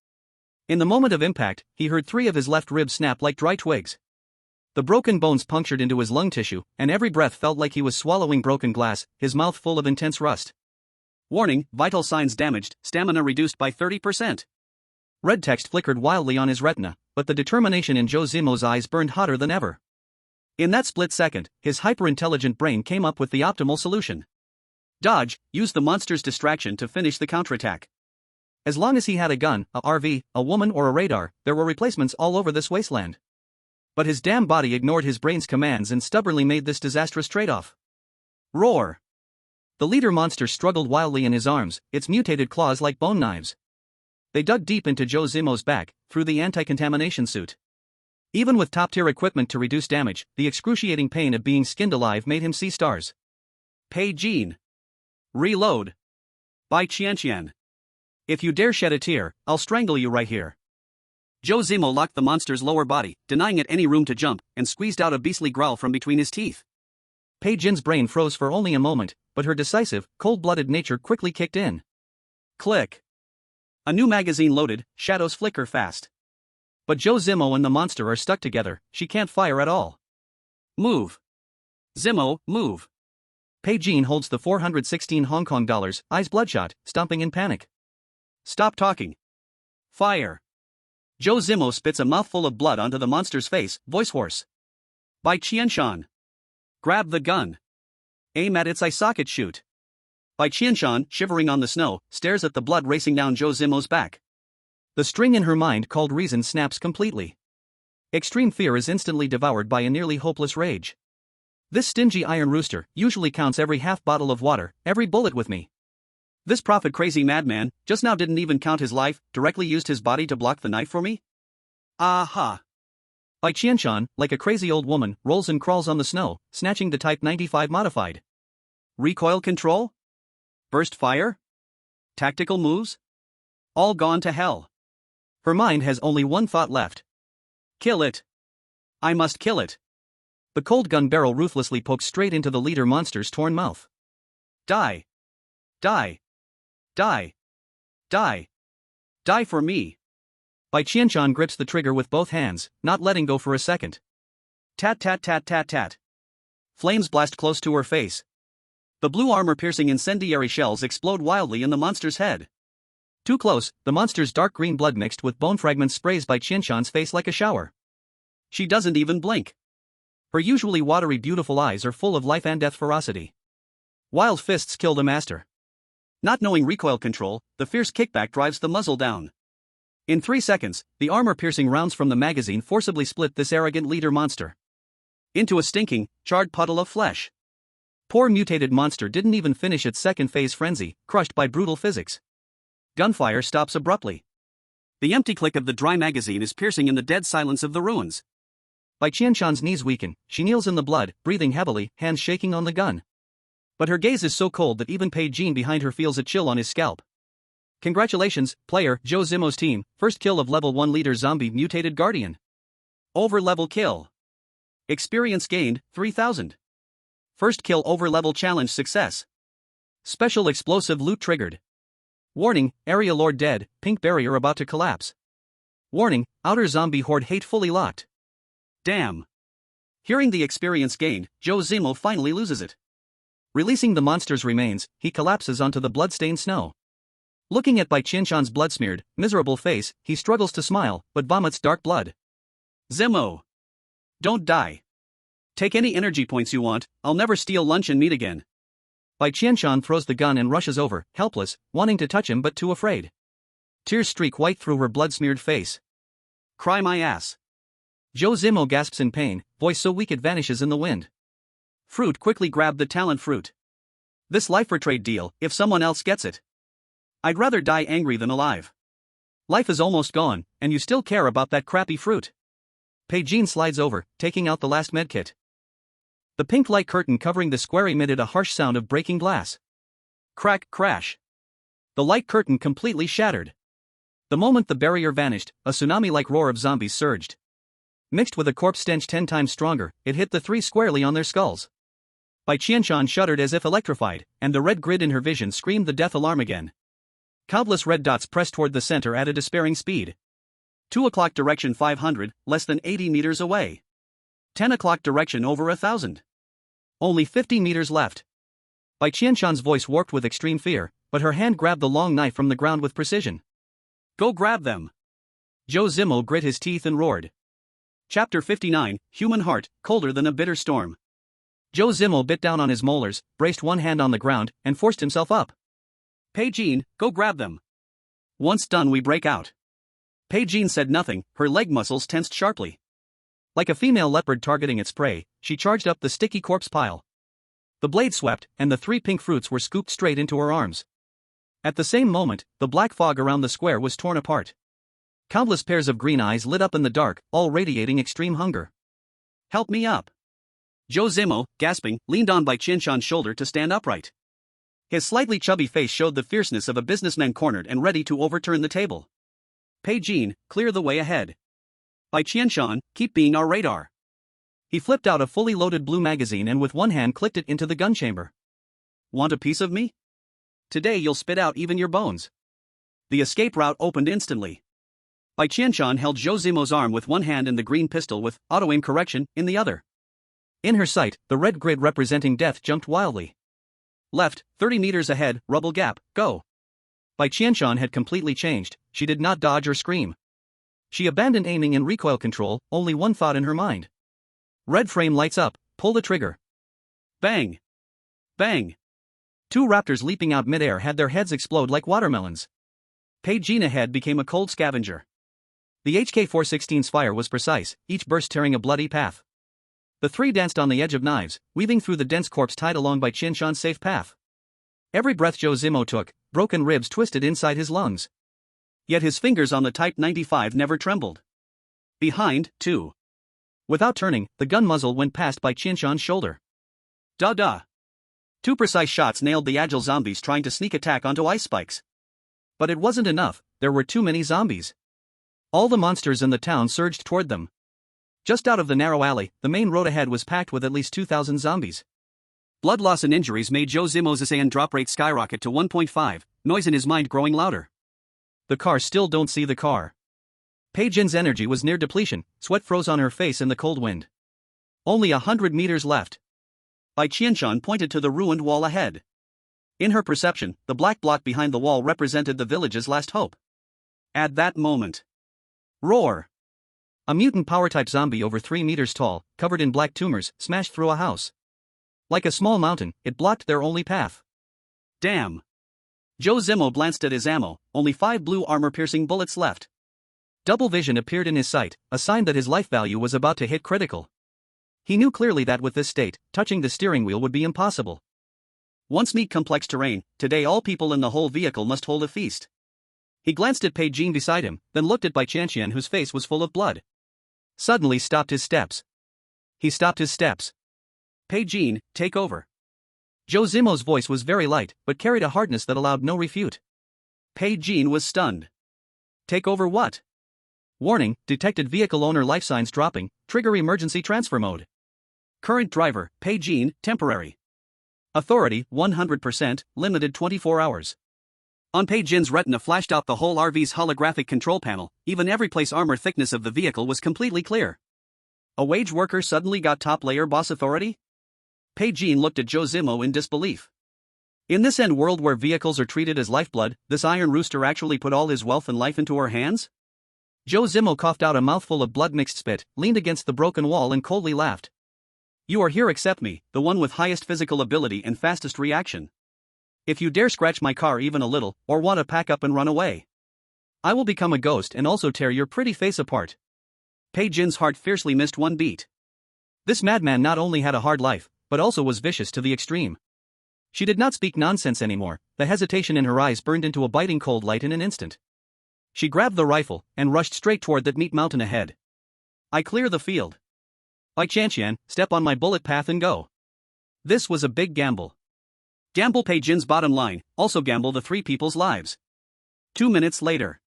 In the moment of impact, he heard 3 of his left ribs snap like dry twigs. The broken bones punctured into his lung tissue, and every breath felt like he was swallowing broken glass, his mouth full of intense rust. Warning, vital signs damaged, stamina reduced by 30%. Red text flickered wildly on his retina, but the determination in Zhou Zimo's eyes burned hotter than ever. In that split second, his hyper-intelligent brain came up with the optimal solution. Dodge, use the monster's distraction to finish the counterattack. As long as he had a gun, a RV, a woman or a radar, there were replacements all over this wasteland. But his damn body ignored his brain's commands and stubbornly made this disastrous trade-off. Roar! The leader monster struggled wildly in his arms, its mutated claws like bone knives. They dug deep into Zhou Zimo's back, through the anti-contamination suit. Even with top-tier equipment to reduce damage, the excruciating pain of being skinned alive made him see stars. Bai Qianqian. Reload. Bai Qianqian. If you dare shed a tear, I'll strangle you right here. Zhou Zimo locked the monster's lower body, denying it any room to jump, and squeezed out a beastly growl from between his teeth. Bai Qianqian's brain froze for only a moment, but her decisive, cold-blooded nature quickly kicked in. Click. A new magazine loaded, shadows flicker fast. But Zhou Zimo and the monster are stuck together, she can't fire at all. Move. Zimo, move. Bai Qianqian holds the 416 Hong Kong dollars, eyes bloodshot, stomping in panic. Stop talking. Fire. Zhou Zimo spits a mouthful of blood onto the monster's face, voice hoarse. Bai Qianqian. Grab the gun. Aim at its eye socket, shoot. Bai Qianqian, shivering on the snow, stares at the blood racing down Zhou Zimo's back. The string in her mind called reason snaps completely. Extreme fear is instantly devoured by a nearly hopeless rage. This stingy iron rooster usually counts every half bottle of water, every bullet with me. This profit-crazy madman just now didn't even count his life, directly used his body to block the knife for me? Aha! Bai Qianqian, like a crazy old woman, rolls and crawls on the snow, snatching the Type 95 modified. Recoil control? Burst fire? Tactical moves? All gone to hell. Her mind has only one thought left. Kill it. I must kill it. The cold gun barrel ruthlessly pokes straight into the leader monster's torn mouth. Die. Die. Die. Die. Die for me. Bai Qianqian grips the trigger with both hands, not letting go for a second. Tat tat tat tat tat. Flames blast close to her face. The blue armor-piercing incendiary shells explode wildly in the monster's head. Too close, the monster's dark green blood mixed with bone fragments sprays Bai Qianqian's face like a shower. She doesn't even blink. Her usually watery beautiful eyes are full of life and death ferocity. Wild fists kill the master. Not knowing recoil control, the fierce kickback drives the muzzle down. In 3 seconds, the armor-piercing rounds from the magazine forcibly split this arrogant leader monster into a stinking, charred puddle of flesh. Poor mutated monster didn't even finish its second phase frenzy, crushed by brutal physics. Gunfire stops abruptly. The empty click of the dry magazine is piercing in the dead silence of the ruins. Bai Qianqian's knees weaken, she kneels in the blood, breathing heavily, hands shaking on the gun. But her gaze is so cold that even Bai Qianqian behind her feels a chill on his scalp. Congratulations, player, Zhou Zimo's team, first kill of level 1 leader zombie mutated guardian. Over level kill. Experience gained, 3000. First kill over level challenge success. Special explosive loot triggered. Warning, area lord dead, pink barrier about to collapse. Warning, outer zombie horde hate fully locked. Damn. Hearing the experience gained, Zhou Zimo finally loses it. Releasing the monster's remains, he collapses onto the blood-stained snow. Looking at Bai Qianqian's blood-smeared, miserable face, he struggles to smile, but vomits dark blood. Zimo. Don't die. Take any energy points you want, I'll never steal lunch and meat again. Bai Qianqian throws the gun and rushes over, helpless, wanting to touch him but too afraid. Tears streak white through her blood-smeared face. Cry my ass. Zhou Zimo gasps in pain, voice so weak it vanishes in the wind. Fruit quickly grabbed the talent fruit. This life for trade deal, if someone else gets it. I'd rather die angry than alive. Life is almost gone, and you still care about that crappy fruit. Bai Qianqian slides over, taking out the last medkit. The pink light curtain covering the square emitted a harsh sound of breaking glass. Crack, crash. The light curtain completely shattered. The moment the barrier vanished, a tsunami-like roar of zombies surged. Mixed with a corpse stench 10 times stronger, it hit the three squarely on their skulls. Bai Qianqian shuddered as if electrified, and the red grid in her vision screamed the death alarm again. Countless red dots pressed toward the center at a despairing speed. 2 o'clock direction 500, less than 80 meters away. 10 o'clock direction over 1,000. Only 50 meters left. Bai Qianqian's voice warped with extreme fear, but her hand grabbed the long knife from the ground with precision. Go grab them! Zhou Zimo grit his teeth and roared. Chapter 59, Human Heart, Colder Than a Bitter Storm. Zhou Zimo bit down on his molars, braced one hand on the ground, and forced himself up. Bai Qian, go grab them. Once done we break out. Bai Qian said nothing, her leg muscles tensed sharply. Like a female leopard targeting its prey, she charged up the sticky corpse pile. The blade swept, and the 3 pink fruits were scooped straight into her arms. At the same moment, the black fog around the square was torn apart. Countless pairs of green eyes lit up in the dark, all radiating extreme hunger. Help me up. Zhou Zimo, gasping, leaned on Bai Qianqian's shoulder to stand upright. His slightly chubby face showed the fierceness of a businessman cornered and ready to overturn the table. Bai Qian, clear the way ahead. Bai Qianqian, keep being our radar. He flipped out a fully loaded blue magazine and with one hand clicked it into the gun chamber. Want a piece of me? Today you'll spit out even your bones. The escape route opened instantly. Bai Qianqian held Zhou Zimo's arm with one hand and the green pistol with auto-aim correction in the other. In her sight, the red grid representing death jumped wildly. Left, 30 meters ahead, rubble gap, go. Bai Qianqian had completely changed, she did not dodge or scream. She abandoned aiming and recoil control, only one thought in her mind. Red frame lights up, pull the trigger. Bang! Bang! 2 raptors leaping out midair had their heads explode like watermelons. Bai Qian ahead became a cold scavenger. The HK-416's fire was precise, each burst tearing a bloody path. The 3 danced on the edge of knives, weaving through the dense corpse tied along Bai Qianqian's safe path. Every breath Zhou Zimo took, broken ribs twisted inside his lungs. Yet his fingers on the Type 95 never trembled. Behind, too. Without turning, the gun muzzle went past Bai Qianqian's shoulder. Da-da! 2 precise shots nailed the agile zombies trying to sneak attack onto ice spikes. But it wasn't enough, there were too many zombies. All the monsters in the town surged toward them. Just out of the narrow alley, the main road ahead was packed with at least 2,000 zombies. Blood loss and injuries made Zhou Zimo's assailant drop rate skyrocket to 1.5, noise in his mind growing louder. The car still don't see the car. Bai Qian's energy was near depletion, sweat froze on her face in the cold wind. Only 100 meters left. Bai Qianqian pointed to the ruined wall ahead. In her perception, the black blot behind the wall represented the village's last hope. At that moment. Roar! A mutant power-type zombie over 3 meters tall, covered in black tumors, smashed through a house. Like a small mountain, it blocked their only path. Damn! Zhou Zimo glanced at his ammo, only 5 blue armor-piercing bullets left. Double vision appeared in his sight, a sign that his life value was about to hit critical. He knew clearly that with this state, touching the steering wheel would be impossible. Once meet complex terrain, today all people in the whole vehicle must hold a feast. He glanced at Bai Qian beside him, then looked at Bai Qianqian whose face was full of blood. Suddenly stopped his steps. He stopped his steps. Bai Qian, take over. Zhou Zimo's voice was very light, but carried a hardness that allowed no refute. Bai Qian was stunned. Take over what? Warning, detected vehicle owner life signs dropping, trigger emergency transfer mode. Current driver, Bai Qian, temporary. Authority, 100%, limited 24 hours. On Bai Qian's retina flashed out the whole RV's holographic control panel, even every place armor thickness of the vehicle was completely clear. A wage worker suddenly got top-layer boss authority? Bai Qian looked at Zhou Zimo in disbelief. In this end world where vehicles are treated as lifeblood, this iron rooster actually put all his wealth and life into her hands? Zhou Zimo coughed out a mouthful of blood-mixed spit, leaned against the broken wall and coldly laughed. You are here except me, the one with highest physical ability and fastest reaction. If you dare scratch my car even a little, or want to pack up and run away, I will become a ghost and also tear your pretty face apart. Bai Qian's heart fiercely missed one beat. This madman not only had a hard life, but also was vicious to the extreme. She did not speak nonsense anymore, the hesitation in her eyes burned into a biting cold light in an instant. She grabbed the rifle, and rushed straight toward that meat mountain ahead. I clear the field. Bai Qianqian, step on my bullet path and go. This was a big gamble. Gamble Bai Qian's bottom line, also gamble the 3 people's lives. 2 minutes later.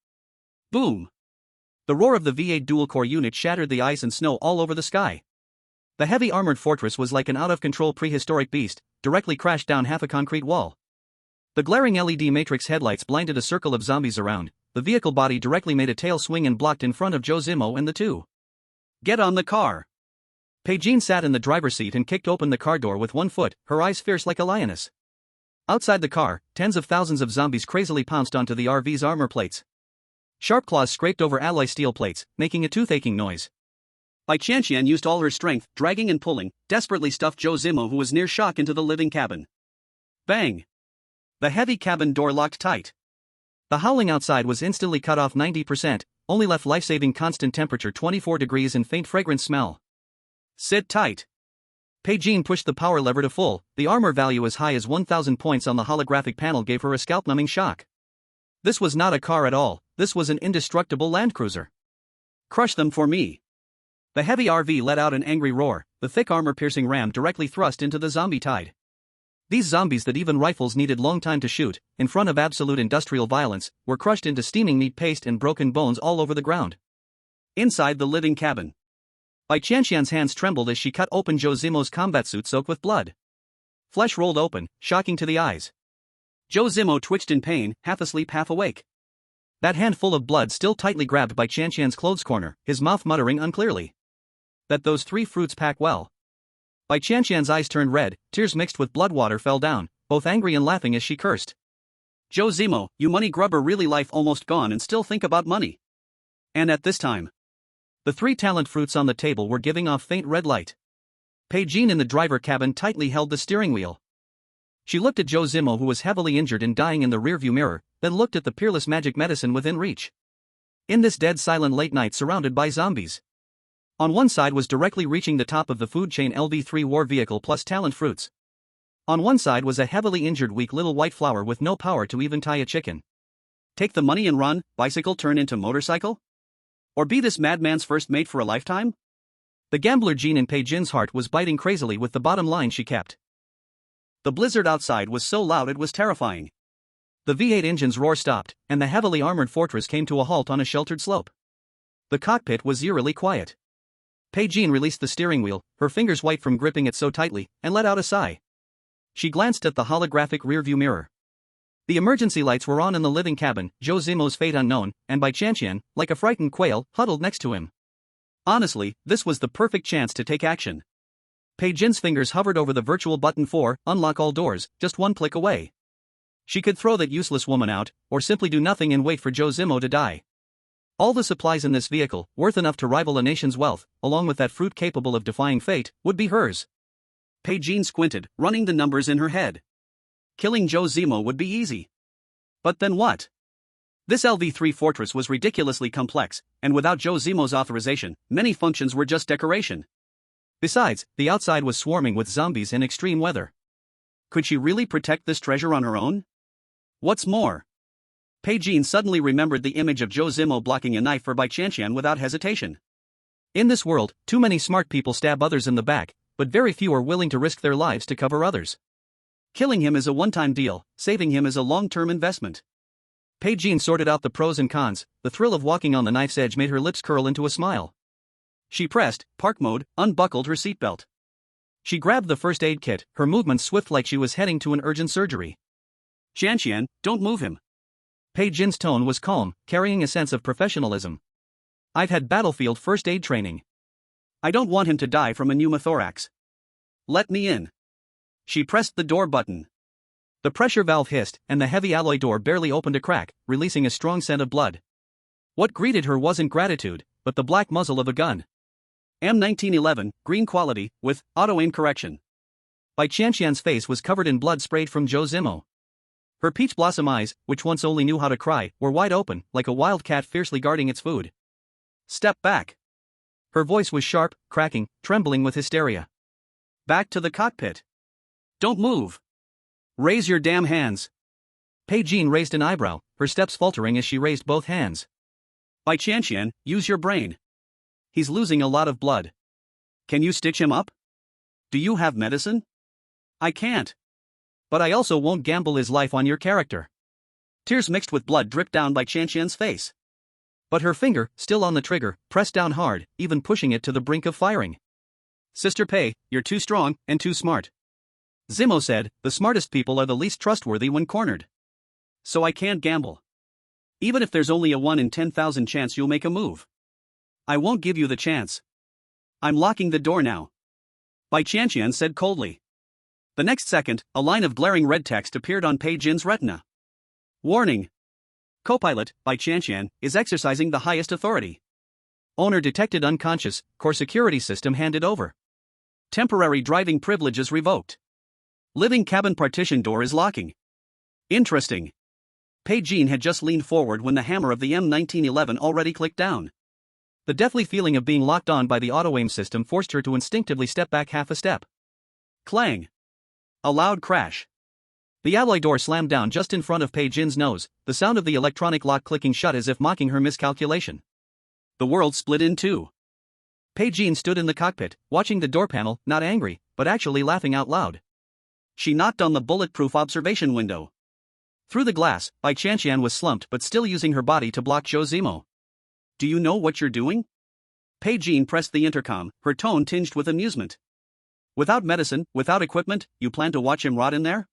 Boom! The roar of the V8 dual-core unit shattered the ice and snow all over the sky. The heavy armored fortress was like an out-of-control prehistoric beast, directly crashed down half a concrete wall. The glaring LED matrix headlights blinded a circle of zombies around. The vehicle body directly made a tail swing and blocked in front of Zhou Zimo and the two. "Get on the car!" Bai Qianqian sat in the driver's seat and kicked open the car door with one foot, her eyes fierce like a lioness. Outside the car, tens of thousands of zombies crazily pounced onto the RV's armor plates. Sharp claws scraped over alloy steel plates, making a tooth-aching noise. Bai Qianqian used all her strength, dragging and pulling, desperately stuffed Zhou Zimo, who was near shock, into the living cabin. Bang! The heavy cabin door locked tight. The howling outside was instantly cut off 90%, only left life-saving constant temperature 24 degrees and faint fragrance smell. "Sit tight." Bai Qianqian pushed the power lever to full. The armor value as high as 1,000 points on the holographic panel gave her a scalp-numbing shock. This was not a car at all, this was an indestructible land cruiser. "Crush them for me." The heavy RV let out an angry roar, the thick armor-piercing ram directly thrust into the zombie tide. These zombies that even rifles needed long time to shoot, in front of absolute industrial violence, were crushed into steaming meat paste and broken bones all over the ground. Inside the living cabin, Bai Qianqian's hands trembled as she cut open Zhou Zimo's combat suit soaked with blood. Flesh rolled open, shocking to the eyes. Zhou Zimo twitched in pain, half asleep, half awake. That handful of blood still tightly grabbed Bai Qianqian's clothes corner, his mouth muttering unclearly. "That those three fruits pack well." Bai Qianqian's eyes turned red, tears mixed with blood water fell down, both angry and laughing as she cursed. "Zhou Zimo, you money grubber, really life almost gone and still think about money." And at this time, the three talent fruits on the table were giving off faint red light. Bai Qianqian in the driver cabin tightly held the steering wheel. She looked at Zhou Zimo, who was heavily injured and dying, in the rearview mirror, then looked at the peerless magic medicine within reach. In this dead silent late night surrounded by zombies, on one side was directly reaching the top of the food chain LV3 war vehicle plus talent fruits. On one side was a heavily injured weak little white flower with no power to even tie a chicken. Take the money and run, bicycle turn into motorcycle? Or be this madman's first mate for a lifetime? The gambler gene in Bai Qianqian's heart was biting crazily with the bottom line she kept. The blizzard outside was so loud it was terrifying. The V8 engine's roar stopped, and the heavily armored fortress came to a halt on a sheltered slope. The cockpit was eerily quiet. Bai Qianqian released the steering wheel, her fingers white from gripping it so tightly, and let out a sigh. She glanced at the holographic rearview mirror. The emergency lights were on in the living cabin, Zhou Zimo's fate unknown, and Bai Qianqian, like a frightened quail, huddled next to him. Honestly, this was the perfect chance to take action. Bai Qianqian's fingers hovered over the virtual button for unlock all doors, just one click away. She could throw that useless woman out, or simply do nothing and wait for Zhou Zimo to die. All the supplies in this vehicle, worth enough to rival a nation's wealth, along with that fruit capable of defying fate, would be hers. Bai Qianqian squinted, running the numbers in her head. Killing Zhou Zimo would be easy. But then what? This LV3 fortress was ridiculously complex, and without Zhou Zimo's authorization, many functions were just decoration. Besides, the outside was swarming with zombies in extreme weather. Could she really protect this treasure on her own? What's more, Bai Qianqian suddenly remembered the image of Zhou Zimo blocking a knife for Bai Qianqian without hesitation. In this world, too many smart people stab others in the back, but very few are willing to risk their lives to cover others. Killing him is a one-time deal, saving him is a long-term investment. Bai Qianqian sorted out the pros and cons. The thrill of walking on the knife's edge made her lips curl into a smile. She pressed park mode, unbuckled her seatbelt. She grabbed the first aid kit, her movements swift like she was heading to an urgent surgery. "Qianqian, don't move him." Bai Qianqian's tone was calm, carrying a sense of professionalism. "I've had battlefield first aid training. I don't want him to die from a pneumothorax. Let me in." She pressed the door button. The pressure valve hissed, and the heavy alloy door barely opened a crack, releasing a strong scent of blood. What greeted her wasn't gratitude, but the black muzzle of a gun. M1911, green quality, with auto-aim correction. Bai Qianqian's face was covered in blood sprayed from Zhou Zimo. Her peach blossom eyes, which once only knew how to cry, were wide open, like a wild cat fiercely guarding its food. "Step back." Her voice was sharp, cracking, trembling with hysteria. "Back to the cockpit. Don't move. Raise your damn hands." Bai Qianqian raised an eyebrow, her steps faltering as she raised both hands. "Bai Qianqian, use your brain. He's losing a lot of blood. Can you stitch him up? Do you have medicine?" "I can't. But I also won't gamble his life on your character." Tears mixed with blood dripped down Bai Qianqian's face. But her finger, still on the trigger, pressed down hard, even pushing it to the brink of firing. Sister Pai, you're too strong and too smart. Zimo said, the smartest people are the least trustworthy when cornered. So I can't gamble. Even if there's only a 1 in 10,000 chance you'll make a move. I won't give you the chance. I'm locking the door now. Bai Qianqian said coldly. The next second, a line of glaring red text appeared on Pai Jin's retina. Warning. Co-pilot, Bai Qianqian, is exercising the highest authority. Owner detected unconscious, core security system handed over. Temporary driving privileges revoked. Living cabin partition door is locking. Interesting. Pai Jin had just leaned forward when the hammer of the M1911 already clicked down. The deathly feeling of being locked on by the auto-aim system forced her to instinctively step back half a step. Clang. A loud crash. The alloy door slammed down just in front of Pai Jin's nose, the sound of the electronic lock clicking shut as if mocking her miscalculation. The world split in two. Pai Jin stood in the cockpit, watching the door panel, not angry, but actually laughing out loud. She knocked on the bulletproof observation window. Through the glass, Bai Qianqian was slumped but still using her body to block Zhou Zimo. Do you know what you're doing? Pai Jin pressed the intercom, her tone tinged with amusement. Without medicine, without equipment, you plan to watch him rot in there?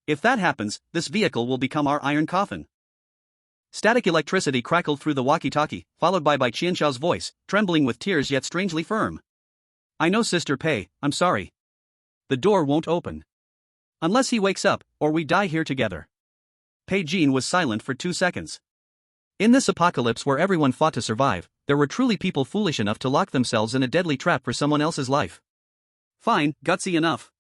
If that happens, this vehicle will become our iron coffin. Static electricity crackled through the walkie-talkie, followed by Bai Qianqian's voice, trembling with tears yet strangely firm. I know Sister Pai, I'm sorry. The door won't open. Unless he wakes up, or we die here together. Pai Jin was silent for 2 seconds. In this apocalypse where everyone fought to survive, there were truly people foolish enough to lock themselves in a deadly trap for someone else's life. Fine, gutsy enough.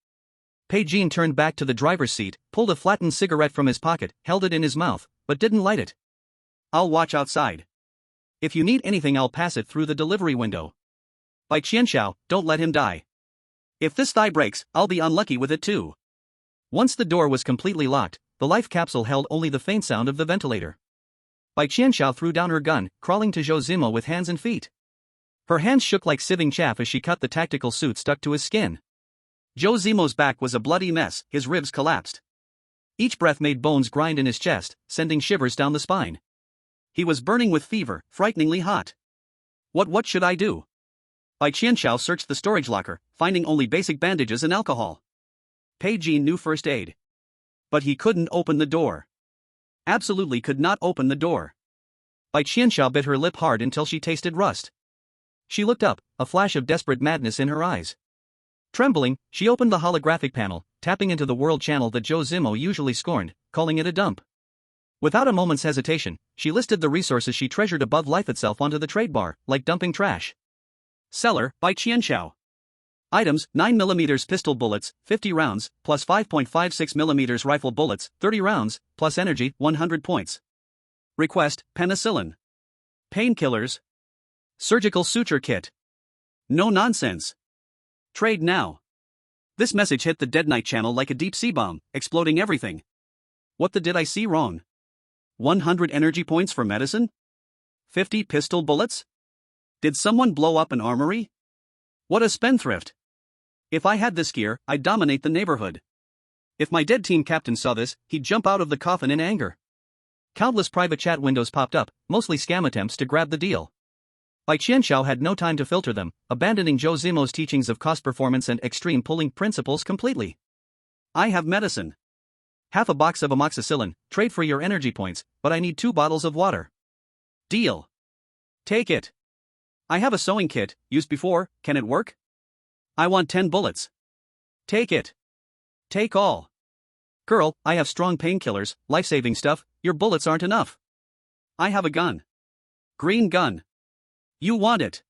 Pai Jin turned back to the driver's seat, pulled a flattened cigarette from his pocket, held it in his mouth, but didn't light it. I'll watch outside. If you need anything, I'll pass it through the delivery window. Bai Qianqian, don't let him die. If this thigh breaks, I'll be unlucky with it too. Once the door was completely locked, the life capsule held only the faint sound of the ventilator. Bai Qianqian threw down her gun, crawling to Zhou Zimo with hands and feet. Her hands shook like sieving chaff as she cut the tactical suit stuck to his skin. Zhou Zimo's back was a bloody mess, his ribs collapsed. Each breath made bones grind in his chest, sending shivers down the spine. He was burning with fever, frighteningly hot. What should I do? Bai Qianqian searched the storage locker, finding only basic bandages and alcohol. Pai Jin knew first aid. But he couldn't open the door. Absolutely could not open the door. Bai Qianqian bit her lip hard until she tasted rust. She looked up, a flash of desperate madness in her eyes. Trembling, she opened the holographic panel, tapping into the world channel that Zhou Zimo usually scorned, calling it a dump. Without a moment's hesitation, she listed the resources she treasured above life itself onto the trade bar, like dumping trash. Seller, Bai Qianqian. Items, 9mm pistol bullets, 50 rounds, plus 5.56mm rifle bullets, 30 rounds, plus energy, 100 points. Request, penicillin. Painkillers. Surgical suture kit. No nonsense. Trade now. This message hit the Dead Night channel like a deep-sea bomb, exploding everything. What the did I see wrong? 100 energy points for medicine? 50 pistol bullets? Did someone blow up an armory? What a spendthrift. If I had this gear, I'd dominate the neighborhood. If my dead team captain saw this, he'd jump out of the coffin in anger. Countless private chat windows popped up, mostly scam attempts to grab the deal. Bai Qianqian had no time to filter them, abandoning Zhou Zimo's teachings of cost performance and extreme pulling principles completely. I have medicine. Half a box of amoxicillin, trade for your energy points, but I need 2 bottles of water. Deal. Take it. I have a sewing kit, used before, can it work? I want 10 bullets. Take it. Take all. Girl, I have strong painkillers, life-saving stuff, your bullets aren't enough. I have a gun. Green gun. You want it.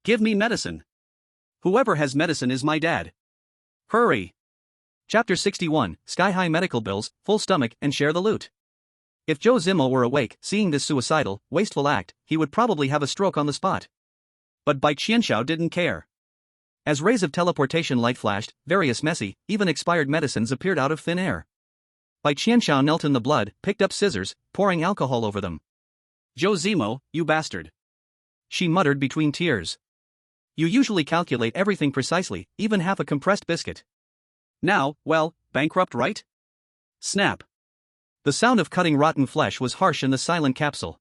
Give me medicine. Whoever has medicine is my dad. Hurry. Chapter 61, Sky-High Medical Bills, Full Stomach and Share the Loot. If Zhou Zimo were awake, seeing this suicidal, wasteful act, he would probably have a stroke on the spot. But Bai Qianqian didn't care. As rays of teleportation light flashed, various messy, even expired medicines appeared out of thin air. Bai Qianqian knelt in the blood, picked up scissors, pouring alcohol over them. Zhou Zimo, you bastard. She muttered between tears. You usually calculate everything precisely, even half a compressed biscuit. Now, well, bankrupt, right? Snap. The sound of cutting rotten flesh was harsh in the silent capsule.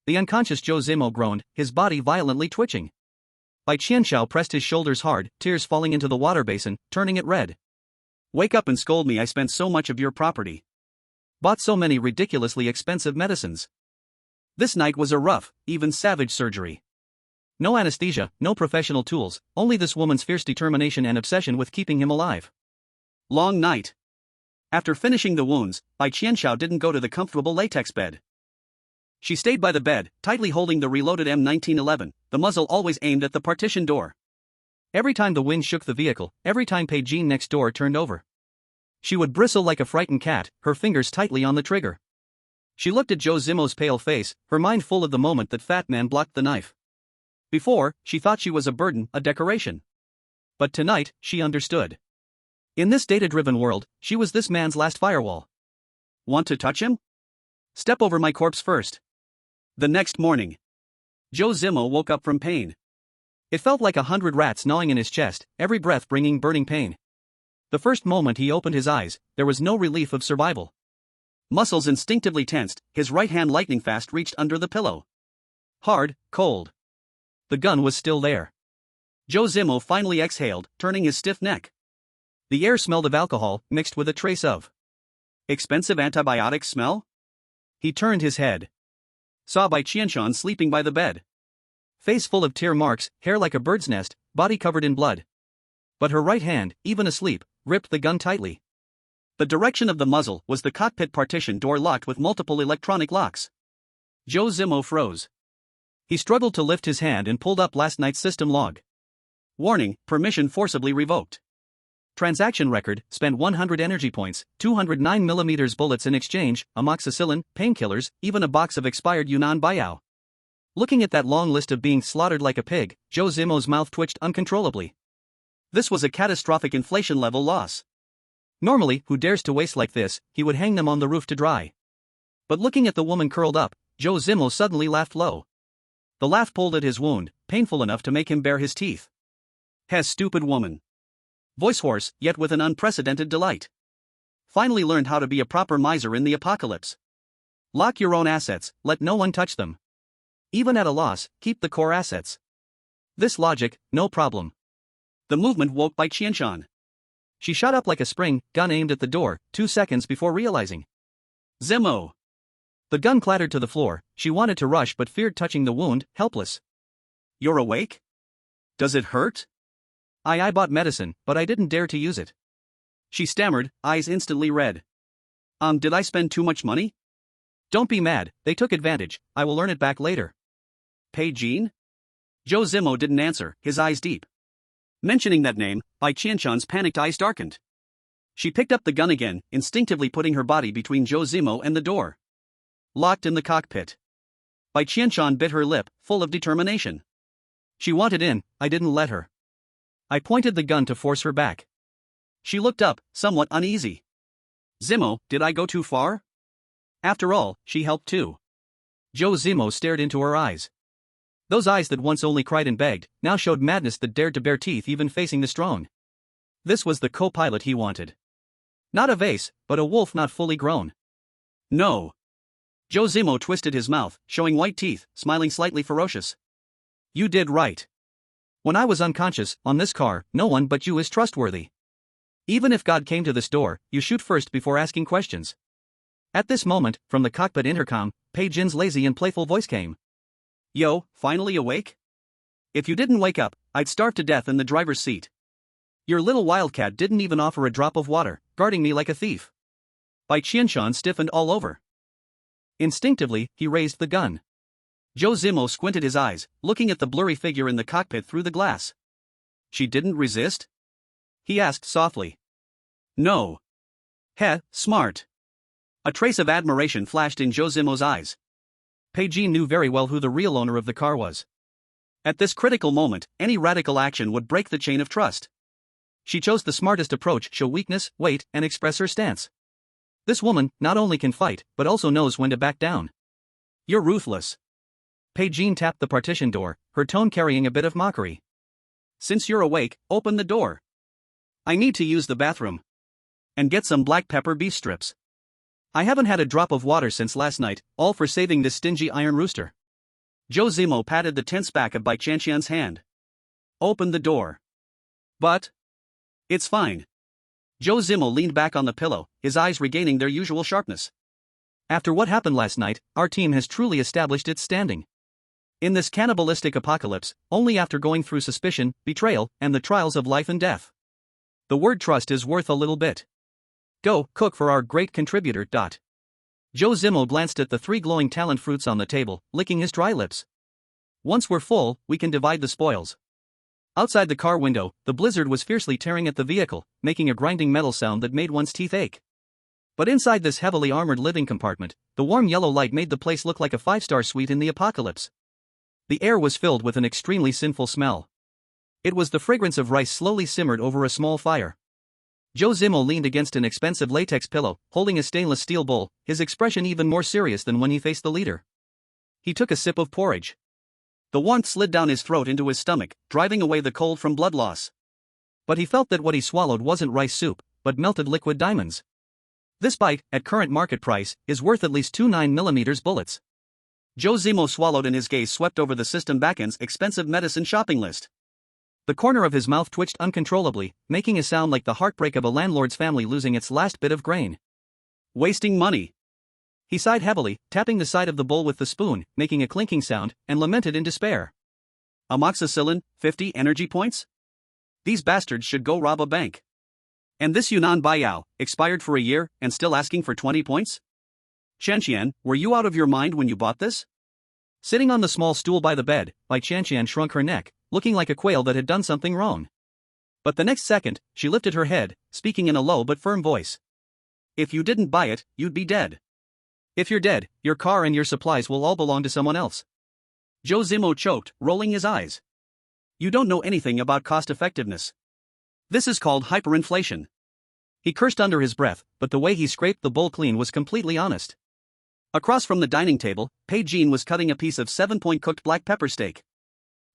The unconscious Zhou Zimo groaned, his body violently twitching. Bai Qianqian pressed his shoulders hard, tears falling into the water basin, turning it red. Wake up and scold me, I spent so much of your property. Bought so many ridiculously expensive medicines. This night was a rough, even savage surgery. No anesthesia, no professional tools, only this woman's fierce determination and obsession with keeping him alive. Long night. After finishing the wounds, Bai Qianqian didn't go to the comfortable latex bed. She stayed by the bed, tightly holding the reloaded M1911, the muzzle always aimed at the partition door. Every time the wind shook the vehicle, every time Bai Qianqian next door turned over, she would bristle like a frightened cat, her fingers tightly on the trigger. She looked at Zhou Zimo's pale face, her mind full of the moment that fat man blocked the knife. Before, she thought she was a burden, a decoration. But tonight, she understood. In this data-driven world, she was this man's last firewall. Want to touch him? Step over my corpse first. The next morning, Zhou Zimo woke up from pain. It felt like 100 rats gnawing in his chest, every breath bringing burning pain. The first moment he opened his eyes, there was no relief of survival. Muscles instinctively tensed, his right hand lightning fast reached under the pillow. Hard, cold. The gun was still there. Zhou Zimo finally exhaled, turning his stiff neck. The air smelled of alcohol, mixed with a trace of expensive antibiotics smell? He turned his head. Saw Bai Qianqian sleeping by the bed. Face full of tear marks, hair like a bird's nest, body covered in blood. But her right hand, even asleep, gripped the gun tightly. The direction of the muzzle was the cockpit partition door locked with multiple electronic locks. Zhou Zimo froze. He struggled to lift his hand and pulled up last night's system log. Warning, permission forcibly revoked. Transaction record, spent 100 energy points, 209mm bullets in exchange, amoxicillin, painkillers, even a box of expired Yunnan Baiyao. Looking at that long list of being slaughtered like a pig, Zhou Zimo's mouth twitched uncontrollably. This was a catastrophic inflation-level loss. Normally, who dares to waste like this, he would hang them on the roof to dry. But looking at the woman curled up, Zhou Zimo suddenly laughed low. The laugh pulled at his wound, painful enough to make him bare his teeth. Heh, stupid woman. Voice hoarse, yet with an unprecedented delight. Finally learned how to be a proper miser in the apocalypse. Lock your own assets, let no one touch them. Even at a loss, keep the core assets. This logic, no problem. The movement woke Bai Qianqian. She shot up like a spring, gun aimed at the door, 2 seconds before realizing. Zimo. The gun clattered to the floor, she wanted to rush but feared touching the wound, helpless. You're awake? Does it hurt? I bought medicine, but I didn't dare to use it. She stammered, eyes instantly red. Did I spend too much money? Don't be mad, they took advantage, I will earn it back later. Bai Qianqian? Zhou Zimo didn't answer, his eyes deep. Mentioning that name, Bai Qianqian's panicked eyes darkened. She picked up the gun again, instinctively putting her body between Zhou Zimo and the door. Locked in the cockpit. Bai Qianqian bit her lip, full of determination. She wanted in, I didn't let her. I pointed the gun to force her back. She looked up, somewhat uneasy. Zimo, did I go too far? After all, she helped too. Zhou Zimo stared into her eyes. Those eyes that once only cried and begged, now showed madness that dared to bare teeth even facing the strong. This was the co-pilot he wanted. Not a vase, but a wolf not fully grown. No. Zhou Zimo twisted his mouth, showing white teeth, smiling slightly ferocious. You did right. When I was unconscious, on this car, no one but you is trustworthy. Even if God came to this door, you shoot first before asking questions. At this moment, from the cockpit intercom, Bai Qianqian's lazy and playful voice came. Yo, finally awake? If you didn't wake up, I'd starve to death in the driver's seat. Your little wildcat didn't even offer a drop of water, guarding me like a thief. Bai Qianqian stiffened all over. Instinctively, he raised the gun. Zhou Zimo squinted his eyes, looking at the blurry figure in the cockpit through the glass. She didn't resist? He asked softly. No. Heh, smart. A trace of admiration flashed in Zhou Zimo's eyes. Bai Qianqian knew very well who the real owner of the car was. At this critical moment, any radical action would break the chain of trust. She chose the smartest approach, show weakness, wait, and express her stance. This woman not only can fight, but also knows when to back down. You're ruthless. Bai Qianqian tapped the partition door, her tone carrying a bit of mockery. Since you're awake, open the door. I need to use the bathroom. And get some black pepper beef strips. I haven't had a drop of water since last night, all for saving this stingy iron rooster. Zhou Zimo patted the tense back of Bai Qianqian's hand. Open the door. But. It's fine. Zhou Zimo leaned back on the pillow, his eyes regaining their usual sharpness. After what happened last night, our team has truly established its standing. In this cannibalistic apocalypse, only after going through suspicion, betrayal, and the trials of life and death. The word trust is worth a little bit. Go, cook for our great contributor. Zhou Zimo glanced at the 3 glowing talent fruits on the table, licking his dry lips. Once we're full, we can divide the spoils. Outside the car window, the blizzard was fiercely tearing at the vehicle, making a grinding metal sound that made one's teeth ache. But inside this heavily armored living compartment, the warm yellow light made the place look like a 5-star suite in the apocalypse. The air was filled with an extremely sinful smell. It was the fragrance of rice slowly simmered over a small fire. Zhou Zimo leaned against an expensive latex pillow, holding a stainless steel bowl, his expression even more serious than when he faced the leader. He took a sip of porridge. The warmth slid down his throat into his stomach, driving away the cold from blood loss. But he felt that what he swallowed wasn't rice soup, but melted liquid diamonds. This bite, at current market price, is worth at least 2 9mm bullets. Zhou Zimo swallowed and his gaze swept over the system backend's expensive medicine shopping list. The corner of his mouth twitched uncontrollably, making a sound like the heartbreak of a landlord's family losing its last bit of grain. Wasting money. He sighed heavily, tapping the side of the bowl with the spoon, making a clinking sound, and lamented in despair. Amoxicillin, 50 energy points? These bastards should go rob a bank. And this Yunnan Baiyao, expired for a year, and still asking for 20 points? Qianqian, were you out of your mind when you bought this? Sitting on the small stool by the bed, Bai Qianqian shrunk her neck, looking like a quail that had done something wrong. But the next second, she lifted her head, speaking in a low but firm voice. If you didn't buy it, you'd be dead. If you're dead, your car and your supplies will all belong to someone else. Zhou Zimo choked, rolling his eyes. You don't know anything about cost-effectiveness. This is called hyperinflation. He cursed under his breath, but the way he scraped the bowl clean was completely honest. Across from the dining table, Bai Qianqian was cutting a piece of 7-point cooked black pepper steak.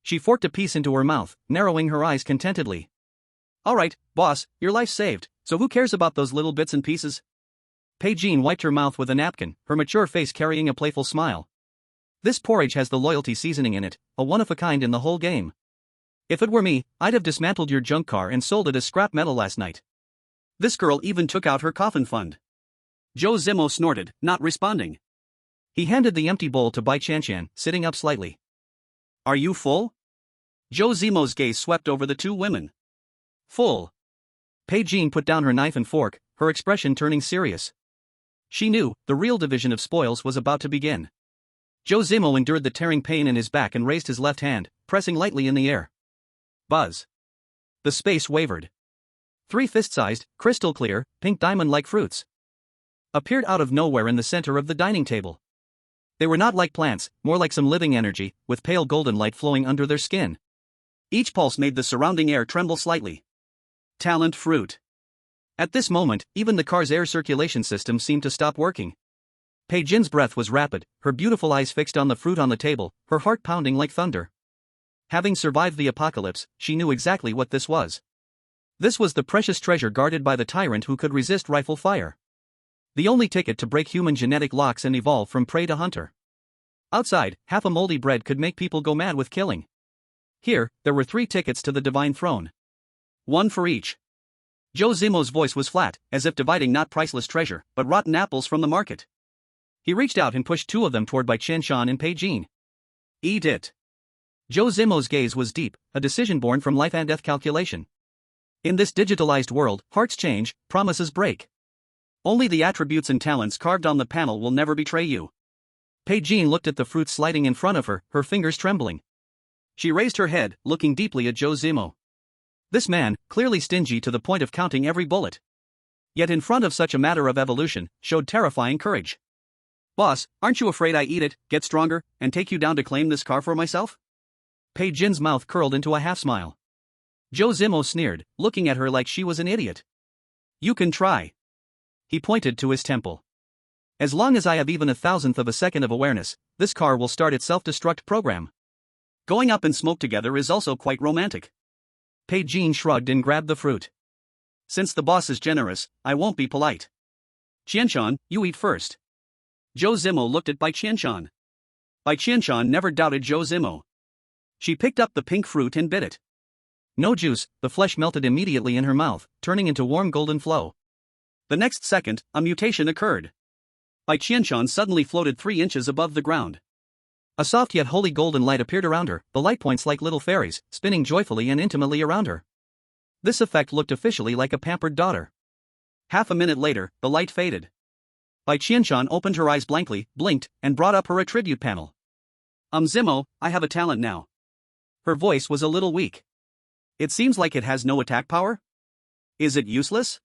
She forked a piece into her mouth, narrowing her eyes contentedly. Alright, boss, your life's saved, so who cares about those little bits and pieces? Bai Qianqian wiped her mouth with a napkin, her mature face carrying a playful smile. This porridge has the loyalty seasoning in it, a one-of-a-kind in the whole game. If it were me, I'd have dismantled your junk car and sold it as scrap metal last night. This girl even took out her coffin fund. Zhou Zimo snorted, not responding. He handed the empty bowl to Bai Qianqian, sitting up slightly. Are you full? Zhou Zimo's gaze swept over the 2 women. Full. Bai Qianqian put down her knife and fork, her expression turning serious. She knew, the real division of spoils was about to begin. Zhou Zimo endured the tearing pain in his back and raised his left hand, pressing lightly in the air. Buzz. The space wavered. 3 fist-sized, crystal-clear, pink diamond-like fruits appeared out of nowhere in the center of the dining table. They were not like plants, more like some living energy, with pale golden light flowing under their skin. Each pulse made the surrounding air tremble slightly. Talent fruit. At this moment, even the car's air circulation system seemed to stop working. Bai Qianqian's breath was rapid, her beautiful eyes fixed on the fruit on the table, her heart pounding like thunder. Having survived the apocalypse, she knew exactly what this was. This was the precious treasure guarded by the tyrant who could resist rifle fire. The only ticket to break human genetic locks and evolve from prey to hunter. Outside, half a moldy bread could make people go mad with killing. Here, there were 3 tickets to the divine throne. 1 for each. Zhou Zimo's voice was flat, as if dividing not priceless treasure, but rotten apples from the market. He reached out and pushed 2 of them toward Bai Qianqian and Bai Qianqian. Eat it. Zhou Zimo's gaze was deep, a decision born from life and death calculation. In this digitalized world, hearts change, promises break. Only the attributes and talents carved on the panel will never betray you. Bai Qianqian looked at the fruit sliding in front of her, her fingers trembling. She raised her head, looking deeply at Zhou Zimo. This man, clearly stingy to the point of counting every bullet. Yet in front of such a matter of evolution, showed terrifying courage. Boss, aren't you afraid I eat it, get stronger, and take you down to claim this car for myself? Bai Qianqian's mouth curled into a half-smile. Zhou Zimo sneered, looking at her like she was an idiot. You can try. He pointed to his temple. As long as I have even 1,000th of a second of awareness, this car will start its self-destruct program. Going up in smoke together is also quite romantic. Bai Qianqian shrugged and grabbed the fruit. Since the boss is generous, I won't be polite. Qianqian, you eat first. Zhou Zimo looked at Bai Qianqian. Bai Qianqian never doubted Zhou Zimo. She picked up the pink fruit and bit it. No juice, the flesh melted immediately in her mouth, turning into warm golden flow. The next second, a mutation occurred. Bai Qianqian suddenly floated 3 inches above the ground. A soft yet holy golden light appeared around her, the light points like little fairies, spinning joyfully and intimately around her. This effect looked officially like a pampered daughter. Half a minute later, the light faded. Bai Qianqian opened her eyes blankly, blinked, and brought up her attribute panel. Zimo, I have a talent now. Her voice was a little weak. It seems like it has no attack power? Is it useless?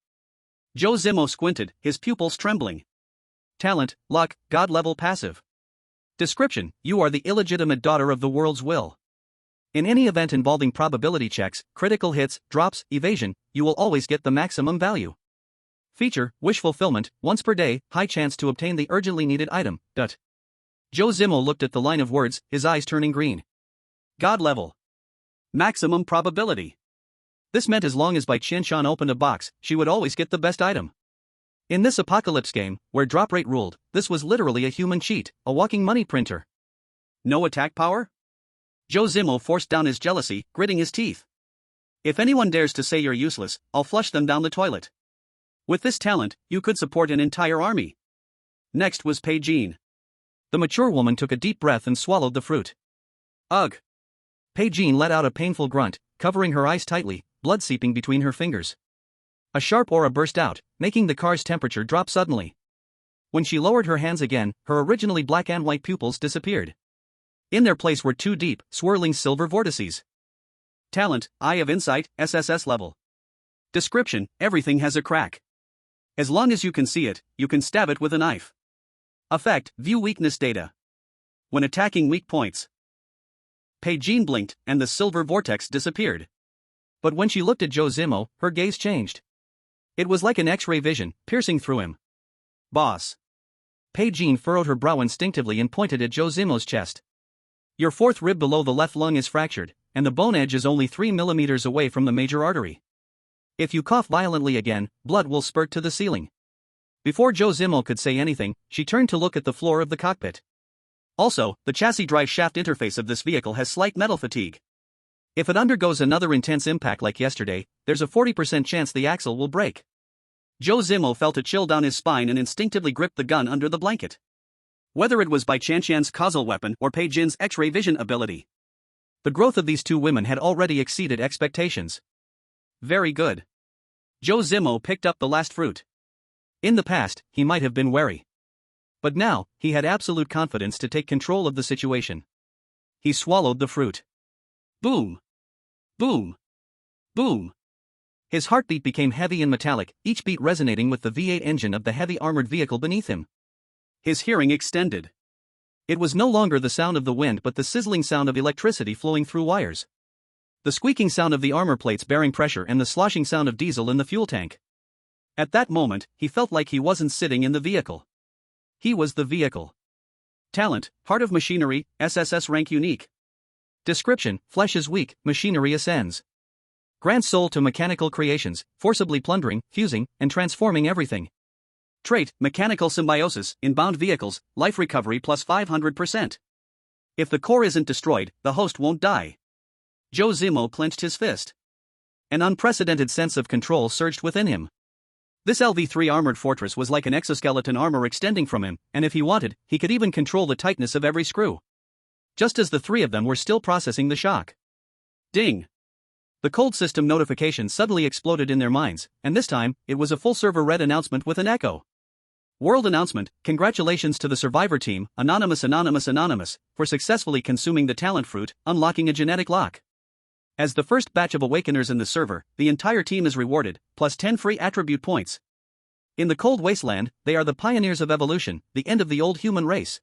Zhou Zimo squinted, his pupils trembling. Talent, luck, god-level passive. Description: you are the illegitimate daughter of the world's will. In any event involving probability checks, critical hits, drops, evasion, you will always get the maximum value. Feature: wish fulfillment, once per day, high chance to obtain the urgently needed item. Zhou Zimo looked at the line of words, his eyes turning green. God level. Maximum probability. This meant as long as Bai Qianqian opened a box, she would always get the best item. In this apocalypse game, where drop rate ruled, this was literally a human cheat, a walking money printer. No attack power? Zhou Zimo forced down his jealousy, gritting his teeth. If anyone dares to say you're useless, I'll flush them down the toilet. With this talent, you could support an entire army. Next was Bai Qianqian. The mature woman took a deep breath and swallowed the fruit. Ugh. Bai Qianqian let out a painful grunt, covering her eyes tightly, blood seeping between her fingers. A sharp aura burst out, making the car's temperature drop suddenly. When she lowered her hands again, her originally black and white pupils disappeared. In their place were 2 deep, swirling silver vortices. Talent, Eye of Insight, SSS level. Description: everything has a crack. As long as you can see it, you can stab it with a knife. Effect: view weakness data. When attacking weak points. Bai Qianqian blinked, and the silver vortex disappeared. But when she looked at Zhou Zimo, her gaze changed. It was like an X-ray vision, piercing through him. Boss. Bai Qianqian furrowed her brow instinctively and pointed at Zhou Zimo's chest. Your 4th rib below the left lung is fractured, and the bone edge is only 3 millimeters away from the major artery. If you cough violently again, blood will spurt to the ceiling. Before Zhou Zimo could say anything, she turned to look at the floor of the cockpit. Also, the chassis drive shaft interface of this vehicle has slight metal fatigue. If it undergoes another intense impact like yesterday, there's a 40% chance the axle will break. Zhou Zimo felt a chill down his spine and instinctively gripped the gun under the blanket. Whether it was Bai Qianqian's causal weapon or Bai Qianqian's X-ray vision ability, the growth of these 2 women had already exceeded expectations. Very good. Zhou Zimo picked up the last fruit. In the past, he might have been wary. But now, he had absolute confidence to take control of the situation. He swallowed the fruit. Boom! Boom! Boom! His heartbeat became heavy and metallic, each beat resonating with the V8 engine of the heavy armored vehicle beneath him. His hearing extended. It was no longer the sound of the wind but the sizzling sound of electricity flowing through wires. The squeaking sound of the armor plates bearing pressure and the sloshing sound of diesel in the fuel tank. At that moment, he felt like he wasn't sitting in the vehicle. He was the vehicle. Talent, Heart of Machinery, SSS rank unique. Description: flesh is weak, machinery ascends. Grants soul to mechanical creations, forcibly plundering, fusing, and transforming everything. Trait: mechanical symbiosis, in bound vehicles, life recovery plus 500%. If the core isn't destroyed, the host won't die. Zhou Zimo clenched his fist. An unprecedented sense of control surged within him. This LV-3 armored fortress was like an exoskeleton armor extending from him, and if he wanted, he could even control the tightness of every screw. Just as the 3 of them were still processing the shock. Ding! The cold system notification suddenly exploded in their minds, and this time, it was a full-server red announcement with an echo. World announcement: congratulations to the survivor team, Anonymous, for successfully consuming the talent fruit, unlocking a genetic lock. As the first batch of awakeners in the server, the entire team is rewarded, plus 10 free attribute points. In the cold wasteland, they are the pioneers of evolution, the end of the old human race.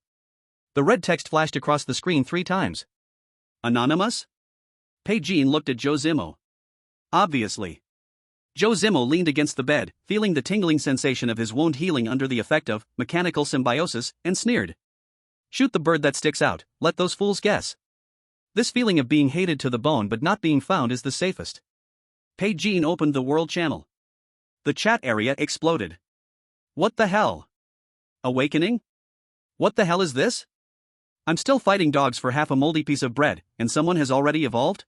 The red text flashed across the screen 3 times. Anonymous? Bai Qianqian looked at Zhou Zimo. Obviously. Zhou Zimo leaned against the bed, feeling the tingling sensation of his wound healing under the effect of mechanical symbiosis, and sneered. Shoot the bird that sticks out, let those fools guess. This feeling of being hated to the bone but not being found is the safest. Bai Qianqian opened the world channel. The chat area exploded. What the hell? Awakening? What the hell is this? I'm still fighting dogs for half a moldy piece of bread, and someone has already evolved?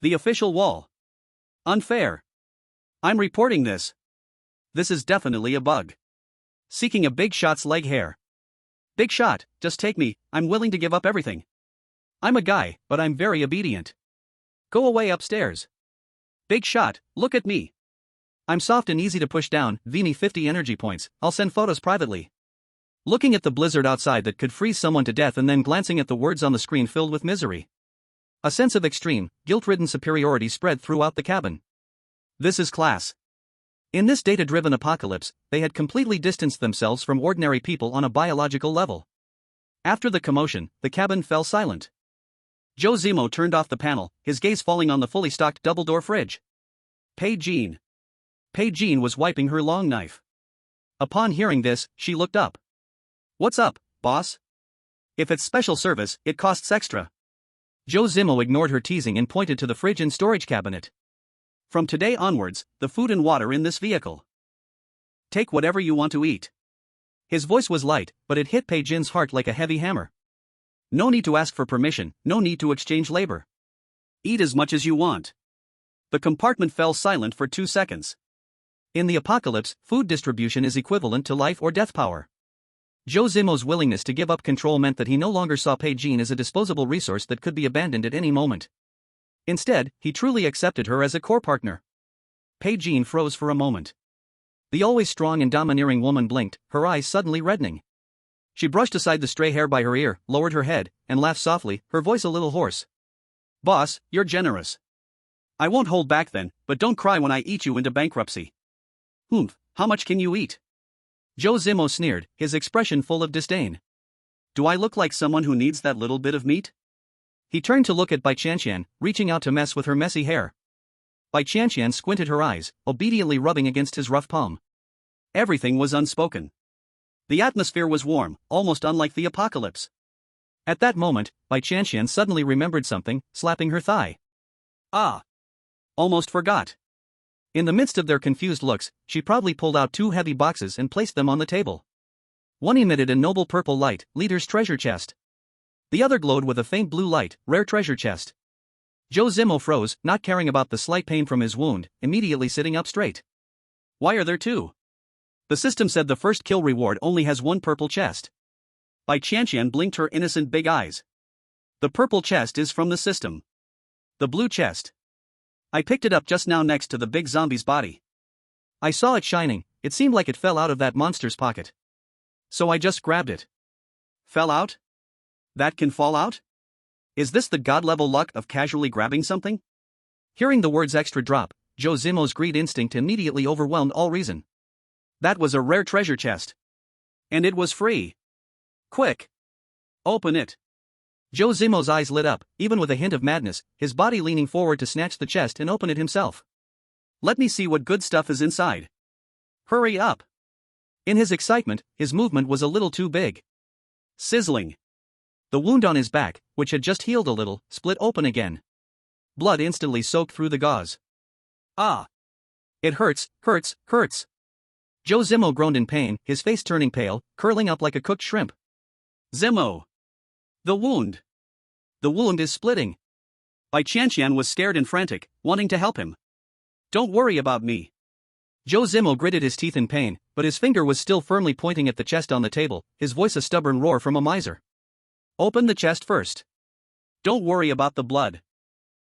The official wall. Unfair. I'm reporting this. This is definitely a bug. Seeking a big shot's leg hair. Big shot, just take me, I'm willing to give up everything. I'm a guy, but I'm very obedient. Go away upstairs. Big shot, look at me. I'm soft and easy to push down, V me 50 energy points, I'll send photos privately. Looking at the blizzard outside that could freeze someone to death and then glancing at the words on the screen filled with misery. A sense of extreme, guilt-ridden superiority spread throughout the cabin. This is class. In this data-driven apocalypse, they had completely distanced themselves from ordinary people on a biological level. After the commotion, the cabin fell silent. Zhou Zimo turned off the panel, his gaze falling on the fully stocked double-door fridge. Bai Qianqian. Bai Qianqian was wiping her long knife. Upon hearing this, she looked up. What's up, boss? If it's special service, it costs extra. Zhou Zimo ignored her teasing and pointed to the fridge and storage cabinet. From today onwards, the food and water in this vehicle. Take whatever you want to eat. His voice was light, but it hit Bai Qianqian's heart like a heavy hammer. No need to ask for permission, no need to exchange labor. Eat as much as you want. The compartment fell silent for 2 seconds. In the apocalypse, food distribution is equivalent to life or death power. Zhou Zimo's willingness to give up control meant that he no longer saw Bai Qianqian as a disposable resource that could be abandoned at any moment. Instead, he truly accepted her as a core partner. Bai Qianqian froze for a moment. The always strong and domineering woman blinked, her eyes suddenly reddening. She brushed aside the stray hair by her ear, lowered her head, and laughed softly, her voice a little hoarse. Boss, you're generous. I won't hold back then, but don't cry when I eat you into bankruptcy. How much can you eat? Zhou Zimo sneered, his expression full of disdain. Do I look like someone who needs that little bit of meat? He turned to look at Bai Qianqian, reaching out to mess with her messy hair. Bai Qianqian squinted her eyes, obediently rubbing against his rough palm. Everything was unspoken. The atmosphere was warm, almost unlike the apocalypse. At that moment, Bai Qianqian suddenly remembered something, slapping her thigh. Ah! Almost forgot. In the midst of their confused looks, she proudly pulled out 2 heavy boxes and placed them on the table. One emitted a noble purple light, leader's treasure chest. The other glowed with a faint blue light, rare treasure chest. Zhou Zimo froze, not caring about the slight pain from his wound, immediately sitting up straight. Why are there 2? The system said the first kill reward only has 1 purple chest. Bai Qianqian blinked her innocent big eyes. The purple chest is from the system. The blue chest. I picked it up just now next to the big zombie's body. I saw it shining, it seemed like it fell out of that monster's pocket. So I just grabbed it. Fell out? That can fall out? Is this the god-level luck of casually grabbing something? Hearing the words extra drop, Zhou Zimo's greed instinct immediately overwhelmed all reason. That was a rare treasure chest. And it was free. Quick! Open it. Zhou Zimo's eyes lit up, even with a hint of madness, his body leaning forward to snatch the chest and open it himself. Let me see what good stuff is inside. Hurry up! In his excitement, his movement was a little too big. Sizzling. The wound on his back, which had just healed a little, split open again. Blood instantly soaked through the gauze. Ah! It hurts, hurts, hurts! Zhou Zimo groaned in pain, his face turning pale, curling up like a cooked shrimp. Zimo! The wound! The wound is splitting! Bai Qianqian was scared and frantic, wanting to help him. Don't worry about me. Zhou Zimo gritted his teeth in pain, but his finger was still firmly pointing at the chest on the table, his voice a stubborn roar from a miser. Open the chest first. Don't worry about the blood.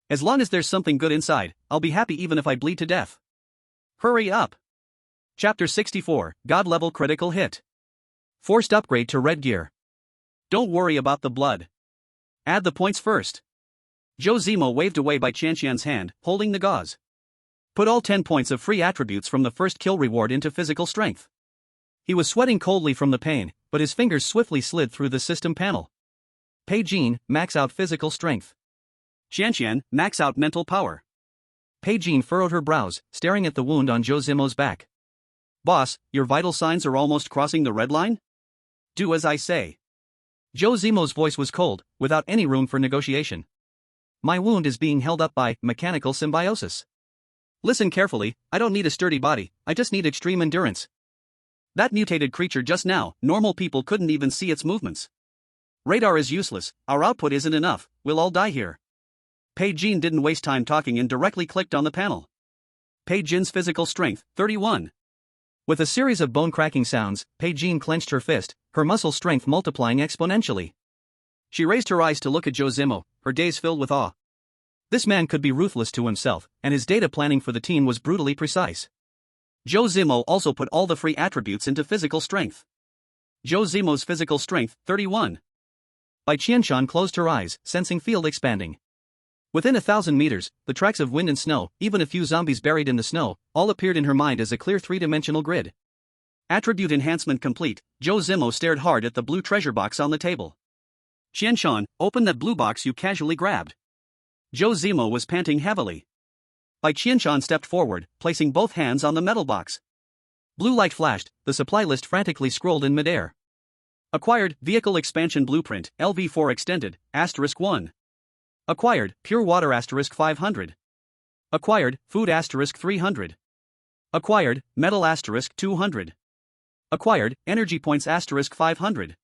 As long as there's something good inside, I'll be happy even if I bleed to death. Hurry up! Chapter 64, God-level critical hit. Forced upgrade to red gear. Don't worry about the blood. Add the points first. Zhou Zimo waved away Bai Qianqian's hand, holding the gauze. Put all 10 points of free attributes from the first kill reward into physical strength. He was sweating coldly from the pain, but his fingers swiftly slid through the system panel. Bai Qianqian, max out physical strength. Qianqian, max out mental power. Bai Qianqian furrowed her brows, staring at the wound on Zhou Zimo's back. Boss, your vital signs are almost crossing the red line? Do as I say. Zhou Zimo's voice was cold, without any room for negotiation. My wound is being held up by mechanical symbiosis. Listen carefully, I don't need a sturdy body, I just need extreme endurance. That mutated creature just now, normal people couldn't even see its movements. Radar is useless, our output isn't enough, we'll all die here. Bai Qianqian didn't waste time talking and directly clicked on the panel. Bai Qianqian's physical strength, 31. With a series of bone-cracking sounds, Bai Qianqian clenched her fist, her muscle strength multiplying exponentially. She raised her eyes to look at Zhou Zimo, her gaze filled with awe. This man could be ruthless to himself, and his data planning for the team was brutally precise. Zhou Zimo also put all the free attributes into physical strength. Zhou Zimo's physical strength, 31. Bai Qianqian closed her eyes, sensing field expanding. Within 1,000 meters, the tracks of wind and snow, even a few zombies buried in the snow, all appeared in her mind as a clear three-dimensional grid. Attribute enhancement complete, Zhou Zimo stared hard at the blue treasure box on the table. Qianqian, open that blue box you casually grabbed. Zhou Zimo was panting heavily. Bai Qianqian stepped forward, placing both hands on the metal box. Blue light flashed, the supply list frantically scrolled in midair. Acquired, Vehicle Expansion Blueprint, LV4 Extended, *1. Acquired, Pure Water *500. Acquired, Food *300. Acquired, Metal *200. Acquired, Energy Points *500.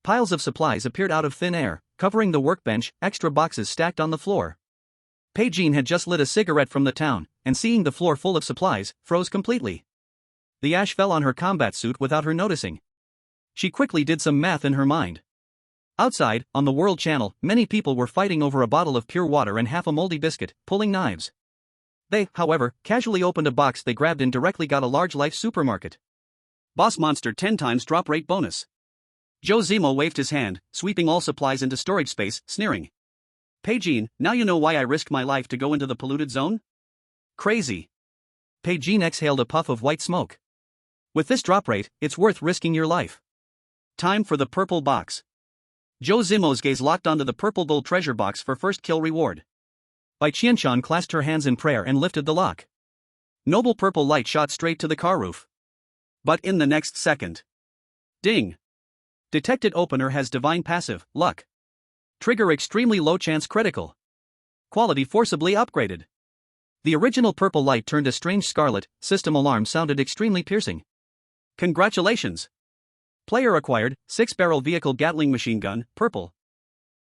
Piles of supplies appeared out of thin air, covering the workbench, extra boxes stacked on the floor. Bai Qianqian had just lit a cigarette from the town, and seeing the floor full of supplies, froze completely. The ash fell on her combat suit without her noticing. She quickly did some math in her mind. Outside, on the World Channel, many people were fighting over a bottle of pure water and half a moldy biscuit, pulling knives. They, however, casually opened a box they grabbed and directly got a large life supermarket. Boss Monster 10 times drop rate bonus. Zhou Zimo waved his hand, sweeping all supplies into storage space, sneering. Bai Qianqian, now you know why I risked my life to go into the polluted zone? Crazy. Bai Qianqian exhaled a puff of white smoke. With this drop rate, it's worth risking your life. Time for the purple box. Zhou Zimo's gaze locked onto the purple gold treasure box for first kill reward. Bai Qianqian clasped her hands in prayer and lifted the lock. Noble purple light shot straight to the car roof. But in the next second. Ding. Detected opener has divine passive, luck. Trigger extremely low chance critical. Quality forcibly upgraded. The original purple light turned a strange scarlet, system alarm sounded extremely piercing. Congratulations. Player acquired, 6-barrel vehicle Gatling machine gun, purple.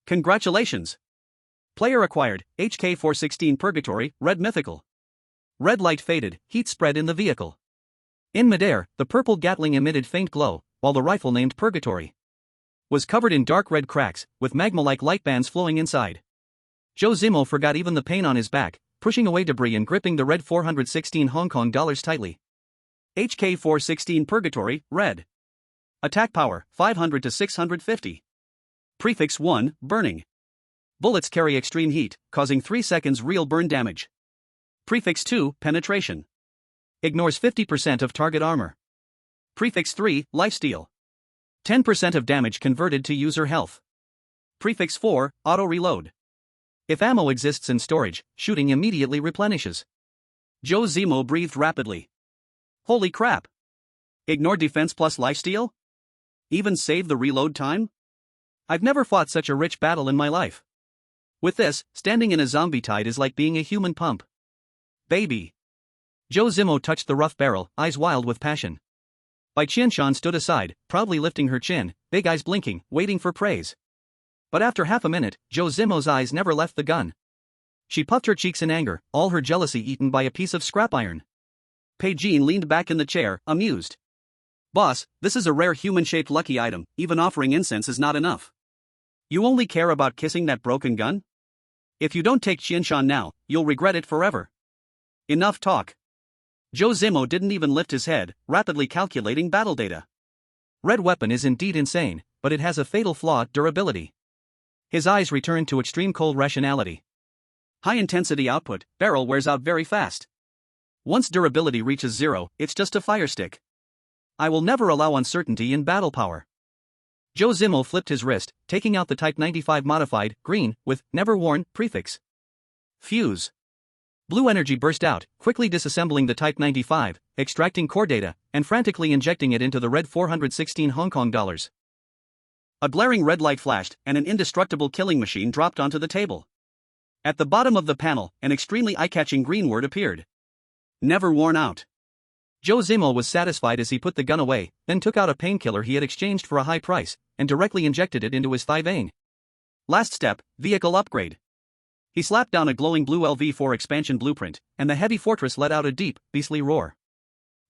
Congratulations. Player acquired, HK-416 Purgatory, red mythical. Red light faded, heat spread in the vehicle. In midair, the purple Gatling emitted faint glow, while the rifle named Purgatory was covered in dark red cracks, with magma-like light bands flowing inside. Zhou Zimo forgot even the pain on his back, pushing away debris and gripping the red 416 Hong Kong dollars tightly. HK-416 Purgatory, red. Attack power, 500 to 650. Prefix 1, burning. Bullets carry extreme heat, causing 3 seconds real burn damage. Prefix 2, penetration. Ignores 50% of target armor. Prefix 3, lifesteal. 10% of damage converted to user health. Prefix 4, auto-reload. If ammo exists in storage, shooting immediately replenishes. Zhou Zimo breathed rapidly. Holy crap! Ignore defense plus lifesteal? Even save the reload time? I've never fought such a rich battle in my life. With this, standing in a zombie tide is like being a human pump. Baby. Zhou Zimo touched the rough barrel, eyes wild with passion. Bai Qianqian stood aside, proudly lifting her chin, big eyes blinking, waiting for praise. But after half a minute, Zhou Zimo's eyes never left the gun. She puffed her cheeks in anger, all her jealousy eaten by a piece of scrap iron. Bai Qianqian leaned back in the chair, amused. Boss, this is a rare human-shaped lucky item, even offering incense is not enough. You only care about kissing that broken gun? If you don't take Qianqian now, you'll regret it forever. Enough talk. Zhou Zimo didn't even lift his head, rapidly calculating battle data. Red weapon is indeed insane, but it has a fatal flaw, durability. His eyes returned to extreme cold rationality. High-intensity output, barrel wears out very fast. Once durability reaches 0, it's just a fire stick. I will never allow uncertainty in battle power. Zhou Zimo flipped his wrist, taking out the Type 95 modified, green, with, never worn, prefix. Fuse. Blue energy burst out, quickly disassembling the Type 95, extracting core data, and frantically injecting it into the red 416 Hong Kong dollars. A glaring red light flashed, and an indestructible killing machine dropped onto the table. At the bottom of the panel, an extremely eye-catching green word appeared. Never worn out. Zhou Zimo was satisfied as he put the gun away, then took out a painkiller he had exchanged for a high price, and directly injected it into his thigh vein. Last step, vehicle upgrade. He slapped down a glowing blue LV4 expansion blueprint, and the heavy fortress let out a deep, beastly roar.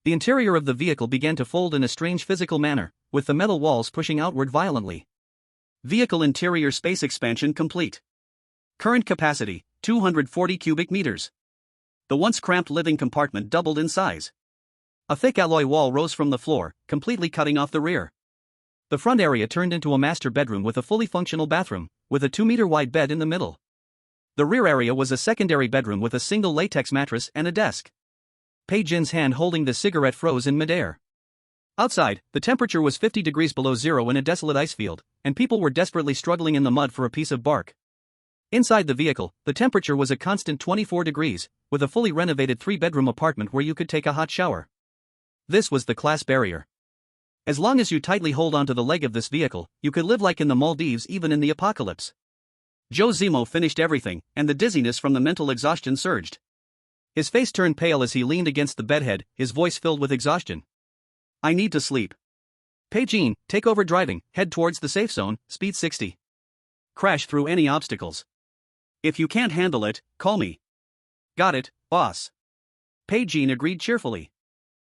The interior of the vehicle began to fold in a strange physical manner, with the metal walls pushing outward violently. Vehicle interior space expansion complete. Current capacity, 240 cubic meters. The once cramped living compartment doubled in size. A thick alloy wall rose from the floor, completely cutting off the rear. The front area turned into a master bedroom with a fully functional bathroom, with a 2-meter-wide bed in the middle. The rear area was a secondary bedroom with a single latex mattress and a desk. Bai Qianqian's hand holding the cigarette froze in midair. Outside, the temperature was 50 degrees below zero in a desolate ice field, and people were desperately struggling in the mud for a piece of bark. Inside the vehicle, the temperature was a constant 24 degrees, with a fully renovated 3-bedroom apartment where you could take a hot shower. This was the class barrier. As long as you tightly hold onto the leg of this vehicle, you could live like in the Maldives even in the apocalypse. Zhou Zimo finished everything, and the dizziness from the mental exhaustion surged. His face turned pale as he leaned against the bedhead, his voice filled with exhaustion. I need to sleep. Bai Qianqian, take over driving, head towards the safe zone, speed 60. Crash through any obstacles. If you can't handle it, call me. Got it, boss. Bai Qianqian agreed cheerfully.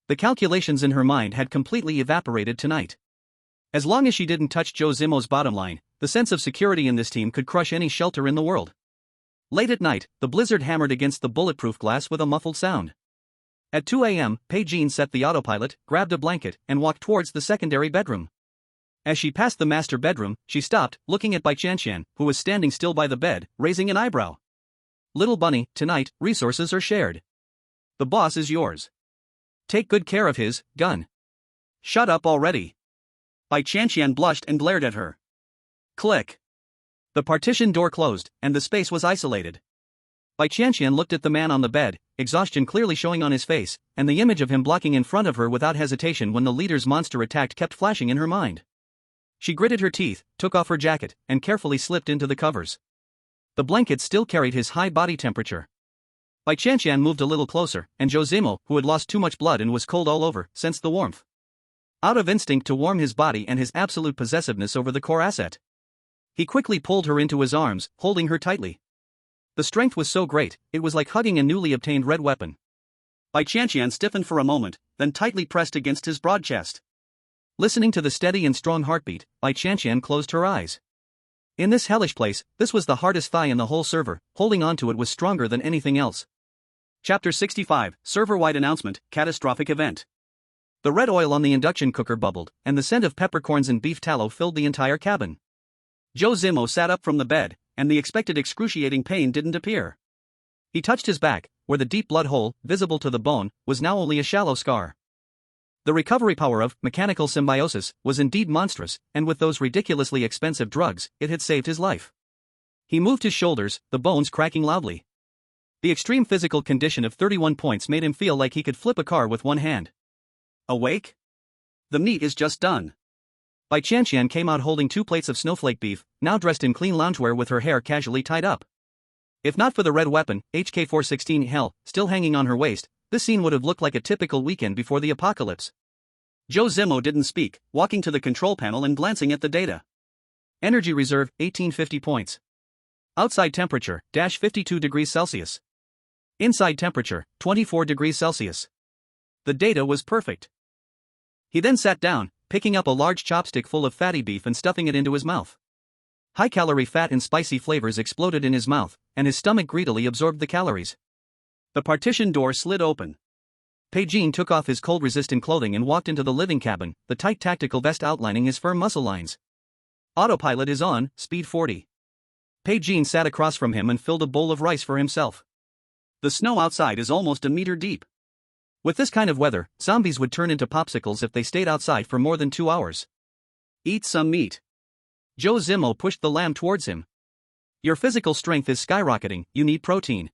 The calculations in her mind had completely evaporated tonight. As long as she didn't touch Zhou Zimo's bottom line, the sense of security in this team could crush any shelter in the world. Late at night, the blizzard hammered against the bulletproof glass with a muffled sound. At 2 a.m., Bai Qianqian set the autopilot, grabbed a blanket, and walked towards the secondary bedroom. As she passed the master bedroom, she stopped, looking at Bai Qianqian, who was standing still by the bed, raising an eyebrow. Little bunny, tonight, resources are shared. The boss is yours. Take good care of his gun. Shut up already. Bai Qianqian blushed and glared at her. Click. The partition door closed, and the space was isolated. Bai Qianqian looked at the man on the bed, exhaustion clearly showing on his face, and the image of him blocking in front of her without hesitation when the leader's monster attacked kept flashing in her mind. She gritted her teeth, took off her jacket, and carefully slipped into the covers. The blanket still carried his high body temperature. Bai Qianqian moved a little closer, and Zhou Zimo, who had lost too much blood and was cold all over, sensed the warmth. Out of instinct to warm his body and his absolute possessiveness over the core asset, he quickly pulled her into his arms, holding her tightly. The strength was so great, it was like hugging a newly obtained red weapon. Bai Qianqian stiffened for a moment, then tightly pressed against his broad chest. Listening to the steady and strong heartbeat, Bai Qianqian closed her eyes. In this hellish place, this was the hardest thigh in the whole server, holding onto it was stronger than anything else. Chapter 65, Server-wide Announcement, Catastrophic Event. The red oil on the induction cooker bubbled, and the scent of peppercorns and beef tallow filled the entire cabin. Zhou Zimo sat up from the bed, and the expected excruciating pain didn't appear. He touched his back, where the deep blood hole, visible to the bone, was now only a shallow scar. The recovery power of mechanical symbiosis was indeed monstrous, and with those ridiculously expensive drugs, it had saved his life. He moved his shoulders, the bones cracking loudly. The extreme physical condition of 31 points made him feel like he could flip a car with one hand. Awake? The meat is just done. Bai Qianqian came out holding 2 plates of snowflake beef, now dressed in clean loungewear with her hair casually tied up. If not for the red weapon, HK-416 hell, still hanging on her waist, this scene would have looked like a typical weekend before the apocalypse. Zhou Zimo didn't speak, walking to the control panel and glancing at the data. Energy reserve, 1850 points. Outside temperature, -52 degrees Celsius. Inside temperature, 24 degrees Celsius. The data was perfect. He then sat down, picking up a large chopstick full of fatty beef and stuffing it into his mouth. High-calorie fat and spicy flavors exploded in his mouth, and his stomach greedily absorbed the calories. The partition door slid open. Bai Qianqian took off his cold-resistant clothing and walked into the living cabin, the tight tactical vest outlining his firm muscle lines. Autopilot is on, speed 40. Bai Qianqian sat across from him and filled a bowl of rice for himself. The snow outside is almost a meter deep. With this kind of weather, zombies would turn into popsicles if they stayed outside for more than 2 hours. Eat some meat. Zhou Zimo pushed the lamb towards him. Your physical strength is skyrocketing, you need protein.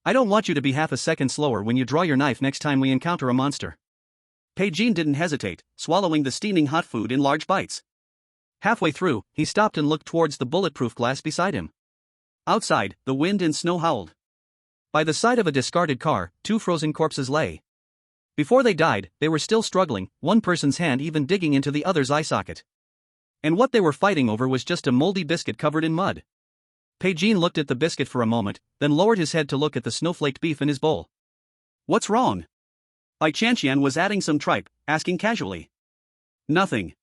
I don't want you to be half a second slower when you draw your knife next time we encounter a monster. Bai Qianqian didn't hesitate, swallowing the steaming hot food in large bites. Halfway through, he stopped and looked towards the bulletproof glass beside him. Outside, the wind and snow howled. By the side of a discarded car, 2 frozen corpses lay. Before they died, they were still struggling, one person's hand even digging into the other's eye socket. And what they were fighting over was just a moldy biscuit covered in mud. Pigeon looked at the biscuit for a moment, then lowered his head to look at the snowflaked beef in his bowl. "What's wrong?" Bai Qianqian was adding some tripe, asking casually. "Nothing."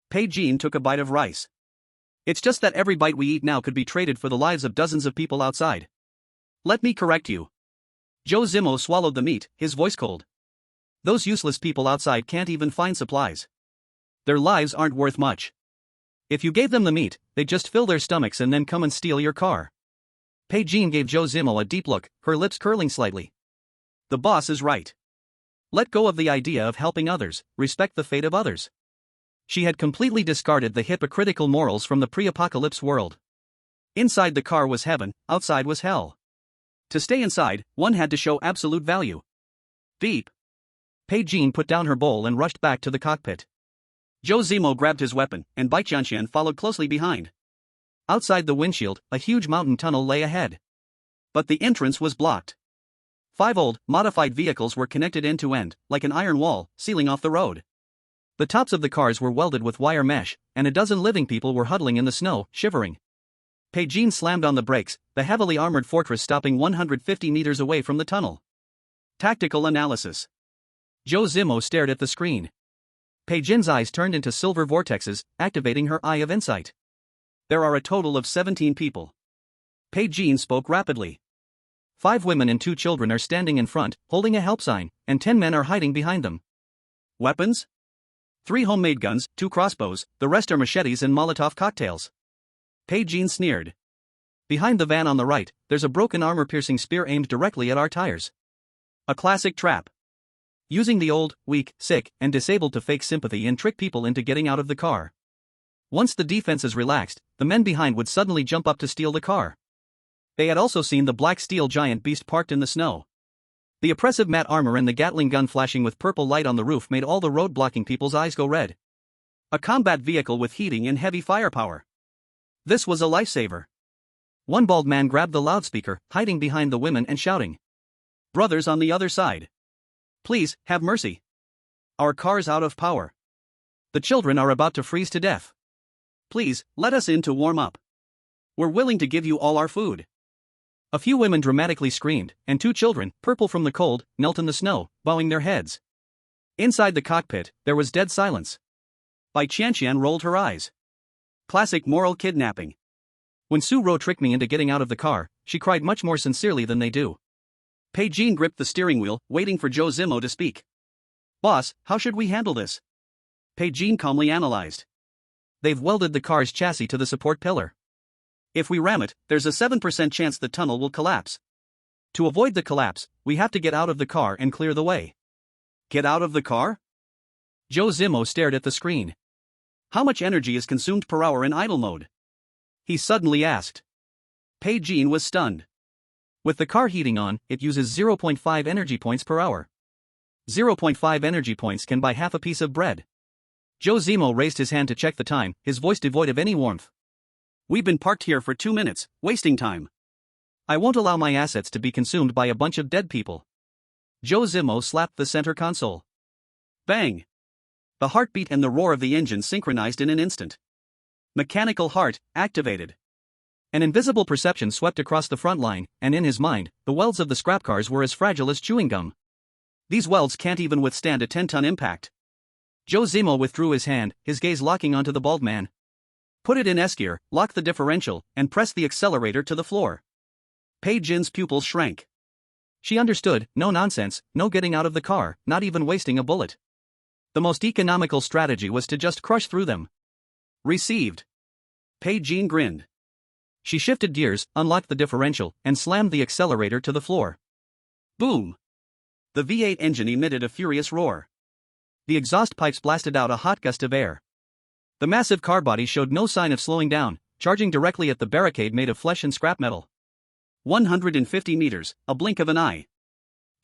Pigeon took a bite of rice. "It's just that every bite we eat now could be traded for the lives of dozens of people outside." "Let me correct you." Zhou Zimo swallowed the meat, his voice cold. "Those useless people outside can't even find supplies. Their lives aren't worth much. If you gave them the meat, they'd just fill their stomachs and then come and steal your car." Pigeon gave Zhou Zimo a deep look, her lips curling slightly. "The boss is right. Let go of the idea of helping others, respect the fate of others." She had completely discarded the hypocritical morals from the pre-apocalypse world. Inside the car was heaven, outside was hell. To stay inside, one had to show absolute value. Beep. Pigeon put down her bowl and rushed back to the cockpit. Zhou Zimo grabbed his weapon, and Bai Qianqian followed closely behind. Outside the windshield, a huge mountain tunnel lay ahead. But the entrance was blocked. 5 old, modified vehicles were connected end to end, like an iron wall, sealing off the road. The tops of the cars were welded with wire mesh, and a dozen living people were huddling in the snow, shivering. Pigeon slammed on the brakes, the heavily armored fortress stopping 150 meters away from the tunnel. Tactical analysis. Zhou Zimo stared at the screen. Pigeon's eyes turned into silver vortexes, activating her eye of insight. "There are a total of 17 people." Pigeon spoke rapidly. 5 women and 2 children are standing in front, holding a help sign, and 10 men are hiding behind them. Weapons? 3 homemade guns, 2 crossbows, the rest are machetes and Molotov cocktails. Pigeon sneered. "Behind the van on the right, there's a broken armor-piercing spear aimed directly at our tires. A classic trap. Using the old, weak, sick, and disabled to fake sympathy and trick people into getting out of the car. Once the defense is relaxed, the men behind would suddenly jump up to steal the car." They had also seen the black steel giant beast parked in the snow. The oppressive matte armor and the Gatling gun flashing with purple light on the roof made all the road-blocking people's eyes go red. A combat vehicle with heating and heavy firepower. This was a lifesaver. One bald man grabbed the loudspeaker, hiding behind the women and shouting. "Brothers on the other side. Please, have mercy. Our car's out of power. The children are about to freeze to death. Please, let us in to warm up. We're willing to give you all our food." A few women dramatically screamed, and 2 children, purple from the cold, knelt in the snow, bowing their heads. Inside the cockpit, there was dead silence. Bai Qianqian rolled her eyes. Classic moral kidnapping. "When Su Ro tricked me into getting out of the car, she cried much more sincerely than they do." Pigeon gripped the steering wheel, waiting for Zhou Zimo to speak. "Boss, how should we handle this?" Pigeon calmly analyzed. "They've welded the car's chassis to the support pillar. If we ram it, there's a 7% chance the tunnel will collapse. To avoid the collapse, we have to get out of the car and clear the way." "Get out of the car?" Zhou Zimo stared at the screen. "How much energy is consumed per hour in idle mode?" he suddenly asked. Pigeon was stunned. With the car heating on, it uses 0.5 energy points per hour. 0.5 energy points can buy half a piece of bread. Zhou Zimo raised his hand to check the time, his voice devoid of any warmth. "We've been parked here for 2 minutes, wasting time. I won't allow my assets to be consumed by a bunch of dead people." Zhou Zimo slapped the center console. Bang! The heartbeat and the roar of the engine synchronized in an instant. Mechanical heart, activated. An invisible perception swept across the front line, and in his mind, the welds of the scrap cars were as fragile as chewing gum. These welds can't even withstand a 10-ton impact. Zhou Zimo withdrew his hand, his gaze locking onto the bald man. "Put it in S-gear, lock the differential, and press the accelerator to the floor." Pigeon's pupils shrank. She understood, no nonsense, no getting out of the car, not even wasting a bullet. The most economical strategy was to just crush through them. Received. Pigeon grinned. She shifted gears, unlocked the differential, and slammed the accelerator to the floor. Boom! The V8 engine emitted a furious roar. The exhaust pipes blasted out a hot gust of air. The massive car body showed no sign of slowing down, charging directly at the barricade made of flesh and scrap metal. 150 meters, a blink of an eye.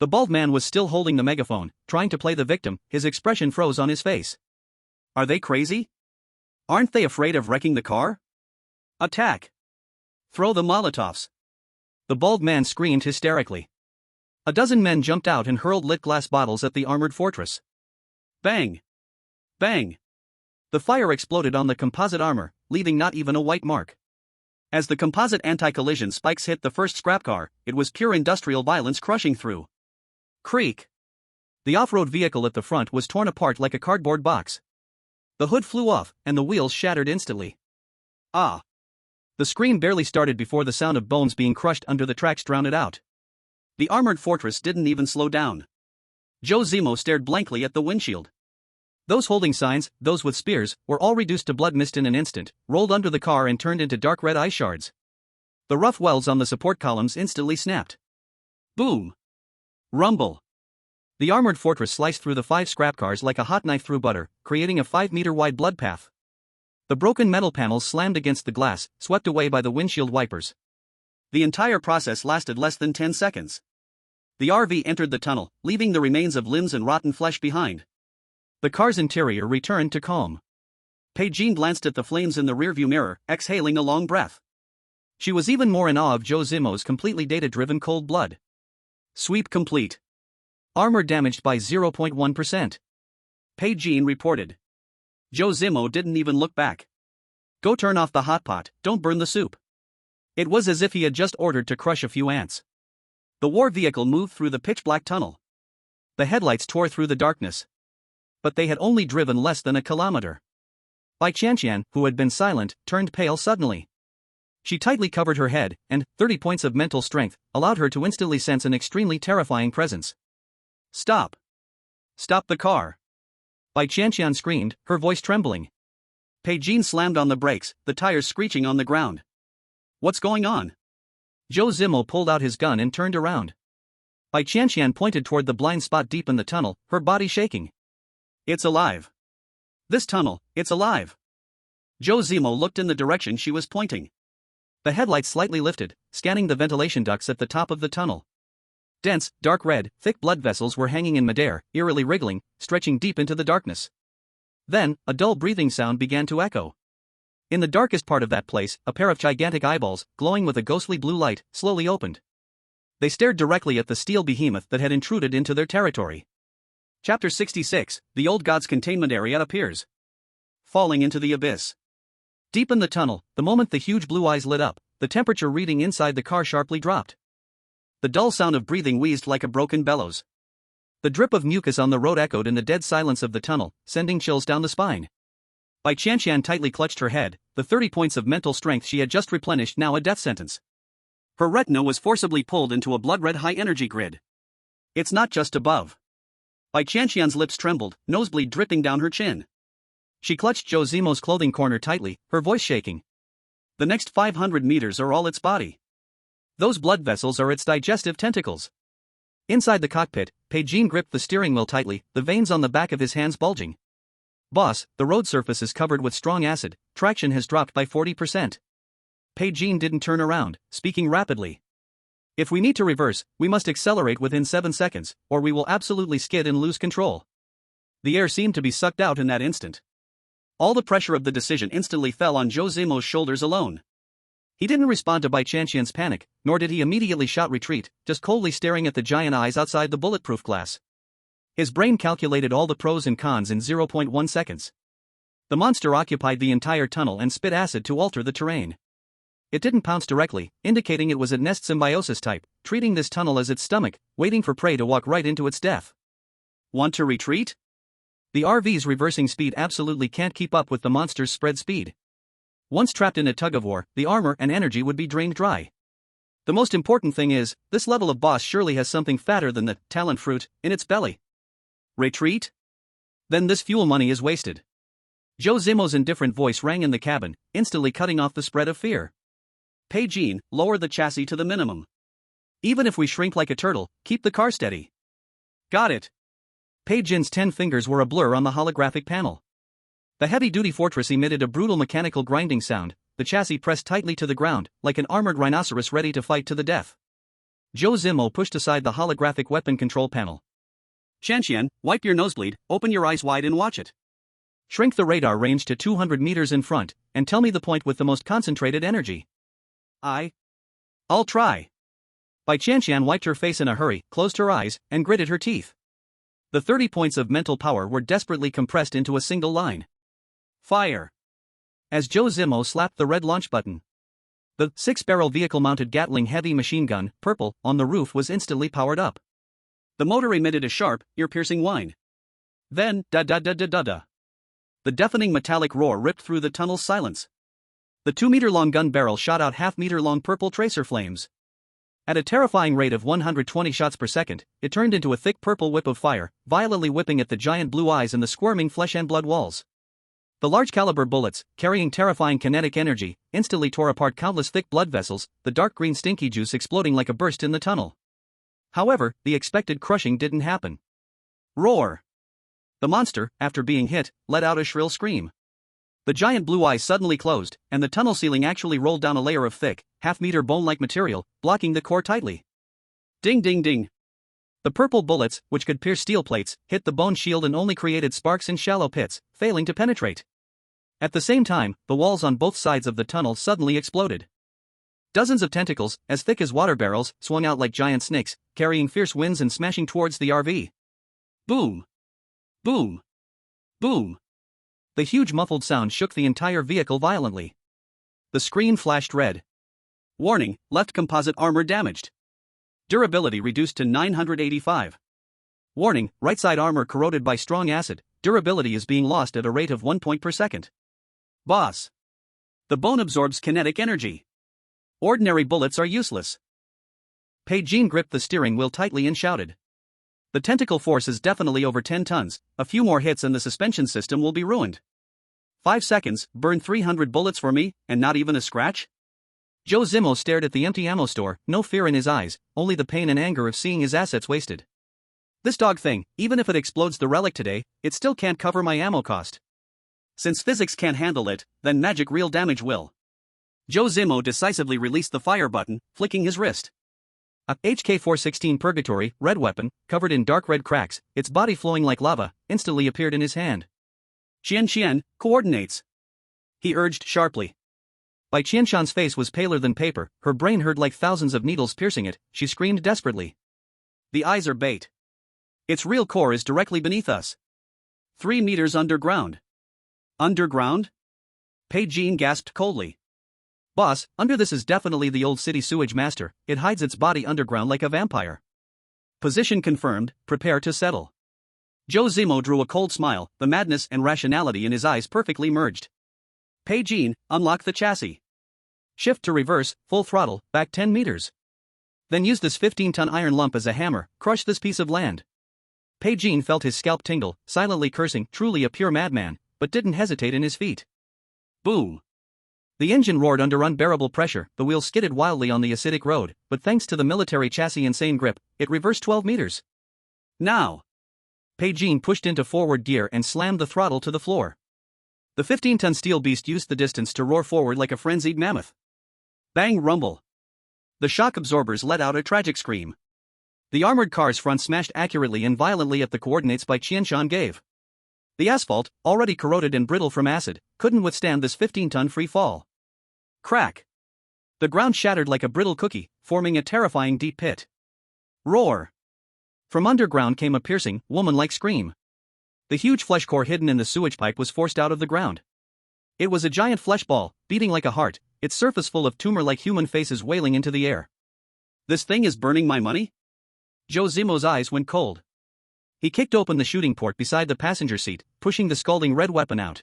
The bald man was still holding the megaphone, trying to play the victim, his expression froze on his face. Are they crazy? Aren't they afraid of wrecking the car? Attack! Throw the Molotovs! The bald man screamed hysterically. A dozen men jumped out and hurled lit glass bottles at the armored fortress. Bang! Bang! The fire exploded on the composite armor, leaving not even a white mark. As the composite anti-collision spikes hit the first scrap car, it was pure industrial violence crushing through. Creak! The off-road vehicle at the front was torn apart like a cardboard box. The hood flew off, and the wheels shattered instantly. Ah! The scream barely started before the sound of bones being crushed under the tracks drowned it out. The armored fortress didn't even slow down. Zhou Zimo stared blankly at the windshield. Those holding signs, those with spears, were all reduced to blood mist in an instant, rolled under the car and turned into dark red ice shards. The rough welds on the support columns instantly snapped. Boom! Rumble! The armored fortress sliced through the 5 scrap cars like a hot knife through butter, creating a 5-meter-wide blood path. The broken metal panels slammed against the glass, swept away by the windshield wipers. The entire process lasted less than 10 seconds. The RV entered the tunnel, leaving the remains of limbs and rotten flesh behind. The car's interior returned to calm. Bai Qianqian glanced at the flames in the rearview mirror, exhaling a long breath. She was even more in awe of Zhou Zimo's completely data-driven cold blood. Sweep complete. Armor damaged by 0.1%. Bai Qianqian reported. Zhou Zimo didn't even look back. Go turn off the hot pot, don't burn the soup. It was as if he had just ordered to crush a few ants. The war vehicle moved through the pitch-black tunnel. The headlights tore through the darkness. But they had only driven less than a kilometer. Bai Qianqian, who had been silent, turned pale suddenly. She tightly covered her head, and 30 points of mental strength allowed her to instantly sense an extremely terrifying presence. Stop! Stop the car! Bai Qianqian screamed, her voice trembling. Bai Qianqian slammed on the brakes, the tires screeching on the ground. What's going on? Zhou Zimo pulled out his gun and turned around. Bai Qianqian pointed toward the blind spot deep in the tunnel, her body shaking. It's alive. This tunnel, it's alive. Zhou Zimo looked in the direction she was pointing. The headlights slightly lifted, scanning the ventilation ducts at the top of the tunnel. Dense, dark red, thick blood vessels were hanging in midair, eerily wriggling, stretching deep into the darkness. Then, a dull breathing sound began to echo. In the darkest part of that place, a pair of gigantic eyeballs, glowing with a ghostly blue light, slowly opened. They stared directly at the steel behemoth that had intruded into their territory. Chapter 66, The Old God's Containment Area appears. Falling into the abyss. Deep in the tunnel, the moment the huge blue eyes lit up, the temperature reading inside the car sharply dropped. The dull sound of breathing wheezed like a broken bellows. The drip of mucus on the road echoed in the dead silence of the tunnel, sending chills down the spine. Bai Qianqian tightly clutched her head, the 30 points of mental strength she had just replenished now a death sentence. Her retina was forcibly pulled into a blood-red high-energy grid. It's not just above. Bai Qianqian's lips trembled, nosebleed dripping down her chin. She clutched Zhou Zimo's clothing corner tightly, her voice shaking. The next 500 meters are all its body. Those blood vessels are its digestive tentacles. Inside the cockpit, Bai Qianqian gripped the steering wheel tightly, the veins on the back of his hands bulging. Boss, the road surface is covered with strong acid, traction has dropped by 40%. Bai Qianqian didn't turn around, speaking rapidly. If we need to reverse, we must accelerate within 7 seconds, or we will absolutely skid and lose control. The air seemed to be sucked out in that instant. All the pressure of the decision instantly fell on Zhou Zimo's shoulders alone. He didn't respond to Bai Qianqian's panic, nor did he immediately shout retreat, just coldly staring at the giant eyes outside the bulletproof glass. His brain calculated all the pros and cons in 0.1 seconds. The monster occupied the entire tunnel and spit acid to alter the terrain. It didn't pounce directly, indicating it was a nest symbiosis type, treating this tunnel as its stomach, waiting for prey to walk right into its death. Want to retreat? The RV's reversing speed absolutely can't keep up with the monster's spread speed. Once trapped in a tug-of-war, the armor and energy would be drained dry. The most important thing is, this level of boss surely has something fatter than the talent fruit in its belly. Retreat? Then this fuel money is wasted. Zhou Zimo's indifferent voice rang in the cabin, instantly cutting off the spread of fear. Bai Qianqian, lower the chassis to the minimum. Even if we shrink like a turtle, keep the car steady. Got it. Bai Qianqian's 10 fingers were a blur on the holographic panel. The heavy-duty fortress emitted a brutal mechanical grinding sound, the chassis pressed tightly to the ground, like an armored rhinoceros ready to fight to the death. Zhou Zimo pushed aside the holographic weapon control panel. Qianqian, wipe your nosebleed, open your eyes wide and watch it. Shrink the radar range to 200 meters in front, and tell me the point with the most concentrated energy. I'll try. Bai Qianqian wiped her face in a hurry, closed her eyes, and gritted her teeth. The 30 points of mental power were desperately compressed into a single line. Fire! As Zhou Zimo slapped the red launch button, the 6-barrel vehicle-mounted Gatling heavy machine gun, purple, on the roof was instantly powered up. The motor emitted a sharp, ear-piercing whine. Then, da-da-da-da-da-da. The deafening metallic roar ripped through the tunnel's silence. The 2-meter-long gun barrel shot out half-meter-long purple tracer flames. At a terrifying rate of 120 shots per second, it turned into a thick purple whip of fire, violently whipping at the giant blue eyes and the squirming flesh and blood walls. The large-caliber bullets, carrying terrifying kinetic energy, instantly tore apart countless thick blood vessels, the dark green stinky juice exploding like a burst in the tunnel. However, the expected crushing didn't happen. Roar! The monster, after being hit, let out a shrill scream. The giant blue eyes suddenly closed, and the tunnel ceiling actually rolled down a layer of thick, half-meter bone-like material, blocking the core tightly. Ding ding ding! The purple bullets, which could pierce steel plates, hit the bone shield and only created sparks in shallow pits, failing to penetrate. At the same time, the walls on both sides of the tunnel suddenly exploded. Dozens of tentacles, as thick as water barrels, swung out like giant snakes, carrying fierce winds and smashing towards the RV. Boom! Boom! Boom! The huge muffled sound shook the entire vehicle violently. The screen flashed red. Warning, left composite armor damaged. Durability reduced to 985. Warning, right side armor corroded by strong acid, durability is being lost at a rate of 1 point per second. Boss! The bone absorbs kinetic energy. Ordinary bullets are useless. Bai Qianqian gripped the steering wheel tightly and shouted. The tentacle force is definitely over 10 tons, a few more hits and the suspension system will be ruined. 5 seconds, burn 300 bullets for me, and not even a scratch? Zhou Zimo stared at the empty ammo store, no fear in his eyes, only the pain and anger of seeing his assets wasted. This dog thing, even if it explodes the relic today, it still can't cover my ammo cost. Since physics can't handle it, then magic real damage will. Zhou Zimo decisively released the fire button, flicking his wrist. A HK-416 Purgatory, red weapon, covered in dark red cracks, its body flowing like lava, instantly appeared in his hand. Qianqian, coordinates. He urged sharply. Bai Qianqian's face was paler than paper, her brain hurt like thousands of needles piercing it, she screamed desperately. The eyes are bait. Its real core is directly beneath us. 3 meters underground. Underground? Bai Qianqian gasped coldly. Boss, under this is definitely the old city sewage master, it hides its body underground like a vampire. Position confirmed, prepare to settle. Zhou Zimo drew a cold smile, the madness and rationality in his eyes perfectly merged. Bai Qianqian, unlock the chassis. Shift to reverse, full throttle, back 10 meters. Then use this 15-ton iron lump as a hammer, crush this piece of land. Bai Qianqian felt his scalp tingle, silently cursing, truly a pure madman, but didn't hesitate in his feet. Boom! The engine roared under unbearable pressure, the wheels skidded wildly on the acidic road, but thanks to the military chassis' insane grip, it reversed 12 meters. Now! Bai Qianqian pushed into forward gear and slammed the throttle to the floor. The 15-ton steel beast used the distance to roar forward like a frenzied mammoth. Bang rumble! The shock absorbers let out a tragic scream. The armored car's front smashed accurately and violently at the coordinates Bai Qianqian gave. The asphalt, already corroded and brittle from acid, couldn't withstand this 15-ton free fall. Crack! The ground shattered like a brittle cookie, forming a terrifying deep pit. Roar! From underground came a piercing, woman-like scream. The huge flesh core hidden in the sewage pipe was forced out of the ground. It was a giant flesh ball, beating like a heart, its surface full of tumor-like human faces wailing into the air. This thing is burning my money? Zhou Zimo's eyes went cold. He kicked open the shooting port beside the passenger seat, pushing the scalding red weapon out.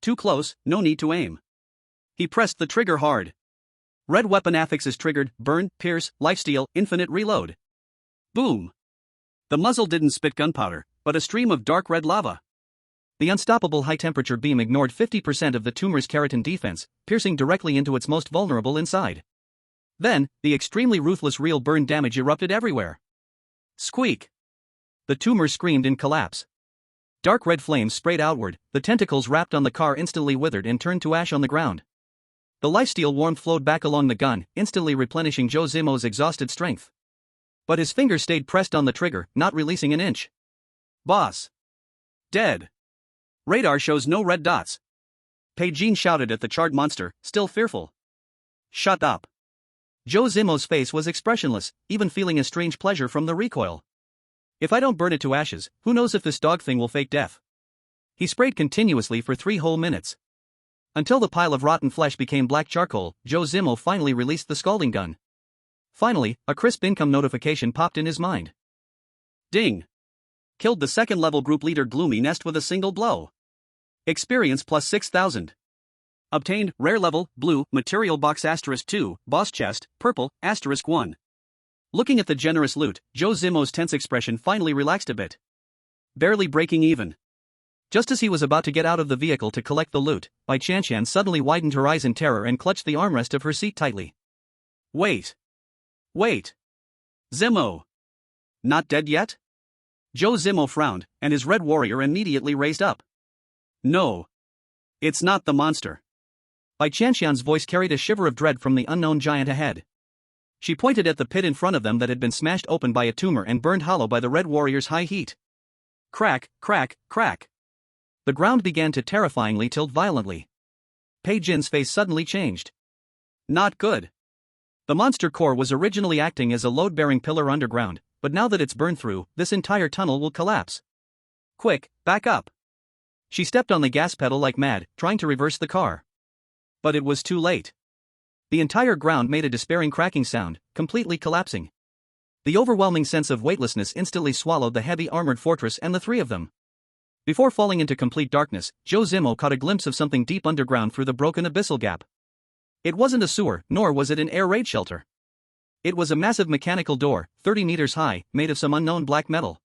Too close, no need to aim. He pressed the trigger hard. Red weapon affixes triggered, burn, pierce, lifesteal, infinite reload. Boom! The muzzle didn't spit gunpowder, but a stream of dark red lava. The unstoppable high-temperature beam ignored 50% of the tumor's keratin defense, piercing directly into its most vulnerable inside. Then, the extremely ruthless real burn damage erupted everywhere. Squeak! The tumor screamed in collapse. Dark red flames sprayed outward, the tentacles wrapped on the car instantly withered and turned to ash on the ground. The lifesteal warmth flowed back along the gun, instantly replenishing Zhou Zimo's exhausted strength. But his fingers stayed pressed on the trigger, not releasing an inch. Boss! Dead! Radar shows no red dots. Bai Qianqian shouted at the charred monster, still fearful. Shut up! Zhou Zimo's face was expressionless, even feeling a strange pleasure from the recoil. If I don't burn it to ashes, who knows if this dog thing will fake death? He sprayed continuously for 3 whole minutes. Until the pile of rotten flesh became black charcoal, Zhou Zimo finally released the scalding gun. Finally, a crisp income notification popped in his mind. Ding! Killed the second-level group leader Gloomy Nest with a single blow. Experience plus 6,000. Obtained, rare level, blue, material box *2, boss chest, purple, *1. Looking at the generous loot, Zhou Zimo's tense expression finally relaxed a bit. Barely breaking even. Just as he was about to get out of the vehicle to collect the loot, Bai Qianqian suddenly widened her eyes in terror and clutched the armrest of her seat tightly. Wait. Wait. Zimo. Not dead yet? Zhou Zimo frowned, and his red warrior immediately raised up. No. It's not the monster. Bai Qianqian's voice carried a shiver of dread from the unknown giant ahead. She pointed at the pit in front of them that had been smashed open by a tumor and burned hollow by the red warrior's high heat. Crack, crack, crack. The ground began to terrifyingly tilt violently. Pei Jin's face suddenly changed. Not good. The monster core was originally acting as a load-bearing pillar underground, but now that it's burned through, this entire tunnel will collapse. Quick, back up. She stepped on the gas pedal like mad, trying to reverse the car. But it was too late. The entire ground made a despairing cracking sound, completely collapsing. The overwhelming sense of weightlessness instantly swallowed the heavy armored fortress and the 3 of them. Before falling into complete darkness, Zhou Zimo caught a glimpse of something deep underground through the broken abyssal gap. It wasn't a sewer, nor was it an air raid shelter. It was a massive mechanical door, 30 meters high, made of some unknown black metal.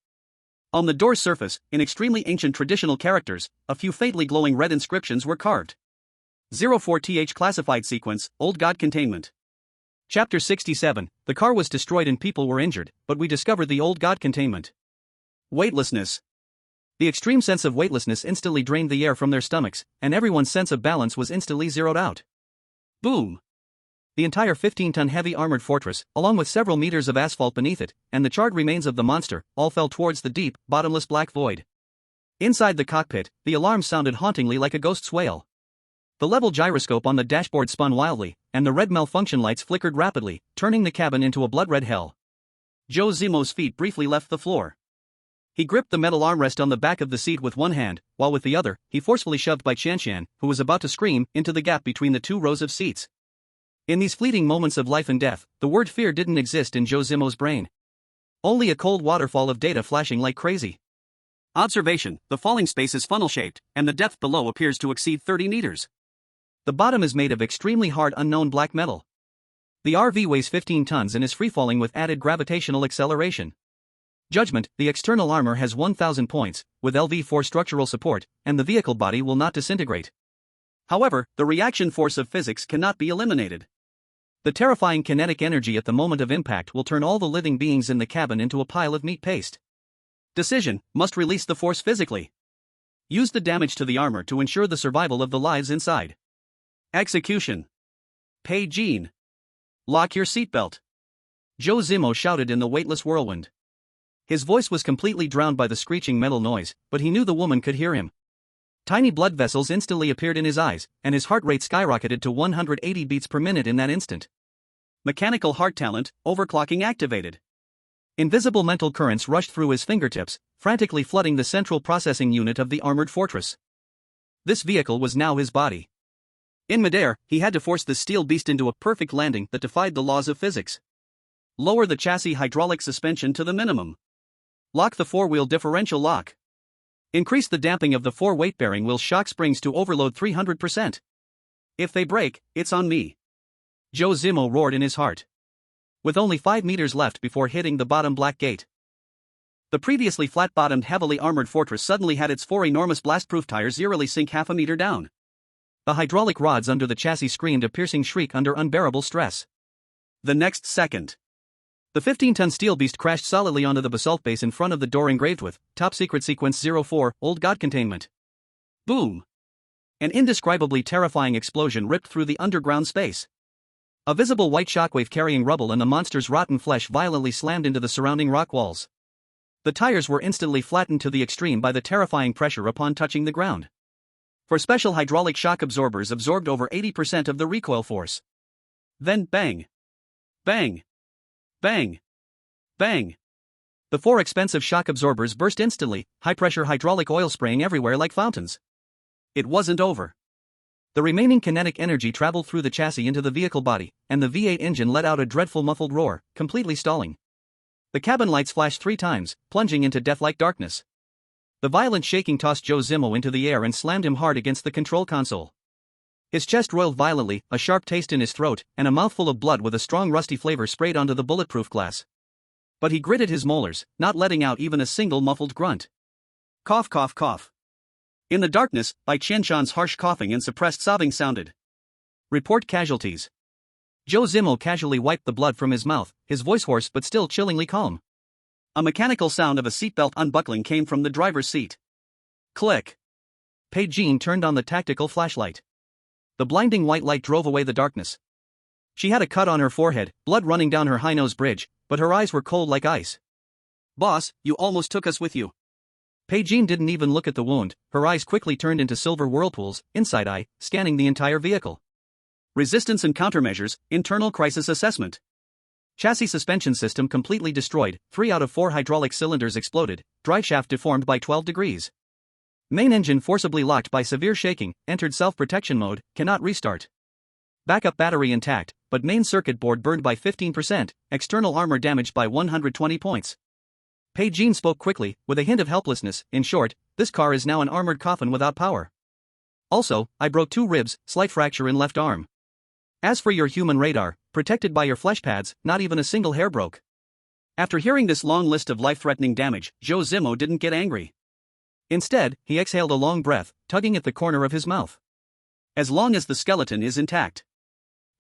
On the door's surface, in extremely ancient traditional characters, a few faintly glowing red inscriptions were carved. 04th Classified Sequence, Old God Containment. Chapter 67, the car was destroyed and people were injured, but we discovered the Old God Containment. Weightlessness. The extreme sense of weightlessness instantly drained the air from their stomachs, and everyone's sense of balance was instantly zeroed out. Boom! The entire 15-ton heavy armored fortress, along with several meters of asphalt beneath it, and the charred remains of the monster, all fell towards the deep, bottomless black void. Inside the cockpit, the alarm sounded hauntingly like a ghost's wail. The level gyroscope on the dashboard spun wildly, and the red malfunction lights flickered rapidly, turning the cabin into a blood-red hell. Zhou Zimo's feet briefly left the floor. He gripped the metal armrest on the back of the seat with one hand, while with the other, he forcefully shoved Bai Qianqian, who was about to scream, into the gap between the 2 rows of seats. In these fleeting moments of life and death, the word fear didn't exist in Zhou Zimo's brain. Only a cold waterfall of data flashing like crazy. Observation: the falling space is funnel-shaped, and the depth below appears to exceed 30 meters. The bottom is made of extremely hard unknown black metal. The RV weighs 15 tons and is free-falling with added gravitational acceleration. Judgment: the external armor has 1,000 points, with LV4 structural support, and the vehicle body will not disintegrate. However, the reaction force of physics cannot be eliminated. The terrifying kinetic energy at the moment of impact will turn all the living beings in the cabin into a pile of meat paste. Decision: must release the force physically. Use the damage to the armor to ensure the survival of the lives inside. Execution. Pei Jin. Lock your seatbelt. Zhou Zimo shouted in the weightless whirlwind. His voice was completely drowned by the screeching metal noise, but he knew the woman could hear him. Tiny blood vessels instantly appeared in his eyes, and his heart rate skyrocketed to 180 beats per minute in that instant. Mechanical heart talent, overclocking activated. Invisible mental currents rushed through his fingertips, frantically flooding the central processing unit of the armored fortress. This vehicle was now his body. In midair, he had to force the steel beast into a perfect landing that defied the laws of physics. Lower the chassis hydraulic suspension to the minimum. Lock the 4-wheel differential lock. Increase the damping of the 4 weight-bearing wheel shock springs to overload 300%. If they break, it's on me. Zhou Zimo roared in his heart. With only 5 meters left before hitting the bottom black gate. The previously flat-bottomed heavily armored fortress suddenly had its 4 enormous blast-proof tires eerily sink half a meter down. The hydraulic rods under the chassis screamed a piercing shriek under unbearable stress. The next second, the 15-ton steel beast crashed solidly onto the basalt base in front of the door engraved with Top Secret Sequence 04, Old God Containment. Boom! An indescribably terrifying explosion ripped through the underground space. A visible white shockwave carrying rubble and the monster's rotten flesh violently slammed into the surrounding rock walls. The tires were instantly flattened to the extreme by the terrifying pressure upon touching the ground. For special hydraulic shock absorbers absorbed over 80% of the recoil force. Then bang! Bang! Bang! Bang! The 4 expensive shock absorbers burst instantly, high-pressure hydraulic oil spraying everywhere like fountains. It wasn't over. The remaining kinetic energy traveled through the chassis into the vehicle body, and the V8 engine let out a dreadful muffled roar, completely stalling. The cabin lights flashed 3 times, plunging into death-like darkness. The violent shaking tossed Zhou Zimo into the air and slammed him hard against the control console. His chest roiled violently, a sharp taste in his throat, and a mouthful of blood with a strong rusty flavor sprayed onto the bulletproof glass. But he gritted his molars, not letting out even a single muffled grunt. Cough, cough, cough. In the darkness, Bai Qianqian's harsh coughing and suppressed sobbing sounded. Report casualties. Zhou Zimo casually wiped the blood from his mouth, his voice hoarse but still chillingly calm. A mechanical sound of a seatbelt unbuckling came from the driver's seat. Click. Bai Qianqian turned on the tactical flashlight. The blinding white light drove away the darkness. She had a cut on her forehead, blood running down her high nose bridge, but her eyes were cold like ice. Boss, you almost took us with you. Bai Qianqian didn't even look at the wound, her eyes quickly turned into silver whirlpools, inside eye, scanning the entire vehicle. Resistance and countermeasures, internal crisis assessment. Chassis suspension system completely destroyed, 3 out of 4 hydraulic cylinders exploded, driveshaft deformed by 12 degrees. Main engine forcibly locked by severe shaking, entered self-protection mode, cannot restart. Backup battery intact, but main circuit board burned by 15%, external armor damaged by 120 points. Bai Qianqian spoke quickly, with a hint of helplessness. In short, this car is now an armored coffin without power. Also, I broke 2 ribs, slight fracture in left arm. As for your human radar, protected by your flesh pads, not even a single hair broke. After hearing this long list of life-threatening damage, Zhou Zimo didn't get angry. Instead, he exhaled a long breath, tugging at the corner of his mouth. As long as the skeleton is intact.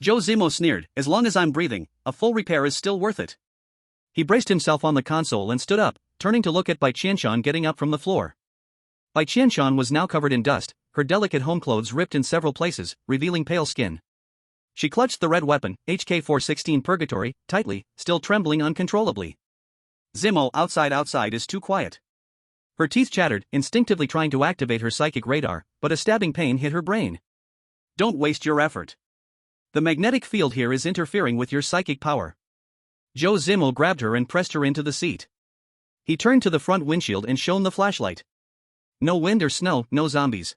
Zhou Zimo sneered, as long as I'm breathing, a full repair is still worth it. He braced himself on the console and stood up, turning to look at Bai Qianqian getting up from the floor. Bai Qianqian was now covered in dust, her delicate home clothes ripped in several places, revealing pale skin. She clutched the red weapon, HK-416 Purgatory, tightly, still trembling uncontrollably. Zimo, outside is too quiet. Her teeth chattered, instinctively trying to activate her psychic radar, but a stabbing pain hit her brain. Don't waste your effort. The magnetic field here is interfering with your psychic power. Zhou Zimo grabbed her and pressed her into the seat. He turned to the front windshield and shone the flashlight. No wind or snow, no zombies.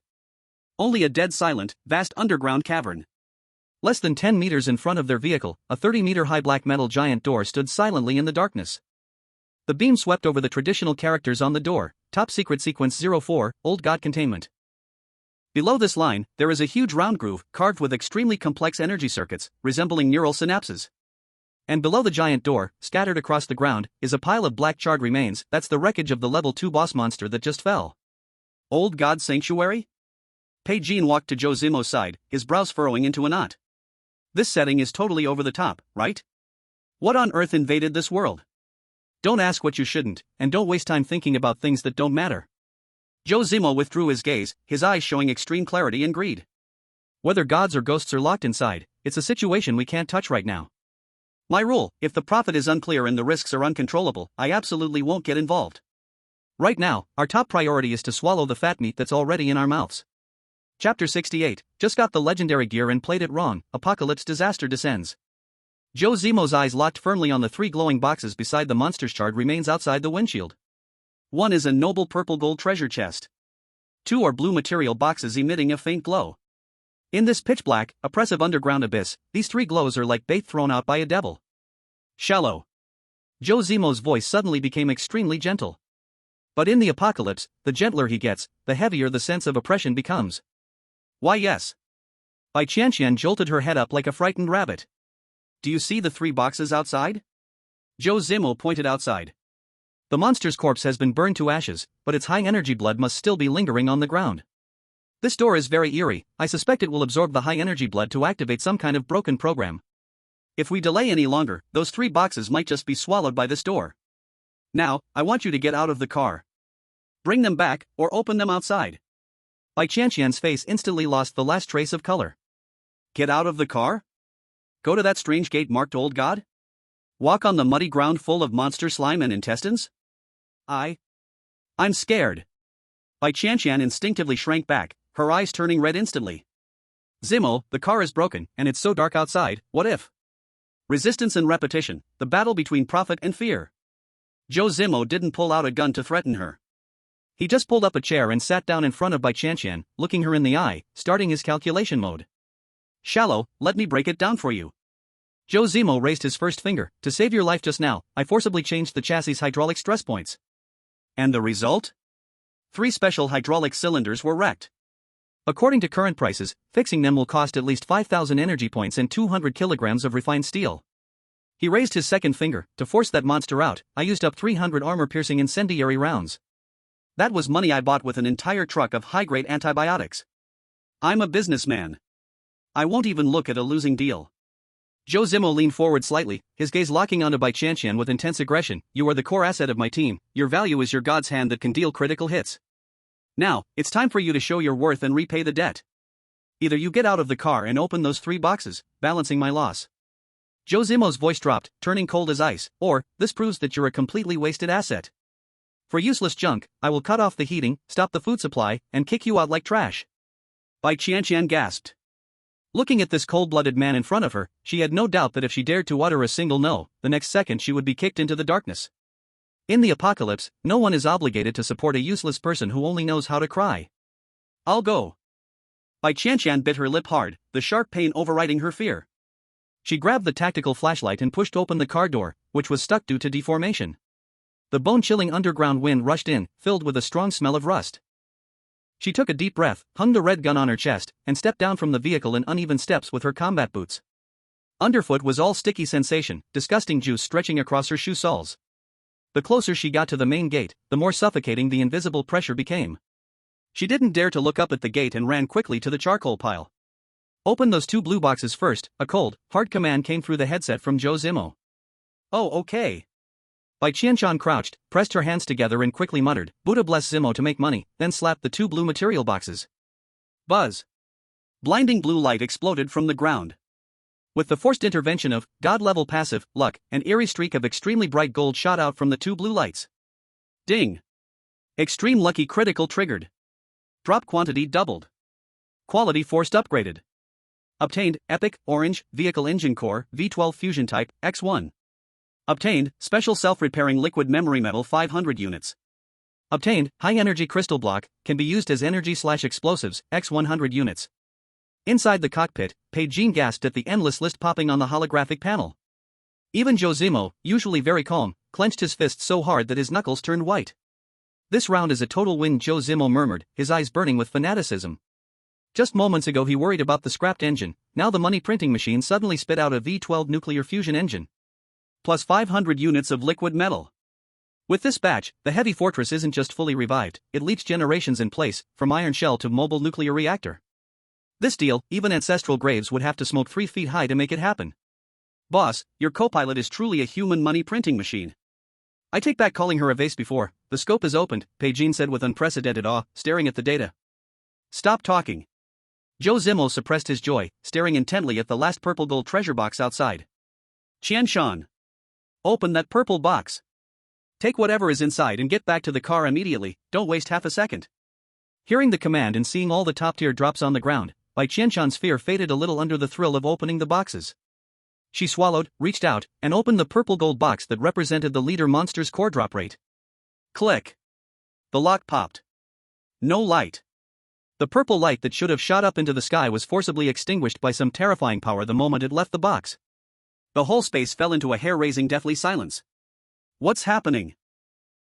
Only a dead silent, vast underground cavern. Less than 10 meters in front of their vehicle, a 30-meter-high black metal giant door stood silently in the darkness. The beam swept over the traditional characters on the door, Top Secret Sequence 04, Old God Containment. Below this line, there is a huge round groove, carved with extremely complex energy circuits, resembling neural synapses. And below the giant door, scattered across the ground, is a pile of black charred remains. That's the wreckage of the level 2 boss monster that just fell. Old God Sanctuary? Bai Qianqian walked to Zhou Zimo's side, his brows furrowing into a knot. This setting is totally over the top, right? What on earth invaded this world? Don't ask what you shouldn't, and don't waste time thinking about things that don't matter. Zhou Zimo withdrew his gaze, his eyes showing extreme clarity and greed. Whether gods or ghosts are locked inside, it's a situation we can't touch right now. My rule, if the profit is unclear and the risks are uncontrollable, I absolutely won't get involved. Right now, our top priority is to swallow the fat meat that's already in our mouths. Chapter 68, just got the legendary gear and played it wrong, Apocalypse Disaster Descends. Zhou Zimo's eyes locked firmly on the 3 glowing boxes beside the monster's shard remains outside the windshield. 1 is a noble purple gold treasure chest. 2 are blue material boxes emitting a faint glow. In this pitch-black, oppressive underground abyss, these 3 glows are like bait thrown out by a devil. Shallow. Zhou Zimo's voice suddenly became extremely gentle. But in the apocalypse, the gentler he gets, the heavier the sense of oppression becomes. Why yes. Bai Qianqian jolted her head up like a frightened rabbit. Do you see the 3 boxes outside? Zhou Zimo pointed outside. The monster's corpse has been burned to ashes, but its high-energy blood must still be lingering on the ground. This door is very eerie. I suspect it will absorb the high-energy blood to activate some kind of broken program. If we delay any longer, those 3 boxes might just be swallowed by this door. Now, I want you to get out of the car. Bring them back, or open them outside. Bai Qianqian's face instantly lost the last trace of color. Get out of the car? Go to that strange gate marked Old God? Walk on the muddy ground full of monster slime and intestines? I'm scared. Bai Qianqian instinctively shrank back, her eyes turning red instantly. Zimo, the car is broken, and it's so dark outside, what if? Resistance and repetition, the battle between profit and fear. Zhou Zimo didn't pull out a gun to threaten her. He just pulled up a chair and sat down in front of Bai Qianqian, looking her in the eye, starting his calculation mode. Shallow, let me break it down for you. Zhou Zimo raised his first finger. To save your life just now, I forcibly changed the chassis' hydraulic stress points. And the result? 3 special hydraulic cylinders were wrecked. According to current prices, fixing them will cost at least 5,000 energy points and 200 kilograms of refined steel. He raised his second finger. To force that monster out, I used up 300 armor-piercing incendiary rounds. That was money I bought with an entire truck of high-grade antibiotics. I'm a businessman. I won't even look at a losing deal. Zhou Zimo leaned forward slightly, his gaze locking onto Bai Qianqian with intense aggression. You are the core asset of my team, your value is your god's hand that can deal critical hits. Now, it's time for you to show your worth and repay the debt. Either you get out of the car and open those 3 boxes, balancing my loss. Zhou Zimo's voice dropped, turning cold as ice, or, this proves that you're a completely wasted asset. For useless junk, I will cut off the heating, stop the food supply, and kick you out like trash. Bai Qianqian gasped. Looking at this cold-blooded man in front of her, she had no doubt that if she dared to utter a single no, the next second she would be kicked into the darkness. In the apocalypse, no one is obligated to support a useless person who only knows how to cry. I'll go. Bai Qianqian bit her lip hard, the sharp pain overriding her fear. She grabbed the tactical flashlight and pushed open the car door, which was stuck due to deformation. The bone-chilling underground wind rushed in, filled with a strong smell of rust. She took a deep breath, hung the red gun on her chest, and stepped down from the vehicle in uneven steps with her combat boots. Underfoot was all sticky sensation, disgusting juice stretching across her shoe soles. The closer she got to the main gate, the more suffocating the invisible pressure became. She didn't dare to look up at the gate and ran quickly to the charcoal pile. Open those 2 blue boxes first, a cold, hard command came through the headset from Zhou Zimo. Oh, okay. Bai Qianqian crouched, pressed her hands together and quickly muttered, Buddha bless Zimo to make money, then slapped the 2 blue material boxes. Buzz. Blinding blue light exploded from the ground. With the forced intervention of god-level passive, luck, an eerie streak of extremely bright gold shot out from the 2 blue lights. Ding. Extreme lucky critical triggered. Drop quantity doubled. Quality forced upgraded. Obtained, Epic, Orange, Vehicle Engine Core, V12 Fusion Type, X1. Obtained, Special Self-Repairing Liquid Memory Metal 500 units. Obtained, High Energy Crystal Block, can be used as energy/explosives, X100 units. Inside the cockpit, Bai Qianqian gasped at the endless list popping on the holographic panel. Even Zhou Zimo, usually very calm, clenched his fists so hard that his knuckles turned white. This round is a total win, Zhou Zimo murmured, his eyes burning with fanaticism. Just moments ago he worried about the scrapped engine, now the money printing machine suddenly spit out a V12 nuclear fusion engine. Plus 500 units of liquid metal. With this batch, the heavy fortress isn't just fully revived, it leaps generations in place, from iron shell to mobile nuclear reactor. This deal, even ancestral graves would have to smoke 3 feet high to make it happen. Boss, your co-pilot is truly a human money printing machine. I take back calling her a vase before, the scope is opened, Bai Qianqian said with unprecedented awe, staring at the data. Stop talking. Zhou Zimo suppressed his joy, staring intently at the last purple gold treasure box outside. Qianshan. Open that purple box. Take whatever is inside and get back to the car immediately, don't waste half a second. Hearing the command and seeing all the top-tier drops on the ground, Bai Qianshan's fear faded a little under the thrill of opening the boxes. She swallowed, reached out, and opened the purple gold box that represented the leader monster's core drop rate. Click. The lock popped. No light. The purple light that should have shot up into the sky was forcibly extinguished by some terrifying power the moment it left the box. The whole space fell into a hair-raising deathly silence. What's happening?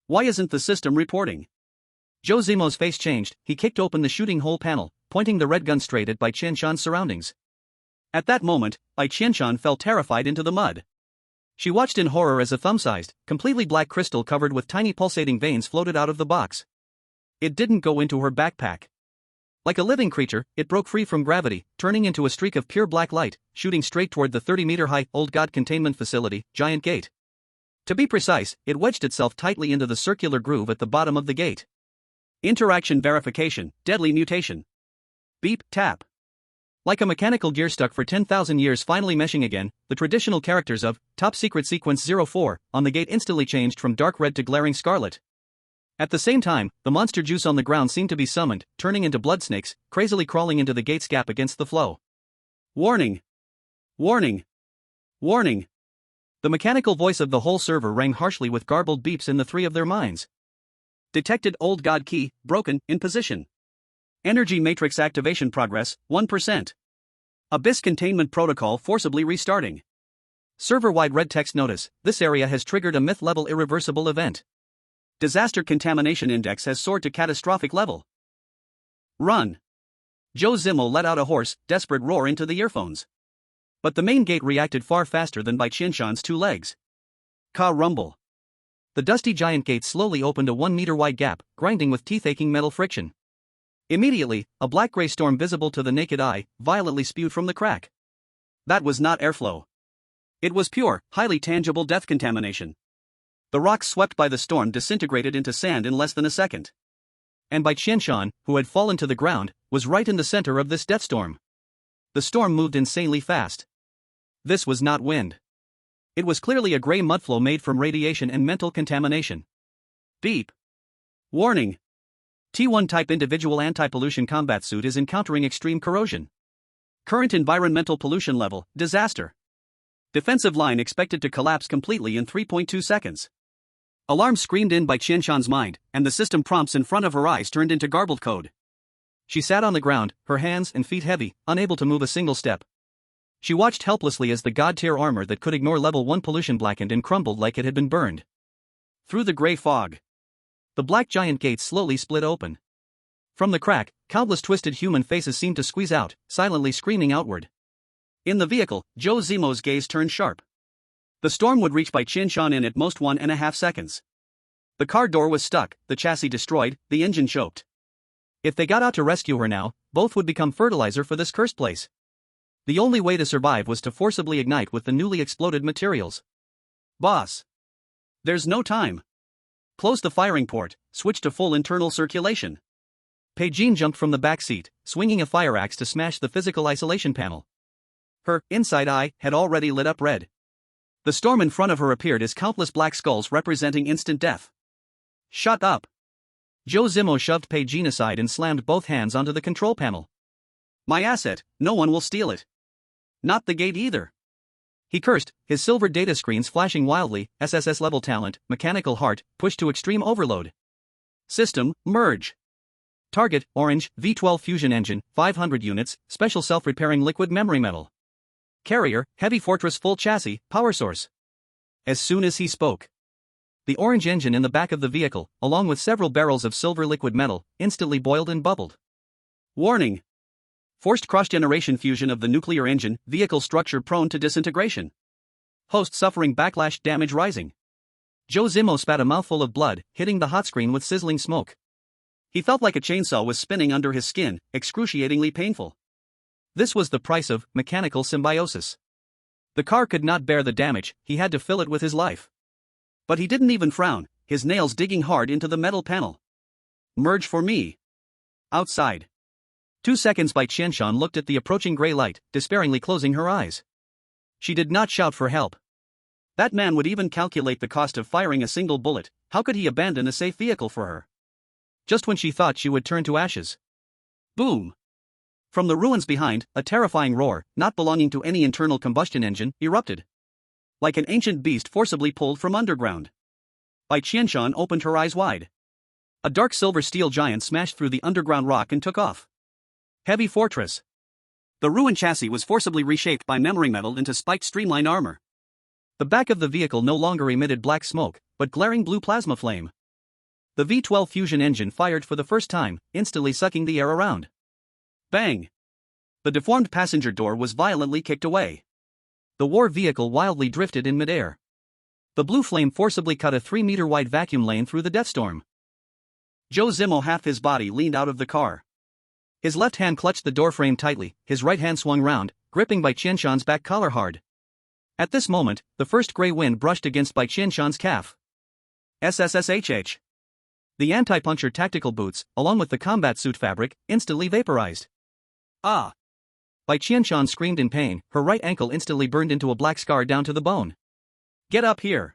Why isn't the system reporting? Zhou Zimo's face changed, he kicked open the shooting hole panel, pointing the red gun straight at Bai Qianqian's surroundings. At that moment, Bai Qianqian fell terrified into the mud. She watched in horror as a thumb-sized, completely black crystal covered with tiny pulsating veins floated out of the box. It didn't go into her backpack. Like a living creature, it broke free from gravity, turning into a streak of pure black light, shooting straight toward the 30-meter-high Old God Containment Facility, Giant Gate. To be precise, it wedged itself tightly into the circular groove at the bottom of the gate. Interaction verification, deadly mutation. Beep, tap. Like a mechanical gear stuck for 10,000 years finally meshing again, the traditional characters of Top Secret Sequence 04 on the gate instantly changed from dark red to glaring scarlet. At the same time, the monster juice on the ground seemed to be summoned, turning into blood snakes, crazily crawling into the gate's gap against the flow. Warning! Warning! Warning! The mechanical voice of the whole server rang harshly with garbled beeps in the three of their minds. Detected old god key, broken, in position. Energy matrix activation progress, 1%. Abyss containment protocol forcibly restarting. Server-wide red text notice, this area has triggered a myth-level irreversible event. Disaster contamination index has soared to catastrophic level. Run. Zhou Zimo let out a hoarse, desperate roar into the earphones. But the main gate reacted far faster than Bai Qianqian's 2 legs. Ka rumble. The dusty giant gate slowly opened a 1-meter-wide gap, grinding with teeth-aching metal friction. Immediately, a black-gray storm visible to the naked eye, violently spewed from the crack. That was not airflow. It was pure, highly tangible death contamination. The rocks swept by the storm disintegrated into sand in less than a second. And Bai Qianqian, who had fallen to the ground, was right in the center of this death storm. The storm moved insanely fast. This was not wind. It was clearly a gray mudflow made from radiation and mental contamination. Beep. Warning. T1 type individual anti-pollution combat suit is encountering extreme corrosion. Current environmental pollution level, disaster. Defensive line expected to collapse completely in 3.2 seconds. Alarm screamed in Bai Qianqian's mind, and the system prompts in front of her eyes turned into garbled code. She sat on the ground, her hands and feet heavy, unable to move a single step. She watched helplessly as the god-tier armor that could ignore level 1 pollution blackened and crumbled like it had been burned. Through the gray fog, the black giant gate slowly split open. From the crack, countless twisted human faces seemed to squeeze out, silently screaming outward. In the vehicle, Zhou Zimo's gaze turned sharp. The storm would reach Bai Qianqian in at most 1.5 seconds. The car door was stuck, the chassis destroyed, the engine choked. If they got out to rescue her now, both would become fertilizer for this cursed place. The only way to survive was to forcibly ignite with the newly exploded materials. Boss. There's no time. Close the firing port, switch to full internal circulation. Pigeon jumped from the back seat, swinging a fire axe to smash the physical isolation panel. Her inside eye had already lit up red. The storm in front of her appeared as countless black skulls representing instant death. Shut up. Zhou Zimo shoved Pigeon aside and slammed both hands onto the control panel. My asset, no one will steal it. Not the gate either. He cursed, his silver data screens flashing wildly, SSS level talent, mechanical heart, pushed to extreme overload. System, merge. Target, orange, V12 fusion engine, 500 units, special self-repairing liquid memory metal. Carrier, heavy fortress full chassis, power source. As soon as he spoke, the orange engine in the back of the vehicle, along with several barrels of silver liquid metal, instantly boiled and bubbled. Warning. Forced cross-generation fusion of the nuclear engine, vehicle structure prone to disintegration. Host suffering backlash, damage rising. Zhou Zimo spat a mouthful of blood, hitting the hot screen with sizzling smoke. He felt like a chainsaw was spinning under his skin, excruciatingly painful. This was the price of mechanical symbiosis. The car could not bear the damage, he had to fill it with his life. But he didn't even frown, his nails digging hard into the metal panel. Merge for me. Outside. 2 seconds Bai Qianqian looked at the approaching gray light, despairingly closing her eyes. She did not shout for help. That man would even calculate the cost of firing a single bullet, how could he abandon a safe vehicle for her? Just when she thought she would turn to ashes. Boom! From the ruins behind, a terrifying roar, not belonging to any internal combustion engine, erupted. Like an ancient beast forcibly pulled from underground. Bai Qianqian opened her eyes wide. A dark silver steel giant smashed through the underground rock and took off. Heavy fortress. The ruined chassis was forcibly reshaped by memory metal into spiked streamline armor. The back of the vehicle no longer emitted black smoke, but glaring blue plasma flame. The V12 fusion engine fired for the first time, instantly sucking the air around. Bang! The deformed passenger door was violently kicked away. The war vehicle wildly drifted in midair. The blue flame forcibly cut a 3-meter-wide vacuum lane through the death storm. Zhou Zimo, half his body leaned out of the car. His left hand clutched the doorframe tightly, his right hand swung round, gripping Bai Qianqian's back collar hard. At this moment, the first gray wind brushed against Bai Qianqian's calf. SSSHH. The anti-puncture tactical boots, along with the combat suit fabric, instantly vaporized. Ah! Bai Qianqian screamed in pain, her right ankle instantly burned into a black scar down to the bone. Get up here!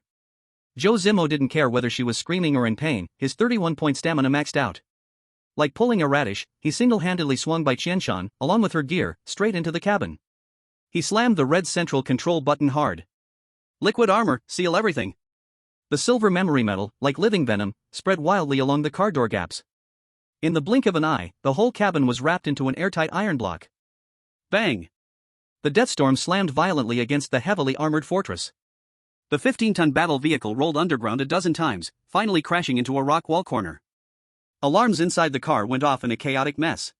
Zhou Zimo didn't care whether she was screaming or in pain, his 31-point stamina maxed out. Like pulling a radish, he single-handedly swung Bai Qianqian, along with her gear, straight into the cabin. He slammed the red central control button hard. Liquid armor, seal everything. The silver memory metal, like living venom, spread wildly along the car door gaps. In the blink of an eye, the whole cabin was wrapped into an airtight iron block. Bang! The death storm slammed violently against the heavily armored fortress. The 15-ton battle vehicle rolled underground a dozen times, finally crashing into a rock wall corner. Alarms inside the car went off in a chaotic mess.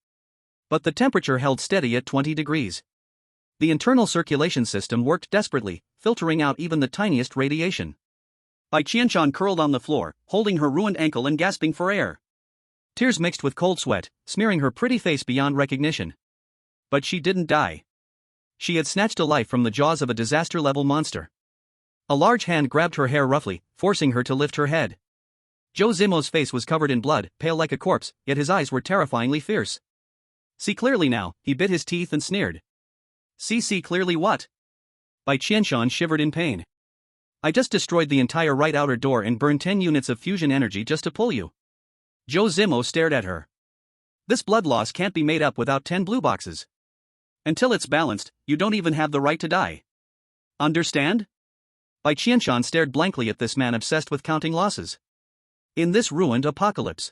But the temperature held steady at 20 degrees. The internal circulation system worked desperately, filtering out even the tiniest radiation. Bai Qianqian curled on the floor, holding her ruined ankle and gasping for air. Tears mixed with cold sweat, smearing her pretty face beyond recognition. But she didn't die. She had snatched a life from the jaws of a disaster-level monster. A large hand grabbed her hair roughly, forcing her to lift her head. Zhou Zimo's face was covered in blood, pale like a corpse, yet his eyes were terrifyingly fierce. See clearly now, he bit his teeth and sneered. See clearly what? Bai Qianqian shivered in pain. I just destroyed the entire right outer door and burned 10 units of fusion energy just to pull you. Zhou Zimo stared at her. This blood loss can't be made up without 10 blue boxes. Until it's balanced, you don't even have the right to die. Understand? Bai Qianqian stared blankly at this man obsessed with counting losses. In this ruined apocalypse.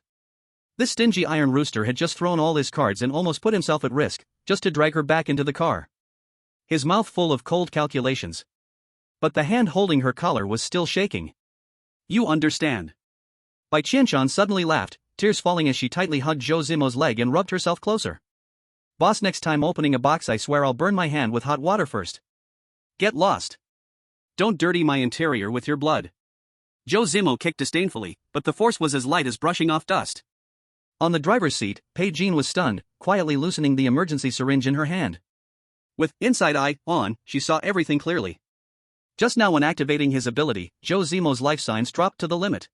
This stingy iron rooster had just thrown all his cards and almost put himself at risk, just to drag her back into the car. His mouth full of cold calculations. But the hand holding her collar was still shaking. You understand. Bai Qianqian suddenly laughed, tears falling as she tightly hugged Zhou Zimo's leg and rubbed herself closer. Boss, next time opening a box I swear I'll burn my hand with hot water first. Get lost. Don't dirty my interior with your blood. Zhou Zimo kicked disdainfully, but the force was as light as brushing off dust. On the driver's seat, Bai Qianqian was stunned, quietly loosening the emergency syringe in her hand. With inside eye on, she saw everything clearly. Just now when activating his ability, Zhou Zimo's life signs dropped to the limit.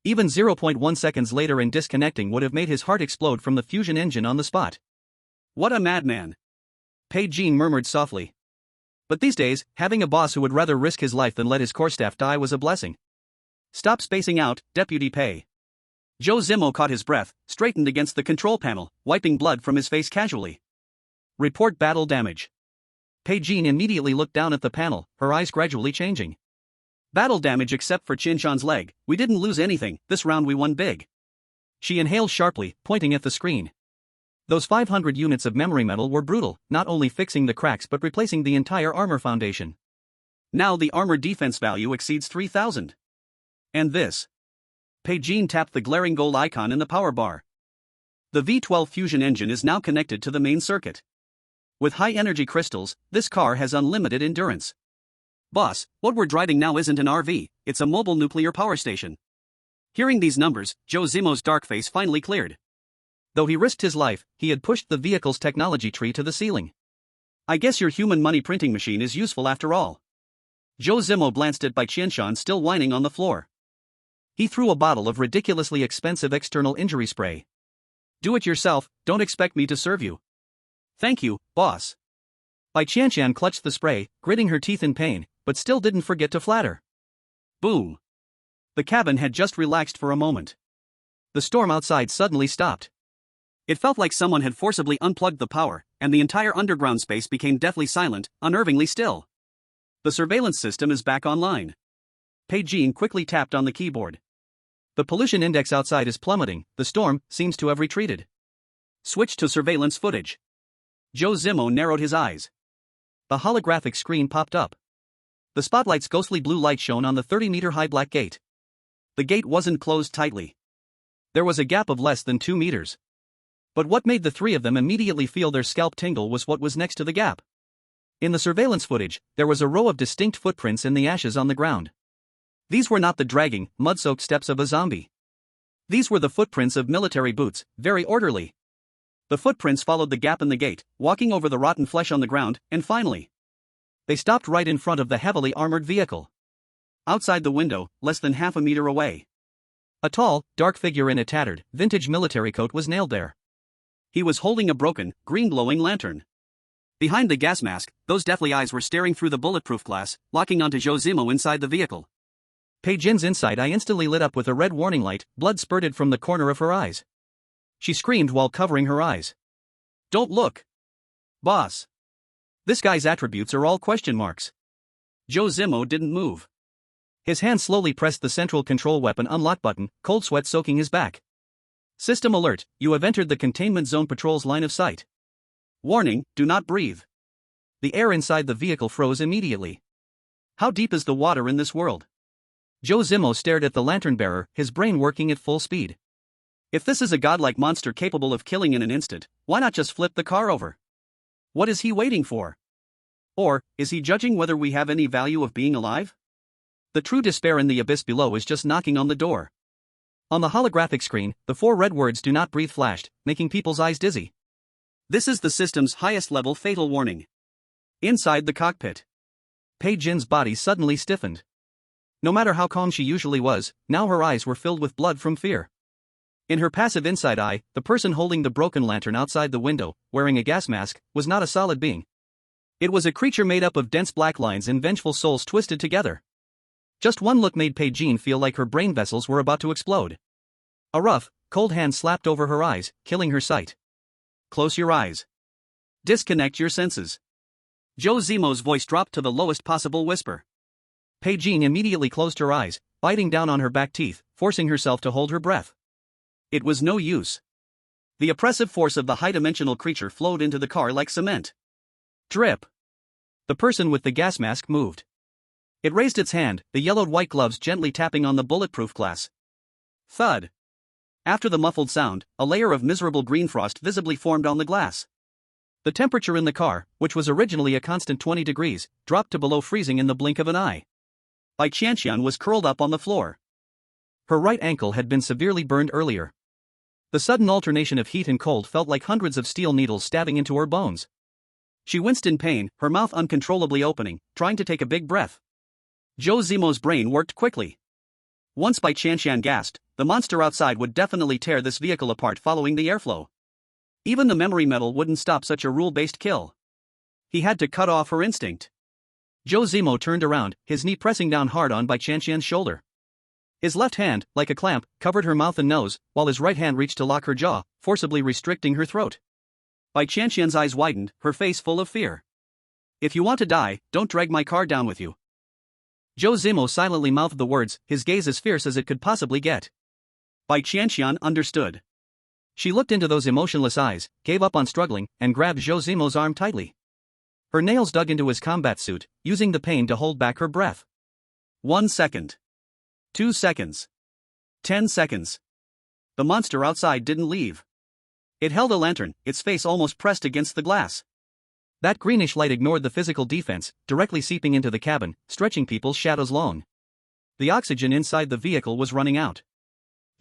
Even 0.1 seconds later and disconnecting would have made his heart explode from the fusion engine on the spot. What a madman! Bai Qianqian murmured softly. But these days, having a boss who would rather risk his life than let his core staff die was a blessing. Stop spacing out, Deputy Bai. Zhou Zimo caught his breath, straightened against the control panel, wiping blood from his face casually. Report battle damage. Bai Qianqian immediately looked down at the panel, her eyes gradually changing. Battle damage except for Qianqian's leg. We didn't lose anything, this round we won big. She inhaled sharply, pointing at the screen. Those 500 units of memory metal were brutal, not only fixing the cracks but replacing the entire armor foundation. Now the armor defense value exceeds 3,000. And this. Bai Qianqian tapped the glaring gold icon in the power bar. The V12 fusion engine is now connected to the main circuit. With high-energy crystals, this car has unlimited endurance. Boss, what we're driving now isn't an RV, it's a mobile nuclear power station. Hearing these numbers, Zhou Zimo's dark face finally cleared. Though he risked his life, he had pushed the vehicle's technology tree to the ceiling. I guess your human money printing machine is useful after all. Zhou Zimo glanced at Bai Qianqian still whining on the floor. He threw a bottle of ridiculously expensive external injury spray. Do it yourself, don't expect me to serve you. Thank you, boss. Bai Qianqian clutched the spray, gritting her teeth in pain, but still didn't forget to flatter. Boom. The cabin had just relaxed for a moment. The storm outside suddenly stopped. It felt like someone had forcibly unplugged the power, and the entire underground space became deathly silent, unnervingly still. The surveillance system is back online. Bai Qianqian quickly tapped on the keyboard. The pollution index outside is plummeting, the storm seems to have retreated. Switch to surveillance footage. Zhou Zimo narrowed his eyes. The holographic screen popped up. The spotlight's ghostly blue light shone on the 30-meter-high black gate. The gate wasn't closed tightly. There was a gap of less than 2 meters. But what made the three of them immediately feel their scalp tingle was what was next to the gap. In the surveillance footage, there was a row of distinct footprints in the ashes on the ground. These were not the dragging, mud-soaked steps of a zombie. These were the footprints of military boots, very orderly. The footprints followed the gap in the gate, walking over the rotten flesh on the ground, and finally, they stopped right in front of the heavily armored vehicle. Outside the window, less than half a meter away, a tall, dark figure in a tattered, vintage military coat was nailed there. He was holding a broken, green-glowing lantern. Behind the gas mask, those deathly eyes were staring through the bulletproof glass, locking onto Zhou Zimo inside the vehicle. Bai Qianqian's inside eye instantly lit up with a red warning light, blood spurted from the corner of her eyes. She screamed while covering her eyes. Don't look. Boss. This guy's attributes are all question marks. Zhou Zimo didn't move. His hand slowly pressed the central control weapon unlock button, cold sweat soaking his back. System alert, you have entered the containment zone patrol's line of sight. Warning, do not breathe. The air inside the vehicle froze immediately. How deep is the water in this world? Zhou Zimo stared at the lantern bearer, his brain working at full speed. If this is a godlike monster capable of killing in an instant, why not just flip the car over? What is he waiting for? Or, is he judging whether we have any value of being alive? The true despair in the abyss below is just knocking on the door. On the holographic screen, the 4 red words "Do not breathe" flashed, making people's eyes dizzy. This is the system's highest level fatal warning. Inside the cockpit, Bai Qianqian's body suddenly stiffened. No matter how calm she usually was, now her eyes were filled with blood from fear. In her passive inside eye, the person holding the broken lantern outside the window, wearing a gas mask, was not a solid being. It was a creature made up of dense black lines and vengeful souls twisted together. Just one look made Bai Qianqian feel like her brain vessels were about to explode. A rough, cold hand slapped over her eyes, killing her sight. Close your eyes. Disconnect your senses. Zhou Zimo's voice dropped to the lowest possible whisper. Bai Qianqian immediately closed her eyes, biting down on her back teeth, forcing herself to hold her breath. It was no use. The oppressive force of the high-dimensional creature flowed into the car like cement. Drip. The person with the gas mask moved. It raised its hand, the yellowed white gloves gently tapping on the bulletproof glass. Thud. After the muffled sound, a layer of miserable green frost visibly formed on the glass. The temperature in the car, which was originally a constant 20 degrees, dropped to below freezing in the blink of an eye. Bai Qianqian was curled up on the floor. Her right ankle had been severely burned earlier. The sudden alternation of heat and cold felt like hundreds of steel needles stabbing into her bones. She winced in pain, her mouth uncontrollably opening, trying to take a big breath. Zhou Zimo's brain worked quickly. Once Bai Qianqian gasped, the monster outside would definitely tear this vehicle apart following the airflow. Even the memory metal wouldn't stop such a rule-based kill. He had to cut off her instinct. Zhou Zimo turned around, his knee pressing down hard on Bai Qianqian's shoulder. His left hand, like a clamp, covered her mouth and nose, while his right hand reached to lock her jaw, forcibly restricting her throat. Bai Qianqian's eyes widened, her face full of fear. If you want to die, don't drag my car down with you. Zhou Zimo silently mouthed the words, his gaze as fierce as it could possibly get. Bai Qianqian understood. She looked into those emotionless eyes, gave up on struggling, and grabbed Zhou Zimo's arm tightly. Her nails dug into his combat suit, using the pain to hold back her breath. 1 second. 2 seconds. 10 seconds. The monster outside didn't leave. It held a lantern, its face almost pressed against the glass. That greenish light ignored the physical defense, directly seeping into the cabin, stretching people's shadows long. The oxygen inside the vehicle was running out.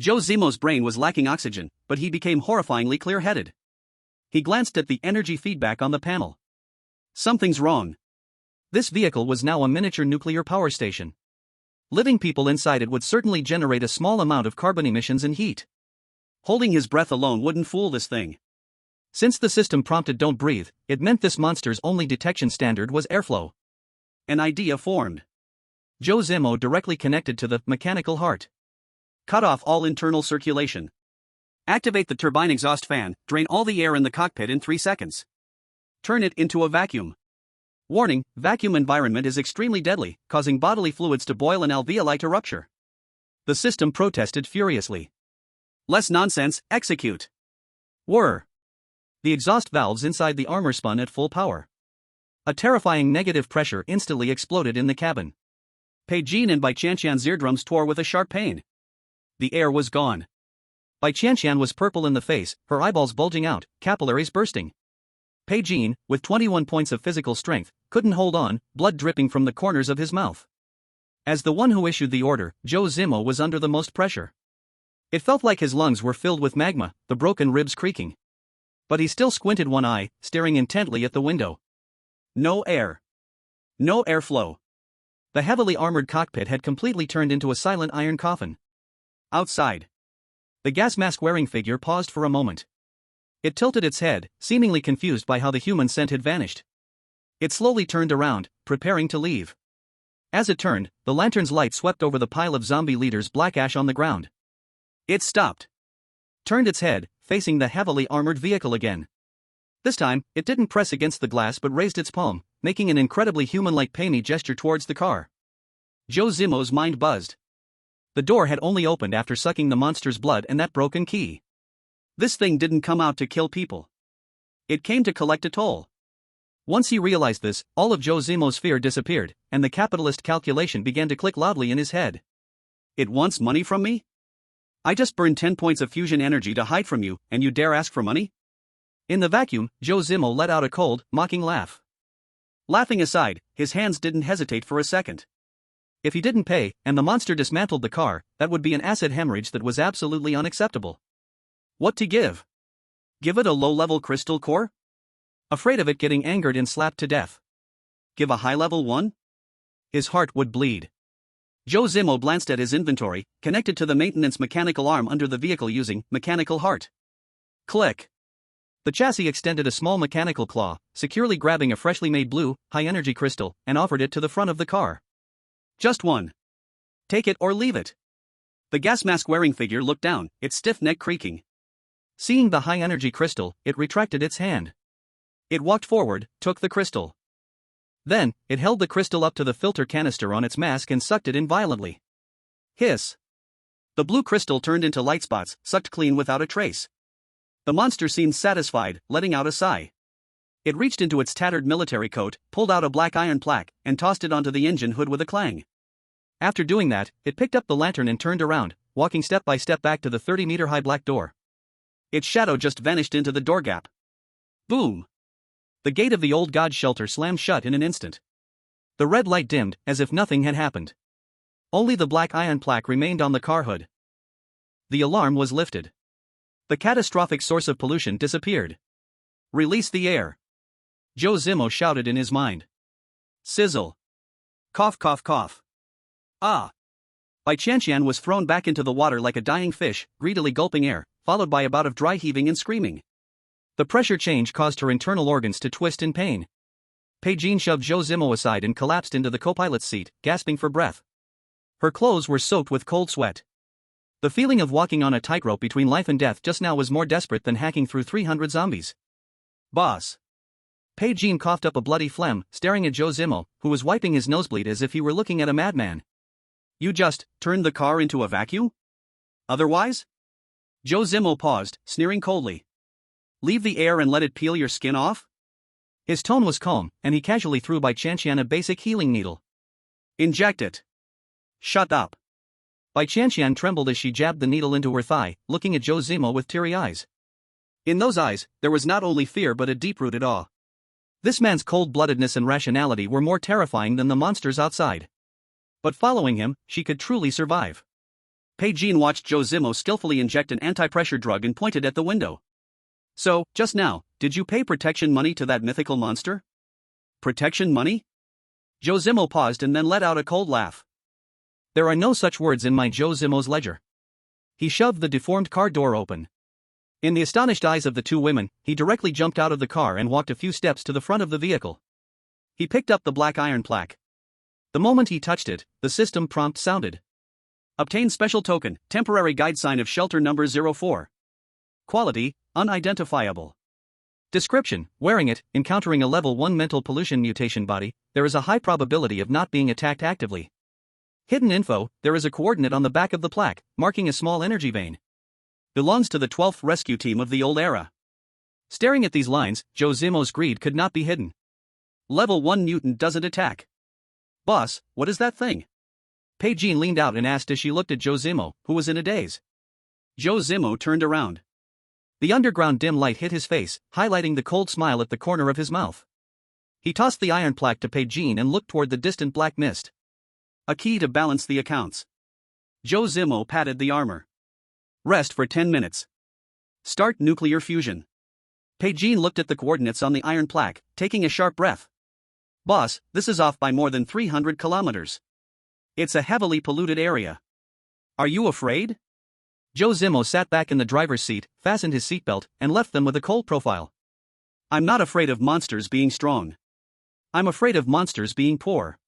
Zhou Zimo's brain was lacking oxygen, but he became horrifyingly clear-headed. He glanced at the energy feedback on the panel. Something's wrong. This vehicle was now a miniature nuclear power station. Living people inside it would certainly generate a small amount of carbon emissions and heat. Holding his breath alone wouldn't fool this thing. Since the system prompted "don't breathe," it meant this monster's only detection standard was airflow. An idea formed. Zhou Zimo directly connected to the mechanical heart. Cut off all internal circulation. Activate the turbine exhaust fan, drain all the air in the cockpit in 3 seconds. Turn it into a vacuum. Warning, vacuum environment is extremely deadly, causing bodily fluids to boil and alveoli to rupture. The system protested furiously. Less nonsense, execute. Whir. The exhaust valves inside the armor spun at full power. A terrifying negative pressure instantly exploded in the cabin. Bai Qianqian and Bai Qianqian's eardrums tore with a sharp pain. The air was gone. Bai Qianqian was purple in the face, her eyeballs bulging out, capillaries bursting. Bai Qianqian, with 21 points of physical strength, couldn't hold on, blood dripping from the corners of his mouth. As the one who issued the order, Zhou Zimo was under the most pressure. It felt like his lungs were filled with magma, the broken ribs creaking. But he still squinted one eye, staring intently at the window. No air. No airflow. The heavily armored cockpit had completely turned into a silent iron coffin. Outside. The gas mask-wearing figure paused for a moment. It tilted its head, seemingly confused by how the human scent had vanished. It slowly turned around, preparing to leave. As it turned, the lantern's light swept over the pile of zombie leaders' black ash on the ground. It stopped. Turned its head, facing the heavily armored vehicle again. This time, it didn't press against the glass but raised its palm, making an incredibly human-like pay-me gesture towards the car. Zhou Zimo's mind buzzed. The door had only opened after sucking the monster's blood and that broken key. This thing didn't come out to kill people. It came to collect a toll. Once he realized this, all of Zhou Zimo's fear disappeared, and the capitalist calculation began to click loudly in his head. It wants money from me? I just burned 10 points of fusion energy to hide from you, and you dare ask for money? In the vacuum, Zhou Zimo let out a cold, mocking laugh. Laughing aside, his hands didn't hesitate for a second. If he didn't pay, and the monster dismantled the car, that would be an acid hemorrhage that was absolutely unacceptable. What to give? Give it a low-level crystal core? Afraid of it getting angered and slapped to death. Give a high-level one? His heart would bleed. Zhou Zimo glanced at his inventory, connected to the maintenance mechanical arm under the vehicle using mechanical heart. Click. The chassis extended a small mechanical claw, securely grabbing a freshly made blue, high-energy crystal, and offered it to the front of the car. Just one. Take it or leave it. The gas mask-wearing figure looked down, its stiff neck creaking. Seeing the high-energy crystal, it retracted its hand. It walked forward, took the crystal. Then, it held the crystal up to the filter canister on its mask and sucked it in violently. Hiss. The blue crystal turned into light spots, sucked clean without a trace. The monster seemed satisfied, letting out a sigh. It reached into its tattered military coat, pulled out a black iron plaque, and tossed it onto the engine hood with a clang. After doing that, it picked up the lantern and turned around, walking step by step back to the 30-meter-high black door. Its shadow just vanished into the door gap. Boom! The gate of the old god's shelter slammed shut in an instant. The red light dimmed, as if nothing had happened. Only the black iron plaque remained on the car hood. The alarm was lifted. The catastrophic source of pollution disappeared. Release the air. Zhou Zimo shouted in his mind. Sizzle. Cough cough cough. Ah! Bai Qianqian was thrown back into the water like a dying fish, greedily gulping air, followed by a bout of dry heaving and screaming. The pressure change caused her internal organs to twist in pain. Bai Qianqian shoved Zhou Zimo aside and collapsed into the co-pilot's seat, gasping for breath. Her clothes were soaked with cold sweat. The feeling of walking on a tightrope between life and death just now was more desperate than hacking through 300 zombies. Boss. Bai Qianqian coughed up a bloody phlegm, staring at Zhou Zimo, who was wiping his nosebleed as if he were looking at a madman. You just turned the car into a vacuum? Otherwise? Zhou Zimo paused, sneering coldly. Leave the air and let it peel your skin off? His tone was calm, and he casually threw Bai Qianqian a basic healing needle. Inject it. Shut up. Bai Qianqian trembled as she jabbed the needle into her thigh, looking at Zhou Zimo with teary eyes. In those eyes, there was not only fear but a deep-rooted awe. This man's cold-bloodedness and rationality were more terrifying than the monsters outside. But following him, she could truly survive. Bai Qianqian watched Zhou Zimo skillfully inject an anti-pressure drug and pointed at the window. So, just now, did you pay protection money to that mythical monster? Protection money? Zhou Zimo paused and then let out a cold laugh. There are no such words in my Zhou Zimo's ledger. He shoved the deformed car door open. In the astonished eyes of the two women, he directly jumped out of the car and walked a few steps to the front of the vehicle. He picked up the black iron plaque. The moment he touched it, the system prompt sounded. Obtain special token, temporary guide sign of shelter number 04. Quality, unidentifiable. Description, wearing it, encountering a level 1 mental pollution mutation body, there is a high probability of not being attacked actively. Hidden info, there is a coordinate on the back of the plaque, marking a small energy vein. Belongs to the 12th rescue team of the old era. Staring at these lines, Zhou Zimo's greed could not be hidden. Level 1 mutant doesn't attack. Boss, what is that thing? Bai Qianqian leaned out and asked as she looked at Zhou Zimo, who was in a daze. Zhou Zimo turned around. The underground dim light hit his face, highlighting the cold smile at the corner of his mouth. He tossed the iron plaque to Bai Qianqian and looked toward the distant black mist. A key to balance the accounts. Zhou Zimo patted the armor. Rest for 10 minutes. Start nuclear fusion. Bai Qianqian looked at the coordinates on the iron plaque, taking a sharp breath. Boss, this is off by more than 300 kilometers. It's a heavily polluted area. Are you afraid? Zhou Zimo sat back in the driver's seat, fastened his seatbelt, and left them with a cold profile. I'm not afraid of monsters being strong. I'm afraid of monsters being poor.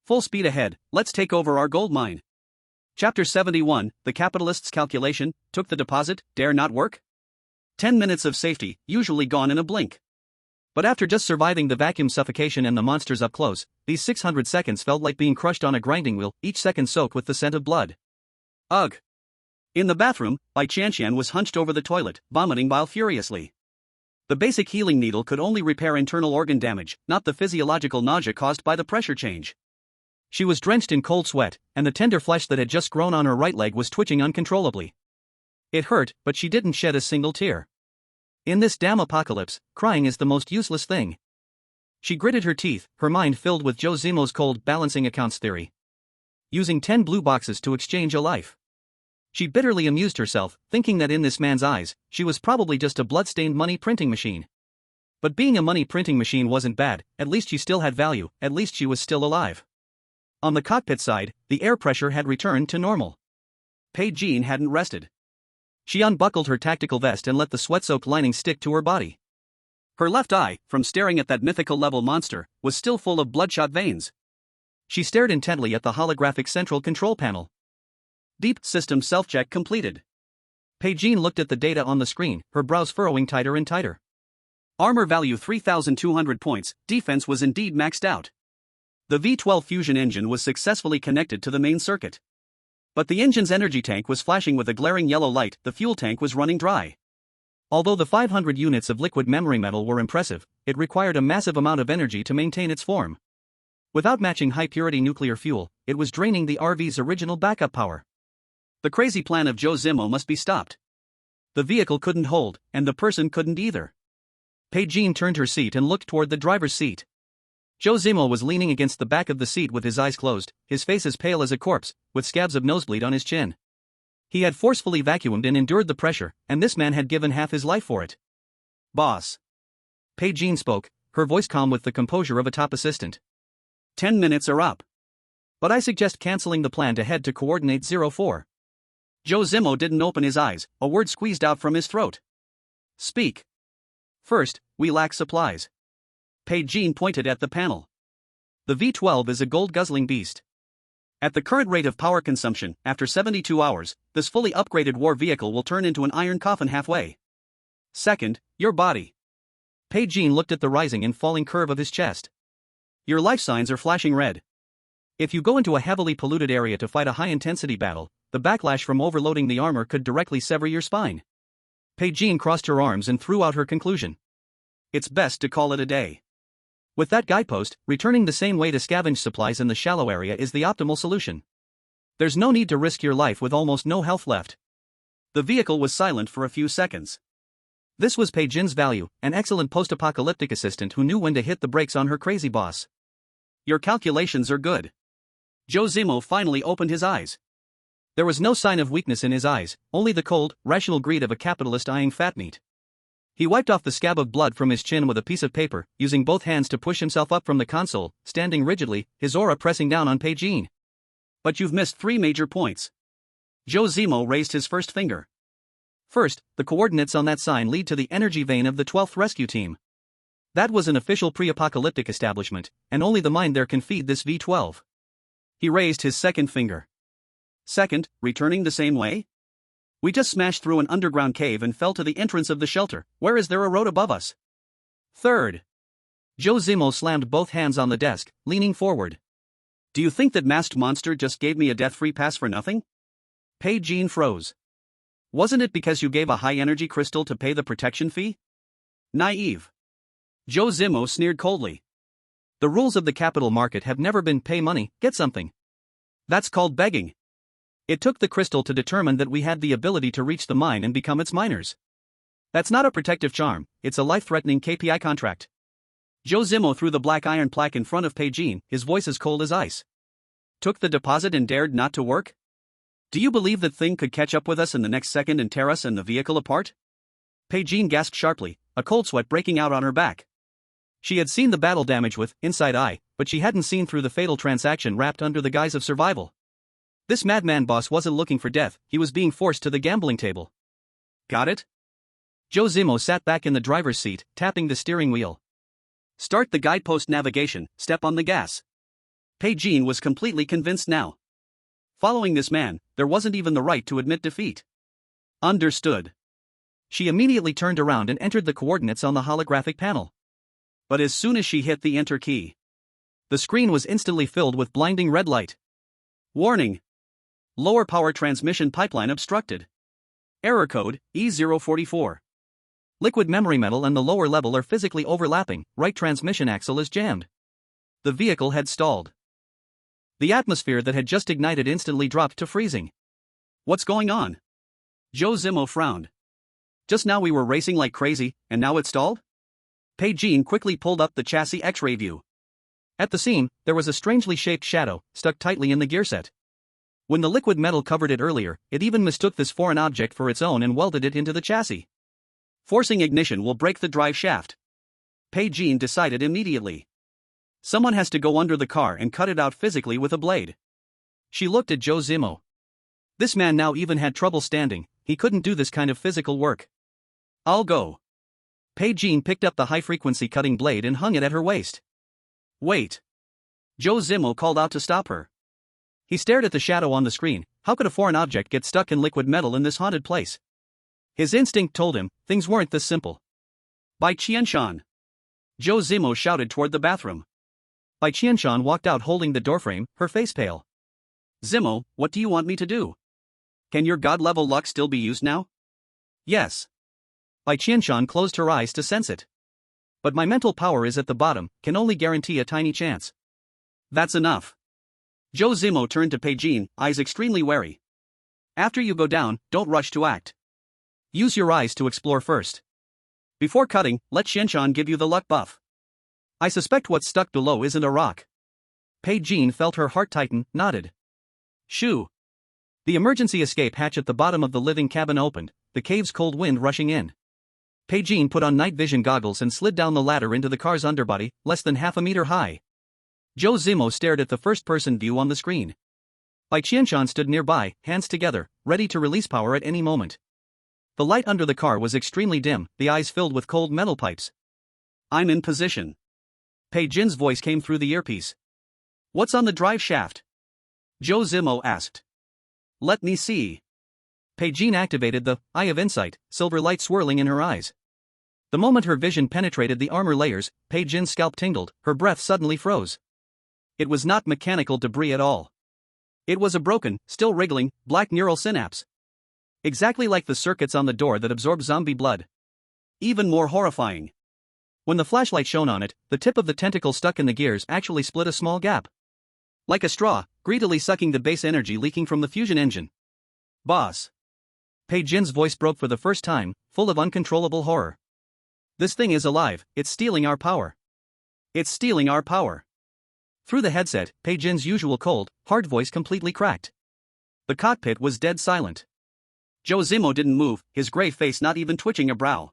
Full speed ahead, let's take over our gold mine. Chapter 71, The Capitalist's Calculation, Took the Deposit, Dare Not Work? 10 minutes of safety, usually gone in a blink. But after just surviving the vacuum suffocation and the monsters up close, these 600 seconds felt like being crushed on a grinding wheel, each second soaked with the scent of blood. Ugh. In the bathroom, Bai Qianqian was hunched over the toilet, vomiting bile furiously. The basic healing needle could only repair internal organ damage, not the physiological nausea caused by the pressure change. She was drenched in cold sweat, and the tender flesh that had just grown on her right leg was twitching uncontrollably. It hurt, but she didn't shed a single tear. In this damn apocalypse, crying is the most useless thing. She gritted her teeth, her mind filled with Zhou Zimo's cold balancing accounts theory. Using 10 blue boxes to exchange a life. She bitterly amused herself, thinking that in this man's eyes, she was probably just a bloodstained money printing machine. But being a money printing machine wasn't bad, at least she still had value, at least she was still alive. On the cockpit side, the air pressure had returned to normal. Bai Qianqian hadn't rested. She unbuckled her tactical vest and let the sweat-soaked lining stick to her body. Her left eye, from staring at that mythical-level monster, was still full of bloodshot veins. She stared intently at the holographic central control panel. Deep system self-check completed. Bai Qianqian looked at the data on the screen, her brows furrowing tighter and tighter. Armor value 3,200 points, defense was indeed maxed out. The V12 fusion engine was successfully connected to the main circuit. But the engine's energy tank was flashing with a glaring yellow light, the fuel tank was running dry. Although the 500 units of liquid memory metal were impressive, it required a massive amount of energy to maintain its form. Without matching high-purity nuclear fuel, it was draining the RV's original backup power. The crazy plan of Zhou Zimo must be stopped. The vehicle couldn't hold, and the person couldn't either. Bai Qianqian turned her seat and looked toward the driver's seat. Zhou Zimo was leaning against the back of the seat with his eyes closed, his face as pale as a corpse, with scabs of nosebleed on his chin. He had forcefully vacuumed and endured the pressure, and this man had given half his life for it. Boss. Bai Qianqian spoke, her voice calm with the composure of a top assistant. 10 minutes are up. But I suggest canceling the plan to head to coordinate 04. Zhou Zimo didn't open his eyes, a word squeezed out from his throat. Speak. First, we lack supplies. Bai Qianqian pointed at the panel. The V12 is a gold-guzzling beast. At the current rate of power consumption, after 72 hours, this fully upgraded war vehicle will turn into an iron coffin halfway. Second, your body. Bai Qianqian looked at the rising and falling curve of his chest. Your life signs are flashing red. If you go into a heavily polluted area to fight a high-intensity battle, the backlash from overloading the armor could directly sever your spine. Bai Qianqian crossed her arms and threw out her conclusion. It's best to call it a day. With that guidepost, returning the same way to scavenge supplies in the shallow area is the optimal solution. There's no need to risk your life with almost no health left. The vehicle was silent for a few seconds. This was Bai Qianqian's value, an excellent post-apocalyptic assistant who knew when to hit the brakes on her crazy boss. Your calculations are good. Zhou Zimo finally opened his eyes. There was no sign of weakness in his eyes, only the cold, rational greed of a capitalist eyeing fat meat. He wiped off the scab of blood from his chin with a piece of paper, using both hands to push himself up from the console, standing rigidly, his aura pressing down on Bai Qianqian. But you've missed 3 major points. Zhou Zimo raised his first finger. First, the coordinates on that sign lead to the energy vein of the 12th Rescue Team. That was an official pre-apocalyptic establishment, and only the mind there can feed this V12. He raised his second finger. Second, returning the same way? We just smashed through an underground cave and fell to the entrance of the shelter. Where is there a road above us? Third. Zhou Zimo slammed both hands on the desk, leaning forward. Do you think that masked monster just gave me a death-free pass for nothing? Bai Qianqian froze. Wasn't it because you gave a high-energy crystal to pay the protection fee? Naive. Zhou Zimo sneered coldly. The rules of the capital market have never been pay money, get something. That's called begging. It took the crystal to determine that we had the ability to reach the mine and become its miners. That's not a protective charm, it's a life-threatening KPI contract. Zhou Zimo threw the black iron plaque in front of Bai Qianqian, his voice as cold as ice. Took the deposit and dared not to work? Do you believe that thing could catch up with us in the next second and tear us and the vehicle apart? Bai Qianqian gasped sharply, a cold sweat breaking out on her back. She had seen the battle damage with inside eye, but she hadn't seen through the fatal transaction wrapped under the guise of survival. This madman boss wasn't looking for death, he was being forced to the gambling table. Got it? Zhou Zimo sat back in the driver's seat, tapping the steering wheel. Start the guidepost navigation, step on the gas. Bai Qianqian was completely convinced now. Following this man, there wasn't even the right to admit defeat. Understood. She immediately turned around and entered the coordinates on the holographic panel. But as soon as she hit the enter key, the screen was instantly filled with blinding red light. Warning! Lower power transmission pipeline obstructed. Error code, E044. Liquid memory metal and the lower level are physically overlapping, right transmission axle is jammed. The vehicle had stalled. The atmosphere that had just ignited instantly dropped to freezing. What's going on? Zhou Zimo frowned. Just now we were racing like crazy, and now it's stalled? Bai Qianqian quickly pulled up the chassis X-ray view. At the seam, there was a strangely shaped shadow, stuck tightly in the gearset. When the liquid metal covered it earlier, it even mistook this foreign object for its own and welded it into the chassis. Forcing ignition will break the drive shaft. Bai Qianqian decided immediately. Someone has to go under the car and cut it out physically with a blade. She looked at Zhou Zimo. This man now even had trouble standing, he couldn't do this kind of physical work. I'll go. Bai Qianqian picked up the high-frequency cutting blade and hung it at her waist. Wait. Zhou Zimo called out to stop her. He stared at the shadow on the screen. How could a foreign object get stuck in liquid metal in this haunted place? His instinct told him, things weren't this simple. Bai Qianqian! Zhou Zimo shouted toward the bathroom. Bai Qianqian walked out holding the doorframe, her face pale. Zimo, what do you want me to do? Can your god-level luck still be used now? Yes. Bai Qianqian closed her eyes to sense it. But my mental power is at the bottom, can only guarantee a tiny chance. That's enough. Zhou Zimo turned to Bai Qianqian, eyes extremely wary. After you go down, don't rush to act. Use your eyes to explore first. Before cutting, let Qianqian give you the luck buff. I suspect what's stuck below isn't a rock. Bai Qianqian felt her heart tighten, nodded. Shoo. The emergency escape hatch at the bottom of the living cabin opened, the cave's cold wind rushing in. Bai Qianqian put on night vision goggles and slid down the ladder into the car's underbody, less than half a meter high. Zhou Zimo stared at the first-person view on the screen. Bai Qianqian stood nearby, hands together, ready to release power at any moment. The light under the car was extremely dim, the eyes filled with cold metal pipes. I'm in position. Bai Qianqian's voice came through the earpiece. What's on the drive shaft? Zhou Zimo asked. Let me see. Bai Qianqian activated the Eye of Insight, silver light swirling in her eyes. The moment her vision penetrated the armor layers, Bai Qianqian's scalp tingled, her breath suddenly froze. It was not mechanical debris at all. It was a broken, still wriggling, black neural synapse. Exactly like the circuits on the door that absorb zombie blood. Even more horrifying. When the flashlight shone on it, the tip of the tentacle stuck in the gears actually split a small gap. Like a straw, greedily sucking the base energy leaking from the fusion engine. Boss. Bai Qianqian's voice broke for the first time, full of uncontrollable horror. This thing is alive, it's stealing our power. It's stealing our power. Through the headset, Bai Qianqian's usual cold, hard voice completely cracked. The cockpit was dead silent. Zhou Zimo didn't move, his gray face not even twitching a brow.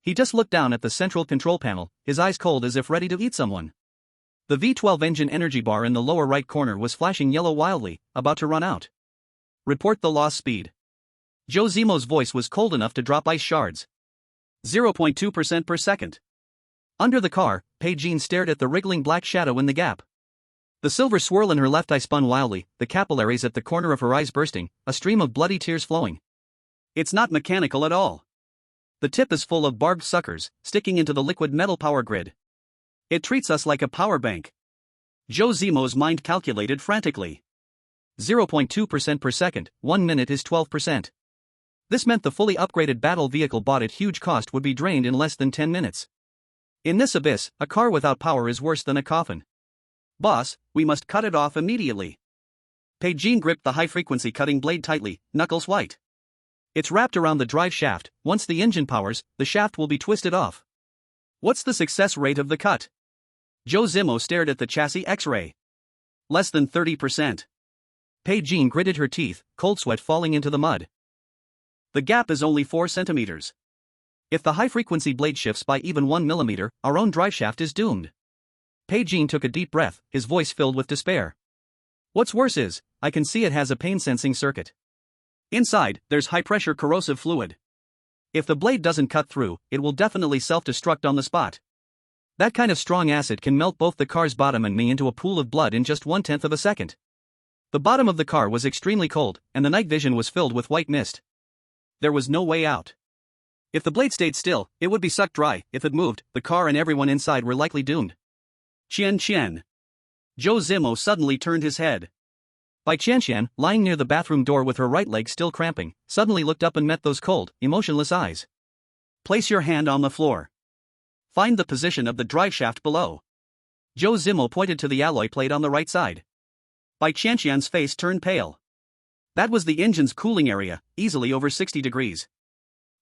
He just looked down at the central control panel, his eyes cold as if ready to eat someone. The V12 engine energy bar in the lower right corner was flashing yellow wildly, about to run out. Report the lost speed. Zhou Zimo's voice was cold enough to drop ice shards. 0.2% per second. Under the car, Bai Qianqian stared at the wriggling black shadow in the gap. The silver swirl in her left eye spun wildly, the capillaries at the corner of her eyes bursting, a stream of bloody tears flowing. It's not mechanical at all. The tip is full of barbed suckers, sticking into the liquid metal power grid. It treats us like a power bank. Zhou Zimo's mind calculated frantically. 0.2% per second, 1 minute is 12%. This meant the fully upgraded battle vehicle bought at huge cost would be drained in less than 10 minutes. In this abyss, a car without power is worse than a coffin. Boss, we must cut it off immediately. Bai Qianqian gripped the high-frequency cutting blade tightly, knuckles white. It's wrapped around the drive shaft. Once the engine powers, the shaft will be twisted off. What's the success rate of the cut? Zhou Zimo stared at the chassis X-ray. Less than 30%. Bai Qianqian gritted her teeth, cold sweat falling into the mud. The gap is only 4 centimeters. If the high-frequency blade shifts by even 1 millimeter, our own driveshaft is doomed. Bai Qianqian took a deep breath, his voice filled with despair. What's worse is, I can see it has a pain-sensing circuit. Inside, there's high-pressure corrosive fluid. If the blade doesn't cut through, it will definitely self-destruct on the spot. That kind of strong acid can melt both the car's bottom and me into a pool of blood in just 1/10 of a second. The bottom of the car was extremely cold, and the night vision was filled with white mist. There was no way out. If the blade stayed still, it would be sucked dry. If it moved, the car and everyone inside were likely doomed. Qianqian. Zhou Zimo suddenly turned his head. Bai Qianqian, lying near the bathroom door with her right leg still cramping, suddenly looked up and met those cold, emotionless eyes. Place your hand on the floor. Find the position of the driveshaft below. Zhou Zimo pointed to the alloy plate on the right side. Bai Qianqian's face turned pale. That was the engine's cooling area, easily over 60 degrees.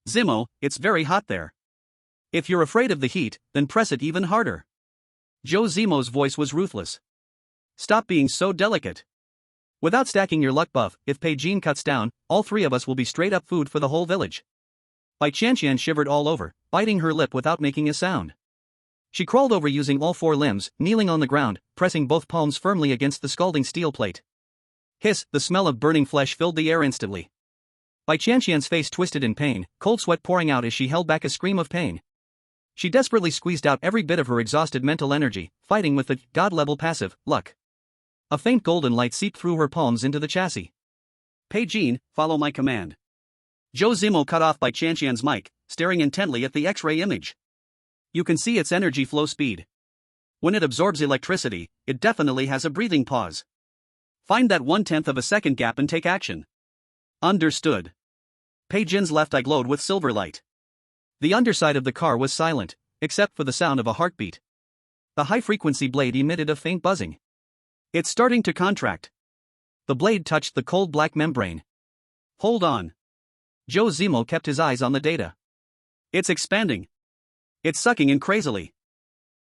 Zimo, it's very hot there. If you're afraid of the heat, then press it even harder. Zhou Zimo's voice was ruthless. Stop being so delicate. Without stacking your luck buff, if Pigeon cuts down, all three of us will be straight up food for the whole village. Bai Qianqian shivered all over, biting her lip without making a sound. She crawled over using all four limbs, kneeling on the ground, pressing both palms firmly against the scalding steel plate. Hiss, the smell of burning flesh filled the air instantly. Bai Qianqian's face twisted in pain, cold sweat pouring out as she held back a scream of pain. She desperately squeezed out every bit of her exhausted mental energy, fighting with the god-level passive, luck. A faint golden light seeped through her palms into the chassis. Pigeon, follow my command. Zhou Zimo cut off Bai Qianqian's mic, staring intently at the X-ray image. You can see its energy flow speed. When it absorbs electricity, it definitely has a breathing pause. Find that 1/10 of a second gap and take action. Understood. Pigeon's left eye glowed with silver light. The underside of the car was silent, except for the sound of a heartbeat. The high-frequency blade emitted a faint buzzing. It's starting to contract. The blade touched the cold black membrane. Hold on. Zhou Zimo kept his eyes on the data. It's expanding. It's sucking in crazily.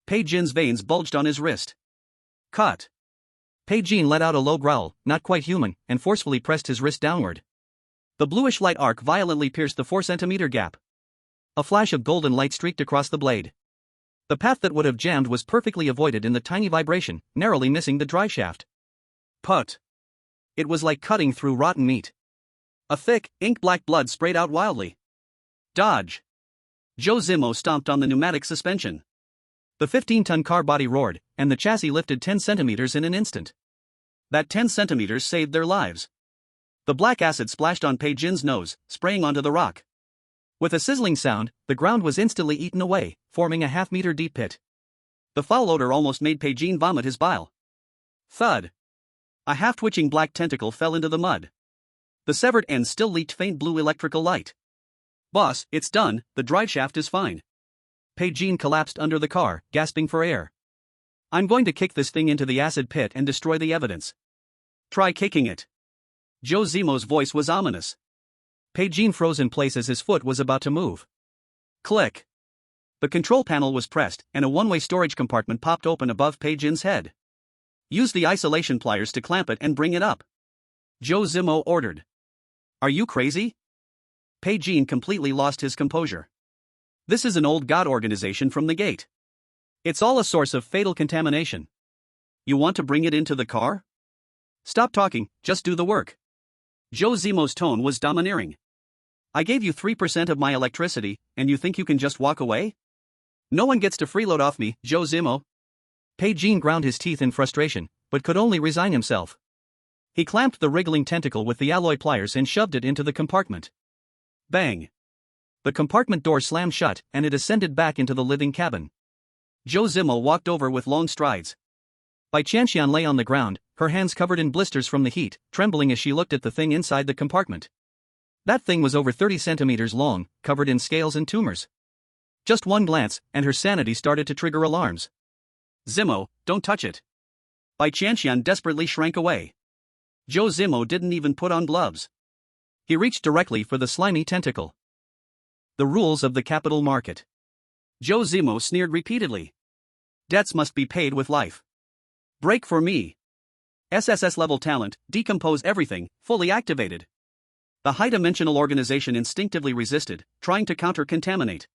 Pigeon's veins bulged on his wrist. Cut. Pigeon let out a low growl, not quite human, and forcefully pressed his wrist downward. The bluish light arc violently pierced the 4-centimeter gap. A flash of golden light streaked across the blade. The path that would have jammed was perfectly avoided in the tiny vibration, narrowly missing the driveshaft. Put. It was like cutting through rotten meat. A thick, ink-black blood sprayed out wildly. Dodge. Zhou Zimo stomped on the pneumatic suspension. The 15-ton car body roared, and the chassis lifted 10 centimeters in an instant. That 10 centimeters saved their lives. The black acid splashed on Pigeon's nose, spraying onto the rock. With a sizzling sound, the ground was instantly eaten away, forming a half-meter deep pit. The foul odor almost made Pigeon vomit his bile. Thud. A half-twitching black tentacle fell into the mud. The severed end still leaked faint blue electrical light. Boss, it's done, the driveshaft is fine. Pigeon collapsed under the car, gasping for air. I'm going to kick this thing into the acid pit and destroy the evidence. Try kicking it. Zhou Zimo's voice was ominous. Pigeon froze in place as his foot was about to move. Click. The control panel was pressed, and a one-way storage compartment popped open above Pigeon's head. Use the isolation pliers to clamp it and bring it up. Zhou Zimo ordered. Are you crazy? Pigeon completely lost his composure. This is an old god organization from the gate. It's all a source of fatal contamination. You want to bring it into the car? Stop talking, just do the work. Zhou Zimo's tone was domineering. I gave you 3% of my electricity, and you think you can just walk away? No one gets to freeload off me, Zhou Zimo. Pigeon ground his teeth in frustration, but could only resign himself. He clamped the wriggling tentacle with the alloy pliers and shoved it into the compartment. Bang! The compartment door slammed shut, and it ascended back into the living cabin. Zhou Zimo walked over with long strides. Bai Qianqian lay on the ground, her hands covered in blisters from the heat, trembling as she looked at the thing inside the compartment. That thing was over 30 centimeters long, covered in scales and tumors. Just one glance, and her sanity started to trigger alarms. Zimo, don't touch it. Bai Qianqian desperately shrank away. Zhou Zimo didn't even put on gloves. He reached directly for the slimy tentacle. The rules of the capital market. Zhou Zimo sneered repeatedly. Debts must be paid with life. Break for me. SSS-level talent, decompose everything, fully activated. The high-dimensional organization instinctively resisted, trying to counter-contaminate.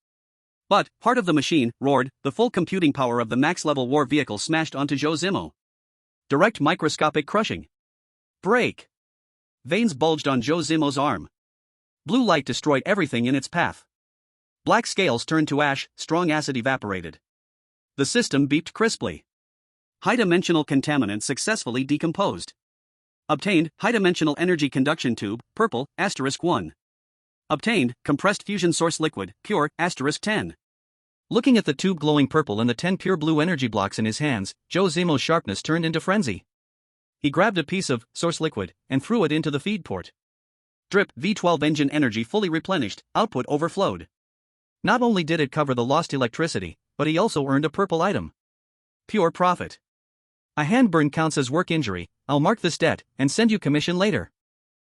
But, heart of the machine, roared, the full computing power of the max-level war vehicle smashed onto Zhou Zimo. Direct microscopic crushing. Break. Veins bulged on Zhou Zimo's arm. Blue light destroyed everything in its path. Black scales turned to ash, strong acid evaporated. The system beeped crisply. High-dimensional contaminant successfully decomposed. Obtained, high-dimensional energy conduction tube, purple, *1. Obtained, compressed fusion source liquid, pure, *10. Looking at the tube glowing purple and the 10 pure blue energy blocks in his hands, Zhou Zimo's sharpness turned into frenzy. He grabbed a piece of source liquid and threw it into the feed port. Drip, V12 engine energy fully replenished, output overflowed. Not only did it cover the lost electricity, but he also earned a purple item. Pure profit. A hand burn counts as work injury. I'll mark this debt and send you commission later.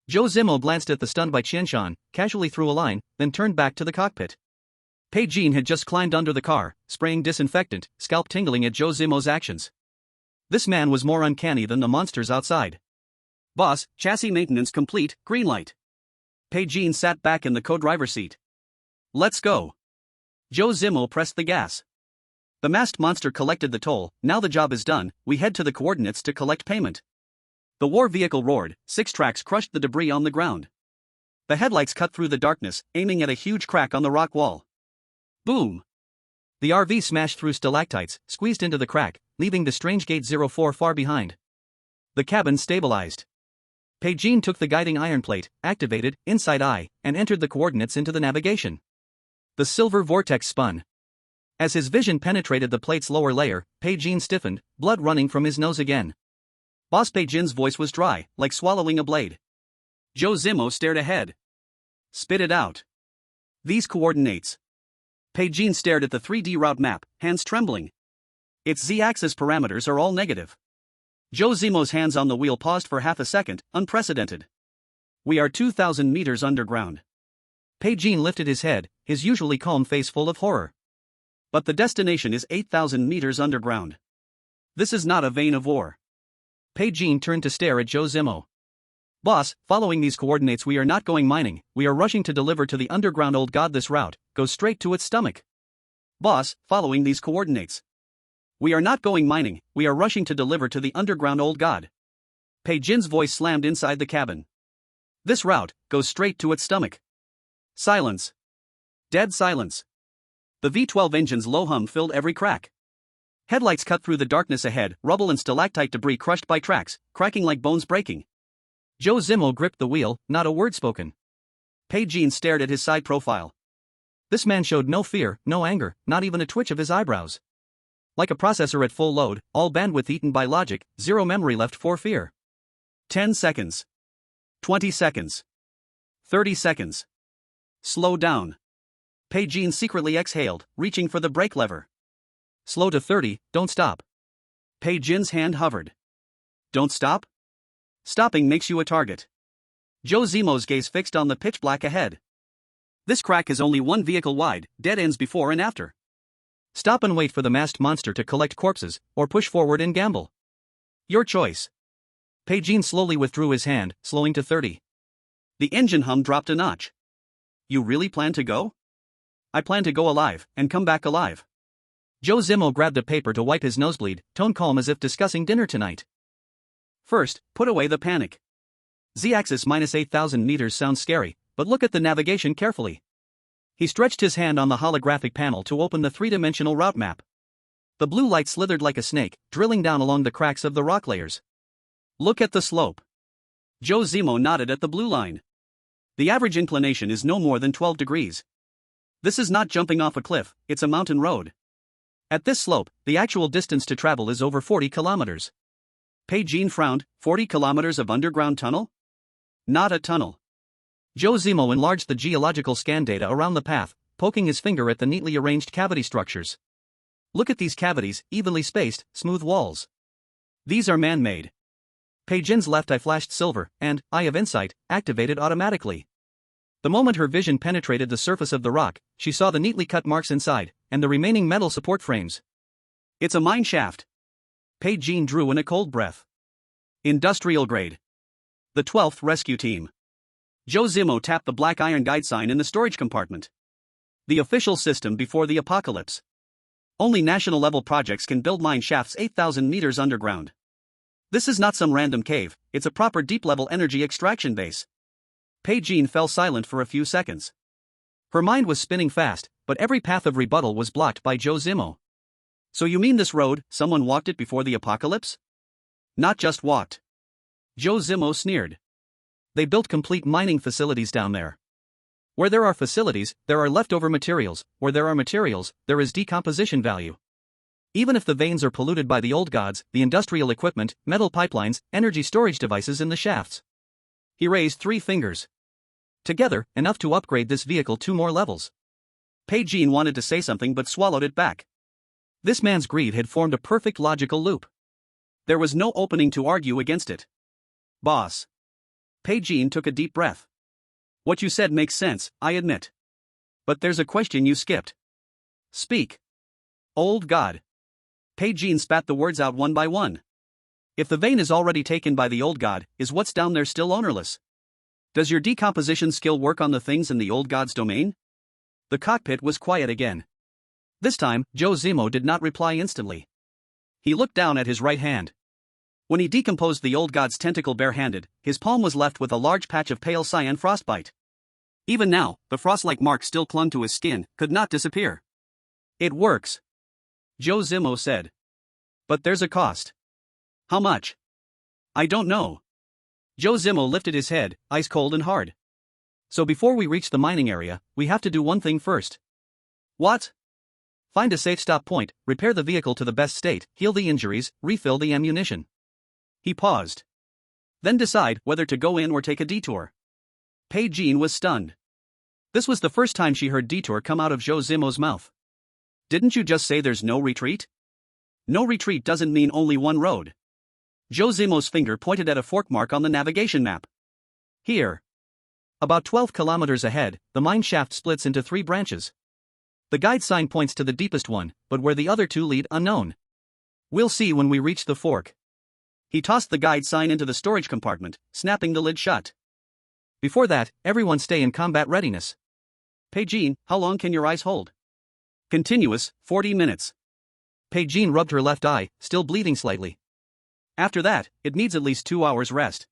Zhou Zimo glanced at the stunned Bai Qianqian, casually threw a line, then turned back to the cockpit. Bai Qianqian had just climbed under the car, spraying disinfectant, scalp tingling at Zhou Zimo's actions. This man was more uncanny than the monsters outside. Boss, chassis maintenance complete, green light. Bai Qianqian sat back in the co-driver's seat. Let's go. Zhou Zimo pressed the gas. The masked monster collected the toll. Now the job is done, we head to the coordinates to collect payment. The war vehicle roared, 6 tracks crushed the debris on the ground. The headlights cut through the darkness, aiming at a huge crack on the rock wall. Boom! The RV smashed through stalactites, squeezed into the crack, leaving the strange Gate 04 far behind. The cabin stabilized. Bai Qianqian took the guiding iron plate, activated, inside eye, and entered the coordinates into the navigation. The silver vortex spun. As his vision penetrated the plate's lower layer, Bai Qianqian stiffened, blood running from his nose again. Boss Bai Qianqian's voice was dry, like swallowing a blade. Zhou Zimo stared ahead. Spit it out. These coordinates. Bai Qianqian stared at the 3D route map, hands trembling. Its z-axis parameters are all negative. Zhou Zimo's hands on the wheel paused for half a second, unprecedented. We are 2,000 meters underground. Bai Qianqian lifted his head, his usually calm face full of horror. But the destination is 8,000 meters underground. This is not a vein of war. Bai Qianqian turned to stare at Zhou Zimo. Boss, following these coordinates we are not going mining, we are rushing to deliver to the underground old god. This route goes straight to its stomach. Boss, following these coordinates. We are not going mining, we are rushing to deliver to the underground old god. Bai Qianqian's voice slammed inside the cabin. This route goes straight to its stomach. Silence. Dead silence. The V12 engine's low hum filled every crack. Headlights cut through the darkness ahead, rubble and stalactite debris crushed by tracks, cracking like bones breaking. Zhou Zimo gripped the wheel, not a word spoken. Bai Qianqian stared at his side profile. This man showed no fear, no anger, not even a twitch of his eyebrows. Like a processor at full load, all bandwidth eaten by logic, zero memory left for fear. 10 seconds. 20 seconds. 30 seconds. Slow down. Bai Qianqian secretly exhaled, reaching for the brake lever. Slow to 30, don't stop. Bai Qianqian's hand hovered. Don't stop? Stopping makes you a target. Zhou Zimo's gaze fixed on the pitch black ahead. This crack is only one vehicle wide, dead ends before and after. Stop and wait for the masked monster to collect corpses, or push forward and gamble. Your choice. Bai Qianqian slowly withdrew his hand, slowing to 30. The engine hum dropped a notch. You really plan to go? I plan to go alive, and come back alive. Zhou Zimo grabbed a paper to wipe his nosebleed, tone calm as if discussing dinner tonight. First, put away the panic. Z-axis minus 8,000 meters sounds scary, but look at the navigation carefully. He stretched his hand on the holographic panel to open the three-dimensional route map. The blue light slithered like a snake, drilling down along the cracks of the rock layers. Look at the slope. Zhou Zimo nodded at the blue line. The average inclination is no more than 12 degrees. This is not jumping off a cliff, it's a mountain road. At this slope, the actual distance to travel is over 40 kilometers. Bai Qianqian frowned, 40 kilometers of underground tunnel? Not a tunnel. Zhou Zimo enlarged the geological scan data around the path, poking his finger at the neatly arranged cavity structures. Look at these cavities, evenly spaced, smooth walls. These are man-made. Bai Qianqian's left eye flashed silver, and, Eye of Insight, activated automatically. The moment her vision penetrated the surface of the rock, she saw the neatly cut marks inside, and the remaining metal support frames. It's a mine shaft. Bai Qianqian drew in a cold breath. Industrial grade. The 12th Rescue Team. Zhou Zimo tapped the black iron guide sign in the storage compartment. The official system before the apocalypse. Only national-level projects can build mine shafts 8,000 meters underground. This is not some random cave, it's a proper deep-level energy extraction base. Bai Qianqian fell silent for a few seconds. Her mind was spinning fast, but every path of rebuttal was blocked by Zhou Zimo. So you mean this road, someone walked it before the apocalypse? Not just walked. Zhou Zimo sneered. They built complete mining facilities down there. Where there are facilities, there are leftover materials. Where there are materials, there is decomposition value. Even if the veins are polluted by the old gods, the industrial equipment, metal pipelines, energy storage devices in the shafts. He raised 3 fingers. Together, enough to upgrade this vehicle 2 more levels. Bai Qianqian wanted to say something but swallowed it back. This man's greed had formed a perfect logical loop. There was no opening to argue against it. Boss. Bai Qianqian took a deep breath. What you said makes sense, I admit. But there's a question you skipped. Speak. Old god. Bai Qianqian spat the words out one by one. If the vein is already taken by the old god, is what's down there still ownerless? Does your decomposition skill work on the things in the old god's domain? The cockpit was quiet again. This time, Zhou Zimo did not reply instantly. He looked down at his right hand. When he decomposed the old god's tentacle barehanded, his palm was left with a large patch of pale cyan frostbite. Even now, the frost-like mark still clung to his skin, could not disappear. It works. Zhou Zimo said. But there's a cost. How much? I don't know. Zhou Zimo lifted his head, ice cold and hard. So before we reach the mining area, we have to do one thing first. What? Find a safe stop point, repair the vehicle to the best state, heal the injuries, refill the ammunition. He paused. Then decide whether to go in or take a detour. Bai Qianqian was stunned. This was the first time she heard detour come out of Zhou Zimo's mouth. Didn't you just say there's no retreat? No retreat doesn't mean only one road. Zhou Zimo's finger pointed at a fork mark on the navigation map. Here. About 12 kilometers ahead, the mine shaft splits into 3 branches. The guide sign points to the deepest one, but where the other 2 lead, unknown. We'll see when we reach the fork. He tossed the guide sign into the storage compartment, snapping the lid shut. Before that, everyone stay in combat readiness. Bai Qianqian, how long can your eyes hold? Continuous, 40 minutes. Bai Qianqian rubbed her left eye, still bleeding slightly. After that, it needs at least 2 hours rest.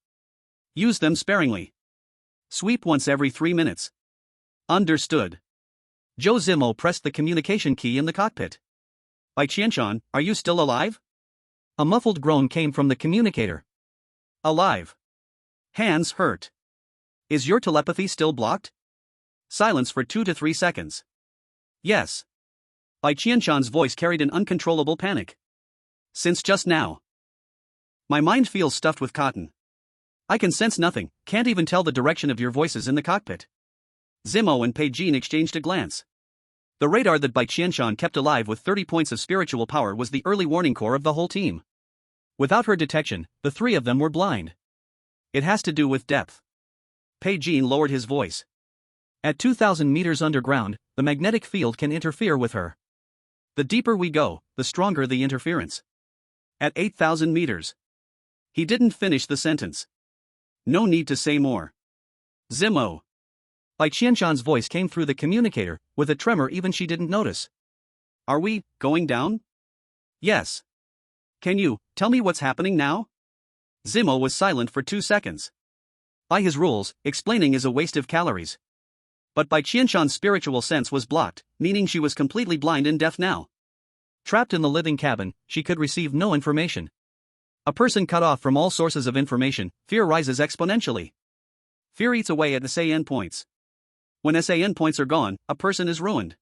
Use them sparingly. Sweep once every 3 minutes. Understood. Zhou Zimo pressed the communication key in the cockpit. Bai Qianqian, are you still alive? A muffled groan came from the communicator. Alive. Hands hurt. Is your telepathy still blocked? Silence for 2 to 3 seconds. Yes. Bai Qianqian's voice carried an uncontrollable panic. Since just now. My mind feels stuffed with cotton. I can sense nothing, can't even tell the direction of your voices in the cockpit. Zimo and Bai Qianqian exchanged a glance. The radar that Bai Qianqian kept alive with 30 points of spiritual power was the early warning core of the whole team. Without her detection, the 3 of them were blind. It has to do with depth. Bai Qianqian lowered his voice. At 2,000 meters underground, the magnetic field can interfere with her. The deeper we go, the stronger the interference. At 8,000 meters. He didn't finish the sentence. No need to say more. Zimo. Bai Qianqian's voice came through the communicator, with a tremor even she didn't notice. Are we going down? Yes. Can you tell me what's happening now? Zimo was silent for 2 seconds. By his rules, explaining is a waste of calories. But Bai Qianqian's spiritual sense was blocked, meaning she was completely blind and deaf now. Trapped in the living cabin, she could receive no information. A person cut off from all sources of information, fear rises exponentially. Fear eats away at SA endpoints. When SA endpoints are gone, a person is ruined.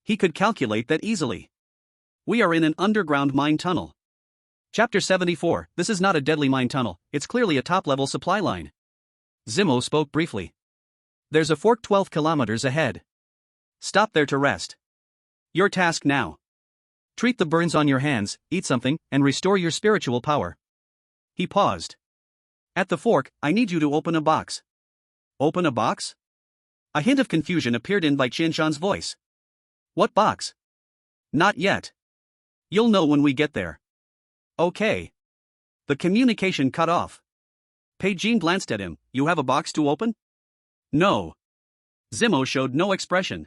He could calculate that easily. We are in an underground mine tunnel. Chapter 74, this is not a deadly mine tunnel, it's clearly a top-level supply line. Zimo spoke briefly. There's a fork 12 kilometers ahead. Stop there to rest. Your task now. Treat the burns on your hands, eat something, and restore your spiritual power. He paused. At the fork, I need you to open a box. Open a box? A hint of confusion appeared in Bai Qianqian's voice. What box? Not yet. You'll know when we get there. Okay. The communication cut off. Bai Qianqian glanced at him. You have a box to open? No. Zimo showed no expression.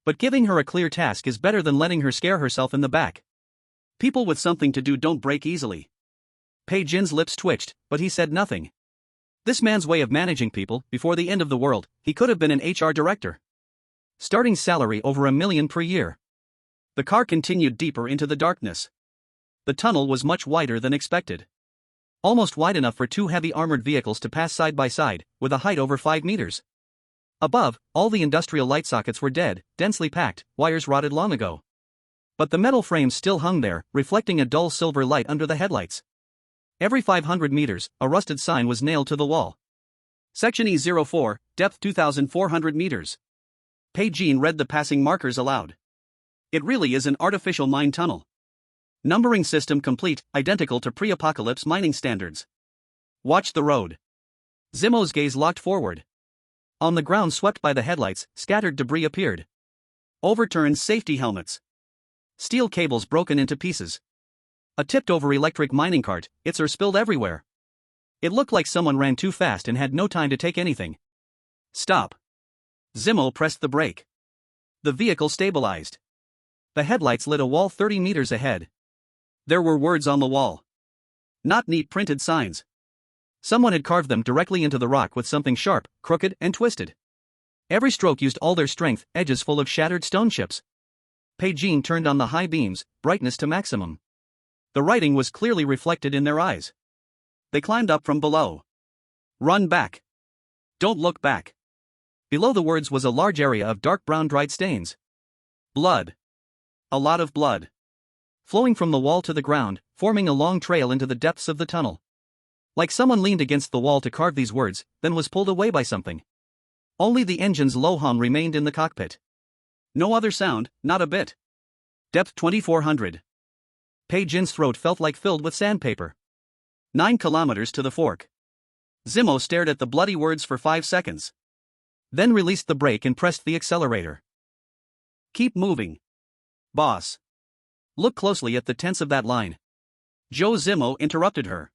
But giving her a clear task is better than letting her scare herself in the back. People with something to do don't break easily. Bai Qianqian's lips twitched, but he said nothing. This man's way of managing people, before the end of the world, he could have been an HR director. Starting salary over $1 million per year. The car continued deeper into the darkness. The tunnel was much wider than expected. Almost wide enough for 2 heavy armored vehicles to pass side by side, with a height over 5 meters. Above, all the industrial light sockets were dead, densely packed, wires rotted long ago. But the metal frames still hung there, reflecting a dull silver light under the headlights. Every 500 meters, a rusted sign was nailed to the wall. Section E04, depth 2,400 meters. Bai Qianqian read the passing markers aloud. It really is an artificial mine tunnel. Numbering system complete, identical to pre-apocalypse mining standards. Watch the road. Zimo's gaze locked forward. On the ground swept by the headlights, scattered debris appeared. Overturned safety helmets. Steel cables broken into pieces. A tipped-over electric mining cart, its ore spilled everywhere. It looked like someone ran too fast and had no time to take anything. Stop. Zimo pressed the brake. The vehicle stabilized. The headlights lit a wall 30 meters ahead. There were words on the wall. Not neat printed signs. Someone had carved them directly into the rock with something sharp, crooked, and twisted. Every stroke used all their strength, edges full of shattered stone chips. Bai Qianqian turned on the high beams, brightness to maximum. The writing was clearly reflected in their eyes. They climbed up from below. Run back. Don't look back. Below the words was a large area of dark brown dried stains. Blood. A lot of blood. Flowing from the wall to the ground, forming a long trail into the depths of the tunnel. Like someone leaned against the wall to carve these words, then was pulled away by something. Only the engine's low hum remained in the cockpit. No other sound, not a bit. Depth 2,400. Bai Qianqian's throat felt like filled with sandpaper. 9 kilometers to the fork. Zimo stared at the bloody words for 5 seconds. Then released the brake and pressed the accelerator. Keep moving. Boss. Look closely at the tense of that line. Zhou Zimo interrupted her.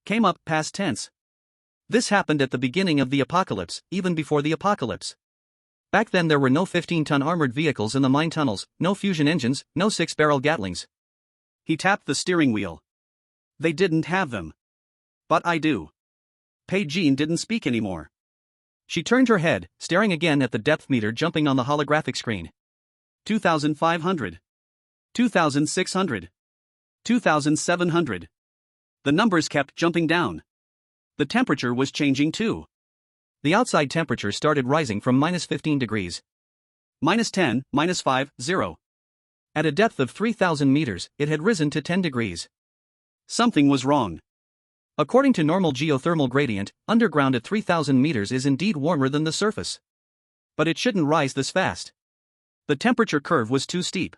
Came up past tense. This happened at the beginning of the apocalypse, even before the apocalypse. Back then there were no 15-ton armored vehicles in the mine tunnels, no fusion engines, no 6-barrel Gatlings. He tapped the steering wheel. They didn't have them. But I do. Bai Qianqian didn't speak anymore. She turned her head, staring again at the depth meter jumping on the holographic screen. 2,500. 2,600. 2,700. The numbers kept jumping down. The temperature was changing too. The outside temperature started rising from -15 degrees. -10, -5, 0. At a depth of 3,000 meters, it had risen to 10 degrees. Something was wrong. According to normal geothermal gradient, underground at 3,000 meters is indeed warmer than the surface. But it shouldn't rise this fast. The temperature curve was too steep.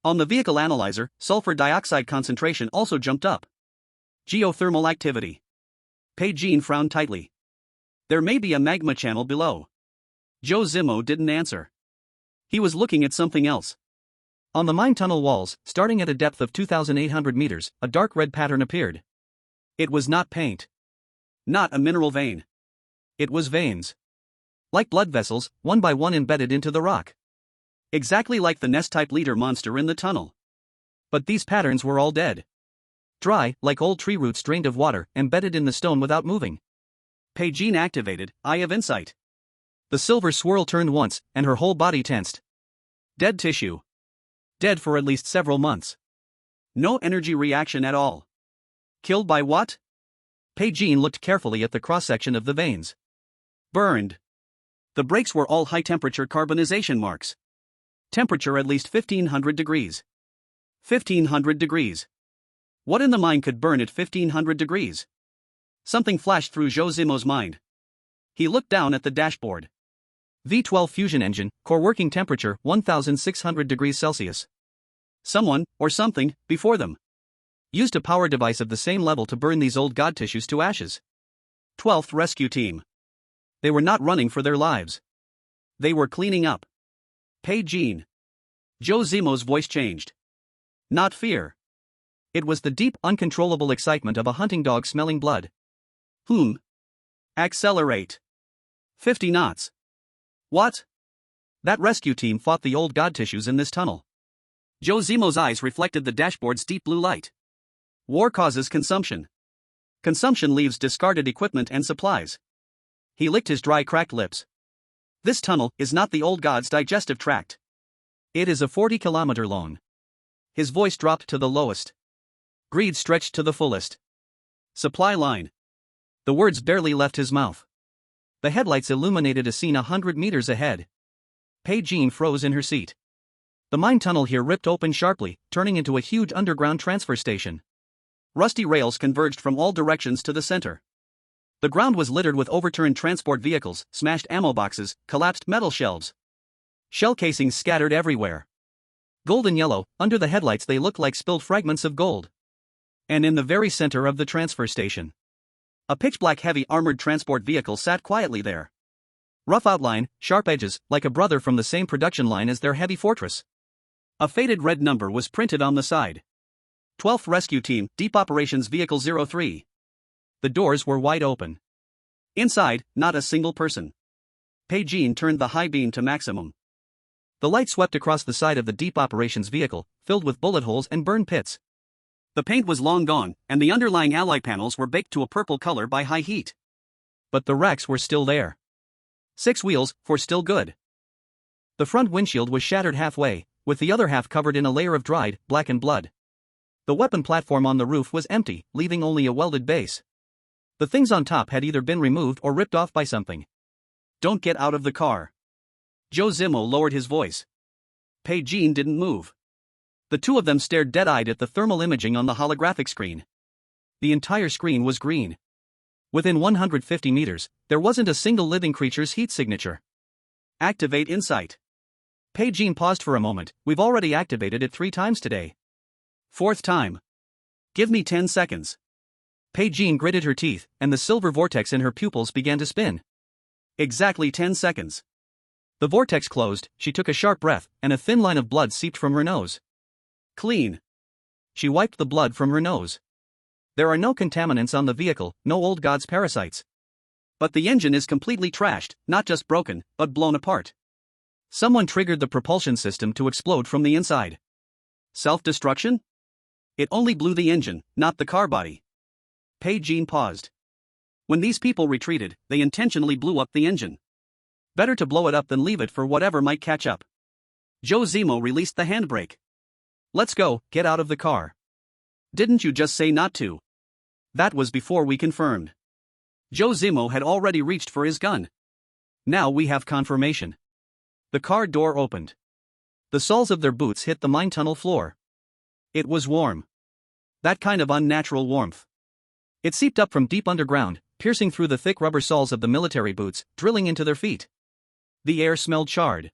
On the vehicle analyzer, sulfur dioxide concentration also jumped up. Geothermal activity. Bai Qianqian frowned tightly. There may be a magma channel below. Zhou Zimo didn't answer. He was looking at something else. On the mine tunnel walls, starting at a depth of 2,800 meters, a dark red pattern appeared. It was not paint. Not a mineral vein. It was veins. Like blood vessels, one by one embedded into the rock. Exactly like the nest-type leader monster in the tunnel. But these patterns were all dead. Dry, like old tree roots drained of water, embedded in the stone without moving. Bai Qianqian activated Eye of Insight. The silver swirl turned once, and her whole body tensed. Dead tissue. Dead for at least several months. No energy reaction at all. Killed by what? Bai Qianqian looked carefully at the cross-section of the veins. Burned. The breaks were all high-temperature carbonization marks. Temperature at least 1,500 degrees. 1,500 degrees. What in the mine could burn at 1,500 degrees? Something flashed through Zhou Zimo's mind. He looked down at the dashboard. V12 fusion engine, core working temperature 1,600 degrees Celsius. Someone, or something, before them, used a power device of the same level to burn these old god tissues to ashes. 12th Rescue Team. They were not running for their lives. They were cleaning up. Bai Qianqian. Zhou Zimo's voice changed. Not fear. It was the deep, uncontrollable excitement of a hunting dog smelling blood. Accelerate. 50 knots. What? That rescue team fought the old god tissues in this tunnel. Zhou Zimo's eyes reflected the dashboard's deep blue light. War causes consumption. Consumption leaves discarded equipment and supplies. He licked his dry, cracked lips. This tunnel is not the old god's digestive tract. It is a 40-kilometer long. His voice dropped to the lowest. Greed stretched to the fullest. Supply line. The words barely left his mouth. The headlights illuminated a scene 100 meters ahead. Bai Qianqian froze in her seat. The mine tunnel here ripped open sharply, turning into a huge underground transfer station. Rusty rails converged from all directions to the center. The ground was littered with overturned transport vehicles, smashed ammo boxes, collapsed metal shelves. Shell casings scattered everywhere. Golden yellow, under the headlights they looked like spilled fragments of gold. And in the very center of the transfer station, a pitch-black heavy armored transport vehicle sat quietly there. Rough outline, sharp edges, like a brother from the same production line as their heavy fortress. A faded red number was printed on the side. 12th Rescue Team, Deep Operations Vehicle 03. The doors were wide open. Inside, not a single person. Bai Qianqian turned the high beam to maximum. The light swept across the side of the Deep Operations vehicle, filled with bullet holes and burn pits. The paint was long gone, and the underlying alloy panels were baked to a purple color by high heat. But the racks were still there. 6 wheels, for still good. The front windshield was shattered halfway, with the other half covered in a layer of dried, blackened blood. The weapon platform on the roof was empty, leaving only a welded base. The things on top had either been removed or ripped off by something. "Don't get out of the car." Zhou Zimo lowered his voice. Bai Qianqian didn't move. The two of them stared dead-eyed at the thermal imaging on the holographic screen. The entire screen was green. Within 150 meters, there wasn't a single living creature's heat signature. "Activate Insight." Bai Qianqian paused for a moment. "We've already activated it 3 times today. 4th time. Give me 10 seconds. Bai Qianqian gritted her teeth, and the silver vortex in her pupils began to spin. Exactly 10 seconds. The vortex closed, she took a sharp breath, and a thin line of blood seeped from her nose. Clean. She wiped the blood from her nose. There are no contaminants on the vehicle, no old god's parasites. But the engine is completely trashed, not just broken, but blown apart. Someone triggered the propulsion system to explode from the inside. Self-destruction? It only blew the engine, not the car body. Bai Qianqian paused. When these people retreated, they intentionally blew up the engine. Better to blow it up than leave it for whatever might catch up. Zhou Zimo released the handbrake. "Let's go, get out of the car." "Didn't you just say not to?" That was before we confirmed. Zhou Zimo had already reached for his gun. Now we have confirmation. The car door opened. The soles of their boots hit the mine tunnel floor. It was warm. That kind of unnatural warmth. It seeped up from deep underground, piercing through the thick rubber soles of the military boots, drilling into their feet. The air smelled charred.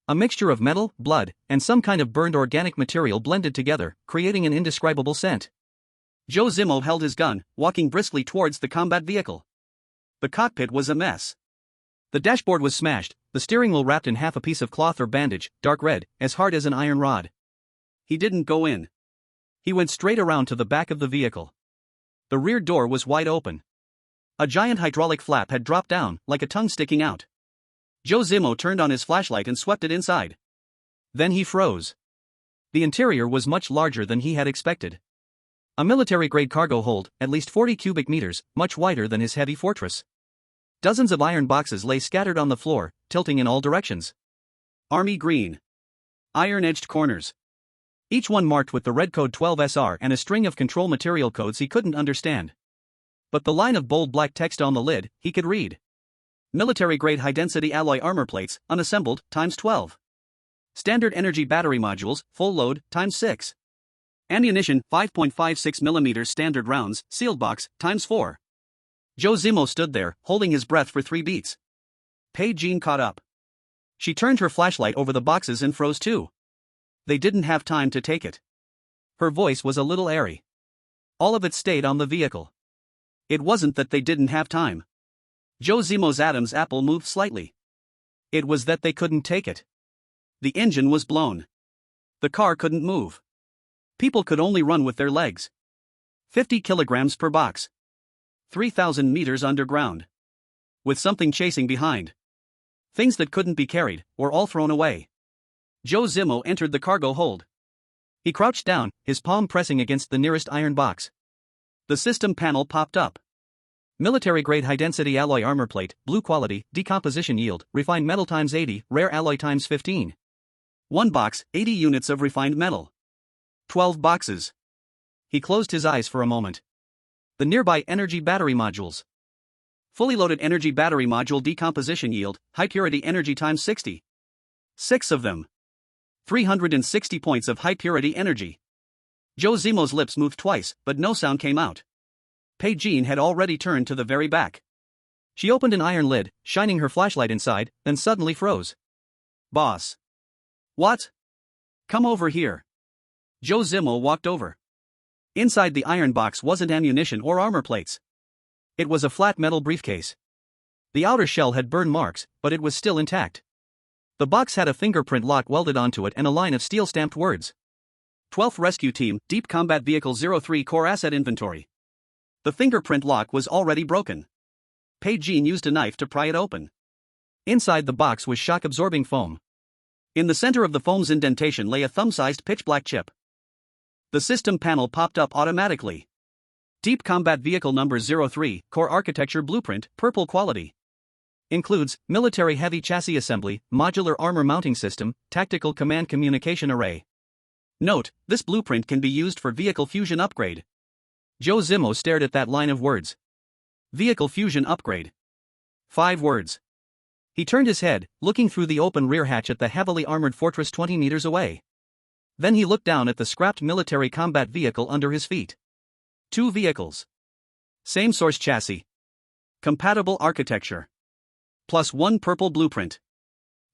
A mixture of metal, blood, and some kind of burned organic material blended together, creating an indescribable scent. Zhou Zimo held his gun, walking briskly towards the combat vehicle. The cockpit was a mess. The dashboard was smashed, the steering wheel wrapped in half a piece of cloth or bandage, dark red, as hard as an iron rod. He didn't go in. He went straight around to the back of the vehicle. The rear door was wide open. A giant hydraulic flap had dropped down, like a tongue sticking out. Zhou Zimo turned on his flashlight and swept it inside. Then he froze. The interior was much larger than he had expected. A military-grade cargo hold, at least 40 cubic meters, much wider than his heavy fortress. Dozens of iron boxes lay scattered on the floor, tilting in all directions. Army green. Iron-edged corners. Each one marked with the red code 12SR and a string of control material codes he couldn't understand. But the line of bold black text on the lid, he could read. Military-grade high-density alloy armor plates, unassembled, ×12. Standard energy battery modules, full load, ×6. Ammunition, 5.56mm standard rounds, sealed box, ×4. Zhou Zimo stood there, holding his breath for 3 beats. Bai Qianqian caught up. She turned her flashlight over the boxes and froze too. They didn't have time to take it. Her voice was a little airy. All of it stayed on the vehicle. It wasn't that they didn't have time. Zhou Zimo's Adam's apple moved slightly. It was that they couldn't take it. The engine was blown. The car couldn't move. People could only run with their legs. 50 kilograms per box. 3,000 meters underground. With something chasing behind. Things that couldn't be carried, were all thrown away. Zhou Zimo entered the cargo hold. He crouched down, his palm pressing against the nearest iron box. The system panel popped up. Military-grade high-density alloy armor plate, blue quality, decomposition yield, refined metal ×80, rare alloy ×15. 1 box, 80 units of refined metal. 12 boxes. He closed his eyes for a moment. The nearby energy battery modules. Fully loaded energy battery module decomposition yield, high purity energy times 60. 6 of them. 360 points of high purity energy. Zhou Zimo's lips moved twice, but no sound came out. Bai Qianqian had already turned to the very back. She opened an iron lid, shining her flashlight inside, then suddenly froze. Boss. What? Come over here. Zhou Zimo walked over. Inside the iron box wasn't ammunition or armor plates. It was a flat metal briefcase. The outer shell had burn marks, but it was still intact. The box had a fingerprint lock welded onto it and a line of steel-stamped words. 12th Rescue Team, Deep Combat Vehicle 03 Core Asset Inventory. The fingerprint lock was already broken. Bai Qianqian used a knife to pry it open. Inside the box was shock-absorbing foam. In the center of the foam's indentation lay a thumb-sized pitch-black chip. The system panel popped up automatically. Deep Combat Vehicle Number 03, Core Architecture Blueprint, Purple Quality. Includes Military Heavy Chassis Assembly, Modular Armor Mounting System, Tactical Command Communication Array. Note, this blueprint can be used for Vehicle Fusion Upgrade. Zhou Zimo stared at that line of words. Vehicle Fusion Upgrade. 5 words. He turned his head, looking through the open rear hatch at the heavily armored fortress 20 meters away. Then he looked down at the scrapped military combat vehicle under his feet. 2 vehicles. Same source chassis. Compatible architecture. Plus 1 purple blueprint.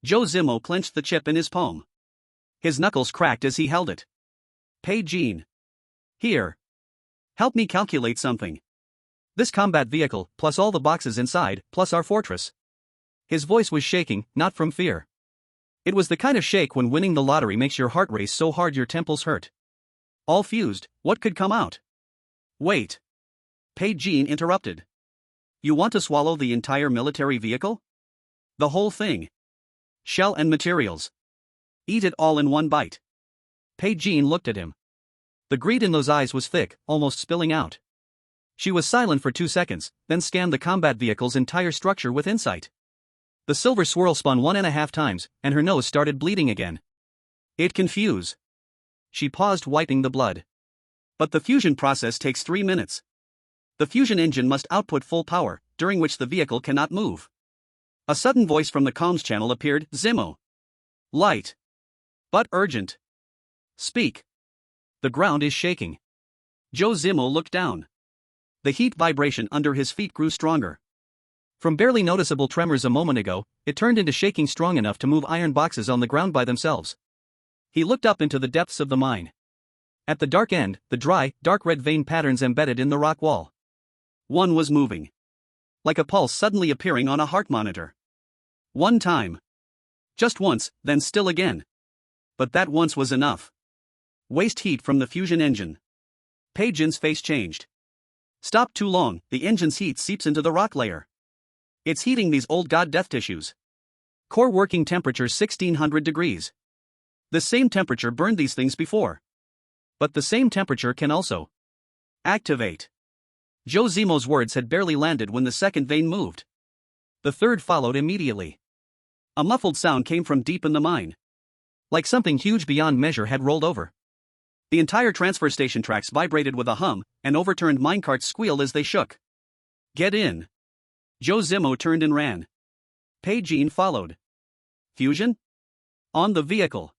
Zhou Zimo clenched the chip in his palm. His knuckles cracked as he held it. Bai Qianqian. Here. Help me calculate something. This combat vehicle, plus all the boxes inside, plus our fortress. His voice was shaking, not from fear. It was the kind of shake when winning the lottery makes your heart race so hard your temples hurt. All fused, what could come out? Wait. Bai Qianqian interrupted. You want to swallow the entire military vehicle? The whole thing. Shell and materials. Eat it all in one bite. Bai Qianqian looked at him. The greed in those eyes was thick, almost spilling out. She was silent for 2 seconds, then scanned the combat vehicle's entire structure with insight. The silver swirl spun 1.5 times, and her nose started bleeding again. It can fuse. She paused, wiping the blood. But the fusion process takes 3 minutes. The fusion engine must output full power, during which the vehicle cannot move. A sudden voice from the comms channel appeared, Zimo. Light. But urgent. Speak. The ground is shaking. Zhou Zimo looked down. The heat vibration under his feet grew stronger. From barely noticeable tremors a moment ago, it turned into shaking strong enough to move iron boxes on the ground by themselves. He looked up into the depths of the mine. At the dark end, the dry, dark red vein patterns embedded in the rock wall. One was moving. Like a pulse suddenly appearing on a heart monitor. One time. Just once, then still again. But that once was enough. Waste heat from the fusion engine. Bai Qianqian's face changed. Stop too long, the engine's heat seeps into the rock layer. It's heating these old god death tissues. Core working temperature 1600 degrees. The same temperature burned these things before. But the same temperature can also activate. Zhou Zimo's words had barely landed when the second vein moved. The third followed immediately. A muffled sound came from deep in the mine. Like something huge beyond measure had rolled over. The entire transfer station tracks vibrated with a hum, and overturned minecarts squealed as they shook. Get in. Zhou Zimo turned and ran. Bai Qianqian followed. Fusion? On the vehicle.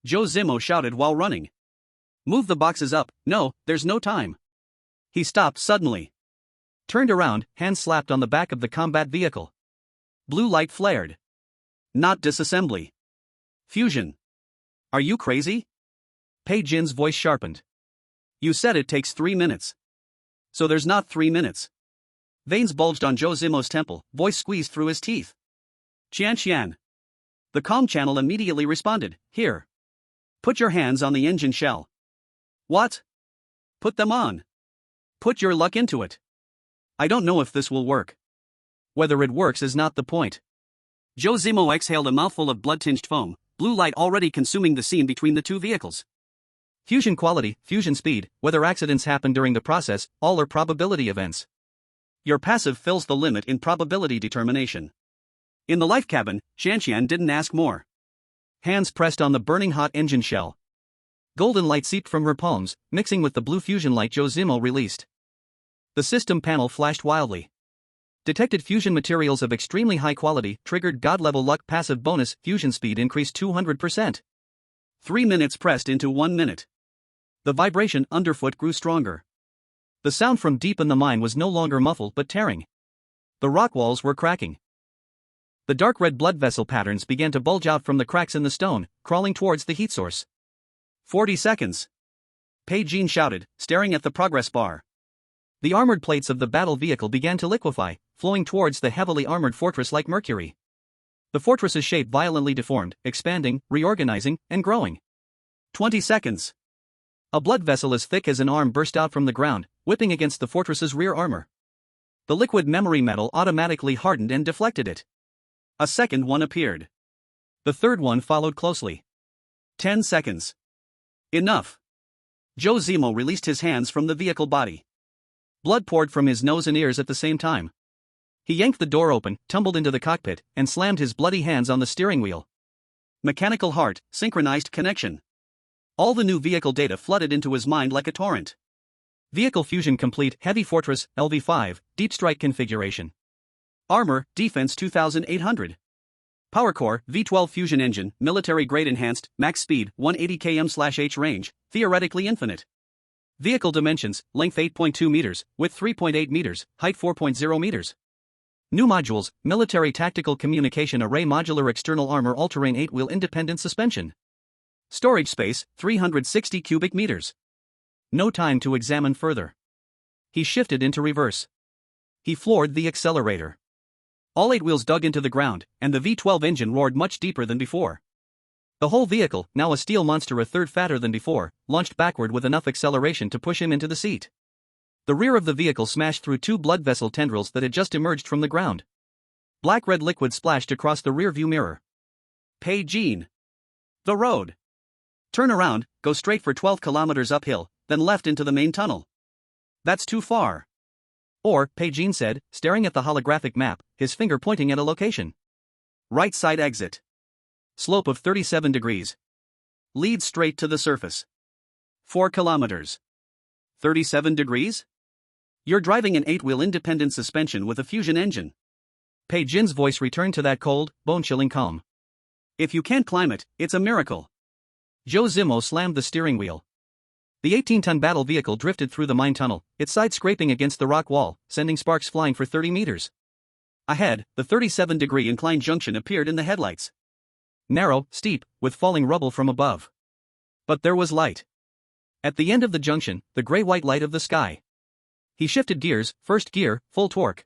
Zhou Zimo shouted while running. Move the boxes up, no, there's no time. He stopped suddenly. Turned around, hand slapped on the back of the combat vehicle. Blue light flared. Not disassembly. Fusion. Are you crazy? Bai Qianqian's voice sharpened. You said it takes 3 minutes. So there's not 3 minutes. Veins bulged on Zhou Zimo's temple, voice squeezed through his teeth. Qianqian. The comm channel immediately responded, here. Put your hands on the engine shell. What? Put them on. Put your luck into it. I don't know if this will work. Whether it works is not the point. Zhou Zimo exhaled a mouthful of blood-tinged foam, blue light already consuming the scene between the two vehicles. Fusion quality, fusion speed, whether accidents happen during the process, all are probability events. Your passive fills the limit in probability determination. In the life cabin, Qianqian didn't ask more. Hands pressed on the burning hot engine shell. Golden light seeped from her palms, mixing with the blue fusion light Zhou Zimo released. The system panel flashed wildly. Detected fusion materials of extremely high quality, triggered god-level luck passive bonus, fusion speed increased 200%. 3 minutes pressed into 1 minute. The vibration underfoot grew stronger. The sound from deep in the mine was no longer muffled but tearing. The rock walls were cracking. The dark red blood vessel patterns began to bulge out from the cracks in the stone, crawling towards the heat source. 40 seconds. Bai Qianqian shouted, staring at the progress bar. The armored plates of the battle vehicle began to liquefy, flowing towards the heavily armored fortress like mercury. The fortress's shape violently deformed, expanding, reorganizing, and growing. 20 seconds. A blood vessel as thick as an arm burst out from the ground, whipping against the fortress's rear armor. The liquid memory metal automatically hardened and deflected it. A second one appeared. The third one followed closely. 10 seconds. Enough. Zhou Zimo released his hands from the vehicle body. Blood poured from his nose and ears at the same time. He yanked the door open, tumbled into the cockpit, and slammed his bloody hands on the steering wheel. Mechanical heart, synchronized connection. All the new vehicle data flooded into his mind like a torrent. Vehicle fusion complete, heavy fortress, LV5, deep strike configuration. Armor, defense 2800. Power core, V12 fusion engine, military grade enhanced, max speed, 180 km/h range, theoretically infinite. Vehicle dimensions, length 8.2 meters, width 3.8 meters, height 4.0 meters. New modules, military tactical communication array modular external armor all-terrain 8-wheel independent suspension. Storage space, 360 cubic meters. No time to examine further. He shifted into reverse. He floored the accelerator. All 8 wheels dug into the ground, and the V12 engine roared much deeper than before. The whole vehicle, now a steel monster a third fatter than before, launched backward with enough acceleration to push him into the seat. The rear of the vehicle smashed through 2 blood vessel tendrils that had just emerged from the ground. Black-red liquid splashed across the rear view mirror. Bai Qianqian. The road. Turn around, go straight for 12 kilometers uphill, then left into the main tunnel. That's too far. Or, Bai Qianqian said, staring at the holographic map, his finger pointing at a location. Right side exit. Slope of 37 degrees. Lead straight to the surface. 4 kilometers. 37 degrees? You're driving an 8-wheel independent suspension with a fusion engine. Bai Qianqian's voice returned to that cold, bone-chilling calm. If you can't climb it, it's a miracle. Zhou Zimo slammed the steering wheel. The 18-ton battle vehicle drifted through the mine tunnel, its side scraping against the rock wall, sending sparks flying for 30 meters. Ahead, the 37-degree inclined junction appeared in the headlights. Narrow, steep, with falling rubble from above. But there was light. At the end of the junction, the gray-white light of the sky. He shifted gears, first gear, full torque.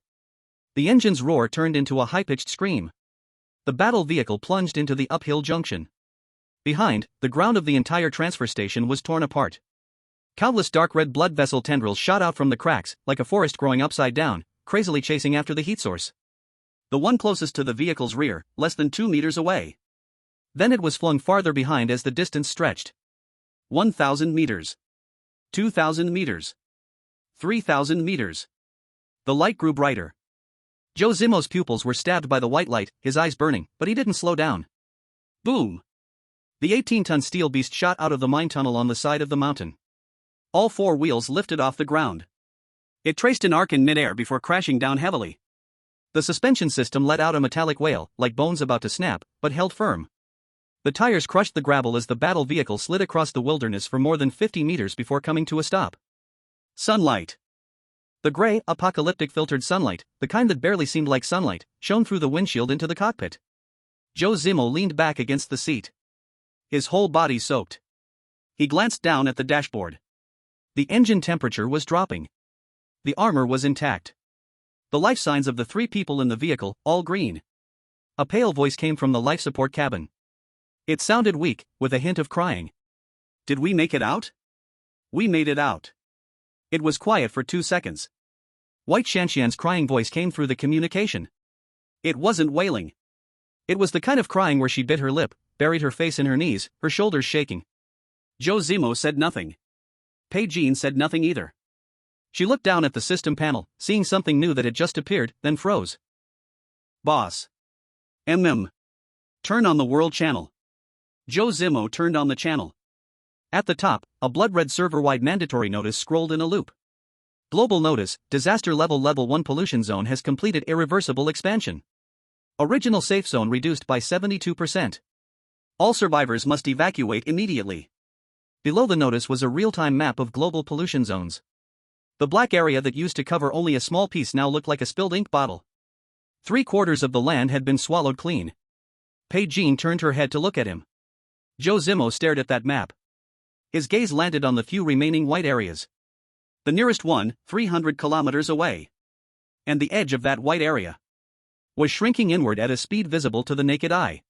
The engine's roar turned into a high-pitched scream. The battle vehicle plunged into the uphill junction. Behind, the ground of the entire transfer station was torn apart. Countless dark red blood vessel tendrils shot out from the cracks, like a forest growing upside down, crazily chasing after the heat source. The one closest to the vehicle's rear, less than 2 meters away. Then it was flung farther behind as the distance stretched. 1,000 meters. 2,000 meters. 3,000 meters. The light grew brighter. Zhou Zimo's pupils were stabbed by the white light, his eyes burning, but he didn't slow down. Boom! The 18-ton steel beast shot out of the mine tunnel on the side of the mountain. All 4 wheels lifted off the ground. It traced an arc in midair before crashing down heavily. The suspension system let out a metallic wail, like bones about to snap, but held firm. The tires crushed the gravel as the battle vehicle slid across the wilderness for more than 50 meters before coming to a stop. Sunlight. The gray, apocalyptic filtered sunlight, the kind that barely seemed like sunlight, shone through the windshield into the cockpit. Zhou Zimo leaned back against the seat. His whole body soaked. He glanced down at the dashboard. The engine temperature was dropping. The armor was intact. The life signs of the 3 people in the vehicle, all green. A pale voice came from the life support cabin. It sounded weak, with a hint of crying. Did we make it out? We made it out. It was quiet for 2 seconds. Bai Qianqian's crying voice came through the communication. It wasn't wailing. It was the kind of crying where she bit her lip, buried her face in her knees, her shoulders shaking. Zhou Zimo said nothing. Bai Qianqian said nothing either. She looked down at the system panel, seeing something new that had just appeared, then froze. Boss. Turn on the world channel. Zhou Zimo turned on the channel. At the top, a blood-red server-wide mandatory notice scrolled in a loop. Global notice, disaster level 1 pollution zone has completed irreversible expansion. Original safe zone reduced by 72%. All survivors must evacuate immediately. Below the notice was a real-time map of global pollution zones. The black area that used to cover only a small piece now looked like a spilled ink bottle. 3/4 of the land had been swallowed clean. Bai Qianqian turned her head to look at him. Zhou Zimo stared at that map. His gaze landed on the few remaining white areas. The nearest one, 300 kilometers away. And the edge of that white area was shrinking inward at a speed visible to the naked eye.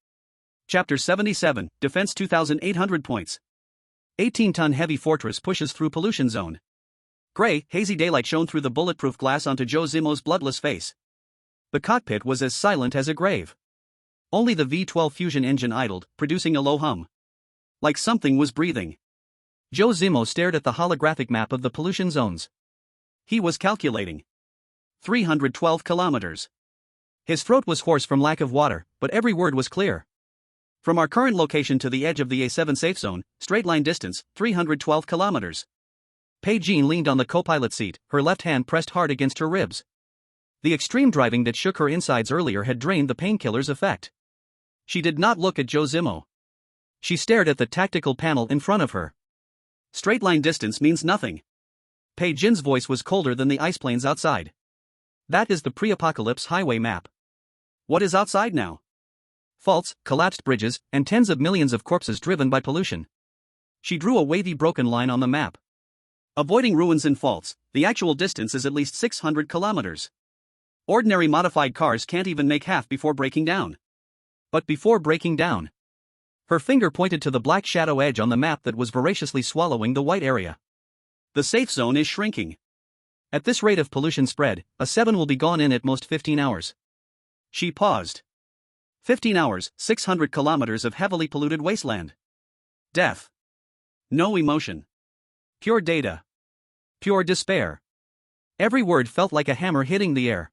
Chapter 77, Defense 2,800 points. 18-ton heavy fortress pushes through pollution zone. Gray, hazy daylight shone through the bulletproof glass onto Zhou Zimo's bloodless face. The cockpit was as silent as a grave. Only the V-12 fusion engine idled, producing a low hum. Like something was breathing. Zhou Zimo stared at the holographic map of the pollution zones. He was calculating. 312 kilometers. His throat was hoarse from lack of water, but every word was clear. From our current location to the edge of the A7 safe zone, straight line distance, 312 kilometers. Bai Qianqian leaned on the co-pilot seat, her left hand pressed hard against her ribs. The extreme driving that shook her insides earlier had drained the painkiller's effect. She did not look at Zhou Zimo. She stared at the tactical panel in front of her. Straight line distance means nothing. Bai Qianqian's voice was colder than the ice plains outside. That is the pre-apocalypse highway map. What is outside now? Faults, collapsed bridges, and tens of millions of corpses driven by pollution. She drew a wavy broken line on the map. Avoiding ruins and faults, the actual distance is at least 600 kilometers. Ordinary modified cars can't even make half before breaking down. But before breaking down, her finger pointed to the black shadow edge on the map that was voraciously swallowing the white area. The safe zone is shrinking. At this rate of pollution spread, a 7 will be gone in at most 15 hours. She paused. 15 hours, 600 kilometers of heavily polluted wasteland. Death. No emotion. Pure data. Pure despair. Every word felt like a hammer hitting the air.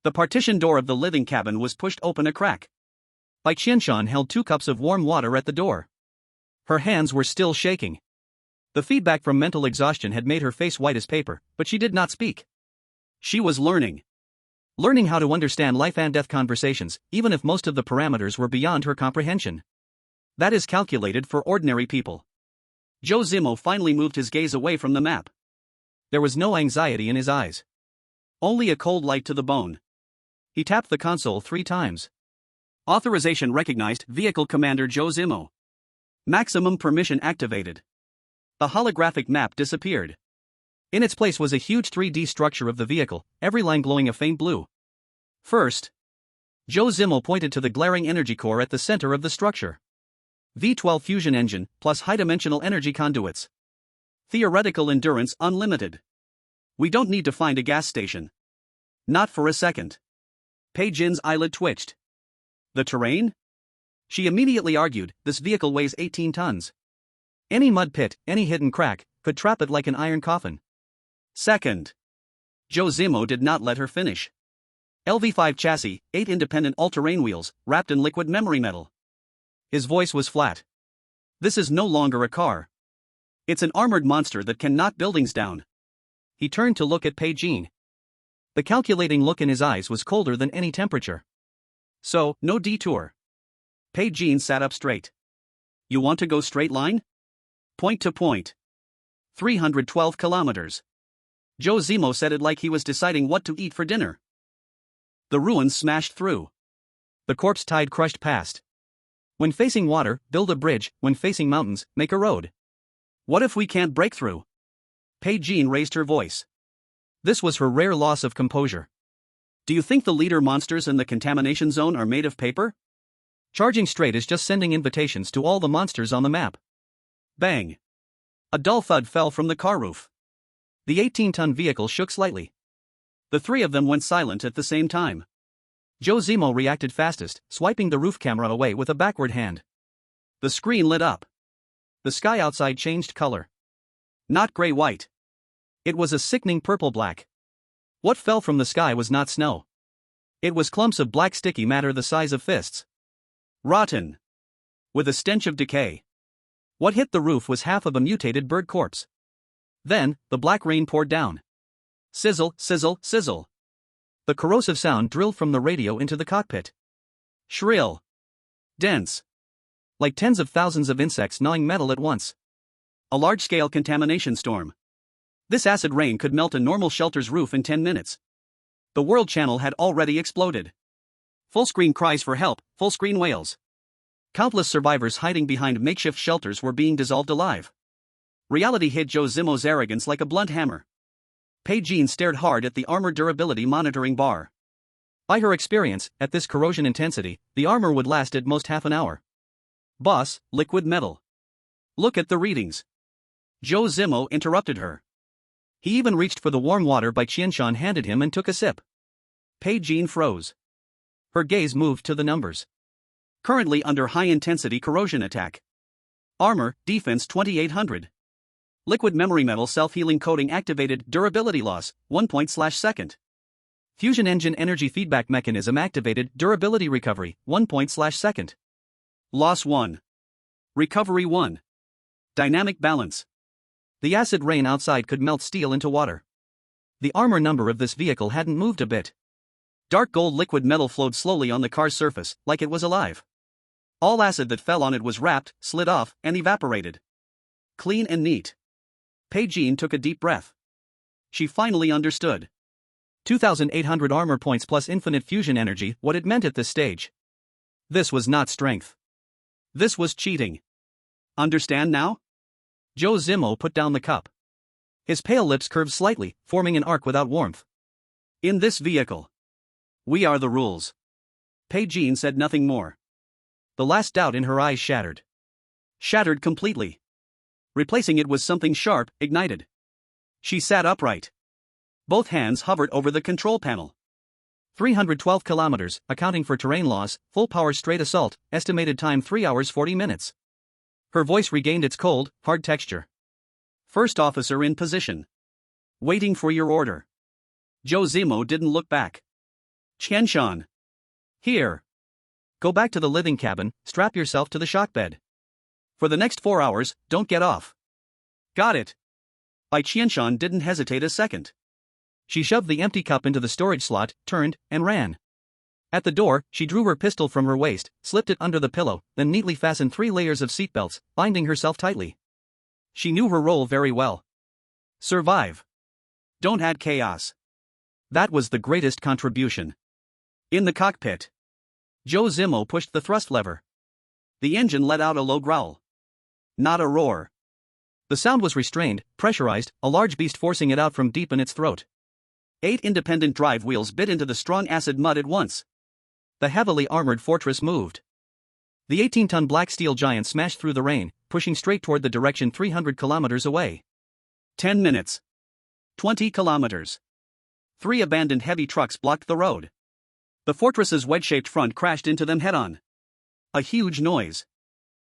The partition door of the living cabin was pushed open a crack. Bai Qianqian held 2 cups of warm water at the door. Her hands were still shaking. The feedback from mental exhaustion had made her face white as paper, but she did not speak. She was learning. Learning how to understand life and death conversations, even if most of the parameters were beyond her comprehension. That is calculated for ordinary people. Zhou Zimo finally moved his gaze away from the map. There was no anxiety in his eyes. Only a cold light to the bone. He tapped the console 3 times. Authorization recognized, Vehicle Commander Zhou Zimo. Maximum permission activated. The holographic map disappeared. In its place was a huge 3D structure of the vehicle, every line glowing a faint blue. First, Zhou Zimo pointed to the glaring energy core at the center of the structure. V-12 fusion engine, plus high-dimensional energy conduits. Theoretical endurance unlimited. We don't need to find a gas station. Not for a second. Bai Qianqian's eyelid twitched. The terrain? She immediately argued, this vehicle weighs 18 tons. Any mud pit, any hidden crack, could trap it like an iron coffin. Second. Zhou Zimo did not let her finish. LV5 chassis, 8 independent all-terrain wheels, wrapped in liquid memory metal. His voice was flat. This is no longer a car. It's an armored monster that can knock buildings down. He turned to look at Bai Qianqian. The calculating look in his eyes was colder than any temperature. So, no detour. Bai Qianqian sat up straight. You want to go straight line? Point to point. 312 kilometers. Zhou Zimo said it like he was deciding what to eat for dinner. The ruins smashed through. The corpse tide crushed past. When facing water, build a bridge. When facing mountains, make a road. What if we can't break through? Bai Qianqian raised her voice. This was her rare loss of composure. Do you think the leader monsters in the contamination zone are made of paper? Charging straight is just sending invitations to all the monsters on the map. Bang. A dull thud fell from the car roof. The 18-ton vehicle shook slightly. The 3 of them went silent at the same time. Zhou Zimo reacted fastest, swiping the roof camera away with a backward hand. The screen lit up. The sky outside changed color. Not gray-white. It was a sickening purple-black. What fell from the sky was not snow. It was clumps of black sticky matter the size of fists. Rotten. With a stench of decay. What hit the roof was half of a mutated bird corpse. Then, the black rain poured down. Sizzle, sizzle, sizzle. The corrosive sound drilled from the radio into the cockpit. Shrill. Dense. Like tens of thousands of insects gnawing metal at once. A large-scale contamination storm. This acid rain could melt a normal shelter's roof in 10 minutes. The World Channel had already exploded. Full-screen cries for help, full-screen wails. Countless survivors hiding behind makeshift shelters were being dissolved alive. Reality hit Zhou Zimo's arrogance like a blunt hammer. Bai Qianqian stared hard at the armor durability monitoring bar. By her experience, at this corrosion intensity, the armor would last at most half an hour. Boss, liquid metal. Look at the readings. Zhou Zimo interrupted her. He even reached for the warm water Bai Qianqian handed him and took a sip. Bai Qianqian froze. Her gaze moved to the numbers. Currently under high-intensity corrosion attack. Armor, defense 2800. Liquid memory metal self-healing coating activated, durability loss, 1 point/second. Fusion engine energy feedback mechanism activated, durability recovery, 1 point/second. Loss 1. Recovery 1. Dynamic balance. The acid rain outside could melt steel into water. The armor number of this vehicle hadn't moved a bit. Dark gold liquid metal flowed slowly on the car's surface, like it was alive. All acid that fell on it was wrapped, slid off, and evaporated. Clean and neat. Bai Qianqian took a deep breath. She finally understood. 2,800 armor points plus infinite fusion energy, what it meant at this stage. This was not strength. This was cheating. Understand now? Zhou Zimo put down the cup. His pale lips curved slightly, forming an arc without warmth. In this vehicle, we are the rules. Bai Qianqian said nothing more. The last doubt in her eyes shattered. Shattered completely. Replacing it was something sharp, ignited. She sat upright. Both hands hovered over the control panel. 312 kilometers, accounting for terrain loss, full power straight assault, estimated time 3 hours 40 minutes. Her voice regained its cold, hard texture. First officer in position. Waiting for your order. Zhou Zimo didn't look back. Qianqian. Here. Go back to the living cabin, strap yourself to the shock bed. For the next 4 hours, don't get off. Got it. Bai Qianqian didn't hesitate a second. She shoved the empty cup into the storage slot, turned, and ran. At the door, she drew her pistol from her waist, slipped it under the pillow, then neatly fastened 3 layers of seatbelts, binding herself tightly. She knew her role very well. Survive. Don't add chaos. That was the greatest contribution. In the cockpit, Zhou Zimo pushed the thrust lever. The engine let out a low growl. Not a roar. The sound was restrained, pressurized, a large beast forcing it out from deep in its throat. 8 independent drive wheels bit into the strong acid mud at once. The heavily armored fortress moved. The 18-ton black steel giant smashed through the rain, pushing straight toward the direction 300 kilometers away. 10 minutes. 20 kilometers. 3 abandoned heavy trucks blocked the road. The fortress's wedge-shaped front crashed into them head-on. A huge noise.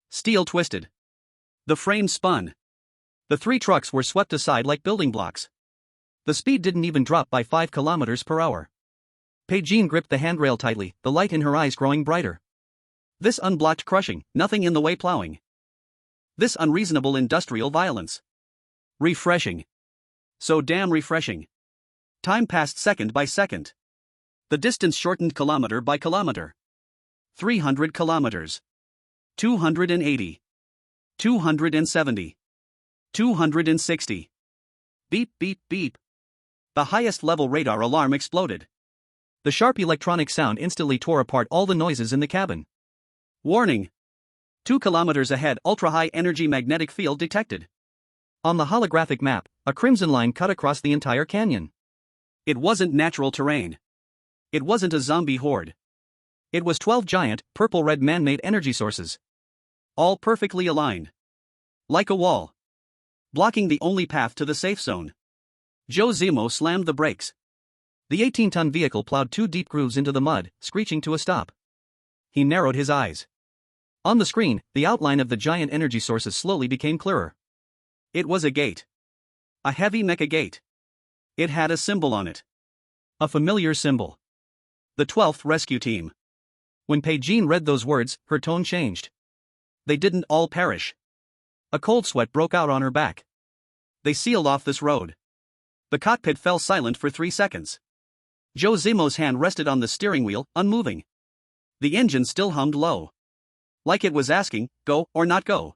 Steel twisted. The frame spun. The 3 trucks were swept aside like building blocks. The speed didn't even drop by 5 kilometers per hour. Bai Qianqian gripped the handrail tightly, the light in her eyes growing brighter. This unblocked crushing, nothing in the way plowing. This unreasonable industrial violence. Refreshing. So damn refreshing. Time passed second by second. The distance shortened kilometer by kilometer. 300 kilometers. 280. 270. 260. Beep beep beep. The highest level radar alarm exploded. The sharp electronic sound instantly tore apart all the noises in the cabin. Warning. 2 kilometers ahead, ultra-high energy magnetic field detected. On the holographic map, a crimson line cut across the entire canyon. It wasn't natural terrain. It wasn't a zombie horde. It was 12 giant, purple-red man-made energy sources. All perfectly aligned. Like a wall. Blocking the only path to the safe zone. Zhou Zimo slammed the brakes. The 18-ton vehicle plowed 2 deep grooves into the mud, screeching to a stop. He narrowed his eyes. On the screen, the outline of the giant energy sources slowly became clearer. It was a gate. A heavy mecha gate. It had a symbol on it. A familiar symbol. The 12th Rescue Team. When Bai Qianqian read those words, her tone changed. They didn't all perish. A cold sweat broke out on her back. They sealed off this road. The cockpit fell silent for 3 seconds. Zhou Zimo's hand rested on the steering wheel, unmoving. The engine still hummed low. Like it was asking, go or not go.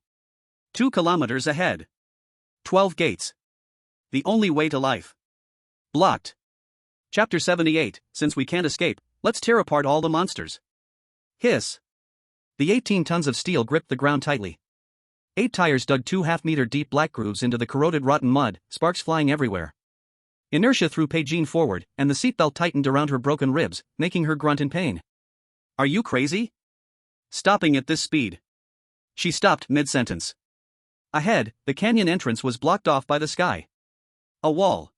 2 kilometers ahead. 12 gates. The only way to life. Blocked. Chapter 78, since we can't escape, let's tear apart all the monsters. Hiss. The 18 tons of steel gripped the ground tightly. 8 tires dug 2 half-meter deep black grooves into the corroded rotten mud, sparks flying everywhere. Inertia threw Bai Qianqian forward, and the seatbelt tightened around her broken ribs, making her grunt in pain. Are you crazy? Stopping at this speed. She stopped mid-sentence. Ahead, the canyon entrance was blocked off by the sky. A wall.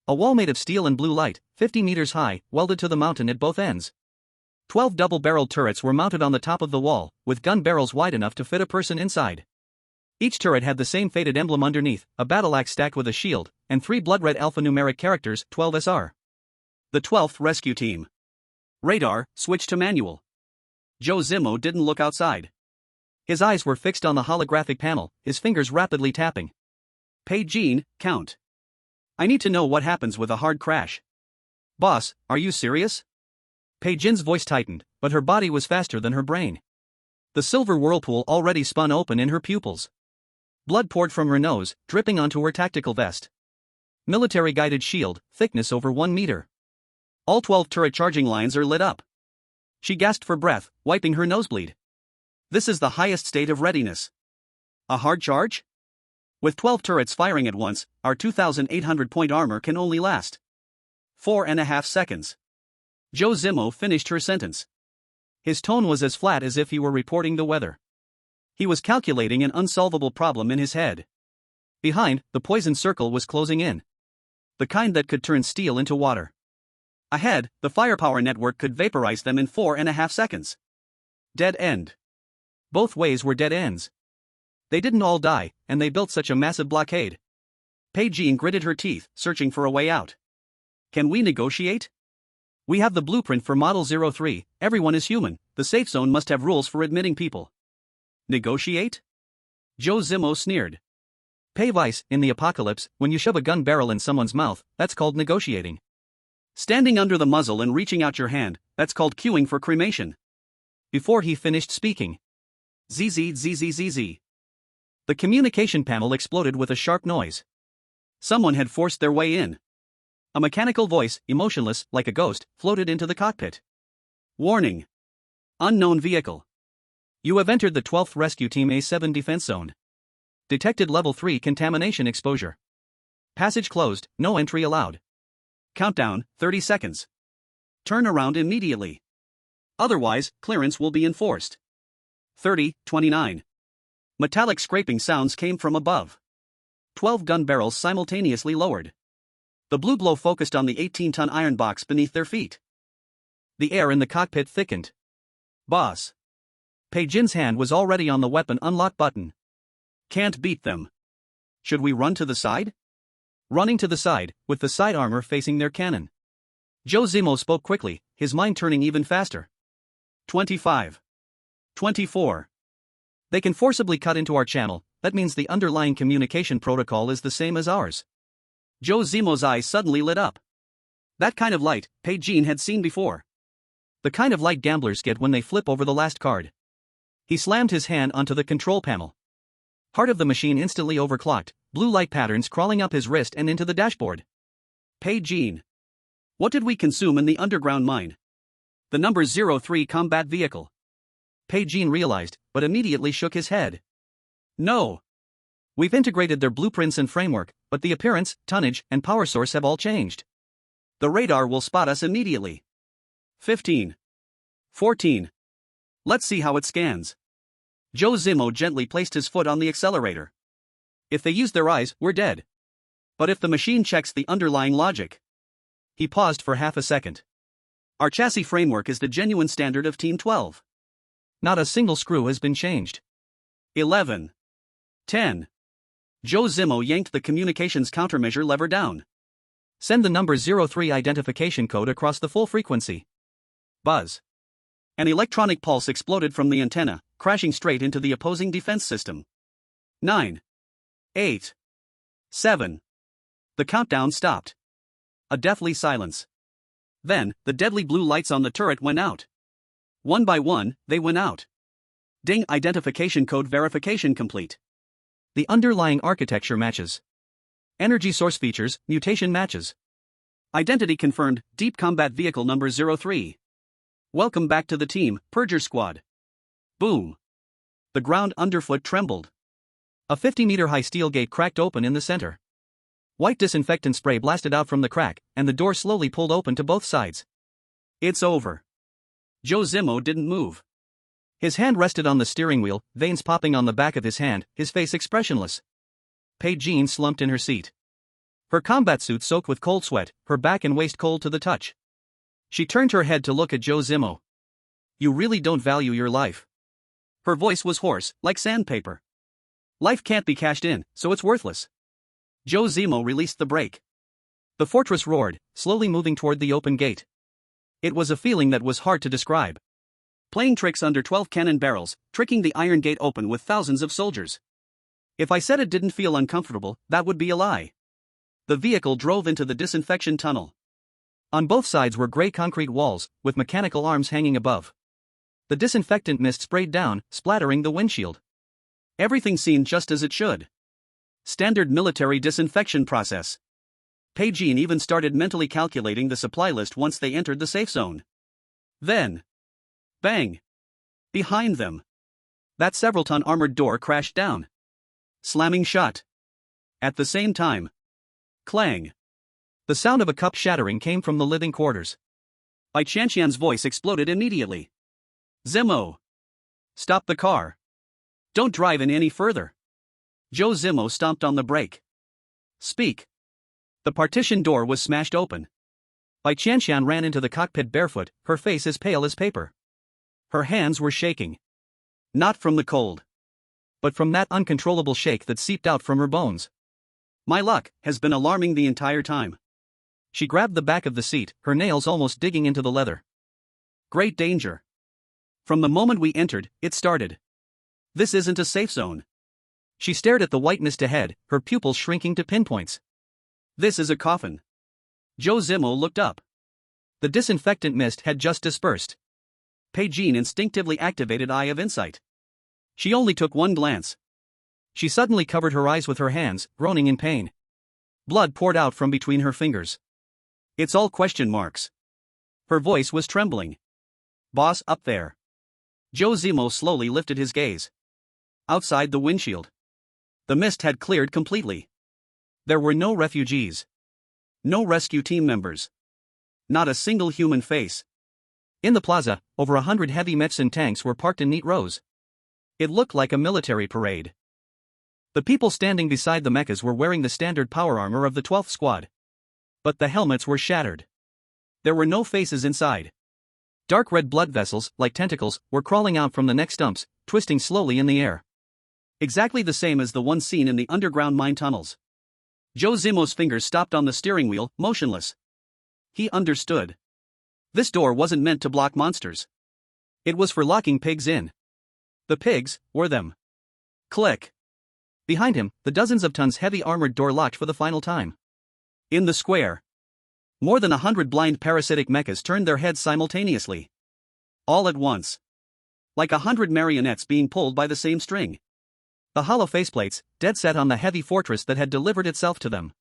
A wall made of steel and blue light, 50 meters high, welded to the mountain at both ends. 12 double-barreled turrets were mounted on the top of the wall, with gun barrels wide enough to fit a person inside. Each turret had the same faded emblem underneath, a battle axe stacked with a shield, and 3 blood-red alphanumeric characters, 12SR. The 12th Rescue Team. Radar, switched to manual. Zhou Zimo didn't look outside. His eyes were fixed on the holographic panel, his fingers rapidly tapping. Bai Qianqian, count. I need to know what happens with a hard crash. Boss, are you serious? Bai Qianqian's voice tightened, but her body was faster than her brain. The silver whirlpool already spun open in her pupils. Blood poured from her nose, dripping onto her tactical vest. Military-guided shield, thickness over 1 meter. All 12 turret charging lines are lit up. She gasped for breath, wiping her nosebleed. This is the highest state of readiness. A hard charge? With 12 turrets firing at once, our 2,800-point armor can only last 4.5 seconds. Zhou Zimo finished her sentence. His tone was as flat as if he were reporting the weather. He was calculating an unsolvable problem in his head. Behind, the poison circle was closing in. The kind that could turn steel into water. Ahead, the firepower network could vaporize them in 4.5 seconds. Dead end. Both ways were dead ends. They didn't all die, and they built such a massive blockade. Bai Qianqian gritted her teeth, searching for a way out. Can we negotiate? We have the blueprint for Model 03, everyone is human, the safe zone must have rules for admitting people. Negotiate? Zhou Zimo sneered. Pay vice, in the apocalypse, when you shove a gun barrel in someone's mouth, that's called negotiating. Standing under the muzzle and reaching out your hand, that's called queuing for cremation. Before he finished speaking. ZZZZZZ. The communication panel exploded with a sharp noise. Someone had forced their way in. A mechanical voice, emotionless, like a ghost, floated into the cockpit. Warning. Unknown vehicle. You have entered the 12th Rescue Team A7 defense zone. Detected level 3 contamination exposure. Passage closed, no entry allowed. Countdown, 30 seconds. Turn around immediately. Otherwise, clearance will be enforced. 30, 29. Metallic scraping sounds came from above. 12 gun barrels simultaneously lowered. The blue glow focused on the 18-ton iron box beneath their feet. The air in the cockpit thickened. Boss. Bai Qianqian's hand was already on the weapon unlock button. Can't beat them. Should we run to the side? Running to the side, with the side armor facing their cannon. Zhou Zimo spoke quickly, his mind turning even faster. 25. 24. They can forcibly cut into our channel, that means the underlying communication protocol is the same as ours. Zhou Zimo's eyes suddenly lit up. That kind of light, Bai Qianqian had seen before. The kind of light gamblers get when they flip over the last card. He slammed his hand onto the control panel. Heart of the machine instantly overclocked, blue light patterns crawling up his wrist and into the dashboard. Bai Qianqian. What did we consume in the underground mine? The number 03 combat vehicle. Bai Qianqian realized, but immediately shook his head. No. We've integrated their blueprints and framework, but the appearance, tonnage, and power source have all changed. The radar will spot us immediately. 15. 14. Let's see how it scans. Zhou Zimo gently placed his foot on the accelerator. If they use their eyes, we're dead. But if the machine checks the underlying logic. He paused for half a second. Our chassis framework is the genuine standard of Team 12. Not a single screw has been changed. 11. 10. Zhou Zimo yanked the communications countermeasure lever down. Send the number 03 identification code across the full frequency. Buzz. An electronic pulse exploded from the antenna, crashing straight into the opposing defense system. 9. 8. 7. The countdown stopped. A deathly silence. Then, the deadly blue lights on the turret went out. One by one, they went out. Ding, identification code verification complete. The underlying architecture matches. Energy source features, mutation matches. Identity confirmed, Deep Combat Vehicle number 03. Welcome back to the team, Purger Squad. Boom. The ground underfoot trembled. A 50-meter-high steel gate cracked open in the center. White disinfectant spray blasted out from the crack, and the door slowly pulled open to both sides. It's over. Zhou Zimo didn't move. His hand rested on the steering wheel, veins popping on the back of his hand, his face expressionless. Bai Qianqian slumped in her seat. Her combat suit soaked with cold sweat, her back and waist cold to the touch. She turned her head to look at Zhou Zimo. You really don't value your life. Her voice was hoarse, like sandpaper. Life can't be cashed in, so it's worthless. Zhou Zimo released the brake. The fortress roared, slowly moving toward the open gate. It was a feeling that was hard to describe. Playing tricks under 12 cannon barrels, tricking the iron gate open with thousands of soldiers. If I said it didn't feel uncomfortable, that would be a lie. The vehicle drove into the disinfection tunnel. On both sides were gray concrete walls, with mechanical arms hanging above. The disinfectant mist sprayed down, splattering the windshield. Everything seemed just as it should. Standard military disinfection process. Bai Qianqian even started mentally calculating the supply list once they entered the safe zone. Then, bang! Behind them. That several-ton armored door crashed down. Slamming shut. At the same time. Clang. The sound of a cup shattering came from the living quarters. Bai Qianqian's voice exploded immediately. Zimo! Stop the car. Don't drive in any further. Zhou Zimo stomped on the brake. Speak. The partition door was smashed open. Bai Qianqian ran into the cockpit barefoot, her face as pale as paper. Her hands were shaking. Not from the cold, but from that uncontrollable shake that seeped out from her bones. My luck has been alarming the entire time. She grabbed the back of the seat, her nails almost digging into the leather. Great danger. From the moment we entered, it started. This isn't a safe zone. She stared at the white mist ahead, her pupils shrinking to pinpoints. This is a coffin. Zhou Zimo looked up. The disinfectant mist had just dispersed. Bai Qianqian instinctively activated Eye of Insight. She only took one glance. She suddenly covered her eyes with her hands, groaning in pain. Blood poured out from between her fingers. It's all question marks. Her voice was trembling. Boss, up there. Zhou Zimo slowly lifted his gaze. Outside the windshield. The mist had cleared completely. There were no refugees. No rescue team members. Not a single human face. In the plaza, over 100 heavy Mutant tanks were parked in neat rows. It looked like a military parade. The people standing beside the mechas were wearing the standard power armor of the 12th Squad. But the helmets were shattered. There were no faces inside. Dark red blood vessels, like tentacles, were crawling out from the neck stumps, twisting slowly in the air. Exactly the same as the one seen in the underground mine tunnels. Zhou Zimo's fingers stopped on the steering wheel, motionless. He understood. This door wasn't meant to block monsters. It was for locking pigs in. The pigs were them. Click. Behind him, the dozens of tons heavy armored door locked for the final time. In the square. More than 100 blind parasitic mechas turned their heads simultaneously. All at once. Like 100 marionettes being pulled by the same string. The hollow faceplates, dead set on the heavy fortress that had delivered itself to them.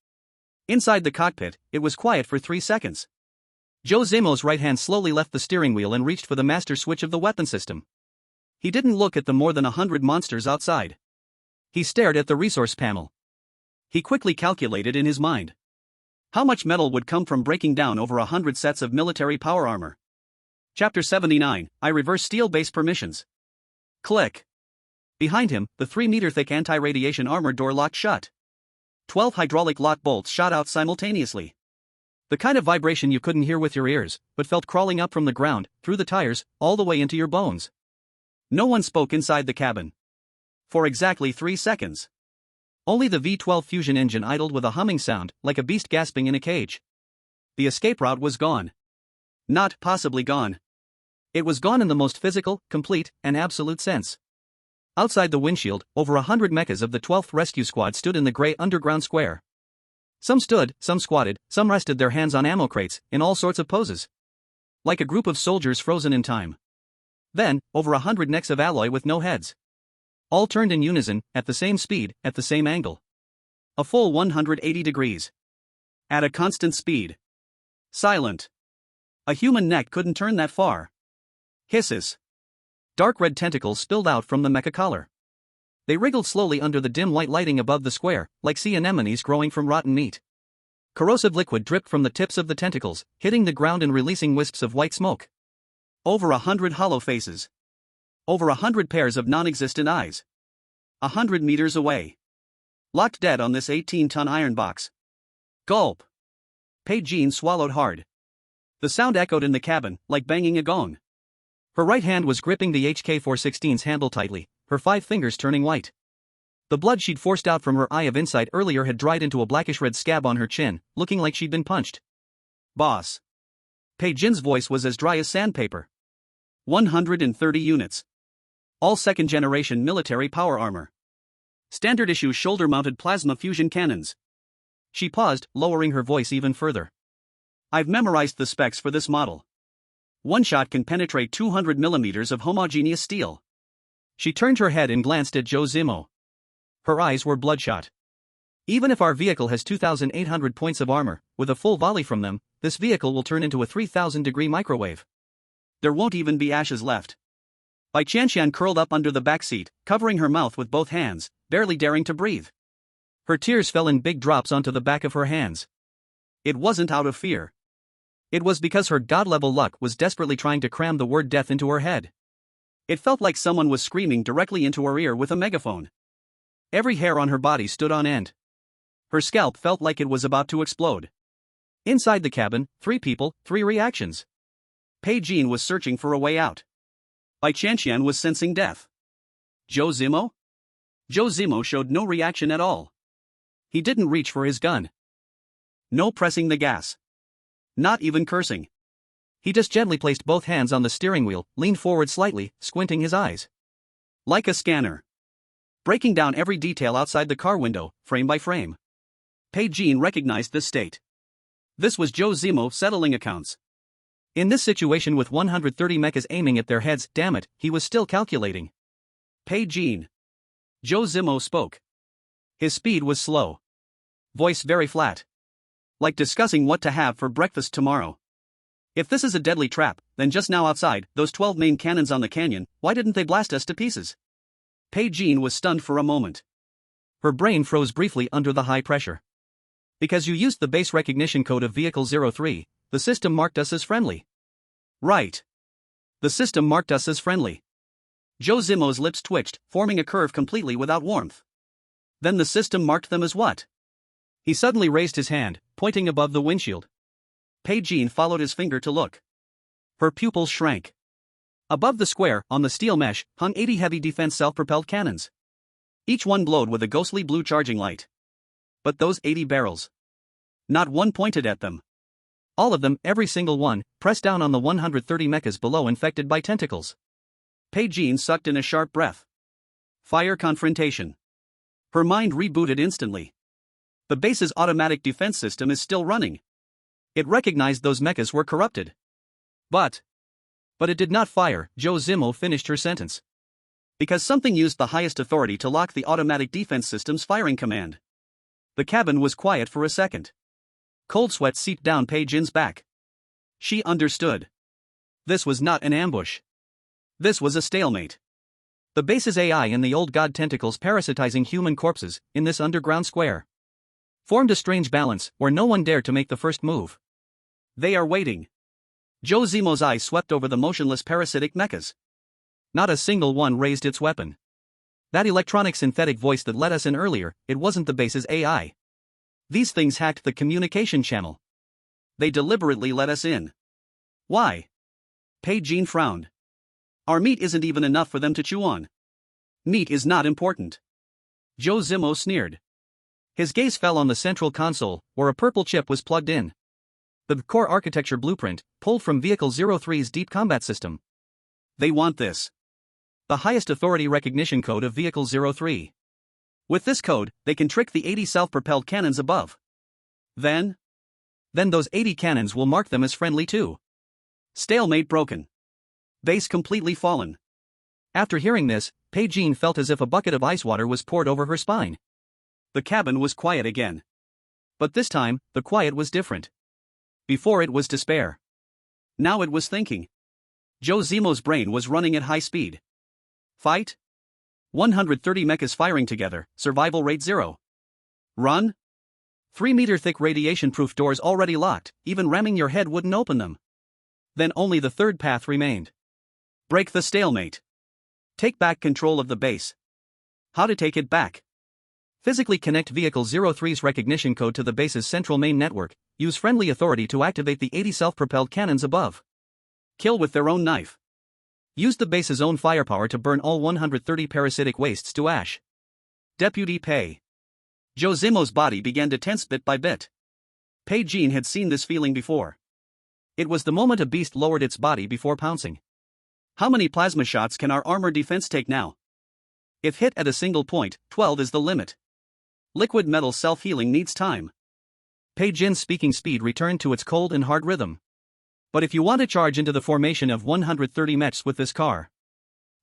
Inside the cockpit, it was quiet for 3 seconds. Zhou Zimo's right hand slowly left the steering wheel and reached for the master switch of the weapon system. He didn't look at the more than 100 monsters outside. He stared at the resource panel. He quickly calculated in his mind. How much metal would come from breaking down over 100 sets of military power armor? Chapter 79, I reverse steel base permissions. Click. Behind him, the 3-meter-thick anti-radiation armor door locked shut. 12 hydraulic lock bolts shot out simultaneously. The kind of vibration you couldn't hear with your ears, but felt crawling up from the ground, through the tires, all the way into your bones. No one spoke inside the cabin. For exactly 3 seconds. Only the V-12 fusion engine idled with a humming sound, like a beast gasping in a cage. The escape route was gone. Not possibly gone. It was gone in the most physical, complete, and absolute sense. Outside the windshield, over 100 mechas of the 12th Rescue Squad stood in the gray underground square. Some stood, some squatted, some rested their hands on ammo crates, in all sorts of poses. Like a group of soldiers frozen in time. Then, over 100 necks of alloy with no heads. All turned in unison, at the same speed, at the same angle. A full 180 degrees. At a constant speed. Silent. A human neck couldn't turn that far. Hisses. Dark red tentacles spilled out from the mecha collar. They wriggled slowly under the dim white lighting above the square, like sea anemones growing from rotten meat. Corrosive liquid dripped from the tips of the tentacles, hitting the ground and releasing wisps of white smoke. Over 100 hollow faces. Over 100 pairs of non-existent eyes. 100 meters away. Locked dead on this 18-ton iron box. Gulp. Bai Qianqian swallowed hard. The sound echoed in the cabin, like banging a gong. Her right hand was gripping the HK-416's handle tightly, her 5 fingers turning white. The blood she'd forced out from her eye of insight earlier had dried into a blackish-red scab on her chin, looking like she'd been punched. Boss. Bai Qianqian's voice was as dry as sandpaper. 130 units. All second-generation military power armor. Standard-issue shoulder-mounted plasma fusion cannons. She paused, lowering her voice even further. I've memorized the specs for this model. One shot can penetrate 200 millimeters of homogeneous steel. She turned her head and glanced at Zhou Zimo. Her eyes were bloodshot. Even if our vehicle has 2,800 points of armor, with a full volley from them, this vehicle will turn into a 3,000-degree microwave. There won't even be ashes left. Bai Qianqian curled up under the back seat, covering her mouth with both hands, barely daring to breathe. Her tears fell in big drops onto the back of her hands. It wasn't out of fear. It was because her god-level luck was desperately trying to cram the word death into her head. It felt like someone was screaming directly into her ear with a megaphone. Every hair on her body stood on end. Her scalp felt like it was about to explode. Inside the cabin, 3 people, 3 reactions. Bai Qianqian was searching for a way out. Bai Qianqian was sensing death. Zhou Zimo? Zhou Zimo showed no reaction at all. He didn't reach for his gun. No pressing the gas. Not even cursing. He just gently placed both hands on the steering wheel, leaned forward slightly, squinting his eyes. Like a scanner. Breaking down every detail outside the car window, frame by frame. Bai Qianqian recognized this state. This was Zhou Zimo settling accounts. In this situation with 130 mechas aiming at their heads, damn it, he was still calculating. Bai Qianqian. Zhou Zimo spoke. His speed was slow. Voice very flat. Like discussing what to have for breakfast tomorrow. If this is a deadly trap, then just now outside, those 12 main cannons on the canyon, why didn't they blast us to pieces? Bai Qianqian was stunned for a moment. Her brain froze briefly under the high pressure. Because you used the base recognition code of Vehicle 03, the system marked us as friendly. Right. The system marked us as friendly. Zhou Zimo's lips twitched, forming a curve completely without warmth. Then the system marked them as what? He suddenly raised his hand, pointing above the windshield. Bai Qianqian followed his finger to look. Her pupils shrank. Above the square, on the steel mesh, hung 80 heavy defense self-propelled cannons. Each one glowed with a ghostly blue charging light. But those 80 barrels. Not one pointed at them. All of them, every single one, pressed down on the 130 mechas below infected by tentacles. Bai Qianqian sucked in a sharp breath. Fire confrontation. Her mind rebooted instantly. The base's automatic defense system is still running. It recognized those mechas were corrupted. But it did not fire, Zhou Zimo finished her sentence. Because something used the highest authority to lock the automatic defense system's firing command. The cabin was quiet for a second. Cold sweat seeped down Bai Qianqian's back. She understood. This was not an ambush. This was a stalemate. The base's AI and the old god tentacles parasitizing human corpses, in this underground square, formed a strange balance, where no one dared to make the first move. They are waiting. Zhou Zimo's eyes swept over the motionless parasitic mechas. Not a single one raised its weapon. That electronic synthetic voice that let us in earlier, it wasn't the base's AI. These things hacked the communication channel. They deliberately let us in. Why? Bai Qianqian frowned. Our meat isn't even enough for them to chew on. Meat is not important. Zhou Zimo sneered. His gaze fell on the central console, where a purple chip was plugged in. The core architecture blueprint, pulled from Vehicle 03's deep combat system. They want this. The highest authority recognition code of Vehicle 03. With this code, they can trick the 80 self-propelled cannons above. Then those 80 cannons will mark them as friendly too. Stalemate broken. Base completely fallen. After hearing this, Bai Qianqian felt as if a bucket of ice water was poured over her spine. The cabin was quiet again. But this time, the quiet was different. Before it was despair. Now it was thinking. Zhou Zimo's brain was running at high speed. Fight? 130 mechas firing together, survival rate 0. Run? 3-meter thick radiation-proof doors already locked, even ramming your head wouldn't open them. Then only the third path remained. Break the stalemate. Take back control of the base. How to take it back? Physically connect Vehicle 03's recognition code to the base's central main network, use friendly authority to activate the 80 self-propelled cannons above. Kill with their own knife. Use the base's own firepower to burn all 130 parasitic wastes to ash. Deputy Pai. Zhou Zimo's body began to tense bit by bit. Bai Qianqian had seen this feeling before. It was the moment a beast lowered its body before pouncing. How many plasma shots can our armor defense take now? If hit at a single point, 12 is the limit. Liquid metal self-healing needs time. Bai Qianqian's speaking speed returned to its cold and hard rhythm. But if you want to charge into the formation of 130 mechs with this car.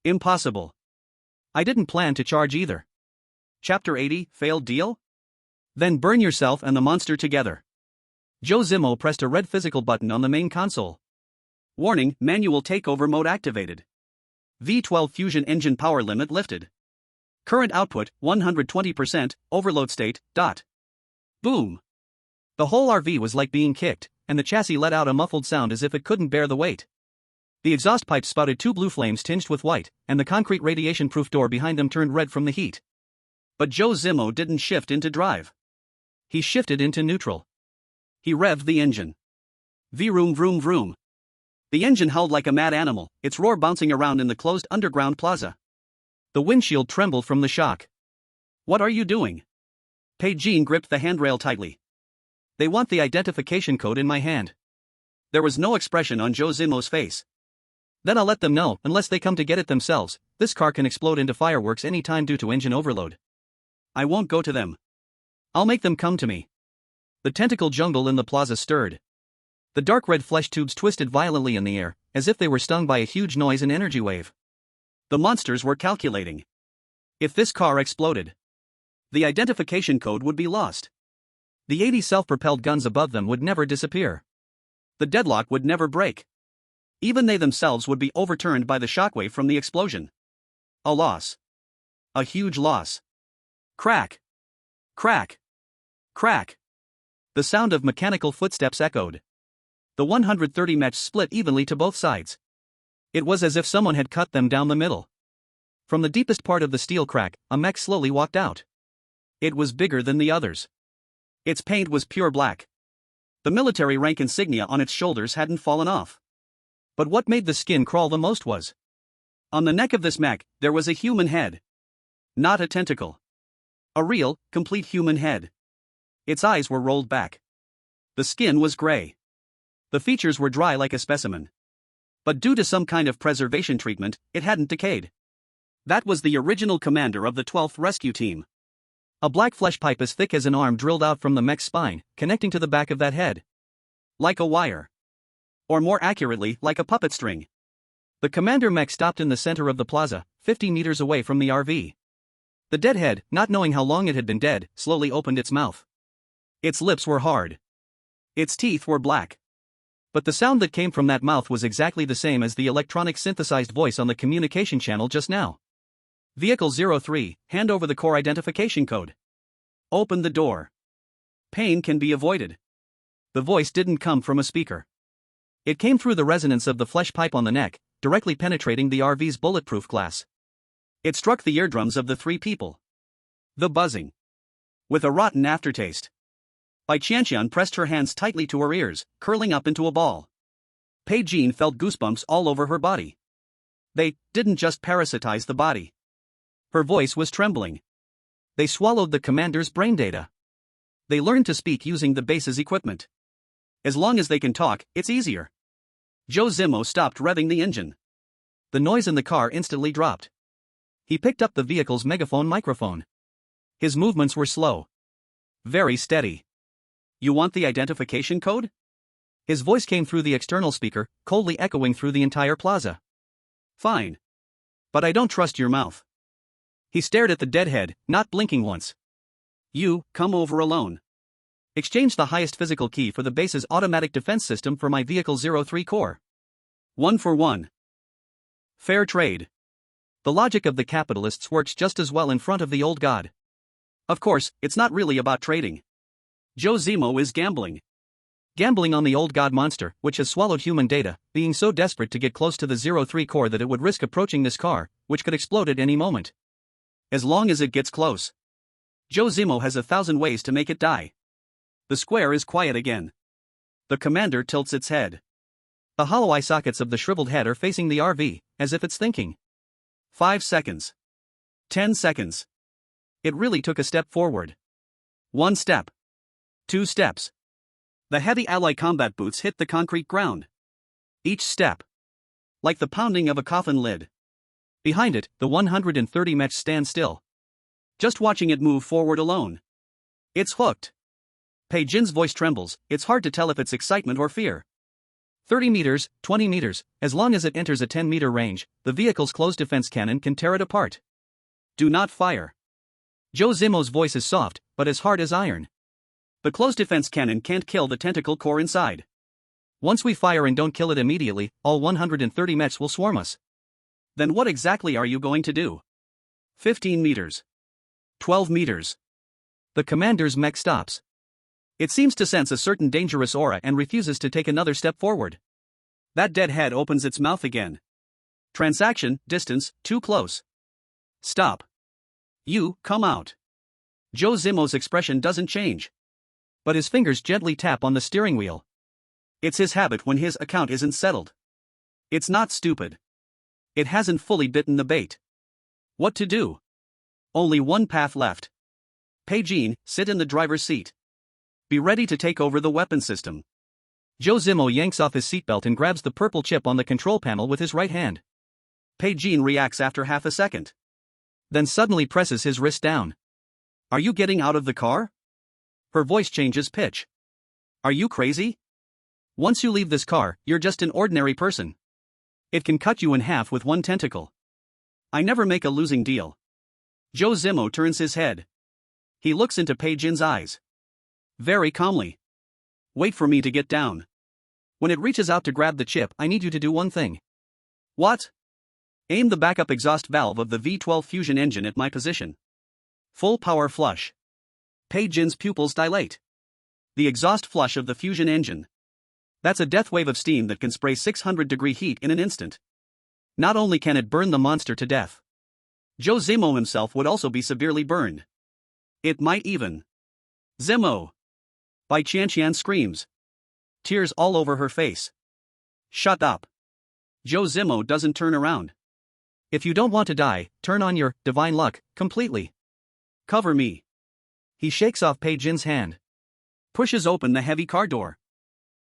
Impossible. I didn't plan to charge either. Chapter 80, failed deal? Then burn yourself and the monster together. Zhou Zimo pressed a red physical button on the main console. Warning, manual takeover mode activated. V12 fusion engine power limit lifted. Current output, 120%, overload state, dot. Boom. The whole RV was like being kicked, and the chassis let out a muffled sound as if it couldn't bear the weight. The exhaust pipes spouted 2 blue flames tinged with white, and the concrete radiation-proof door behind them turned red from the heat. But Zhou Zimo didn't shift into drive. He shifted into neutral. He revved the engine. Vroom vroom vroom. The engine howled like a mad animal, its roar bouncing around in the closed underground plaza. The windshield trembled from the shock. What are you doing? Bai Qianqian gripped the handrail tightly. They want the identification code in my hand. There was no expression on Zhou Zimo's face. Then I'll let them know, unless they come to get it themselves, this car can explode into fireworks any time due to engine overload. I won't go to them. I'll make them come to me. The tentacle jungle in the plaza stirred. The dark red flesh tubes twisted violently in the air, as if they were stung by a huge noise and energy wave. The monsters were calculating. If this car exploded, the identification code would be lost. The 80 self-propelled guns above them would never disappear. The deadlock would never break. Even they themselves would be overturned by the shockwave from the explosion. A loss. A huge loss. Crack. Crack. Crack. The sound of mechanical footsteps echoed. The 130 mechs split evenly to both sides. It was as if someone had cut them down the middle. From the deepest part of the steel crack, a mech slowly walked out. It was bigger than the others. Its paint was pure black. The military rank insignia on its shoulders hadn't fallen off. But what made the skin crawl the most was, on the neck of this mech, there was a human head. Not a tentacle. A real, complete human head. Its eyes were rolled back. The skin was gray. The features were dry like a specimen. But due to some kind of preservation treatment, it hadn't decayed. That was the original commander of the 12th Rescue Team. A black flesh pipe as thick as an arm drilled out from the mech's spine, connecting to the back of that head. Like a wire. Or more accurately, like a puppet string. The commander mech stopped in the center of the plaza, 50 meters away from the RV. The dead head, not knowing how long it had been dead, slowly opened its mouth. Its lips were hard. Its teeth were black. But the sound that came from that mouth was exactly the same as the electronic synthesized voice on the communication channel just now. Vehicle 03, hand over the core identification code. Open the door. Pain can be avoided. The voice didn't come from a speaker. It came through the resonance of the flesh pipe on the neck, directly penetrating the RV's bulletproof glass. It struck the eardrums of the 3 people. The buzzing. With a rotten aftertaste. Bai Qianqian pressed her hands tightly to her ears, curling up into a ball. Bai Qianqian felt goosebumps all over her body. They didn't just parasitize the body. Her voice was trembling. They swallowed the commander's brain data. They learned to speak using the base's equipment. As long as they can talk, it's easier. Zhou Zimo stopped revving the engine. The noise in the car instantly dropped. He picked up the vehicle's megaphone microphone. His movements were slow. Very steady. You want the identification code? His voice came through the external speaker, coldly echoing through the entire plaza. Fine. But I don't trust your mouth. He stared at the deadhead, not blinking once. You, come over alone. Exchange the highest physical key for the base's automatic defense system for my vehicle 03 core. 1 for 1. Fair trade. The logic of the capitalists works just as well in front of the old god. Of course, it's not really about trading. Zhou Zimo is gambling. Gambling on the old god monster, which has swallowed human data, being so desperate to get close to the 03 core that it would risk approaching this car, which could explode at any moment. As long as it gets close. Zhou Zimo has 1,000 ways to make it die. The square is quiet again. The commander tilts its head. The hollow eye sockets of the shriveled head are facing the RV, as if it's thinking. 5 seconds. 10 seconds. It really took a step forward. 1 step. 2 steps. The heavy ally combat boots hit the concrete ground. Each step. Like the pounding of a coffin lid. Behind it, the 130 mech stands still. Just watching it move forward alone. It's hooked. Bai Qianqian's voice trembles, it's hard to tell if it's excitement or fear. 30 meters, 20 meters, as long as it enters a 10-meter range, the vehicle's closed defense cannon can tear it apart. Do not fire. Zhou Zimo's voice is soft, but as hard as iron. The closed defense cannon can't kill the tentacle core inside. Once we fire and don't kill it immediately, all 130 mechs will swarm us. Then what exactly are you going to do? 15 meters. 12 meters. The commander's mech stops. It seems to sense a certain dangerous aura and refuses to take another step forward. That dead head opens its mouth again. Transaction, distance, too close. Stop. You, come out. Zhou Zimo's expression doesn't change. But his fingers gently tap on the steering wheel. It's his habit when his account isn't settled. It's not stupid. It hasn't fully bitten the bait. What to do? Only one path left. Bai Qianqian, sit in the driver's seat. Be ready to take over the weapon system. Zhou Zimo yanks off his seatbelt and grabs the purple chip on the control panel with his right hand. Bai Qianqian reacts after half a second. Then suddenly presses his wrist down. Are you getting out of the car? Her voice changes pitch. Are you crazy? Once you leave this car, you're just an ordinary person. It can cut you in half with one tentacle. I never make a losing deal. Zhou Zimo turns his head. He looks into Bai Qianqian's eyes. Very calmly. Wait for me to get down. When it reaches out to grab the chip, I need you to do one thing. What? Aim the backup exhaust valve of the V12 fusion engine at my position. Full power flush. Bai Qianqian's pupils dilate. The exhaust flush of the fusion engine. That's a death wave of steam that can spray 600-degree heat in an instant. Not only can it burn the monster to death. Zhou Zimo himself would also be severely burned. It might even. Zimo! Bai Qianqian screams. Tears all over her face. Shut up. Zhou Zimo doesn't turn around. If you don't want to die, turn on your divine luck completely. Cover me. He shakes off Bai Qianqian's hand. Pushes open the heavy car door.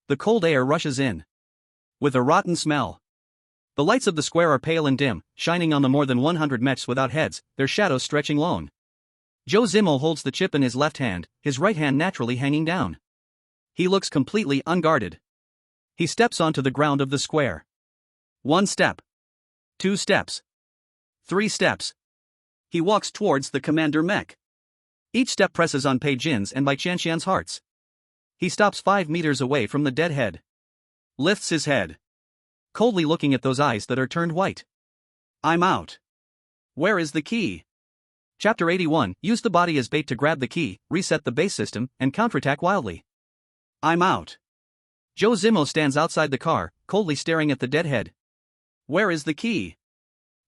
The cold air rushes in. With a rotten smell. The lights of the square are pale and dim, shining on the more than 100 mechs without heads, their shadows stretching lone. Zhou Zimo holds the chip in his left hand, his right hand naturally hanging down. He looks completely unguarded. He steps onto the ground of the square. 1 step. 2 steps. 3 steps. He walks towards the commander mech. Each step presses on Bai Qianqian's and Bai Qianqian's hearts. He stops 5 meters away from the dead head. Lifts his head. Coldly looking at those eyes that are turned white. I'm out. Where is the key? Chapter 81, use the body as bait to grab the key, reset the base system, and counterattack wildly. I'm out. Zhou Zimo stands outside the car, coldly staring at the deadhead. Where is the key?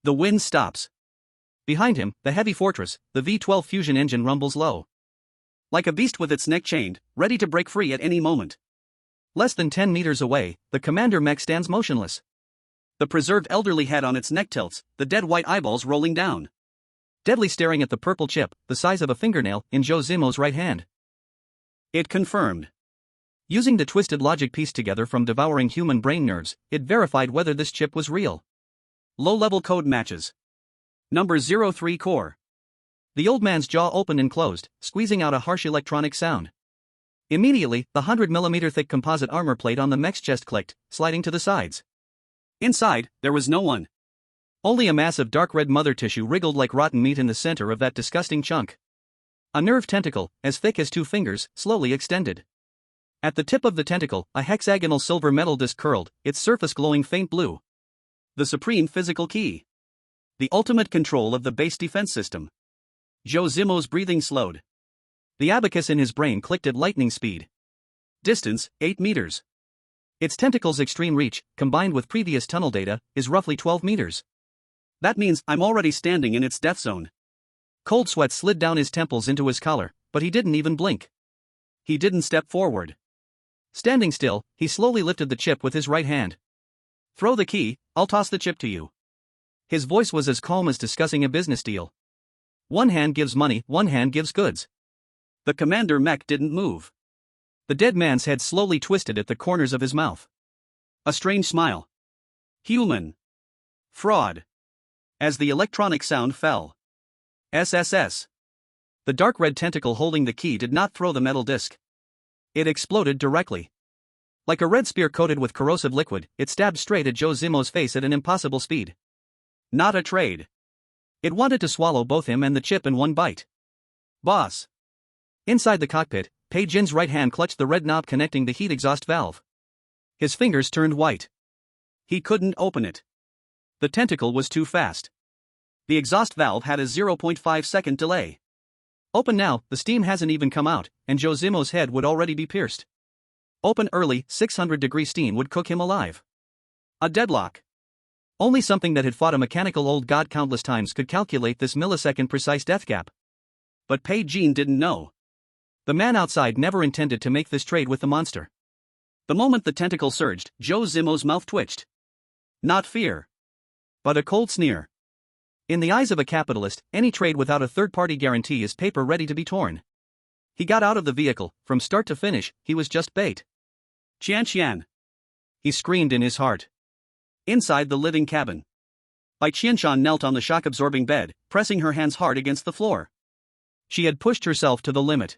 The wind stops. Behind him, the heavy fortress, the V12 fusion engine rumbles low. Like a beast with its neck chained, ready to break free at any moment. Less than 10 meters away, the commander mech stands motionless. The preserved elderly head on its neck tilts, the dead white eyeballs rolling down. Deadly staring at the purple chip, the size of a fingernail, in Zhou Zimo's right hand. It confirmed. Using the twisted logic pieced together from devouring human brain nerves, it verified whether this chip was real. Low-level code matches. Number 03 core. The old man's jaw opened and closed, squeezing out a harsh electronic sound. Immediately, the 100mm thick composite armor plate on the mech's chest clicked, sliding to the sides. Inside, there was no one. Only a mass of dark red mother tissue wriggled like rotten meat in the center of that disgusting chunk. A nerve tentacle, as thick as 2 fingers, slowly extended. At the tip of the tentacle, a hexagonal silver metal disc curled, its surface glowing faint blue. The supreme physical key. The ultimate control of the base defense system. Zhou Zimo's breathing slowed. The abacus in his brain clicked at lightning speed. Distance, 8 meters. Its tentacle's extreme reach, combined with previous tunnel data, is roughly 12 meters. That means I'm already standing in its death zone. Cold sweat slid down his temples into his collar, but he didn't even blink. He didn't step forward. Standing still, he slowly lifted the chip with his right hand. Throw the key, I'll toss the chip to you. His voice was as calm as discussing a business deal. One hand gives money, one hand gives goods. The commander mech didn't move. The dead man's head slowly twisted at the corners of his mouth. A strange smile. Human. Fraud. As the electronic sound fell. SSS. The dark red tentacle holding the key did not throw the metal disc. It exploded directly. Like a red spear coated with corrosive liquid, it stabbed straight at Zhou Zimo's face at an impossible speed. Not a trade. It wanted to swallow both him and the chip in one bite. Boss. Inside the cockpit, Bai Qianqian's right hand clutched the red knob connecting the heat exhaust valve. His fingers turned white. He couldn't open it. The tentacle was too fast. The exhaust valve had a 0.5-second delay. Open now, the steam hasn't even come out, and Zhou Zimo's head would already be pierced. Open early, 600-degree steam would cook him alive. A deadlock. Only something that had fought a mechanical old god countless times could calculate this millisecond-precise death gap. But Bai Qianqian didn't know. The man outside never intended to make this trade with the monster. The moment the tentacle surged, Zhou Zimo's mouth twitched. Not fear. But a cold sneer. In the eyes of a capitalist, any trade without a third-party guarantee is paper ready to be torn. He got out of the vehicle. From start to finish, he was just bait. Qianqian. He screamed in his heart. Inside the living cabin, Bai Qianqian knelt on the shock-absorbing bed, pressing her hands hard against the floor. She had pushed herself to the limit.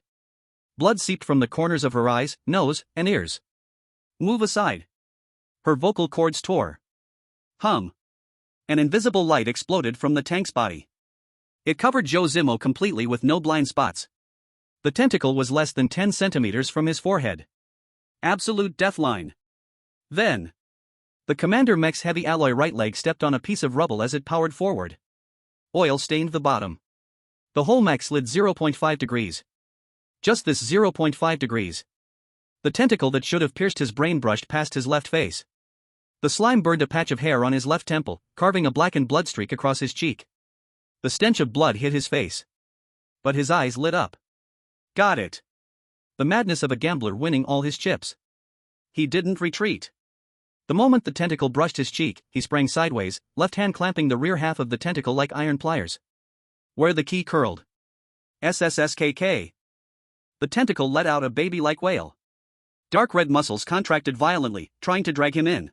Blood seeped from the corners of her eyes, nose, and ears. Move aside. Her vocal cords tore. Hum. An invisible light exploded from the tank's body. It covered Zhou Zimo completely with no blind spots. The tentacle was less than 10 centimeters from his forehead. Absolute deathline. Then, the commander mech's heavy alloy right leg stepped on a piece of rubble as it powered forward. Oil stained the bottom. The whole mech slid 0.5 degrees. Just this 0.5 degrees. The tentacle that should have pierced his brain brushed past his left face. The slime burned a patch of hair on his left temple, carving a blackened blood streak across his cheek. The stench of blood hit his face. But his eyes lit up. Got it. The madness of a gambler winning all his chips. He didn't retreat. The moment the tentacle brushed his cheek, he sprang sideways, left hand clamping the rear half of the tentacle like iron pliers. Where the key curled. SSSKK. The tentacle let out a baby-like wail. Dark red muscles contracted violently, trying to drag him in.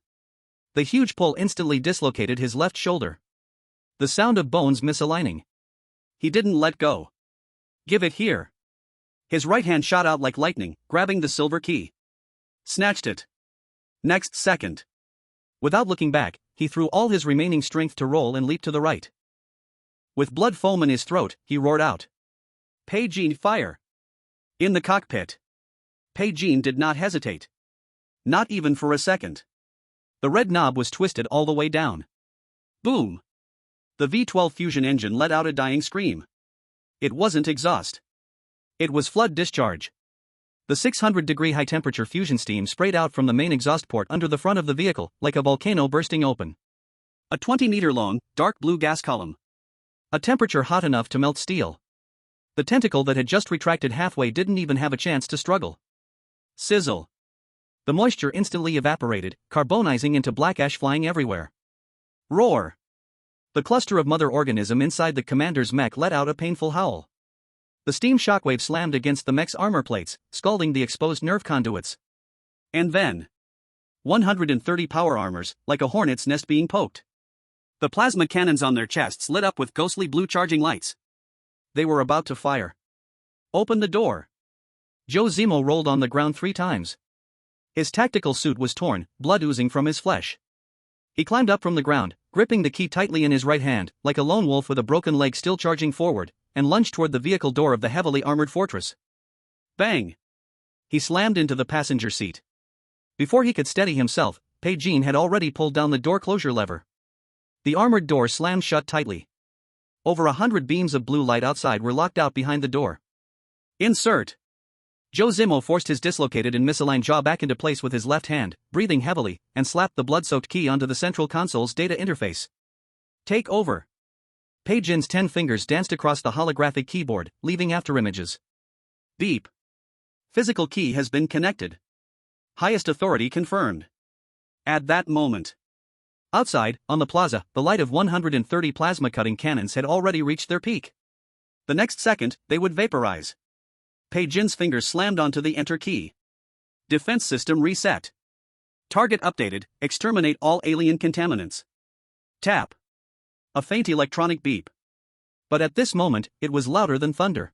The huge pull instantly dislocated his left shoulder. The sound of bones misaligning. He didn't let go. Give it here. His right hand shot out like lightning, grabbing the silver key. Snatched it. Next second. Without looking back, he threw all his remaining strength to roll and leap to the right. With blood foam in his throat, he roared out. Bai Qianqian, fire! In the cockpit. Bai Qianqian did not hesitate. Not even for a second. The red knob was twisted all the way down. Boom! The V-12 fusion engine let out a dying scream. It wasn't exhaust. It was flood discharge. The 600-degree high-temperature fusion steam sprayed out from the main exhaust port under the front of the vehicle, like a volcano bursting open. A 20-meter-long, dark blue gas column. A temperature hot enough to melt steel. The tentacle that had just retracted halfway didn't even have a chance to struggle. Sizzle. The moisture instantly evaporated, carbonizing into black ash flying everywhere. Roar. The cluster of mother organism inside the commander's mech let out a painful howl. The steam shockwave slammed against the mech's armor plates, scalding the exposed nerve conduits. And then, 130 power armors, like a hornet's nest being poked. The plasma cannons on their chests lit up with ghostly blue charging lights. They were about to fire. Open the door. Zhou Zimo rolled on the ground 3 times. His tactical suit was torn, blood oozing from his flesh. He climbed up from the ground, gripping the key tightly in his right hand, like a lone wolf with a broken leg still charging forward, and lunged toward the vehicle door of the heavily armored fortress. Bang! He slammed into the passenger seat. Before he could steady himself, Bai Qianqian had already pulled down the door closure lever. The armored door slammed shut tightly. Over 100 beams of blue light outside were locked out behind the door. Insert! Zhou Zimo forced his dislocated and misaligned jaw back into place with his left hand, breathing heavily, and slapped the blood-soaked key onto the central console's data interface. Take over. Bai Qianqian's 10 fingers danced across the holographic keyboard, leaving afterimages. Beep. Physical key has been connected. Highest authority confirmed. At that moment. Outside, on the plaza, the light of 130 plasma-cutting cannons had already reached their peak. The next second, they would vaporize. Bai Qianqian's fingers slammed onto the enter key. Defense system reset. Target updated, exterminate all alien contaminants. Tap. A faint electronic beep. But at this moment, it was louder than thunder.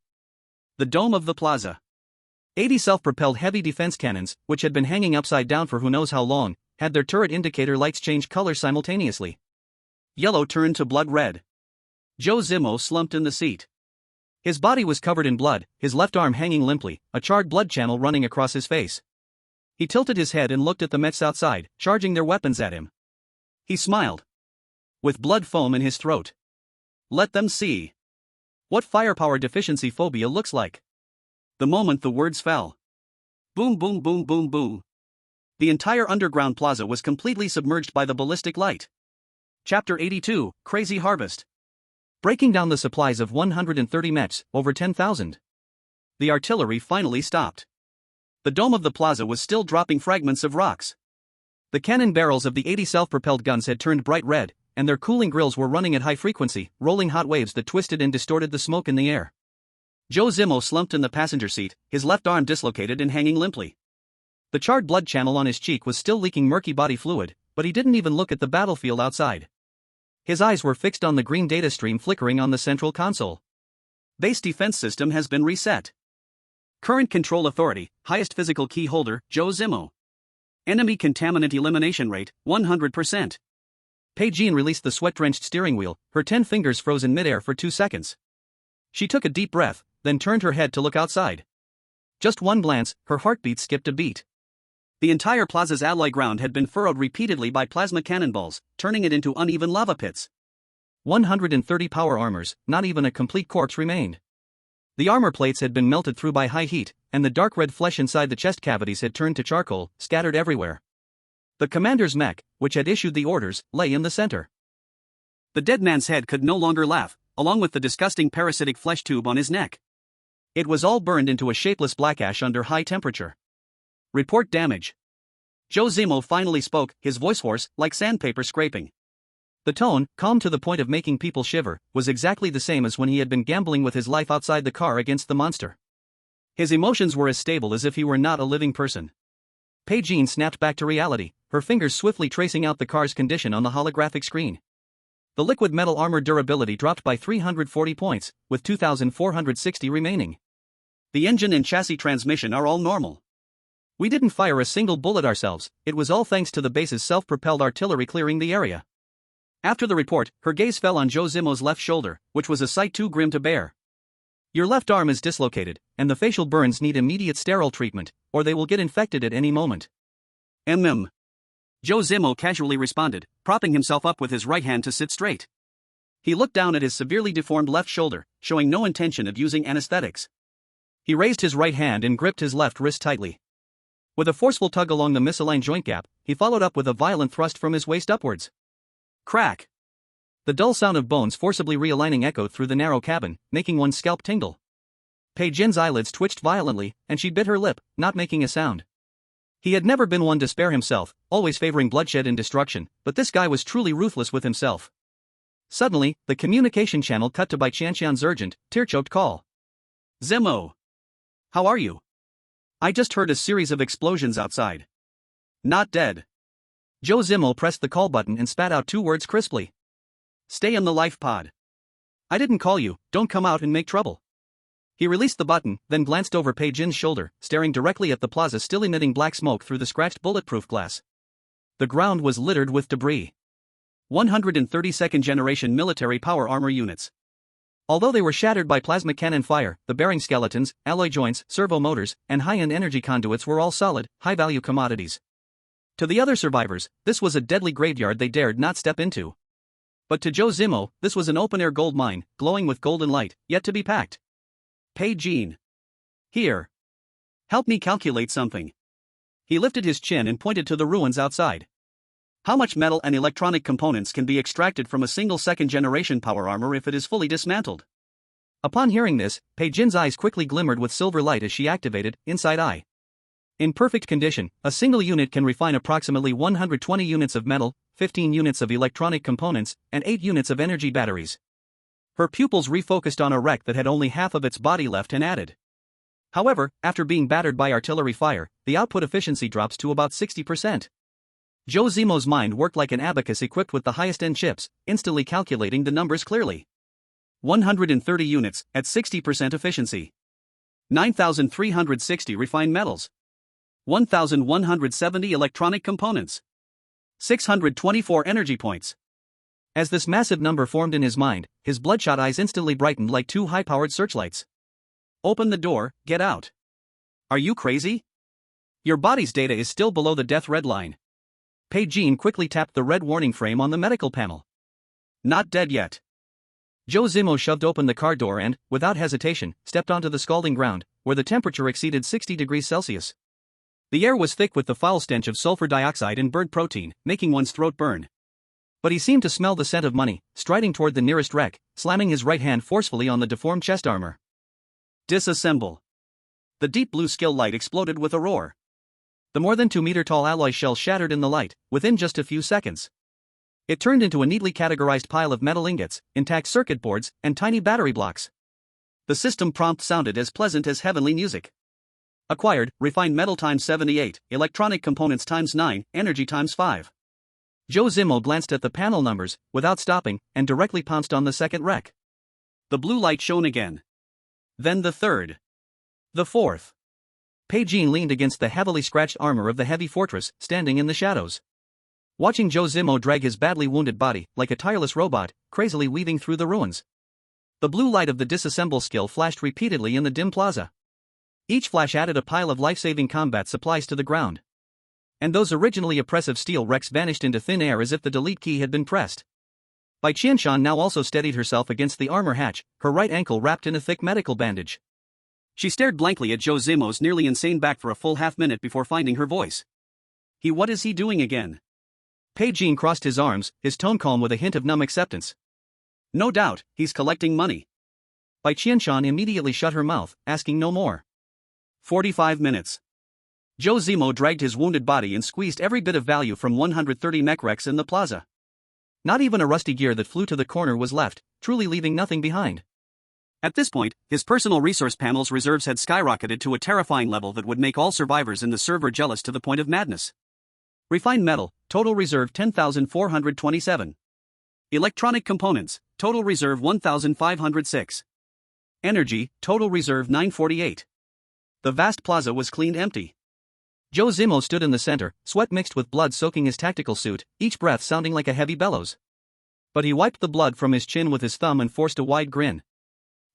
The dome of the plaza. 80 self-propelled heavy defense cannons, which had been hanging upside down for who knows how long, had their turret indicator lights change color simultaneously. Yellow turned to blood red. Zhou Zimo slumped in the seat. His body was covered in blood, his left arm hanging limply, a charred blood channel running across his face. He tilted his head and looked at the Mets outside, charging their weapons at him. He smiled. With blood foam in his throat. Let them see what firepower deficiency phobia looks like. The moment the words fell. Boom, boom, boom, boom, boom. The entire underground plaza was completely submerged by the ballistic light. Chapter 82, Crazy Harvest. Breaking down the supplies of 130 Mets, over 10,000. The artillery finally stopped. The dome of the plaza was still dropping fragments of rocks. The cannon barrels of the 80 self-propelled guns had turned bright red, and their cooling grills were running at high frequency, rolling hot waves that twisted and distorted the smoke in the air. Zhou Zimo slumped in the passenger seat, his left arm dislocated and hanging limply. The charred blood channel on his cheek was still leaking murky body fluid, but he didn't even look at the battlefield outside. His eyes were fixed on the green data stream flickering on the central console. Base defense system has been reset. Current control authority, highest physical key holder, Zhou Zimo. Enemy contaminant elimination rate, 100%. Bai Qianqian released the sweat-drenched steering wheel, her 10 fingers froze in midair for 2 seconds. She took a deep breath, then turned her head to look outside. Just one glance, her heartbeat skipped a beat. The entire plaza's alloy ground had been furrowed repeatedly by plasma cannonballs, turning it into uneven lava pits. 130 power armors, not even a complete corpse remained. The armor plates had been melted through by high heat, and the dark red flesh inside the chest cavities had turned to charcoal, scattered everywhere. The commander's mech, which had issued the orders, lay in the center. The dead man's head could no longer laugh, along with the disgusting parasitic flesh tube on his neck. It was all burned into a shapeless black ash under high temperature. Report damage. Zhou Zimo finally spoke, his voice hoarse, like sandpaper scraping. The tone, calm to the point of making people shiver, was exactly the same as when he had been gambling with his life outside the car against the monster. His emotions were as stable as if he were not a living person. Bai Qianqian snapped back to reality, her fingers swiftly tracing out the car's condition on the holographic screen. The liquid metal armor durability dropped by 340 points, with 2,460 remaining. The engine and chassis transmission are all normal. We didn't fire a single bullet ourselves, it was all thanks to the base's self-propelled artillery clearing the area. After the report, her gaze fell on Zhou Zimo's left shoulder, which was a sight too grim to bear. Your left arm is dislocated, and the facial burns need immediate sterile treatment, or they will get infected at any moment. Zhou Zimo casually responded, propping himself up with his right hand to sit straight. He looked down at his severely deformed left shoulder, showing no intention of using anesthetics. He raised his right hand and gripped his left wrist tightly. With a forceful tug along the misaligned joint gap, he followed up with a violent thrust from his waist upwards. Crack! The dull sound of bones forcibly realigning echoed through the narrow cabin, making one's scalp tingle. Bai Qianqian's eyelids twitched violently, and she bit her lip, not making a sound. He had never been one to spare himself, always favoring bloodshed and destruction, but this guy was truly ruthless with himself. Suddenly, the communication channel cut to Bai Qianqian's urgent, tear-choked call. Zimo! How are you? I just heard a series of explosions outside. Not dead. Zhou Zimo pressed the call button and spat out 2 words crisply. Stay in the life pod. I didn't call you, don't come out and make trouble. He released the button, then glanced over Bai Jin's shoulder, staring directly at the plaza still emitting black smoke through the scratched bulletproof glass. The ground was littered with debris. 132nd generation military power armor units. Although they were shattered by plasma cannon fire, the bearing skeletons, alloy joints, servo motors, and high-end energy conduits were all solid, high-value commodities. To the other survivors, this was a deadly graveyard they dared not step into. But to Zhou Zimo, this was an open-air gold mine, glowing with golden light, yet to be packed. Bai Qianqian. Here. Help me calculate something. He lifted his chin and pointed to the ruins outside. How much metal and electronic components can be extracted from a single second-generation power armor if it is fully dismantled? Upon hearing this, Bai Jin's eyes quickly glimmered with silver light as she activated Inside Eye. In perfect condition, a single unit can refine approximately 120 units of metal, 15 units of electronic components, and 8 units of energy batteries. Her pupils refocused on a wreck that had only half of its body left and added. However, after being battered by artillery fire, the output efficiency drops to about 60%. Zhou Zimo's mind worked like an abacus equipped with the highest-end chips, instantly calculating the numbers clearly. 130 units, at 60% efficiency. 9,360 refined metals. 1,170 electronic components. 624 energy points. As this massive number formed in his mind, his bloodshot eyes instantly brightened like two high-powered searchlights. Open the door, get out. Are you crazy? Your body's data is still below the death red line. Bai Qianqian quickly tapped the red warning frame on the medical panel. Not dead yet. Zhou Zimo shoved open the car door and, without hesitation, stepped onto the scalding ground, where the temperature exceeded 60 degrees Celsius. The air was thick with the foul stench of sulfur dioxide and bird protein, making one's throat burn. But he seemed to smell the scent of money, striding toward the nearest wreck, slamming his right hand forcefully on the deformed chest armor. Disassemble. The deep blue skill light exploded with a roar. The more than 2-meter-tall alloy shell shattered in the light, within just a few seconds. It turned into a neatly categorized pile of metal ingots, intact circuit boards, and tiny battery blocks. The system prompt sounded as pleasant as heavenly music. Acquired, refined metal times 78, electronic components times 9, energy times 5. Zhou Zimo glanced at the panel numbers, without stopping, and directly pounced on the second wreck. The blue light shone again. Then the third. The fourth. Bai Qianqian leaned against the heavily scratched armor of the heavy fortress, standing in the shadows. Watching Zhou Zimo drag his badly wounded body, like a tireless robot, crazily weaving through the ruins. The blue light of the disassemble skill flashed repeatedly in the dim plaza. Each flash added a pile of life-saving combat supplies to the ground. And those originally oppressive steel wrecks vanished into thin air as if the delete key had been pressed. Bai Qianqian now also steadied herself against the armor hatch, her right ankle wrapped in a thick medical bandage. She stared blankly at Zhou Zimo's nearly insane back for a full half-minute before finding her voice. What is he doing again? Bai Qianqian crossed his arms, his tone calm with a hint of numb acceptance. No doubt, he's collecting money. Bai Qianqian immediately shut her mouth, asking no more. 45 minutes. Zhou Zimo dragged his wounded body and squeezed every bit of value from 130 mech wrecks in the plaza. Not even a rusty gear that flew to the corner was left, truly leaving nothing behind. At this point, his personal resource panel's reserves had skyrocketed to a terrifying level that would make all survivors in the server jealous to the point of madness. Refined metal, total reserve 10,427. Electronic components, total reserve 1,506. Energy, total reserve 948. The vast plaza was cleaned empty. Zhou Zimo stood in the center, sweat mixed with blood soaking his tactical suit, each breath sounding like a heavy bellows. But he wiped the blood from his chin with his thumb and forced a wide grin.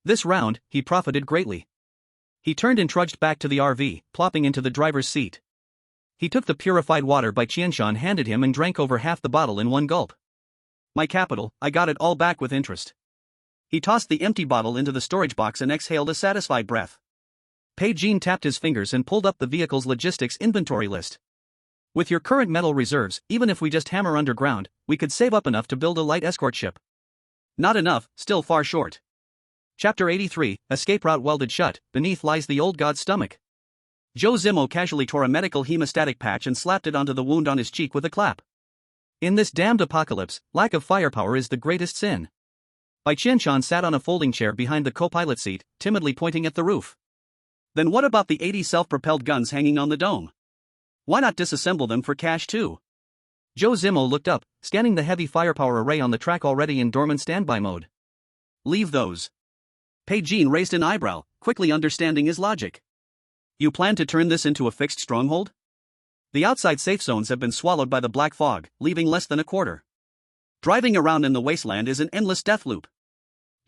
This round, he profited greatly. He turned and trudged back to the RV, plopping into the driver's seat. He took the purified water Bai Qianqian handed him and drank over half the bottle in one gulp. My capital, I got it all back with interest. He tossed the empty bottle into the storage box and exhaled a satisfied breath. Bai Qianqian tapped his fingers and pulled up the vehicle's logistics inventory list. With your current metal reserves, even if we just hammer underground, we could save up enough to build a light escort ship. Not enough, still far short. Chapter 83, Escape Route welded shut, beneath lies the old god's stomach. Zhou Zimo casually tore a medical hemostatic patch and slapped it onto the wound on his cheek with a clap. In this damned apocalypse, lack of firepower is the greatest sin. Bai Qianqian sat on a folding chair behind the co-pilot seat, timidly pointing at the roof. Then what about the 80 self-propelled guns hanging on the dome? Why not disassemble them for cash too? Zhou Zimo looked up, scanning the heavy firepower array on the track already in dormant standby mode. Leave those. Bai Qianqian raised an eyebrow, quickly understanding his logic. You plan to turn this into a fixed stronghold? The outside safe zones have been swallowed by the black fog, leaving less than a quarter. Driving around in the wasteland is an endless death loop.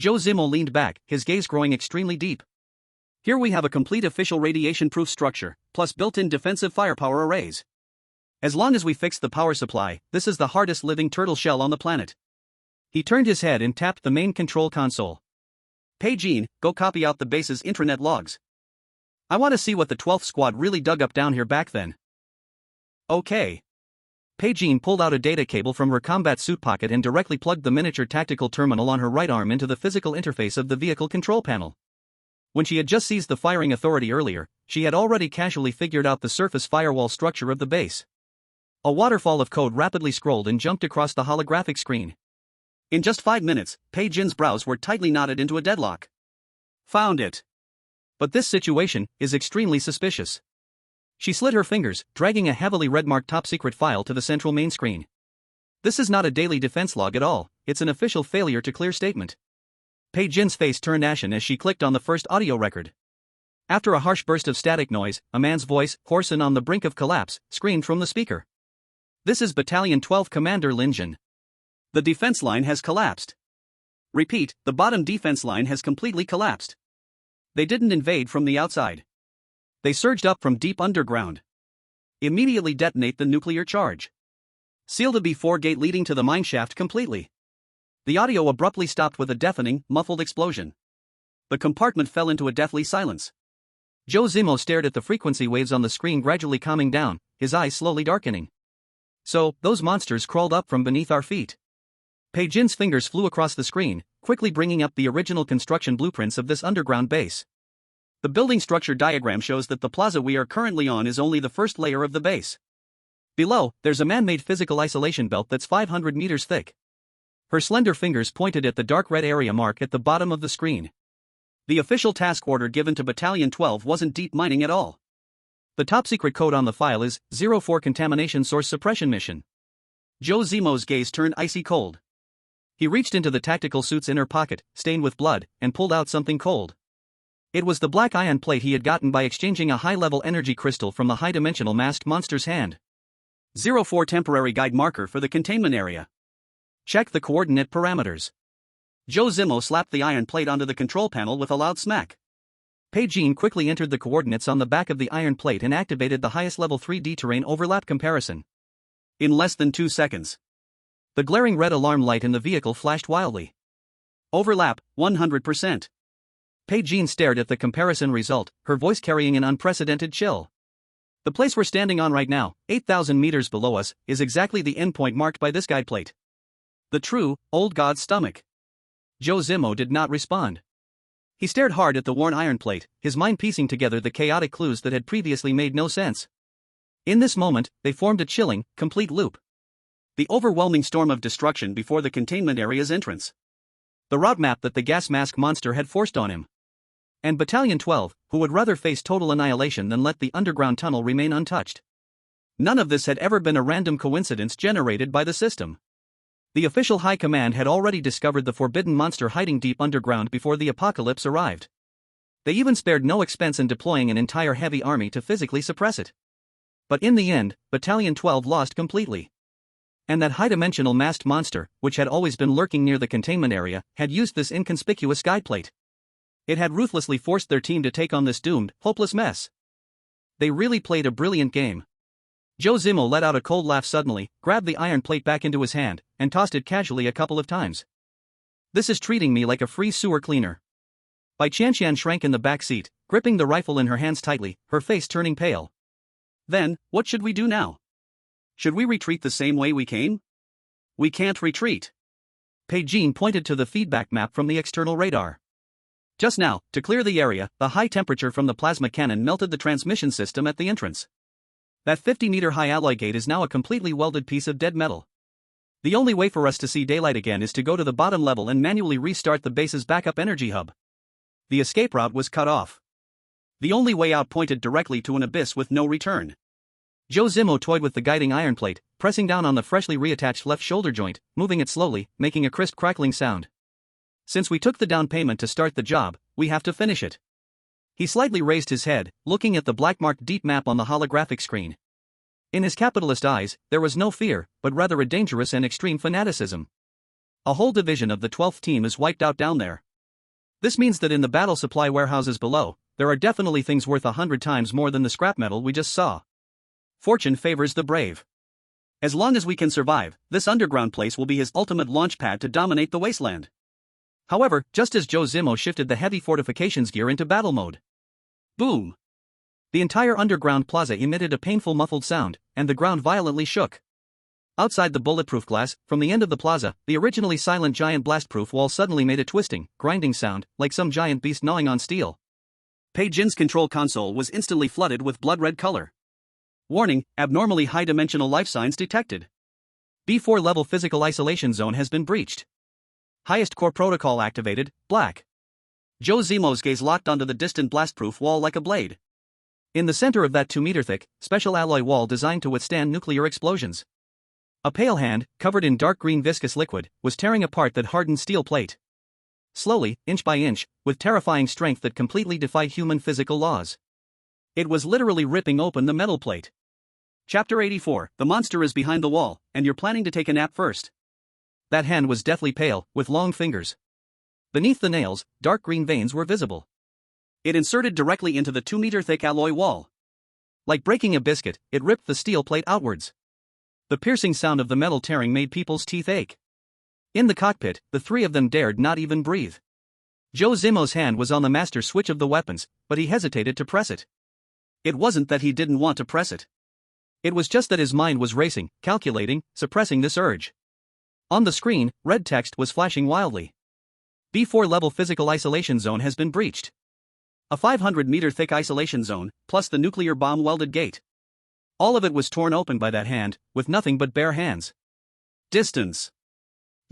Zhou Zimo leaned back, his gaze growing extremely deep. Here we have a complete official radiation-proof structure, plus built-in defensive firepower arrays. As long as we fix the power supply, this is the hardest living turtle shell on the planet. He turned his head and tapped the main control console. Bai Qianqian, go copy out the base's intranet logs. I want to see what the 12th squad really dug up down here back then. Okay. Bai Qianqian pulled out a data cable from her combat suit pocket and directly plugged the miniature tactical terminal on her right arm into the physical interface of the vehicle control panel. When she had just seized the firing authority earlier, she had already casually figured out the surface firewall structure of the base. A waterfall of code rapidly scrolled and jumped across the holographic screen. In just 5 minutes, Bai Qianqian's brows were tightly knotted into a deadlock. Found it. But this situation is extremely suspicious. She slid her fingers, dragging a heavily red-marked top-secret file to the central main screen. This is not a daily defense log at all, it's an official failure to clear statement. Bai Qianqian's face turned ashen as she clicked on the first audio record. After a harsh burst of static noise, a man's voice, hoarse and on the brink of collapse, screamed from the speaker. This is Battalion 12 Commander Lin Jin. The defense line has collapsed. Repeat, the bottom defense line has completely collapsed. They didn't invade from the outside. They surged up from deep underground. Immediately detonate the nuclear charge. Seal the B4 gate leading to the mineshaft completely. The audio abruptly stopped with a deafening, muffled explosion. The compartment fell into a deathly silence. Zhou Zimo stared at the frequency waves on the screen gradually calming down, his eyes slowly darkening. So, those monsters crawled up from beneath our feet. Bai Qianqian's fingers flew across the screen, quickly bringing up the original construction blueprints of this underground base. The building structure diagram shows that the plaza we are currently on is only the first layer of the base. Below, there's a man-made physical isolation belt that's 500 meters thick. Her slender fingers pointed at the dark red area mark at the bottom of the screen. The official task order given to Battalion 12 wasn't deep mining at all. The top-secret code on the file is 04 Contamination Source Suppression Mission. Zhou Zimo's gaze turned icy cold. He reached into the tactical suit's inner pocket, stained with blood, and pulled out something cold. It was the black ion plate he had gotten by exchanging a high-level energy crystal from the high-dimensional masked monster's hand. 04 Temporary Guide Marker for the containment area. Check the coordinate parameters. Zhou Zimo slapped the iron plate onto the control panel with a loud smack. Bai Qianqian quickly entered the coordinates on the back of the iron plate and activated the highest level 3D terrain overlap comparison. In less than 2 seconds. The glaring red alarm light in the vehicle flashed wildly. Overlap, 100%. Bai Qianqian stared at the comparison result, her voice carrying an unprecedented chill. The place we're standing on right now, 8,000 meters below us, is exactly the endpoint marked by this guide plate. The true, old god's stomach. Zhou Zimo did not respond. He stared hard at the worn iron plate, his mind piecing together the chaotic clues that had previously made no sense. In this moment, they formed a chilling, complete loop. The overwhelming storm of destruction before the containment area's entrance. The route map that the gas mask monster had forced on him. And Battalion 12, who would rather face total annihilation than let the underground tunnel remain untouched. None of this had ever been a random coincidence generated by the system. The official high command had already discovered the forbidden monster hiding deep underground before the apocalypse arrived. They even spared no expense in deploying an entire heavy army to physically suppress it. But in the end, Battalion 12 lost completely. And that high-dimensional masked monster, which had always been lurking near the containment area, had used this inconspicuous guide plate. It had ruthlessly forced their team to take on this doomed, hopeless mess. They really played a brilliant game. Zhou Zimo let out a cold laugh suddenly, grabbed the iron plate back into his hand, and tossed it casually a couple of times. This is treating me like a free sewer cleaner. Bai Qianqian shrank in the back seat, gripping the rifle in her hands tightly, her face turning pale. Then, what should we do now? Should we retreat the same way we came? We can't retreat. Bai Qianqian pointed to the feedback map from the external radar. Just now, to clear the area, the high temperature from the plasma cannon melted the transmission system at the entrance. That 50-meter-high alloy gate is now a completely welded piece of dead metal. The only way for us to see daylight again is to go to the bottom level and manually restart the base's backup energy hub. The escape route was cut off. The only way out pointed directly to an abyss with no return. Zhou Zimo toyed with the guiding iron plate, pressing down on the freshly reattached left shoulder joint, moving it slowly, making a crisp crackling sound. Since we took the down payment to start the job, we have to finish it. He slightly raised his head, looking at the black-marked deep map on the holographic screen. In his capitalist eyes, there was no fear, but rather a dangerous and extreme fanaticism. A whole division of the 12th team is wiped out down there. This means that in the battle supply warehouses below, there are definitely things worth 100 times more than the scrap metal we just saw. Fortune favors the brave. As long as we can survive, this underground place will be his ultimate launch pad to dominate the wasteland. However, just as Zhou Zimo shifted the heavy fortifications gear into battle mode. Boom! The entire underground plaza emitted a painful muffled sound, and the ground violently shook. Outside the bulletproof glass, from the end of the plaza, the originally silent giant blastproof wall suddenly made a twisting, grinding sound, like some giant beast gnawing on steel. Bai Qianqian's control console was instantly flooded with blood-red color. Warning, abnormally high-dimensional life signs detected. B4 level physical isolation zone has been breached. Highest core protocol activated, black. Zhou Zimo's gaze locked onto the distant blastproof wall like a blade. In the center of that 2-meter-thick, special alloy wall designed to withstand nuclear explosions. A pale hand, covered in dark green viscous liquid, was tearing apart that hardened steel plate. Slowly, inch by inch, with terrifying strength that completely defied human physical laws. It was literally ripping open the metal plate. Chapter 84, The monster is behind the wall, and you're planning to take a nap first. That hand was deathly pale, with long fingers. Beneath the nails, dark green veins were visible. It inserted directly into the 2-meter-thick alloy wall. Like breaking a biscuit, it ripped the steel plate outwards. The piercing sound of the metal tearing made people's teeth ache. In the cockpit, the three of them dared not even breathe. Zhou Zimo's hand was on the master switch of the weapons, but he hesitated to press it. It wasn't that he didn't want to press it. It was just that his mind was racing, calculating, suppressing this urge. On the screen, red text was flashing wildly. B4 level physical isolation zone has been breached. A 500-meter-thick isolation zone, plus the nuclear bomb welded gate. All of it was torn open by that hand, with nothing but bare hands. Distance.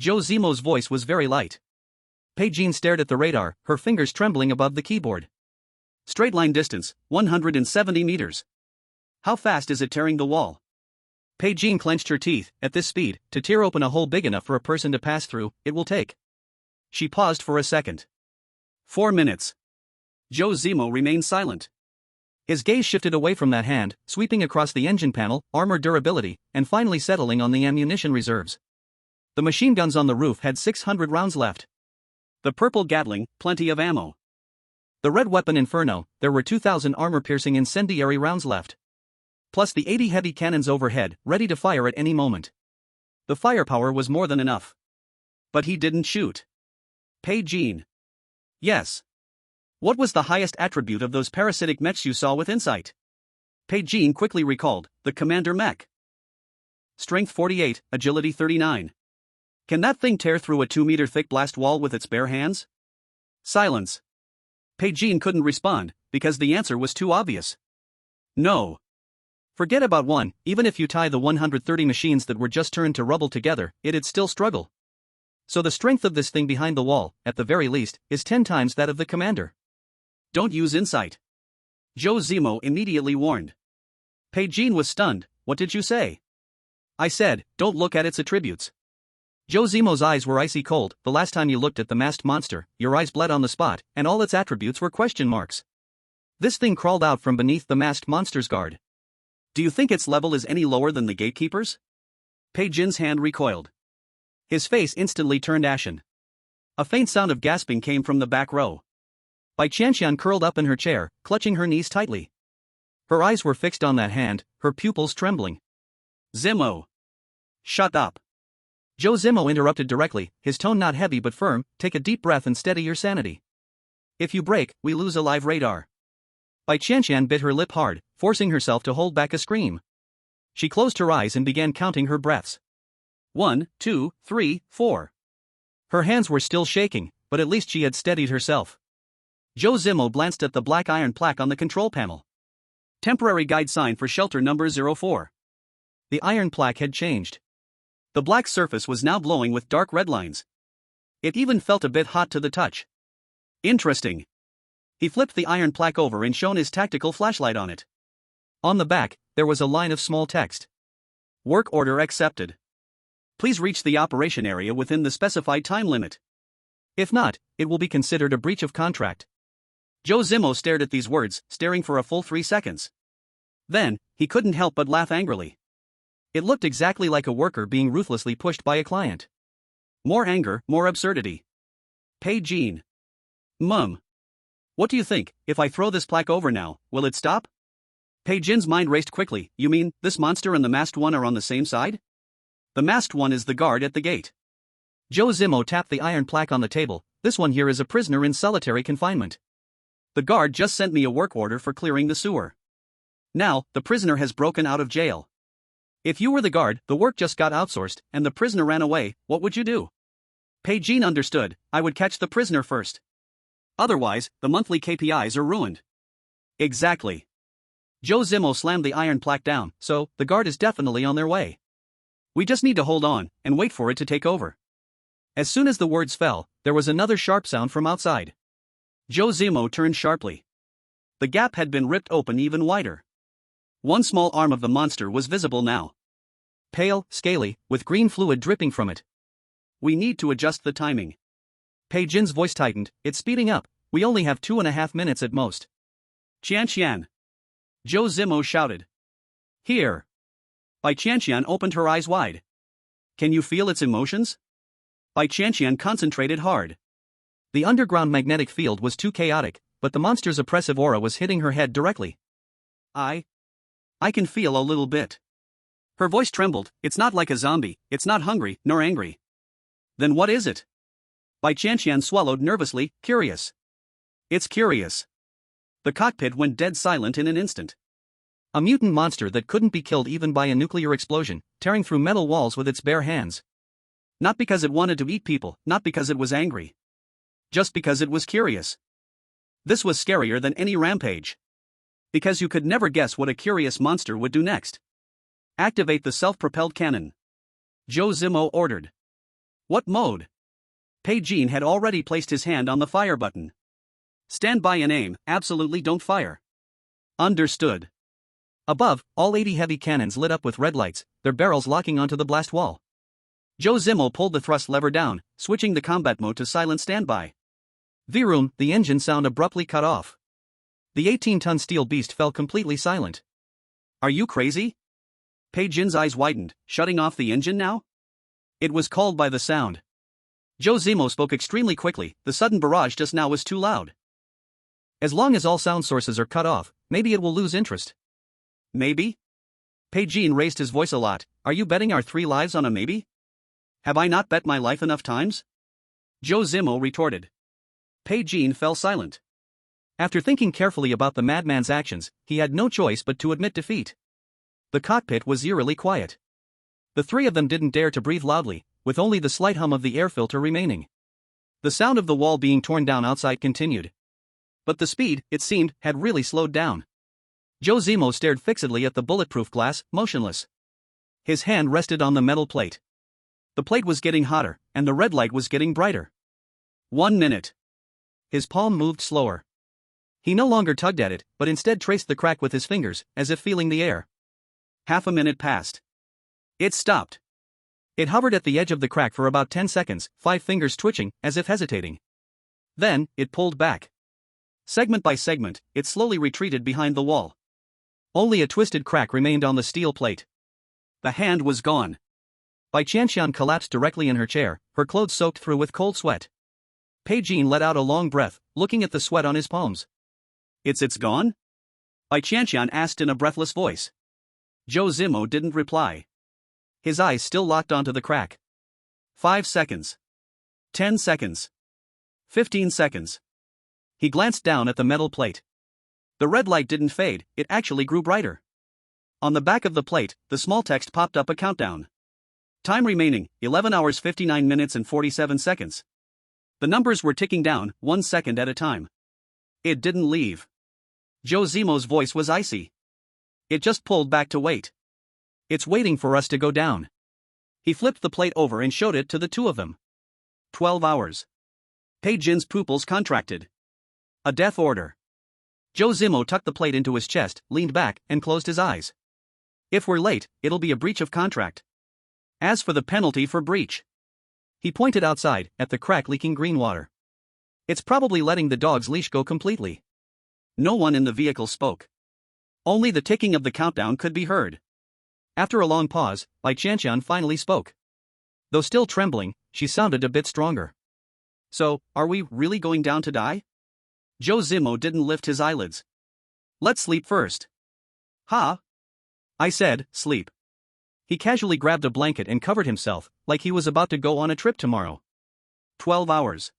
Zhou Zimo's voice was very light. Bai Qianqian stared at the radar, her fingers trembling above the keyboard. Straight line distance, 170 meters. How fast is it tearing the wall? Bai Qianqian clenched her teeth. At this speed, to tear open a hole big enough for a person to pass through, it will take. She paused for a second. 4 minutes. Zhou Zimo remained silent. His gaze shifted away from that hand, sweeping across the engine panel, armor durability, and finally settling on the ammunition reserves. The machine guns on the roof had 600 rounds left. The purple Gatling, plenty of ammo. The red weapon Inferno, there were 2,000 armor-piercing incendiary rounds left. Plus the 80 heavy cannons overhead, ready to fire at any moment. The firepower was more than enough. But he didn't shoot. Bai Qianqian. Yes. What was the highest attribute of those parasitic mechs you saw with insight? Bai Qianqian quickly recalled, the commander mech. Strength 48, agility 39. Can that thing tear through a 2-meter-thick blast wall with its bare hands? Silence. Bai Qianqian couldn't respond, because the answer was too obvious. No. Forget about one, even if you tie the 130 machines that were just turned to rubble together, it'd still struggle. So the strength of this thing behind the wall, at the very least, is 10 times that of the commander. Don't use insight. Zhou Zimo immediately warned. Bai Qianqian was stunned. What did you say? I said, don't look at its attributes. Zhou Zimo's eyes were icy cold. The last time you looked at the masked monster, your eyes bled on the spot, and all its attributes were question marks. This thing crawled out from beneath the masked monster's guard. Do you think its level is any lower than the gatekeeper's? Bai Qianqian's hand recoiled. His face instantly turned ashen. A faint sound of gasping came from the back row. Bai Qianqian curled up in her chair, clutching her knees tightly. Her eyes were fixed on that hand, her pupils trembling. Zimo. Shut up. Zhou Zimo interrupted directly, his tone not heavy but firm. Take a deep breath and steady your sanity. If you break, we lose a live radar. Bai Qianqian bit her lip hard, forcing herself to hold back a scream. She closed her eyes and began counting her breaths. 1, 2, 3, 4. Her hands were still shaking, but at least she had steadied herself. Zhou Zimo glanced at the black iron plaque on the control panel. Temporary guide sign for shelter number 04. The iron plaque had changed. The black surface was now glowing with dark red lines. It even felt a bit hot to the touch. Interesting. He flipped the iron plaque over and shone his tactical flashlight on it. On the back, there was a line of small text. Work order accepted. Please reach the operation area within the specified time limit. If not, it will be considered a breach of contract. Zhou Zimo stared at these words, staring for a full 3 seconds. Then, he couldn't help but laugh angrily. It looked exactly like a worker being ruthlessly pushed by a client. More anger, more absurdity. Bai Qianqian. Mum. What do you think, if I throw this plaque over now, will it stop? Bai Qianqian's mind raced quickly. You mean, this monster and the masked one are on the same side? The masked one is the guard at the gate. Zhou Zimo tapped the iron plaque on the table. This one here is a prisoner in solitary confinement. The guard just sent me a work order for clearing the sewer. Now, the prisoner has broken out of jail. If you were the guard, the work just got outsourced, and the prisoner ran away, what would you do? Bai Qianqian understood. I would catch the prisoner first. Otherwise, the monthly KPIs are ruined. Exactly. Zhou Zimo slammed the iron plaque down, so, the guard is definitely on their way. We just need to hold on, and wait for it to take over. As soon as the words fell, there was another sharp sound from outside. Zhou Zimo turned sharply. The gap had been ripped open even wider. One small arm of the monster was visible now. Pale, scaly, with green fluid dripping from it. We need to adjust the timing. Bai Qianqian's voice tightened. It's speeding up. We only have 2.5 minutes at most. Qianqian. Zhou Zimo shouted. Here. Bai Qianqian opened her eyes wide. Can you feel its emotions? Bai Qianqian concentrated hard. The underground magnetic field was too chaotic, but the monster's oppressive aura was hitting her head directly. I can feel a little bit. Her voice trembled. It's not like a zombie, it's not hungry, nor angry. Then what is it? Bai Qianqian swallowed nervously, curious. It's curious. The cockpit went dead silent in an instant. A mutant monster that couldn't be killed even by a nuclear explosion, tearing through metal walls with its bare hands. Not because it wanted to eat people, not because it was angry. Just because it was curious. This was scarier than any rampage. Because you could never guess what a curious monster would do next. Activate the self-propelled cannon. Zhou Zimo ordered. What mode? Bai Qianqian had already placed his hand on the fire button. Stand by and aim, absolutely don't fire. Understood. Above, all 80 heavy cannons lit up with red lights, their barrels locking onto the blast wall. Zhou Zimo pulled the thrust lever down, switching the combat mode to silent standby. Vroom, the engine sound abruptly cut off. The 18-ton steel beast fell completely silent. Are you crazy? Bai Qianqian's eyes widened. Shutting off the engine now? It was called by the sound. Zhou Zimo spoke extremely quickly. The sudden barrage just now was too loud. As long as all sound sources are cut off, maybe it will lose interest. Maybe? Bai Qianqian raised his voice a lot. Are you betting our 3 lives on a maybe? Have I not bet my life enough times? Zhou Zimo retorted. Bai Qianqian fell silent. After thinking carefully about the madman's actions, he had no choice but to admit defeat. The cockpit was eerily quiet. The 3 of them didn't dare to breathe loudly, with only the slight hum of the air filter remaining. The sound of the wall being torn down outside continued. But the speed, it seemed, had really slowed down. Zhou Zimo stared fixedly at the bulletproof glass, motionless. His hand rested on the metal plate. The plate was getting hotter, and the red light was getting brighter. 1 minute. His palm moved slower. He no longer tugged at it, but instead traced the crack with his fingers, as if feeling the air. Half a minute passed. It stopped. It hovered at the edge of the crack for about 10 seconds, 5 fingers twitching, as if hesitating. Then, it pulled back. Segment by segment, it slowly retreated behind the wall. Only a twisted crack remained on the steel plate. The hand was gone. Bai Qianqian collapsed directly in her chair, her clothes soaked through with cold sweat. Bai Qianqian let out a long breath, looking at the sweat on his palms. It's gone? Bai Qianqian asked in a breathless voice. Zhou Zimo didn't reply. His eyes still locked onto the crack. 5 seconds. 10 seconds. 15 seconds. He glanced down at the metal plate. The red light didn't fade, it actually grew brighter. On the back of the plate, the small text popped up a countdown. Time remaining, 11 hours 59 minutes and 47 seconds. The numbers were ticking down, 1 second at a time. It didn't leave. Zhou Zimo's voice was icy. It just pulled back to wait. It's waiting for us to go down. He flipped the plate over and showed it to the 2 of them. 12 hours. Bai Qianqian's pupils contracted. A death order. Zhou Zimo tucked the plate into his chest, leaned back, and closed his eyes. If we're late, it'll be a breach of contract. As for the penalty for breach, He pointed outside, at the crack leaking green water. It's probably letting the dog's leash go completely. No one in the vehicle spoke. Only the ticking of the countdown could be heard. After a long pause, Bai Qianqian finally spoke. Though still trembling, she sounded a bit stronger. So, are we really going down to die? Zhou Zimo didn't lift his eyelids. Let's sleep first. Ha! I said, sleep. He casually grabbed a blanket and covered himself, like he was about to go on a trip tomorrow. 12 hours.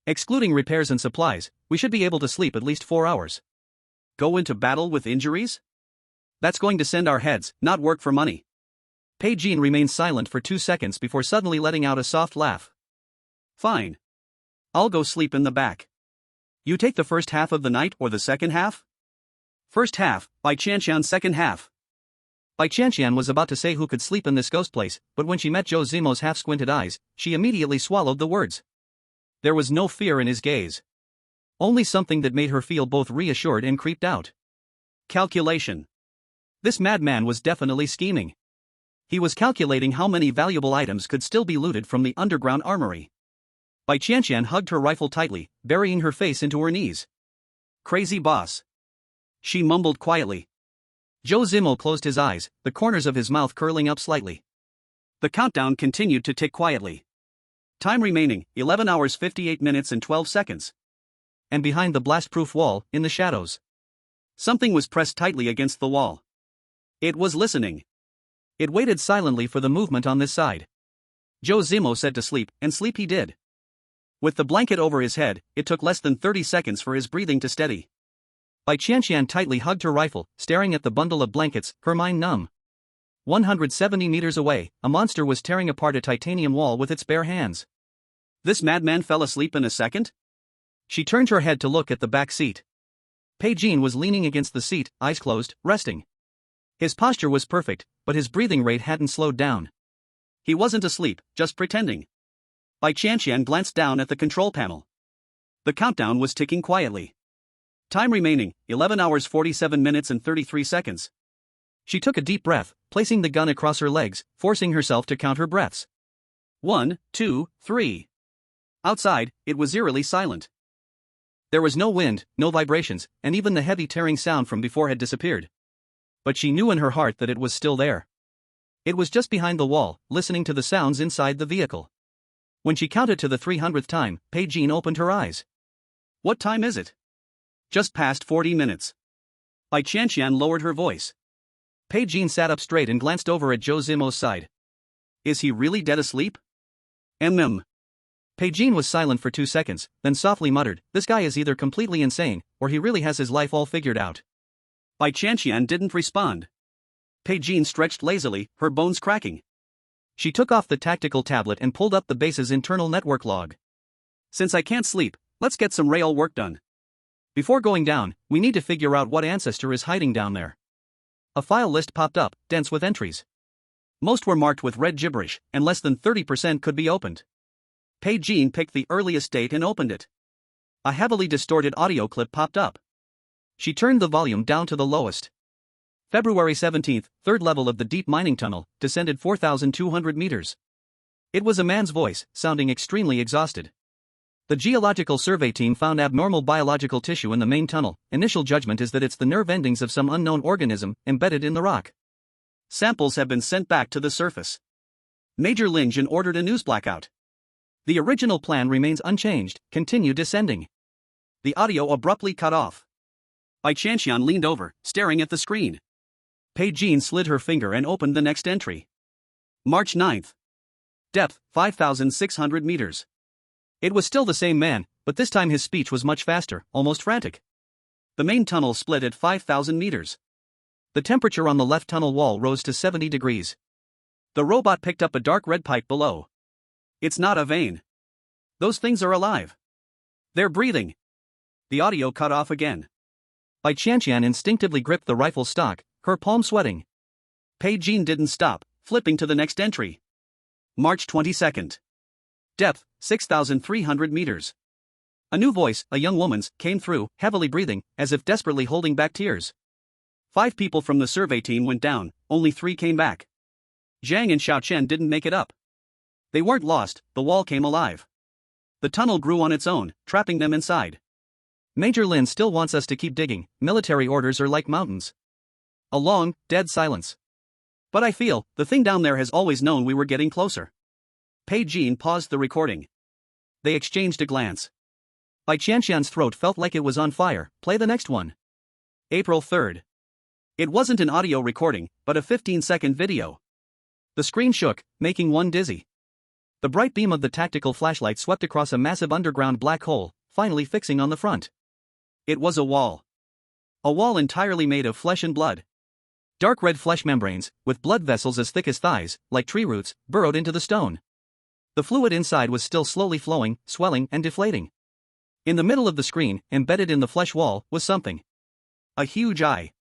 Excluding repairs and supplies, we should be able to sleep at least 4 hours. Go into battle with injuries? That's going to send our heads, not work for money. Bai Qianqian remained silent for 2 seconds before suddenly letting out a soft laugh. Fine. I'll go sleep in the back. You take the first half of the night or the second half? First half, Bai Qianqian second half. Bai Qianqian was about to say who could sleep in this ghost place, but when she met Zhou Zimo's half-squinted eyes, she immediately swallowed the words. There was no fear in his gaze. Only something that made her feel both reassured and creeped out. Calculation. This madman was definitely scheming. He was calculating how many valuable items could still be looted from the underground armory. Bai Qianqian hugged her rifle tightly, burying her face into her knees. Crazy boss. She mumbled quietly. Zhou Zimo closed his eyes, the corners of his mouth curling up slightly. The countdown continued to tick quietly. Time remaining, 11 hours 58 minutes and 12 seconds. And behind the blast-proof wall, in the shadows, something was pressed tightly against the wall. It was listening. It waited silently for the movement on this side. Zhou Zimo said to sleep, and sleep he did. With the blanket over his head, it took less than 30 seconds for his breathing to steady. Bai Qianqian tightly hugged her rifle, staring at the bundle of blankets, her mind numb. 170 meters away, a monster was tearing apart a titanium wall with its bare hands. This madman fell asleep in a second? She turned her head to look at the back seat. Bai Qianqian was leaning against the seat, eyes closed, resting. His posture was perfect, but his breathing rate hadn't slowed down. He wasn't asleep, just pretending. Bai Qianqian glanced down at the control panel. The countdown was ticking quietly. Time remaining, 11 hours 47 minutes and 33 seconds. She took a deep breath, placing the gun across her legs, forcing herself to count her breaths. 1, 2, 3. Outside, it was eerily silent. There was no wind, no vibrations, and even the heavy tearing sound from before had disappeared. But she knew in her heart that it was still there. It was just behind the wall, listening to the sounds inside the vehicle. When she counted to the 300th time, Bai Qianqian opened her eyes. What time is it? Just past 40 minutes. Bai Qianqian lowered her voice. Bai Qianqian sat up straight and glanced over at Zhou Zimo's side. Is he really dead asleep? Bai Qianqian was silent for 2 seconds, then softly muttered, this guy is either completely insane, or he really has his life all figured out. Bai Qianqian didn't respond. Bai Qianqian stretched lazily, her bones cracking. She took off the tactical tablet and pulled up the base's internal network log. Since I can't sleep, let's get some rail work done. Before going down, we need to figure out what ancestor is hiding down there. A file list popped up, dense with entries. Most were marked with red gibberish, and less than 30% could be opened. Bai Qianqian picked the earliest date and opened it. A heavily distorted audio clip popped up. She turned the volume down to the lowest. February 17th, third level of the deep mining tunnel, descended 4,200 meters. It was a man's voice, sounding extremely exhausted. The geological survey team found abnormal biological tissue in the main tunnel. Initial judgment is that it's the nerve endings of some unknown organism embedded in the rock. Samples have been sent back to the surface. Major Lin Jin ordered a news blackout. The original plan remains unchanged, continue descending. The audio abruptly cut off. Bai Qianqian leaned over, staring at the screen. Bai Qianqian slid her finger and opened the next entry. March 9th. Depth, 5,600 meters. It was still the same man, but this time his speech was much faster, almost frantic. The main tunnel split at 5,000 meters. The temperature on the left tunnel wall rose to 70 degrees. The robot picked up a dark red pipe below. It's not a vein. Those things are alive. They're breathing. The audio cut off again. Bai Qianqian instinctively gripped the rifle stock, her palm sweating. Bai Qianqian didn't stop, flipping to the next entry. March 22nd. Depth, 6,300 meters. A new voice, a young woman's, came through, heavily breathing, as if desperately holding back tears. 5 people from the survey team went down, only 3 came back. Zhang and Xiao Chen didn't make it up. They weren't lost, the wall came alive. The tunnel grew on its own, trapping them inside. Major Lin still wants us to keep digging, military orders are like mountains. A long, dead silence. But I feel, the thing down there has always known we were getting closer. Bai Qianqian paused the recording. They exchanged a glance. Bai Qianqian's throat felt like it was on fire. Play the next one. April 3rd. It wasn't an audio recording, but a 15-second video. The screen shook, making one dizzy. The bright beam of the tactical flashlight swept across a massive underground black hole, finally fixing on the front. It was a wall. A wall entirely made of flesh and blood. Dark red flesh membranes, with blood vessels as thick as thighs, like tree roots, burrowed into the stone. The fluid inside was still slowly flowing, swelling and deflating. In the middle of the screen, embedded in the flesh wall, was something. A huge eye.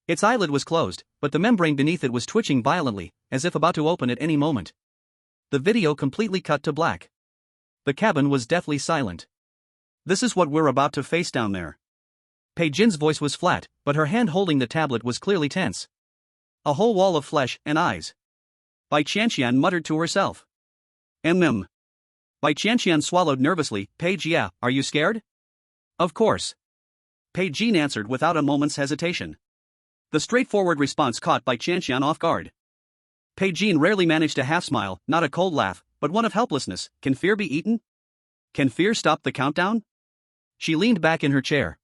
Its eyelid was closed, but the membrane beneath it was twitching violently, as if about to open at any moment. The video completely cut to black. The cabin was deathly silent. This is what we're about to face down there. Bai Jin's voice was flat, but her hand holding the tablet was clearly tense. A whole wall of flesh and eyes. Bai Qianqian muttered to herself. Bai Qianqian swallowed nervously. Paige, yeah, are you scared? Of course. Bai Jin answered without a moment's hesitation. The straightforward response caught Bai Qianqian off guard. Bai Jin rarely managed a half smile, not a cold laugh, but one of helplessness. Can fear be eaten? Can fear stop the countdown? She leaned back in her chair.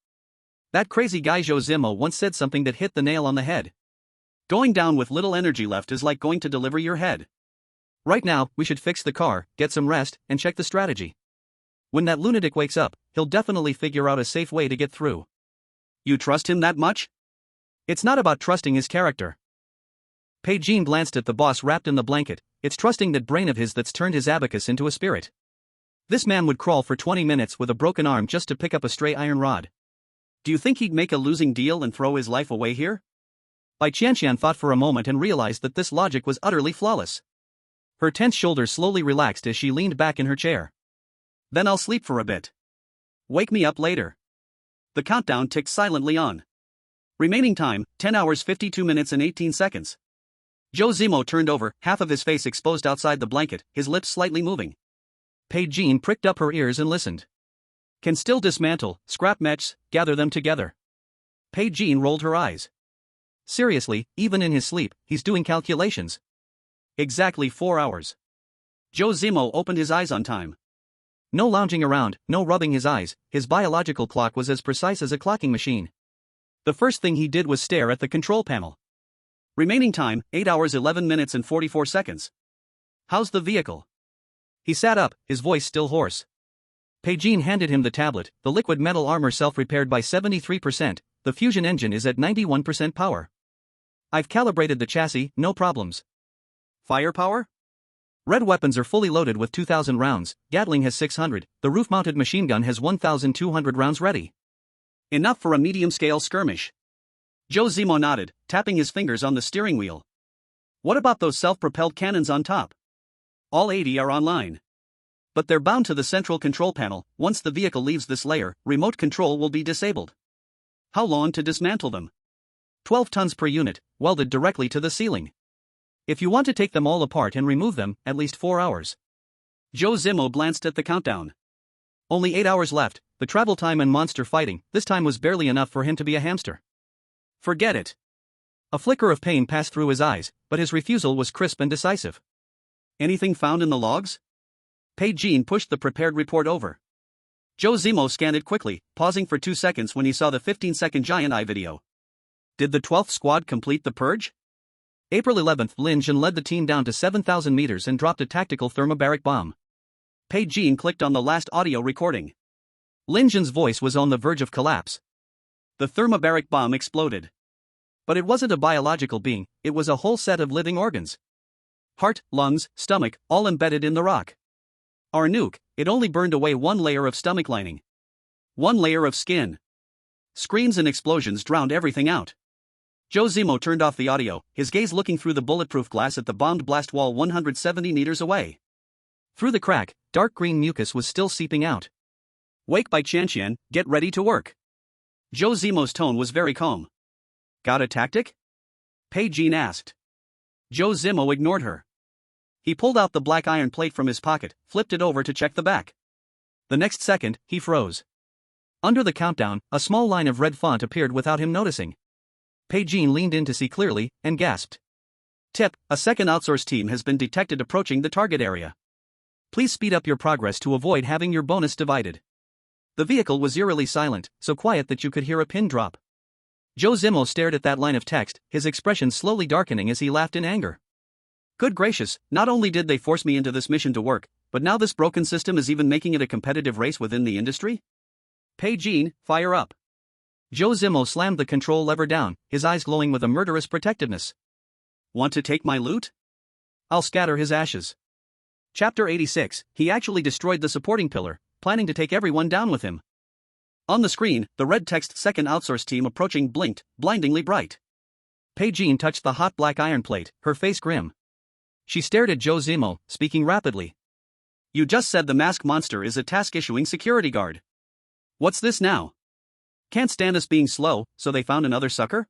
That crazy guy Zhou Zimo once said something that hit the nail on the head. Going down with little energy left is like going to deliver your head. Right now, we should fix the car, get some rest, and check the strategy. When that lunatic wakes up, he'll definitely figure out a safe way to get through. You trust him that much? It's not about trusting his character. Bai Jin glanced at the boss wrapped in the blanket. It's trusting that brain of his that's turned his abacus into a spirit. This man would crawl for 20 minutes with a broken arm just to pick up a stray iron rod. Do you think he'd make a losing deal and throw his life away here? Bai Qianqian thought for a moment and realized that this logic was utterly flawless. Her tense shoulders slowly relaxed as she leaned back in her chair. Then I'll sleep for a bit. Wake me up later. The countdown ticked silently on. Remaining time, 10 hours 52 minutes and 18 seconds. Zhou Zimo turned over, half of his face exposed outside the blanket, his lips slightly moving. Bai Jin pricked up her ears and listened. Can still dismantle, scrap mechs, gather them together. Bai Jin rolled her eyes. Seriously, even in his sleep, he's doing calculations. Exactly 4 hours. Zhou Zimo opened his eyes on time. No lounging around, no rubbing his eyes, his biological clock was as precise as a clocking machine. The first thing he did was stare at the control panel. Remaining time, 8 hours 11 minutes and 44 seconds. How's the vehicle? He sat up, his voice still hoarse. Bai Jin handed him the tablet. The liquid metal armor self-repaired by 73%, the fusion engine is at 91% power. I've calibrated the chassis, no problems. Firepower? Red weapons are fully loaded with 2,000 rounds, Gatling has 600, the roof-mounted machine gun has 1,200 rounds ready. Enough for a medium-scale skirmish. Zhou Zimo nodded, tapping his fingers on the steering wheel. What about those self-propelled cannons on top? All 80 are online. But they're bound to the central control panel. Once the vehicle leaves this layer, remote control will be disabled. How long to dismantle them? 12 tons per unit, welded directly to the ceiling. If you want to take them all apart and remove them, at least 4 hours. Zhou Zimo glanced at the countdown. Only 8 hours left, the travel time and monster fighting, this time was barely enough for him to be a hamster. Forget it. A flicker of pain passed through his eyes, but his refusal was crisp and decisive. Anything found in the logs? Bai Jin pushed the prepared report over. Zhou Zimo scanned it quickly, pausing for 2 seconds when he saw the 15-second giant eye video. Did the 12th squad complete the purge? April 11th, Lin Jin led the team down to 7,000 meters and dropped a tactical thermobaric bomb. Bai Jin clicked on the last audio recording. Lin Jin's voice was on the verge of collapse. The thermobaric bomb exploded. But it wasn't a biological being, it was a whole set of living organs. Heart, lungs, stomach, all embedded in the rock. Our nuke, it only burned away one layer of stomach lining. One layer of skin. Screams and explosions drowned everything out. Zhou Zimo turned off the audio, his gaze looking through the bulletproof glass at the bombed blast wall 170 meters away. Through the crack, dark green mucus was still seeping out. Wake Bai Qianqian, get ready to work. Zhou Zimo's tone was very calm. Got a tactic? Bai Jin asked. Zhou Zimo ignored her. He pulled out the black iron plate from his pocket, flipped it over to check the back. The next second, he froze. Under the countdown, a small line of red font appeared without him noticing. Bai Qianqian leaned in to see clearly, and gasped. Tip: a second outsource team has been detected approaching the target area. Please speed up your progress to avoid having your bonus divided. The vehicle was eerily silent, so quiet that you could hear a pin drop. Zhou Zimo stared at that line of text, his expression slowly darkening as he laughed in anger. Good gracious, not only did they force me into this mission to work, but now this broken system is even making it a competitive race within the industry? Bai Qianqian, fire up. Zhou Zimo slammed the control lever down, his eyes glowing with a murderous protectiveness. Want to take my loot? I'll scatter his ashes. Chapter 86, he actually destroyed the supporting pillar, planning to take everyone down with him. On the screen, the red text second outsource team approaching blinked, blindingly bright. Bai Qianqian touched the hot black iron plate, her face grim. She stared at Zhou Zimo, speaking rapidly. You just said the masked monster is a task-issuing security guard. What's this now? Can't stand us being slow, so they found another sucker?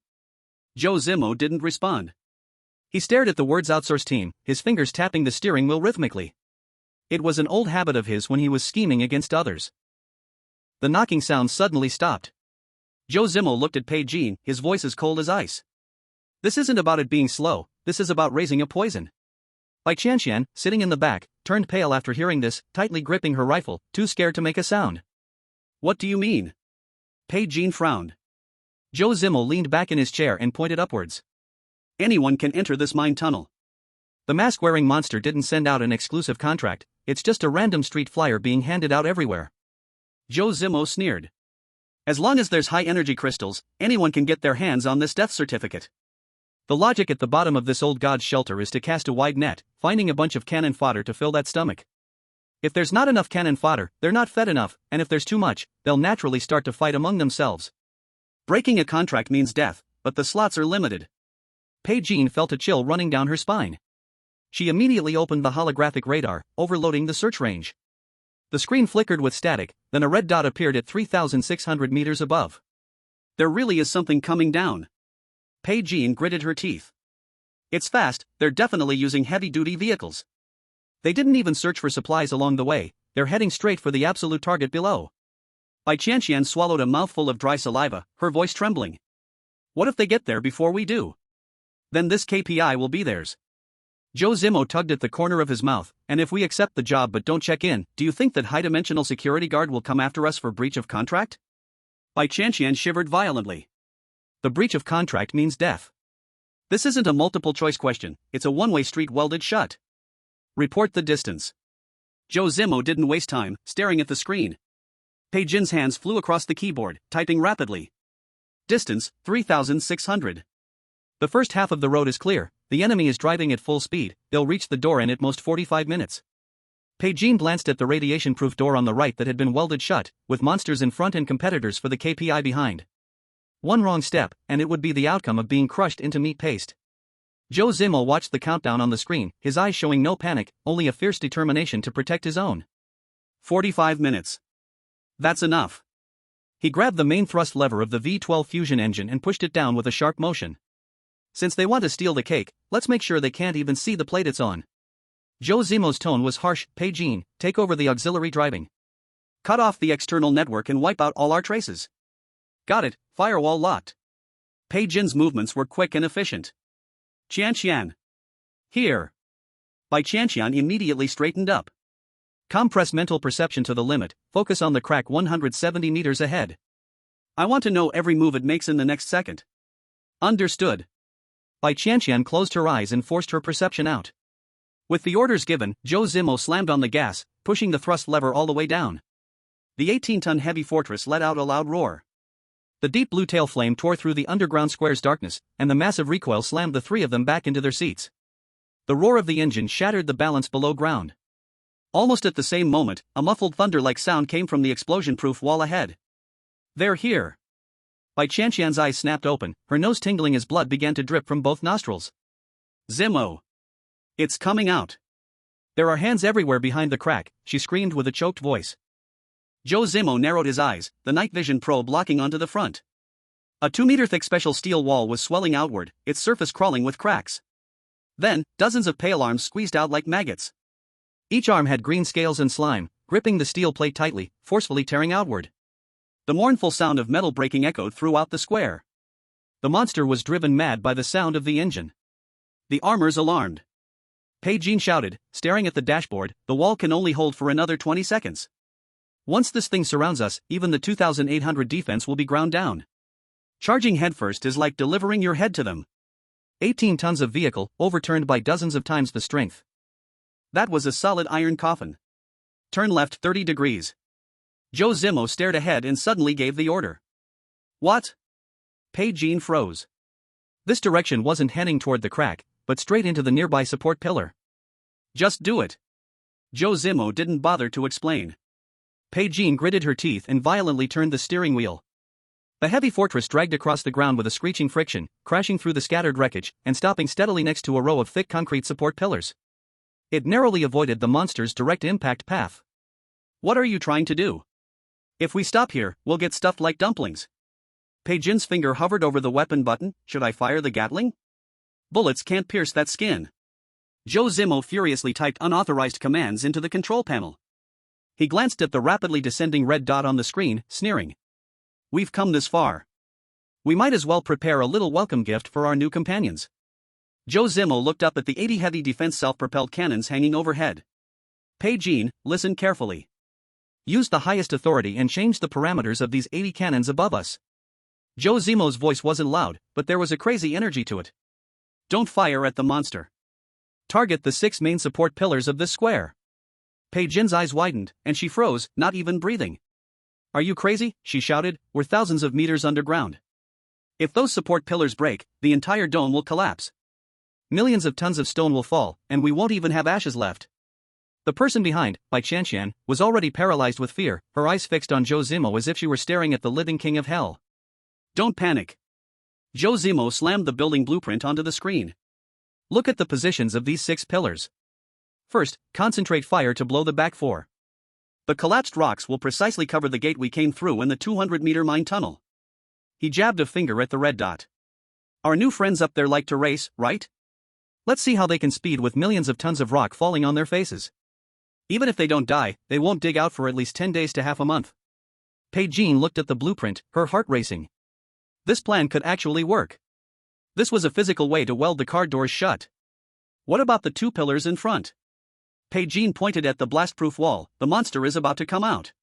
Zhou Zimo didn't respond. He stared at the words outsource team, his fingers tapping the steering wheel rhythmically. It was an old habit of his when he was scheming against others. The knocking sound suddenly stopped. Zhou Zimo looked at Bai Qianqian, his voice as cold as ice. This isn't about it being slow, this is about raising a poison. Bai Qianqian, sitting in the back, turned pale after hearing this, tightly gripping her rifle, too scared to make a sound. What do you mean? Bai Qianqian frowned. Zhou Zimo leaned back in his chair and pointed upwards. Anyone can enter this mine tunnel. The mask-wearing monster didn't send out an exclusive contract, it's just a random street flyer being handed out everywhere. Zhou Zimo sneered. As long as there's high-energy crystals, anyone can get their hands on this death certificate. The logic at the bottom of this old god's shelter is to cast a wide net, finding a bunch of cannon fodder to fill that stomach. If there's not enough cannon fodder, they're not fed enough, and if there's too much, they'll naturally start to fight among themselves. Breaking a contract means death, but the slots are limited. Bai Qianqian felt a chill running down her spine. She immediately opened the holographic radar, overloading the search range. The screen flickered with static, then a red dot appeared at 3,600 meters above. There really is something coming down. Bai Qianqian gritted her teeth. It's fast, they're definitely using heavy-duty vehicles. They didn't even search for supplies along the way, they're heading straight for the absolute target below. Bai Qianqian swallowed a mouthful of dry saliva, her voice trembling. What if they get there before we do? Then this KPI will be theirs. Zhou Zimo tugged at the corner of his mouth, and if we accept the job but don't check in, do you think that high-dimensional security guard will come after us for breach of contract? Bai Qianqian shivered violently. The breach of contract means death. This isn't a multiple-choice question, it's a one-way street welded shut. Report the distance. Zhou Zimo didn't waste time, staring at the screen. Bai Qianqian's hands flew across the keyboard, typing rapidly. Distance, 3,600. The first half of the road is clear, the enemy is driving at full speed, they'll reach the door in at most 45 minutes. Bai Qianqian glanced at the radiation-proof door on the right that had been welded shut, with monsters in front and competitors for the KPI behind. One wrong step, and it would be the outcome of being crushed into meat paste. Zhou Zimo watched the countdown on the screen, his eyes showing no panic, only a fierce determination to protect his own. 45 minutes. That's enough. He grabbed the main thrust lever of the V12 fusion engine and pushed it down with a sharp motion. Since they want to steal the cake, let's make sure they can't even see the plate it's on. Zhou Zimo's tone was harsh. Bai Qianqian, take over the auxiliary driving. Cut off the external network and wipe out all our traces. Got it, firewall locked. Bai Qianqian's movements were quick and efficient. Qianqian. Here. Bai Qianqian immediately straightened up. Compress mental perception to the limit, focus on the crack 170 meters ahead. I want to know every move it makes in the next second. Understood. Bai Qianqian closed her eyes and forced her perception out. With the orders given, Zhou Zimo slammed on the gas, pushing the thrust lever all the way down. The 18-ton heavy fortress let out a loud roar. The deep blue tail flame tore through the underground square's darkness, and the massive recoil slammed the three of them back into their seats. The roar of the engine shattered the balance below ground. Almost at the same moment, a muffled thunder-like sound came from the explosion-proof wall ahead. They're here. Bai Qianqian's eyes snapped open, her nose tingling as blood began to drip from both nostrils. Zimo. It's coming out. There are hands everywhere behind the crack, she screamed with a choked voice. Zhou Zimo narrowed his eyes, the night vision probe locking onto the front. A 2-meter thick special steel wall was swelling outward, its surface crawling with cracks. Then, dozens of pale arms squeezed out like maggots. Each arm had green scales and slime, gripping the steel plate tightly, forcefully tearing outward. The mournful sound of metal breaking echoed throughout the square. The monster was driven mad by the sound of the engine. The armors alarmed. Bai Qianqian shouted, staring at the dashboard, "The wall can only hold for another 20 seconds. Once this thing surrounds us, even the 2,800 defense will be ground down. Charging headfirst is like delivering your head to them." 18 tons of vehicle, overturned by dozens of times the strength. That was a solid iron coffin. Turn left 30 degrees. Zhou Zimo stared ahead and suddenly gave the order. What? Bai Qianqian froze. This direction wasn't heading toward the crack, but straight into the nearby support pillar. Just do it. Zhou Zimo didn't bother to explain. Bai Qianqian gritted her teeth and violently turned the steering wheel. The heavy fortress dragged across the ground with a screeching friction, crashing through the scattered wreckage and stopping steadily next to a row of thick concrete support pillars. It narrowly avoided the monster's direct impact path. What are you trying to do? If we stop here, we'll get stuffed like dumplings. Bai Qianqian's finger hovered over the weapon button. Should I fire the Gatling? Bullets can't pierce that skin. Zhou Zimo furiously typed unauthorized commands into the control panel. He glanced at the rapidly descending red dot on the screen, sneering. We've come this far. We might as well prepare a little welcome gift for our new companions. Zhou Zimo looked up at the 80 heavy defense self-propelled cannons hanging overhead. Bai Qianqian, listen carefully. Use the highest authority and change the parameters of these 80 cannons above us. Zhou Zimo's voice wasn't loud, but there was a crazy energy to it. Don't fire at the monster. Target the 6 main support pillars of this square. Bai Qianqian's eyes widened, and she froze, not even breathing. Are you crazy? She shouted. We're thousands of meters underground. If those support pillars break, the entire dome will collapse. Millions of tons of stone will fall, and we won't even have ashes left. The person behind, Bai Qianqian, was already paralyzed with fear, her eyes fixed on Zhou Zimo as if she were staring at the living king of hell. Don't panic. Zhou Zimo slammed the building blueprint onto the screen. Look at the positions of these 6 pillars. First, concentrate fire to blow the back 4. The collapsed rocks will precisely cover the gate we came through in the 200-meter mine tunnel. He jabbed a finger at the red dot. Our new friends up there like to race, right? Let's see how they can speed with millions of tons of rock falling on their faces. Even if they don't die, they won't dig out for at least 10 days to half a month. Bai Qianqian looked at the blueprint, her heart racing. This plan could actually work. This was a physical way to weld the car doors shut. What about the 2 pillars in front? Bai Qianqian pointed at the blast-proof wall. The monster is about to come out.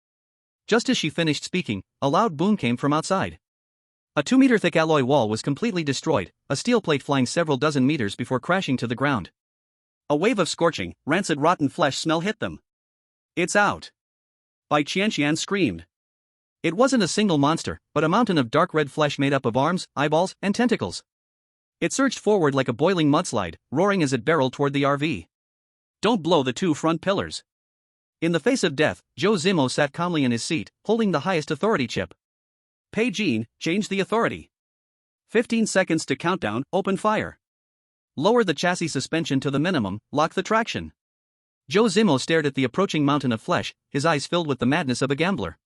Just as she finished speaking, a loud boom came from outside. A 2-meter-thick alloy wall was completely destroyed, a steel plate flying several dozen meters before crashing to the ground. A wave of scorching, rancid rotten flesh smell hit them. It's out. Bai Qianqian screamed. It wasn't a single monster, but a mountain of dark red flesh made up of arms, eyeballs, and tentacles. It surged forward like a boiling mudslide, roaring as it barreled toward the RV. Don't blow the 2 front pillars. In the face of death, Zhou Zimo sat calmly in his seat, holding the highest authority chip. Bai Qianqian, change the authority. 15 seconds to countdown, open fire. Lower the chassis suspension to the minimum, lock the traction. Zhou Zimo stared at the approaching mountain of flesh, his eyes filled with the madness of a gambler.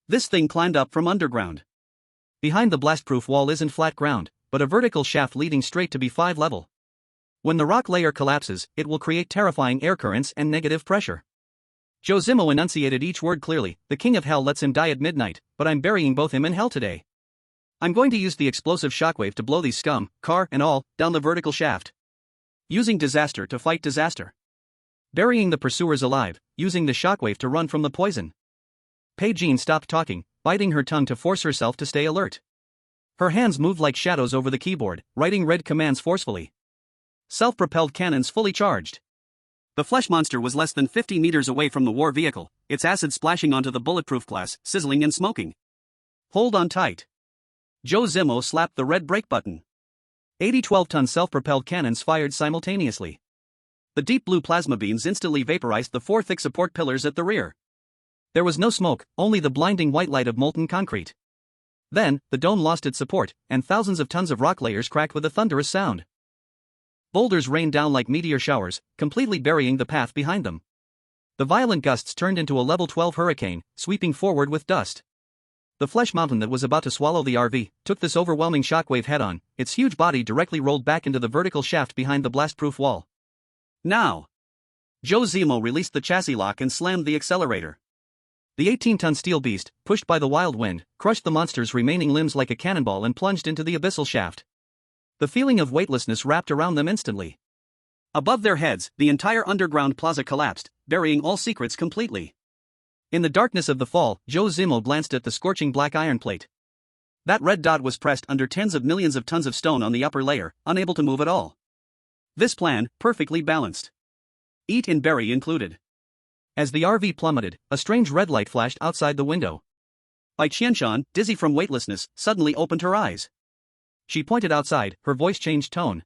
This thing climbed up from underground. Behind the blast-proof wall isn't flat ground, but a vertical shaft leading straight to B5 level. When the rock layer collapses, it will create terrifying air currents and negative pressure. Zhou Zimo enunciated each word clearly. The king of hell lets him die at midnight, but I'm burying both him and hell today. I'm going to use the explosive shockwave to blow these scum, car and all, down the vertical shaft. Using disaster to fight disaster. Burying the pursuers alive, using the shockwave to run from the poison. Bai Qianqian stopped talking, biting her tongue to force herself to stay alert. Her hands moved like shadows over the keyboard, writing red commands forcefully. Self-propelled cannons fully charged. The flesh monster was less than 50 meters away from the war vehicle, its acid splashing onto the bulletproof glass, sizzling and smoking. Hold on tight. Zhou Zimo slapped the red brake button. 80 12-ton self-propelled cannons fired simultaneously. The deep blue plasma beams instantly vaporized the 4 thick support pillars at the rear. There was no smoke, only the blinding white light of molten concrete. Then, the dome lost its support, and thousands of tons of rock layers cracked with a thunderous sound. Boulders rained down like meteor showers, completely burying the path behind them. The violent gusts turned into a level 12 hurricane, sweeping forward with dust. The flesh mountain that was about to swallow the RV took this overwhelming shockwave head-on. Its huge body directly rolled back into the vertical shaft behind the blast-proof wall. Now! Zhou Zimo released the chassis lock and slammed the accelerator. The 18-ton steel beast, pushed by the wild wind, crushed the monster's remaining limbs like a cannonball and plunged into the abyssal shaft. The feeling of weightlessness wrapped around them instantly. Above their heads, the entire underground plaza collapsed, burying all secrets completely. In the darkness of the fall, Zhou Zimo glanced at the scorching black iron plate. That red dot was pressed under tens of millions of tons of stone on the upper layer, unable to move at all. This plan, perfectly balanced. Eat and bury included. As the RV plummeted, a strange red light flashed outside the window. Bai Qianqian, dizzy from weightlessness, suddenly opened her eyes. She pointed outside, her voice changed tone.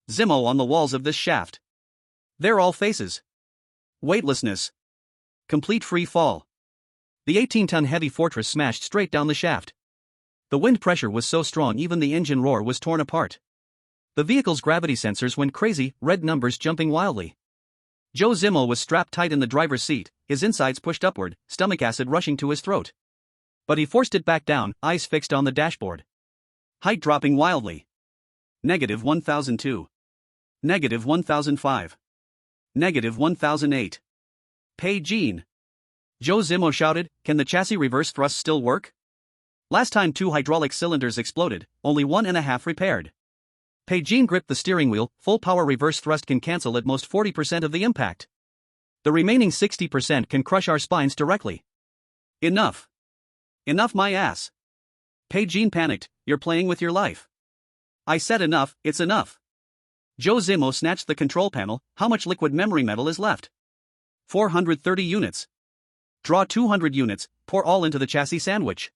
Zimo on the walls of this shaft. They're all faces. Weightlessness. Complete free fall. The 18-ton heavy fortress smashed straight down the shaft. The wind pressure was so strong even the engine roar was torn apart. The vehicle's gravity sensors went crazy, red numbers jumping wildly. Zhou Zimo was strapped tight in the driver's seat, his insides pushed upward, stomach acid rushing to his throat. But he forced it back down, eyes fixed on the dashboard. Height dropping wildly. -1002. -1005. -1008. Bai Qianqian. Zhou Zimo shouted, "Can the chassis reverse thrust still work? Last time 2 hydraulic cylinders exploded, only 1.5 repaired." Bai Qianqian gripped the steering wheel. Full power reverse thrust can cancel at most 40% of the impact. The remaining 60% can crush our spines directly. Enough. Enough my ass. Bai Qianqian panicked, "You're playing with your life." "I said enough, it's enough." Zhou Zimo snatched the control panel. "How much liquid memory metal is left?" 430 units. Draw 200 units, pour all into the chassis sandwich.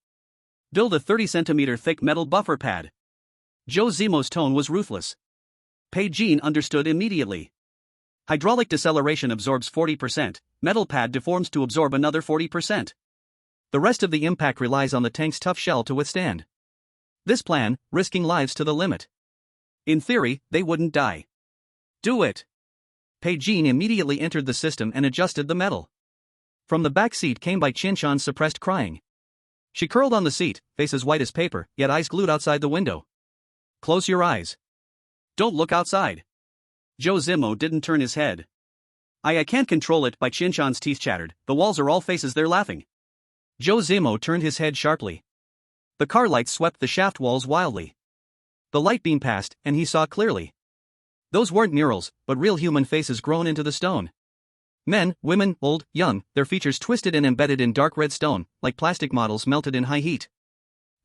Build a 30-centimeter thick metal buffer pad. Zhou Zimo's tone was ruthless. Bai Qianqian understood immediately. Hydraulic deceleration absorbs 40%, metal pad deforms to absorb another 40%. The rest of the impact relies on the tank's tough shell to withstand. This plan, risking lives to the limit. In theory, they wouldn't die. Do it. Bai Qianqian immediately entered the system and adjusted the metal. From the back seat came Bai Qianqian's suppressed crying. She curled on the seat, face as white as paper, yet eyes glued outside the window. "Close your eyes. Don't look outside." Zhou Zimo didn't turn his head. I can't control it," Bai Qianqian's teeth chattered. "The walls are all faces, they're laughing." Zhou Zimo turned his head sharply. The car lights swept the shaft walls wildly. The light beam passed, and he saw clearly. Those weren't murals, but real human faces grown into the stone. Men, women, old, young, their features twisted and embedded in dark red stone, like plastic models melted in high heat.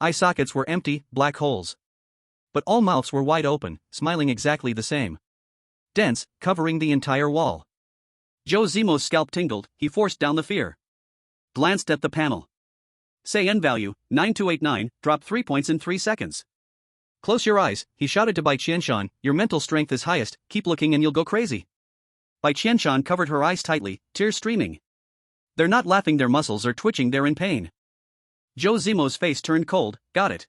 Eye sockets were empty, black holes. But all mouths were wide open, smiling exactly the same. Dense, covering the entire wall. Zhou Zimo's scalp tingled, he forced down the fear. Glanced at the panel. Say N value, 9289, drop 3 points in 3 seconds. "Close your eyes," he shouted to Bai Qianqian, "your mental strength is highest, keep looking and you'll go crazy." Bai Qianqian covered her eyes tightly, tears streaming. They're not laughing, their muscles are twitching, they're in pain. Zhou Zimo's face turned cold. "Got it.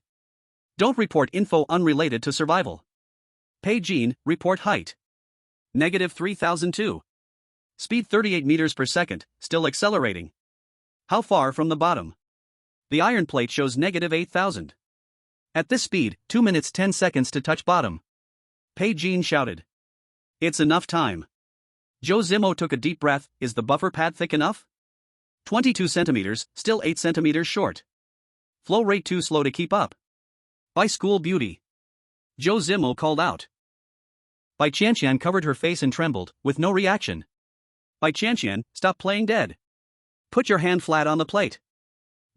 Don't report info unrelated to survival." Bai Qianqian, report height. -3002. Speed 38 meters per second, still accelerating. How far from the bottom? The iron plate shows -8,000. At this speed, 2 minutes 10 seconds to touch bottom. Bai Qianqian shouted. "It's enough time." Zhou Zimo took a deep breath. Is the buffer pad thick enough? 22 centimeters, still 8 centimeters short. Flow rate too slow to keep up. By school beauty. Zhou Zimo called out. Bai Qianqian covered her face and trembled, with no reaction. Bai Qianqian, stop playing dead. Put your hand flat on the plate.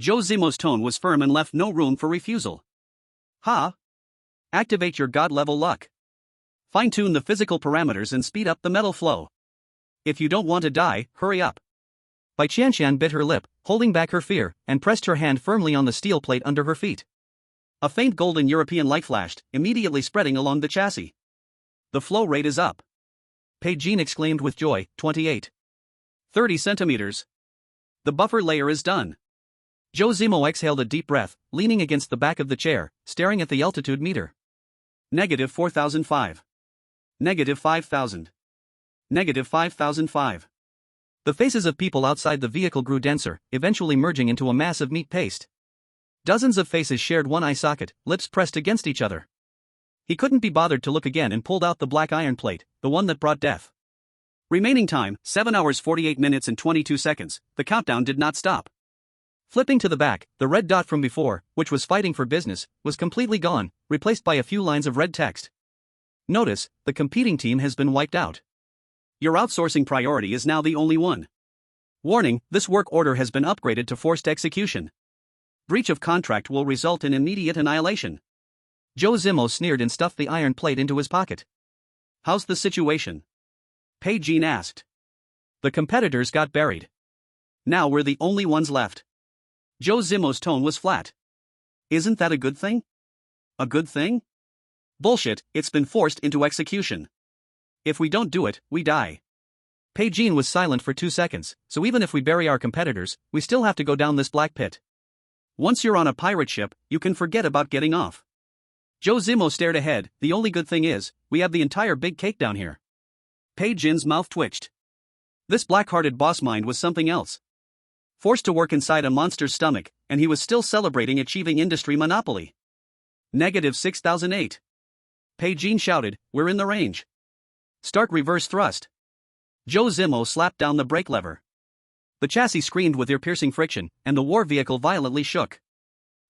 Zhou Zimo's tone was firm and left no room for refusal. Ha! Activate your god-level luck. Fine-tune the physical parameters and speed up the metal flow. If you don't want to die, hurry up. Bai Qianqian bit her lip, holding back her fear, and pressed her hand firmly on the steel plate under her feet. A faint golden European light flashed, immediately spreading along the chassis. The flow rate is up. Bai Qianqian exclaimed with joy, 28. 30 centimeters. The buffer layer is done. Zhou Zimo exhaled a deep breath, leaning against the back of the chair, staring at the altitude meter. -4005. -5000. -5005. The faces of people outside the vehicle grew denser, eventually merging into a mass of meat paste. Dozens of faces shared one eye socket, lips pressed against each other. He couldn't be bothered to look again and pulled out the black iron plate, the one that brought death. Remaining time, 7 hours 48 minutes and 22 seconds, the countdown did not stop. Flipping to the back, the red dot from before, which was fighting for business, was completely gone, replaced by a few lines of red text. Notice, the competing team has been wiped out. Your outsourcing priority is now the only one. Warning, this work order has been upgraded to forced execution. Breach of contract will result in immediate annihilation. Zhou Zimo sneered and stuffed the iron plate into his pocket. How's the situation? Bai Qianqian asked. The competitors got buried. Now we're the only ones left. Zhou Zimo's tone was flat. Isn't that a good thing? A good thing? Bullshit, it's been forced into execution. If we don't do it, we die. Bai Qianqian was silent for 2 seconds, so even if we bury our competitors, we still have to go down this black pit. Once you're on a pirate ship, you can forget about getting off. Zhou Zimo stared ahead. The only good thing is, we have the entire big cake down here. Bai Qianqian's mouth twitched. This black-hearted boss mind was something else. Forced to work inside a monster's stomach, and he was still celebrating achieving industry monopoly. -6008. Bai Qianqian shouted, we're in the range. Start reverse thrust. Zhou Zimo slapped down the brake lever. The chassis screamed with ear-piercing friction, and the war vehicle violently shook.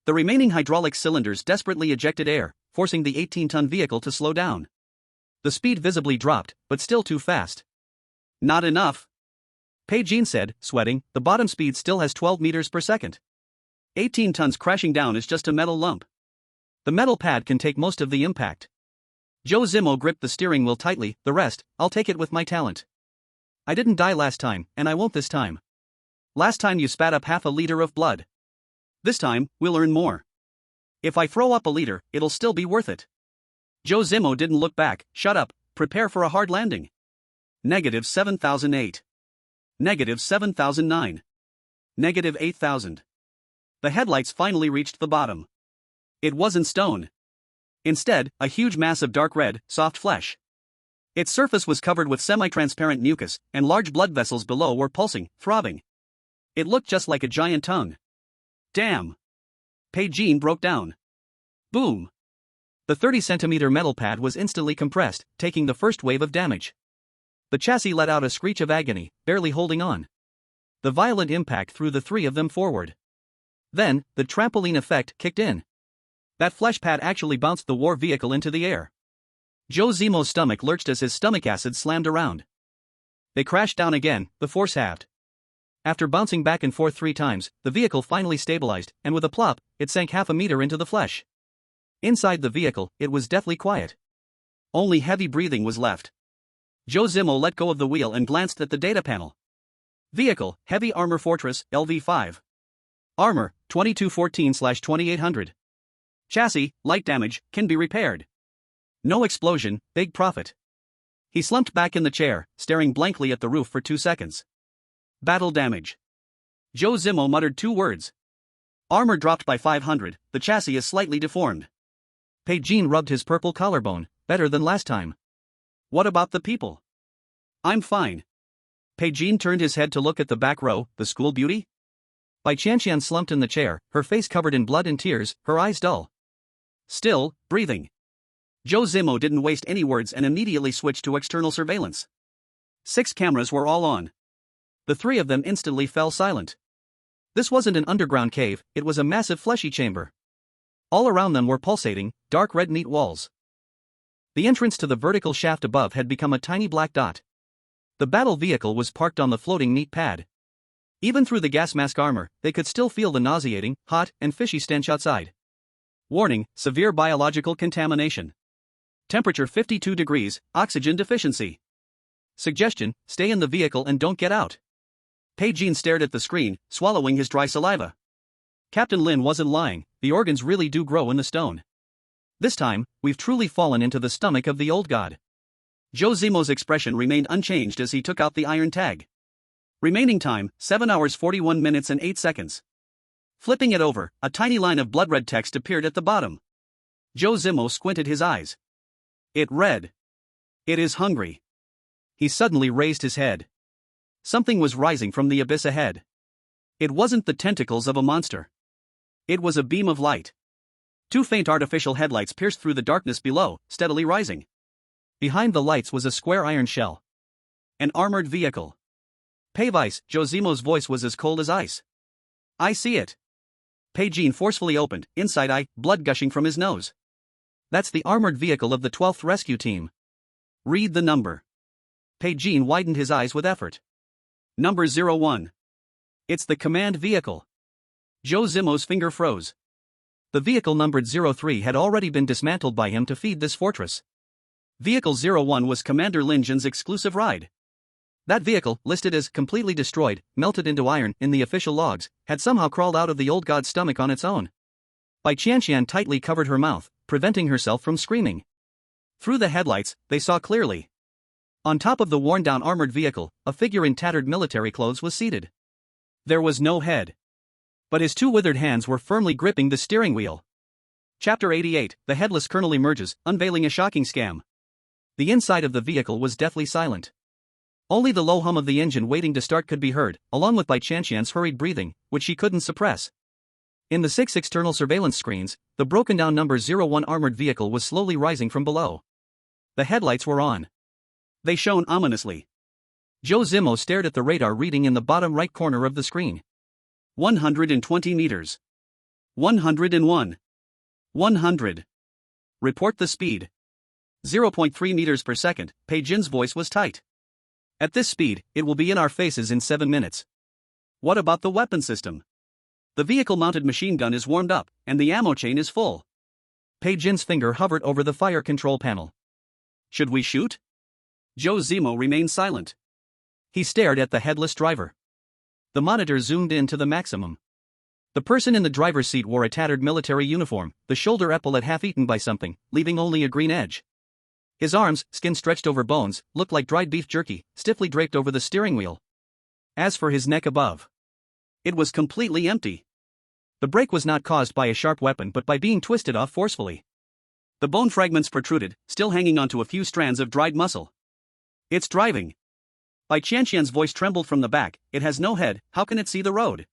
The remaining hydraulic cylinders desperately ejected air, forcing the 18-ton vehicle to slow down. The speed visibly dropped, but still too fast. Not enough. Bai Qianqian said, sweating, the bottom speed still has 12 meters per second. 18 tons crashing down is just a metal lump. The metal pad can take most of the impact. Zhou Zimo gripped the steering wheel tightly, the rest, I'll take it with my talent. I didn't die last time, and I won't this time. Last time you spat up half a liter of blood. This time, we'll earn more. If I throw up a liter, it'll still be worth it. Zhou Zimo didn't look back. Shut up, prepare for a hard landing. -7008. -7009. -8000. The headlights finally reached the bottom. It wasn't stone. Instead, a huge mass of dark red, soft flesh. Its surface was covered with semi-transparent mucus, and large blood vessels below were pulsing, throbbing. It looked just like a giant tongue. Damn! Bai Qianqian broke down. Boom! The 30-centimeter metal pad was instantly compressed, taking the first wave of damage. The chassis let out a screech of agony, barely holding on. The violent impact threw the three of them forward. Then, the trampoline effect kicked in. That flesh pad actually bounced the war vehicle into the air. Zhou Zimo's stomach lurched as his stomach acid slammed around. They crashed down again, the force halved. After bouncing back and forth 3 times, the vehicle finally stabilized, and with a plop, it sank half a meter into the flesh. Inside the vehicle, it was deathly quiet. Only heavy breathing was left. Zhou Zimo let go of the wheel and glanced at the data panel. Vehicle, Heavy Armor Fortress, LV5. Armor, 2214/2800. Chassis, light damage, can be repaired. No explosion, big profit. He slumped back in the chair, staring blankly at the roof for 2 seconds. Battle damage. Zhou Zimo muttered 2 words. Armor dropped by 500, the chassis is slightly deformed. Bai Qianqian rubbed his purple collarbone, better than last time. What about the people? I'm fine. Bai Qianqian turned his head to look at the back row, the school beauty. Bai Qianqian slumped in the chair, her face covered in blood and tears, her eyes dull. Still, breathing. Zhou Zimo didn't waste any words and immediately switched to external surveillance. 6 cameras were all on. The 3 of them instantly fell silent. This wasn't an underground cave, it was a massive fleshy chamber. All around them were pulsating, dark red meat walls. The entrance to the vertical shaft above had become a tiny black dot. The battle vehicle was parked on the floating meat pad. Even through the gas mask armor, they could still feel the nauseating, hot, and fishy stench outside. Warning, severe biological contamination. Temperature 52 degrees, oxygen deficiency. Suggestion, stay in the vehicle and don't get out. Bai Qianqian stared at the screen, swallowing his dry saliva. Captain Lin wasn't lying, the organs really do grow in the stone. This time, we've truly fallen into the stomach of the old god. Zhou Zimo's expression remained unchanged as he took out the iron tag. Remaining time, 7 hours 41 minutes and 8 seconds. Flipping it over, a tiny line of blood red text appeared at the bottom. Zhou Zimo squinted his eyes. It read. It is hungry. He suddenly raised his head. Something was rising from the abyss ahead. It wasn't the tentacles of a monster. It was a beam of light. Two faint artificial headlights pierced through the darkness below, steadily rising. Behind the lights was a square iron shell. An armored vehicle. Pavice, Zhou Zimo's voice was as cold as ice. I see it. Pigeon forcefully opened, inside eye, blood gushing from his nose. That's the armored vehicle of the 12th Rescue Team. Read the number. Pigeon widened his eyes with effort. Number 01. It's the command vehicle. Zhou Zimo's finger froze. The vehicle numbered 03 had already been dismantled by him to feed this fortress. Vehicle 01 was Commander Lin Jin's exclusive ride. That vehicle, listed as completely destroyed, melted into iron in the official logs, had somehow crawled out of the old god's stomach on its own. Bai Qianqian tightly covered her mouth, preventing herself from screaming. Through the headlights, they saw clearly. On top of the worn-down armored vehicle, a figure in tattered military clothes was seated. There was no head. But his two withered hands were firmly gripping the steering wheel. Chapter 88, The Headless Colonel emerges, unveiling a shocking scam. The inside of the vehicle was deathly silent. Only the low hum of the engine waiting to start could be heard, along with Bai Qianqian's hurried breathing, which she couldn't suppress. In the 6 external surveillance screens, the broken-down number 01 armored vehicle was slowly rising from below. The headlights were on. They shone ominously. Zhou Zimo stared at the radar reading in the bottom right corner of the screen. 120 meters. 101. 100. Report the speed. 0.3 meters per second, Pigeon's voice was tight. At this speed, it will be in our faces in 7 minutes. What about the weapon system? The vehicle-mounted machine gun is warmed up, and the ammo chain is full. Pigeon's finger hovered over the fire control panel. Should we shoot? Zhou Zimo remained silent. He stared at the headless driver. The monitor zoomed in to the maximum. The person in the driver's seat wore a tattered military uniform, the shoulder epaulet half-eaten by something, leaving only a green edge. His arms, skin stretched over bones, looked like dried beef jerky, stiffly draped over the steering wheel. As for his neck above, it was completely empty. The break was not caused by a sharp weapon but by being twisted off forcefully. The bone fragments protruded, still hanging onto a few strands of dried muscle. It's driving. Bai Qianqian's voice trembled from the back. It has no head, how can it see the road?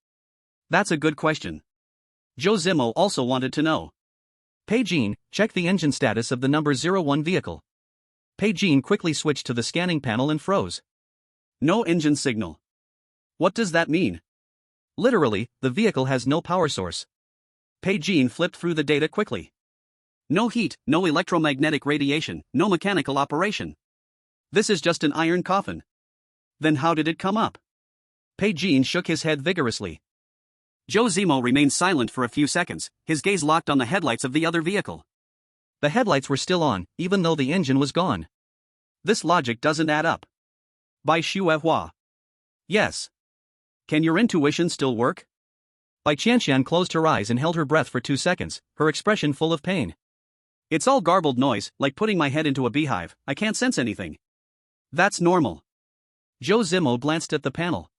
That's a good question. Zhou Zimo also wanted to know. Pigeon, check the engine status of the number 01 vehicle. Pigeon quickly switched to the scanning panel and froze. No engine signal. What does that mean? Literally, the vehicle has no power source. Pigeon flipped through the data quickly. No heat, no electromagnetic radiation, no mechanical operation. This is just an iron coffin. Then how did it come up? Pigeon shook his head vigorously. Zhou Zimo remained silent for a few seconds, his gaze locked on the headlights of the other vehicle. The headlights were still on, even though the engine was gone. This logic doesn't add up. Bai Qianqian. Yes. Can your intuition still work? Bai Qianqian closed her eyes and held her breath for 2 seconds, her expression full of pain. It's all garbled noise, like putting my head into a beehive, I can't sense anything. That's normal. Zhou Zimo glanced at the panel.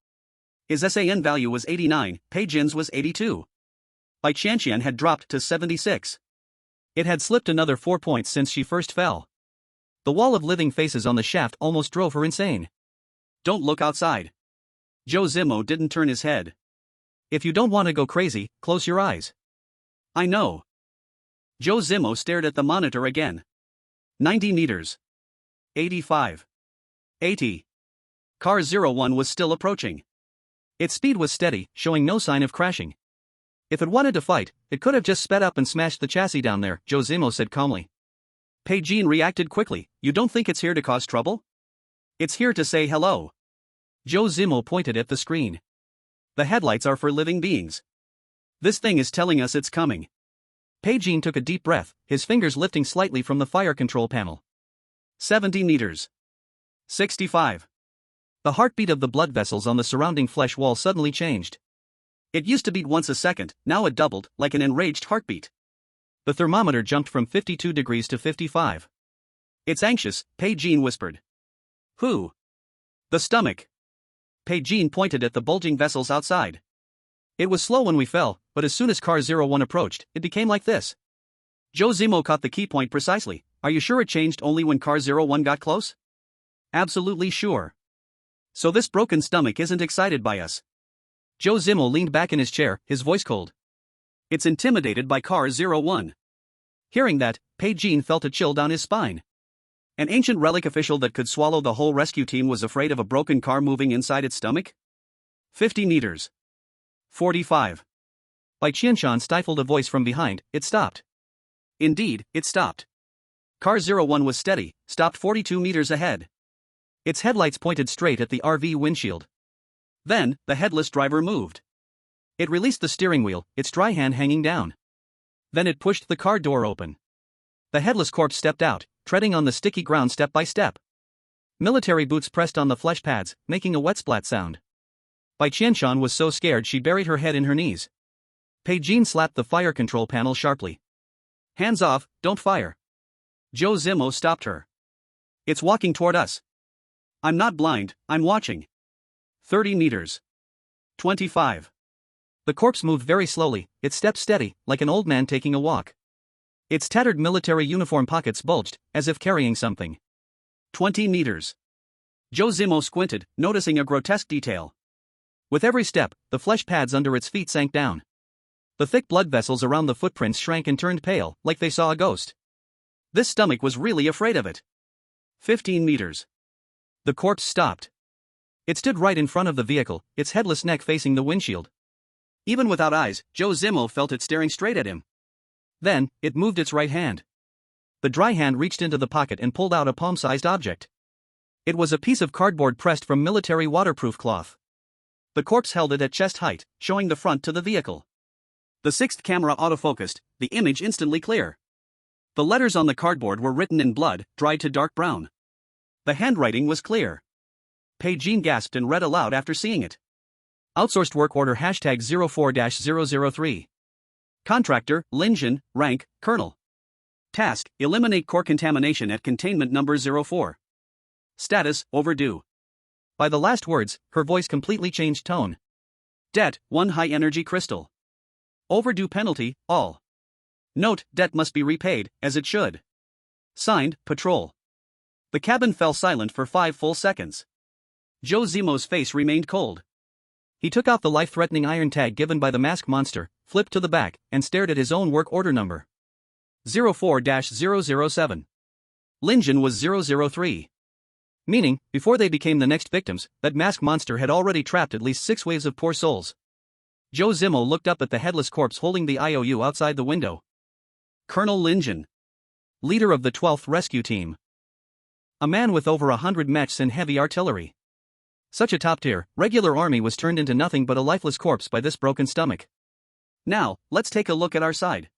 His SAN value was 89, Pigeon's was 82. Bai Qianqian had dropped to 76. It had slipped another 4 points since she first fell. The wall of living faces on the shaft almost drove her insane. Don't look outside. Zhou Zimo didn't turn his head. If you don't want to go crazy, close your eyes. I know. Zhou Zimo stared at the monitor again. 90 meters. 85. 80. Car 01 was still approaching. Its speed was steady, showing no sign of crashing. If it wanted to fight, it could have just sped up and smashed the chassis down there, Zhou Zimo said calmly. Pigeon reacted quickly. You don't think it's here to cause trouble? It's here to say hello. Zhou Zimo pointed at the screen. The headlights are for living beings. This thing is telling us it's coming. Pigeon took a deep breath, his fingers lifting slightly from the fire control panel. 70 meters. 65. The heartbeat of the blood vessels on the surrounding flesh wall suddenly changed. It used to beat once a second, now it doubled, like an enraged heartbeat. The thermometer jumped from 52 degrees to 55. It's anxious, Pigeon whispered. Who? The stomach. Pigeon pointed at the bulging vessels outside. It was slow when we fell, but as soon as Car 01 approached, it became like this. Zhou Zimo caught the key point precisely. Are you sure it changed only when Car 01 got close? Absolutely sure. So this broken stomach isn't excited by us. Zhou Zimo leaned back in his chair, his voice cold. It's intimidated by Car 01. Hearing that, Bai Qianqian felt a chill down his spine. An ancient relic official that could swallow the whole rescue team was afraid of a broken car moving inside its stomach? 50 meters. 45. Bai Qianqian stifled a voice from behind. It stopped. Indeed, it stopped. Car 01 was steady, stopped 42 meters ahead. Its headlights pointed straight at the RV windshield. Then, the headless driver moved. It released the steering wheel, its dry hand hanging down. Then it pushed the car door open. The headless corpse stepped out, treading on the sticky ground step by step. Military boots pressed on the flesh pads, making a wet splat sound. Bai Qianqian was so scared she buried her head in her knees. Bai Qianqian slapped the fire control panel sharply. Hands off, don't fire. Zhou Zimo stopped her. It's walking toward us. I'm not blind, I'm watching. 30 meters. 25. The corpse moved very slowly, its steps steady, like an old man taking a walk. Its tattered military uniform pockets bulged, as if carrying something. 20 meters. Zhou Zimo squinted, noticing a grotesque detail. With every step, the flesh pads under its feet sank down. The thick blood vessels around the footprints shrank and turned pale, like they saw a ghost. This stomach was really afraid of it. 15 meters. The corpse stopped. It stood right in front of the vehicle, its headless neck facing the windshield. Even without eyes, Zhou Zimo felt it staring straight at him. Then, it moved its right hand. The dry hand reached into the pocket and pulled out a palm-sized object. It was a piece of cardboard pressed from military waterproof cloth. The corpse held it at chest height, showing the front to the vehicle. The sixth camera autofocused, the image instantly clear. The letters on the cardboard were written in blood, dried to dark brown. The handwriting was clear. Bai Qianqian gasped and read aloud after seeing it. Outsourced work order #04-003. Contractor, Linjin, rank, Colonel. Task, eliminate core contamination at containment number 04. Status, overdue. By the last words, her voice completely changed tone. Debt, 1 high-energy crystal. Overdue penalty, all. Note, debt must be repaid, as it should. Signed, Patrol. The cabin fell silent for 5 full seconds. Zhou Zimo's face remained cold. He took out the life-threatening iron tag given by the masked monster, flipped to the back, and stared at his own work order number. 04-007. Linjin was 003. Meaning, before they became the next victims, that masked monster had already trapped at least 6 waves of poor souls. Zhou Zimo looked up at the headless corpse holding the IOU outside the window. Colonel Linjin. Leader of the 12th Rescue Team. A man with over 100 mechs and heavy artillery. Such a top-tier, regular army was turned into nothing but a lifeless corpse by this broken stomach. Now, let's take a look at our side.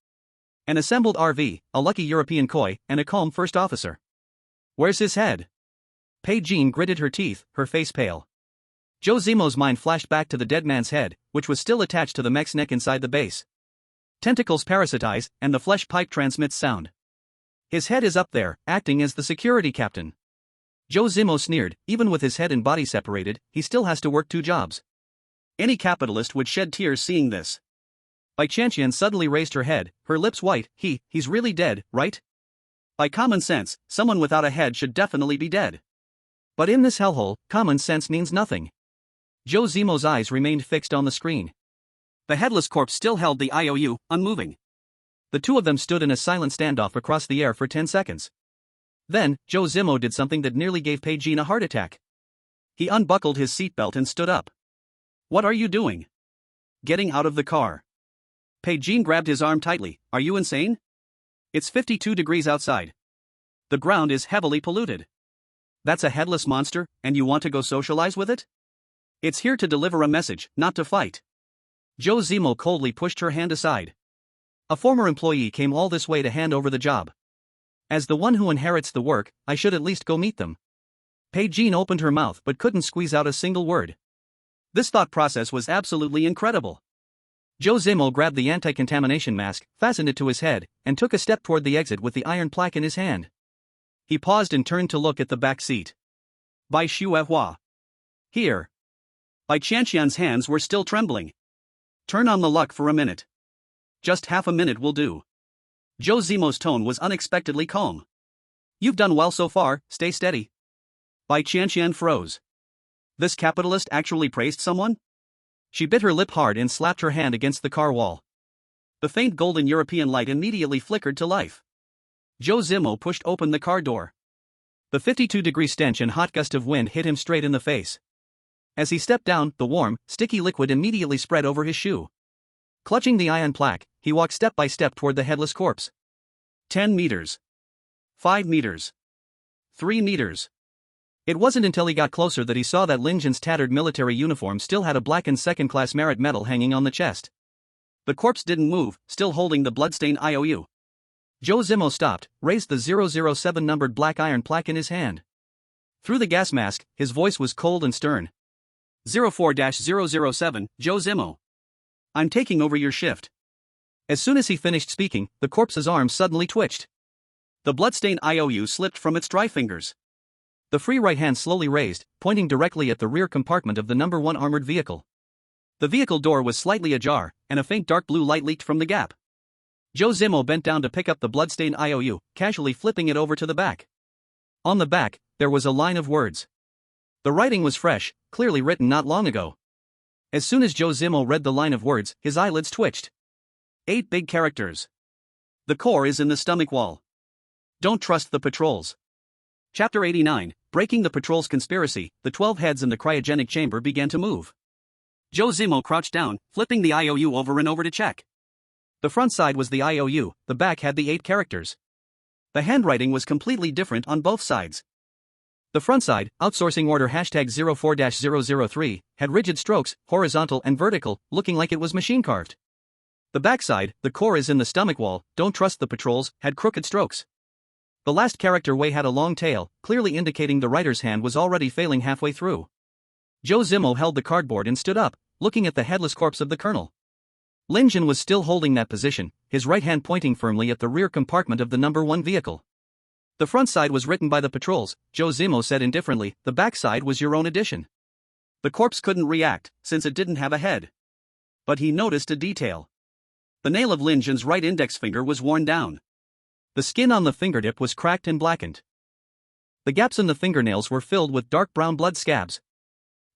An assembled RV, a lucky European koi, and a calm first officer. Where's his head? Bai Qianqian gritted her teeth, her face pale. Zhou Zimo's mind flashed back to the dead man's head, which was still attached to the mech's neck inside the base. Tentacles parasitize, and the flesh pipe transmits sound. His head is up there, acting as the security captain. Zhou Zimo sneered, even with his head and body separated, he still has to work 2 jobs. Any capitalist would shed tears seeing this. Bai Qianqian suddenly raised her head, her lips white. He's really dead, right? By common sense, someone without a head should definitely be dead. But in this hellhole, common sense means nothing. Zhou Zimo's eyes remained fixed on the screen. The headless corpse still held the IOU, unmoving. The two of them stood in a silent standoff across the air for 10 seconds. Then, Zhou Zimo did something that nearly gave Bai Qianqian a heart attack. He unbuckled his seatbelt and stood up. What are you doing? Getting out of the car. Bai Qianqian grabbed his arm tightly. Are you insane? It's 52 degrees outside. The ground is heavily polluted. That's a headless monster, and you want to go socialize with it? It's here to deliver a message, not to fight. Zhou Zimo coldly pushed her hand aside. A former employee came all this way to hand over the job. As the one who inherits the work, I should at least go meet them. Bai Qianqian opened her mouth but couldn't squeeze out a single word. This thought process was absolutely incredible. Zhou Zimo grabbed the anti-contamination mask, fastened it to his head, and took a step toward the exit with the iron plaque in his hand. He paused and turned to look at the back seat. Bai Shuehua. Here. Bai Qianqian's hands were still trembling. Turn on the luck for a minute. Just half a minute will do. Zhou Zimo's tone was unexpectedly calm. You've done well so far, stay steady. Bai Qianqian froze. This capitalist actually praised someone? She bit her lip hard and slapped her hand against the car wall. The faint golden European light immediately flickered to life. Zhou Zimo pushed open the car door. The 52-degree stench and hot gust of wind hit him straight in the face. As he stepped down, the warm, sticky liquid immediately spread over his shoe. Clutching the iron plaque, he walked step by step toward the headless corpse. 10 meters. 5 meters. 3 meters. It wasn't until he got closer that he saw that Lin Jin's tattered military uniform still had a blackened second-class merit medal hanging on the chest. The corpse didn't move, still holding the bloodstained IOU. Zhou Zimo stopped, raised the 007 numbered black iron plaque in his hand. Through the gas mask, his voice was cold and stern. 04-007, Zhou Zimo. I'm taking over your shift. As soon as he finished speaking, the corpse's arm suddenly twitched. The bloodstained IOU slipped from its dry fingers. The free right hand slowly raised, pointing directly at the rear compartment of the number 1 armored vehicle. The vehicle door was slightly ajar, and a faint dark blue light leaked from the gap. Zhou Zimo bent down to pick up the bloodstained IOU, casually flipping it over to the back. On the back, there was a line of words. The writing was fresh, clearly written not long ago. As soon as Zhou Zimo read the line of words, his eyelids twitched. 8 big characters. The core is in the stomach wall. Don't trust the patrols. Chapter 89, Breaking the Patrol's Conspiracy. The 12 heads in the cryogenic chamber began to move. Zhou Zimo crouched down, flipping the IOU over and over to check. The front side was the IOU, the back had the 8 characters. The handwriting was completely different on both sides. The front side, outsourcing order #04-003, had rigid strokes, horizontal and vertical, looking like it was machine carved. The back side, the core is in the stomach wall, don't trust the patrols, had crooked strokes. The last character way had a long tail, clearly indicating the writer's hand was already failing halfway through. Zhou Zimo held the cardboard and stood up, looking at the headless corpse of the colonel. Lin Jin was still holding that position, his right hand pointing firmly at the rear compartment of the number 1 vehicle. The front side was written by the patrols, Zhou Zimo said indifferently, the back side was your own addition. The corpse couldn't react, since it didn't have a head. But he noticed a detail. The nail of Lin Jin's right index finger was worn down. The skin on the fingertip was cracked and blackened. The gaps in the fingernails were filled with dark brown blood scabs.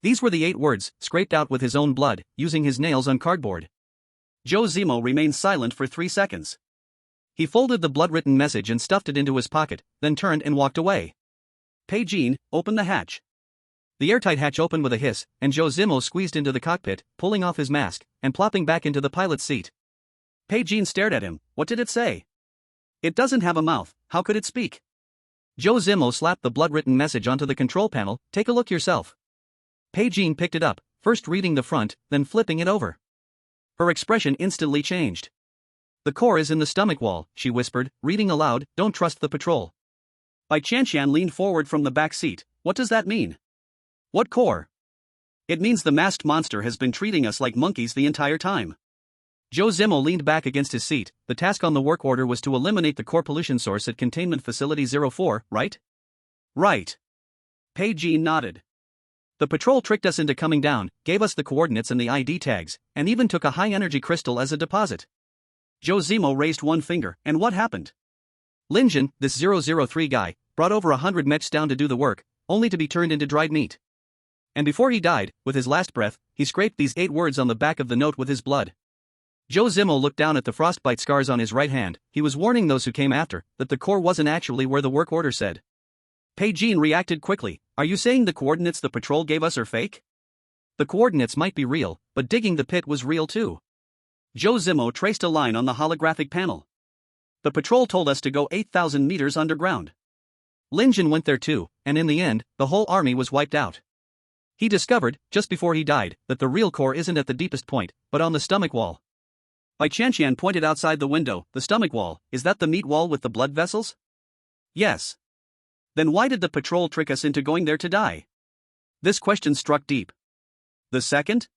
These were the 8 words, scraped out with his own blood, using his nails on cardboard. Zhou Zimo remained silent for 3 seconds. He folded the blood-written message and stuffed it into his pocket, then turned and walked away. Bai Qianqian, open the hatch. The airtight hatch opened with a hiss, and Zhou Zimo squeezed into the cockpit, pulling off his mask, and plopping back into the pilot's seat. Bai Qianqian stared at him. What did it say? It doesn't have a mouth, how could it speak? Zhou Zimo slapped the blood-written message onto the control panel. Take a look yourself. Bai Qianqian picked it up, first reading the front, then flipping it over. Her expression instantly changed. The core is in the stomach wall, she whispered, reading aloud, don't trust the patrol. Bai Qianqian leaned forward from the back seat. What does that mean? What core? It means the masked monster has been treating us like monkeys the entire time. Zhou Zimo leaned back against his seat. The task on the work order was to eliminate the core pollution source at Containment Facility 04, right? Right. Bai Qianqian nodded. The patrol tricked us into coming down, gave us the coordinates and the ID tags, and even took a high-energy crystal as a deposit. Zhou Zimo raised one finger, and what happened? Lin Jin, this 003 guy, brought over 100 mechs down to do the work, only to be turned into dried meat. And before he died, with his last breath, he scraped these 8 words on the back of the note with his blood. Zhou Zimo looked down at the frostbite scars on his right hand. He was warning those who came after, that the core wasn't actually where the work order said. Bai Qianqian reacted quickly. Are you saying the coordinates the patrol gave us are fake? The coordinates might be real, but digging the pit was real too. Zhou Zimo traced a line on the holographic panel. The patrol told us to go 8,000 meters underground. Lin Jin went there too, and in the end, the whole army was wiped out. He discovered, just before he died, that the real core isn't at the deepest point, but on the stomach wall. Bai Qianqian pointed outside the window. The stomach wall, is that the meat wall with the blood vessels? Yes. Then why did the patrol trick us into going there to die? This question struck deep. The second?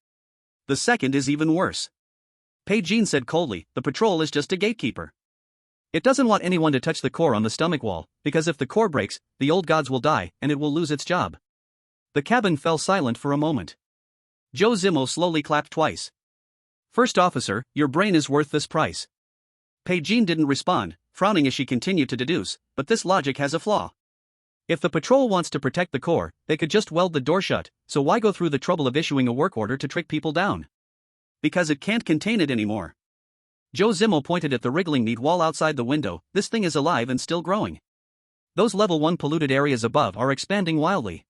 The second is even worse. Bai Qianqian said coldly, the patrol is just a gatekeeper. It doesn't want anyone to touch the core on the stomach wall, because if the core breaks, the old gods will die, and it will lose its job. The cabin fell silent for a moment. Zhou Zimo slowly clapped twice. First officer, your brain is worth this price. Bai Qianqian didn't respond, frowning as she continued to deduce, but this logic has a flaw. If the patrol wants to protect the core, they could just weld the door shut, so why go through the trouble of issuing a work order to trick people down? Because it can't contain it anymore. Zhou Zimo pointed at the wriggling meat wall outside the window. This thing is alive and still growing. Those level 1 polluted areas above are expanding wildly.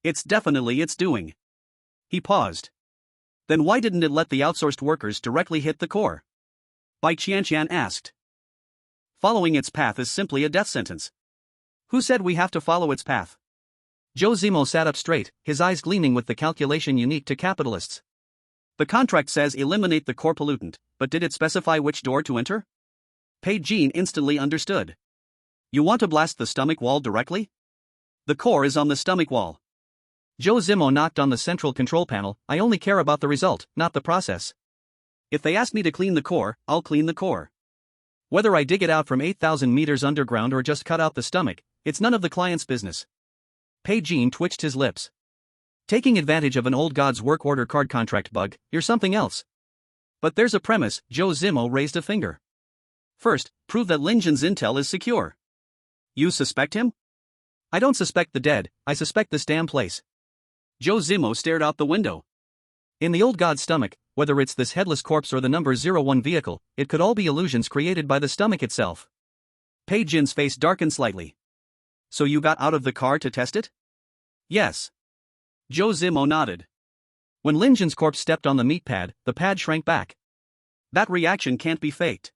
It's definitely its doing. He paused. Then why didn't it let the outsourced workers directly hit the core? Bai Qianqian asked. Following its path is simply a death sentence. Who said we have to follow its path? Zhou Zimo sat up straight, his eyes gleaming with the calculation unique to capitalists. The contract says eliminate the core pollutant, but did it specify which door to enter? Bai Qianqian instantly understood. You want to blast the stomach wall directly? The core is on the stomach wall. Zhou Zimo knocked on the central control panel. I only care about the result, not the process. If they ask me to clean the core, I'll clean the core. Whether I dig it out from 8,000 meters underground or just cut out the stomach, it's none of the client's business. Bai Qianqian twitched his lips. Taking advantage of an old god's work order card contract bug, you're something else. But there's a premise. Zhou Zimo raised a finger. First, prove that Lin Jin's intel is secure. You suspect him? I don't suspect the dead, I suspect this damn place. Zhou Zimo stared out the window. In the old god's stomach, whether it's this headless corpse or the number 01 vehicle, it could all be illusions created by the stomach itself. Bai Qianqian's face darkened slightly. So you got out of the car to test it? Yes. Zhou Zimo nodded. When Lin Jin's corpse stepped on the meat pad, the pad shrank back. That reaction can't be faked.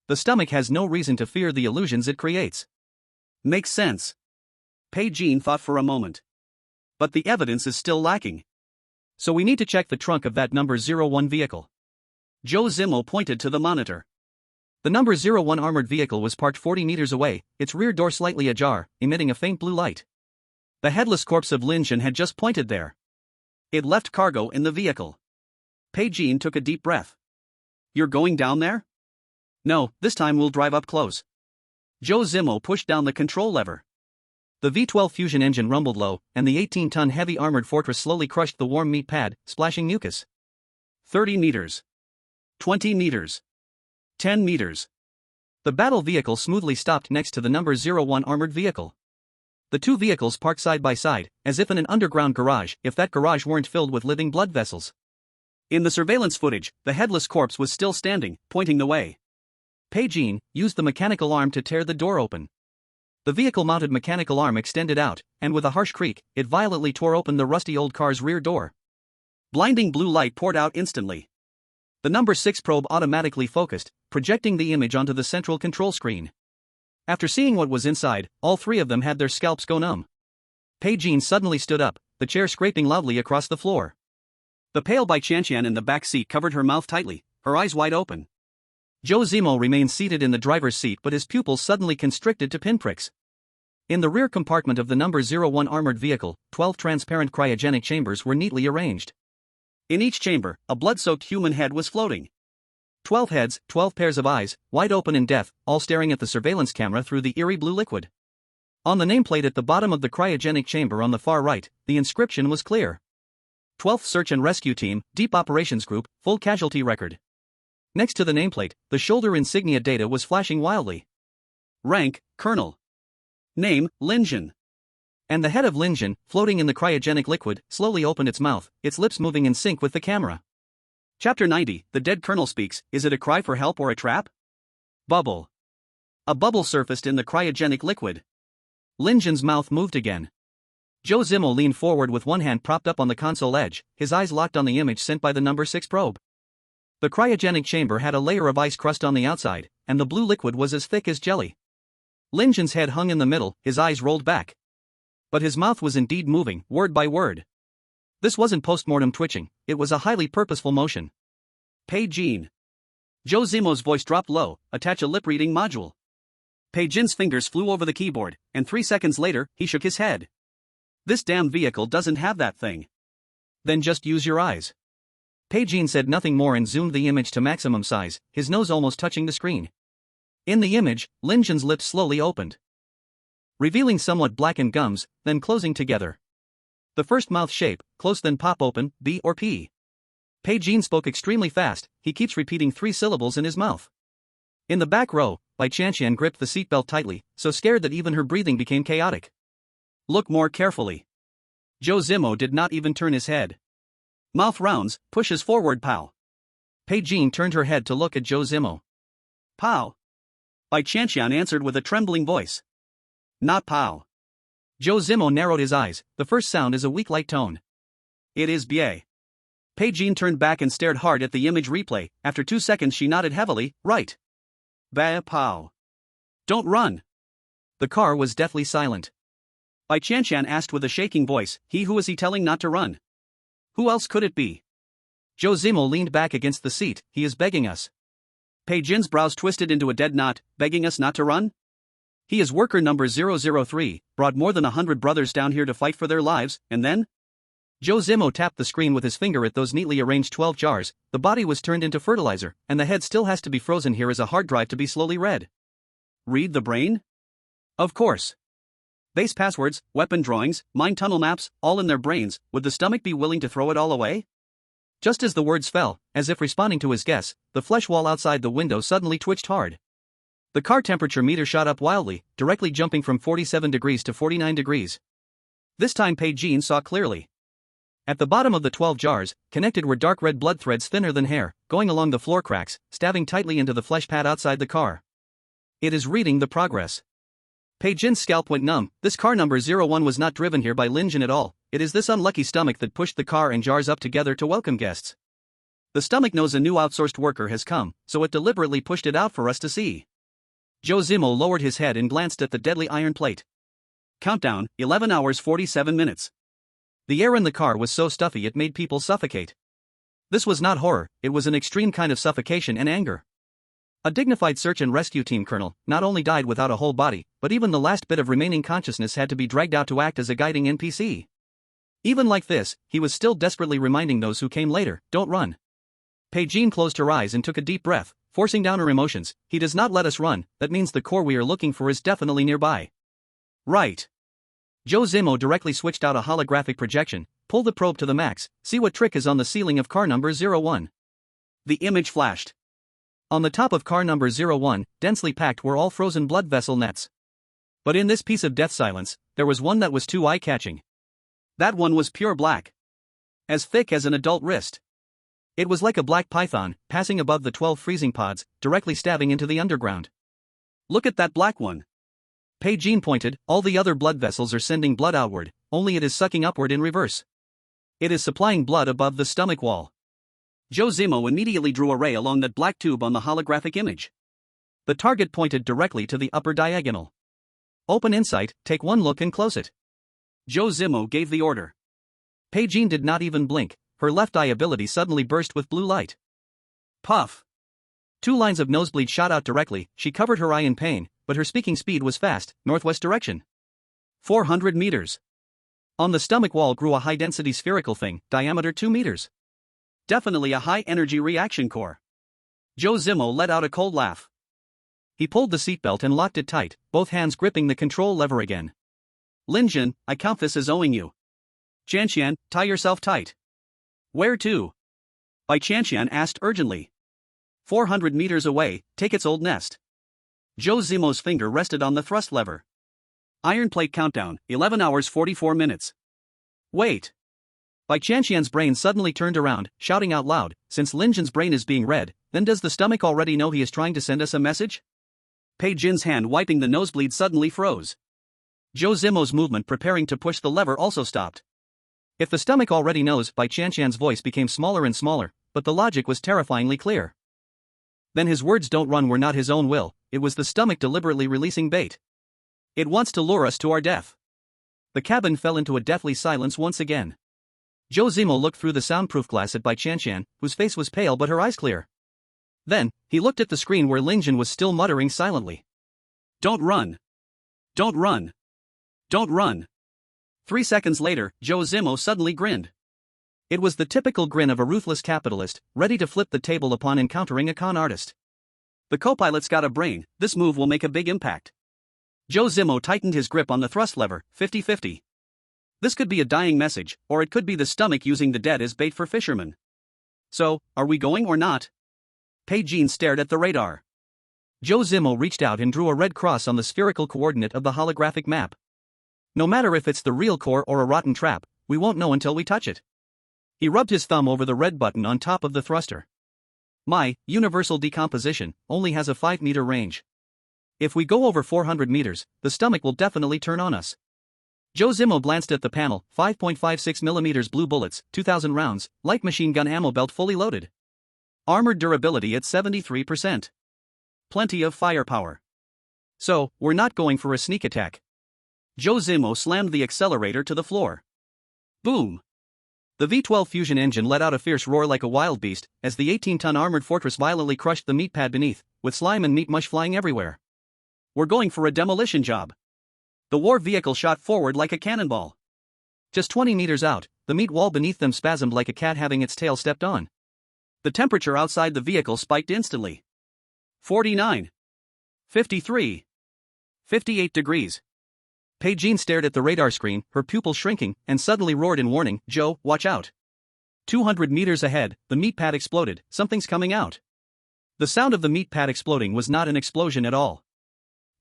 The stomach has no reason to fear the illusions it creates. Makes sense. Bai Qianqian thought for a moment. But the evidence is still lacking. So we need to check the trunk of that number 01 vehicle. Zhou Zimo pointed to the monitor. The number 01 armored vehicle was parked 40 meters away, its rear door slightly ajar, emitting a faint blue light. The headless corpse of Lin Jin had just pointed there. It left cargo in the vehicle. Bai Qianqian took a deep breath. You're going down there? No, this time we'll drive up close. Zhou Zimo pushed down the control lever. The V12 fusion engine rumbled low, and the 18-ton heavy armored fortress slowly crushed the warm meat pad, splashing mucus. 30 meters. 20 meters. 10 meters. The battle vehicle smoothly stopped next to the number 01 armored vehicle. The two vehicles parked side by side, as if in an underground garage, if that garage weren't filled with living blood vessels. In the surveillance footage, the headless corpse was still standing, pointing the way. Bai Qianqian used the mechanical arm to tear the door open. The vehicle-mounted mechanical arm extended out, and with a harsh creak, it violently tore open the rusty old car's rear door. Blinding blue light poured out instantly. The number 6 probe automatically focused, projecting the image onto the central control screen. After seeing what was inside, all three of them had their scalps go numb. Bai Qianqian suddenly stood up, the chair scraping loudly across the floor. The pale Bai Qianqian in the back seat covered her mouth tightly, her eyes wide open. Zhou Zimo remained seated in the driver's seat, but his pupils suddenly constricted to pinpricks. In the rear compartment of the number 01 armored vehicle, 12 transparent cryogenic chambers were neatly arranged. In each chamber, a blood-soaked human head was floating. 12 heads, 12 pairs of eyes, wide open in death, all staring at the surveillance camera through the eerie blue liquid. On the nameplate at the bottom of the cryogenic chamber on the far right, the inscription was clear. 12th Search and Rescue Team, Deep Operations Group, full casualty record. Next to the nameplate, the shoulder insignia data was flashing wildly. Rank, Colonel. Name, Lin Jin. And the head of Lin Jin, floating in the cryogenic liquid, slowly opened its mouth, its lips moving in sync with the camera. Chapter 90, The Dead Colonel Speaks. Is it a cry for help or a trap? Bubble. A bubble surfaced in the cryogenic liquid. Lin Jin's mouth moved again. Zhou Zimo leaned forward with one hand propped up on the console edge, his eyes locked on the image sent by the number 6 probe. The cryogenic chamber had a layer of ice crust on the outside, and the blue liquid was as thick as jelly. Lin Jin's head hung in the middle, his eyes rolled back. But his mouth was indeed moving, word by word. This wasn't post-mortem twitching, it was a highly purposeful motion. Bai Qianqian. Zhou Zimo's voice dropped low, attach a lip-reading module. Bai Qianqian's fingers flew over the keyboard, and 3 seconds later, he shook his head. This damn vehicle doesn't have that thing. Then just use your eyes. Bai Qianqian said nothing more and zoomed the image to maximum size, his nose almost touching the screen. In the image, Lin Jin's lips slowly opened, revealing somewhat blackened gums, then closing together. The first mouth shape, close then pop open, B or P. Bai Qianqian spoke extremely fast, he keeps repeating 3 syllables in his mouth. In the back row, Bai Qianqian gripped the seatbelt tightly, so scared that even her breathing became chaotic. Look more carefully. Zhou Zimo did not even turn his head. Mouth rounds, pushes forward, pal. Bai Qianqian turned her head to look at Zhou Zimo. Pow! Bai Qianqian answered with a trembling voice. Not pow. Zhou Zimo narrowed his eyes. The first sound is a weak light tone. It is Bai. Bai Qianqian turned back and stared hard at the image replay. After 2 seconds she nodded heavily, right. Bai pow. Don't run. The car was deathly silent. Bai Qianqian asked with a shaking voice, who is he telling not to run? Who else could it be? Zhou Zimo leaned back against the seat. He is begging us. Bai Qianqian's brows twisted into a dead knot, begging us not to run? He is worker number 003, brought more than 100 brothers down here to fight for their lives, and then? Zhou Zimo tapped the screen with his finger at those neatly arranged 12 jars. The body was turned into fertilizer, and the head still has to be frozen here as a hard drive to be slowly read. Read the brain? Of course. Base passwords, weapon drawings, mine tunnel maps, all in their brains. Would the stomach be willing to throw it all away? Just as the words fell, as if responding to his guess, the flesh wall outside the window suddenly twitched hard. The car temperature meter shot up wildly, directly jumping from 47 degrees to 49 degrees. This time Bai Qianqian saw clearly. At the bottom of the 12 jars, connected were dark red blood threads thinner than hair, going along the floor cracks, stabbing tightly into the flesh pad outside the car. It is reading the progress. Bai Qianqian's scalp went numb. This car number 01 was not driven here by Lin Jin at all. It is this unlucky stomach that pushed the car and jars up together to welcome guests. The stomach knows a new outsourced worker has come, so it deliberately pushed it out for us to see. Zhou Zimo lowered his head and glanced at the deadly iron plate. Countdown, 11 hours 47 minutes. The air in the car was so stuffy it made people suffocate. This was not horror, it was an extreme kind of suffocation and anger. A dignified search and rescue team colonel not only died without a whole body, but even the last bit of remaining consciousness had to be dragged out to act as a guiding NPC. Even like this, he was still desperately reminding those who came later, don't run. Bai Qianqian closed her eyes and took a deep breath, forcing down her emotions. He does not let us run, that means the core we are looking for is definitely nearby. Right. Zhou Zimo directly switched out a holographic projection, pull the probe to the max, see what trick is on the ceiling of car number 01. The image flashed. On the top of car number 01, densely packed were all frozen blood vessel nets. But in this piece of death silence, there was one that was too eye-catching. That one was pure black. As thick as an adult wrist. It was like a black python, passing above the 12 freezing pods, directly stabbing into the underground. Look at that black one. Bai Qianqian pointed, all the other blood vessels are sending blood outward, only it is sucking upward in reverse. It is supplying blood above the stomach wall. Zhou Zimo immediately drew a ray along that black tube on the holographic image. The target pointed directly to the upper diagonal. Open insight, take one look and close it. Zhou Zimo gave the order. Bai Qianqian did not even blink, her left eye ability suddenly burst with blue light. Puff! 2 lines of nosebleed shot out directly, she covered her eye in pain, but her speaking speed was fast, northwest direction. 400 meters. On the stomach wall grew a high-density spherical thing, diameter 2 meters. Definitely a high-energy reaction core. Zhou Zimo let out a cold laugh. He pulled the seatbelt and locked it tight, both hands gripping the control lever again. Lin Jin, I count this as owing you. Qianqian, tie yourself tight. Where to? Bai Qianqian asked urgently. 400 meters away, take its old nest. Zhou Zimo's finger rested on the thrust lever. Iron plate countdown, 11 hours 44 minutes. Wait. Bai Qianqian's brain suddenly turned around, shouting out loud, since Lin Jin's brain is being read, then does the stomach already know he is trying to send us a message? Bai Jin's hand wiping the nosebleed suddenly froze. Zhou Zimo's movement preparing to push the lever also stopped. If the stomach already knows, Bai Qianqian's voice became smaller and smaller, but the logic was terrifyingly clear. Then his words don't run were not his own will, it was the stomach deliberately releasing bait. It wants to lure us to our death. The cabin fell into a deathly silence once again. Zhou Zimo looked through the soundproof glass at Bai Qianqian, whose face was pale but her eyes clear. Then, he looked at the screen where Lin Jin was still muttering silently. Don't run. Don't run. Don't run. 3 seconds later, Zhou Zimo suddenly grinned. It was the typical grin of a ruthless capitalist, ready to flip the table upon encountering a con artist. The co-pilot's got a brain, this move will make a big impact. Zhou Zimo tightened his grip on the thrust lever, 50-50. This could be a dying message, or it could be the stomach using the dead as bait for fishermen. So, are we going or not? Bai Qianqian stared at the radar. Zhou Zimo reached out and drew a red cross on the spherical coordinate of the holographic map. No matter if it's the real core or a rotten trap, we won't know until we touch it. He rubbed his thumb over the red button on top of the thruster. My universal decomposition only has a 5-meter range. If we go over 400 meters, the stomach will definitely turn on us. Zhou Zimo glanced at the panel, 5.56mm blue bullets, 2,000 rounds, light machine gun ammo belt fully loaded. Armored durability at 73%. Plenty of firepower. So, we're not going for a sneak attack. Zhou Zimo slammed the accelerator to the floor. Boom! The V12 fusion engine let out a fierce roar like a wild beast, as the 18-ton armored fortress violently crushed the meat pad beneath, with slime and meat mush flying everywhere. We're going for a demolition job. The war vehicle shot forward like a cannonball. Just 20 meters out, the meat wall beneath them spasmed like a cat having its tail stepped on. The temperature outside the vehicle spiked instantly. 49. 53. 58 degrees. Bai Qianqian stared at the radar screen, her pupils shrinking, and suddenly roared in warning, "Joe, watch out." 200 meters ahead, the meat pad exploded, something's coming out. The sound of the meat pad exploding was not an explosion at all.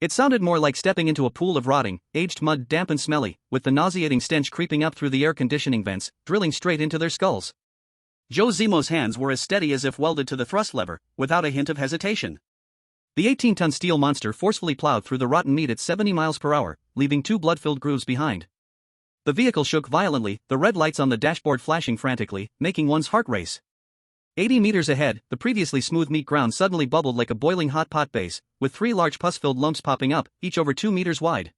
It sounded more like stepping into a pool of rotting, aged mud, damp and smelly, with the nauseating stench creeping up through the air conditioning vents, drilling straight into their skulls. Zhou Zimo's hands were as steady as if welded to the thrust lever, without a hint of hesitation. The 18-ton steel monster forcefully plowed through the rotten meat at 70 miles per hour, leaving 2 blood-filled grooves behind. The vehicle shook violently, the red lights on the dashboard flashing frantically, making one's heart race. 80 meters ahead, the previously smooth meat ground suddenly bubbled like a boiling hot pot base, with 3 large pus-filled lumps popping up, each over 2 meters wide.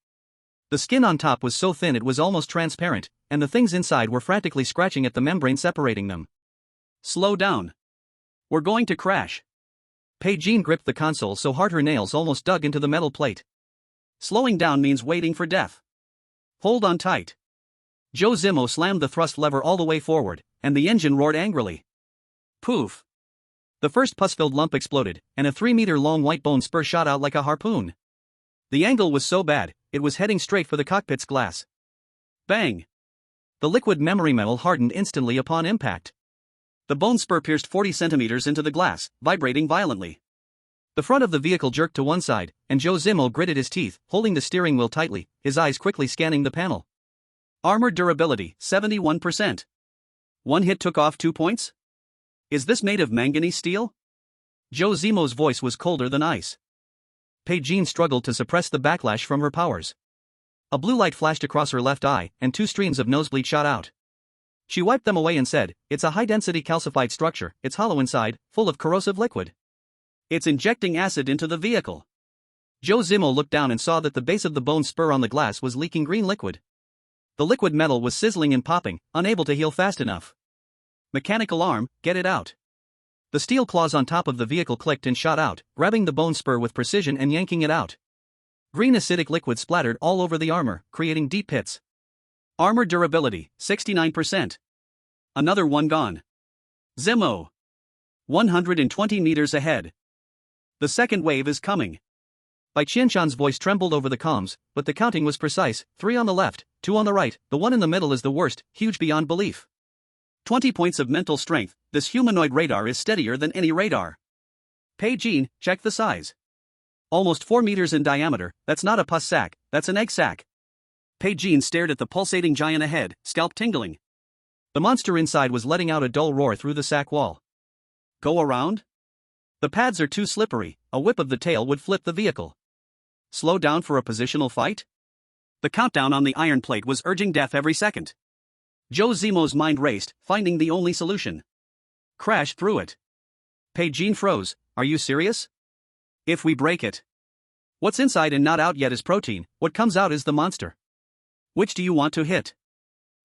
The skin on top was so thin it was almost transparent, and the things inside were frantically scratching at the membrane separating them. Slow down. We're going to crash. Bai Qianqian gripped the console so hard her nails almost dug into the metal plate. Slowing down means waiting for death. Hold on tight. Zhou Zimo slammed the thrust lever all the way forward, and the engine roared angrily. Poof! The first pus-filled lump exploded, and a 3-meter-long white bone spur shot out like a harpoon. The angle was so bad, it was heading straight for the cockpit's glass. Bang! The liquid memory metal hardened instantly upon impact. The bone spur pierced 40 centimeters into the glass, vibrating violently. The front of the vehicle jerked to one side, and Zhou Zimo gritted his teeth, holding the steering wheel tightly, his eyes quickly scanning the panel. Armored durability, 71%. One hit took off 2 points? Is this made of manganese steel? Zhou Zimo's voice was colder than ice. Bai Qianqian struggled to suppress the backlash from her powers. A blue light flashed across her left eye, and 2 streams of nosebleed shot out. She wiped them away and said, "It's a high-density calcified structure, it's hollow inside, full of corrosive liquid. It's injecting acid into the vehicle." Zhou Zimo looked down and saw that the base of the bone spur on the glass was leaking green liquid. The liquid metal was sizzling and popping, unable to heal fast enough. "Mechanical arm, get it out." The steel claws on top of the vehicle clicked and shot out, grabbing the bone spur with precision and yanking it out. Green acidic liquid splattered all over the armor, creating deep pits. Armor durability, 69%. Another one gone. Zimo. 120 meters ahead. The second wave is coming. Bai Qianqian's voice trembled over the comms, but the counting was precise, 3 on the left, 2 on the right, the one in the middle is the worst, huge beyond belief. 20 points of mental strength, this humanoid radar is steadier than any radar. Bai Qianqian, check the size. Almost 4 meters in diameter, that's not a pus sack, that's an egg sack. Bai Qianqian stared at the pulsating giant ahead, scalp tingling. The monster inside was letting out a dull roar through the sack wall. Go around? The pads are too slippery, a whip of the tail would flip the vehicle. Slow down for a positional fight? The countdown on the iron plate was urging death every second. Zhou Zimo's mind raced, finding the only solution. Crash through it. Bai Qianqian froze. Are you serious? If we break it. What's inside and not out yet is protein, what comes out is the monster. Which do you want to hit?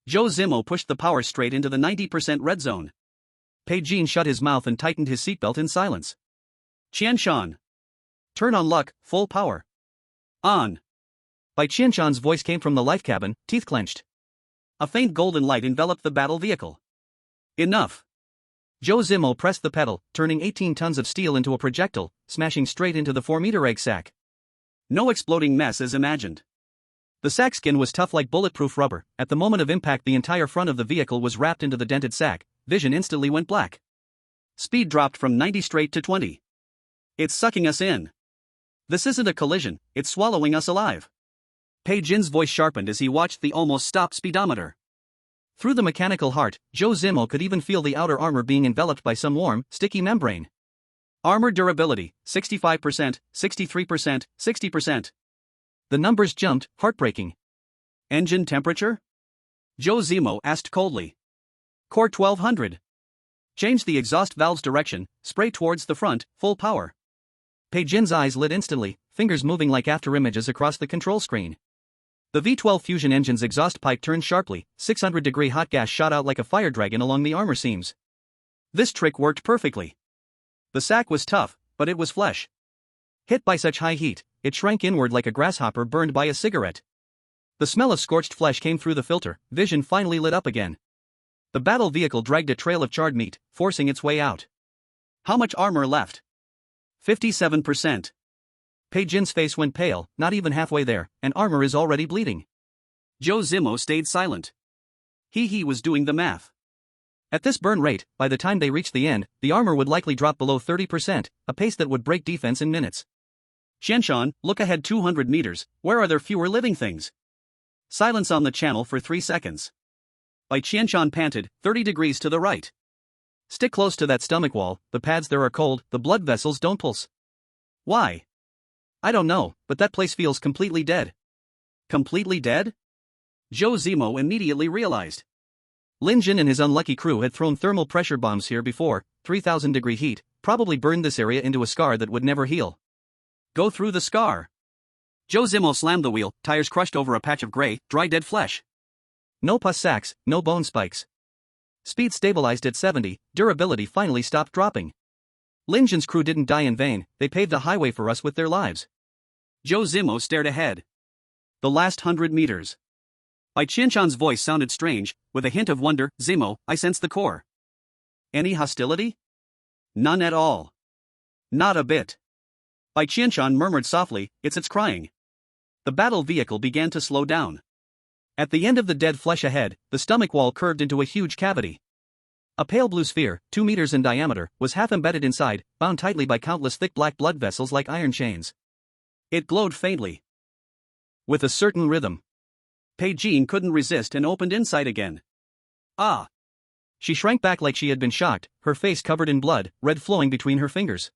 Zhou Zimo pushed the power straight into the 90% red zone. Bai Qianqian shut his mouth and tightened his seatbelt in silence. Qianshan. Turn on luck, full power. On. Bai Qianshan's voice came from the life cabin, teeth clenched. A faint golden light enveloped the battle vehicle. Enough. Zhou Zimo pressed the pedal, turning 18 tons of steel into a projectile, smashing straight into the 4-meter egg sack. No exploding mess as imagined. The sack skin was tough like bulletproof rubber. At the moment of impact the entire front of the vehicle was wrapped into the dented sack, vision instantly went black. Speed dropped from 90 straight to 20. It's sucking us in. This isn't a collision, it's swallowing us alive. Bai Qianqian's voice sharpened as he watched the almost stopped speedometer. Through the mechanical heart, Zhou Zimo could even feel the outer armor being enveloped by some warm, sticky membrane. Armor durability, 65%, 63%, 60%. The numbers jumped, heartbreaking. Engine temperature? Zhou Zimo asked coldly. Core 1200. Change the exhaust valve's direction, spray towards the front, full power. Bai Qianqian's eyes lit instantly, fingers moving like after images across the control screen. The V12 fusion engine's exhaust pipe turned sharply, 600-degree hot gas shot out like a fire dragon along the armor seams. This trick worked perfectly. The sack was tough, but it was flesh. Hit by such high heat, it shrank inward like a grasshopper burned by a cigarette. The smell of scorched flesh came through the filter, vision finally lit up again. The battle vehicle dragged a trail of charred meat, forcing its way out. How much armor left? 57%. Bai Qianqian's face went pale, not even halfway there, and armor is already bleeding. Zhou Zimo stayed silent. He was doing the math. At this burn rate, by the time they reached the end, the armor would likely drop below 30%, a pace that would break defense in minutes. Qianqian, look ahead 200 meters, where are there fewer living things? Silence on the channel for 3 seconds. Bai Qianqian panted, 30 degrees to the right. Stick close to that stomach wall, the pads there are cold, the blood vessels don't pulse. Why? I don't know, but that place feels completely dead. Completely dead? Zhou Zimo immediately realized. Lin Jin and his unlucky crew had thrown thermal pressure bombs here before, 3,000-degree heat, probably burned this area into a scar that would never heal. Go through the scar. Zhou Zimo slammed the wheel, tires crushed over a patch of gray, dry dead flesh. No pus sacks, no bone spikes. Speed stabilized at 70, durability finally stopped dropping. Lin Jin's crew didn't die in vain, they paved the highway for us with their lives. Zhou Zimo stared ahead. The last 100 meters. Bai Qianqian's voice sounded strange, with a hint of wonder. Zimo, I sense the core. Any hostility? None at all. Not a bit. Bai Qianqian murmured softly, it's crying. The battle vehicle began to slow down. At the end of the dead flesh ahead, the stomach wall curved into a huge cavity. A pale blue sphere, 2 meters in diameter, was half embedded inside, bound tightly by countless thick black blood vessels like iron chains. It glowed faintly. With a certain rhythm. Bai Qianqian couldn't resist and opened inside again. Ah! She shrank back like she had been shocked, her face covered in blood, red flowing between her fingers.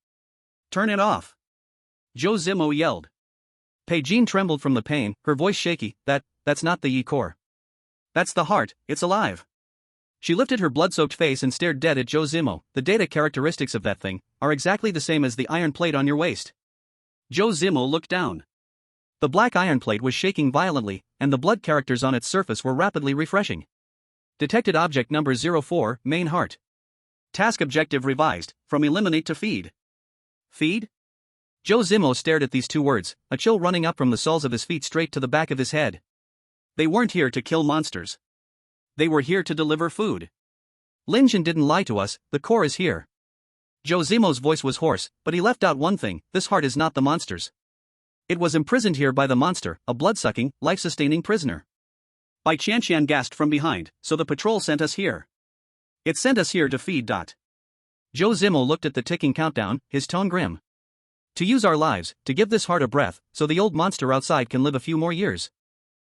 Turn it off! Zhou Zimo yelled. Bai Qianqian trembled from the pain, her voice shaky. That's not the E-core. That's the heart, it's alive. She lifted her blood-soaked face and stared dead at Zhou Zimo. The data characteristics of that thing are exactly the same as the iron plate on your waist. Zhou Zimo looked down. The black iron plate was shaking violently, and the blood characters on its surface were rapidly refreshing. Detected object number 04, main heart. Task objective revised, from eliminate to feed. Feed? Zhou Zimo stared at these 2 words, a chill running up from the soles of his feet straight to the back of his head. They weren't here to kill monsters. They were here to deliver food. Lin Jin didn't lie to us, the core is here. Zhou Zimo's voice was hoarse, but he left out one thing, this heart is not the monster's. It was imprisoned here by the monster, a blood-sucking, life-sustaining prisoner. Bai Qianqian gasped from behind, so the patrol sent us here. It sent us here to feed. Zhou Zimo looked at the ticking countdown, his tone grim. To use our lives, to give this heart a breath, so the old monster outside can live a few more years.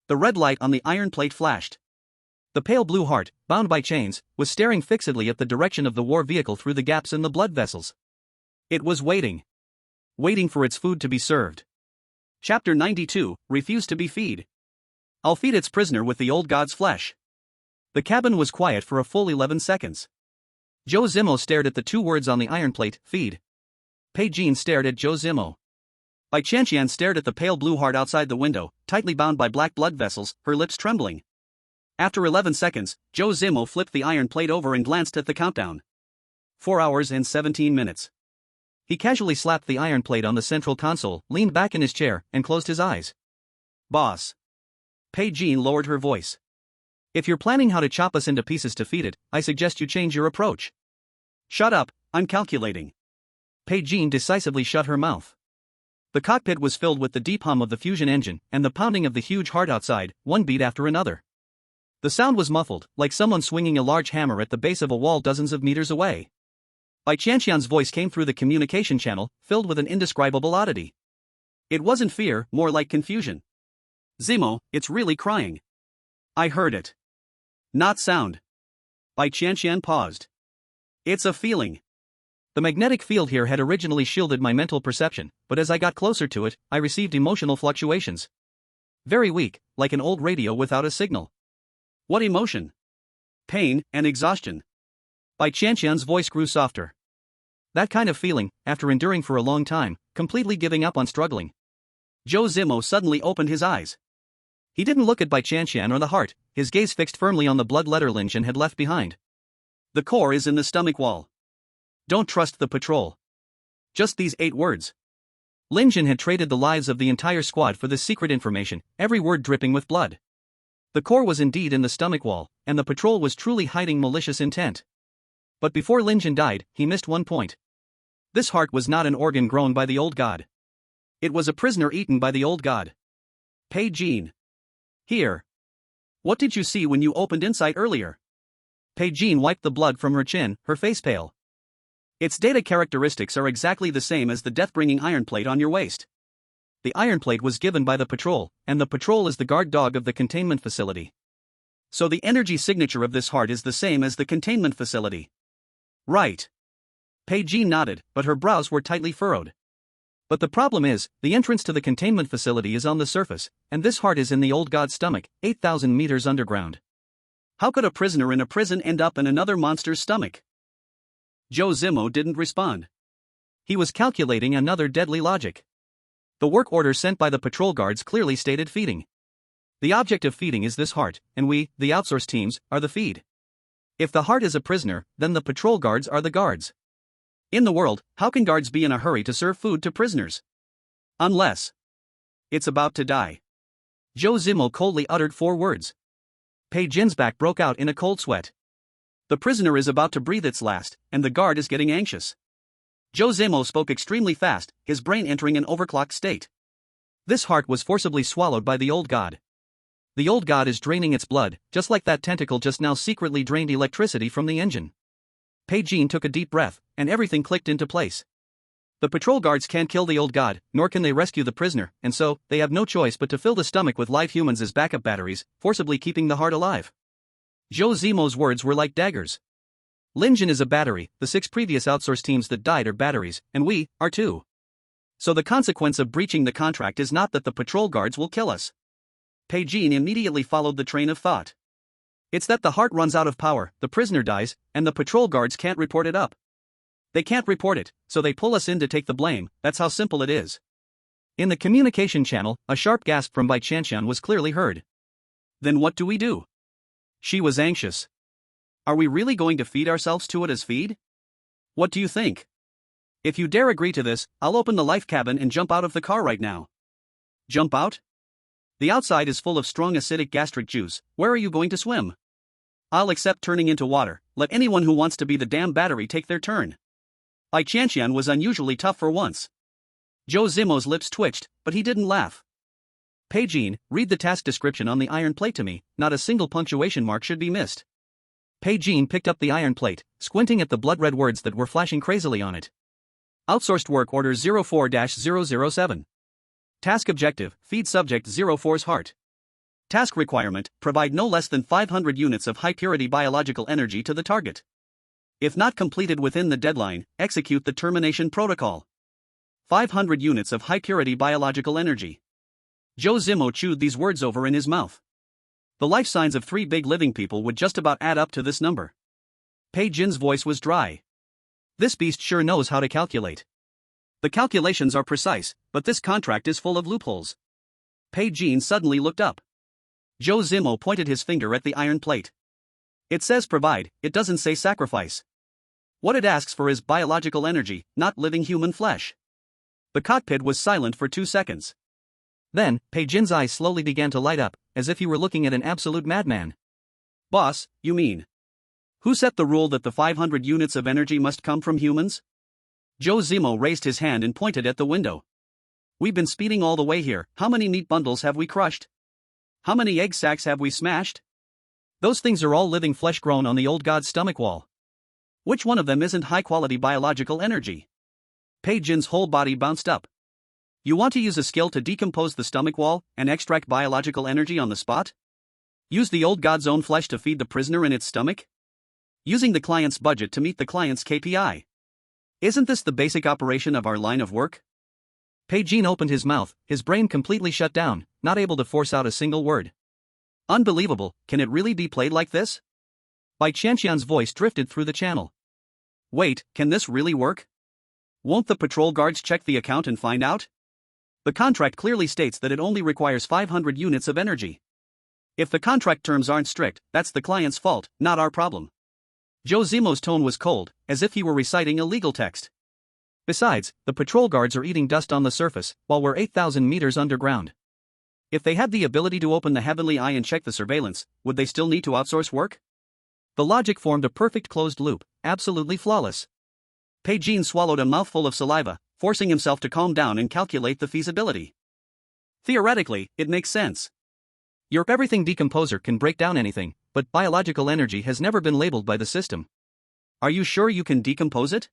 The red light on the iron plate flashed. The pale blue heart, bound by chains, was staring fixedly at the direction of the war vehicle through the gaps in the blood vessels. It was waiting. Waiting for its food to be served. Chapter 92, Refuse to be feed. I'll feed its prisoner with the old god's flesh. The cabin was quiet for a full 11 seconds. Zhou Zimo stared at the 2 words on the iron plate, feed. Bai Qianqian stared at Zhou Zimo. Bai Qianqian stared at the pale blue heart outside the window, tightly bound by black blood vessels, her lips trembling. After 11 seconds, Zhou Zimo flipped the iron plate over and glanced at the countdown. 4 hours and 17 minutes. He casually slapped the iron plate on the central console, leaned back in his chair, and closed his eyes. Boss. Bai Qianqian lowered her voice. If you're planning how to chop us into pieces to feed it, I suggest you change your approach. Shut up, I'm calculating. Bai Qianqian decisively shut her mouth. The cockpit was filled with the deep hum of the fusion engine and the pounding of the huge heart outside, one beat after another. The sound was muffled, like someone swinging a large hammer at the base of a wall dozens of meters away. Bai Qianqian's voice came through the communication channel, filled with an indescribable oddity. It wasn't fear, more like confusion. Zimo, it's really crying. I heard it. Not sound. Bai Qianqian paused. It's a feeling. The magnetic field here had originally shielded my mental perception, but as I got closer to it, I received emotional fluctuations. Very weak, like an old radio without a signal. What emotion? Pain and exhaustion. Bai Qianqian's voice grew softer. That kind of feeling, after enduring for a long time, completely giving up on struggling. Zhou Zimo suddenly opened his eyes. He didn't look at Bai Qianqian or the heart, his gaze fixed firmly on the blood letter Linjin had left behind. The core is in the stomach wall. Don't trust the patrol. Just these 8 words. Linjin had traded the lives of the entire squad for this secret information, every word dripping with blood. The core was indeed in the stomach wall, and the patrol was truly hiding malicious intent. But before Linjin died, he missed one point. This heart was not an organ grown by the old god. It was a prisoner eaten by the old god. Bai Qianqian. Here. What did you see when you opened insight earlier? Bai Qianqian wiped the blood from her chin, her face pale. Its data characteristics are exactly the same as the death-bringing iron plate on your waist. The iron plate was given by the patrol, and the patrol is the guard dog of the containment facility. So the energy signature of this heart is the same as the containment facility. Right. Bai Qianqian nodded, but her brows were tightly furrowed. But the problem is, the entrance to the containment facility is on the surface, and this heart is in the old god's stomach, 8,000 meters underground. How could a prisoner in a prison end up in another monster's stomach? Zhou Zimo didn't respond. He was calculating another deadly logic. The work order sent by the patrol guards clearly stated feeding. The object of feeding is this heart, and we, the outsourced teams, are the feed. If the heart is a prisoner, then the patrol guards are the guards. In the world, how can guards be in a hurry to serve food to prisoners? Unless it's about to die. Zhou Zimo coldly uttered 4 words. Bai Qianqian's back broke out in a cold sweat. The prisoner is about to breathe its last, and the guard is getting anxious. Zhou Zimo spoke extremely fast, his brain entering an overclocked state. This heart was forcibly swallowed by the old god. The old god is draining its blood, just like that tentacle just now secretly drained electricity from the engine. Bai Qianqian took a deep breath, and everything clicked into place. The patrol guards can't kill the old god, nor can they rescue the prisoner, and so, they have no choice but to fill the stomach with live humans as backup batteries, forcibly keeping the heart alive. Zhou Zimo's words were like daggers. Linjin is a battery, the 6 previous outsourced teams that died are batteries, and we are too. So the consequence of breaching the contract is not that the patrol guards will kill us. Bai Qianqian immediately followed the train of thought. It's that the heart runs out of power, the prisoner dies, and the patrol guards can't report it up. They can't report it, so they pull us in to take the blame, that's how simple it is. In the communication channel, a sharp gasp from Bai Qianqian was clearly heard. Then what do we do? She was anxious. Are we really going to feed ourselves to it as feed? What do you think? If you dare agree to this, I'll open the life cabin and jump out of the car right now. Jump out? The outside is full of strong acidic gastric juice, where are you going to swim? I'll accept turning into water, let anyone who wants to be the damn battery take their turn. Bai Qianqian was unusually tough for once. Zhou Zimo's lips twitched, but he didn't laugh. Bai Qianqian, read the task description on the iron plate to me, not a single punctuation mark should be missed. Bai Qianqian picked up the iron plate, squinting at the blood-red words that were flashing crazily on it. Outsourced work order 04-007. Task objective, feed subject 04's heart. Task requirement, provide no less than 500 units of high-purity biological energy to the target. If not completed within the deadline, execute the termination protocol. 500 units of high-purity biological energy. Zhou Zimo chewed these words over in his mouth. The life signs of 3 big living people would just about add up to this number. Bai Qianqian's voice was dry. This beast sure knows how to calculate. The calculations are precise, but this contract is full of loopholes. Bai Qianqian suddenly looked up. Zhou Zimo pointed his finger at the iron plate. It says provide, it doesn't say sacrifice. What it asks for is biological energy, not living human flesh. The cockpit was silent for 2 seconds. Then, Bai Qianqian's eyes slowly began to light up, as if he were looking at an absolute madman. Boss, you mean? Who set the rule that the 500 units of energy must come from humans? Zhou Zimo raised his hand and pointed at the window. We've been speeding all the way here, how many meat bundles have we crushed? How many egg sacks have we smashed? Those things are all living flesh grown on the old god's stomach wall. Which one of them isn't high-quality biological energy? Bai Qianqian's whole body bounced up. You want to use a skill to decompose the stomach wall and extract biological energy on the spot? Use the old god's own flesh to feed the prisoner in its stomach? Using the client's budget to meet the client's KPI. Isn't this the basic operation of our line of work? Bai Qianqian opened his mouth, his brain completely shut down, not able to force out a single word. Unbelievable, can it really be played like this? Bai Qianqian's voice drifted through the channel. Wait, can this really work? Won't the patrol guards check the account and find out? The contract clearly states that it only requires 500 units of energy. If the contract terms aren't strict, that's the client's fault, not our problem. Zhou Zimo's tone was cold, as if he were reciting a legal text. Besides, the patrol guards are eating dust on the surface, while we're 8,000 meters underground. If they had the ability to open the heavenly eye and check the surveillance, would they still need to outsource work? The logic formed a perfect closed loop, absolutely flawless. Bai Qianqian swallowed a mouthful of saliva, forcing himself to calm down and calculate the feasibility. Theoretically, it makes sense. Your everything decomposer can break down anything, but biological energy has never been labeled by the system. Are you sure you can decompose it?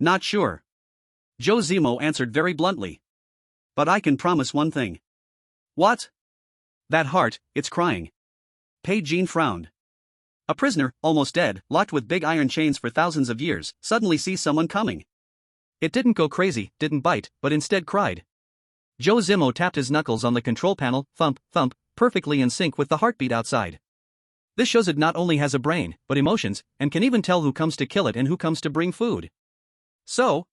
Not sure. Zhou Zimo answered very bluntly. But I can promise one thing. What? That heart, it's crying. Bai Qianqian frowned. A prisoner, almost dead, locked with big iron chains for thousands of years, suddenly sees someone coming. It didn't go crazy, didn't bite, but instead cried. Zhou Zimo tapped his knuckles on the control panel, thump, thump, perfectly in sync with the heartbeat outside. This shows it not only has a brain, but emotions, and can even tell who comes to kill it and who comes to bring food. So,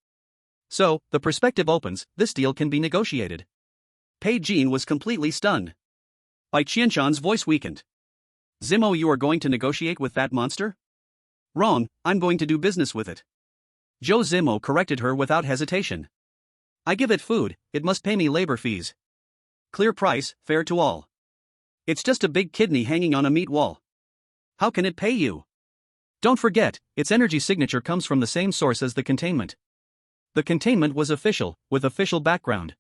the perspective opens, this deal can be negotiated. Bai Qianqian was completely stunned. Bai Qianqian's voice weakened. Zimo, you are going to negotiate with that monster? Wrong, I'm going to do business with it. Zhou Zimo corrected her without hesitation. I give it food, it must pay me labor fees. Clear price, fair to all. It's just a big kidney hanging on a meat wall. How can it pay you? Don't forget, its energy signature comes from the same source as the containment. The containment was official, with official background.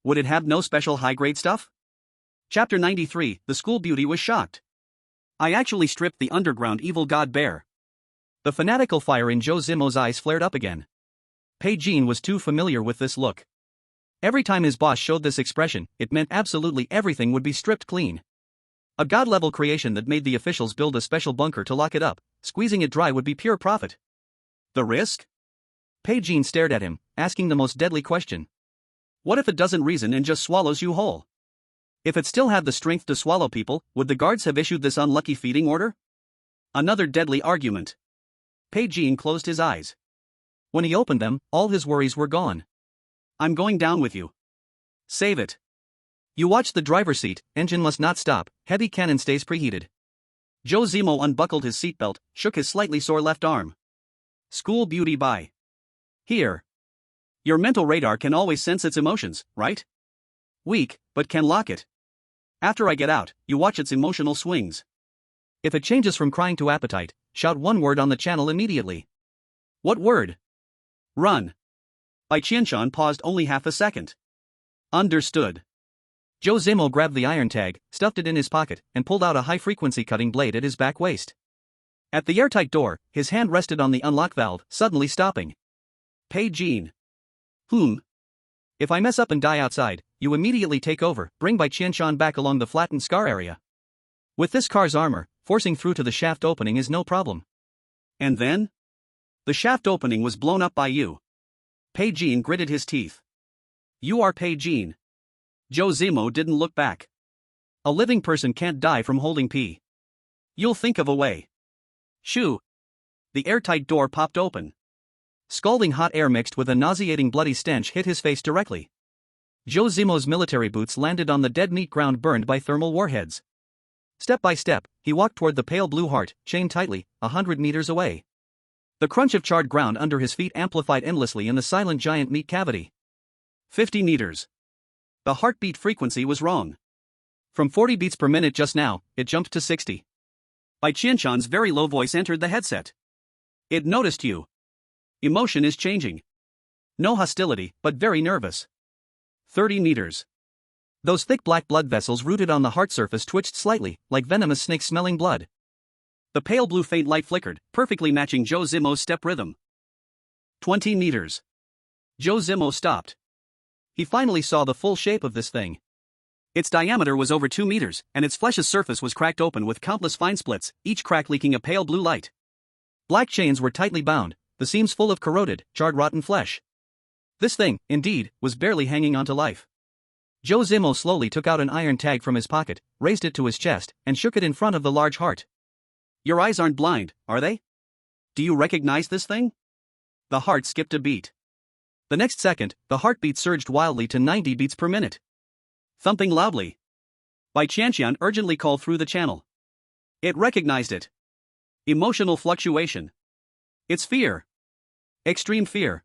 Would it have no special high-grade stuff? Chapter 93, The School Beauty was shocked. I actually stripped the underground evil god bare. The fanatical fire in Zhou Zimo's eyes flared up again. Bai Qianqian was too familiar with this look. Every time his boss showed this expression, it meant absolutely everything would be stripped clean. A god-level creation that made the officials build a special bunker to lock it up, squeezing it dry would be pure profit. The risk? Bai Qianqian stared at him, asking the most deadly question. What if it doesn't reason and just swallows you whole? If it still had the strength to swallow people, would the guards have issued this unlucky feeding order? Another deadly argument. Bai Qianqian closed his eyes. When he opened them, all his worries were gone. I'm going down with you. Save it. You watch the driver's seat, engine must not stop, heavy cannon stays preheated. Zhou Zimo unbuckled his seatbelt, shook his slightly sore left arm. School beauty Bai. Here. Your mental radar can always sense its emotions, right? Weak, but can lock it. After I get out, you watch its emotional swings. If it changes from crying to appetite, shout one word on the channel immediately. What word? Run. Bai Qianqian paused only half a second. Understood. Zhou Zimo grabbed the iron tag, stuffed it in his pocket, and pulled out a high-frequency cutting blade at his back waist. At the airtight door, his hand rested on the unlock valve, suddenly stopping. Bai Qianqian. If I mess up and die outside, you immediately take over, bring Bai Qianqian back along the flattened scar area. With this car's armor, forcing through to the shaft opening is no problem. And then? The shaft opening was blown up by you. Bai Qianqian gritted his teeth. You are Bai Qianqian. Zhou Zimo didn't look back. A living person can't die from holding pee. You'll think of a way. Shoo. The airtight door popped open. Scalding hot air mixed with a nauseating bloody stench hit his face directly. Zhou Zimo's military boots landed on the dead meat ground burned by thermal warheads. Step by step, he walked toward the pale blue heart, chained tightly, 100 meters away. The crunch of charred ground under his feet amplified endlessly in the silent giant meat cavity. 50 meters. The heartbeat frequency was wrong. From 40 beats per minute just now, it jumped to 60. Bai Qianqian's very low voice entered the headset. It noticed you. Emotion is changing. No hostility, but very nervous. 30 meters. Those thick black blood vessels rooted on the heart surface twitched slightly, like venomous snakes smelling blood. The pale blue faint light flickered, perfectly matching Zhou Zimo's step rhythm. 20 meters. Zhou Zimo stopped. He finally saw the full shape of this thing. Its diameter was over 2 meters, and its flesh's surface was cracked open with countless fine splits, each crack leaking a pale blue light. Black chains were tightly bound, the seams full of corroded, charred rotten flesh. This thing, indeed, was barely hanging on to life. Zhou Zimo slowly took out an iron tag from his pocket, raised it to his chest, and shook it in front of the large heart. Your eyes aren't blind, are they? Do you recognize this thing? The heart skipped a beat. The next second, the heartbeat surged wildly to 90 beats per minute. Thumping loudly. Bai Qianqian urgently called through the channel. It recognized it. Emotional fluctuation. It's fear. Extreme fear.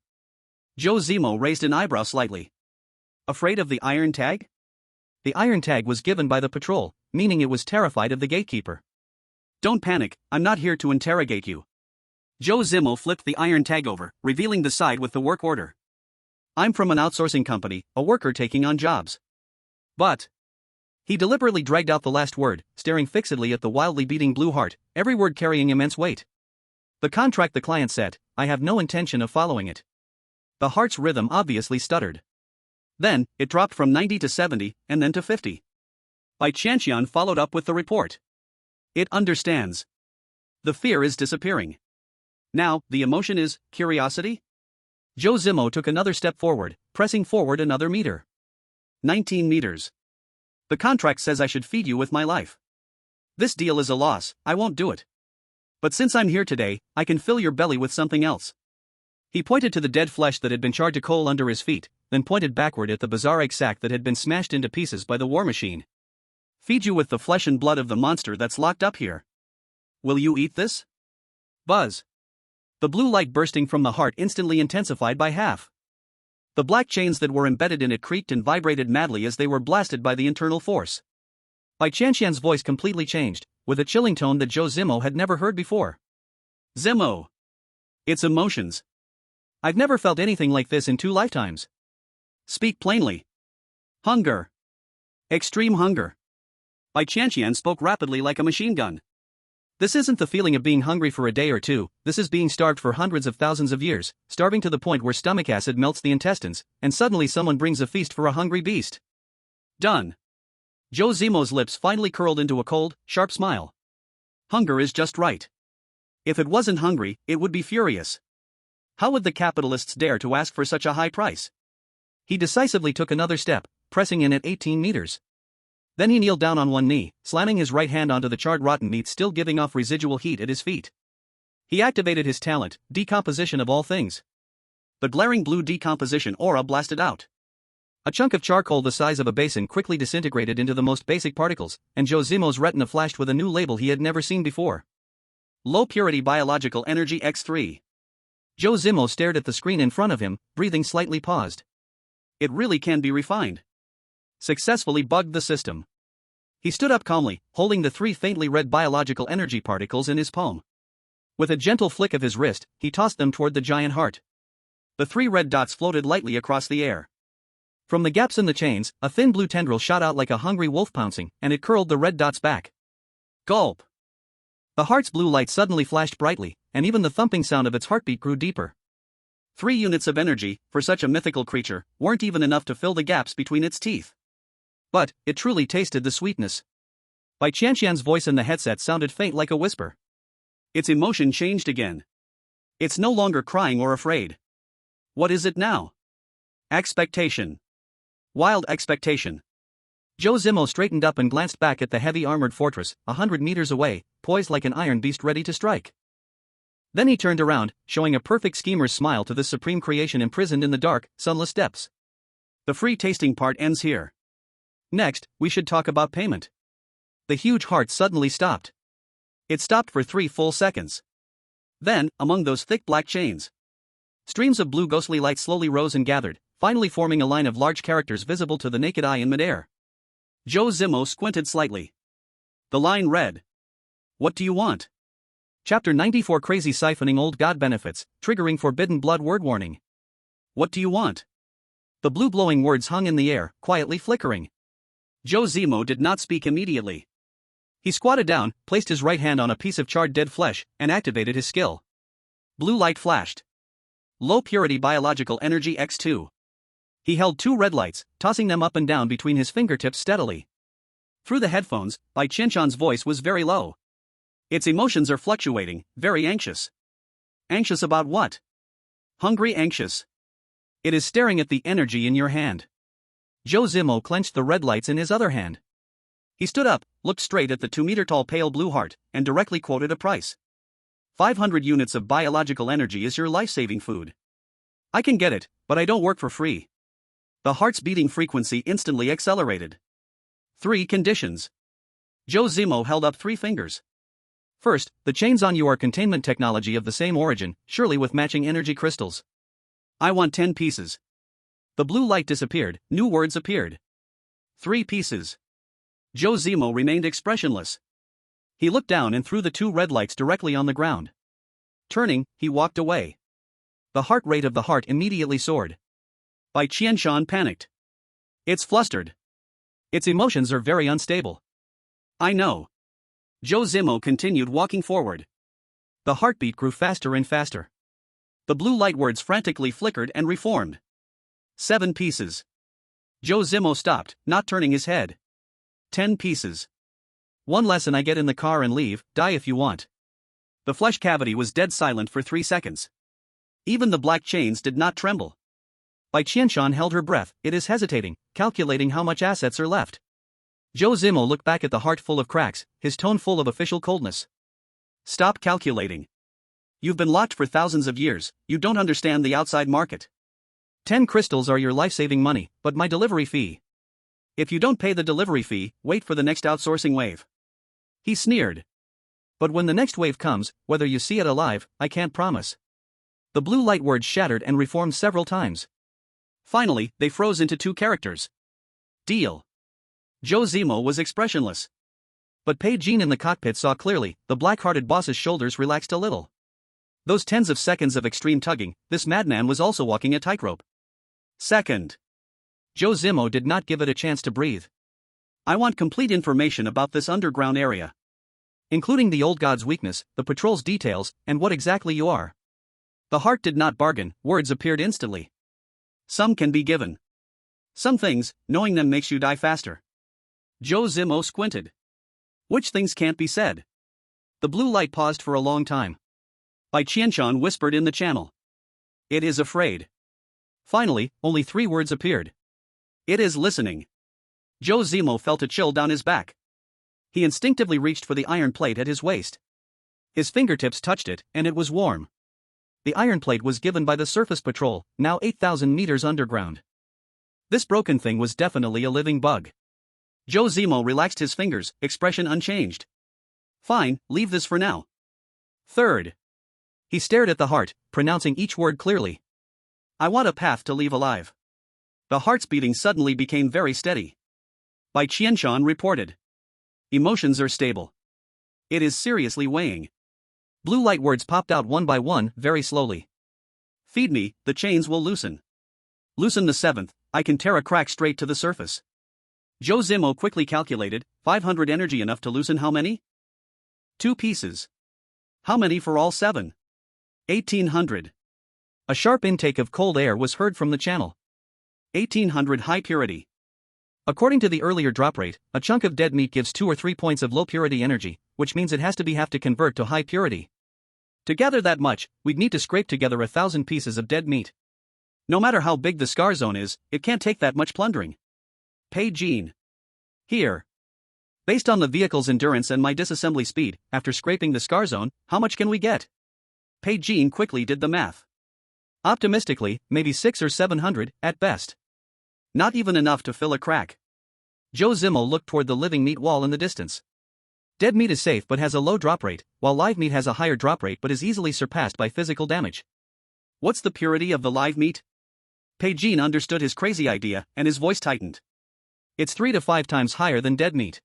Zhou Zimo raised an eyebrow slightly. Afraid of the iron tag? The iron tag was given by the patrol, meaning it was terrified of the gatekeeper. Don't panic, I'm not here to interrogate you. Zhou Zimo flipped the iron tag over, revealing the side with the work order. I'm from an outsourcing company, a worker taking on jobs. But. He deliberately dragged out the last word, staring fixedly at the wildly beating blue heart, every word carrying immense weight. The contract the client said, I have no intention of following it. The heart's rhythm obviously stuttered. Then, it dropped from 90 to 70, and then to 50. Bai Qianqian followed up with the report. It understands. The fear is disappearing. Now, the emotion is curiosity? Zhou Zimo took another step forward, pressing forward another meter. 19 meters. The contract says I should feed you with my life. This deal is a loss, I won't do it. But since I'm here today, I can fill your belly with something else. He pointed to the dead flesh that had been charred to coal under his feet, then pointed backward at the bizarre egg sack that had been smashed into pieces by the war machine. Feed you with the flesh and blood of the monster that's locked up here. Will you eat this? Buzz. The blue light bursting from the heart instantly intensified by half. The black chains that were embedded in it creaked and vibrated madly as they were blasted by the internal force. Bai Qianqian's voice completely changed, with a chilling tone that Zhou Zimo had never heard before. Zimo. It's emotions. I've never felt anything like this in 2 lifetimes. Speak plainly. Hunger. Extreme hunger. Bai Qianqian spoke rapidly like a machine gun. This isn't the feeling of being hungry for a day or two, this is being starved for hundreds of thousands of years, starving to the point where stomach acid melts the intestines, and suddenly someone brings a feast for a hungry beast. Done. Zhou Zimo's lips finally curled into a cold, sharp smile. Hunger is just right. If it wasn't hungry, it would be furious. How would the capitalists dare to ask for such a high price? He decisively took another step, pressing in at 18 meters. Then he kneeled down on one knee, slamming his right hand onto the charred rotten meat still giving off residual heat at his feet. He activated his talent, decomposition of all things. The glaring blue decomposition aura blasted out. A chunk of charcoal the size of a basin quickly disintegrated into the most basic particles, and Zhou Zimo's retina flashed with a new label he had never seen before. Low Purity Biological Energy X3. Zhou Zimo stared at the screen in front of him, breathing slightly paused. It really can be refined. Successfully bugged the system. He stood up calmly, holding the 3 faintly red biological energy particles in his palm. With a gentle flick of his wrist, he tossed them toward the giant heart. The 3 red dots floated lightly across the air. From the gaps in the chains, a thin blue tendril shot out like a hungry wolf pouncing, and it curled the red dots back. Gulp! The heart's blue light suddenly flashed brightly, and even the thumping sound of its heartbeat grew deeper. 3 units of energy, for such a mythical creature, weren't even enough to fill the gaps between its teeth. But, it truly tasted the sweetness. Bai Qianqian's voice in the headset sounded faint like a whisper. Its emotion changed again. It's no longer crying or afraid. What is it now? Expectation. Wild expectation. Zhou Zimo straightened up and glanced back at the heavy armored fortress, 100 meters away, poised like an iron beast ready to strike. Then he turned around, showing a perfect schemer's smile to this supreme creation imprisoned in the dark, sunless depths. The free tasting part ends here. Next, we should talk about payment. The huge heart suddenly stopped. It stopped for 3 full seconds. Then, among those thick black chains, streams of blue ghostly light slowly rose and gathered, finally forming a line of large characters visible to the naked eye in midair. Zhou Zimo squinted slightly. The line read, "What do you want?" Chapter 94 Crazy Siphoning Old God Benefits, triggering Forbidden Blood word warning. What do you want? The blue glowing words hung in the air, quietly flickering. Zhou Zimo did not speak immediately. He squatted down, placed his right hand on a piece of charred dead flesh, and activated his skill. Blue light flashed. Low Purity Biological Energy X2. He held 2 red lights, tossing them up and down between his fingertips steadily. Through the headphones, Bai Qianqian's voice was very low. Its emotions are fluctuating, very anxious. Anxious about what? Hungry, anxious. It is staring at the energy in your hand. Zhou Zimo clenched the red lights in his other hand. He stood up, looked straight at the 2-meter-tall pale blue heart, and directly quoted a price. 500 units of biological energy is your life-saving food. I can get it, but I don't work for free. The heart's beating frequency instantly accelerated. 3 conditions. Zhou Zimo held up 3 fingers. First, the chains on you are containment technology of the same origin, surely with matching energy crystals. I want 10 pieces. The blue light disappeared, new words appeared. 3 pieces. Zhou Zimo remained expressionless. He looked down and threw the 2 red lights directly on the ground. Turning, he walked away. The heart rate of the heart immediately soared. Bai Qianqian panicked. It's flustered. Its emotions are very unstable. I know. Zhou Zimo continued walking forward. The heartbeat grew faster and faster. The blue light words frantically flickered and reformed. 7 pieces. Zhou Zimo stopped, not turning his head. 10 pieces. One lesson: I get in the car and leave, die if you want. The flesh cavity was dead silent for 3 seconds. Even the black chains did not tremble. Bai Qianqian held her breath, it is hesitating, calculating how much assets are left. Zhou Zimo looked back at the heart full of cracks, his tone full of official coldness. Stop calculating. You've been locked for thousands of years, you don't understand the outside market. 10 crystals are your life-saving money, but my delivery fee. If you don't pay the delivery fee, wait for the next outsourcing wave. He sneered. But when the next wave comes, whether you see it alive, I can't promise. The blue light words shattered and reformed several times. Finally, they froze into 2 characters. Deal. Zhou Zimo was expressionless. But Bai Qianqian in the cockpit saw clearly, the black-hearted boss's shoulders relaxed a little. Those tens of seconds of extreme tugging, this madman was also walking a tightrope. Second. Zhou Zimo did not give it a chance to breathe. I want complete information about this underground area. Including the old god's weakness, the patrol's details, and what exactly you are. The heart did not bargain, words appeared instantly. Some can be given. Some things, knowing them makes you die faster. Zhou Zimo squinted. Which things can't be said? The blue light paused for a long time. Bai Qianqian whispered in the channel. It is afraid. Finally, only 3 words appeared. It is listening. Zhou Zimo felt a chill down his back. He instinctively reached for the iron plate at his waist. His fingertips touched it, and it was warm. The iron plate was given by the surface patrol, now 8,000 meters underground. This broken thing was definitely a living bug. Zhou Zimo relaxed his fingers, expression unchanged. Fine, leave this for now. Third. He stared at the heart, pronouncing each word clearly. I want a path to leave alive. The heart's beating suddenly became very steady. Bai Qianqian reported. Emotions are stable. It is seriously weighing. Blue light words popped out one by one, very slowly. Feed me, the chains will loosen. Loosen the 7th, I can tear a crack straight to the surface. Zhou Zimo quickly calculated, 500 energy enough to loosen how many? 2 pieces. How many for all 7? 1,800. A sharp intake of cold air was heard from the channel. 1,800 high purity. According to the earlier drop rate, a chunk of dead meat gives 2 or 3 points of low purity energy, which means it has to have to convert to high purity. To gather that much, we'd need to scrape together 1,000 pieces of dead meat. No matter how big the scar zone is, it can't take that much plundering. Bai Qianqian. Here. Based on the vehicle's endurance and my disassembly speed, after scraping the scar zone, how much can we get? Bai Qianqian quickly did the math. Optimistically, maybe 600 or 700, at best. Not even enough to fill a crack. Zhou Zimo looked toward the living meat wall in the distance. Dead meat is safe but has a low drop rate, while live meat has a higher drop rate but is easily surpassed by physical damage. What's the purity of the live meat? Bai Qianqian understood his crazy idea, and his voice tightened. It's 3 to 5 times higher than dead meat.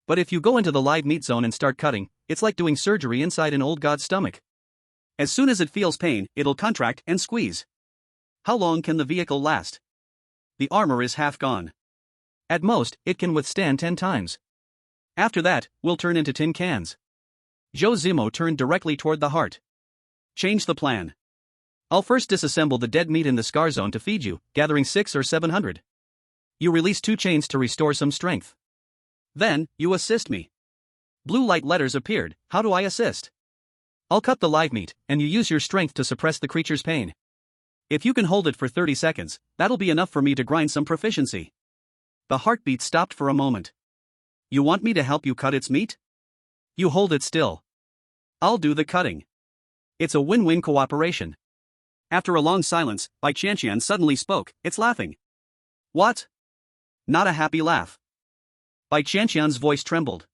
But if you go into the live meat zone and start cutting, it's like doing surgery inside an old god's stomach. As soon as it feels pain, it'll contract and squeeze. How long can the vehicle last? The armor is half gone. At most, it can withstand 10 times. After that, we'll turn into tin cans. Zhou Zimo turned directly toward the heart. Change the plan. I'll first disassemble the dead meat in the scar zone to feed you, gathering 600 or 700. You release 2 chains to restore some strength. Then, you assist me. Blue light letters appeared, how do I assist? I'll cut the live meat, and you use your strength to suppress the creature's pain. If you can hold it for 30 seconds, that'll be enough for me to grind some proficiency. The heartbeat stopped for a moment. You want me to help you cut its meat? You hold it still. I'll do the cutting. It's a win-win cooperation. After a long silence, Bai Qianqian suddenly spoke. It's laughing. What? Not a happy laugh. Bai Qianqian's voice trembled.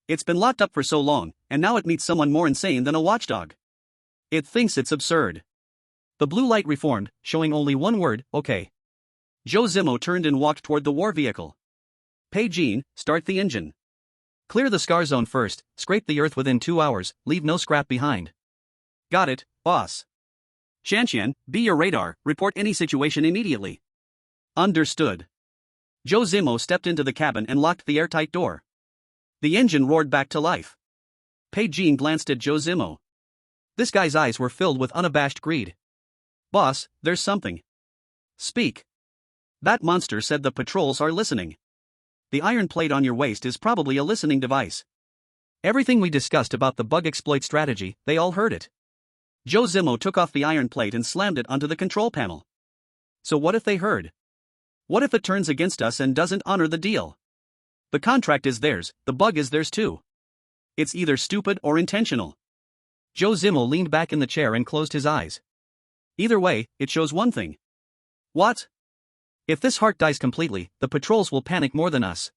It's been locked up for so long, and now it meets someone more insane than a watchdog. It thinks it's absurd. The blue light reformed, showing only one word, okay. Zhou Zimo turned and walked toward the war vehicle. Bai Qianqian, start the engine. Clear the scar zone first, scrape the earth within 2 hours, leave no scrap behind. Got it, boss. Qianqian, be your radar, report any situation immediately. Understood. Zhou Zimo stepped into the cabin and locked the airtight door. The engine roared back to life. Bai Qianqian glanced at Zhou Zimo. This guy's eyes were filled with unabashed greed. Boss, there's something. Speak. That monster said the patrols are listening. The iron plate on your waist is probably a listening device. Everything we discussed about the bug exploit strategy, they all heard it. Zhou Zimo took off the iron plate and slammed it onto the control panel. So what if they heard? What if it turns against us and doesn't honor the deal? The contract is theirs, the bug is theirs too. It's either stupid or intentional. Zhou Zimo leaned back in the chair and closed his eyes. Either way, it shows one thing. What? If this heart dies completely, the patrols will panic more than us.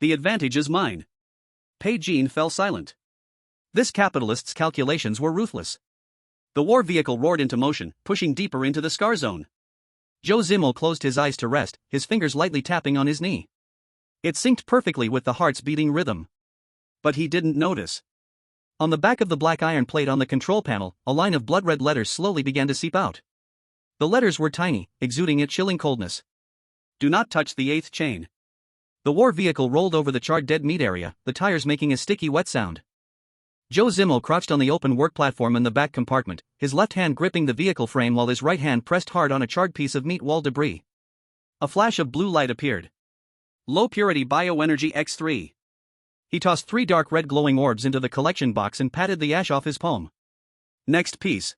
The advantage is mine. Bai Qianqian fell silent. This capitalist's calculations were ruthless. The war vehicle roared into motion, pushing deeper into the scar zone. Zhou Zimo closed his eyes to rest, his fingers lightly tapping on his knee. It synced perfectly with the heart's beating rhythm. But he didn't notice. On the back of the black iron plate on the control panel, a line of blood-red letters slowly began to seep out. The letters were tiny, exuding a chilling coldness. Do not touch the 8th chain. The war vehicle rolled over the charred dead meat area, the tires making a sticky wet sound. Zhou Zimo crouched on the open work platform in the back compartment, his left hand gripping the vehicle frame while his right hand pressed hard on a charred piece of meat wall debris. A flash of blue light appeared. Low-purity bioenergy X3. He tossed 3 dark red glowing orbs into the collection box and patted the ash off his palm. Next piece.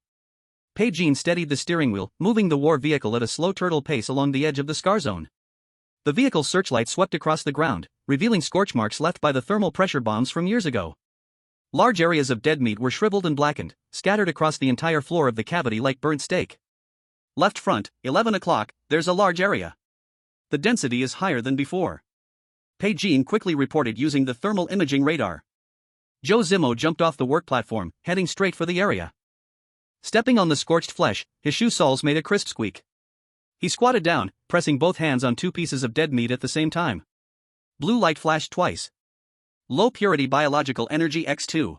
Bai Qianqian steadied the steering wheel, moving the war vehicle at a slow turtle pace along the edge of the scar zone. The vehicle's searchlight swept across the ground, revealing scorch marks left by the thermal pressure bombs from years ago. Large areas of dead meat were shriveled and blackened, scattered across the entire floor of the cavity like burnt steak. Left front, 11 o'clock, there's a large area. The density is higher than before. Bai Qianqian quickly reported using the thermal imaging radar. Zhou Zimo jumped off the work platform, heading straight for the area. Stepping on the scorched flesh, his shoe soles made a crisp squeak. He squatted down, pressing both hands on 2 pieces of dead meat at the same time. Blue light flashed twice. Low-purity biological energy X2.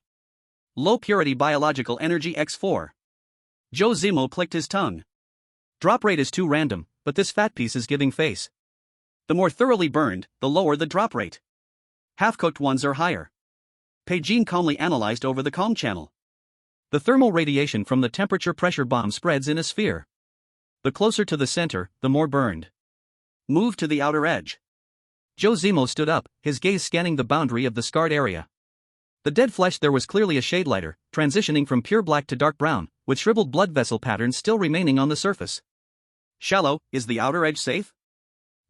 Low-purity biological energy X4. Zhou Zimo clicked his tongue. Drop rate is too random, but this fat piece is giving face. The more thoroughly burned, the lower the drop rate. Half-cooked ones are higher. Bai Qianqian calmly analyzed over the comm channel. The thermal radiation from the temperature pressure bomb spreads in a sphere. The closer to the center, the more burned. Move to the outer edge. Zhou Zimo stood up, his gaze scanning the boundary of the scarred area. The dead flesh there was clearly a shade lighter, transitioning from pure black to dark brown, with shriveled blood vessel patterns still remaining on the surface. Shallow, is the outer edge safe?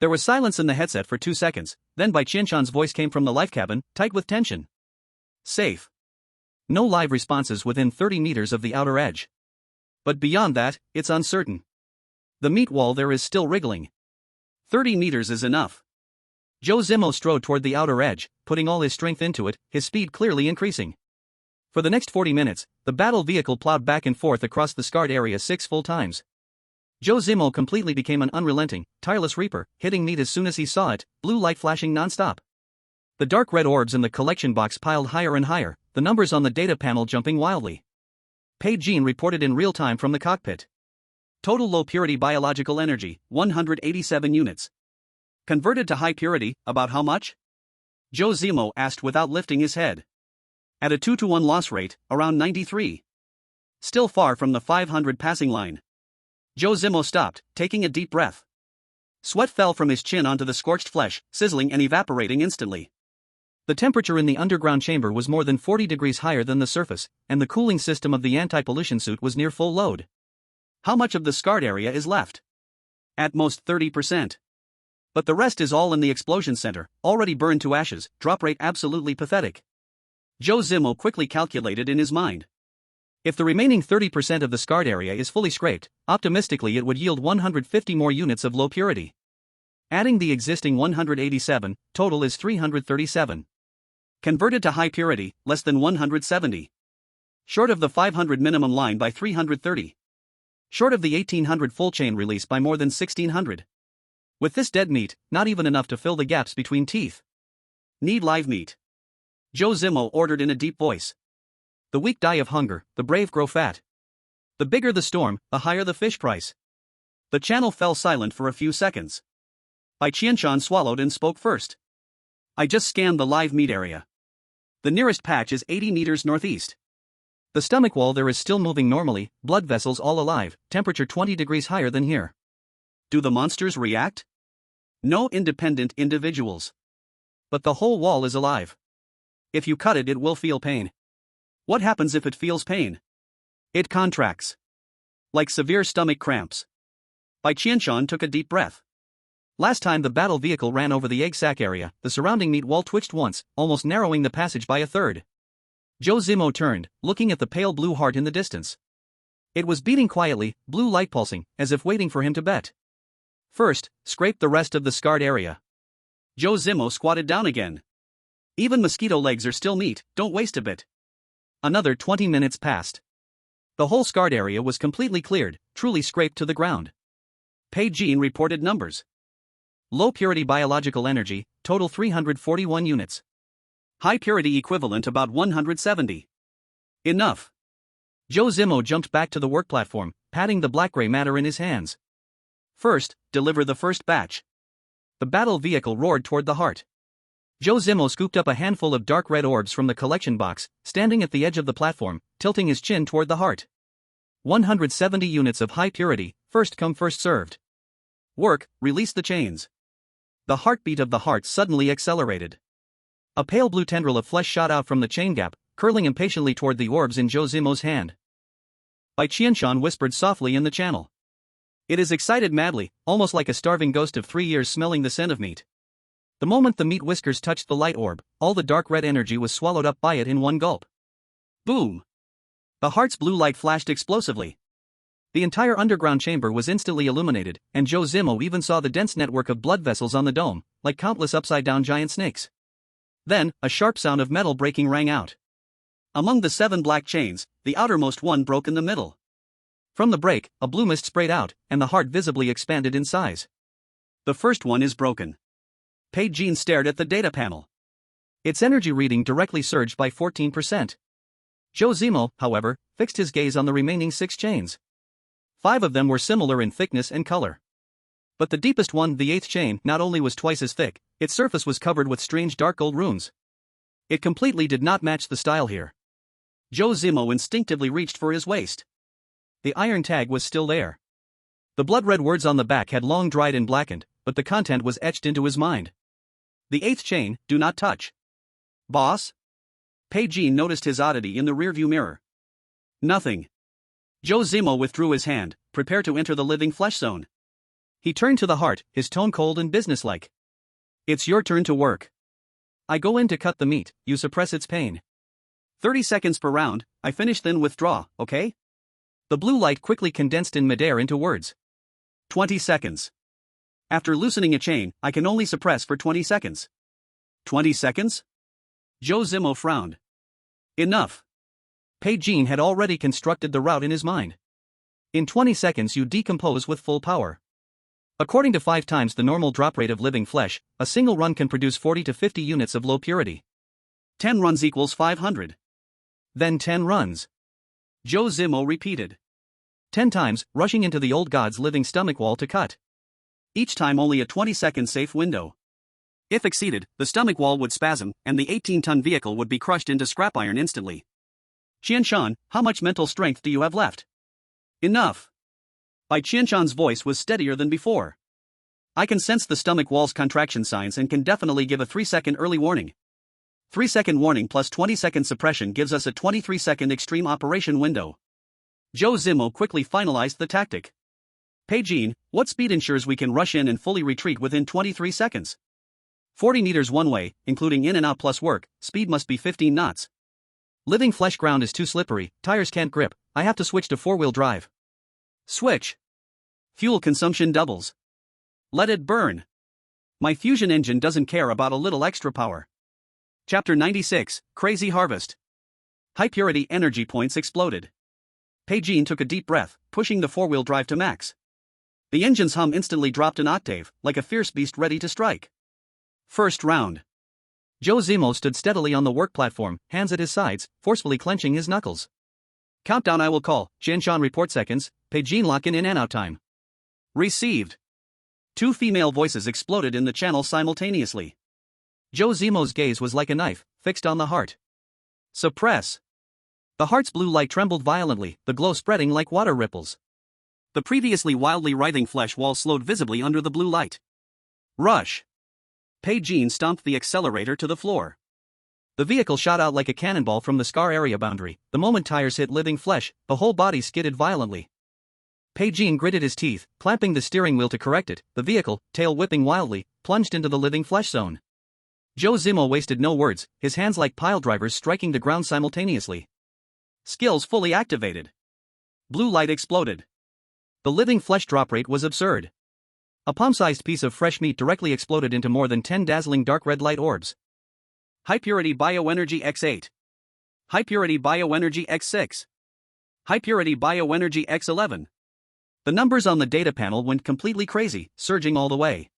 There was silence in the headset for 2 seconds, then Bai Qianqian's voice came from the life cabin, tight with tension. Safe. No live responses within 30 meters of the outer edge. But beyond that, it's uncertain. The meat wall there is still wriggling. 30 meters is enough. Zhou Zimo strode toward the outer edge, putting all his strength into it, his speed clearly increasing. For the next 40 minutes, the battle vehicle plowed back and forth across the scarred area 6 full times. Zhou Zimo completely became an unrelenting, tireless reaper, hitting meat as soon as he saw it, blue light flashing non-stop. The dark red orbs in the collection box piled higher and higher, the numbers on the data panel jumping wildly. Bai Qianqian reported in real time from the cockpit. Total low-purity biological energy, 187 units. Converted to high purity, about how much? Zhou Zimo asked without lifting his head. At a 2-to-1 loss rate, around 93. Still far from the 500 passing line. Zhou Zimo stopped, taking a deep breath. Sweat fell from his chin onto the scorched flesh, sizzling and evaporating instantly. The temperature in the underground chamber was more than 40 degrees higher than the surface, and the cooling system of the anti-pollution suit was near full load. How much of the scarred area is left? At most 30%. But the rest is all in the explosion center, already burned to ashes, drop rate absolutely pathetic. Zhou Zimo quickly calculated in his mind. If the remaining 30% of the scarred area is fully scraped, optimistically it would yield 150 more units of low purity. Adding the existing 187, total is 337. Converted to high purity, less than 170. Short of the 500 minimum line by 330. Short of the 1800 full chain release by more than 1600. With this dead meat, not even enough to fill the gaps between teeth. Need live meat. Zhou Zimo ordered in a deep voice. The weak die of hunger, the brave grow fat. The bigger the storm, the higher the fish price. The channel fell silent for a few seconds. Bai Qianqian swallowed and spoke first. I just scanned the live meat area. The nearest patch is 80 meters northeast. The stomach wall there is still moving normally, blood vessels all alive, temperature 20 degrees higher than here. Do the monsters react? No independent individuals. But the whole wall is alive. If you cut it, it will feel pain. What happens if it feels pain? It contracts. Like severe stomach cramps. Bai Qianqian took a deep breath. Last time the battle vehicle ran over the egg sac area, the surrounding meat wall twitched once, almost narrowing the passage by a third. Zhou Zimo turned, looking at the pale blue heart in the distance. It was beating quietly, blue light pulsing, as if waiting for him to bet. First, scrape the rest of the scarred area. Zhou Zimo squatted down again. Even mosquito legs are still meat, don't waste a bit. Another 20 minutes passed. The whole scarred area was completely cleared, truly scraped to the ground. Bai Qianqian reported numbers. Low purity biological energy, total 341 units. High purity equivalent about 170. Enough. Zhou Zimo jumped back to the work platform, patting the black-gray matter in his hands. First, deliver the first batch. The battle vehicle roared toward the heart. Zhou Zimo scooped up a handful of dark red orbs from the collection box, standing at the edge of the platform, tilting his chin toward the heart. 170 units of high purity, first come first served. Work, release the chains. The heartbeat of the heart suddenly accelerated. A pale blue tendril of flesh shot out from the chain gap, curling impatiently toward the orbs in Zhou Zimo's hand. Bai Qianqian whispered softly in the channel. It is excited madly, almost like a starving ghost of 3 years smelling the scent of meat. The moment the meat whiskers touched the light orb, all the dark red energy was swallowed up by it in one gulp. Boom! The heart's blue light flashed explosively. The entire underground chamber was instantly illuminated, and Zhou Zimo even saw the dense network of blood vessels on the dome, like countless upside-down giant snakes. Then, a sharp sound of metal breaking rang out. Among the 7 black chains, the outermost one broke in the middle. From the break, a blue mist sprayed out, and the heart visibly expanded in size. The first one is broken. Bai Qianqian stared at the data panel. Its energy reading directly surged by 14%. Zhou Zimo, however, fixed his gaze on the remaining 6 chains. 5 of them were similar in thickness and color. But the deepest one, the 8th chain, not only was twice as thick, its surface was covered with strange dark gold runes. It completely did not match the style here. Zhou Zimo instinctively reached for his waist. The iron tag was still there. The blood-red words on the back had long dried and blackened, but the content was etched into his mind. The 8th chain, do not touch. Boss? Bai Qianqian noticed his oddity in the rearview mirror. Nothing. Zhou Zimo withdrew his hand, prepare to enter the living flesh zone. He turned to the heart, his tone cold and businesslike. It's your turn to work. I go in to cut the meat, you suppress its pain. 30 seconds per round, I finish then withdraw, okay? The blue light quickly condensed in midair into words. 20 seconds. After loosening a chain, I can only suppress for 20 seconds. 20 seconds? Zhou Zimo frowned. Enough. Bai Qianqian had already constructed the route in his mind. In 20 seconds you decompose with full power. According to 5 times the normal drop rate of living flesh, a single run can produce 40 to 50 units of low purity. 10 runs equals 500. Then 10 runs. Zhou Zimo repeated. 10 times, rushing into the old god's living stomach wall to cut. Each time only a 20-second safe window. If exceeded, the stomach wall would spasm, and the 18-ton vehicle would be crushed into scrap iron instantly. Qianqian, how much mental strength do you have left? Enough. Bai Qianqian's voice was steadier than before. I can sense the stomach wall's contraction signs and can definitely give a 3-second early warning. 3-second warning plus 20-second suppression gives us a 23-second extreme operation window. Zhou Zimo quickly finalized the tactic. Pigeon, what speed ensures we can rush in and fully retreat within 23 seconds? 40 meters one way, including in and out plus work, speed must be 15 knots. Living flesh ground is too slippery, tires can't grip, I have to switch to 4-wheel drive. Switch. Fuel consumption doubles. Let it burn. My fusion engine doesn't care about a little extra power. Chapter 96, Crazy Harvest. High-purity energy points exploded. Pigeon took a deep breath, pushing the 4-wheel drive to max. The engine's hum instantly dropped an octave, like a fierce beast ready to strike. First round. Zhou Zimo stood steadily on the work platform, hands at his sides, forcefully clenching his knuckles. Countdown I will call, Qianqian report seconds, Pigeon lock in and out time. Received. 2 female voices exploded in the channel simultaneously. Zhou Zimo's gaze was like a knife, fixed on the heart. Suppress. The heart's blue light trembled violently, the glow spreading like water ripples. The previously wildly writhing flesh wall slowed visibly under the blue light. Rush. Pigeon stomped the accelerator to the floor. The vehicle shot out like a cannonball from the scar area boundary. The moment tires hit living flesh, the whole body skidded violently. Pigeon gritted his teeth, clamping the steering wheel to correct it. The vehicle, tail whipping wildly, plunged into the living flesh zone. Zhou Zimo wasted no words, his hands like pile drivers striking the ground simultaneously. Skills fully activated. Blue light exploded. The living flesh drop rate was absurd. A palm-sized piece of fresh meat directly exploded into more than 10 dazzling dark red light orbs. High-purity bioenergy X8. High-purity bioenergy X6. High-purity bioenergy X11. The numbers on the data panel went completely crazy, surging all the way.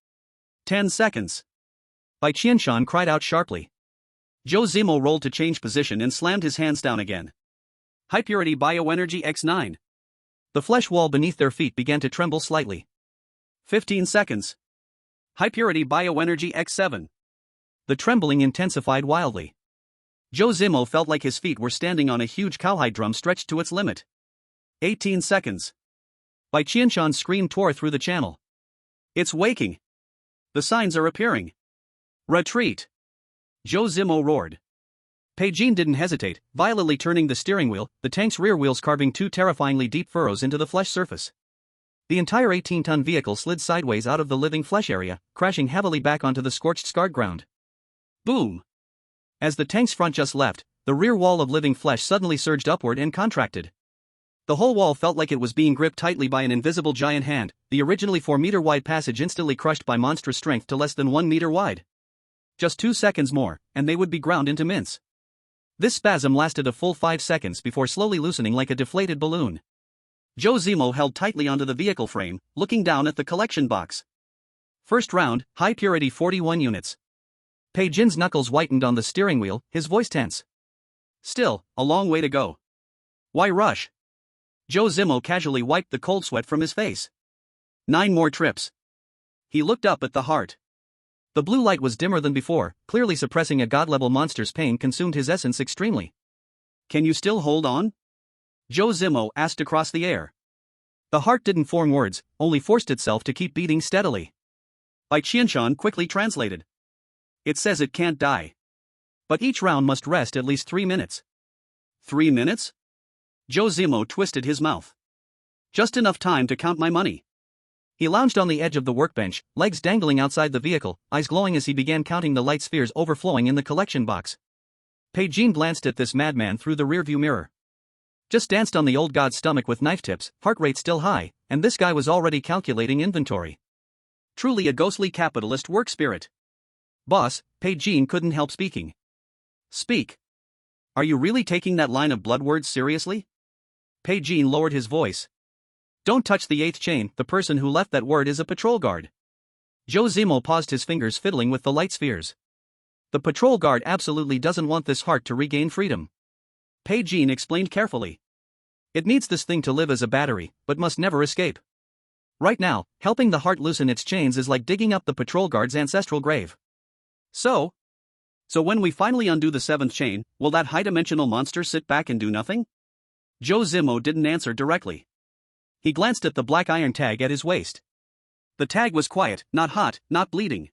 10 seconds. Bai Qianqian cried out sharply. Zhou Zimo rolled to change position and slammed his hands down again. High-purity bioenergy X9. The flesh wall beneath their feet began to tremble slightly. 15 seconds. High-purity bioenergy X7. The trembling intensified wildly. Zhou Zimo felt like his feet were standing on a huge cowhide drum stretched to its limit. 18 seconds. Bai Qianqian's scream tore through the channel. It's waking. The signs are appearing. Retreat. Zhou Zimo roared. Pigeon didn't hesitate, violently turning the steering wheel, the tank's rear wheels carving 2 terrifyingly deep furrows into the flesh surface. The entire 18-ton vehicle slid sideways out of the living flesh area, crashing heavily back onto the scorched scarred ground. Boom! As the tank's front just left, the rear wall of living flesh suddenly surged upward and contracted. The whole wall felt like it was being gripped tightly by an invisible giant hand, the originally 4-meter-wide passage instantly crushed by monstrous strength to less than 1 meter wide. Just 2 seconds more, and they would be ground into mince. This spasm lasted a full 5 seconds before slowly loosening like a deflated balloon. Zhou Zimo held tightly onto the vehicle frame, looking down at the collection box. First round, high purity 41 units. Pigeon's knuckles whitened on the steering wheel, his voice tense. Still, a long way to go. Why rush? Zhou Zimo casually wiped the cold sweat from his face. 9 more trips. He looked up at the heart. The blue light was dimmer than before, clearly suppressing a god-level monster's pain consumed his essence extremely. Can you still hold on? Zhou Zimo asked across the air. The heart didn't form words, only forced itself to keep beating steadily. Bai Qianqian quickly translated. It says it can't die. But each round must rest at least 3 minutes. 3 minutes? Zhou Zimo twisted his mouth. Just enough time to count my money. He lounged on the edge of the workbench, legs dangling outside the vehicle, eyes glowing as he began counting the light spheres overflowing in the collection box. Pigeon glanced at this madman through the rearview mirror. Just danced on the old god's stomach with knife tips, heart rate still high, and this guy was already calculating inventory. Truly a ghostly capitalist work spirit. Boss, Pigeon couldn't help speaking. Speak. Are you really taking that line of blood words seriously? Pigeon lowered his voice. Don't touch the 8th chain, the person who left that word is a patrol guard. Zhou Zimo paused his fingers fiddling with the light spheres. The patrol guard absolutely doesn't want this heart to regain freedom. Pigeon explained carefully. It needs this thing to live as a battery, but must never escape. Right now, helping the heart loosen its chains is like digging up the patrol guard's ancestral grave. So when we finally undo the 7th chain, will that high-dimensional monster sit back and do nothing? Zhou Zimo didn't answer directly. He glanced at the black iron tag at his waist. The tag was quiet, not hot, not bleeding.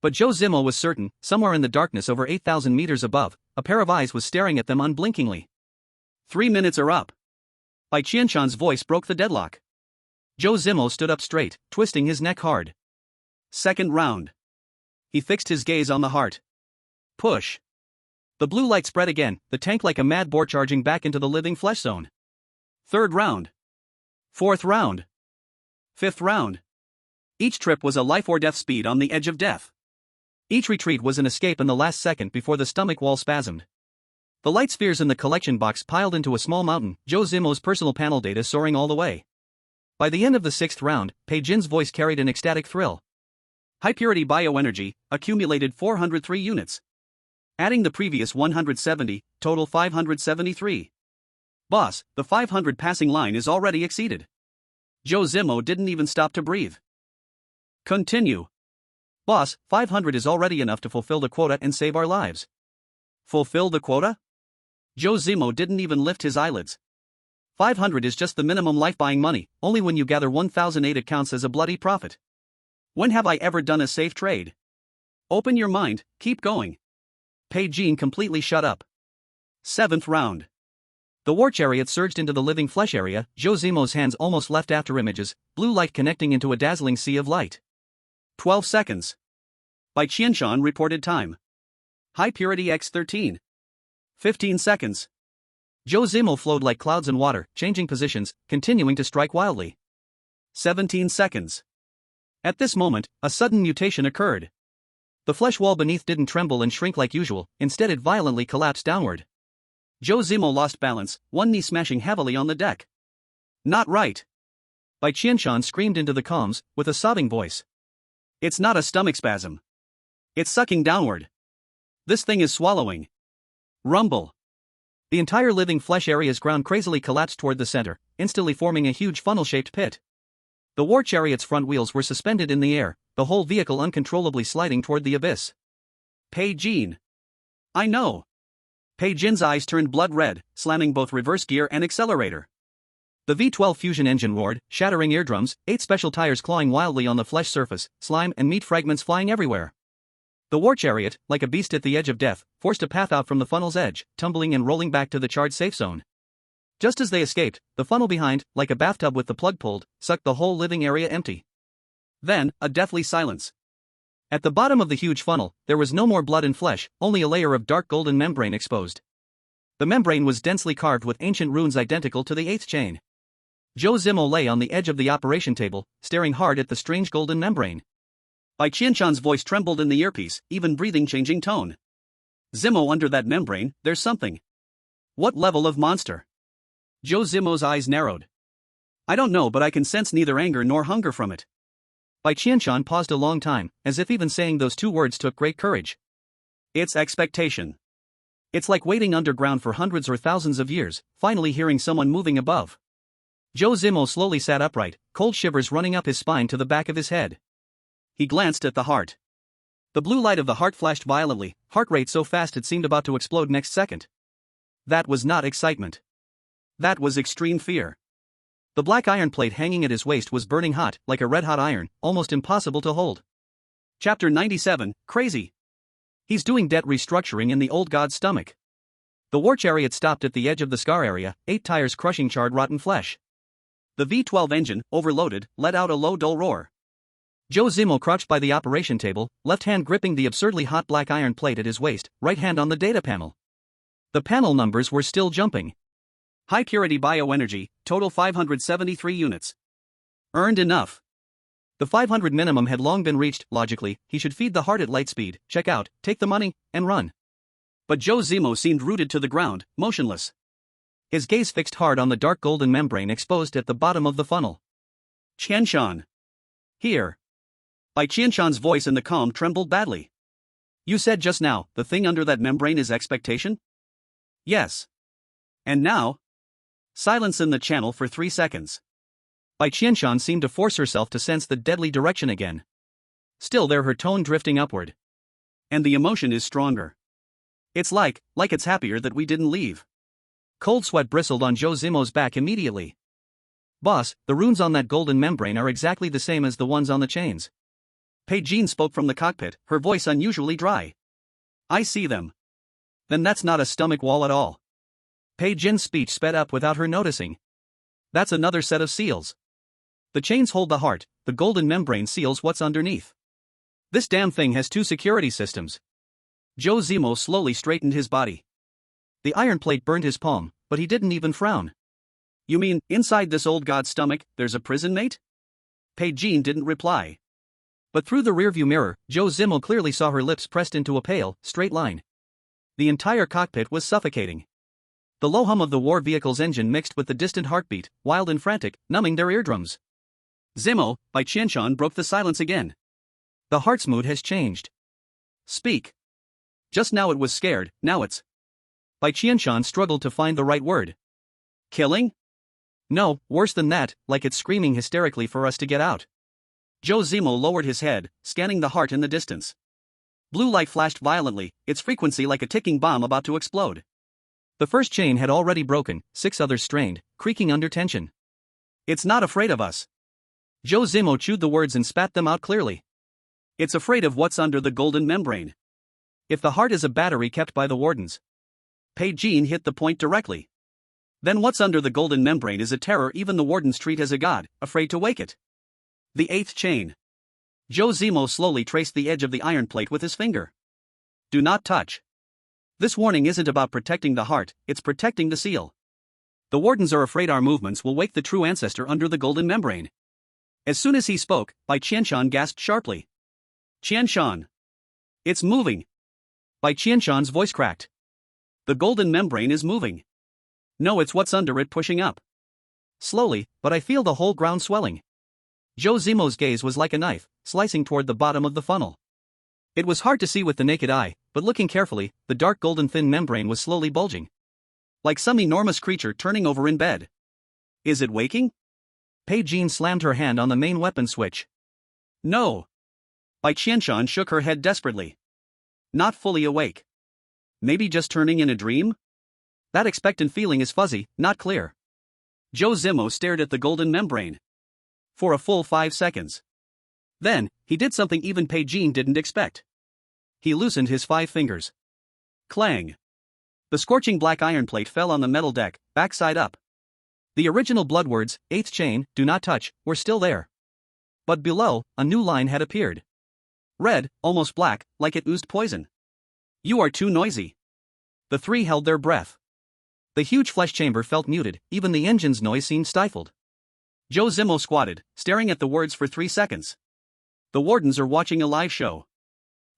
But Zhou Zimo was certain, somewhere in the darkness over 8,000 meters above, a pair of eyes was staring at them unblinkingly. 3 minutes are up. Bai Qianqian's voice broke the deadlock. Zhou Zimo stood up straight, twisting his neck hard. Second round. He fixed his gaze on the heart. Push. The blue light spread again, the tank like a mad boar charging back into the living flesh zone. Third round. Fourth round. Fifth round. Each trip was a life or death speed on the edge of death. Each retreat was an escape in the last second before the stomach wall spasmed. The light spheres in the collection box piled into a small mountain, Zhou Zimo's personal panel data soaring all the way. By the end of the sixth round, Bai Jin's voice carried an ecstatic thrill. High-purity bioenergy, accumulated 403 units. Adding the previous 170, total 573. Boss, the 500 passing line is already exceeded. Zhou Zimo didn't even stop to breathe. Continue. Boss, 500 is already enough to fulfill the quota and save our lives. Fulfill the quota? Zhou Zimo didn't even lift his eyelids. 500 is just the minimum life-buying money, only when you gather 1,008 it counts as a bloody profit. When have I ever done a safe trade? Open your mind, keep going. Bai Qianqian completely shut up. Seventh round. The war chariot surged into the living flesh area, Zhou Zimo's hands almost left after images, blue light connecting into a dazzling sea of light. 12 seconds. Bai Qianqian reported time. High purity X13. 15 seconds. Zhou Zimo flowed like clouds in water, changing positions, continuing to strike wildly. 17 seconds. At this moment, a sudden mutation occurred. The flesh wall beneath didn't tremble and shrink like usual, instead it violently collapsed downward. Zhou Zimo lost balance, one knee smashing heavily on the deck. Not right. Bai Qianqian screamed into the comms, with a sobbing voice. It's not a stomach spasm. It's sucking downward. This thing is swallowing. Rumble. The entire living flesh area's ground crazily collapsed toward the center, instantly forming a huge funnel-shaped pit. The war chariot's front wheels were suspended in the air, the whole vehicle uncontrollably sliding toward the abyss. Bai Qian. I know. Bai Jin's eyes turned blood red, slamming both reverse gear and accelerator. The V12 fusion engine roared, shattering eardrums, 8 special tires clawing wildly on the flesh surface, slime and meat fragments flying everywhere. The war chariot, like a beast at the edge of death, forced a path out from the funnel's edge, tumbling and rolling back to the charred safe zone. Just as they escaped, the funnel behind, like a bathtub with the plug pulled, sucked the whole living area empty. Then, a deathly silence. At the bottom of the huge funnel, there was no more blood and flesh, only a layer of dark golden membrane exposed. The membrane was densely carved with ancient runes identical to the 8th chain. Zhou Zimo lay on the edge of the operation table, staring hard at the strange golden membrane. Bai Qianqian's voice trembled in the earpiece, even breathing changing tone. Zimo, under that membrane, there's something. What level of monster? Zhou Zimo's eyes narrowed. I don't know, but I can sense neither anger nor hunger from it. Bai Qianqian paused a long time, as if even saying those 2 words took great courage. It's expectation. It's like waiting underground for hundreds or thousands of years, finally hearing someone moving above. Zhou Zimo slowly sat upright, cold shivers running up his spine to the back of his head. He glanced at the heart. The blue light of the heart flashed violently, heart rate so fast it seemed about to explode next second. That was not excitement. That was extreme fear. The black iron plate hanging at his waist was burning hot, like a red-hot iron, almost impossible to hold. Chapter 97, Crazy. He's doing debt restructuring in the old god's stomach. The war chariot stopped at the edge of the scar area, 8 tires crushing charred rotten flesh. The V12 engine, overloaded, let out a low dull roar. Zhou Zimo crouched by the operation table, left hand gripping the absurdly hot black iron plate at his waist, right hand on the data panel. The panel numbers were still jumping. High purity bioenergy, total 573 units. Earned enough. The 500 minimum had long been reached. Logically, he should feed the heart at light speed, check out, take the money, and run. But Zhou Zimo seemed rooted to the ground, motionless. His gaze fixed hard on the dark golden membrane exposed at the bottom of the funnel. Qianqian. Here. Bai Qianqian's voice in the calm trembled badly. You said just now, the thing under that membrane is expectation? Yes. And now? Silence in the channel for 3 seconds. Bai Qianqian seemed to force herself to sense the deadly direction again. Still there, her tone drifting upward. And the emotion is stronger. It's like it's happier that we didn't leave. Cold sweat bristled on Zhou Zimo's back immediately. Boss, the runes on that golden membrane are exactly the same as the ones on the chains. Bai Qianqian spoke from the cockpit, her voice unusually dry. I see them. Then that's not a stomach wall at all. Bai Qianqian's speech sped up without her noticing. That's another set of seals. The chains hold the heart, the golden membrane seals what's underneath. This damn thing has 2 security systems. Zhou Zimo slowly straightened his body. The iron plate burned his palm, but he didn't even frown. You mean, inside this old god's stomach, there's a prison mate? Bai Qianqian didn't reply. But through the rearview mirror, Zhou Zimo clearly saw her lips pressed into a pale, straight line. The entire cockpit was suffocating. The low hum of the war vehicle's engine mixed with the distant heartbeat, wild and frantic, numbing their eardrums. Zimo, Bai Qianqian broke the silence again. The heart's mood has changed. Speak. Just now it was scared, now it's... Bai Qianqian struggled to find the right word. Killing? No, worse than that, like it's screaming hysterically for us to get out. Zhou Zimo lowered his head, scanning the heart in the distance. Blue light flashed violently, its frequency like a ticking bomb about to explode. The first chain had already broken, 6 others strained, creaking under tension. It's not afraid of us. Zhou Zimo chewed the words and spat them out clearly. It's afraid of what's under the golden membrane. If the heart is a battery kept by the wardens. Bai Qianqian hit the point directly. Then what's under the golden membrane is a terror even the wardens treat as a god, afraid to wake it. The 8th chain. Zhou Zimo slowly traced the edge of the iron plate with his finger. Do not touch. This warning isn't about protecting the heart, it's protecting the seal. The wardens are afraid our movements will wake the true ancestor under the golden membrane. As soon as he spoke, Bai Qianqian gasped sharply. Qianqian. It's moving. Bai Qianqian's voice cracked. The golden membrane is moving. No, it's what's under it pushing up. Slowly, but I feel the whole ground swelling. Zhou Zimo's gaze was like a knife, slicing toward the bottom of the funnel. It was hard to see with the naked eye, but looking carefully, the dark golden thin membrane was slowly bulging. Like some enormous creature turning over in bed. Is it waking? Bai Qianqian slammed her hand on the main weapon switch. No. Bai Qianqian shook her head desperately. Not fully awake. Maybe just turning in a dream? That expectant feeling is fuzzy, not clear. Zhou Zimo stared at the golden membrane. For a full 5 seconds. Then, he did something even Bai Qianqian didn't expect. He loosened his 5 fingers. Clang. The scorching black iron plate fell on the metal deck, backside up. The original blood words, 8th chain, do not touch, were still there. But below, a new line had appeared. Red, almost black, like it oozed poison. You are too noisy. The 3 held their breath. The huge flesh chamber felt muted, even the engine's noise seemed stifled. Zhou Zimo squatted, staring at the words for 3 seconds. The wardens are watching a live show.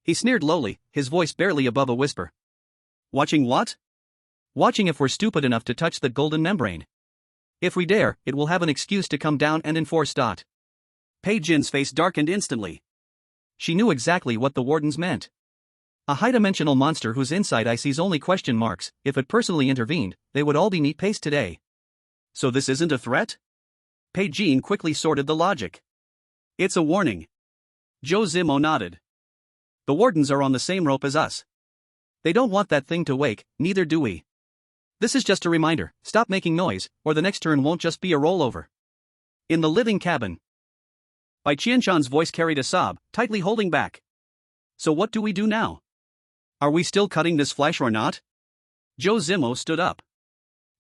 He sneered lowly, his voice barely above a whisper. Watching what? Watching if we're stupid enough to touch the golden membrane. If we dare, it will have an excuse to come down and enforce. Bai Qianqian's face darkened instantly. She knew exactly what the wardens meant. A high-dimensional monster whose inside eye sees only question marks. If it personally intervened, they would all be neat paste today. So this isn't a threat? Bai Qianqian quickly sorted the logic. It's a warning. Zhou Zimo nodded. The wardens are on the same rope as us. They don't want that thing to wake, neither do we. This is just a reminder, stop making noise, or the next turn won't just be a rollover. In the living cabin. Bai Qianqian's voice carried a sob, tightly holding back. So what do we do now? Are we still cutting this flesh or not? Zhou Zimo stood up.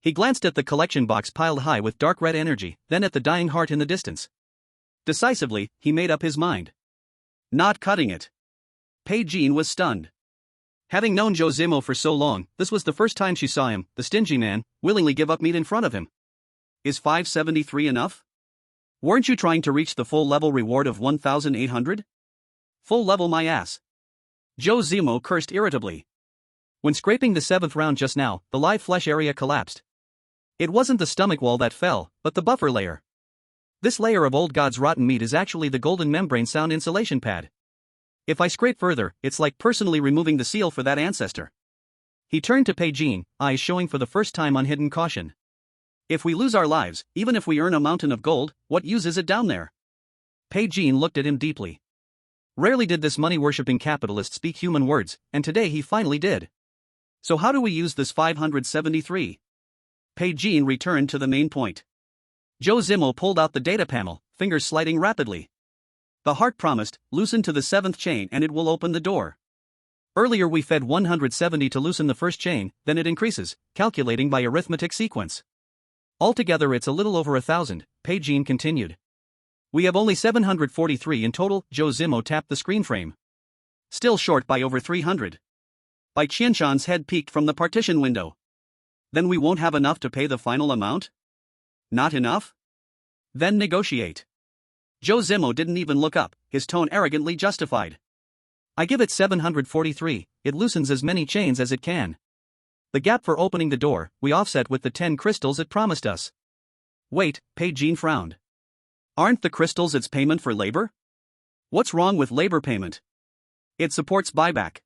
He glanced at the collection box piled high with dark red energy, then at the dying heart in the distance. Decisively, he made up his mind. Not cutting it. Bai Qianqian was stunned. Having known Zhou Zimo for so long, this was the first time she saw him, the stingy man, willingly give up meat in front of him. Is 573 enough? Weren't you trying to reach the full level reward of 1,800? Full level my ass. Zhou Zimo cursed irritably. When scraping the 7th round just now, the live flesh area collapsed. It wasn't the stomach wall that fell, but the buffer layer. This layer of old god's rotten meat is actually the golden membrane sound insulation pad. If I scrape further, it's like personally removing the seal for that ancestor. He turned to Bai Qianqian, eyes showing for the first time unhidden caution. If we lose our lives, even if we earn a mountain of gold, what use is it down there? Bai Qianqian looked at him deeply. Rarely did this money-worshipping capitalist speak human words, and today he finally did. So how do we use this 573? Bai Qianqian returned to the main point. Zhou Zimo pulled out the data panel, fingers sliding rapidly. The heart promised, loosen to the 7th chain and it will open the door. Earlier we fed 170 to loosen the first chain, then it increases, calculating by arithmetic sequence. Altogether it's a little over 1,000, Bai Qianqian continued. We have only 743 in total. Zhou Zimo tapped the screen frame. Still short by over 300. Bai Qianqian's head peeked from the partition window. Then we won't have enough to pay the final amount? Not enough? Then negotiate. Zhou Zimo didn't even look up, his tone arrogantly justified. I give it 743, it loosens as many chains as it can. The gap for opening the door, we offset with the 10 crystals it promised us. Wait, Bai Qianqian frowned. Aren't the crystals its payment for labor? What's wrong with labor payment? It supports buyback.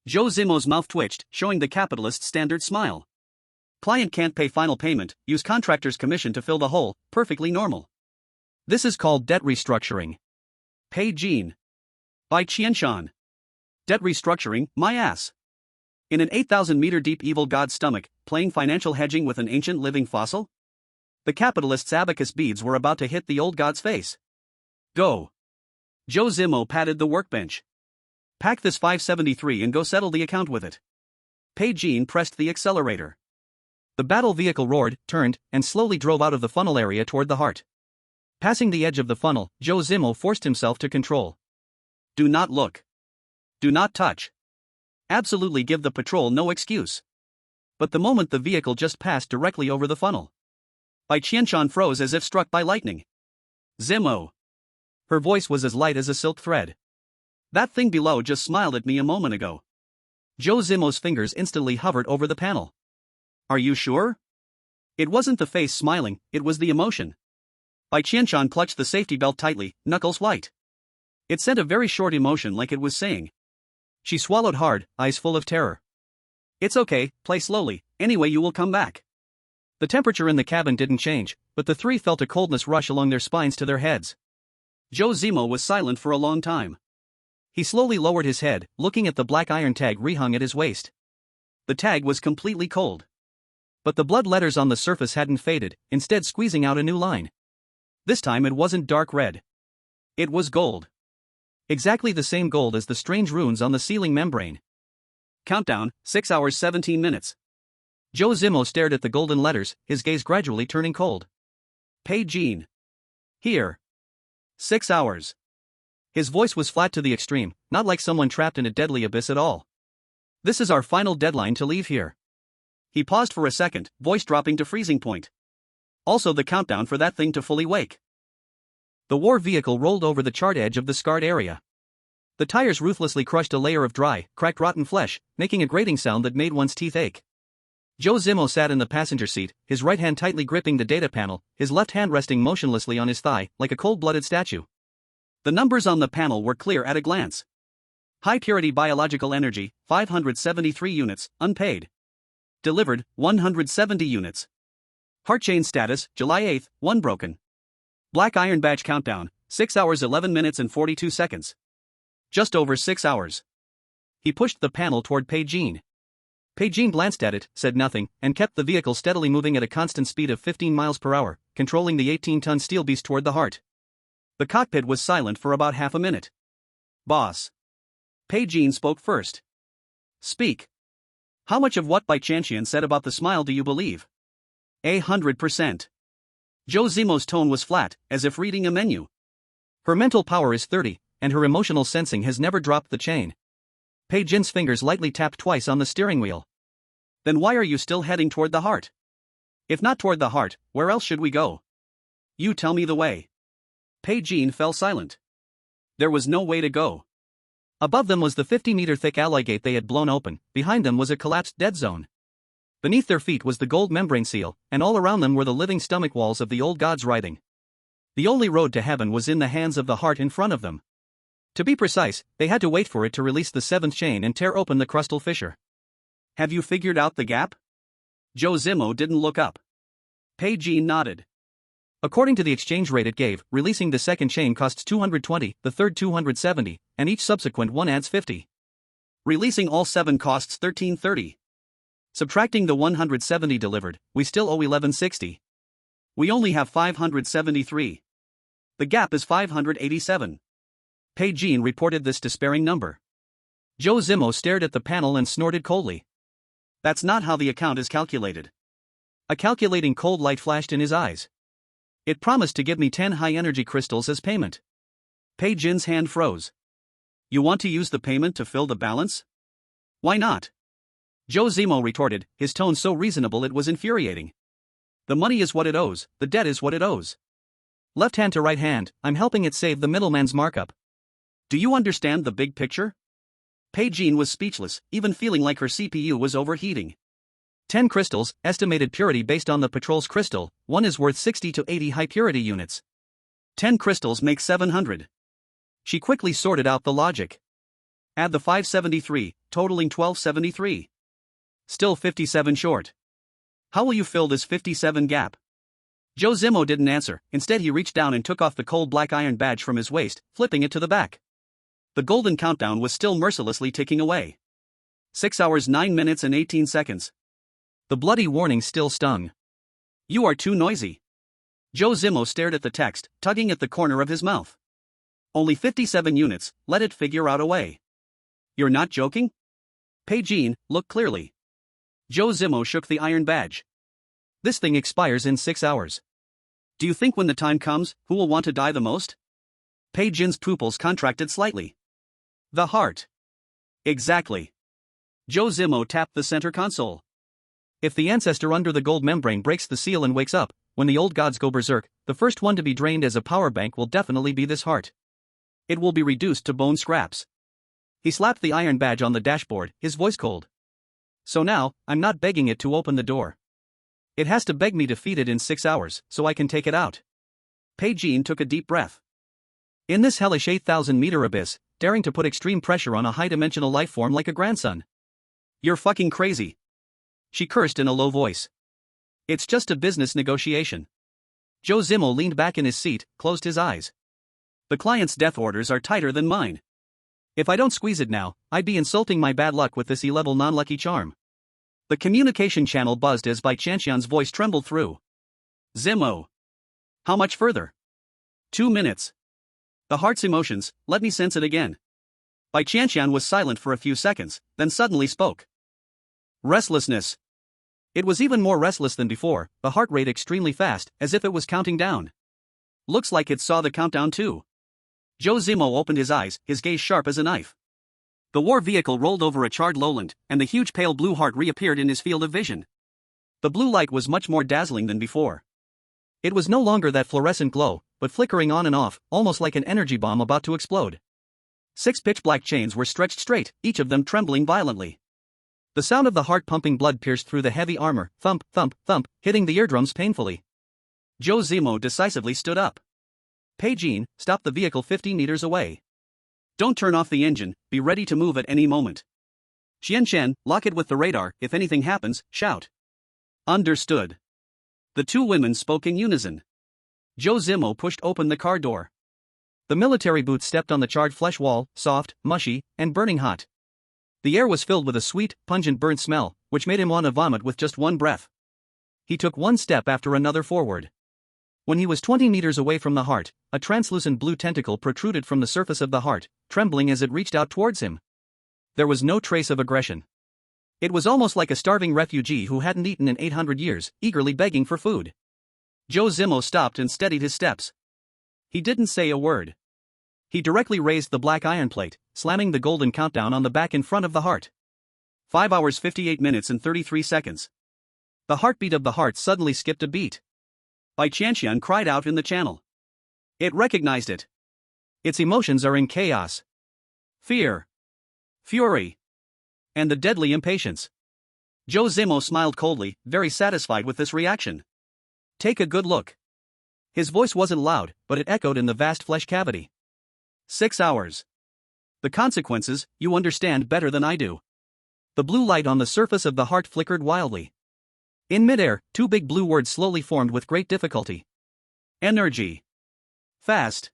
Zhou Zimo's mouth twitched, showing the capitalist's standard smile. Client can't pay final payment, use contractor's commission to fill the hole, perfectly normal. This is called debt restructuring. Bai Qianqian. Bai Qianqian. Debt restructuring, my ass. In an 8,000-meter deep evil god's stomach, playing financial hedging with an ancient living fossil? The capitalist's abacus beads were about to hit the old god's face. Go. Zhou Zimo patted the workbench. Pack this 573 and go settle the account with it. Bai Qianqian pressed the accelerator. The battle vehicle roared, turned, and slowly drove out of the funnel area toward the heart. Passing the edge of the funnel, Zhou Zimo forced himself to control. Do not look. Do not touch. Absolutely give the patrol no excuse. But the moment the vehicle just passed directly over the funnel, Bai Qianqian froze as if struck by lightning. Zimo. Her voice was as light as a silk thread. That thing below just smiled at me a moment ago. Zhou Zimo's fingers instantly hovered over the panel. Are you sure? It wasn't the face smiling, it was the emotion. Bai Qianqian clutched the safety belt tightly, knuckles white. It sent a very short emotion like it was saying. She swallowed hard, eyes full of terror. It's okay, play slowly, anyway you will come back. The temperature in the cabin didn't change, but the three felt a coldness rush along their spines to their heads. Zhou Zimo was silent for a long time. He slowly lowered his head, looking at the black iron tag rehung at his waist. The tag was completely cold. But the blood letters on the surface hadn't faded, instead squeezing out a new line. This time it wasn't dark red. It was gold. Exactly the same gold as the strange runes on the sealing membrane. Countdown, 6 hours 17 minutes. Zhou Zimo stared at the golden letters, his gaze gradually turning cold. Bai Qianqian. Here. 6 hours. His voice was flat to the extreme, not like someone trapped in a deadly abyss at all. This is our final deadline to leave here. He paused for a second, voice dropping to freezing point. Also the countdown for that thing to fully wake. The war vehicle rolled over the charred edge of the scarred area. The tires ruthlessly crushed a layer of dry, cracked rotten flesh, making a grating sound that made one's teeth ache. Zhou Zimo sat in the passenger seat, his right hand tightly gripping the data panel, his left hand resting motionlessly on his thigh, like a cold-blooded statue. The numbers on the panel were clear at a glance. High-purity biological energy, 573 units, unpaid. Delivered, 170 units. Heart chain status, July 8, 1 broken. Black iron badge countdown, 6 hours 11 minutes and 42 seconds. Just over 6 hours. He pushed the panel toward Bai Qianqian. Bai Qianqian glanced at it, said nothing, and kept the vehicle steadily moving at a constant speed of 15 miles per hour, controlling the 18-ton steel beast toward the heart. The cockpit was silent for about half a minute. Boss. Bai Qianqian spoke first. Speak. How much of what Bai Qianqian said about the smile do you believe? 100%. Zhou Zimo's tone was flat, as if reading a menu. Her mental power is 30, and her emotional sensing has never dropped the chain. Bai Qianqian's fingers lightly tapped twice on the steering wheel. Then why are you still heading toward the heart? If not toward the heart, where else should we go? You tell me the way. Bai Qianqian fell silent. There was no way to go. Above them was the 50-meter-thick alloy gate they had blown open, behind them was a collapsed dead zone. Beneath their feet was the gold membrane seal, and all around them were the living stomach walls of the old gods writhing. The only road to heaven was in the hands of the heart in front of them. To be precise, they had to wait for it to release the 7th chain and tear open the crustal fissure. Have you figured out the gap? Zhou Zimo didn't look up. Bai Qianqian nodded. According to the exchange rate it gave, releasing the 2nd chain costs 220, the 3rd 270, and each subsequent one adds 50. Releasing all 7 costs 1330. Subtracting the 170 delivered, we still owe 1160. We only have 573. The gap is 587. Bai Qianqian reported this despairing number. Zhou Zimo stared at the panel and snorted coldly. That's not how the account is calculated. A calculating cold light flashed in his eyes. It promised to give me 10 high-energy crystals as payment. Bai Qianqian's hand froze. You want to use the payment to fill the balance? Why not? Zhou Zimo retorted, his tone so reasonable it was infuriating. The money is what it owes, the debt is what it owes. Left hand to right hand, I'm helping it save the middleman's markup. Do you understand the big picture? Bai Qianqian was speechless, even feeling like her CPU was overheating. 10 crystals, estimated purity based on the patrol's crystal, one is worth 60 to 80 high purity units. 10 crystals make 700. She quickly sorted out the logic. Add the 573, totaling 1273. Still 57 short. How will you fill this 57 gap? Zhou Zimo didn't answer, instead he reached down and took off the cold black iron badge from his waist, flipping it to the back. The golden countdown was still mercilessly ticking away. 6 hours 9 minutes and 18 seconds. The bloody warning still stung. You are too noisy. Zhou Zimo stared at the text, tugging at the corner of his mouth. Only 57 units, let it figure out a way. You're not joking? Bai Qianqian, look clearly. Zhou Zimo shook the iron badge. This thing expires in 6 hours. Do you think when the time comes, who will want to die the most? Bai Qianqian's pupils contracted slightly. The heart. Exactly. Zhou Zimo tapped the center console. If the ancestor under the gold membrane breaks the seal and wakes up, when the old gods go berserk, the first one to be drained as a power bank will definitely be this heart. It will be reduced to bone scraps. He slapped the iron badge on the dashboard, his voice cold. So now, I'm not begging it to open the door. It has to beg me to feed it in 6 hours, so I can take it out. Bai Qianqian took a deep breath. In this hellish 8,000-meter abyss, daring to put extreme pressure on a high-dimensional life form like a grandson. You're fucking crazy. She cursed in a low voice. It's just a business negotiation. Zhou Zimo leaned back in his seat, closed his eyes. The client's death orders are tighter than mine. If I don't squeeze it now, I'd be insulting my bad luck with this E-level non-lucky charm. The communication channel buzzed as Bai Qianqian's voice trembled through. Zimo. How much further? 2 minutes. The heart's emotions, let me sense it again. Bai Qianqian was silent for a few seconds, then suddenly spoke. Restlessness. It was even more restless than before, the heart rate extremely fast, as if it was counting down. Looks like it saw the countdown too. Zhou Zimo opened his eyes, his gaze sharp as a knife. The war vehicle rolled over a charred lowland, and the huge pale blue heart reappeared in his field of vision. The blue light was much more dazzling than before. It was no longer that fluorescent glow, but flickering on and off, almost like an energy bomb about to explode. 6 pitch-black chains were stretched straight, each of them trembling violently. The sound of the heart pumping blood pierced through the heavy armor, thump, thump, thump, hitting the eardrums painfully. Zhou Zimo decisively stood up. Bai Qianqian, stop the vehicle 50 meters away. Don't turn off the engine, be ready to move at any moment. Qianqian, lock it with the radar, if anything happens, shout. Understood. The two women spoke in unison. Zhou Zimo pushed open the car door. The military boots stepped on the charred flesh wall, soft, mushy, and burning hot. The air was filled with a sweet, pungent burnt smell, which made him want to vomit with just one breath. He took one step after another forward. When he was 20 meters away from the heart, a translucent blue tentacle protruded from the surface of the heart, trembling as it reached out towards him. There was no trace of aggression. It was almost like a starving refugee who hadn't eaten in 800 years, eagerly begging for food. Zhou Zimo stopped and steadied his steps. He didn't say a word. He directly raised the black iron plate, slamming the golden countdown on the back in front of the heart. 5 hours 58 minutes and 33 seconds. The heartbeat of the heart suddenly skipped a beat. Bai Qianqian cried out in the channel. It recognized it. Its emotions are in chaos. Fear. Fury. And the deadly impatience. Zhou Zimo smiled coldly, very satisfied with this reaction. Take a good look. His voice wasn't loud, but it echoed in the vast flesh cavity. 6 hours. The consequences, you understand better than I do. The blue light on the surface of the heart flickered wildly. In midair, 2 big blue words slowly formed with great difficulty. Energy. Fast.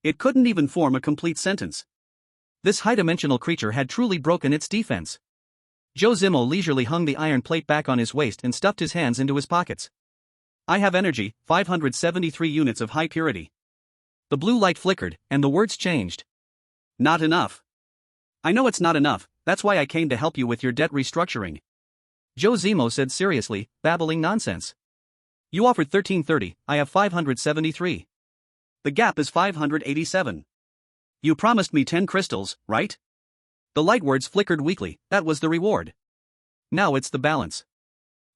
It couldn't even form a complete sentence. This high-dimensional creature had truly broken its defense. Zhou Zimo leisurely hung the iron plate back on his waist and stuffed his hands into his pockets. I have energy, 573 units of high purity. The blue light flickered, and the words changed. Not enough. I know it's not enough, that's why I came to help you with your debt restructuring. Zhou Zimo said seriously, babbling nonsense. You offered 1330, I have 573. The gap is 587. You promised me 10 crystals, right? The light words flickered weakly, that was the reward. Now it's the balance.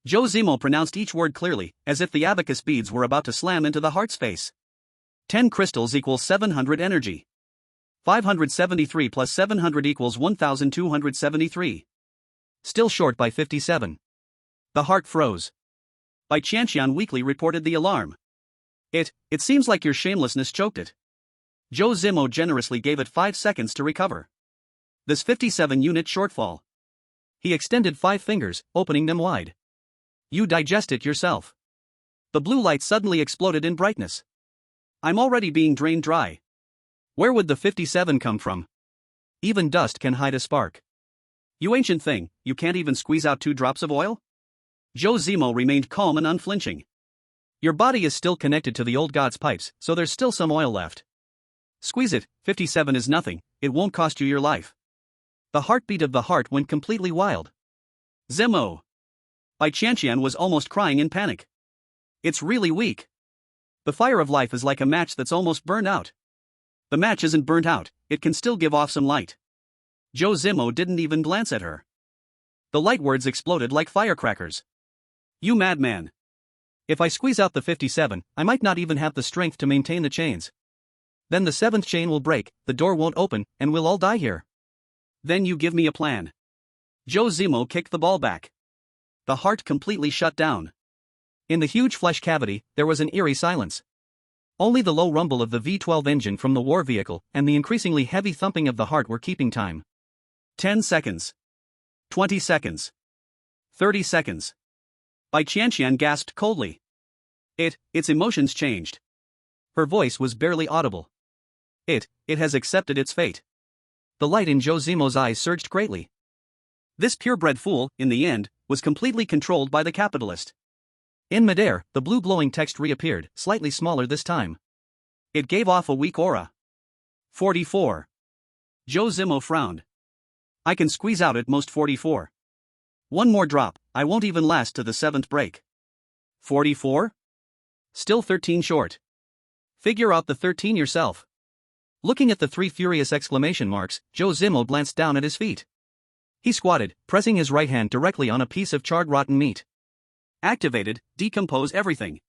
Zhou Zimo pronounced each word clearly, as if the abacus beads were about to slam into the heart's face. 10 crystals equals 700 energy. 573 plus 700 equals 1273. Still short by 57. The heart froze. Bai Qianqian weakly reported the alarm. It seems like your shamelessness choked it. Zhou Zimo generously gave it 5 seconds to recover. This 57-unit shortfall. He extended 5 fingers, opening them wide. You digest it yourself. The blue light suddenly exploded in brightness. I'm already being drained dry. Where would the 57 come from? Even dust can hide a spark. You ancient thing, you can't even squeeze out 2 drops of oil? Zhou Zimo remained calm and unflinching. Your body is still connected to the old god's pipes, so there's still some oil left. Squeeze it, 57 is nothing, it won't cost you your life. The heartbeat of the heart went completely wild. Zimo! Bai Qianqian was almost crying in panic. It's really weak. The fire of life is like a match that's almost burned out. The match isn't burnt out, it can still give off some light. Zhou Zimo didn't even glance at her. The light words exploded like firecrackers. You madman. If I squeeze out the 57, I might not even have the strength to maintain the chains. Then the 7th chain will break, the door won't open, and we'll all die here. Then you give me a plan. Zhou Zimo kicked the ball back. The heart completely shut down. In the huge flesh cavity, there was an eerie silence. Only the low rumble of the V-12 engine from the war vehicle and the increasingly heavy thumping of the heart were keeping time. 10 seconds. 20 seconds. 30 seconds. Bai Qianqian gasped coldly. Its emotions changed. Her voice was barely audible. It has accepted its fate. The light in Zhou Zimo's eyes surged greatly. This purebred fool, in the end, was completely controlled by the capitalist. In midair, the blue glowing text reappeared, slightly smaller this time. It gave off a weak aura. 44. Zhou Zimo frowned. I can squeeze out at most 44. One more drop, I won't even last to the 7th break. 44? Still 13 short. Figure out the 13 yourself. Looking at the 3 furious exclamation marks, Zhou Zimo glanced down at his feet. He squatted, pressing his right hand directly on a piece of charred rotten meat. Activated, decompose everything.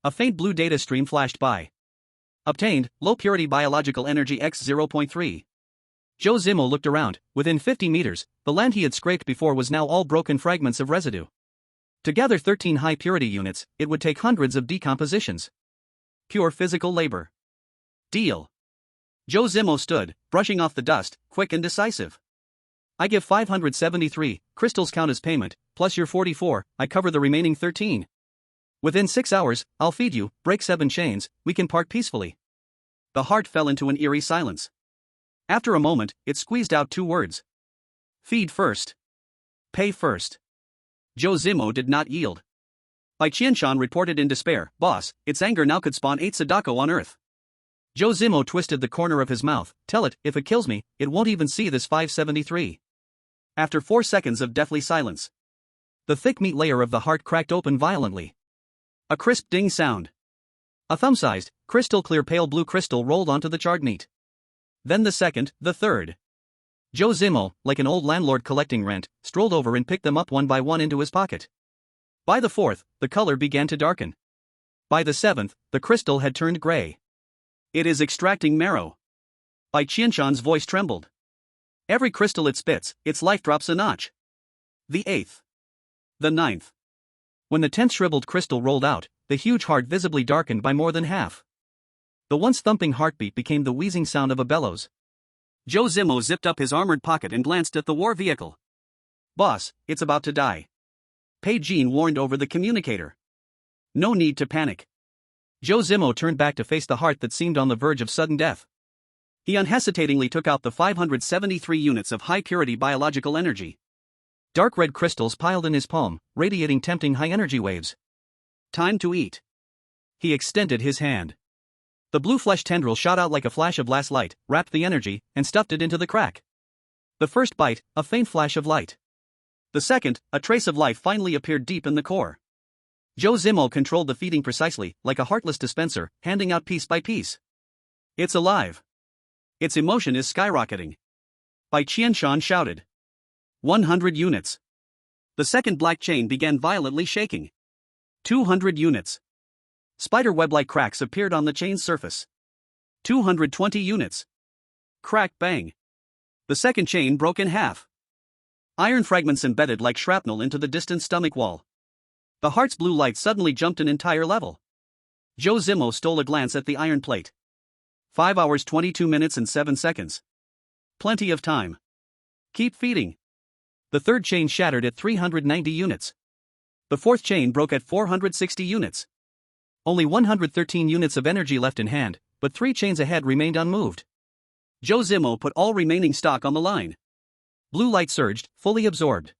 A faint blue data stream flashed by. Obtained, low purity biological energy x 0.3. Zhou Zimo looked around. Within 50 meters, the land he had scraped before was now all broken fragments of residue. To gather 13 high purity units, it would take hundreds of decompositions. Pure physical labor. Deal. Zhou Zimo stood, brushing off the dust, quick and decisive. I give 573, crystals count as payment, plus your 44, I cover the remaining 13. Within 6 hours, I'll feed you, break 7 chains, we can part peacefully. The heart fell into an eerie silence. After a moment, it squeezed out 2 words. Feed first. Pay first. Zhou Zimo did not yield. Bai Qianqian reported in despair, Boss, its anger now could spawn 8 Sadako on Earth. Zhou Zimo twisted the corner of his mouth, tell it, if it kills me, it won't even see this 573. After 4 seconds of deathly silence, the thick meat layer of the heart cracked open violently. A crisp ding sound. A thumb-sized, crystal-clear pale blue crystal rolled onto the charred meat. Then the second, the third. Zhou Zimo, like an old landlord collecting rent, strolled over and picked them up one by one into his pocket. By the 4th, the color began to darken. By the 7th, the crystal had turned gray. It is extracting marrow. Bai Qianqian's voice trembled. Every crystal it spits, its life drops a notch. The 8th. The 9th. When the 10th shriveled crystal rolled out, the huge heart visibly darkened by more than half. The once thumping heartbeat became the wheezing sound of a bellows. Zhou Zimo zipped up his armored pocket and glanced at the war vehicle. Boss, it's about to die. Pei Jin warned over the communicator. No need to panic. Zhou Zimo turned back to face the heart that seemed on the verge of sudden death. He unhesitatingly took out the 573 units of high-purity biological energy. Dark red crystals piled in his palm, radiating tempting high-energy waves. Time to eat. He extended his hand. The blue flesh tendril shot out like a flash of last light, wrapped the energy, and stuffed it into the crack. The first bite, a faint flash of light. The second, a trace of life finally appeared deep in the core. Zhou Zimo controlled the feeding precisely, like a heartless dispenser, handing out piece by piece. It's alive. Its emotion is skyrocketing. Bai Qianqian shouted. 100 units. The second black chain began violently shaking. 200 units. Spider-web-like cracks appeared on the chain's surface. 220 units. Crack bang. The second chain broke in half. Iron fragments embedded like shrapnel into the distant stomach wall. The heart's blue light suddenly jumped an entire level. Zhou Zimo stole a glance at the iron plate. 5 hours 22 minutes and 7 seconds. Plenty of time. Keep feeding. The third chain shattered at 390 units. The fourth chain broke at 460 units. Only 113 units of energy left in hand, but 3 chains ahead remained unmoved. Zhou Zimo put all remaining stock on the line. Blue light surged, fully absorbed.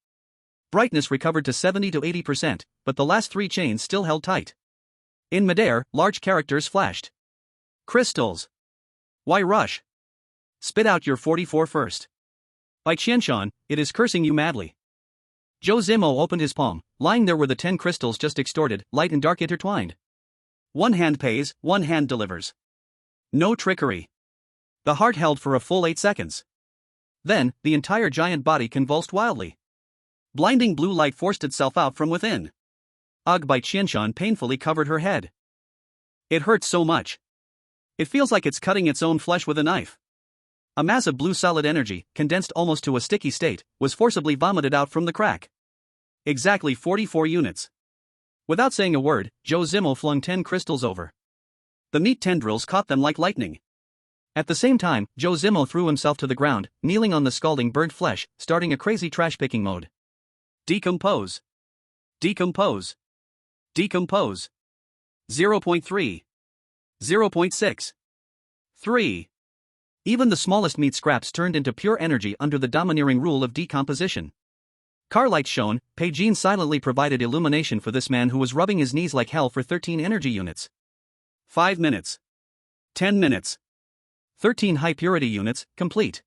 Brightness recovered to 70 to 80%, but the last 3 chains still held tight. In midair, large characters flashed. Crystals. Why rush? Spit out your 44 first. Bai Qianqian, it is cursing you madly. Zhou Zimo opened his palm. Lying there were the 10 crystals just extorted, light and dark intertwined. One hand pays, one hand delivers. No trickery. The heart held for a full 8 seconds. Then, the entire giant body convulsed wildly. Blinding blue light forced itself out from within. Ugh, Bai Qianqian painfully covered her head. It hurts so much. It feels like it's cutting its own flesh with a knife. A mass of blue solid energy, condensed almost to a sticky state, was forcibly vomited out from the crack. Exactly 44 units. Without saying a word, Zhou Zimo flung 10 crystals over. The meat tendrils caught them like lightning. At the same time, Zhou Zimo threw himself to the ground, kneeling on the scalding burnt flesh, starting a crazy trash-picking mode. Decompose. Decompose. Decompose. 0.3. 0.6. 3. Even the smallest meat scraps turned into pure energy under the domineering rule of decomposition. Car lights shone. Peijin silently provided illumination for this man who was rubbing his knees like hell for 13 energy units. 5 minutes. 10 minutes. 13 high-purity units, complete.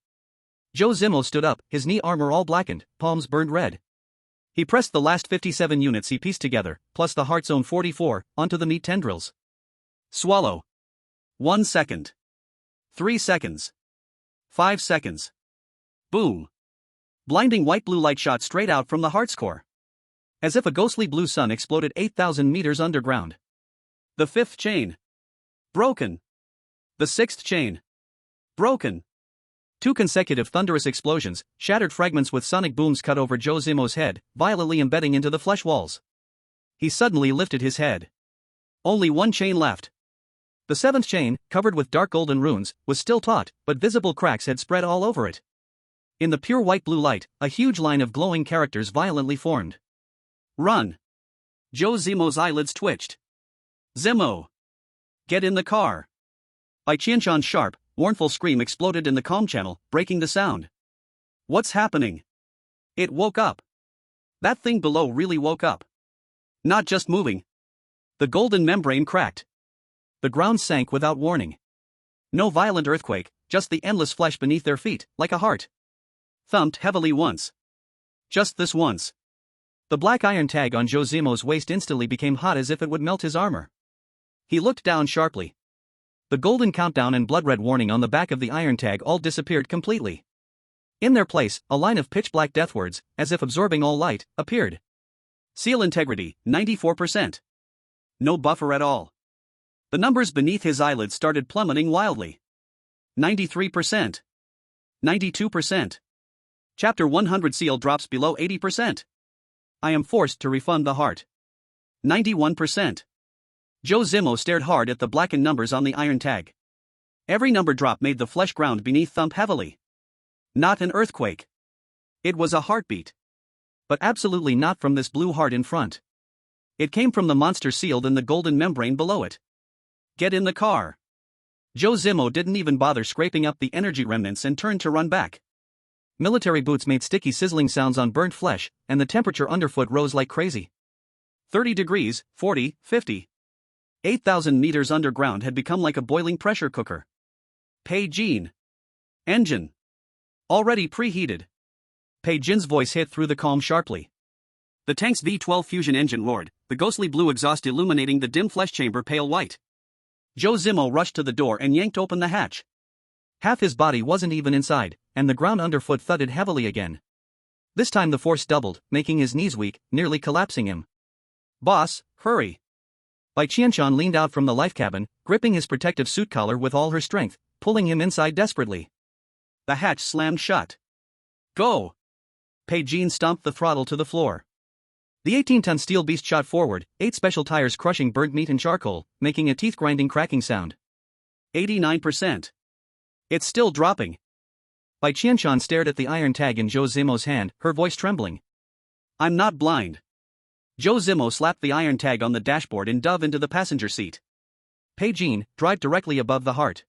Zhou Zimo stood up, his knee armor all blackened, palms burned red. He pressed the last 57 units he pieced together, plus the heart's own 44, onto the meat tendrils. Swallow. 1 second. 3 seconds. 5 seconds. Boom. Blinding white-blue light shot straight out from the heart's core. As if a ghostly blue sun exploded 8,000 meters underground. The 5th chain. Broken. The 6th chain. Broken. 2 consecutive thunderous explosions, shattered fragments with sonic booms cut over Zhou Zimo's head, violently embedding into the flesh walls. He suddenly lifted his head. Only 1 chain left. The 7th chain, covered with dark golden runes, was still taut, but visible cracks had spread all over it. In the pure white-blue light, a huge line of glowing characters violently formed. Run! Zhou Zimo's eyelids twitched. Zimo! Get in the car! Bai Qianqian's sharp, mournful scream exploded in the comm channel, breaking the sound. What's happening? It woke up. That thing below really woke up. Not just moving. The golden membrane cracked. The ground sank without warning. No violent earthquake, just the endless flesh beneath their feet, like a heart. Thumped heavily once. Just this once. The black iron tag on Zhou Zimo's waist instantly became hot as if it would melt his armor. He looked down sharply. The golden countdown and blood-red warning on the back of the iron tag all disappeared completely. In their place, a line of pitch-black death words, as if absorbing all light, appeared. Seal integrity, 94%. No buffer at all. The numbers beneath his eyelids started plummeting wildly. 93%. 92%. Chapter 100 seal drops below 80%. I am forced to refund the heart. 91%. Zhou Zimo stared hard at the blackened numbers on the iron tag. Every number drop made the flesh ground beneath thump heavily. Not an earthquake. It was a heartbeat. But absolutely not from this blue heart in front. It came from the monster sealed in the golden membrane below it. Get in the car. Zhou Zimo didn't even bother scraping up the energy remnants and turned to run back. Military boots made sticky sizzling sounds on burnt flesh, and the temperature underfoot rose like crazy. 30 degrees, 40, 50. 8,000 meters underground had become like a boiling pressure cooker. Bai Qianqian. Engine. Already preheated. Bai Qianqian's voice hit through the calm sharply. The tank's V12 fusion engine roared, the ghostly blue exhaust illuminating the dim flesh chamber pale white. Zhou Zimo rushed to the door and yanked open the hatch. Half his body wasn't even inside, and the ground underfoot thudded heavily again. This time the force doubled, making his knees weak, nearly collapsing him. "Boss, hurry." Bai Qianqian leaned out from the life cabin, gripping his protective suit collar with all her strength, pulling him inside desperately. The hatch slammed shut. "Go!" Bai Qianqian stomped the throttle to the floor. The 18-ton steel beast shot forward, 8 special tires crushing burnt meat and charcoal, making a teeth-grinding cracking sound. 89%. It's still dropping. Bai Qianqian stared at the iron tag in Zhou Zimo's hand, her voice trembling. "I'm not blind." Zhou Zimo slapped the iron tag on the dashboard and dove into the passenger seat. Bai Qianqian, drive directly above the heart.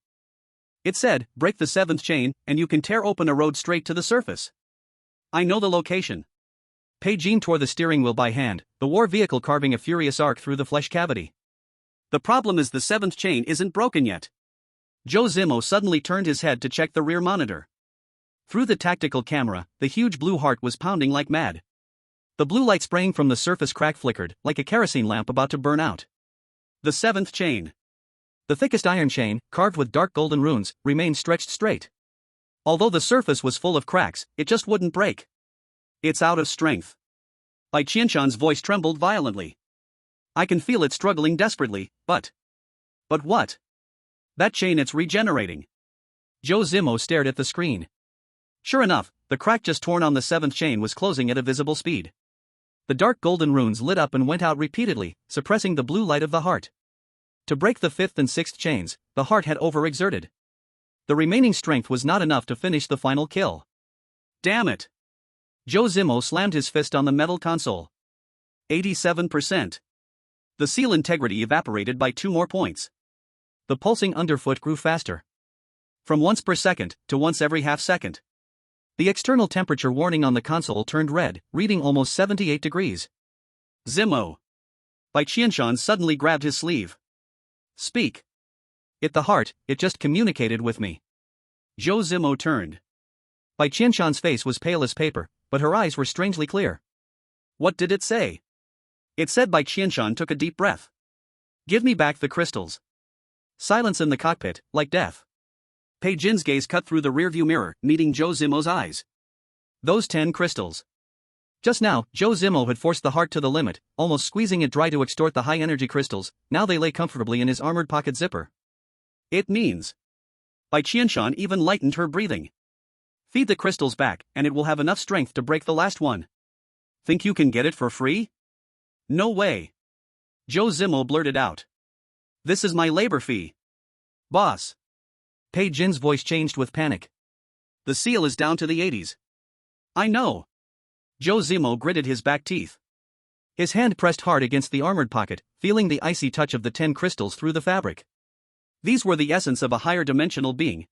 It said, break the 7th chain, and you can tear open a road straight to the surface. I know the location. Bai Qianqian tore the steering wheel by hand, the war vehicle carving a furious arc through the flesh cavity. The problem is the 7th chain isn't broken yet. Zhou Zimo suddenly turned his head to check the rear monitor. Through the tactical camera, the huge blue heart was pounding like mad. The blue light spraying from the surface crack flickered, like a kerosene lamp about to burn out. The 7th chain. The thickest iron chain, carved with dark golden runes, remained stretched straight. Although the surface was full of cracks, it just wouldn't break. It's out of strength. Bai Qianqian's voice trembled violently. I can feel it struggling desperately, but what? That chain, it's regenerating. Zhou Zimo stared at the screen. Sure enough, the crack just torn on the 7th chain was closing at a visible speed. The dark golden runes lit up and went out repeatedly, suppressing the blue light of the heart. To break the 5th and 6th chains, the heart had overexerted. The remaining strength was not enough to finish the final kill. Damn it! Zhou Zimo slammed his fist on the metal console. 87%. The seal integrity evaporated by 2 more points. The pulsing underfoot grew faster. From once per second to once every half second. The external temperature warning on the console turned red, reading almost 78 degrees. Zimo. Bai Qianqian suddenly grabbed his sleeve. Speak. The heart, it just communicated with me. Zhou Zimo turned. Bai Qianqian's face was pale as paper, but her eyes were strangely clear. What did it say? It said. Bai Qianqian took a deep breath. Give me back the crystals. Silence in the cockpit, like death. Bai Qianqian's gaze cut through the rearview mirror, meeting Zhou Zimo's eyes. Those 10 crystals. Just now, Zhou Zimo had forced the heart to the limit, almost squeezing it dry to extort the high-energy crystals. Now they lay comfortably in his armored pocket zipper. It means. Bai Qianqian even lightened her breathing. Feed the crystals back, and it will have enough strength to break the last one. Think you can get it for free? No way. Zhou Zimo blurted out. This is my labor fee. Boss. Bai Qianqian's voice changed with panic. The seal is down to the 80s. I know. Zhou Zimo gritted his back teeth. His hand pressed hard against the armored pocket, feeling the icy touch of the 10 crystals through the fabric. These were the essence of a higher dimensional being.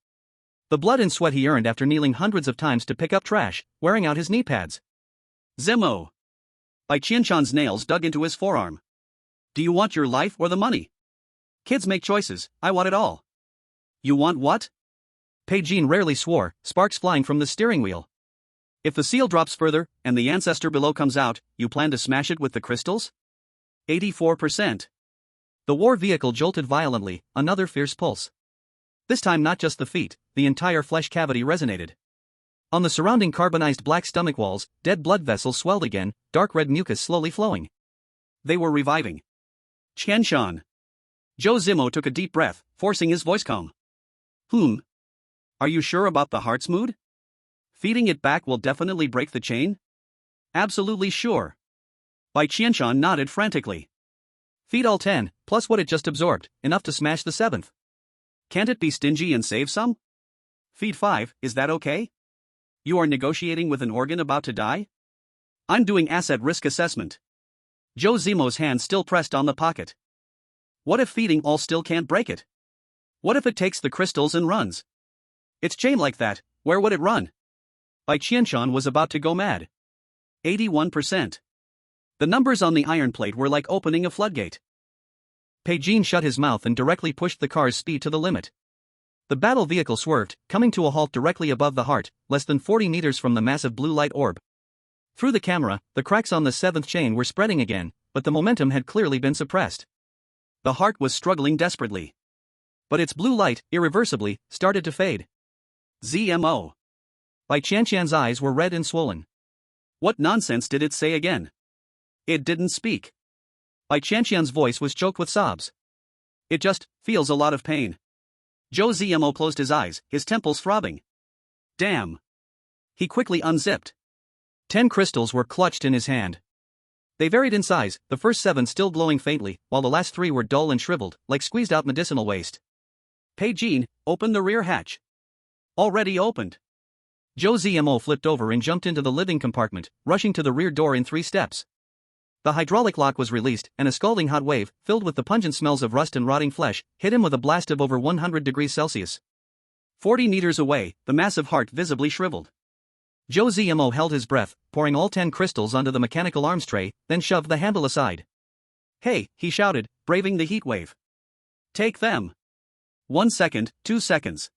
The blood and sweat he earned after kneeling hundreds of times to pick up trash, wearing out his knee pads. Zimo. Bai Qianqian's nails dug into his forearm. Do you want your life or the money? Kids make choices, I want it all. You want what? Bai Qianqian rarely swore, sparks flying from the steering wheel. If the seal drops further, and the ancestor below comes out, you plan to smash it with the crystals? 84%. The war vehicle jolted violently, another fierce pulse. This time not just the feet, the entire flesh cavity resonated. On the surrounding carbonized black stomach walls, dead blood vessels swelled again, dark red mucus slowly flowing. They were reviving. Qianqian. Zhou Zimo took a deep breath, forcing his voice calm. Are you sure about the heart's mood? Feeding it back will definitely break the chain? Absolutely sure. Bai Qianqian nodded frantically. Feed all 10, plus what it just absorbed, enough to smash the 7th. Can't it be stingy and save some? Feed 5, is that okay? You are negotiating with an organ about to die? I'm doing asset risk assessment. Zhou Zimo's hand still pressed on the pocket. What if feeding all still can't break it? What if it takes the crystals and runs? It's chain like that, where would it run? Bai Qianqian was about to go mad. 81%. The numbers on the iron plate were like opening a floodgate. Pigeon shut his mouth and directly pushed the car's speed to the limit. The battle vehicle swerved, coming to a halt directly above the heart, less than 40 meters from the massive blue light orb. Through the camera, the cracks on the seventh chain were spreading again, but the momentum had clearly been suppressed. The heart was struggling desperately. But its blue light, irreversibly, started to fade. Zmo. Bai Qianqian's eyes were red and swollen. What nonsense did it say again? It didn't speak. Bai Qianqian's voice was choked with sobs. It just feels a lot of pain. Zhou Zimo closed his eyes, his temples throbbing. Damn. He quickly unzipped. 10 crystals were clutched in his hand. They varied in size, the first 7 still glowing faintly, while the last 3 were dull and shriveled, like squeezed-out medicinal waste. Pigeon, open the rear hatch. Already opened. Zhou Zimo flipped over and jumped into the living compartment, rushing to the rear door in 3 steps. The hydraulic lock was released, and a scalding hot wave, filled with the pungent smells of rust and rotting flesh, hit him with a blast of over 100 degrees Celsius. 40 meters away, the massive heart visibly shriveled. Zhou Zimo held his breath, pouring all 10 crystals onto the mechanical arms tray, then shoved the handle aside. Hey, he shouted, braving the heat wave. Take them. 1 second, 2 seconds.